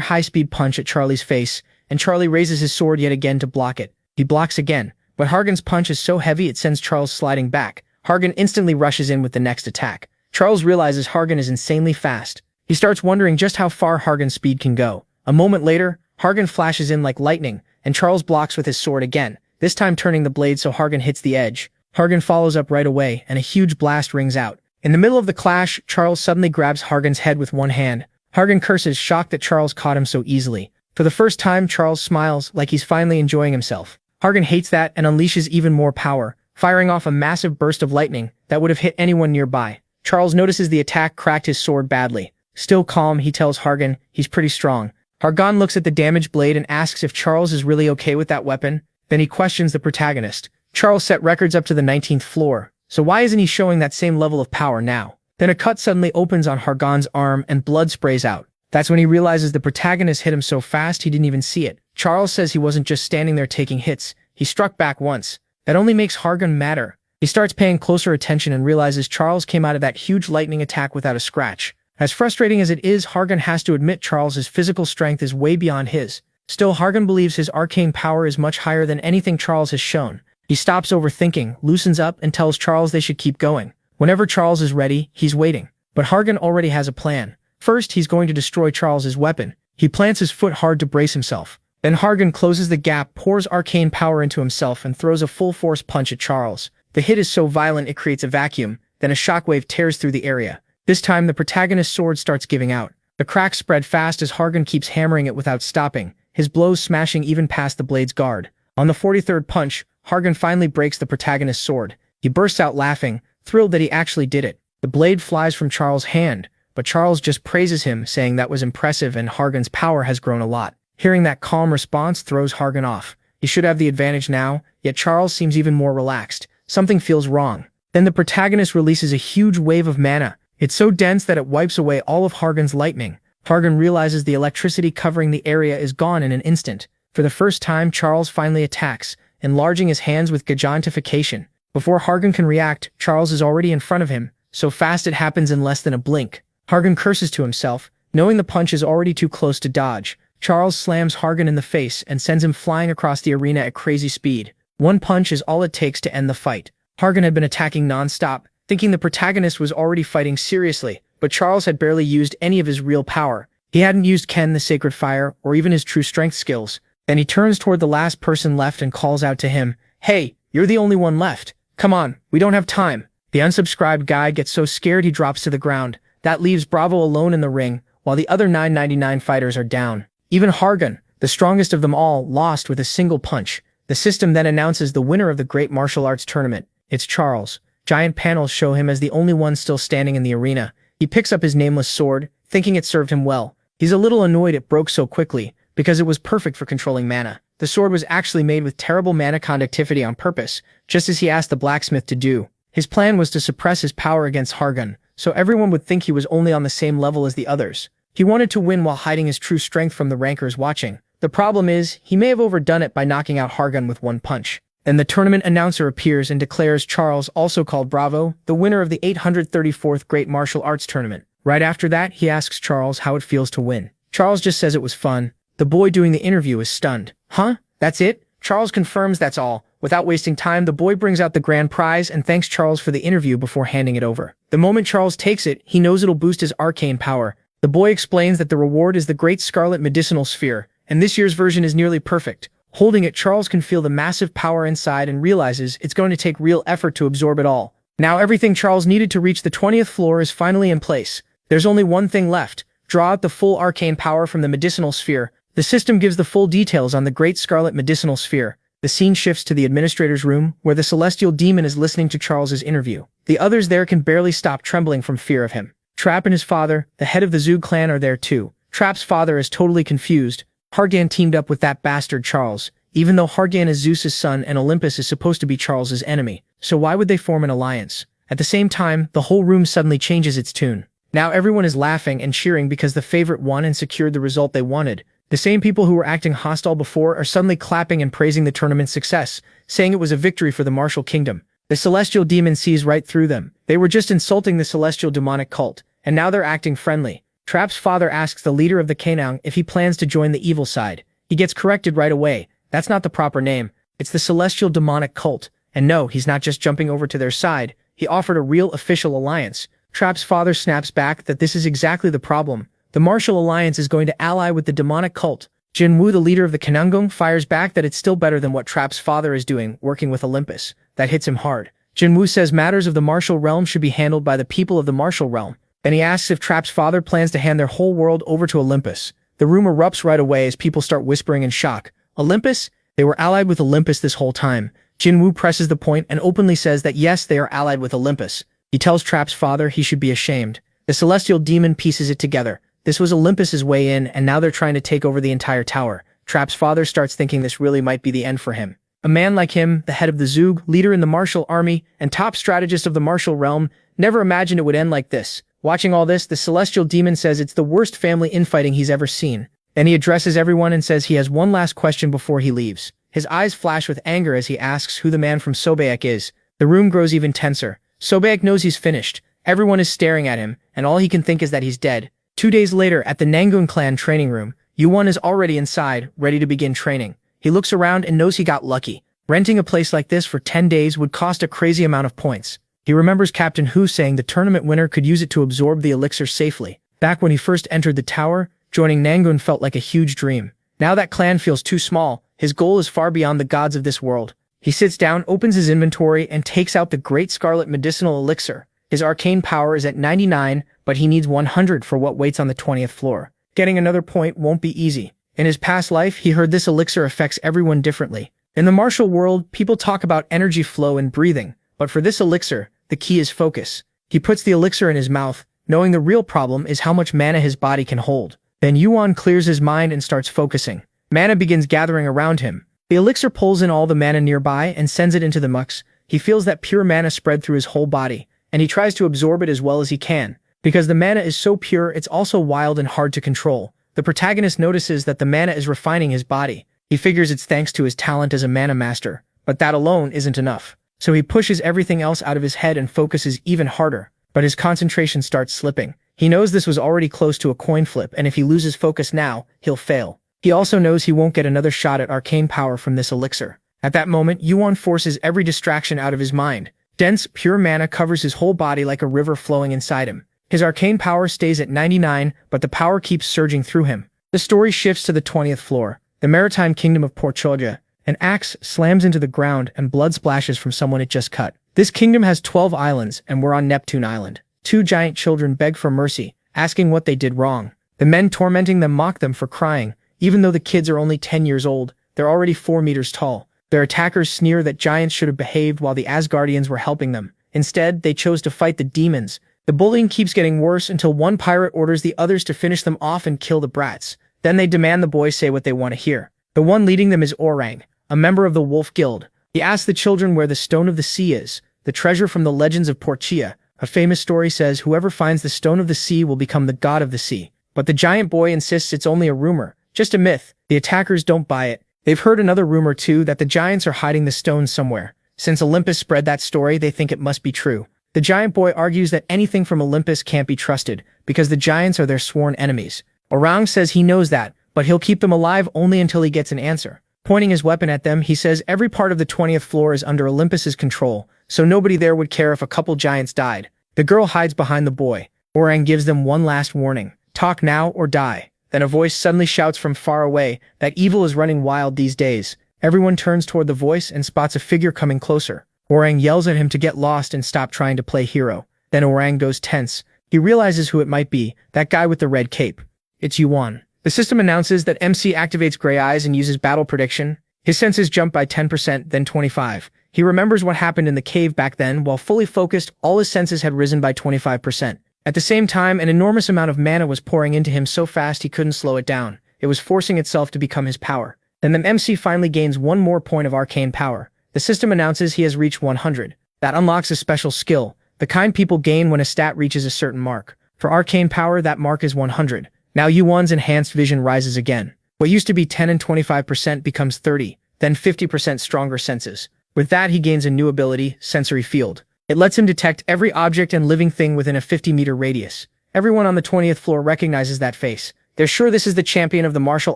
high-speed punch at Charlie's face, and Charlie raises his sword yet again to block it. He blocks again, but Hargan's punch is so heavy it sends Charles sliding back. Hargan instantly rushes in with the next attack. Charles realizes Hargan is insanely fast. He starts wondering just how far Hargan's speed can go. A moment later, Hargan flashes in like lightning, and Charles blocks with his sword again, this time turning the blade so Hargan hits the edge. Hargan follows up right away, and a huge blast rings out. In the middle of the clash, Charles suddenly grabs Hargan's head with one hand. Hargan curses, shocked that Charles caught him so easily. For the first time, Charles smiles, like he's finally enjoying himself. Hargan hates that and unleashes even more power, firing off a massive burst of lightning that would have hit anyone nearby. Charles notices the attack cracked his sword badly. Still calm, he tells Hargan he's pretty strong. Hargan looks at the damaged blade and asks if Charles is really okay with that weapon. Then he questions the protagonist. Charles set records up to the 19th floor, so why isn't he showing that same level of power now? Then a cut suddenly opens on Hargan's arm and blood sprays out. That's when he realizes the protagonist hit him so fast he didn't even see it. Charles says he wasn't just standing there taking hits, he struck back once. That only makes Hargan madder. He starts paying closer attention and realizes Charles came out of that huge lightning attack without a scratch. As frustrating as it is, Hargan has to admit Charles's physical strength is way beyond his. Still, Hargan believes his arcane power is much higher than anything Charles has shown. He stops overthinking, loosens up, and tells Charles they should keep going. Whenever Charles is ready, he's waiting. But Hargan already has a plan. First, he's going to destroy Charles's weapon. He plants his foot hard to brace himself. Then Hargan closes the gap, pours arcane power into himself, and throws a full-force punch at Charles. The hit is so violent it creates a vacuum, then a shockwave tears through the area. This time, the protagonist's sword starts giving out. The cracks spread fast as Hargan keeps hammering it without stopping, his blows smashing even past the blade's guard. On the 43rd punch, Hargan finally breaks the protagonist's sword. He bursts out laughing, thrilled that he actually did it. The blade flies from Charles' hand, but Charles just praises him, saying that was impressive and Hargan's power has grown a lot. Hearing that calm response throws Hargan off. He should have the advantage now, yet Charles seems even more relaxed. Something feels wrong. Then the protagonist releases a huge wave of mana. It's so dense that it wipes away all of Hargan's lightning. Hargan realizes the electricity covering the area is gone in an instant. For the first time, Charles finally attacks, enlarging his hands with gigantification. Before Hargan can react, Charles is already in front of him, so fast it happens in less than a blink. Hargan curses to himself, knowing the punch is already too close to dodge. Charles slams Hargan in the face and sends him flying across the arena at crazy speed. One punch is all it takes to end the fight. Hargan had been attacking non-stop, thinking the protagonist was already fighting seriously, but Charles had barely used any of his real power. He hadn't used Ken the Sacred Fire or even his true strength skills. Then he turns toward the last person left and calls out to him, "Hey, you're the only one left. Come on, we don't have time." The unsubscribed guy gets so scared he drops to the ground. That leaves Bravo alone in the ring, while the other 999 fighters are down. Even Hargun, the strongest of them all, lost with a single punch. The system then announces the winner of the Great Martial Arts Tournament. It's Charles. Giant panels show him as the only one still standing in the arena. He picks up his nameless sword, thinking it served him well. He's a little annoyed it broke so quickly, because it was perfect for controlling mana. The sword was actually made with terrible mana conductivity on purpose, just as he asked the blacksmith to do. His plan was to suppress his power against Hargun, so everyone would think he was only on the same level as the others. He wanted to win while hiding his true strength from the rankers watching. The problem is, he may have overdone it by knocking out Hargun with one punch. Then the tournament announcer appears and declares Charles, also called Bravo, the winner of the 834th Great Martial Arts Tournament. Right after that, he asks Charles how it feels to win. Charles just says it was fun. The boy doing the interview is stunned. Huh? That's it? Charles confirms that's all. Without wasting time, the boy brings out the grand prize and thanks Charles for the interview before handing it over. The moment Charles takes it, he knows it'll boost his arcane power. The boy explains that the reward is the Great Scarlet Medicinal Sphere, and this year's version is nearly perfect. Holding it, Charles can feel the massive power inside and realizes it's going to take real effort to absorb it all. Now everything Charles needed to reach the 20th floor is finally in place. There's only one thing left. Draw out the full arcane power from the medicinal sphere. The system gives the full details on the Great Scarlet Medicinal Sphere. The scene shifts to the administrator's room, where the celestial demon is listening to Charles's interview. The others there can barely stop trembling from fear of him. Trap and his father, the head of the Zug clan, are there too. Trap's father is totally confused. Hargan teamed up with that bastard Charles, even though Hargan is Zeus's son and Olympus is supposed to be Charles's enemy. So why would they form an alliance? At the same time, the whole room suddenly changes its tune. Now everyone is laughing and cheering because the favorite won and secured the result they wanted. The same people who were acting hostile before are suddenly clapping and praising the tournament's success, saying it was a victory for the martial kingdom. The celestial demon sees right through them. They were just insulting the celestial demonic cult, and now they're acting friendly. Trap's father asks the leader of the Kanang if he plans to join the evil side. He gets corrected right away. That's not the proper name. It's the celestial demonic cult. And no, he's not just jumping over to their side. He offered a real official alliance. Trap's father snaps back that this is exactly the problem. The martial alliance is going to ally with the demonic cult. Jinwoo, the leader of the Kananggung, fires back that it's still better than what Trap's father is doing, working with Olympus. That hits him hard. Jinwoo says matters of the martial realm should be handled by the people of the martial realm. Then he asks if Trap's father plans to hand their whole world over to Olympus. The room erupts right away as people start whispering in shock. Olympus? They were allied with Olympus this whole time. Jinwoo presses the point and openly says that yes, they are allied with Olympus. He tells Trap's father he should be ashamed. The celestial demon pieces it together. This was Olympus's way in, and now they're trying to take over the entire tower. Trap's father starts thinking this really might be the end for him. A man like him, the head of the Zug, leader in the martial army, and top strategist of the martial realm, never imagined it would end like this. Watching all this, the celestial demon says it's the worst family infighting he's ever seen. Then he addresses everyone and says he has one last question before he leaves. His eyes flash with anger as he asks who the man from Sobaek is. The room grows even tenser. Sobaek knows he's finished. Everyone is staring at him, and all he can think is that he's dead. 2 days later, at the Nangun clan training room, Yuan is already inside, ready to begin training. He looks around and knows he got lucky. Renting a place like this for 10 days would cost a crazy amount of points. He remembers Captain Hu saying the tournament winner could use it to absorb the elixir safely. Back when he first entered the tower, joining Nangun felt like a huge dream. Now that clan feels too small. His goal is far beyond the gods of this world. He sits down, opens his inventory, and takes out the Great Scarlet Medicinal Elixir. His arcane power is at 99, but he needs 100 for what waits on the 20th floor. Getting another point won't be easy. In his past life, he heard this elixir affects everyone differently. In the martial world, people talk about energy flow and breathing, but for this elixir, the key is focus. He puts the elixir in his mouth, knowing the real problem is how much mana his body can hold. Then Yuan clears his mind and starts focusing. Mana begins gathering around him. The elixir pulls in all the mana nearby and sends it into the mucks. He feels that pure mana spread through his whole body, and he tries to absorb it as well as he can. Because the mana is so pure, it's also wild and hard to control. The protagonist notices that the mana is refining his body. He figures it's thanks to his talent as a mana master, but that alone isn't enough. So he pushes everything else out of his head and focuses even harder, but his concentration starts slipping. He knows this was already close to a coin flip, and if he loses focus now, he'll fail. He also knows he won't get another shot at arcane power from this elixir. At that moment, Yuan forces every distraction out of his mind. Dense, pure mana covers his whole body like a river flowing inside him. His arcane power stays at 99, but the power keeps surging through him. The story shifts to the 20th floor, the maritime kingdom of Porchoja. An axe slams into the ground and blood splashes from someone it just cut. This kingdom has 12 islands, and we're on Neptune Island. Two giant children beg for mercy, asking what they did wrong. The men tormenting them mock them for crying. Even though the kids are only 10 years old, they're already 4 meters tall. Their attackers sneer that giants should have behaved while the Asgardians were helping them. Instead, they chose to fight the demons. The bullying keeps getting worse until one pirate orders the others to finish them off and kill the brats. Then they demand the boys say what they want to hear. The one leading them is Orang, a member of the Wolf Guild. He asks the children where the Stone of the Sea is, the treasure from the legends of Portia. A famous story says whoever finds the Stone of the Sea will become the god of the sea. But the giant boy insists it's only a rumor, just a myth. The attackers don't buy it. They've heard another rumor too, that the giants are hiding the stone somewhere. Since Olympus spread that story, they think it must be true. The giant boy argues that anything from Olympus can't be trusted, because the giants are their sworn enemies. Orang says he knows that, but he'll keep them alive only until he gets an answer. Pointing his weapon at them, he says every part of the 20th floor is under Olympus's control, so nobody there would care if a couple giants died. The girl hides behind the boy. Orang gives them one last warning. Talk now or die. Then a voice suddenly shouts from far away that evil is running wild these days. Everyone turns toward the voice and spots a figure coming closer. Orang yells at him to get lost and stop trying to play hero. Then Orang goes tense. He realizes who it might be, that guy with the red cape. It's Yuan. The system announces that MC activates Gray Eyes and uses battle prediction. His senses jump by 10%, then 25%. He remembers what happened in the cave back then. While fully focused, all his senses had risen by 25%. At the same time, an enormous amount of mana was pouring into him so fast he couldn't slow it down. It was forcing itself to become his power. Then the MC finally gains one more point of arcane power. The system announces he has reached 100. That unlocks a special skill, the kind people gain when a stat reaches a certain mark. For arcane power, that mark is 100. Now Yuan's enhanced vision rises again. What used to be 10 and 25% becomes 30, then 50% stronger senses. With that, he gains a new ability, Sensory Field. It lets him detect every object and living thing within a 50-meter radius. Everyone on the 20th floor recognizes that face. They're sure this is the champion of the martial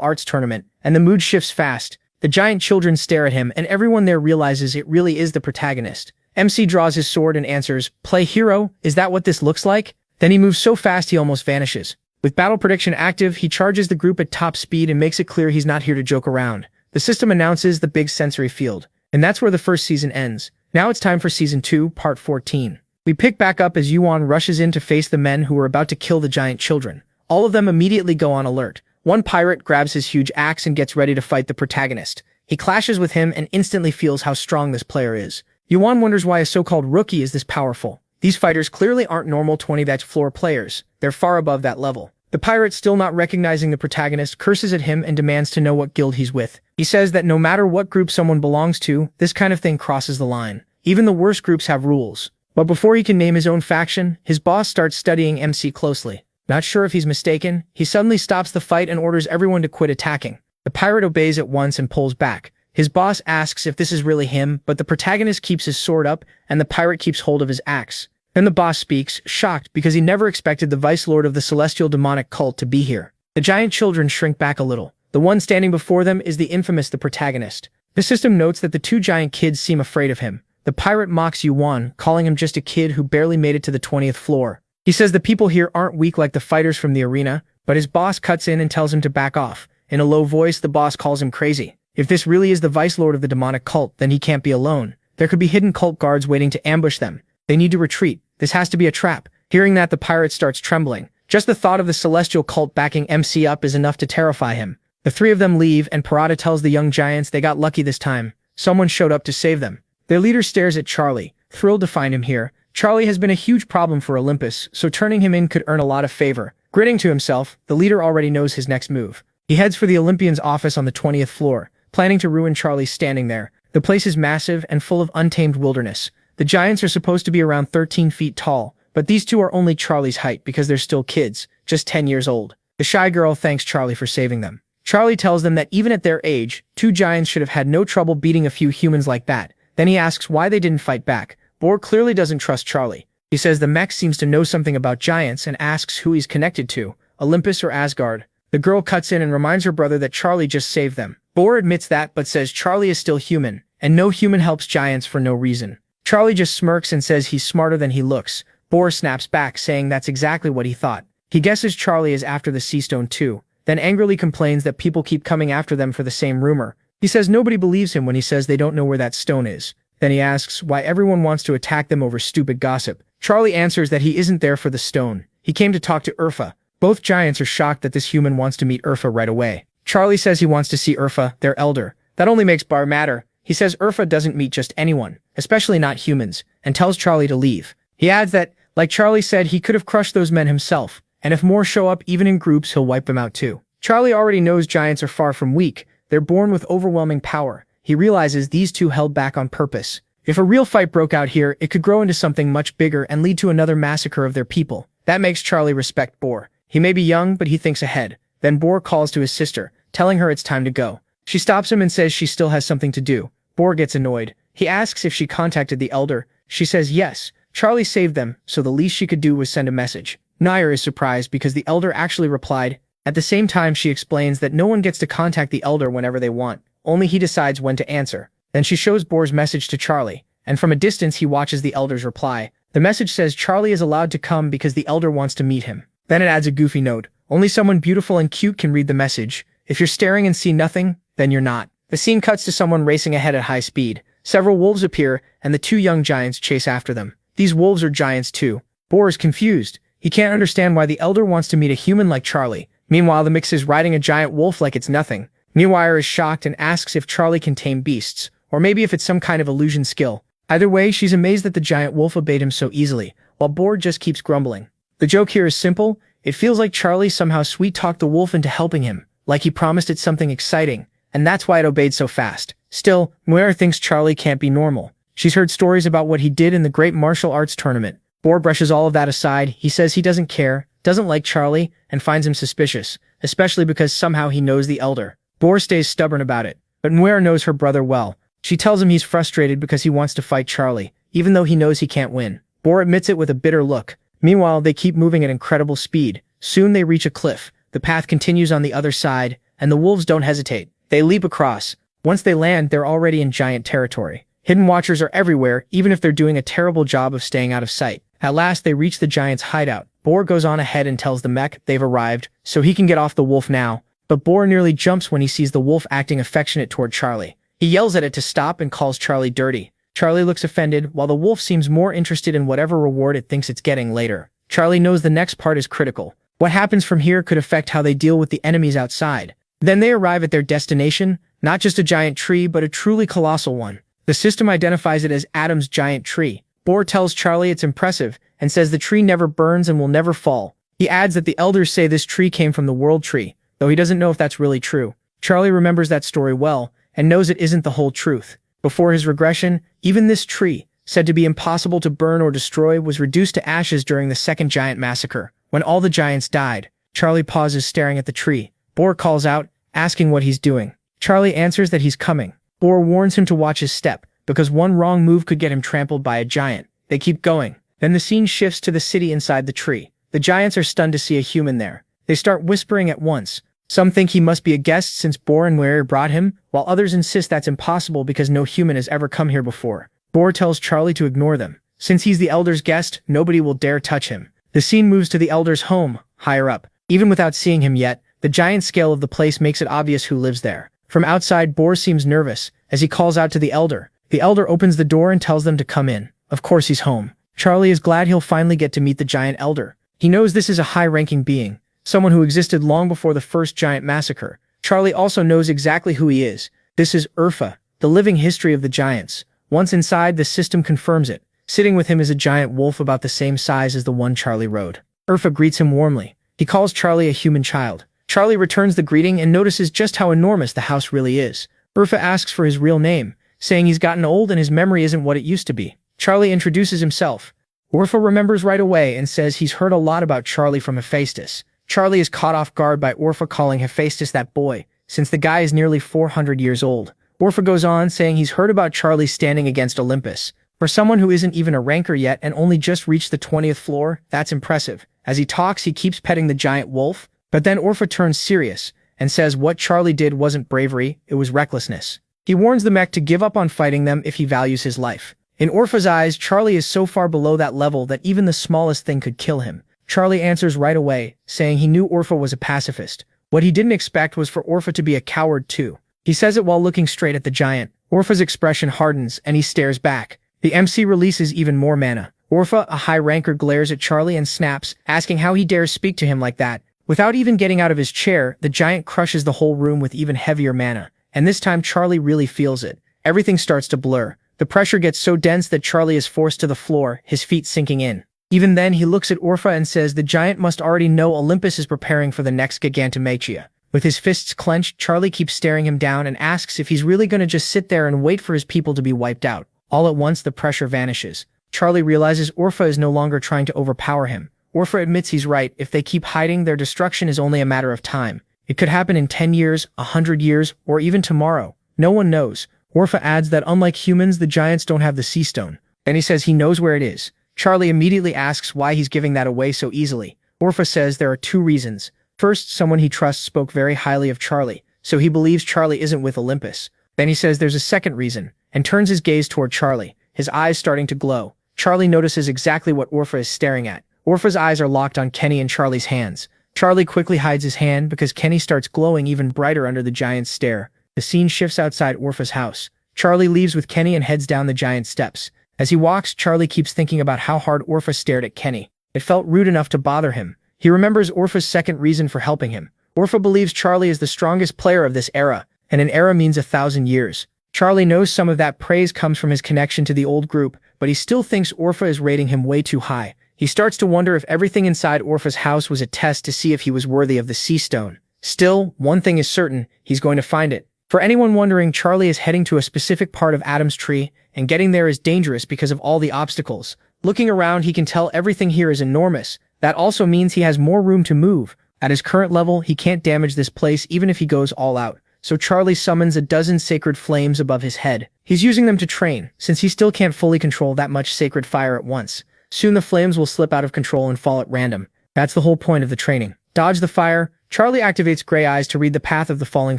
arts tournament, and the mood shifts fast. The giant children stare at him, and everyone there realizes it really is the protagonist. MC draws his sword and answers, "Play hero? Is that what this looks like?" Then he moves so fast he almost vanishes. With battle prediction active, he charges the group at top speed and makes it clear he's not here to joke around. The system announces the big sensory field. And that's where the first season ends. Now it's time for Season 2, Part 14. We pick back up as Yuan rushes in to face the men who are about to kill the giant children. All of them immediately go on alert. One pirate grabs his huge axe and gets ready to fight the protagonist. He clashes with him and instantly feels how strong this player is. Yuan wonders why a so-called rookie is this powerful. These fighters clearly aren't normal 20th floor players. They're far above that level. The pirate, still not recognizing the protagonist, curses at him and demands to know what guild he's with. He says that no matter what group someone belongs to, this kind of thing crosses the line. Even the worst groups have rules. But before he can name his own faction, his boss starts studying MC closely. Not sure if he's mistaken, he suddenly stops the fight and orders everyone to quit attacking. The pirate obeys at once and pulls back. His boss asks if this is really him, but the protagonist keeps his sword up and the pirate keeps hold of his axe. Then the boss speaks, shocked because he never expected the vice lord of the celestial demonic cult to be here. The giant children shrink back a little. The one standing before them is the infamous the protagonist. The system notes that the two giant kids seem afraid of him. The pirate mocks Yuan, calling him just a kid who barely made it to the 20th floor. He says the people here aren't weak like the fighters from the arena, but his boss cuts in and tells him to back off. In a low voice, the boss calls him crazy. If this really is the vice lord of the demonic cult, then he can't be alone. There could be hidden cult guards waiting to ambush them. They need to retreat. This has to be a trap. Hearing that, the pirate starts trembling. Just the thought of the celestial cult backing MC up is enough to terrify him. The three of them leave, and Parada tells the young giants they got lucky this time. Someone showed up to save them. Their leader stares at Charlie, thrilled to find him here. Charlie has been a huge problem for Olympus, so turning him in could earn a lot of favor. Grinning to himself, the leader already knows his next move. He heads for the Olympians' office on the 20th floor, planning to ruin Charlie standing there. The place is massive and full of untamed wilderness. The giants are supposed to be around 13 feet tall, but these two are only Charlie's height because they're still kids, just 10 years old. The shy girl thanks Charlie for saving them. Charlie tells them that even at their age, two giants should have had no trouble beating a few humans like that. Then he asks why they didn't fight back. Boar clearly doesn't trust Charlie. He says the mech seems to know something about giants and asks who he's connected to, Olympus or Asgard. The girl cuts in and reminds her brother that Charlie just saved them. Boar admits that but says Charlie is still human, and no human helps giants for no reason. Charlie just smirks and says he's smarter than he looks. Bor snaps back, saying that's exactly what he thought. He guesses Charlie is after the Sea Stone too, then angrily complains that people keep coming after them for the same rumor. He says nobody believes him when he says they don't know where that stone is. Then he asks why everyone wants to attack them over stupid gossip. Charlie answers that he isn't there for the stone. He came to talk to Urfa. Both giants are shocked that this human wants to meet Urfa right away. Charlie says he wants to see Urfa, their elder. That only makes Bar madder. He says Urfa doesn't meet just anyone, especially not humans, and tells Charlie to leave. He adds that, like Charlie said, he could have crushed those men himself, and if more show up even in groups, he'll wipe them out too. Charlie already knows giants are far from weak. They're born with overwhelming power. He realizes these two held back on purpose. If a real fight broke out here, it could grow into something much bigger and lead to another massacre of their people. That makes Charlie respect Bor. He may be young, but he thinks ahead. Then Bor calls to his sister, telling her it's time to go. She stops him and says she still has something to do. Bor gets annoyed. He asks if she contacted the elder. She says yes. Charlie saved them, so the least she could do was send a message. Nair is surprised because the elder actually replied. At the same time, she explains that no one gets to contact the elder whenever they want. Only he decides when to answer. Then she shows Bor's message to Charlie, and from a distance he watches the elder's reply. The message says Charlie is allowed to come because the elder wants to meet him. Then it adds a goofy note. Only someone beautiful and cute can read the message. If you're staring and see nothing, then you're not. The scene cuts to someone racing ahead at high speed. Several wolves appear, and the two young giants chase after them. These wolves are giants too. Bor is confused. He can't understand why the elder wants to meet a human like Charlie. Meanwhile, the mix is riding a giant wolf like it's nothing. Nair is shocked and asks if Charlie can tame beasts, or maybe if it's some kind of illusion skill. Either way, she's amazed that the giant wolf obeyed him so easily, while Bor just keeps grumbling. The joke here is simple. It feels like Charlie somehow sweet-talked the wolf into helping him, like he promised it something exciting, and that's why it obeyed so fast. Still, Nair thinks Charlie can't be normal. She's heard stories about what he did in the great martial arts tournament. Bor brushes all of that aside. He says he doesn't care, doesn't like Charlie, and finds him suspicious, especially because somehow he knows the elder. Bor stays stubborn about it, but Nair knows her brother well. She tells him he's frustrated because he wants to fight Charlie, even though he knows he can't win. Bor admits it with a bitter look. Meanwhile, they keep moving at incredible speed. Soon they reach a cliff. The path continues on the other side, and the wolves don't hesitate. They leap across. Once they land, they're already in giant territory. Hidden watchers are everywhere, even if they're doing a terrible job of staying out of sight. At last, they reach the giant's hideout. Bor goes on ahead and tells the mech they've arrived, so he can get off the wolf now. But Bor nearly jumps when he sees the wolf acting affectionate toward Charlie. He yells at it to stop and calls Charlie dirty. Charlie looks offended, while the wolf seems more interested in whatever reward it thinks it's getting later. Charlie knows the next part is critical. What happens from here could affect how they deal with the enemies outside. Then they arrive at their destination, not just a giant tree, but a truly colossal one. The system identifies it as Adam's giant tree. Bor tells Charlie it's impressive, and says the tree never burns and will never fall. He adds that the elders say this tree came from the world tree, though he doesn't know if that's really true. Charlie remembers that story well, and knows it isn't the whole truth. Before his regression, even this tree, said to be impossible to burn or destroy, was reduced to ashes during the second giant massacre. When all the giants died, Charlie pauses staring at the tree. Bor calls out, asking what he's doing. Charlie answers that he's coming. Bor warns him to watch his step, because one wrong move could get him trampled by a giant. They keep going. Then the scene shifts to the city inside the tree. The giants are stunned to see a human there. They start whispering at once. Some think he must be a guest since Bor and Nair brought him, while others insist that's impossible because no human has ever come here before. Bor tells Charlie to ignore them. Since he's the elder's guest, nobody will dare touch him. The scene moves to the elder's home, higher up. Even without seeing him yet, the giant scale of the place makes it obvious who lives there. From outside, Bor seems nervous, as he calls out to the elder. The elder opens the door and tells them to come in. Of course he's home. Charlie is glad he'll finally get to meet the giant elder. He knows this is a high-ranking being, someone who existed long before the first giant massacre. Charlie also knows exactly who he is. This is Urfa, the living history of the giants. Once inside, the system confirms it. Sitting with him is a giant wolf about the same size as the one Charlie rode. Urfa greets him warmly. He calls Charlie a human child. Charlie returns the greeting and notices just how enormous the house really is. Urfa asks for his real name, saying he's gotten old and his memory isn't what it used to be. Charlie introduces himself. Urfa remembers right away and says he's heard a lot about Charlie from Hephaestus. Charlie is caught off guard by Urfa calling Hephaestus that boy, since the guy is nearly 400 years old. Urfa goes on saying he's heard about Charlie standing against Olympus. For someone who isn't even a ranker yet and only just reached the 20th floor, that's impressive. As he talks, he keeps petting the giant wolf, but then Urfa turns serious and says what Charlie did wasn't bravery, it was recklessness. He warns the mech to give up on fighting them if he values his life. In Orpha's eyes, Charlie is so far below that level that even the smallest thing could kill him. Charlie answers right away, saying he knew Orpha was a pacifist. What he didn't expect was for Orpha to be a coward too. He says it while looking straight at the giant. Orpha's expression hardens, and he stares back. The MC releases even more mana. Orpha, a high ranker, glares at Charlie and snaps, asking how he dares speak to him like that. Without even getting out of his chair, the giant crushes the whole room with even heavier mana. And this time Charlie really feels it. Everything starts to blur. The pressure gets so dense that Charlie is forced to the floor, his feet sinking in. Even then, he looks at Orpha and says the giant must already know Olympus is preparing for the next Gigantomachia. With his fists clenched, Charlie keeps staring him down and asks if he's really going to just sit there and wait for his people to be wiped out. All at once, the pressure vanishes. Charlie realizes Orpha is no longer trying to overpower him. Orpha admits he's right. If they keep hiding, their destruction is only a matter of time. It could happen in 10 years, 100 years, or even tomorrow. No one knows. Orpha adds that unlike humans, the giants don't have the Sea Stone. Then he says he knows where it is. Charlie immediately asks why he's giving that away so easily. Orpha says there are 2 reasons. First, someone he trusts spoke very highly of Charlie, so he believes Charlie isn't with Olympus. Then he says there's a second reason, and turns his gaze toward Charlie, his eyes starting to glow. Charlie notices exactly what Orpha is staring at. Orpha's eyes are locked on Kenny and Charlie's hands. Charlie quickly hides his hand because Kenny starts glowing even brighter under the giant's stare. The scene shifts outside Orpha's house. Charlie leaves with Kenny and heads down the giant's steps. As he walks, Charlie keeps thinking about how hard Orpha stared at Kenny. It felt rude enough to bother him. He remembers Orpha's second reason for helping him. Orpha believes Charlie is the strongest player of this era, and an era means 1,000 years. Charlie knows some of that praise comes from his connection to the old group, but he still thinks Orpha is rating him way too high. He starts to wonder if everything inside Orpha's house was a test to see if he was worthy of the Sea Stone. Still, one thing is certain, he's going to find it. For anyone wondering, Charlie is heading to a specific part of Adam's tree, and getting there is dangerous because of all the obstacles. Looking around, he can tell everything here is enormous. That also means he has more room to move. At his current level, he can't damage this place even if he goes all out. So Charlie summons a dozen sacred flames above his head. He's using them to train, since he still can't fully control that much sacred fire at once. Soon the flames will slip out of control and fall at random. That's the whole point of the training. Dodge the fire. Charlie activates Gray Eyes to read the path of the falling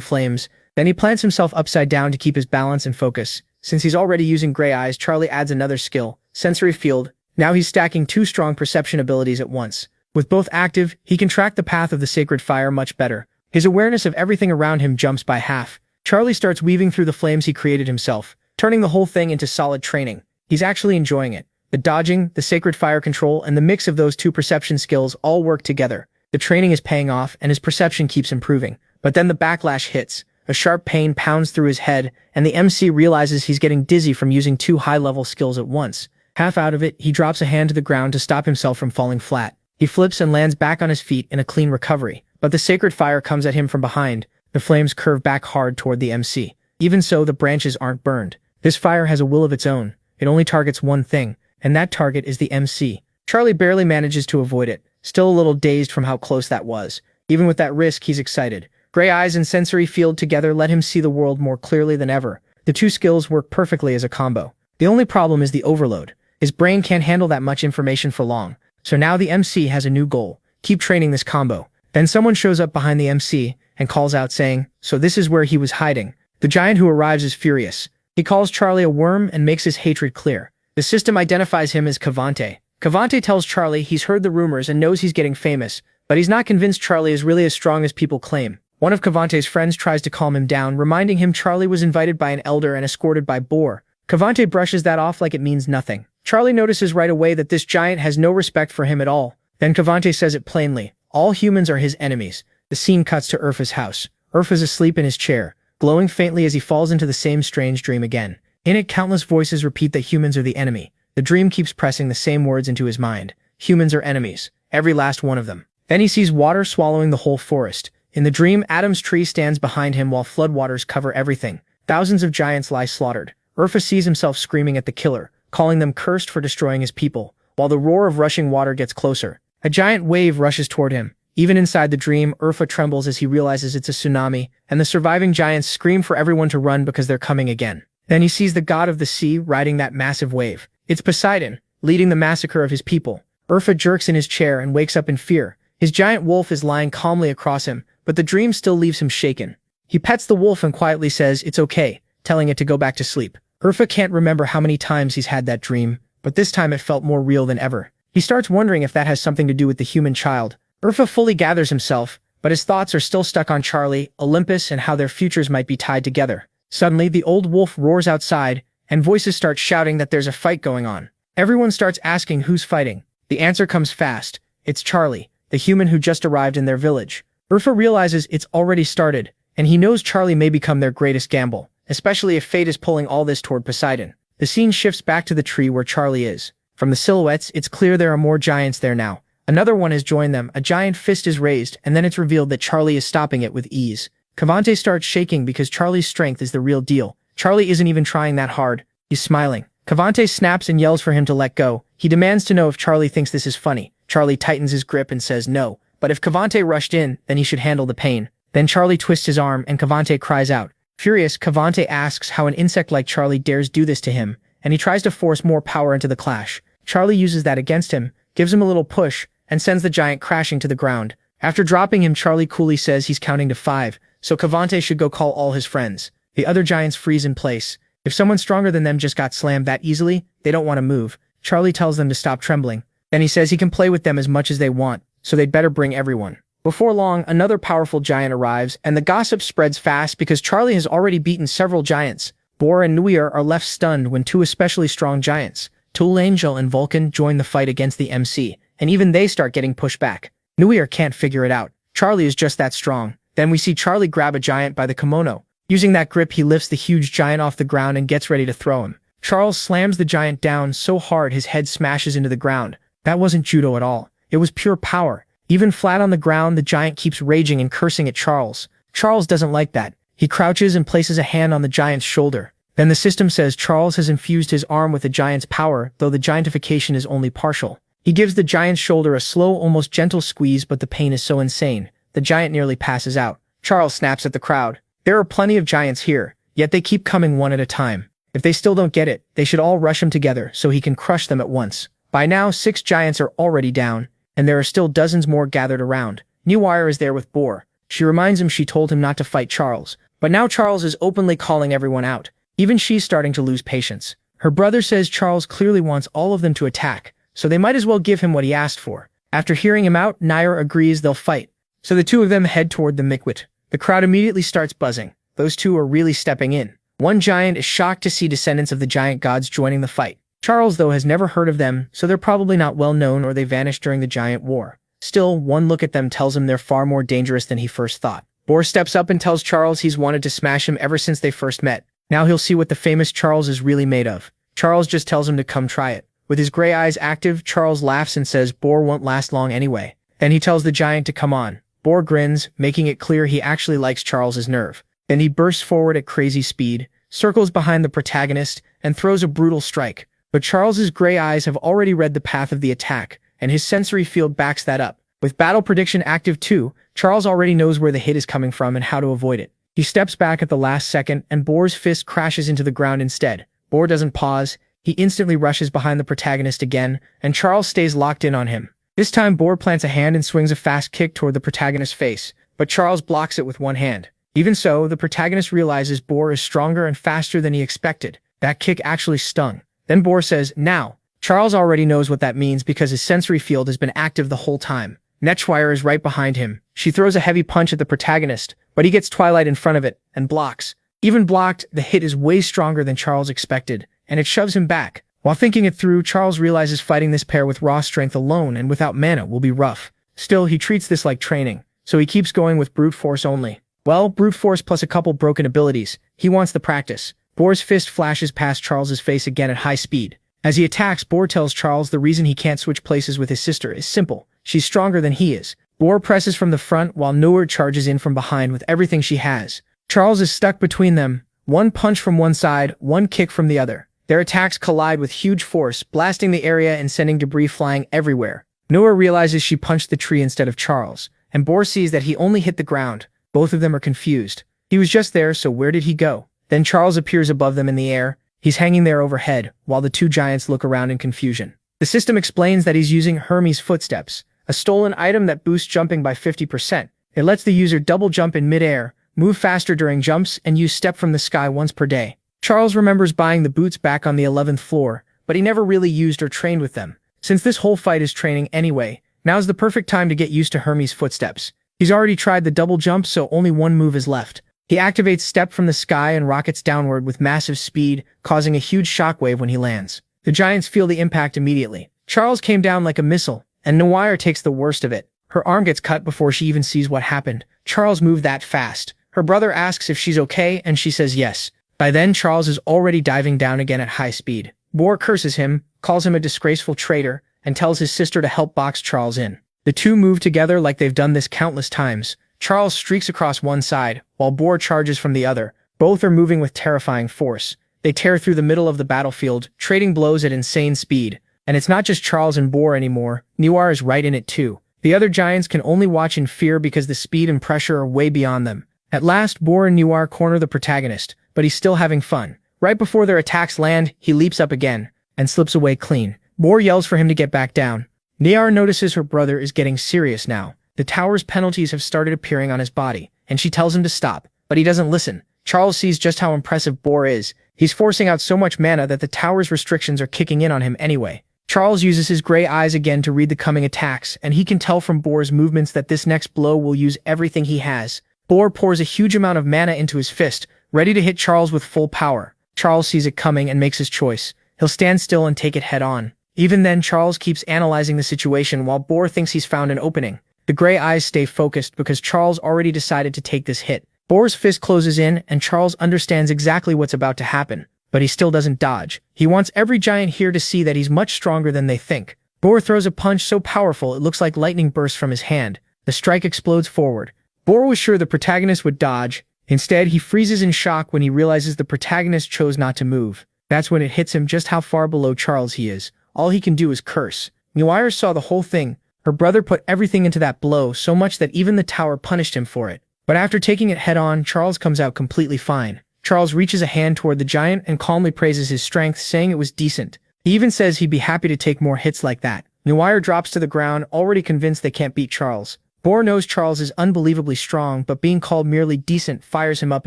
flames. Then he plants himself upside down to keep his balance and focus. Since he's already using Gray Eyes, Charlie adds another skill, Sensory Field. Now he's stacking 2 strong perception abilities at once. With both active, he can track the path of the sacred fire much better. His awareness of everything around him jumps by half. Charlie starts weaving through the flames he created himself, turning the whole thing into solid training. He's actually enjoying it. The dodging, the sacred fire control, and the mix of those 2 perception skills all work together. The training is paying off, and his perception keeps improving. But then the backlash hits. A sharp pain pounds through his head, and the MC realizes he's getting dizzy from using 2 high-level skills at once. Half out of it, he drops a hand to the ground to stop himself from falling flat. He flips and lands back on his feet in a clean recovery. But the sacred fire comes at him from behind. The flames curve back hard toward the MC. Even so, the branches aren't burned. This fire has a will of its own. It only targets one thing, and that target is the MC. Charlie barely manages to avoid it, still a little dazed from how close that was. Even with that risk, he's excited. Gray Eyes and Sensory Field together let him see the world more clearly than ever. The 2 skills work perfectly as a combo. The only problem is the overload. His brain can't handle that much information for long. So now the MC has a new goal. Keep training this combo. Then someone shows up behind the MC and calls out saying, so this is where he was hiding. The giant who arrives is furious. He calls Charlie a worm and makes his hatred clear. The system identifies him as Cavante. Cavante tells Charlie he's heard the rumors and knows he's getting famous, but he's not convinced Charlie is really as strong as people claim. One of Cavante's friends tries to calm him down, reminding him Charlie was invited by an elder and escorted by Boar. Cavante brushes that off like it means nothing. Charlie notices right away that this giant has no respect for him at all. Then Cavante says it plainly. All humans are his enemies. The scene cuts to Urfa's house. Urfa's asleep in his chair, glowing faintly as he falls into the same strange dream again. In it, countless voices repeat that humans are the enemy. The dream keeps pressing the same words into his mind. Humans are enemies. Every last one of them. Then he sees water swallowing the whole forest. In the dream, Adam's tree stands behind him while floodwaters cover everything. Thousands of giants lie slaughtered. Urfa sees himself screaming at the killer, calling them cursed for destroying his people, while the roar of rushing water gets closer. A giant wave rushes toward him. Even inside the dream, Urfa trembles as he realizes it's a tsunami, and the surviving giants scream for everyone to run because they're coming again. Then he sees the god of the sea riding that massive wave. It's Poseidon, leading the massacre of his people. Urfa jerks in his chair and wakes up in fear. His giant wolf is lying calmly across him, but the dream still leaves him shaken. He pets the wolf and quietly says it's okay, telling it to go back to sleep. Urfa can't remember how many times he's had that dream, but this time it felt more real than ever. He starts wondering if that has something to do with the human child. Urfa fully gathers himself, but his thoughts are still stuck on Charlie, Olympus, and how their futures might be tied together. Suddenly, the old wolf roars outside, and voices start shouting that there's a fight going on. Everyone starts asking who's fighting. The answer comes fast. It's Charlie, the human who just arrived in their village. Urfa realizes it's already started, and he knows Charlie may become their greatest gamble, especially if fate is pulling all this toward Poseidon. The scene shifts back to the tree where Charlie is. From the silhouettes, it's clear there are more giants there now. Another one has joined them, a giant fist is raised, and then it's revealed that Charlie is stopping it with ease. Cavante starts shaking because Charlie's strength is the real deal. Charlie isn't even trying that hard. He's smiling. Cavante snaps and yells for him to let go. He demands to know if Charlie thinks this is funny. Charlie tightens his grip and says no, but if Cavante rushed in, then he should handle the pain. Then Charlie twists his arm and Cavante cries out. Furious, Cavante asks how an insect like Charlie dares do this to him, and he tries to force more power into the clash. Charlie uses that against him, gives him a little push, and sends the giant crashing to the ground. After dropping him, Charlie coolly says he's counting to 5, so Cavante should go call all his friends. The other giants freeze in place. If someone stronger than them just got slammed that easily, they don't want to move. Charlie tells them to stop trembling. Then he says he can play with them as much as they want, so they'd better bring everyone. Before long, another powerful giant arrives, and the gossip spreads fast because Charlie has already beaten several giants. Bor and Nuir are left stunned when two especially strong giants, Tulangel and Vulcan, join the fight against the MC, and even they start getting pushed back. Nuir can't figure it out. Charlie is just that strong. Then we see Charlie grab a giant by the kimono. Using that grip, he lifts the huge giant off the ground and gets ready to throw him. Charles slams the giant down so hard his head smashes into the ground. That wasn't judo at all. It was pure power. Even flat on the ground, the giant keeps raging and cursing at Charles. Charles doesn't like that. He crouches and places a hand on the giant's shoulder. Then the system says Charles has infused his arm with the giant's power, though the giantification is only partial. He gives the giant's shoulder a slow, almost gentle squeeze, but the pain is so insane. The giant nearly passes out. Charles snaps at the crowd. There are plenty of giants here, yet they keep coming one at a time. If they still don't get it, they should all rush him together so he can crush them at once. By now, 6 giants are already down, and there are still dozens more gathered around. Nuir is there with Bor. She reminds him she told him not to fight Charles. But now Charles is openly calling everyone out. Even she's starting to lose patience. Her brother says Charles clearly wants all of them to attack, so they might as well give him what he asked for. After hearing him out, Nuir agrees they'll fight. So the two of them head toward the Miqwit. The crowd immediately starts buzzing. Those two are really stepping in. One giant is shocked to see descendants of the giant gods joining the fight. Charles, though, has never heard of them, so they're probably not well known or they vanished during the giant war. Still, one look at them tells him they're far more dangerous than he first thought. Bor steps up and tells Charles he's wanted to smash him ever since they first met. Now he'll see what the famous Charles is really made of. Charles just tells him to come try it. With his gray eyes active, Charles laughs and says Bor won't last long anyway. Then he tells the giant to come on. Bor grins, making it clear he actually likes Charles's nerve. Then he bursts forward at crazy speed, circles behind the protagonist, and throws a brutal strike. But Charles's gray eyes have already read the path of the attack, and his sensory field backs that up. With battle prediction active too, Charles already knows where the hit is coming from and how to avoid it. He steps back at the last second, and Bor's fist crashes into the ground instead. Bor doesn't pause. He instantly rushes behind the protagonist again, and Charles stays locked in on him. This time Bor plants a hand and swings a fast kick toward the protagonist's face, but Charles blocks it with one hand. Even so, the protagonist realizes Bor is stronger and faster than he expected. That kick actually stung. Then Bor says, now. Charles already knows what that means because his sensory field has been active the whole time. Netschweier is right behind him. She throws a heavy punch at the protagonist, but he gets Twilight in front of it and blocks. Even blocked, the hit is way stronger than Charles expected, and it shoves him back. While thinking it through, Charles realizes fighting this pair with raw strength alone and without mana will be rough. Still, he treats this like training, so he keeps going with brute force only. Well, brute force plus a couple broken abilities. He wants the practice. Bor's fist flashes past Charles's face again at high speed. As he attacks, Bor tells Charles the reason he can't switch places with his sister is simple. She's stronger than he is. Bor presses from the front while Nuir charges in from behind with everything she has. Charles is stuck between them. One punch from one side, one kick from the other. Their attacks collide with huge force, blasting the area and sending debris flying everywhere. Nuir realizes she punched the tree instead of Charles, and Bor sees that he only hit the ground. Both of them are confused. He was just there, so where did he go? Then Charles appears above them in the air. He's hanging there overhead, while the two giants look around in confusion. The system explains that he's using Hermes' footsteps, a stolen item that boosts jumping by 50%. It lets the user double jump in midair, move faster during jumps, and use step from the sky once per day. Charles remembers buying the boots back on the 11th floor, but he never really used or trained with them. Since this whole fight is training anyway, now's the perfect time to get used to Hermes' footsteps. He's already tried the double jump, so only one move is left. He activates Step from the sky and rockets downward with massive speed, causing a huge shockwave when he lands. The giants feel the impact immediately. Charles came down like a missile, and Noire takes the worst of it. Her arm gets cut before she even sees what happened. Charles moved that fast. Her brother asks if she's okay, and she says yes. By then, Charles is already diving down again at high speed. Boar curses him, calls him a disgraceful traitor, and tells his sister to help box Charles in. The two move together like they've done this countless times. Charles streaks across one side, while Boar charges from the other. Both are moving with terrifying force. They tear through the middle of the battlefield, trading blows at insane speed. And it's not just Charles and Boar anymore. Noire is right in it too. The other giants can only watch in fear because the speed and pressure are way beyond them. At last, Boar and Noire corner the protagonist, but he's still having fun. Right before their attacks land, he leaps up again, and slips away clean. Boar yells for him to get back down. Noire notices her brother is getting serious now. The tower's penalties have started appearing on his body, and she tells him to stop, but he doesn't listen. Charles sees just how impressive Boar is. He's forcing out so much mana that the tower's restrictions are kicking in on him anyway. Charles uses his gray eyes again to read the coming attacks, and he can tell from Boar's movements that this next blow will use everything he has. Boar pours a huge amount of mana into his fist, ready to hit Charles with full power. Charles sees it coming and makes his choice. He'll stand still and take it head on. Even then, Charles keeps analyzing the situation while Boar thinks he's found an opening. The gray eyes stay focused because Charles already decided to take this hit. Boar's fist closes in, and Charles understands exactly what's about to happen. But he still doesn't dodge. He wants every giant here to see that he's much stronger than they think. Boar throws a punch so powerful it looks like lightning bursts from his hand. The strike explodes forward. Boar was sure the protagonist would dodge. Instead, he freezes in shock when he realizes the protagonist chose not to move. That's when it hits him just how far below Charles he is. All he can do is curse. Noire saw the whole thing. Her brother put everything into that blow, so much that even the tower punished him for it. But after taking it head-on, Charles comes out completely fine. Charles reaches a hand toward the giant and calmly praises his strength, saying it was decent. He even says he'd be happy to take more hits like that. Noire drops to the ground, already convinced they can't beat Charles. Boar knows Charles is unbelievably strong, but being called merely decent fires him up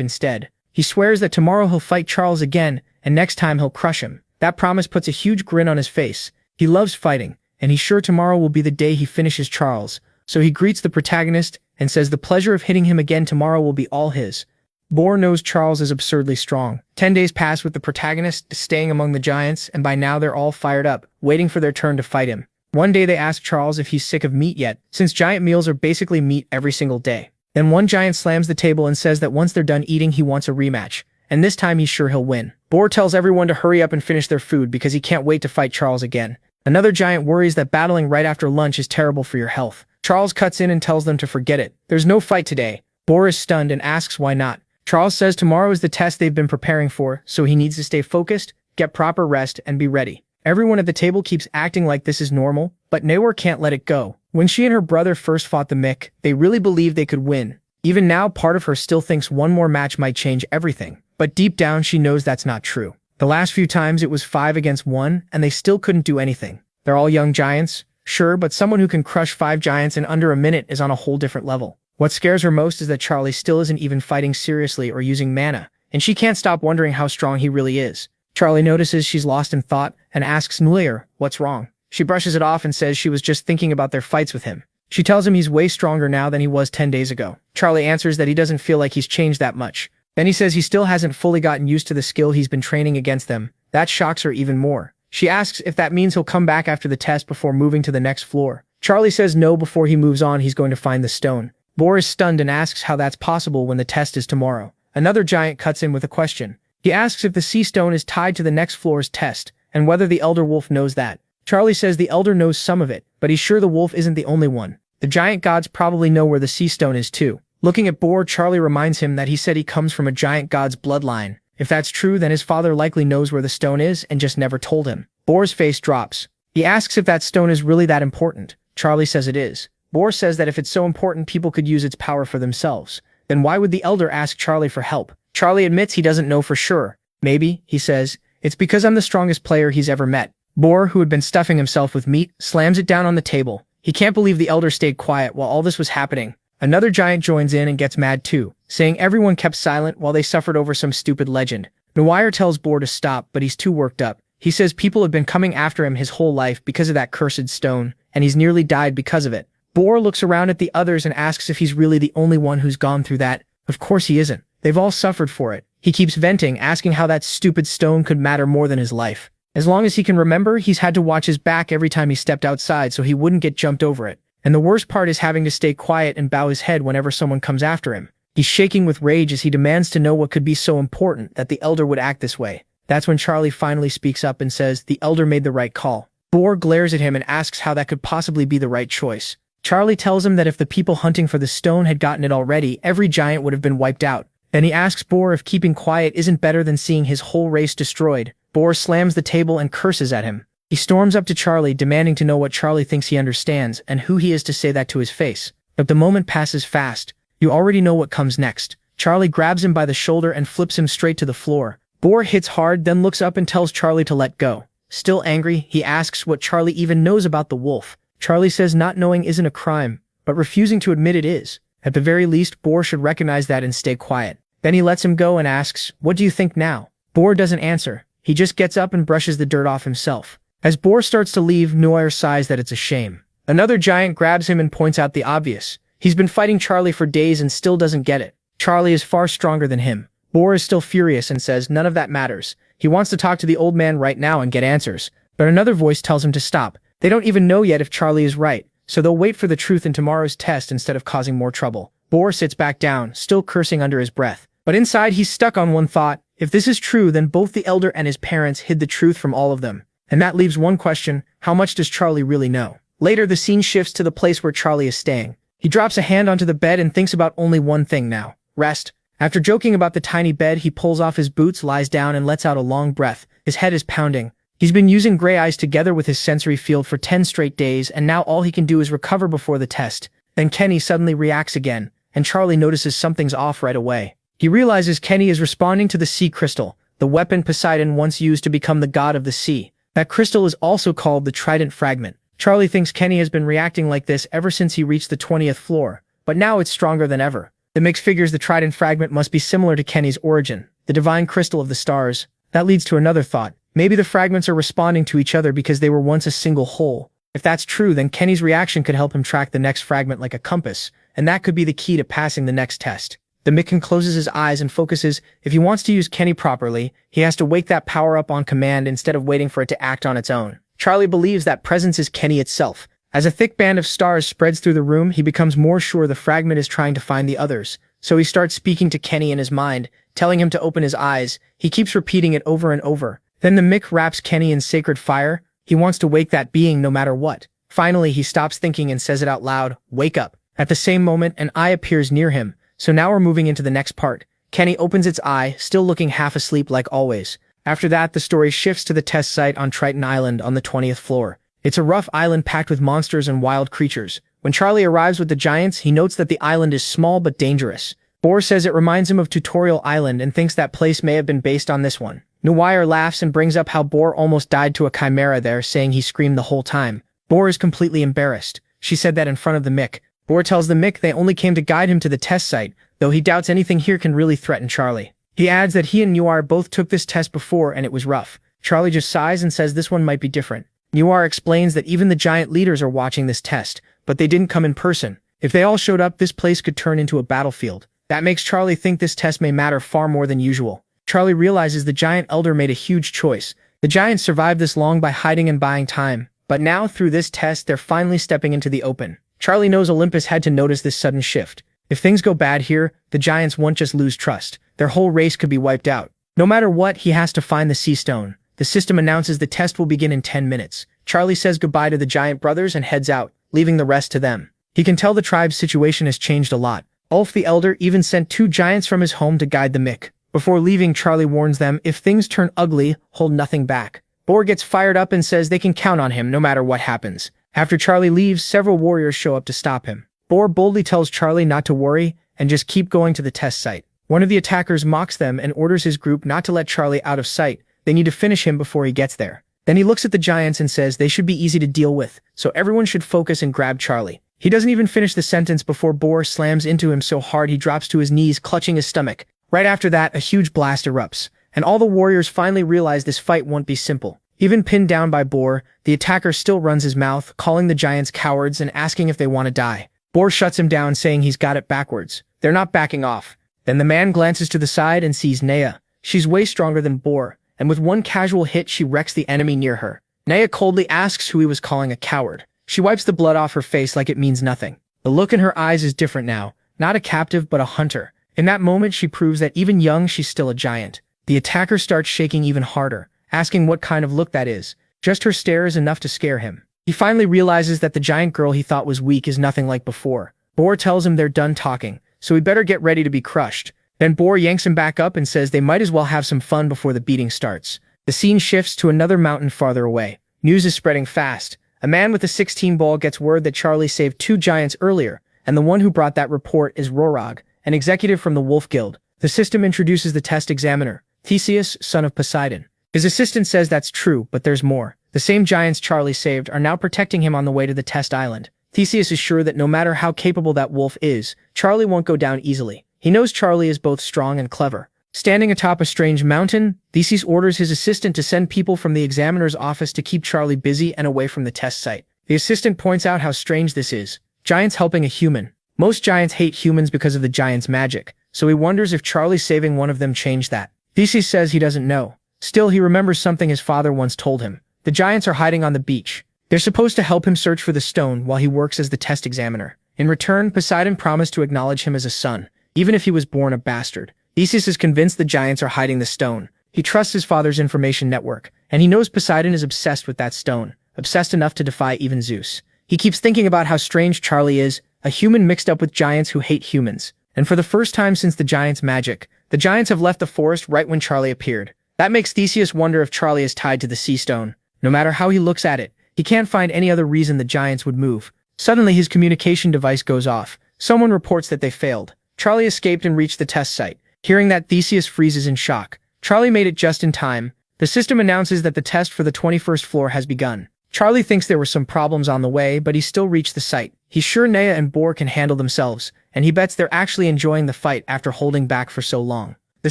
instead. He swears that tomorrow he'll fight Charles again, and next time he'll crush him. That promise puts a huge grin on his face. He loves fighting, and he's sure tomorrow will be the day he finishes Charles. So he greets the protagonist and says the pleasure of hitting him again tomorrow will be all his. Boar knows Charles is absurdly strong. 10 days pass with the protagonist staying among the giants, and by now they're all fired up, waiting for their turn to fight him. One day they ask Charles if he's sick of meat yet, since giant meals are basically meat every single day. Then one giant slams the table and says that once they're done eating he wants a rematch, and this time he's sure he'll win. Boar tells everyone to hurry up and finish their food because he can't wait to fight Charles again. Another giant worries that battling right after lunch is terrible for your health. Charles cuts in and tells them to forget it. There's no fight today. Boar is stunned and asks why not. Charles says tomorrow is the test they've been preparing for, so he needs to stay focused, get proper rest, and be ready. Everyone at the table keeps acting like this is normal, but Noire can't let it go. When she and her brother first fought the Mick, they really believed they could win. Even now, part of her still thinks one more match might change everything. But deep down, she knows that's not true. The last few times it was 5 against 1, and they still couldn't do anything. They're all young giants, sure, but someone who can crush 5 giants in under a minute is on a whole different level. What scares her most is that Charlie still isn't even fighting seriously or using mana, and she can't stop wondering how strong he really is. Charlie notices she's lost in thought and asks Noire what's wrong. She brushes it off and says she was just thinking about their fights with him. She tells him he's way stronger now than he was 10 days ago. Charlie answers that he doesn't feel like he's changed that much. Then he says he still hasn't fully gotten used to the skill he's been training against them. That shocks her even more. She asks if that means he'll come back after the test before moving to the next floor. Charlie says no, before he moves on he's going to find the stone. Boar is stunned and asks how that's possible when the test is tomorrow. Another giant cuts in with a question. He asks if the sea stone is tied to the next floor's test, and whether the Elder Wolf knows that. Charlie says the Elder knows some of it, but he's sure the wolf isn't the only one. The giant gods probably know where the sea stone is too. Looking at Boar, Charlie reminds him that he said he comes from a giant god's bloodline. If that's true, then his father likely knows where the stone is and just never told him. Boar's face drops. He asks if that stone is really that important. Charlie says it is. Boar says that if it's so important people could use its power for themselves. Then why would the Elder ask Charlie for help? Charlie admits he doesn't know for sure. Maybe, he says, it's because I'm the strongest player he's ever met. Boar, who had been stuffing himself with meat, slams it down on the table. He can't believe the Elder stayed quiet while all this was happening. Another giant joins in and gets mad too, saying everyone kept silent while they suffered over some stupid legend. Noir tells Bor to stop, but he's too worked up. He says people have been coming after him his whole life because of that cursed stone, and he's nearly died because of it. Bor looks around at the others and asks if he's really the only one who's gone through that. Of course he isn't. They've all suffered for it. He keeps venting, asking how that stupid stone could matter more than his life. As long as he can remember, he's had to watch his back every time he stepped outside so he wouldn't get jumped over it. And the worst part is having to stay quiet and bow his head whenever someone comes after him. He's shaking with rage as he demands to know what could be so important that the elder would act this way. That's when Charlie finally speaks up and says the elder made the right call. Bor glares at him and asks how that could possibly be the right choice. Charlie tells him that if the people hunting for the stone had gotten it already, every giant would have been wiped out. Then he asks Bor if keeping quiet isn't better than seeing his whole race destroyed. Bor slams the table and curses at him. He storms up to Charlie, demanding to know what Charlie thinks he understands and who he is to say that to his face. But the moment passes fast. You already know what comes next. Charlie grabs him by the shoulder and flips him straight to the floor. Bor hits hard, then looks up and tells Charlie to let go. Still angry, he asks what Charlie even knows about the wolf. Charlie says not knowing isn't a crime, but refusing to admit it is. At the very least, Bor should recognize that and stay quiet. Then he lets him go and asks, "What do you think now?" Bor doesn't answer. He just gets up and brushes the dirt off himself. As Bor starts to leave, Noir sighs that it's a shame. Another giant grabs him and points out the obvious. He's been fighting Charlie for days and still doesn't get it. Charlie is far stronger than him. Bor is still furious and says none of that matters. He wants to talk to the old man right now and get answers. But another voice tells him to stop. They don't even know yet if Charlie is right, so they'll wait for the truth in tomorrow's test instead of causing more trouble. Bor sits back down, still cursing under his breath. But inside he's stuck on one thought. If this is true, then both the elder and his parents hid the truth from all of them. And that leaves one question: how much does Charlie really know? Later, the scene shifts to the place where Charlie is staying. He drops a hand onto the bed and thinks about only one thing now: rest. After joking about the tiny bed, he pulls off his boots, lies down, and lets out a long breath. His head is pounding. He's been using Gray Eyes together with his sensory field for 10 straight days, and now all he can do is recover before the test. Then Kenny suddenly reacts again, and Charlie notices something's off right away. He realizes Kenny is responding to the sea crystal, the weapon Poseidon once used to become the god of the sea. That crystal is also called the Trident Fragment. Charlie thinks Kenny has been reacting like this ever since he reached the 20th floor, but now it's stronger than ever. The Mix figures the Trident Fragment must be similar to Kenny's origin, the divine crystal of the stars. That leads to another thought. Maybe the fragments are responding to each other because they were once a single whole. If that's true, then Kenny's reaction could help him track the next fragment like a compass, and that could be the key to passing the next test. The Mikan closes his eyes and focuses. If he wants to use Kenny properly, he has to wake that power up on command instead of waiting for it to act on its own. Charlie believes that presence is Kenny itself. As a thick band of stars spreads through the room, he becomes more sure the fragment is trying to find the others. So he starts speaking to Kenny in his mind, telling him to open his eyes. He keeps repeating it over and over. Then the Mick wraps Kenny in sacred fire. He wants to wake that being no matter what. Finally, he stops thinking and says it out loud, "Wake up." At the same moment, an eye appears near him. So now we're moving into the next part. Kenny opens its eye, still looking half asleep like always. After that, the story shifts to the test site on Triton Island on the 20th floor. It's a rough island packed with monsters and wild creatures. When Charlie arrives with the giants, he notes that the island is small but dangerous. Bor says it reminds him of Tutorial Island and thinks that place may have been based on this one. Noir laughs and brings up how Bor almost died to a chimera there, saying he screamed the whole time. Bor is completely embarrassed. She said that in front of the Mick. Bor tells the Mick they only came to guide him to the test site, though he doubts anything here can really threaten Charlie. He adds that he and Noir both took this test before and it was rough. Charlie just sighs and says this one might be different. Noir explains that even the giant leaders are watching this test, but they didn't come in person. If they all showed up, this place could turn into a battlefield. That makes Charlie think this test may matter far more than usual. Charlie realizes the giant elder made a huge choice. The giants survived this long by hiding and buying time, but now through this test they're finally stepping into the open. Charlie knows Olympus had to notice this sudden shift. If things go bad here, the giants won't just lose trust. Their whole race could be wiped out. No matter what, he has to find the sea stone. The system announces the test will begin in 10 minutes. Charlie says goodbye to the giant brothers and heads out, leaving the rest to them. He can tell the tribe's situation has changed a lot. Ulf the Elder even sent 2 giants from his home to guide the Mick. Before leaving, Charlie warns them, if things turn ugly, hold nothing back. Bor gets fired up and says they can count on him no matter what happens. After Charlie leaves, several warriors show up to stop him. Bor boldly tells Charlie not to worry and just keep going to the test site. One of the attackers mocks them and orders his group not to let Charlie out of sight. They need to finish him before he gets there. Then he looks at the giants and says they should be easy to deal with, so everyone should focus and grab Charlie. He doesn't even finish the sentence before Bor slams into him so hard he drops to his knees, clutching his stomach. Right after that, a huge blast erupts. and all the warriors finally realize this fight won't be simple. Even pinned down by Bor, the attacker still runs his mouth, calling the giants cowards and asking if they want to die. Bor shuts him down, saying he's got it backwards. They're not backing off. Then the man glances to the side and sees Nea. She's way stronger than Bor, and with one casual hit she wrecks the enemy near her. Nea coldly asks who he was calling a coward. She wipes the blood off her face like it means nothing. The look in her eyes is different now, not a captive but a hunter. In that moment she proves that even young she's still a giant. The attacker starts shaking even harder, asking what kind of look that is. Just her stare is enough to scare him. He finally realizes that the giant girl he thought was weak is nothing like before. Bor tells him they're done talking, so he better get ready to be crushed. Then Bor yanks him back up and says they might as well have some fun before the beating starts. The scene shifts to another mountain farther away. News is spreading fast. A man with a 16 ball gets word that Charlie saved 2 giants earlier, and the one who brought that report is Rorog, an executive from the Wolf Guild. The system introduces the test examiner, Theseus, son of Poseidon. His assistant says that's true, but there's more. The same giants Charlie saved are now protecting him on the way to the test island. Theseus is sure that no matter how capable that wolf is, Charlie won't go down easily. He knows Charlie is both strong and clever. Standing atop a strange mountain, Theseus orders his assistant to send people from the examiner's office to keep Charlie busy and away from the test site. The assistant points out how strange this is. Giants helping a human. Most giants hate humans because of the giant's magic, so he wonders if Charlie saving one of them changed that. Theseus says he doesn't know. Still, he remembers something his father once told him. The giants are hiding on the beach. They're supposed to help him search for the stone while he works as the test examiner. In return, Poseidon promised to acknowledge him as a son, even if he was born a bastard. Theseus is convinced the giants are hiding the stone. He trusts his father's information network, and he knows Poseidon is obsessed with that stone, obsessed enough to defy even Zeus. He keeps thinking about how strange Charlie is, a human mixed up with giants who hate humans. And for the first time since the giants' magic, the giants have left the forest right when Charlie appeared. That makes Theseus wonder if Charlie is tied to the sea stone. No matter how he looks at it, he can't find any other reason the giants would move. Suddenly his communication device goes off. Someone reports that they failed. Charlie escaped and reached the test site. Hearing that, Theseus freezes in shock. Charlie made it just in time. The system announces that the test for the 21st floor has begun. Charlie thinks there were some problems on the way, but he still reached the site. He's sure Nea and Bor can handle themselves, and he bets they're actually enjoying the fight after holding back for so long. The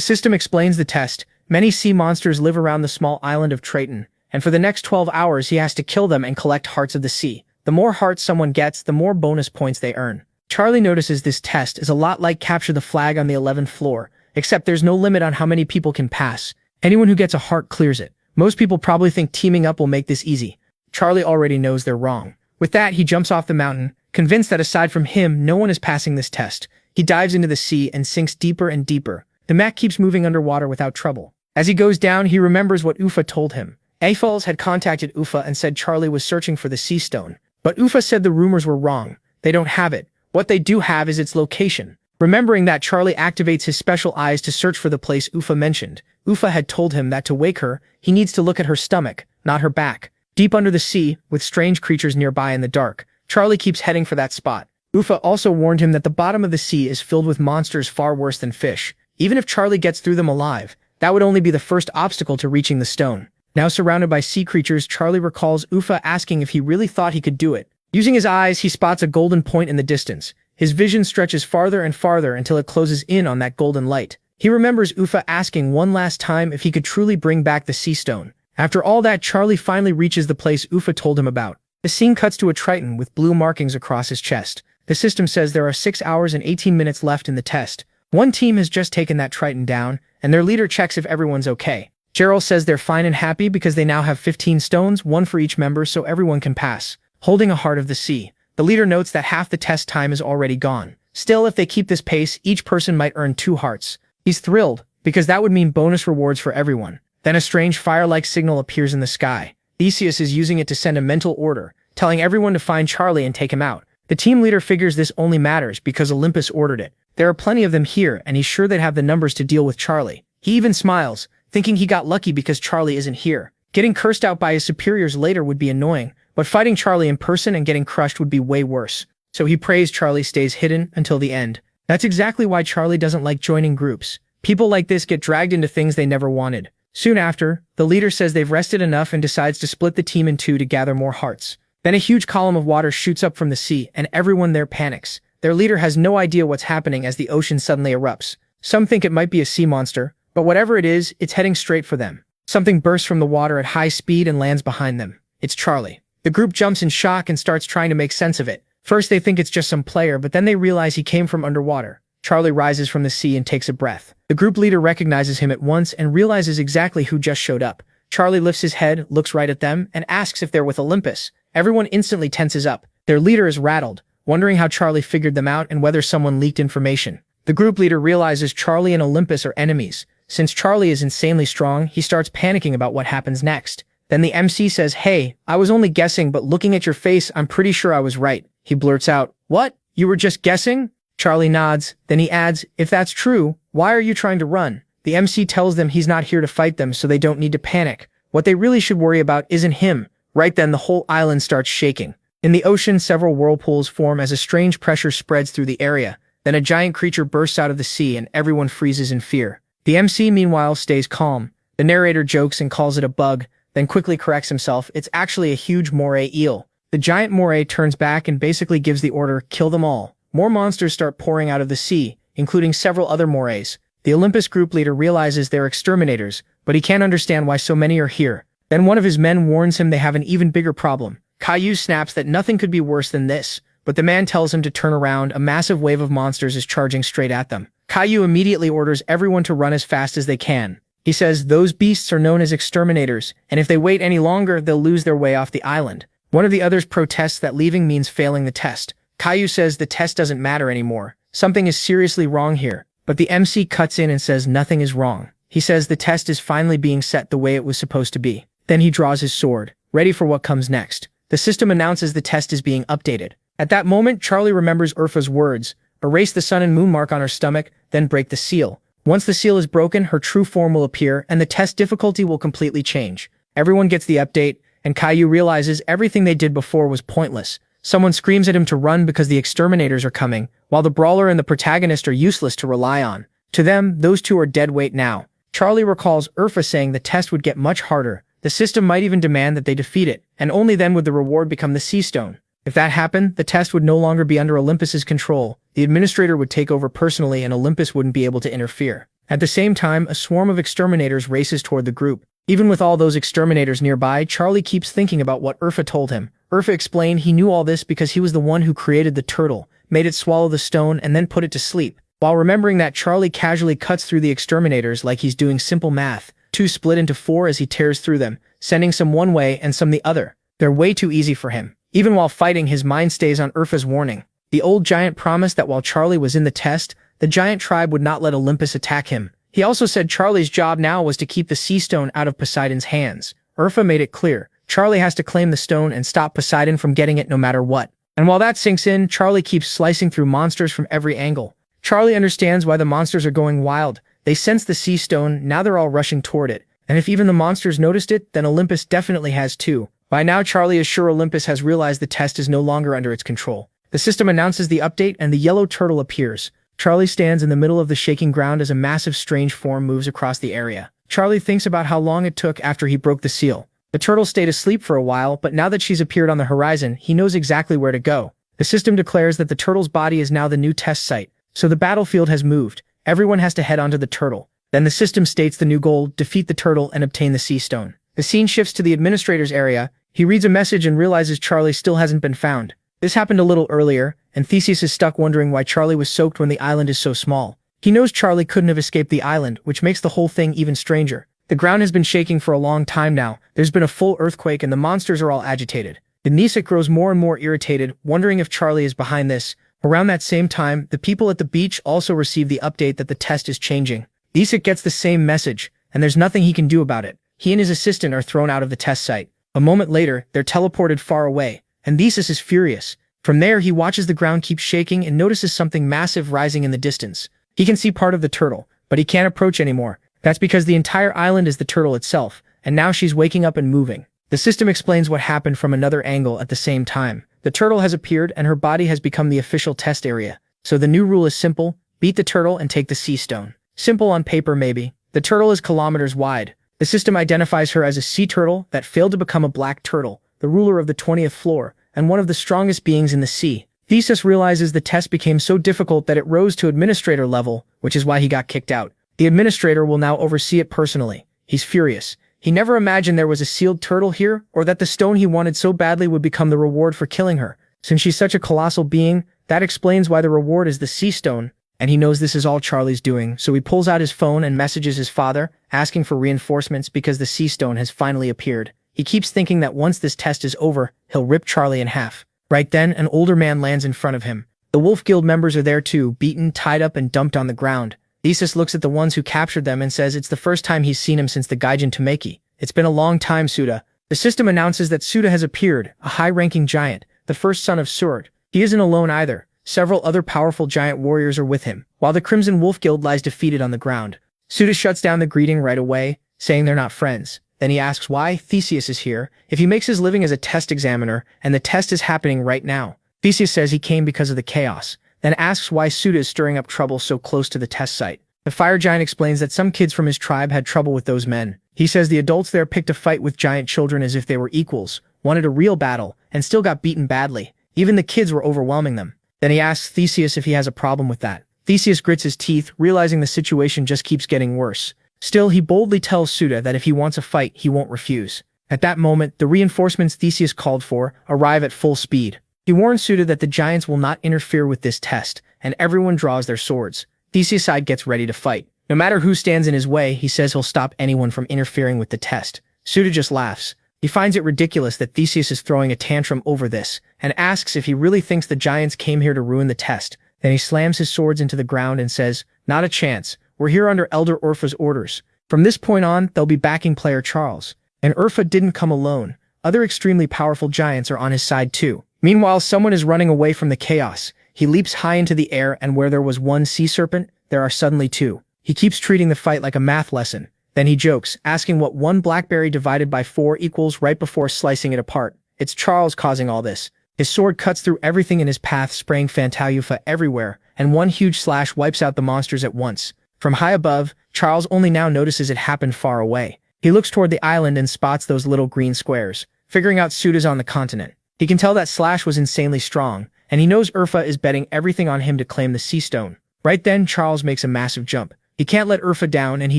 system explains the test. Many sea monsters live around the small island of Triton, and for the next 12 hours he has to kill them and collect hearts of the sea. The more hearts someone gets, the more bonus points they earn. Charlie notices this test is a lot like Capture the Flag on the 11th floor, except there's no limit on how many people can pass. Anyone who gets a heart clears it. Most people probably think teaming up will make this easy. Charlie already knows they're wrong. With that, he jumps off the mountain, convinced that aside from him, no one is passing this test. He dives into the sea and sinks deeper and deeper. The mech keeps moving underwater without trouble. As he goes down, he remembers what Ufa told him. Aphels had contacted Ufa and said Charlie was searching for the sea stone. But Ufa said the rumors were wrong. They don't have it. What they do have is its location. Remembering that, Charlie activates his special eyes to search for the place Ufa mentioned. Ufa had told him that to wake her, he needs to look at her stomach, not her back. Deep under the sea, with strange creatures nearby in the dark, Charlie keeps heading for that spot. Ufa also warned him that the bottom of the sea is filled with monsters far worse than fish. Even if Charlie gets through them alive, that would only be the first obstacle to reaching the stone. Now surrounded by sea creatures, Charlie recalls Ufa asking if he really thought he could do it. Using his eyes, he spots a golden point in the distance. His vision stretches farther and farther until it closes in on that golden light. He remembers Ufa asking one last time if he could truly bring back the sea stone. After all that, Charlie finally reaches the place Ufa told him about. The scene cuts to a Triton with blue markings across his chest. The system says there are 6 hours and 18 minutes left in the test. One team has just taken that Triton down, and their leader checks if everyone's okay. Gerald says they're fine and happy because they now have 15 stones, one for each member, so everyone can pass. Holding a heart of the sea. The leader notes that half the test time is already gone. Still, if they keep this pace, each person might earn 2 hearts. He's thrilled, because that would mean bonus rewards for everyone. Then a strange fire-like signal appears in the sky. Theseus is using it to send a mental order, telling everyone to find Charlie and take him out. The team leader figures this only matters because Olympus ordered it. There are plenty of them here, and he's sure they'd have the numbers to deal with Charlie. He even smiles, thinking he got lucky because Charlie isn't here. Getting cursed out by his superiors later would be annoying, but fighting Charlie in person and getting crushed would be way worse. So he prays Charlie stays hidden until the end. That's exactly why Charlie doesn't like joining groups. People like this get dragged into things they never wanted. Soon after, the leader says they've rested enough and decides to split the team in 2 to gather more hearts. Then a huge column of water shoots up from the sea, and everyone there panics. Their leader has no idea what's happening as the ocean suddenly erupts. Some think it might be a sea monster, But whatever it is, it's heading straight for them. Something bursts from the water at high speed and lands behind them. It's Charlie. The group jumps in shock and starts trying to make sense of it. First they think it's just some player, but then they realize he came from underwater. Charlie rises from the sea and takes a breath. The group leader recognizes him at once and realizes exactly who just showed up. Charlie lifts his head, looks right at them, and asks if they're with Olympus. Everyone instantly tenses up. Their leader is rattled, wondering how Charlie figured them out and whether someone leaked information. The group leader realizes Charlie and Olympus are enemies. Since Charlie is insanely strong, he starts panicking about what happens next. Then the MC says, "Hey, I was only guessing, but looking at your face, I'm pretty sure I was right." He blurts out, "What? You were just guessing?" Charlie nods. Then he adds, "If that's true, why are you trying to run?" The MC tells them he's not here to fight them, so they don't need to panic. What they really should worry about isn't him. Right then, the whole island starts shaking. In the ocean, several whirlpools form as a strange pressure spreads through the area. Then a giant creature bursts out of the sea and everyone freezes in fear. The MC, meanwhile, stays calm. The narrator jokes and calls it a bug, then quickly corrects himself. It's actually a huge moray eel. The giant moray turns back and basically gives the order, "Kill them all." More monsters start pouring out of the sea, including several other morays. The Olympus group leader realizes they're exterminators, but he can't understand why so many are here. Then one of his men warns him they have an even bigger problem. Caillou snaps that nothing could be worse than this, but the man tells him to turn around. A massive wave of monsters is charging straight at them. Caillou immediately orders everyone to run as fast as they can. He says those beasts are known as exterminators, and if they wait any longer, they'll lose their way off the island. One of the others protests that leaving means failing the test. Caillou says the test doesn't matter anymore. Something is seriously wrong here. But the MC cuts in and says nothing is wrong. He says the test is finally being set the way it was supposed to be. Then he draws his sword, ready for what comes next. The system announces the test is being updated. At that moment, Charlie remembers Urfa's words: erase the sun and moon mark on her stomach, then break the seal. Once the seal is broken, her true form will appear, and the test difficulty will completely change. Everyone gets the update, and Caillou realizes everything they did before was pointless. Someone screams at him to run because the exterminators are coming, while the brawler and the protagonist are useless to rely on. To them, those two are dead weight now. Charlie recalls Urfa saying the test would get much harder. The system might even demand that they defeat it, and only then would the reward become the Sea Stone. If that happened, the test would no longer be under Olympus's control. The administrator would take over personally and Olympus wouldn't be able to interfere. At the same time, a swarm of exterminators races toward the group. Even with all those exterminators nearby, Charlie keeps thinking about what Urfa told him. Urfa explained he knew all this because he was the one who created the turtle, made it swallow the stone, and then put it to sleep. While remembering that, Charlie casually cuts through the exterminators like he's doing simple math. Two split into four as he tears through them, sending some one way and some the other. They're way too easy for him. Even while fighting, his mind stays on Urfa's warning. The old giant promised that while Charlie was in the test, the giant tribe would not let Olympus attack him. He also said Charlie's job now was to keep the sea stone out of Poseidon's hands. Urfa made it clear. Charlie has to claim the stone and stop Poseidon from getting it no matter what. And while that sinks in, Charlie keeps slicing through monsters from every angle. Charlie understands why the monsters are going wild. They sense the sea stone, now they're all rushing toward it. And if even the monsters noticed it, then Olympus definitely has too. By now, Charlie is sure Olympus has realized the test is no longer under its control. The system announces the update and the yellow turtle appears. Charlie stands in the middle of the shaking ground as a massive strange form moves across the area. Charlie thinks about how long it took after he broke the seal. The turtle stayed asleep for a while, but now that she's appeared on the horizon, he knows exactly where to go. The system declares that the turtle's body is now the new test site, so the battlefield has moved. Everyone has to head onto the turtle. Then the system states the new goal: defeat the turtle and obtain the sea stone. The scene shifts to the administrator's area. He reads a message and realizes Charlie still hasn't been found. This happened a little earlier, and Theseus is stuck wondering why Charlie was soaked when the island is so small. He knows Charlie couldn't have escaped the island, which makes the whole thing even stranger. The ground has been shaking for a long time now. There's been a full earthquake and the monsters are all agitated. Denisik grows more and more irritated, wondering if Charlie is behind this. Around that same time, the people at the beach also receive the update that the test is changing. Denisik gets the same message, and there's nothing he can do about it. He and his assistant are thrown out of the test site. A moment later, they're teleported far away, and Theseus is furious. From there, he watches the ground keep shaking and notices something massive rising in the distance. He can see part of the turtle, but he can't approach anymore. That's because the entire island is the turtle itself, and now she's waking up and moving. The system explains what happened from another angle at the same time. The turtle has appeared and her body has become the official test area. So the new rule is simple: beat the turtle and take the sea stone. Simple on paper maybe. The turtle is kilometers wide. The system identifies her as a sea turtle that failed to become a black turtle, the ruler of the 20th floor, and one of the strongest beings in the sea. Theseus realizes the test became so difficult that it rose to administrator level, which is why he got kicked out. The administrator will now oversee it personally. He's furious. He never imagined there was a sealed turtle here, or that the stone he wanted so badly would become the reward for killing her. Since she's such a colossal being, that explains why the reward is the sea stone, and he knows this is all Charlie's doing, so he pulls out his phone and messages his father, asking for reinforcements because the sea stone has finally appeared. He keeps thinking that once this test is over, he'll rip Charlie in half. Right then, an older man lands in front of him. The Wolf Guild members are there too, beaten, tied up, and dumped on the ground. Theseus looks at the ones who captured them and says it's the first time he's seen him since the Gaijin Tameki. It's been a long time, Suda. The system announces that Suda has appeared, a high-ranking giant, the first son of Surd. He isn't alone either. Several other powerful giant warriors are with him, while the Crimson Wolf Guild lies defeated on the ground. Suda shuts down the greeting right away, saying they're not friends. Then he asks why Theseus is here, if he makes his living as a test examiner, and the test is happening right now. Theseus says he came because of the chaos, then asks why Suda is stirring up trouble so close to the test site. The fire giant explains that some kids from his tribe had trouble with those men. He says the adults there picked a fight with giant children as if they were equals, wanted a real battle, and still got beaten badly. Even the kids were overwhelming them. Then he asks Theseus if he has a problem with that. Theseus grits his teeth, realizing the situation just keeps getting worse. Still, he boldly tells Suda that if he wants a fight, he won't refuse. At that moment, the reinforcements Theseus called for arrive at full speed. He warns Suda that the giants will not interfere with this test, and everyone draws their swords. Theseus' side gets ready to fight. No matter who stands in his way, he says he'll stop anyone from interfering with the test. Suda just laughs. He finds it ridiculous that Theseus is throwing a tantrum over this, and asks if he really thinks the giants came here to ruin the test. Then he slams his swords into the ground and says, "Not a chance. We're here under Elder Urfa's orders. From this point on, they'll be backing player Charles." And Urfa didn't come alone. Other extremely powerful giants are on his side too. Meanwhile, someone is running away from the chaos. He leaps high into the air, and where there was one sea serpent, there are suddenly two. He keeps treating the fight like a math lesson. Then he jokes, asking what one blackberry divided by 4 equals right before slicing it apart. It's Charles causing all this. His sword cuts through everything in his path, spraying Fantayufa everywhere, and one huge slash wipes out the monsters at once. From high above, Charles only now notices it happened far away. He looks toward the island and spots those little green squares, figuring out Suda's on the continent. He can tell that Slash was insanely strong, and he knows Urfa is betting everything on him to claim the sea stone. Right then, Charles makes a massive jump. He can't let Urfa down, and he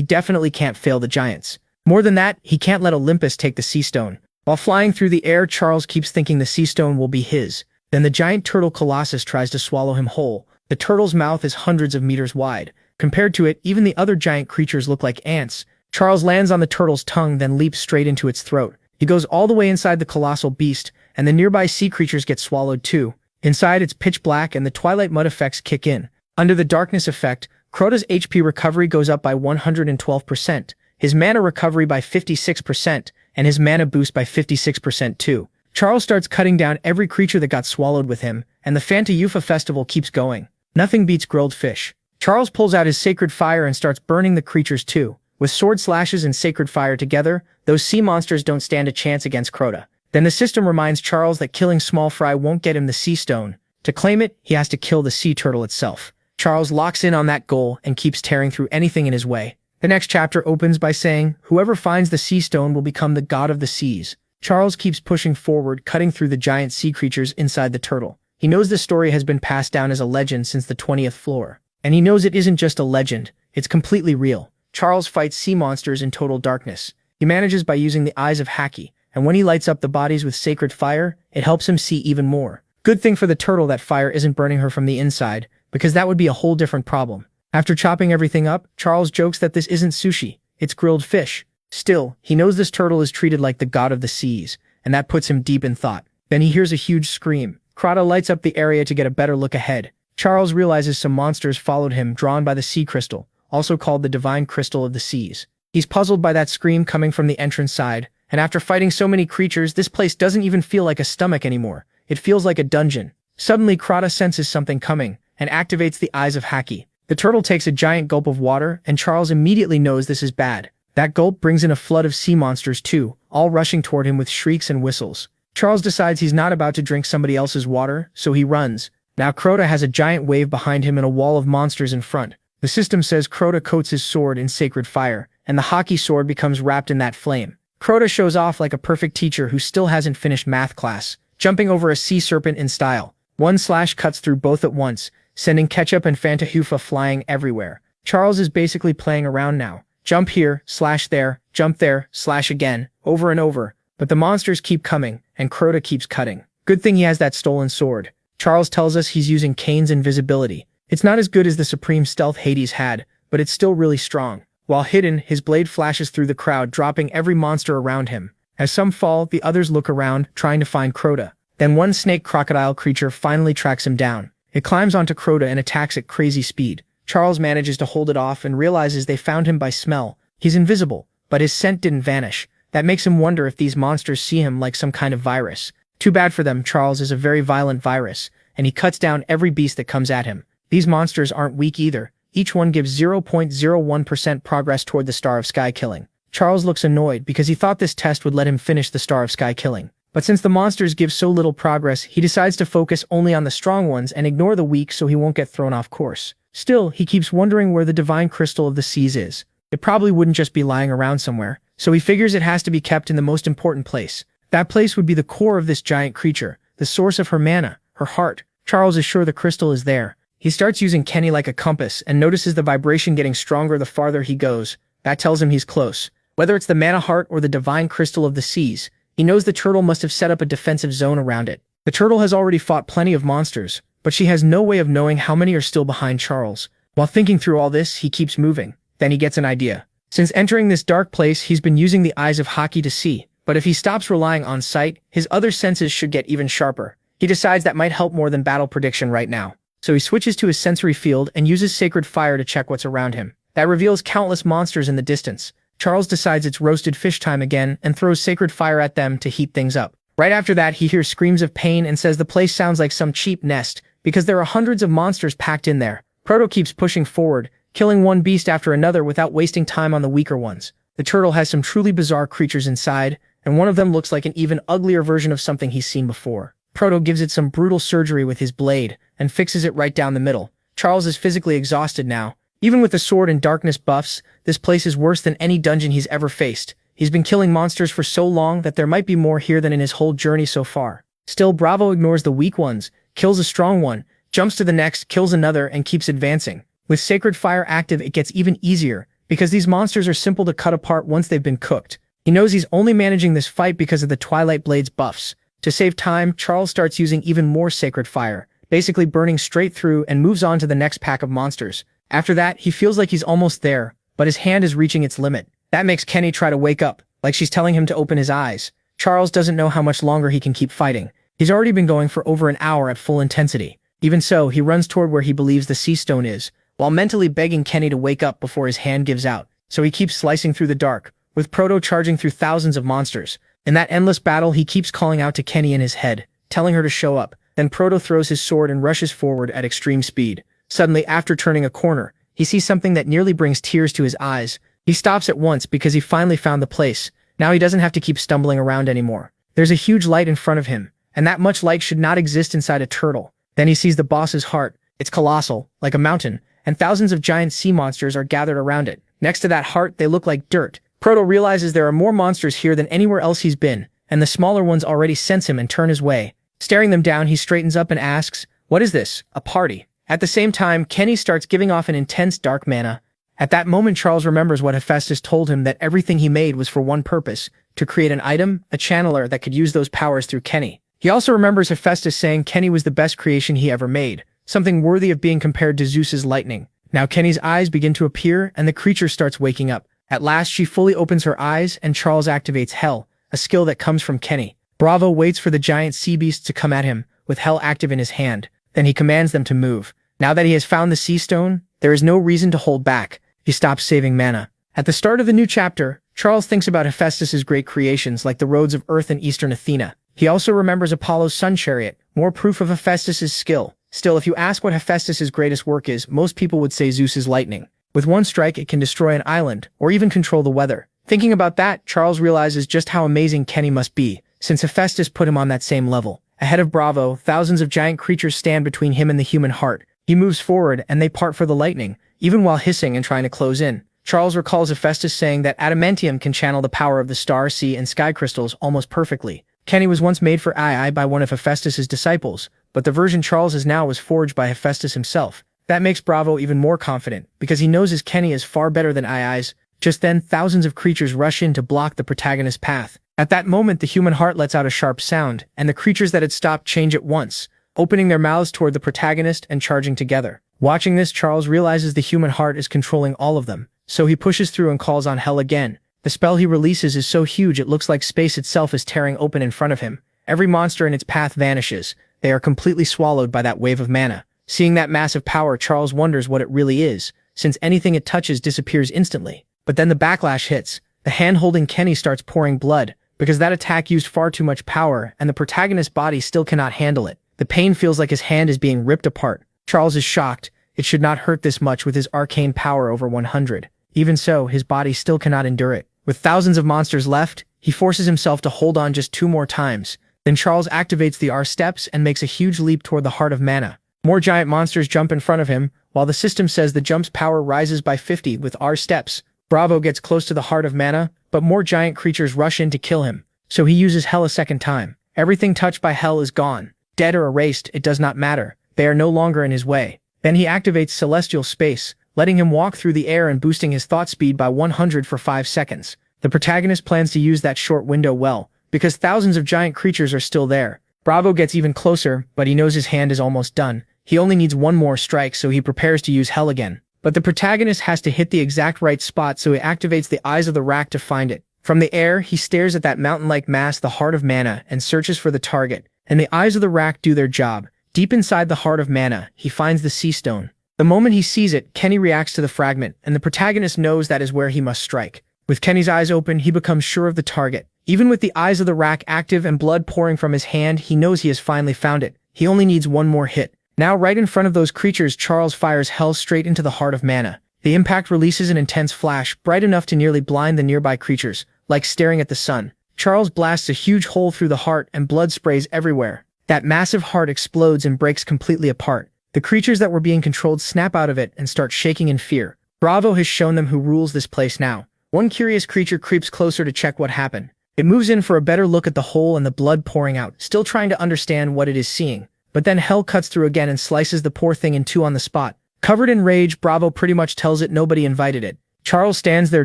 definitely can't fail the giants. More than that, he can't let Olympus take the sea stone. While flying through the air, Charles keeps thinking the sea stone will be his. Then the giant turtle Colossus tries to swallow him whole. The turtle's mouth is hundreds of meters wide. Compared to it, even the other giant creatures look like ants. Charles lands on the turtle's tongue, then leaps straight into its throat. He goes all the way inside the colossal beast, and the nearby sea creatures get swallowed too. Inside, it's pitch black, and the twilight mud effects kick in. Under the darkness effect, Crota's HP recovery goes up by 112%, his mana recovery by 56%, and his mana boost by 56% too. Charles starts cutting down every creature that got swallowed with him, and the Fantayufa festival keeps going. Nothing beats grilled fish. Charles pulls out his sacred fire and starts burning the creatures too. With sword slashes and sacred fire together, those sea monsters don't stand a chance against Crota. Then the system reminds Charles that killing Small Fry won't get him the sea stone. To claim it, he has to kill the sea turtle itself. Charles locks in on that goal and keeps tearing through anything in his way. The next chapter opens by saying, whoever finds the sea stone will become the god of the seas. Charles keeps pushing forward, cutting through the giant sea creatures inside the turtle. He knows this story has been passed down as a legend since the 20th floor. And he knows it isn't just a legend, it's completely real. Charles fights sea monsters in total darkness. He manages by using the eyes of Haki, and when he lights up the bodies with sacred fire, it helps him see even more. Good thing for the turtle that fire isn't burning her from the inside, because that would be a whole different problem. After chopping everything up, Charles jokes that this isn't sushi, it's grilled fish. Still, he knows this turtle is treated like the god of the seas, and that puts him deep in thought. Then he hears a huge scream. Crota lights up the area to get a better look ahead. Charles realizes some monsters followed him, drawn by the sea crystal, also called the divine crystal of the seas. He's puzzled by that scream coming from the entrance side, and after fighting so many creatures, this place doesn't even feel like a stomach anymore. It feels like a dungeon. Suddenly, Crota senses something coming, and activates the eyes of Haki. The turtle takes a giant gulp of water, and Charles immediately knows this is bad. That gulp brings in a flood of sea monsters too, all rushing toward him with shrieks and whistles. Charles decides he's not about to drink somebody else's water, so he runs. Now Crota has a giant wave behind him and a wall of monsters in front. The system says Crota coats his sword in sacred fire, and the Haki sword becomes wrapped in that flame. Crota shows off like a perfect teacher who still hasn't finished math class, jumping over a sea serpent in style. One slash cuts through both at once, sending Ketchup and Fantayufa flying everywhere. Charles is basically playing around now. Jump here, slash there, jump there, slash again, over and over. But the monsters keep coming, and Crota keeps cutting. Good thing he has that stolen sword. Charles tells us he's using Kane's invisibility. It's not as good as the supreme stealth Hades had, but it's still really strong. While hidden, his blade flashes through the crowd, dropping every monster around him. As some fall, the others look around, trying to find Crota. Then one snake crocodile creature finally tracks him down. It climbs onto Crota and attacks at crazy speed. Charles manages to hold it off and realizes they found him by smell. He's invisible, but his scent didn't vanish. That makes him wonder if these monsters see him like some kind of virus. Too bad for them, Charles is a very violent virus, and he cuts down every beast that comes at him. These monsters aren't weak either. Each one gives 0.01% progress toward the Star of Sky killing. Charles looks annoyed because he thought this test would let him finish the Star of Sky killing. But since the monsters give so little progress, he decides to focus only on the strong ones and ignore the weak so he won't get thrown off course. Still, he keeps wondering where the Divine Crystal of the Seas is. It probably wouldn't just be lying around somewhere, so he figures it has to be kept in the most important place. That place would be the core of this giant creature, the source of her mana, her heart. Charles is sure the crystal is there. He starts using Kenny like a compass and notices the vibration getting stronger the farther he goes. That tells him he's close. Whether it's the mana heart or the Divine Crystal of the Seas, he knows the turtle must have set up a defensive zone around it. The turtle has already fought plenty of monsters, but she has no way of knowing how many are still behind Charles. While thinking through all this, he keeps moving. Then he gets an idea. Since entering this dark place, he's been using the eyes of Haki to see, but if he stops relying on sight, his other senses should get even sharper. He decides that might help more than battle prediction right now. So he switches to his sensory field and uses Sacred Fire to check what's around him. That reveals countless monsters in the distance. Charles decides it's roasted fish time again and throws Sacred Fire at them to heat things up. Right after that, he hears screams of pain and says the place sounds like some cheap nest, because there are hundreds of monsters packed in there. Proto keeps pushing forward, killing one beast after another without wasting time on the weaker ones. The turtle has some truly bizarre creatures inside, and one of them looks like an even uglier version of something he's seen before. Proto gives it some brutal surgery with his blade, and fixes it right down the middle. Charles is physically exhausted now. Even with the sword and darkness buffs, this place is worse than any dungeon he's ever faced. He's been killing monsters for so long that there might be more here than in his whole journey so far. Still, Bravo ignores the weak ones, kills a strong one, jumps to the next, kills another, and keeps advancing. With Sacred Fire active, it gets even easier, because these monsters are simple to cut apart once they've been cooked. He knows he's only managing this fight because of the Twilight Blade's buffs. To save time, Charles starts using even more Sacred Fire, basically burning straight through, and moves on to the next pack of monsters. After that, he feels like he's almost there, but his hand is reaching its limit. That makes Kenny try to wake up, like she's telling him to open his eyes. Charles doesn't know how much longer he can keep fighting. He's already been going for over an hour at full intensity. Even so, he runs toward where he believes the sea stone is, while mentally begging Kenny to wake up before his hand gives out. So he keeps slicing through the dark, with Proto charging through thousands of monsters. In that endless battle, he keeps calling out to Kenny in his head, telling her to show up. Then Proto throws his sword and rushes forward at extreme speed. Suddenly, after turning a corner, he sees something that nearly brings tears to his eyes. He stops at once because he finally found the place. Now he doesn't have to keep stumbling around anymore. There's a huge light in front of him, and that much light should not exist inside a turtle. Then he sees the boss's heart. It's colossal, like a mountain, and thousands of giant sea monsters are gathered around it. Next to that heart, they look like dirt. Proto realizes there are more monsters here than anywhere else he's been, and the smaller ones already sense him and turn his way. Staring them down, he straightens up and asks, "What is this? A party?" At the same time, Kenny starts giving off an intense dark mana. At that moment, Charles remembers what Hephaestus told him, that everything he made was for one purpose, to create an item, a channeler that could use those powers through Kenny. He also remembers Hephaestus saying Kenny was the best creation he ever made, something worthy of being compared to Zeus's lightning. Now Kenny's eyes begin to appear, and the creature starts waking up. At last, she fully opens her eyes, and Charles activates Hell, a skill that comes from Kenny. Bravo waits for the giant sea beasts to come at him, with Hell active in his hand. Then he commands them to move. Now that he has found the sea stone, there is no reason to hold back. He stops saving mana. At the start of the new chapter, Charles thinks about Hephaestus's great creations like the roads of Earth and Eastern Athena. He also remembers Apollo's sun chariot, more proof of Hephaestus's skill. Still, if you ask what Hephaestus's greatest work is, most people would say Zeus's lightning. With one strike, it can destroy an island, or even control the weather. Thinking about that, Charles realizes just how amazing Kenny must be, since Hephaestus put him on that same level. Ahead of Bravo, thousands of giant creatures stand between him and the human heart. He moves forward, and they part for the lightning, even while hissing and trying to close in. Charles recalls Hephaestus saying that adamantium can channel the power of the star, sea, and sky crystals almost perfectly. Kenny was once made for Ai by one of Hephaestus's disciples, but the version Charles is now was forged by Hephaestus himself. That makes Bravo even more confident, because he knows his Kenny is far better than Ai's. Just then, thousands of creatures rush in to block the protagonist's path. At that moment, the human heart lets out a sharp sound, and the creatures that had stopped change at once, opening their mouths toward the protagonist and charging together. Watching this, Charles realizes the human heart is controlling all of them, so he pushes through and calls on hell again. The spell he releases is so huge it looks like space itself is tearing open in front of him. Every monster in its path vanishes. They are completely swallowed by that wave of mana. Seeing that massive power, Charles wonders what it really is, since anything it touches disappears instantly. But then the backlash hits. The hand holding Kenny starts pouring blood, because that attack used far too much power, and the protagonist's body still cannot handle it. The pain feels like his hand is being ripped apart. Charles is shocked. It should not hurt this much with his arcane power over 100. Even so, his body still cannot endure it. With thousands of monsters left, he forces himself to hold on just 2 more times. Then Charles activates the R steps and makes a huge leap toward the Heart of Mana. More giant monsters jump in front of him, while the system says the jump's power rises by 50 with R steps. Bravo gets close to the Heart of Mana, but more giant creatures rush in to kill him, so he uses Hell a second time. Everything touched by Hell is gone. Dead or erased, it does not matter. They are no longer in his way. Then he activates Celestial Space, letting him walk through the air and boosting his thought speed by 100 for 5 seconds. The protagonist plans to use that short window well, because thousands of giant creatures are still there. Bravo gets even closer, but he knows his hand is almost done. He only needs 1 more strike, so he prepares to use Hell again. But the protagonist has to hit the exact right spot, so he activates the Eyes of the Rack to find it. From the air, he stares at that mountain-like mass, the Heart of Mana, and searches for the target. And the Eyes of the Rack do their job. Deep inside the Heart of Mana, he finds the Sea Stone. The moment he sees it, Kenny reacts to the fragment, and the protagonist knows that is where he must strike. With Kenny's eyes open, he becomes sure of the target. Even with the Eyes of the Rack active and blood pouring from his hand, he knows he has finally found it. He only needs 1 more hit. Now, right in front of those creatures, Charles fires Hell straight into the Heart of Mana. The impact releases an intense flash, bright enough to nearly blind the nearby creatures, like staring at the sun. Charles blasts a huge hole through the heart and blood sprays everywhere. That massive heart explodes and breaks completely apart. The creatures that were being controlled snap out of it and start shaking in fear. Bravo has shown them who rules this place now. One curious creature creeps closer to check what happened. It moves in for a better look at the hole and the blood pouring out, still trying to understand what it is seeing. But then Hell cuts through again and slices the poor thing in 2 on the spot. Covered in rage, Bravo pretty much tells it nobody invited it. Charles stands there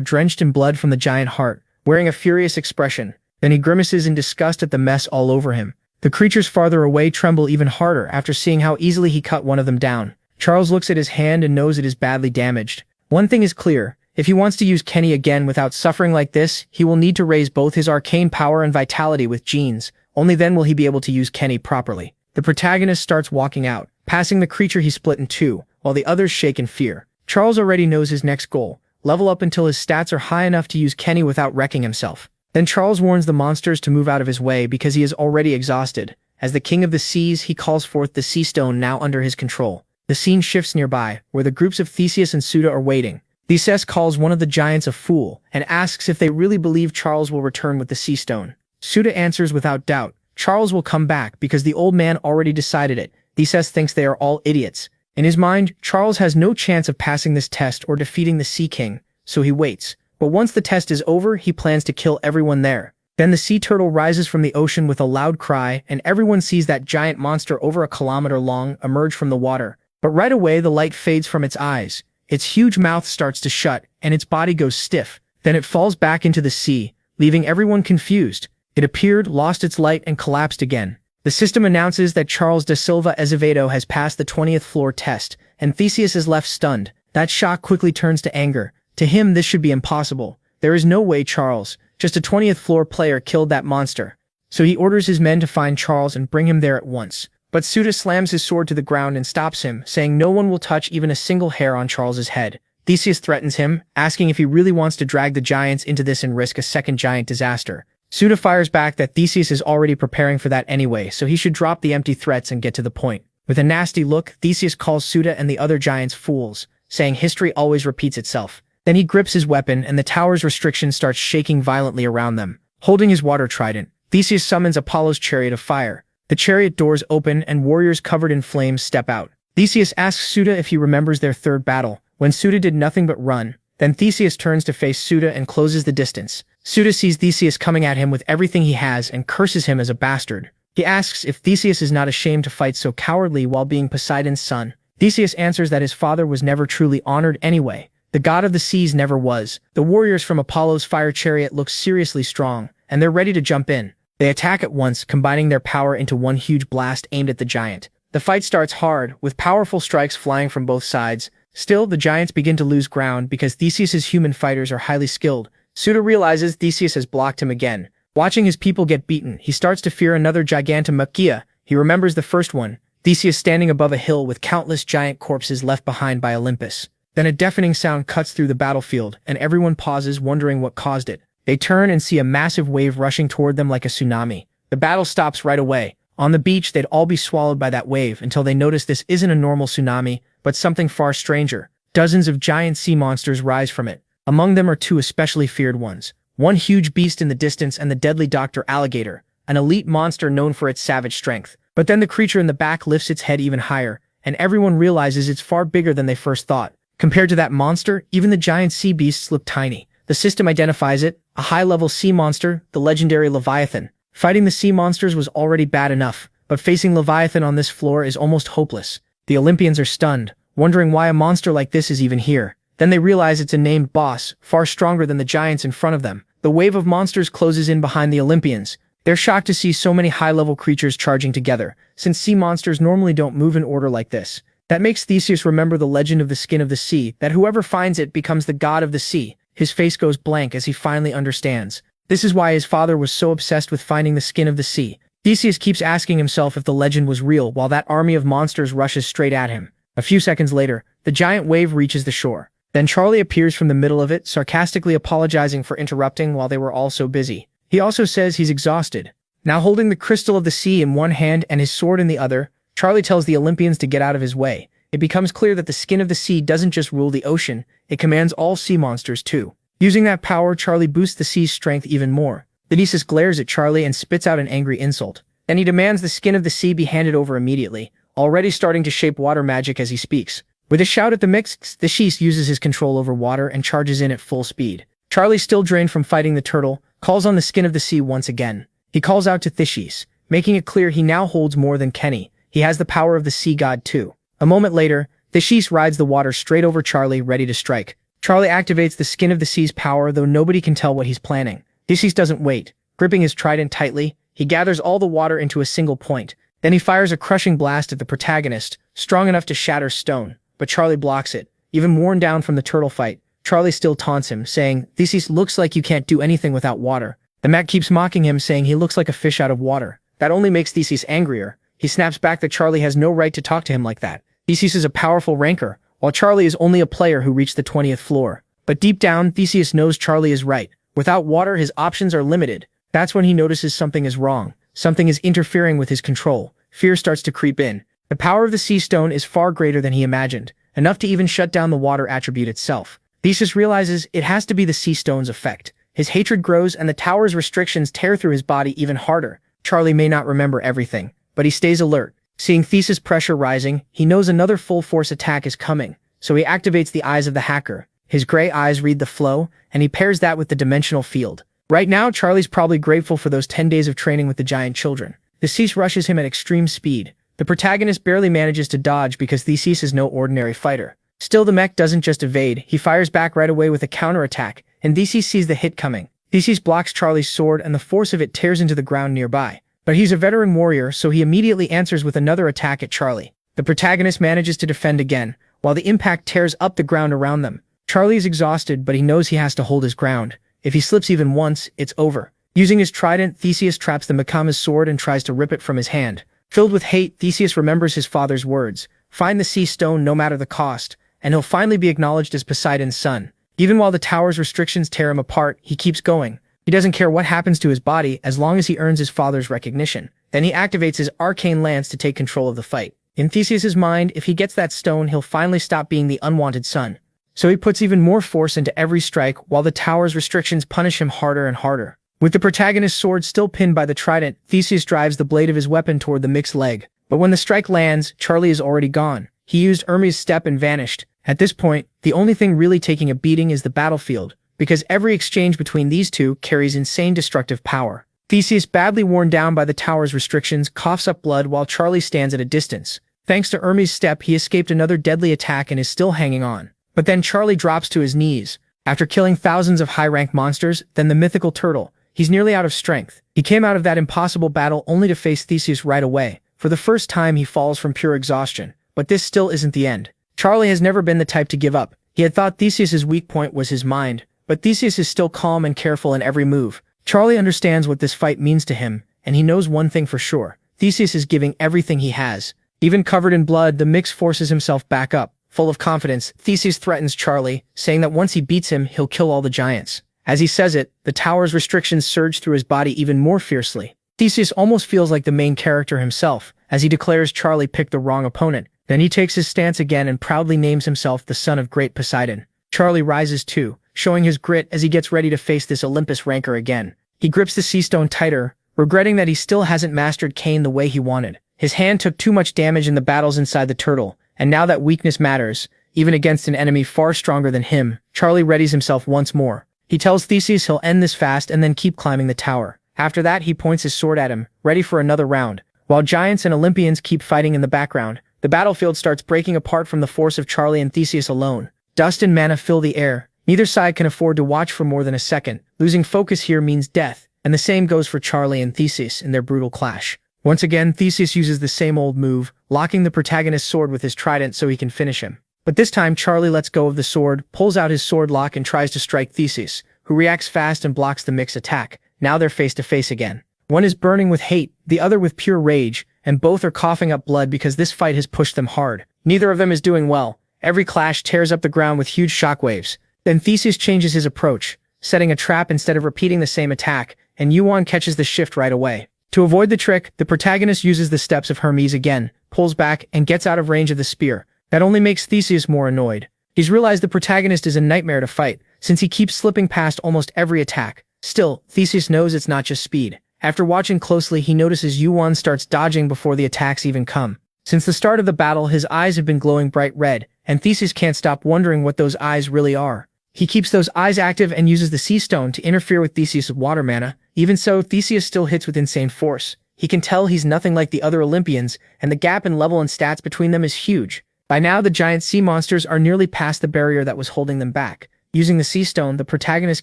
drenched in blood from the giant heart, wearing a furious expression. Then he grimaces in disgust at the mess all over him. The creatures farther away tremble even harder after seeing how easily he cut one of them down. Charles looks at his hand and knows it is badly damaged. One thing is clear. If he wants to use Kenny again without suffering like this, he will need to raise both his arcane power and vitality with genes. Only then will he be able to use Kenny properly. The protagonist starts walking out, passing the creature he split in 2, while the others shake in fear. Charles already knows his next goal: level up until his stats are high enough to use Kenny without wrecking himself. Then Charles warns the monsters to move out of his way because he is already exhausted. As the king of the seas, he calls forth the Sea Stone now under his control. The scene shifts nearby, where the groups of Theseus and Suda are waiting. Theseus calls one of the giants a fool, and asks if they really believe Charles will return with the Sea Stone. Suda answers without doubt. Charles will come back because the old man already decided it. Theseus thinks they are all idiots. In his mind, Charles has no chance of passing this test or defeating the Sea King, so he waits. But once the test is over, he plans to kill everyone there. Then the sea turtle rises from the ocean with a loud cry, and everyone sees that giant monster over a kilometer long emerge from the water. But right away, the light fades from its eyes. Its huge mouth starts to shut, and its body goes stiff. Then it falls back into the sea, leaving everyone confused. It appeared, lost its light, and collapsed again. The system announces that Charles da Silva Azevedo has passed the 20th floor test, and Theseus is left stunned. That shock quickly turns to anger. To him, this should be impossible. There is no way Charles, just a 20th floor player, killed that monster. So he orders his men to find Charles and bring him there at once. But Suda slams his sword to the ground and stops him, saying no one will touch even a single hair on Charles's head. Theseus threatens him, asking if he really wants to drag the giants into this and risk a second giant disaster. Suda fires back that Theseus is already preparing for that anyway, so he should drop the empty threats and get to the point. With a nasty look, Theseus calls Suda and the other giants fools, saying history always repeats itself. Then he grips his weapon and the tower's restriction starts shaking violently around them. Holding his water trident, Theseus summons Apollo's chariot of fire. The chariot doors open and warriors covered in flames step out. Theseus asks Suda if he remembers their third battle, when Suda did nothing but run. Then Theseus turns to face Suda and closes the distance. Suda sees Theseus coming at him with everything he has and curses him as a bastard. He asks if Theseus is not ashamed to fight so cowardly while being Poseidon's son. Theseus answers that his father was never truly honored anyway. The god of the seas never was. The warriors from Apollo's fire chariot look seriously strong, and they're ready to jump in. They attack at once, combining their power into one huge blast aimed at the giant. The fight starts hard, with powerful strikes flying from both sides. Still, the giants begin to lose ground because Theseus's human fighters are highly skilled. Suda realizes Theseus has blocked him again. Watching his people get beaten, he starts to fear another Gigantomachia. He remembers the first one, Theseus standing above a hill with countless giant corpses left behind by Olympus. Then a deafening sound cuts through the battlefield, and everyone pauses, wondering what caused it. They turn and see a massive wave rushing toward them like a tsunami. The battle stops right away. On the beach, they'd all be swallowed by that wave until they notice this isn't a normal tsunami, but something far stranger. Dozens of giant sea monsters rise from it. Among them are two especially feared ones. One huge beast in the distance and the deadly Dr. Alligator, an elite monster known for its savage strength. But then the creature in the back lifts its head even higher, and everyone realizes it's far bigger than they first thought. Compared to that monster, even the giant sea beasts look tiny. The system identifies it, a high-level sea monster, the legendary Leviathan. Fighting the sea monsters was already bad enough, but facing Leviathan on this floor is almost hopeless. The Olympians are stunned, wondering why a monster like this is even here. Then they realize it's a named boss, far stronger than the giants in front of them. The wave of monsters closes in behind the Olympians. They're shocked to see so many high-level creatures charging together, since sea monsters normally don't move in order like this. That makes Theseus remember the legend of the skin of the sea, that whoever finds it becomes the god of the sea. His face goes blank as he finally understands. This is why his father was so obsessed with finding the skin of the sea. Theseus keeps asking himself if the legend was real while that army of monsters rushes straight at him. A few seconds later, the giant wave reaches the shore. Then Charlie appears from the middle of it, sarcastically apologizing for interrupting while they were all so busy. He also says he's exhausted. Now holding the crystal of the sea in one hand and his sword in the other, Charlie tells the Olympians to get out of his way. It becomes clear that the skin of the sea doesn't just rule the ocean, it commands all sea monsters too. Using that power, Charlie boosts the sea's strength even more. Theseus glares at Charlie and spits out an angry insult. Then he demands the skin of the sea be handed over immediately, already starting to shape water magic as he speaks. With a shout at the mix, Theseus uses his control over water and charges in at full speed. Charlie, still drained from fighting the turtle, calls on the skin of the sea once again. He calls out to Theseus, making it clear he now holds more than Kenny. He has the power of the sea god too. A moment later, Theseus rides the water straight over Charlie, ready to strike. Charlie activates the skin of the sea's power, though nobody can tell what he's planning. Theseus doesn't wait. Gripping his trident tightly, he gathers all the water into a single point. Then he fires a crushing blast at the protagonist, strong enough to shatter stone. But Charlie blocks it. Even worn down from the turtle fight, Charlie still taunts him, saying, "Theseus, looks like you can't do anything without water." The Mac keeps mocking him, saying he looks like a fish out of water. That only makes Theseus angrier. He snaps back that Charlie has no right to talk to him like that. Theseus is a powerful ranker, while Charlie is only a player who reached the 20th floor. But deep down, Theseus knows Charlie is right. Without water, his options are limited. That's when he notices something is wrong. Something is interfering with his control. Fear starts to creep in. The power of the sea stone is far greater than he imagined, enough to even shut down the water attribute itself. Theseus realizes it has to be the sea stone's effect. His hatred grows and the tower's restrictions tear through his body even harder. Charlie may not remember everything, but he stays alert. Seeing Theseus' pressure rising, he knows another full-force attack is coming, so he activates the eyes of the hacker. His gray eyes read the flow, and he pairs that with the dimensional field. Right now, Charlie's probably grateful for those 10 days of training with the giant children. Theseus rushes him at extreme speed. The protagonist barely manages to dodge because Theseus is no ordinary fighter. Still, the mech doesn't just evade, he fires back right away with a counterattack, and Theseus sees the hit coming. Theseus blocks Charlie's sword and the force of it tears into the ground nearby. But he's a veteran warrior, so he immediately answers with another attack at Charlie. The protagonist manages to defend again, while the impact tears up the ground around them. Charlie is exhausted, but he knows he has to hold his ground. If he slips even once, it's over. Using his trident, Theseus traps the Makama's sword and tries to rip it from his hand. Filled with hate, Theseus remembers his father's words, "Find the sea stone no matter the cost," and he'll finally be acknowledged as Poseidon's son. Even while the tower's restrictions tear him apart, he keeps going. He doesn't care what happens to his body as long as he earns his father's recognition. Then he activates his arcane lance to take control of the fight. In Theseus's mind, if he gets that stone, he'll finally stop being the unwanted son. So he puts even more force into every strike while the tower's restrictions punish him harder and harder. With the protagonist's sword still pinned by the trident, Theseus drives the blade of his weapon toward the mixed leg. But when the strike lands, Charlie is already gone. He used Hermes' step and vanished. At this point, the only thing really taking a beating is the battlefield, because every exchange between these two carries insane destructive power. Theseus, badly worn down by the tower's restrictions, coughs up blood while Charlie stands at a distance. Thanks to Hermes' step, he escaped another deadly attack and is still hanging on. But then Charlie drops to his knees. After killing thousands of high-rank monsters, then the mythical turtle, he's nearly out of strength. He came out of that impossible battle only to face Theseus right away. For the first time, he falls from pure exhaustion. But this still isn't the end. Charlie has never been the type to give up. He had thought Theseus's weak point was his mind, but Theseus is still calm and careful in every move. Charlie understands what this fight means to him, and he knows one thing for sure. Theseus is giving everything he has. Even covered in blood, the Mix forces himself back up. Full of confidence, Theseus threatens Charlie, saying that once he beats him, he'll kill all the giants. As he says it, the tower's restrictions surge through his body even more fiercely. Theseus almost feels like the main character himself, as he declares Charlie picked the wrong opponent. Then he takes his stance again and proudly names himself the son of great Poseidon. Charlie rises too, showing his grit as he gets ready to face this Olympus ranker again. He grips the sea stone tighter, regretting that he still hasn't mastered Cain the way he wanted. His hand took too much damage in the battles inside the turtle, and now that weakness matters, even against an enemy far stronger than him, Charlie readies himself once more. He tells Theseus he'll end this fast and then keep climbing the tower. After that, he points his sword at him, ready for another round. While giants and Olympians keep fighting in the background, the battlefield starts breaking apart from the force of Charlie and Theseus alone. Dust and mana fill the air. Neither side can afford to watch for more than a second. Losing focus here means death, and the same goes for Charlie and Theseus in their brutal clash. Once again, Theseus uses the same old move, locking the protagonist's sword with his trident so he can finish him. But this time, Charlie lets go of the sword, pulls out his sword lock and tries to strike Theseus, who reacts fast and blocks the Mix attack. Now they're face to face again. One is burning with hate, the other with pure rage, and both are coughing up blood because this fight has pushed them hard. Neither of them is doing well. Every clash tears up the ground with huge shockwaves. Then Theseus changes his approach, setting a trap instead of repeating the same attack, and Yuan catches the shift right away. To avoid the trick, the protagonist uses the steps of Hermes again, pulls back, and gets out of range of the spear. That only makes Theseus more annoyed. He's realized the protagonist is a nightmare to fight, since he keeps slipping past almost every attack. Still, Theseus knows it's not just speed. After watching closely, he notices Yuan starts dodging before the attacks even come. Since the start of the battle, his eyes have been glowing bright red, and Theseus can't stop wondering what those eyes really are. He keeps those eyes active and uses the sea stone to interfere with Theseus' water mana. Even so, Theseus still hits with insane force. He can tell he's nothing like the other Olympians, and the gap in level and stats between them is huge. By now, the giant sea monsters are nearly past the barrier that was holding them back. Using the sea stone, the protagonist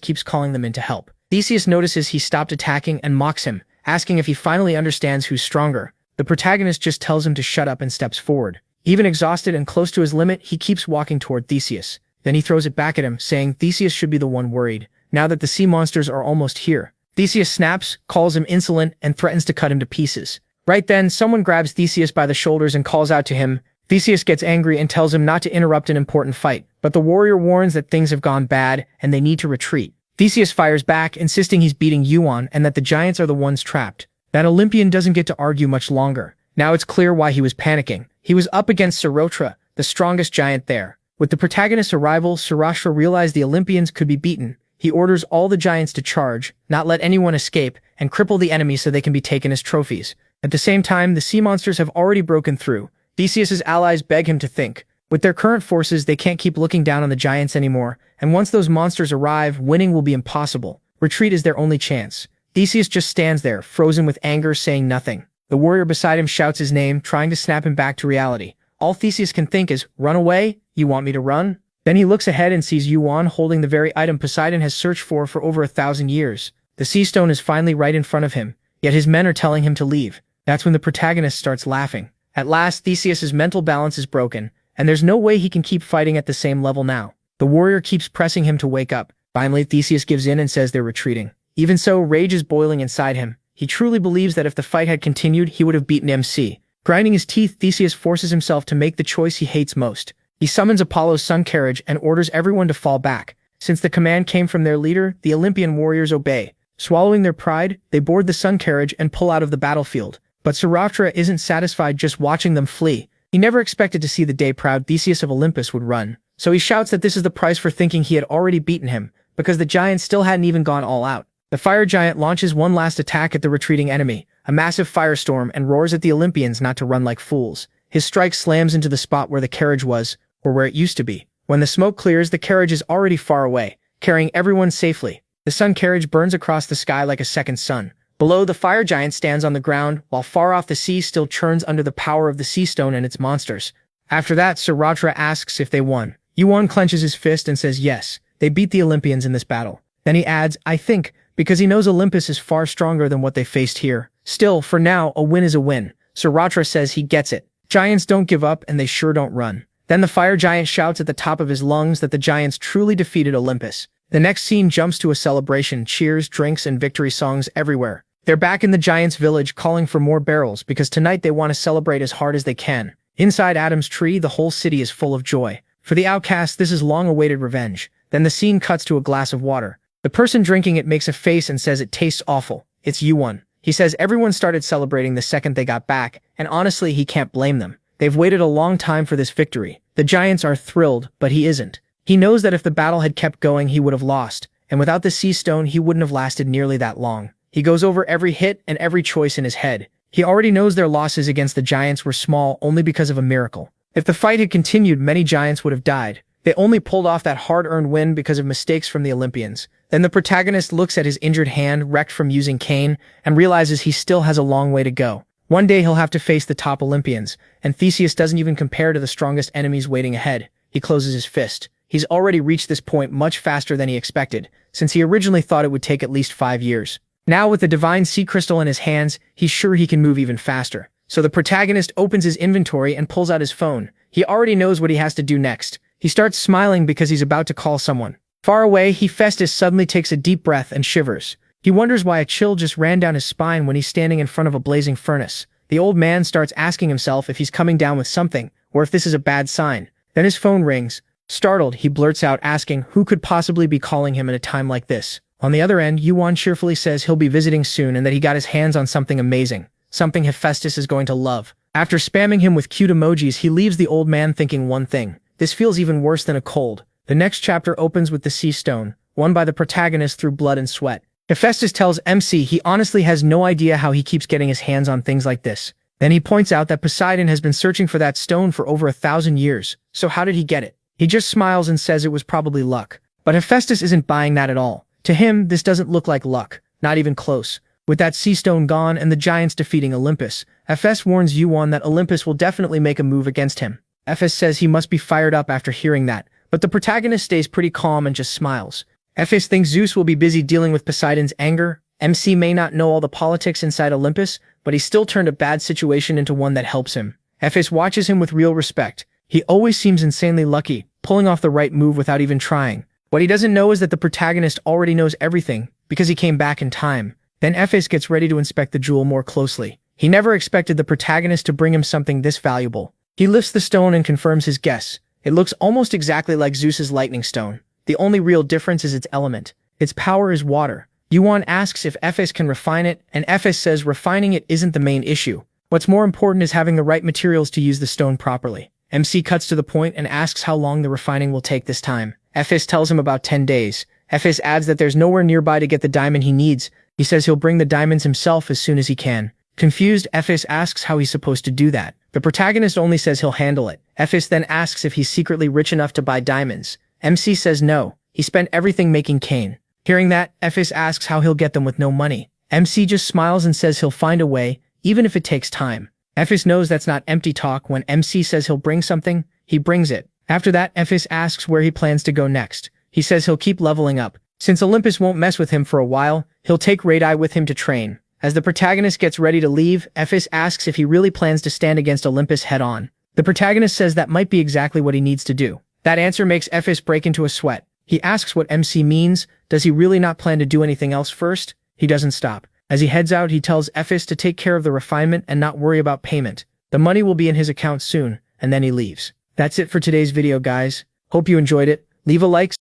keeps calling them in to help. Theseus notices he stopped attacking and mocks him, asking if he finally understands who's stronger. The protagonist just tells him to shut up and steps forward. Even exhausted and close to his limit, he keeps walking toward Theseus. Then he throws it back at him, saying Theseus should be the one worried, now that the sea monsters are almost here. Theseus snaps, calls him insolent, and threatens to cut him to pieces. Right then, someone grabs Theseus by the shoulders and calls out to him. Theseus gets angry and tells him not to interrupt an important fight, but the warrior warns that things have gone bad and they need to retreat. Theseus fires back, insisting he's beating Yuan and that the giants are the ones trapped. That Olympian doesn't get to argue much longer. Now it's clear why he was panicking. He was up against Sarotra, the strongest giant there. With the protagonist's arrival, Sarotra realized the Olympians could be beaten. He orders all the giants to charge, not let anyone escape, and cripple the enemy so they can be taken as trophies. At the same time, the sea monsters have already broken through. Theseus's allies beg him to think. With their current forces, they can't keep looking down on the giants anymore, and once those monsters arrive, winning will be impossible. Retreat is their only chance. Theseus just stands there, frozen with anger, saying nothing. The warrior beside him shouts his name, trying to snap him back to reality. All Theseus can think is, "Run away? You want me to run?" Then he looks ahead and sees Yuan holding the very item Poseidon has searched for over 1,000 years. The sea stone is finally right in front of him, yet his men are telling him to leave. That's when the protagonist starts laughing. At last, Theseus's mental balance is broken, and there's no way he can keep fighting at the same level now. The warrior keeps pressing him to wake up. Finally, Theseus gives in and says they're retreating. Even so, rage is boiling inside him. He truly believes that if the fight had continued, he would have beaten MC. Grinding his teeth, Theseus forces himself to make the choice he hates most. He summons Apollo's sun carriage and orders everyone to fall back. Since the command came from their leader, the Olympian warriors obey. Swallowing their pride, they board the sun carriage and pull out of the battlefield. But Sarotra isn't satisfied just watching them flee. He never expected to see the day proud Theseus of Olympus would run. So he shouts that this is the price for thinking he had already beaten him, because the giants still hadn't even gone all out. The fire giant launches one last attack at the retreating enemy, a massive firestorm, and roars at the Olympians not to run like fools. His strike slams into the spot where the carriage was, or where it used to be. When the smoke clears, the carriage is already far away, carrying everyone safely. The sun carriage burns across the sky like a second sun. Below, the fire giant stands on the ground, while far off the sea still churns under the power of the sea stone and its monsters. After that, Siratra asks if they won. Yuan clenches his fist and says yes, they beat the Olympians in this battle. Then he adds, I think, because he knows Olympus is far stronger than what they faced here. Still, for now, a win is a win. Siratra says he gets it. Giants don't give up and they sure don't run. Then the fire giant shouts at the top of his lungs that the giants truly defeated Olympus. The next scene jumps to a celebration, cheers, drinks, and victory songs everywhere. They're back in the giants' village calling for more barrels because tonight they want to celebrate as hard as they can. Inside Adam's tree, the whole city is full of joy. For the outcasts, this is long-awaited revenge. Then the scene cuts to a glass of water. The person drinking it makes a face and says it tastes awful. It's Yuan. He says everyone started celebrating the second they got back, and honestly, he can't blame them. They've waited a long time for this victory. The giants are thrilled, but he isn't. He knows that if the battle had kept going, he would have lost, and without the sea stone, he wouldn't have lasted nearly that long. He goes over every hit and every choice in his head. He already knows their losses against the giants were small only because of a miracle. If the fight had continued, many giants would have died. They only pulled off that hard-earned win because of mistakes from the Olympians. Then the protagonist looks at his injured hand, wrecked from using cane, and realizes he still has a long way to go. One day he'll have to face the top Olympians, and Theseus doesn't even compare to the strongest enemies waiting ahead. He closes his fist. He's already reached this point much faster than he expected, since he originally thought it would take at least 5 years. Now with the divine sea crystal in his hands, he's sure he can move even faster. So the protagonist opens his inventory and pulls out his phone. He already knows what he has to do next. He starts smiling because he's about to call someone. Far away, Hephaestus suddenly takes a deep breath and shivers. He wonders why a chill just ran down his spine when he's standing in front of a blazing furnace. The old man starts asking himself if he's coming down with something, or if this is a bad sign. Then his phone rings. Startled, he blurts out asking who could possibly be calling him at a time like this. On the other end, Yuan cheerfully says he'll be visiting soon and that he got his hands on something amazing. Something Hephaestus is going to love. After spamming him with cute emojis, he leaves the old man thinking one thing. This feels even worse than a cold. The next chapter opens with the sea stone, won by the protagonist through blood and sweat. Hephaestus tells MC he honestly has no idea how he keeps getting his hands on things like this. Then he points out that Poseidon has been searching for that stone for over 1,000 years. So how did he get it? He just smiles and says it was probably luck. But Hephaestus isn't buying that at all. To him, this doesn't look like luck. Not even close. With that sea stone gone and the giants defeating Olympus, Hephaestus warns Yuan that Olympus will definitely make a move against him. Hephaestus says he must be fired up after hearing that, but the protagonist stays pretty calm and just smiles. Hephaestus thinks Zeus will be busy dealing with Poseidon's anger. MC may not know all the politics inside Olympus, but he still turned a bad situation into one that helps him. Hephaestus watches him with real respect. He always seems insanely lucky, pulling off the right move without even trying. What he doesn't know is that the protagonist already knows everything, because he came back in time. Then Hephaestus gets ready to inspect the jewel more closely. He never expected the protagonist to bring him something this valuable. He lifts the stone and confirms his guess. It looks almost exactly like Zeus's lightning stone. The only real difference is its element. Its power is water. Yuan asks if Hephaestus can refine it, and Hephaestus says refining it isn't the main issue. What's more important is having the right materials to use the stone properly. MC cuts to the point and asks how long the refining will take this time. Hephaestus tells him about 10 days. Hephaestus adds that there's nowhere nearby to get the diamond he needs. He says he'll bring the diamonds himself as soon as he can. Confused, Hephaestus asks how he's supposed to do that. The protagonist only says he'll handle it. Hephaestus then asks if he's secretly rich enough to buy diamonds. MC says no. He spent everything making cane. Hearing that, Hephaestus asks how he'll get them with no money. MC just smiles and says he'll find a way, even if it takes time. Hephaestus knows that's not empty talk. When MC says he'll bring something, he brings it. After that, Hephaestus asks where he plans to go next. He says he'll keep leveling up. Since Olympus won't mess with him for a while, he'll take Radii with him to train. As the protagonist gets ready to leave, Hephaestus asks if he really plans to stand against Olympus head-on. The protagonist says that might be exactly what he needs to do. That answer makes Hephaestus break into a sweat. He asks what MC means. Does he really not plan to do anything else first? He doesn't stop. As he heads out, he tells Hephaestus to take care of the refinement and not worry about payment. The money will be in his account soon, and then he leaves. That's it for today's video, guys. Hope you enjoyed it. Leave a like.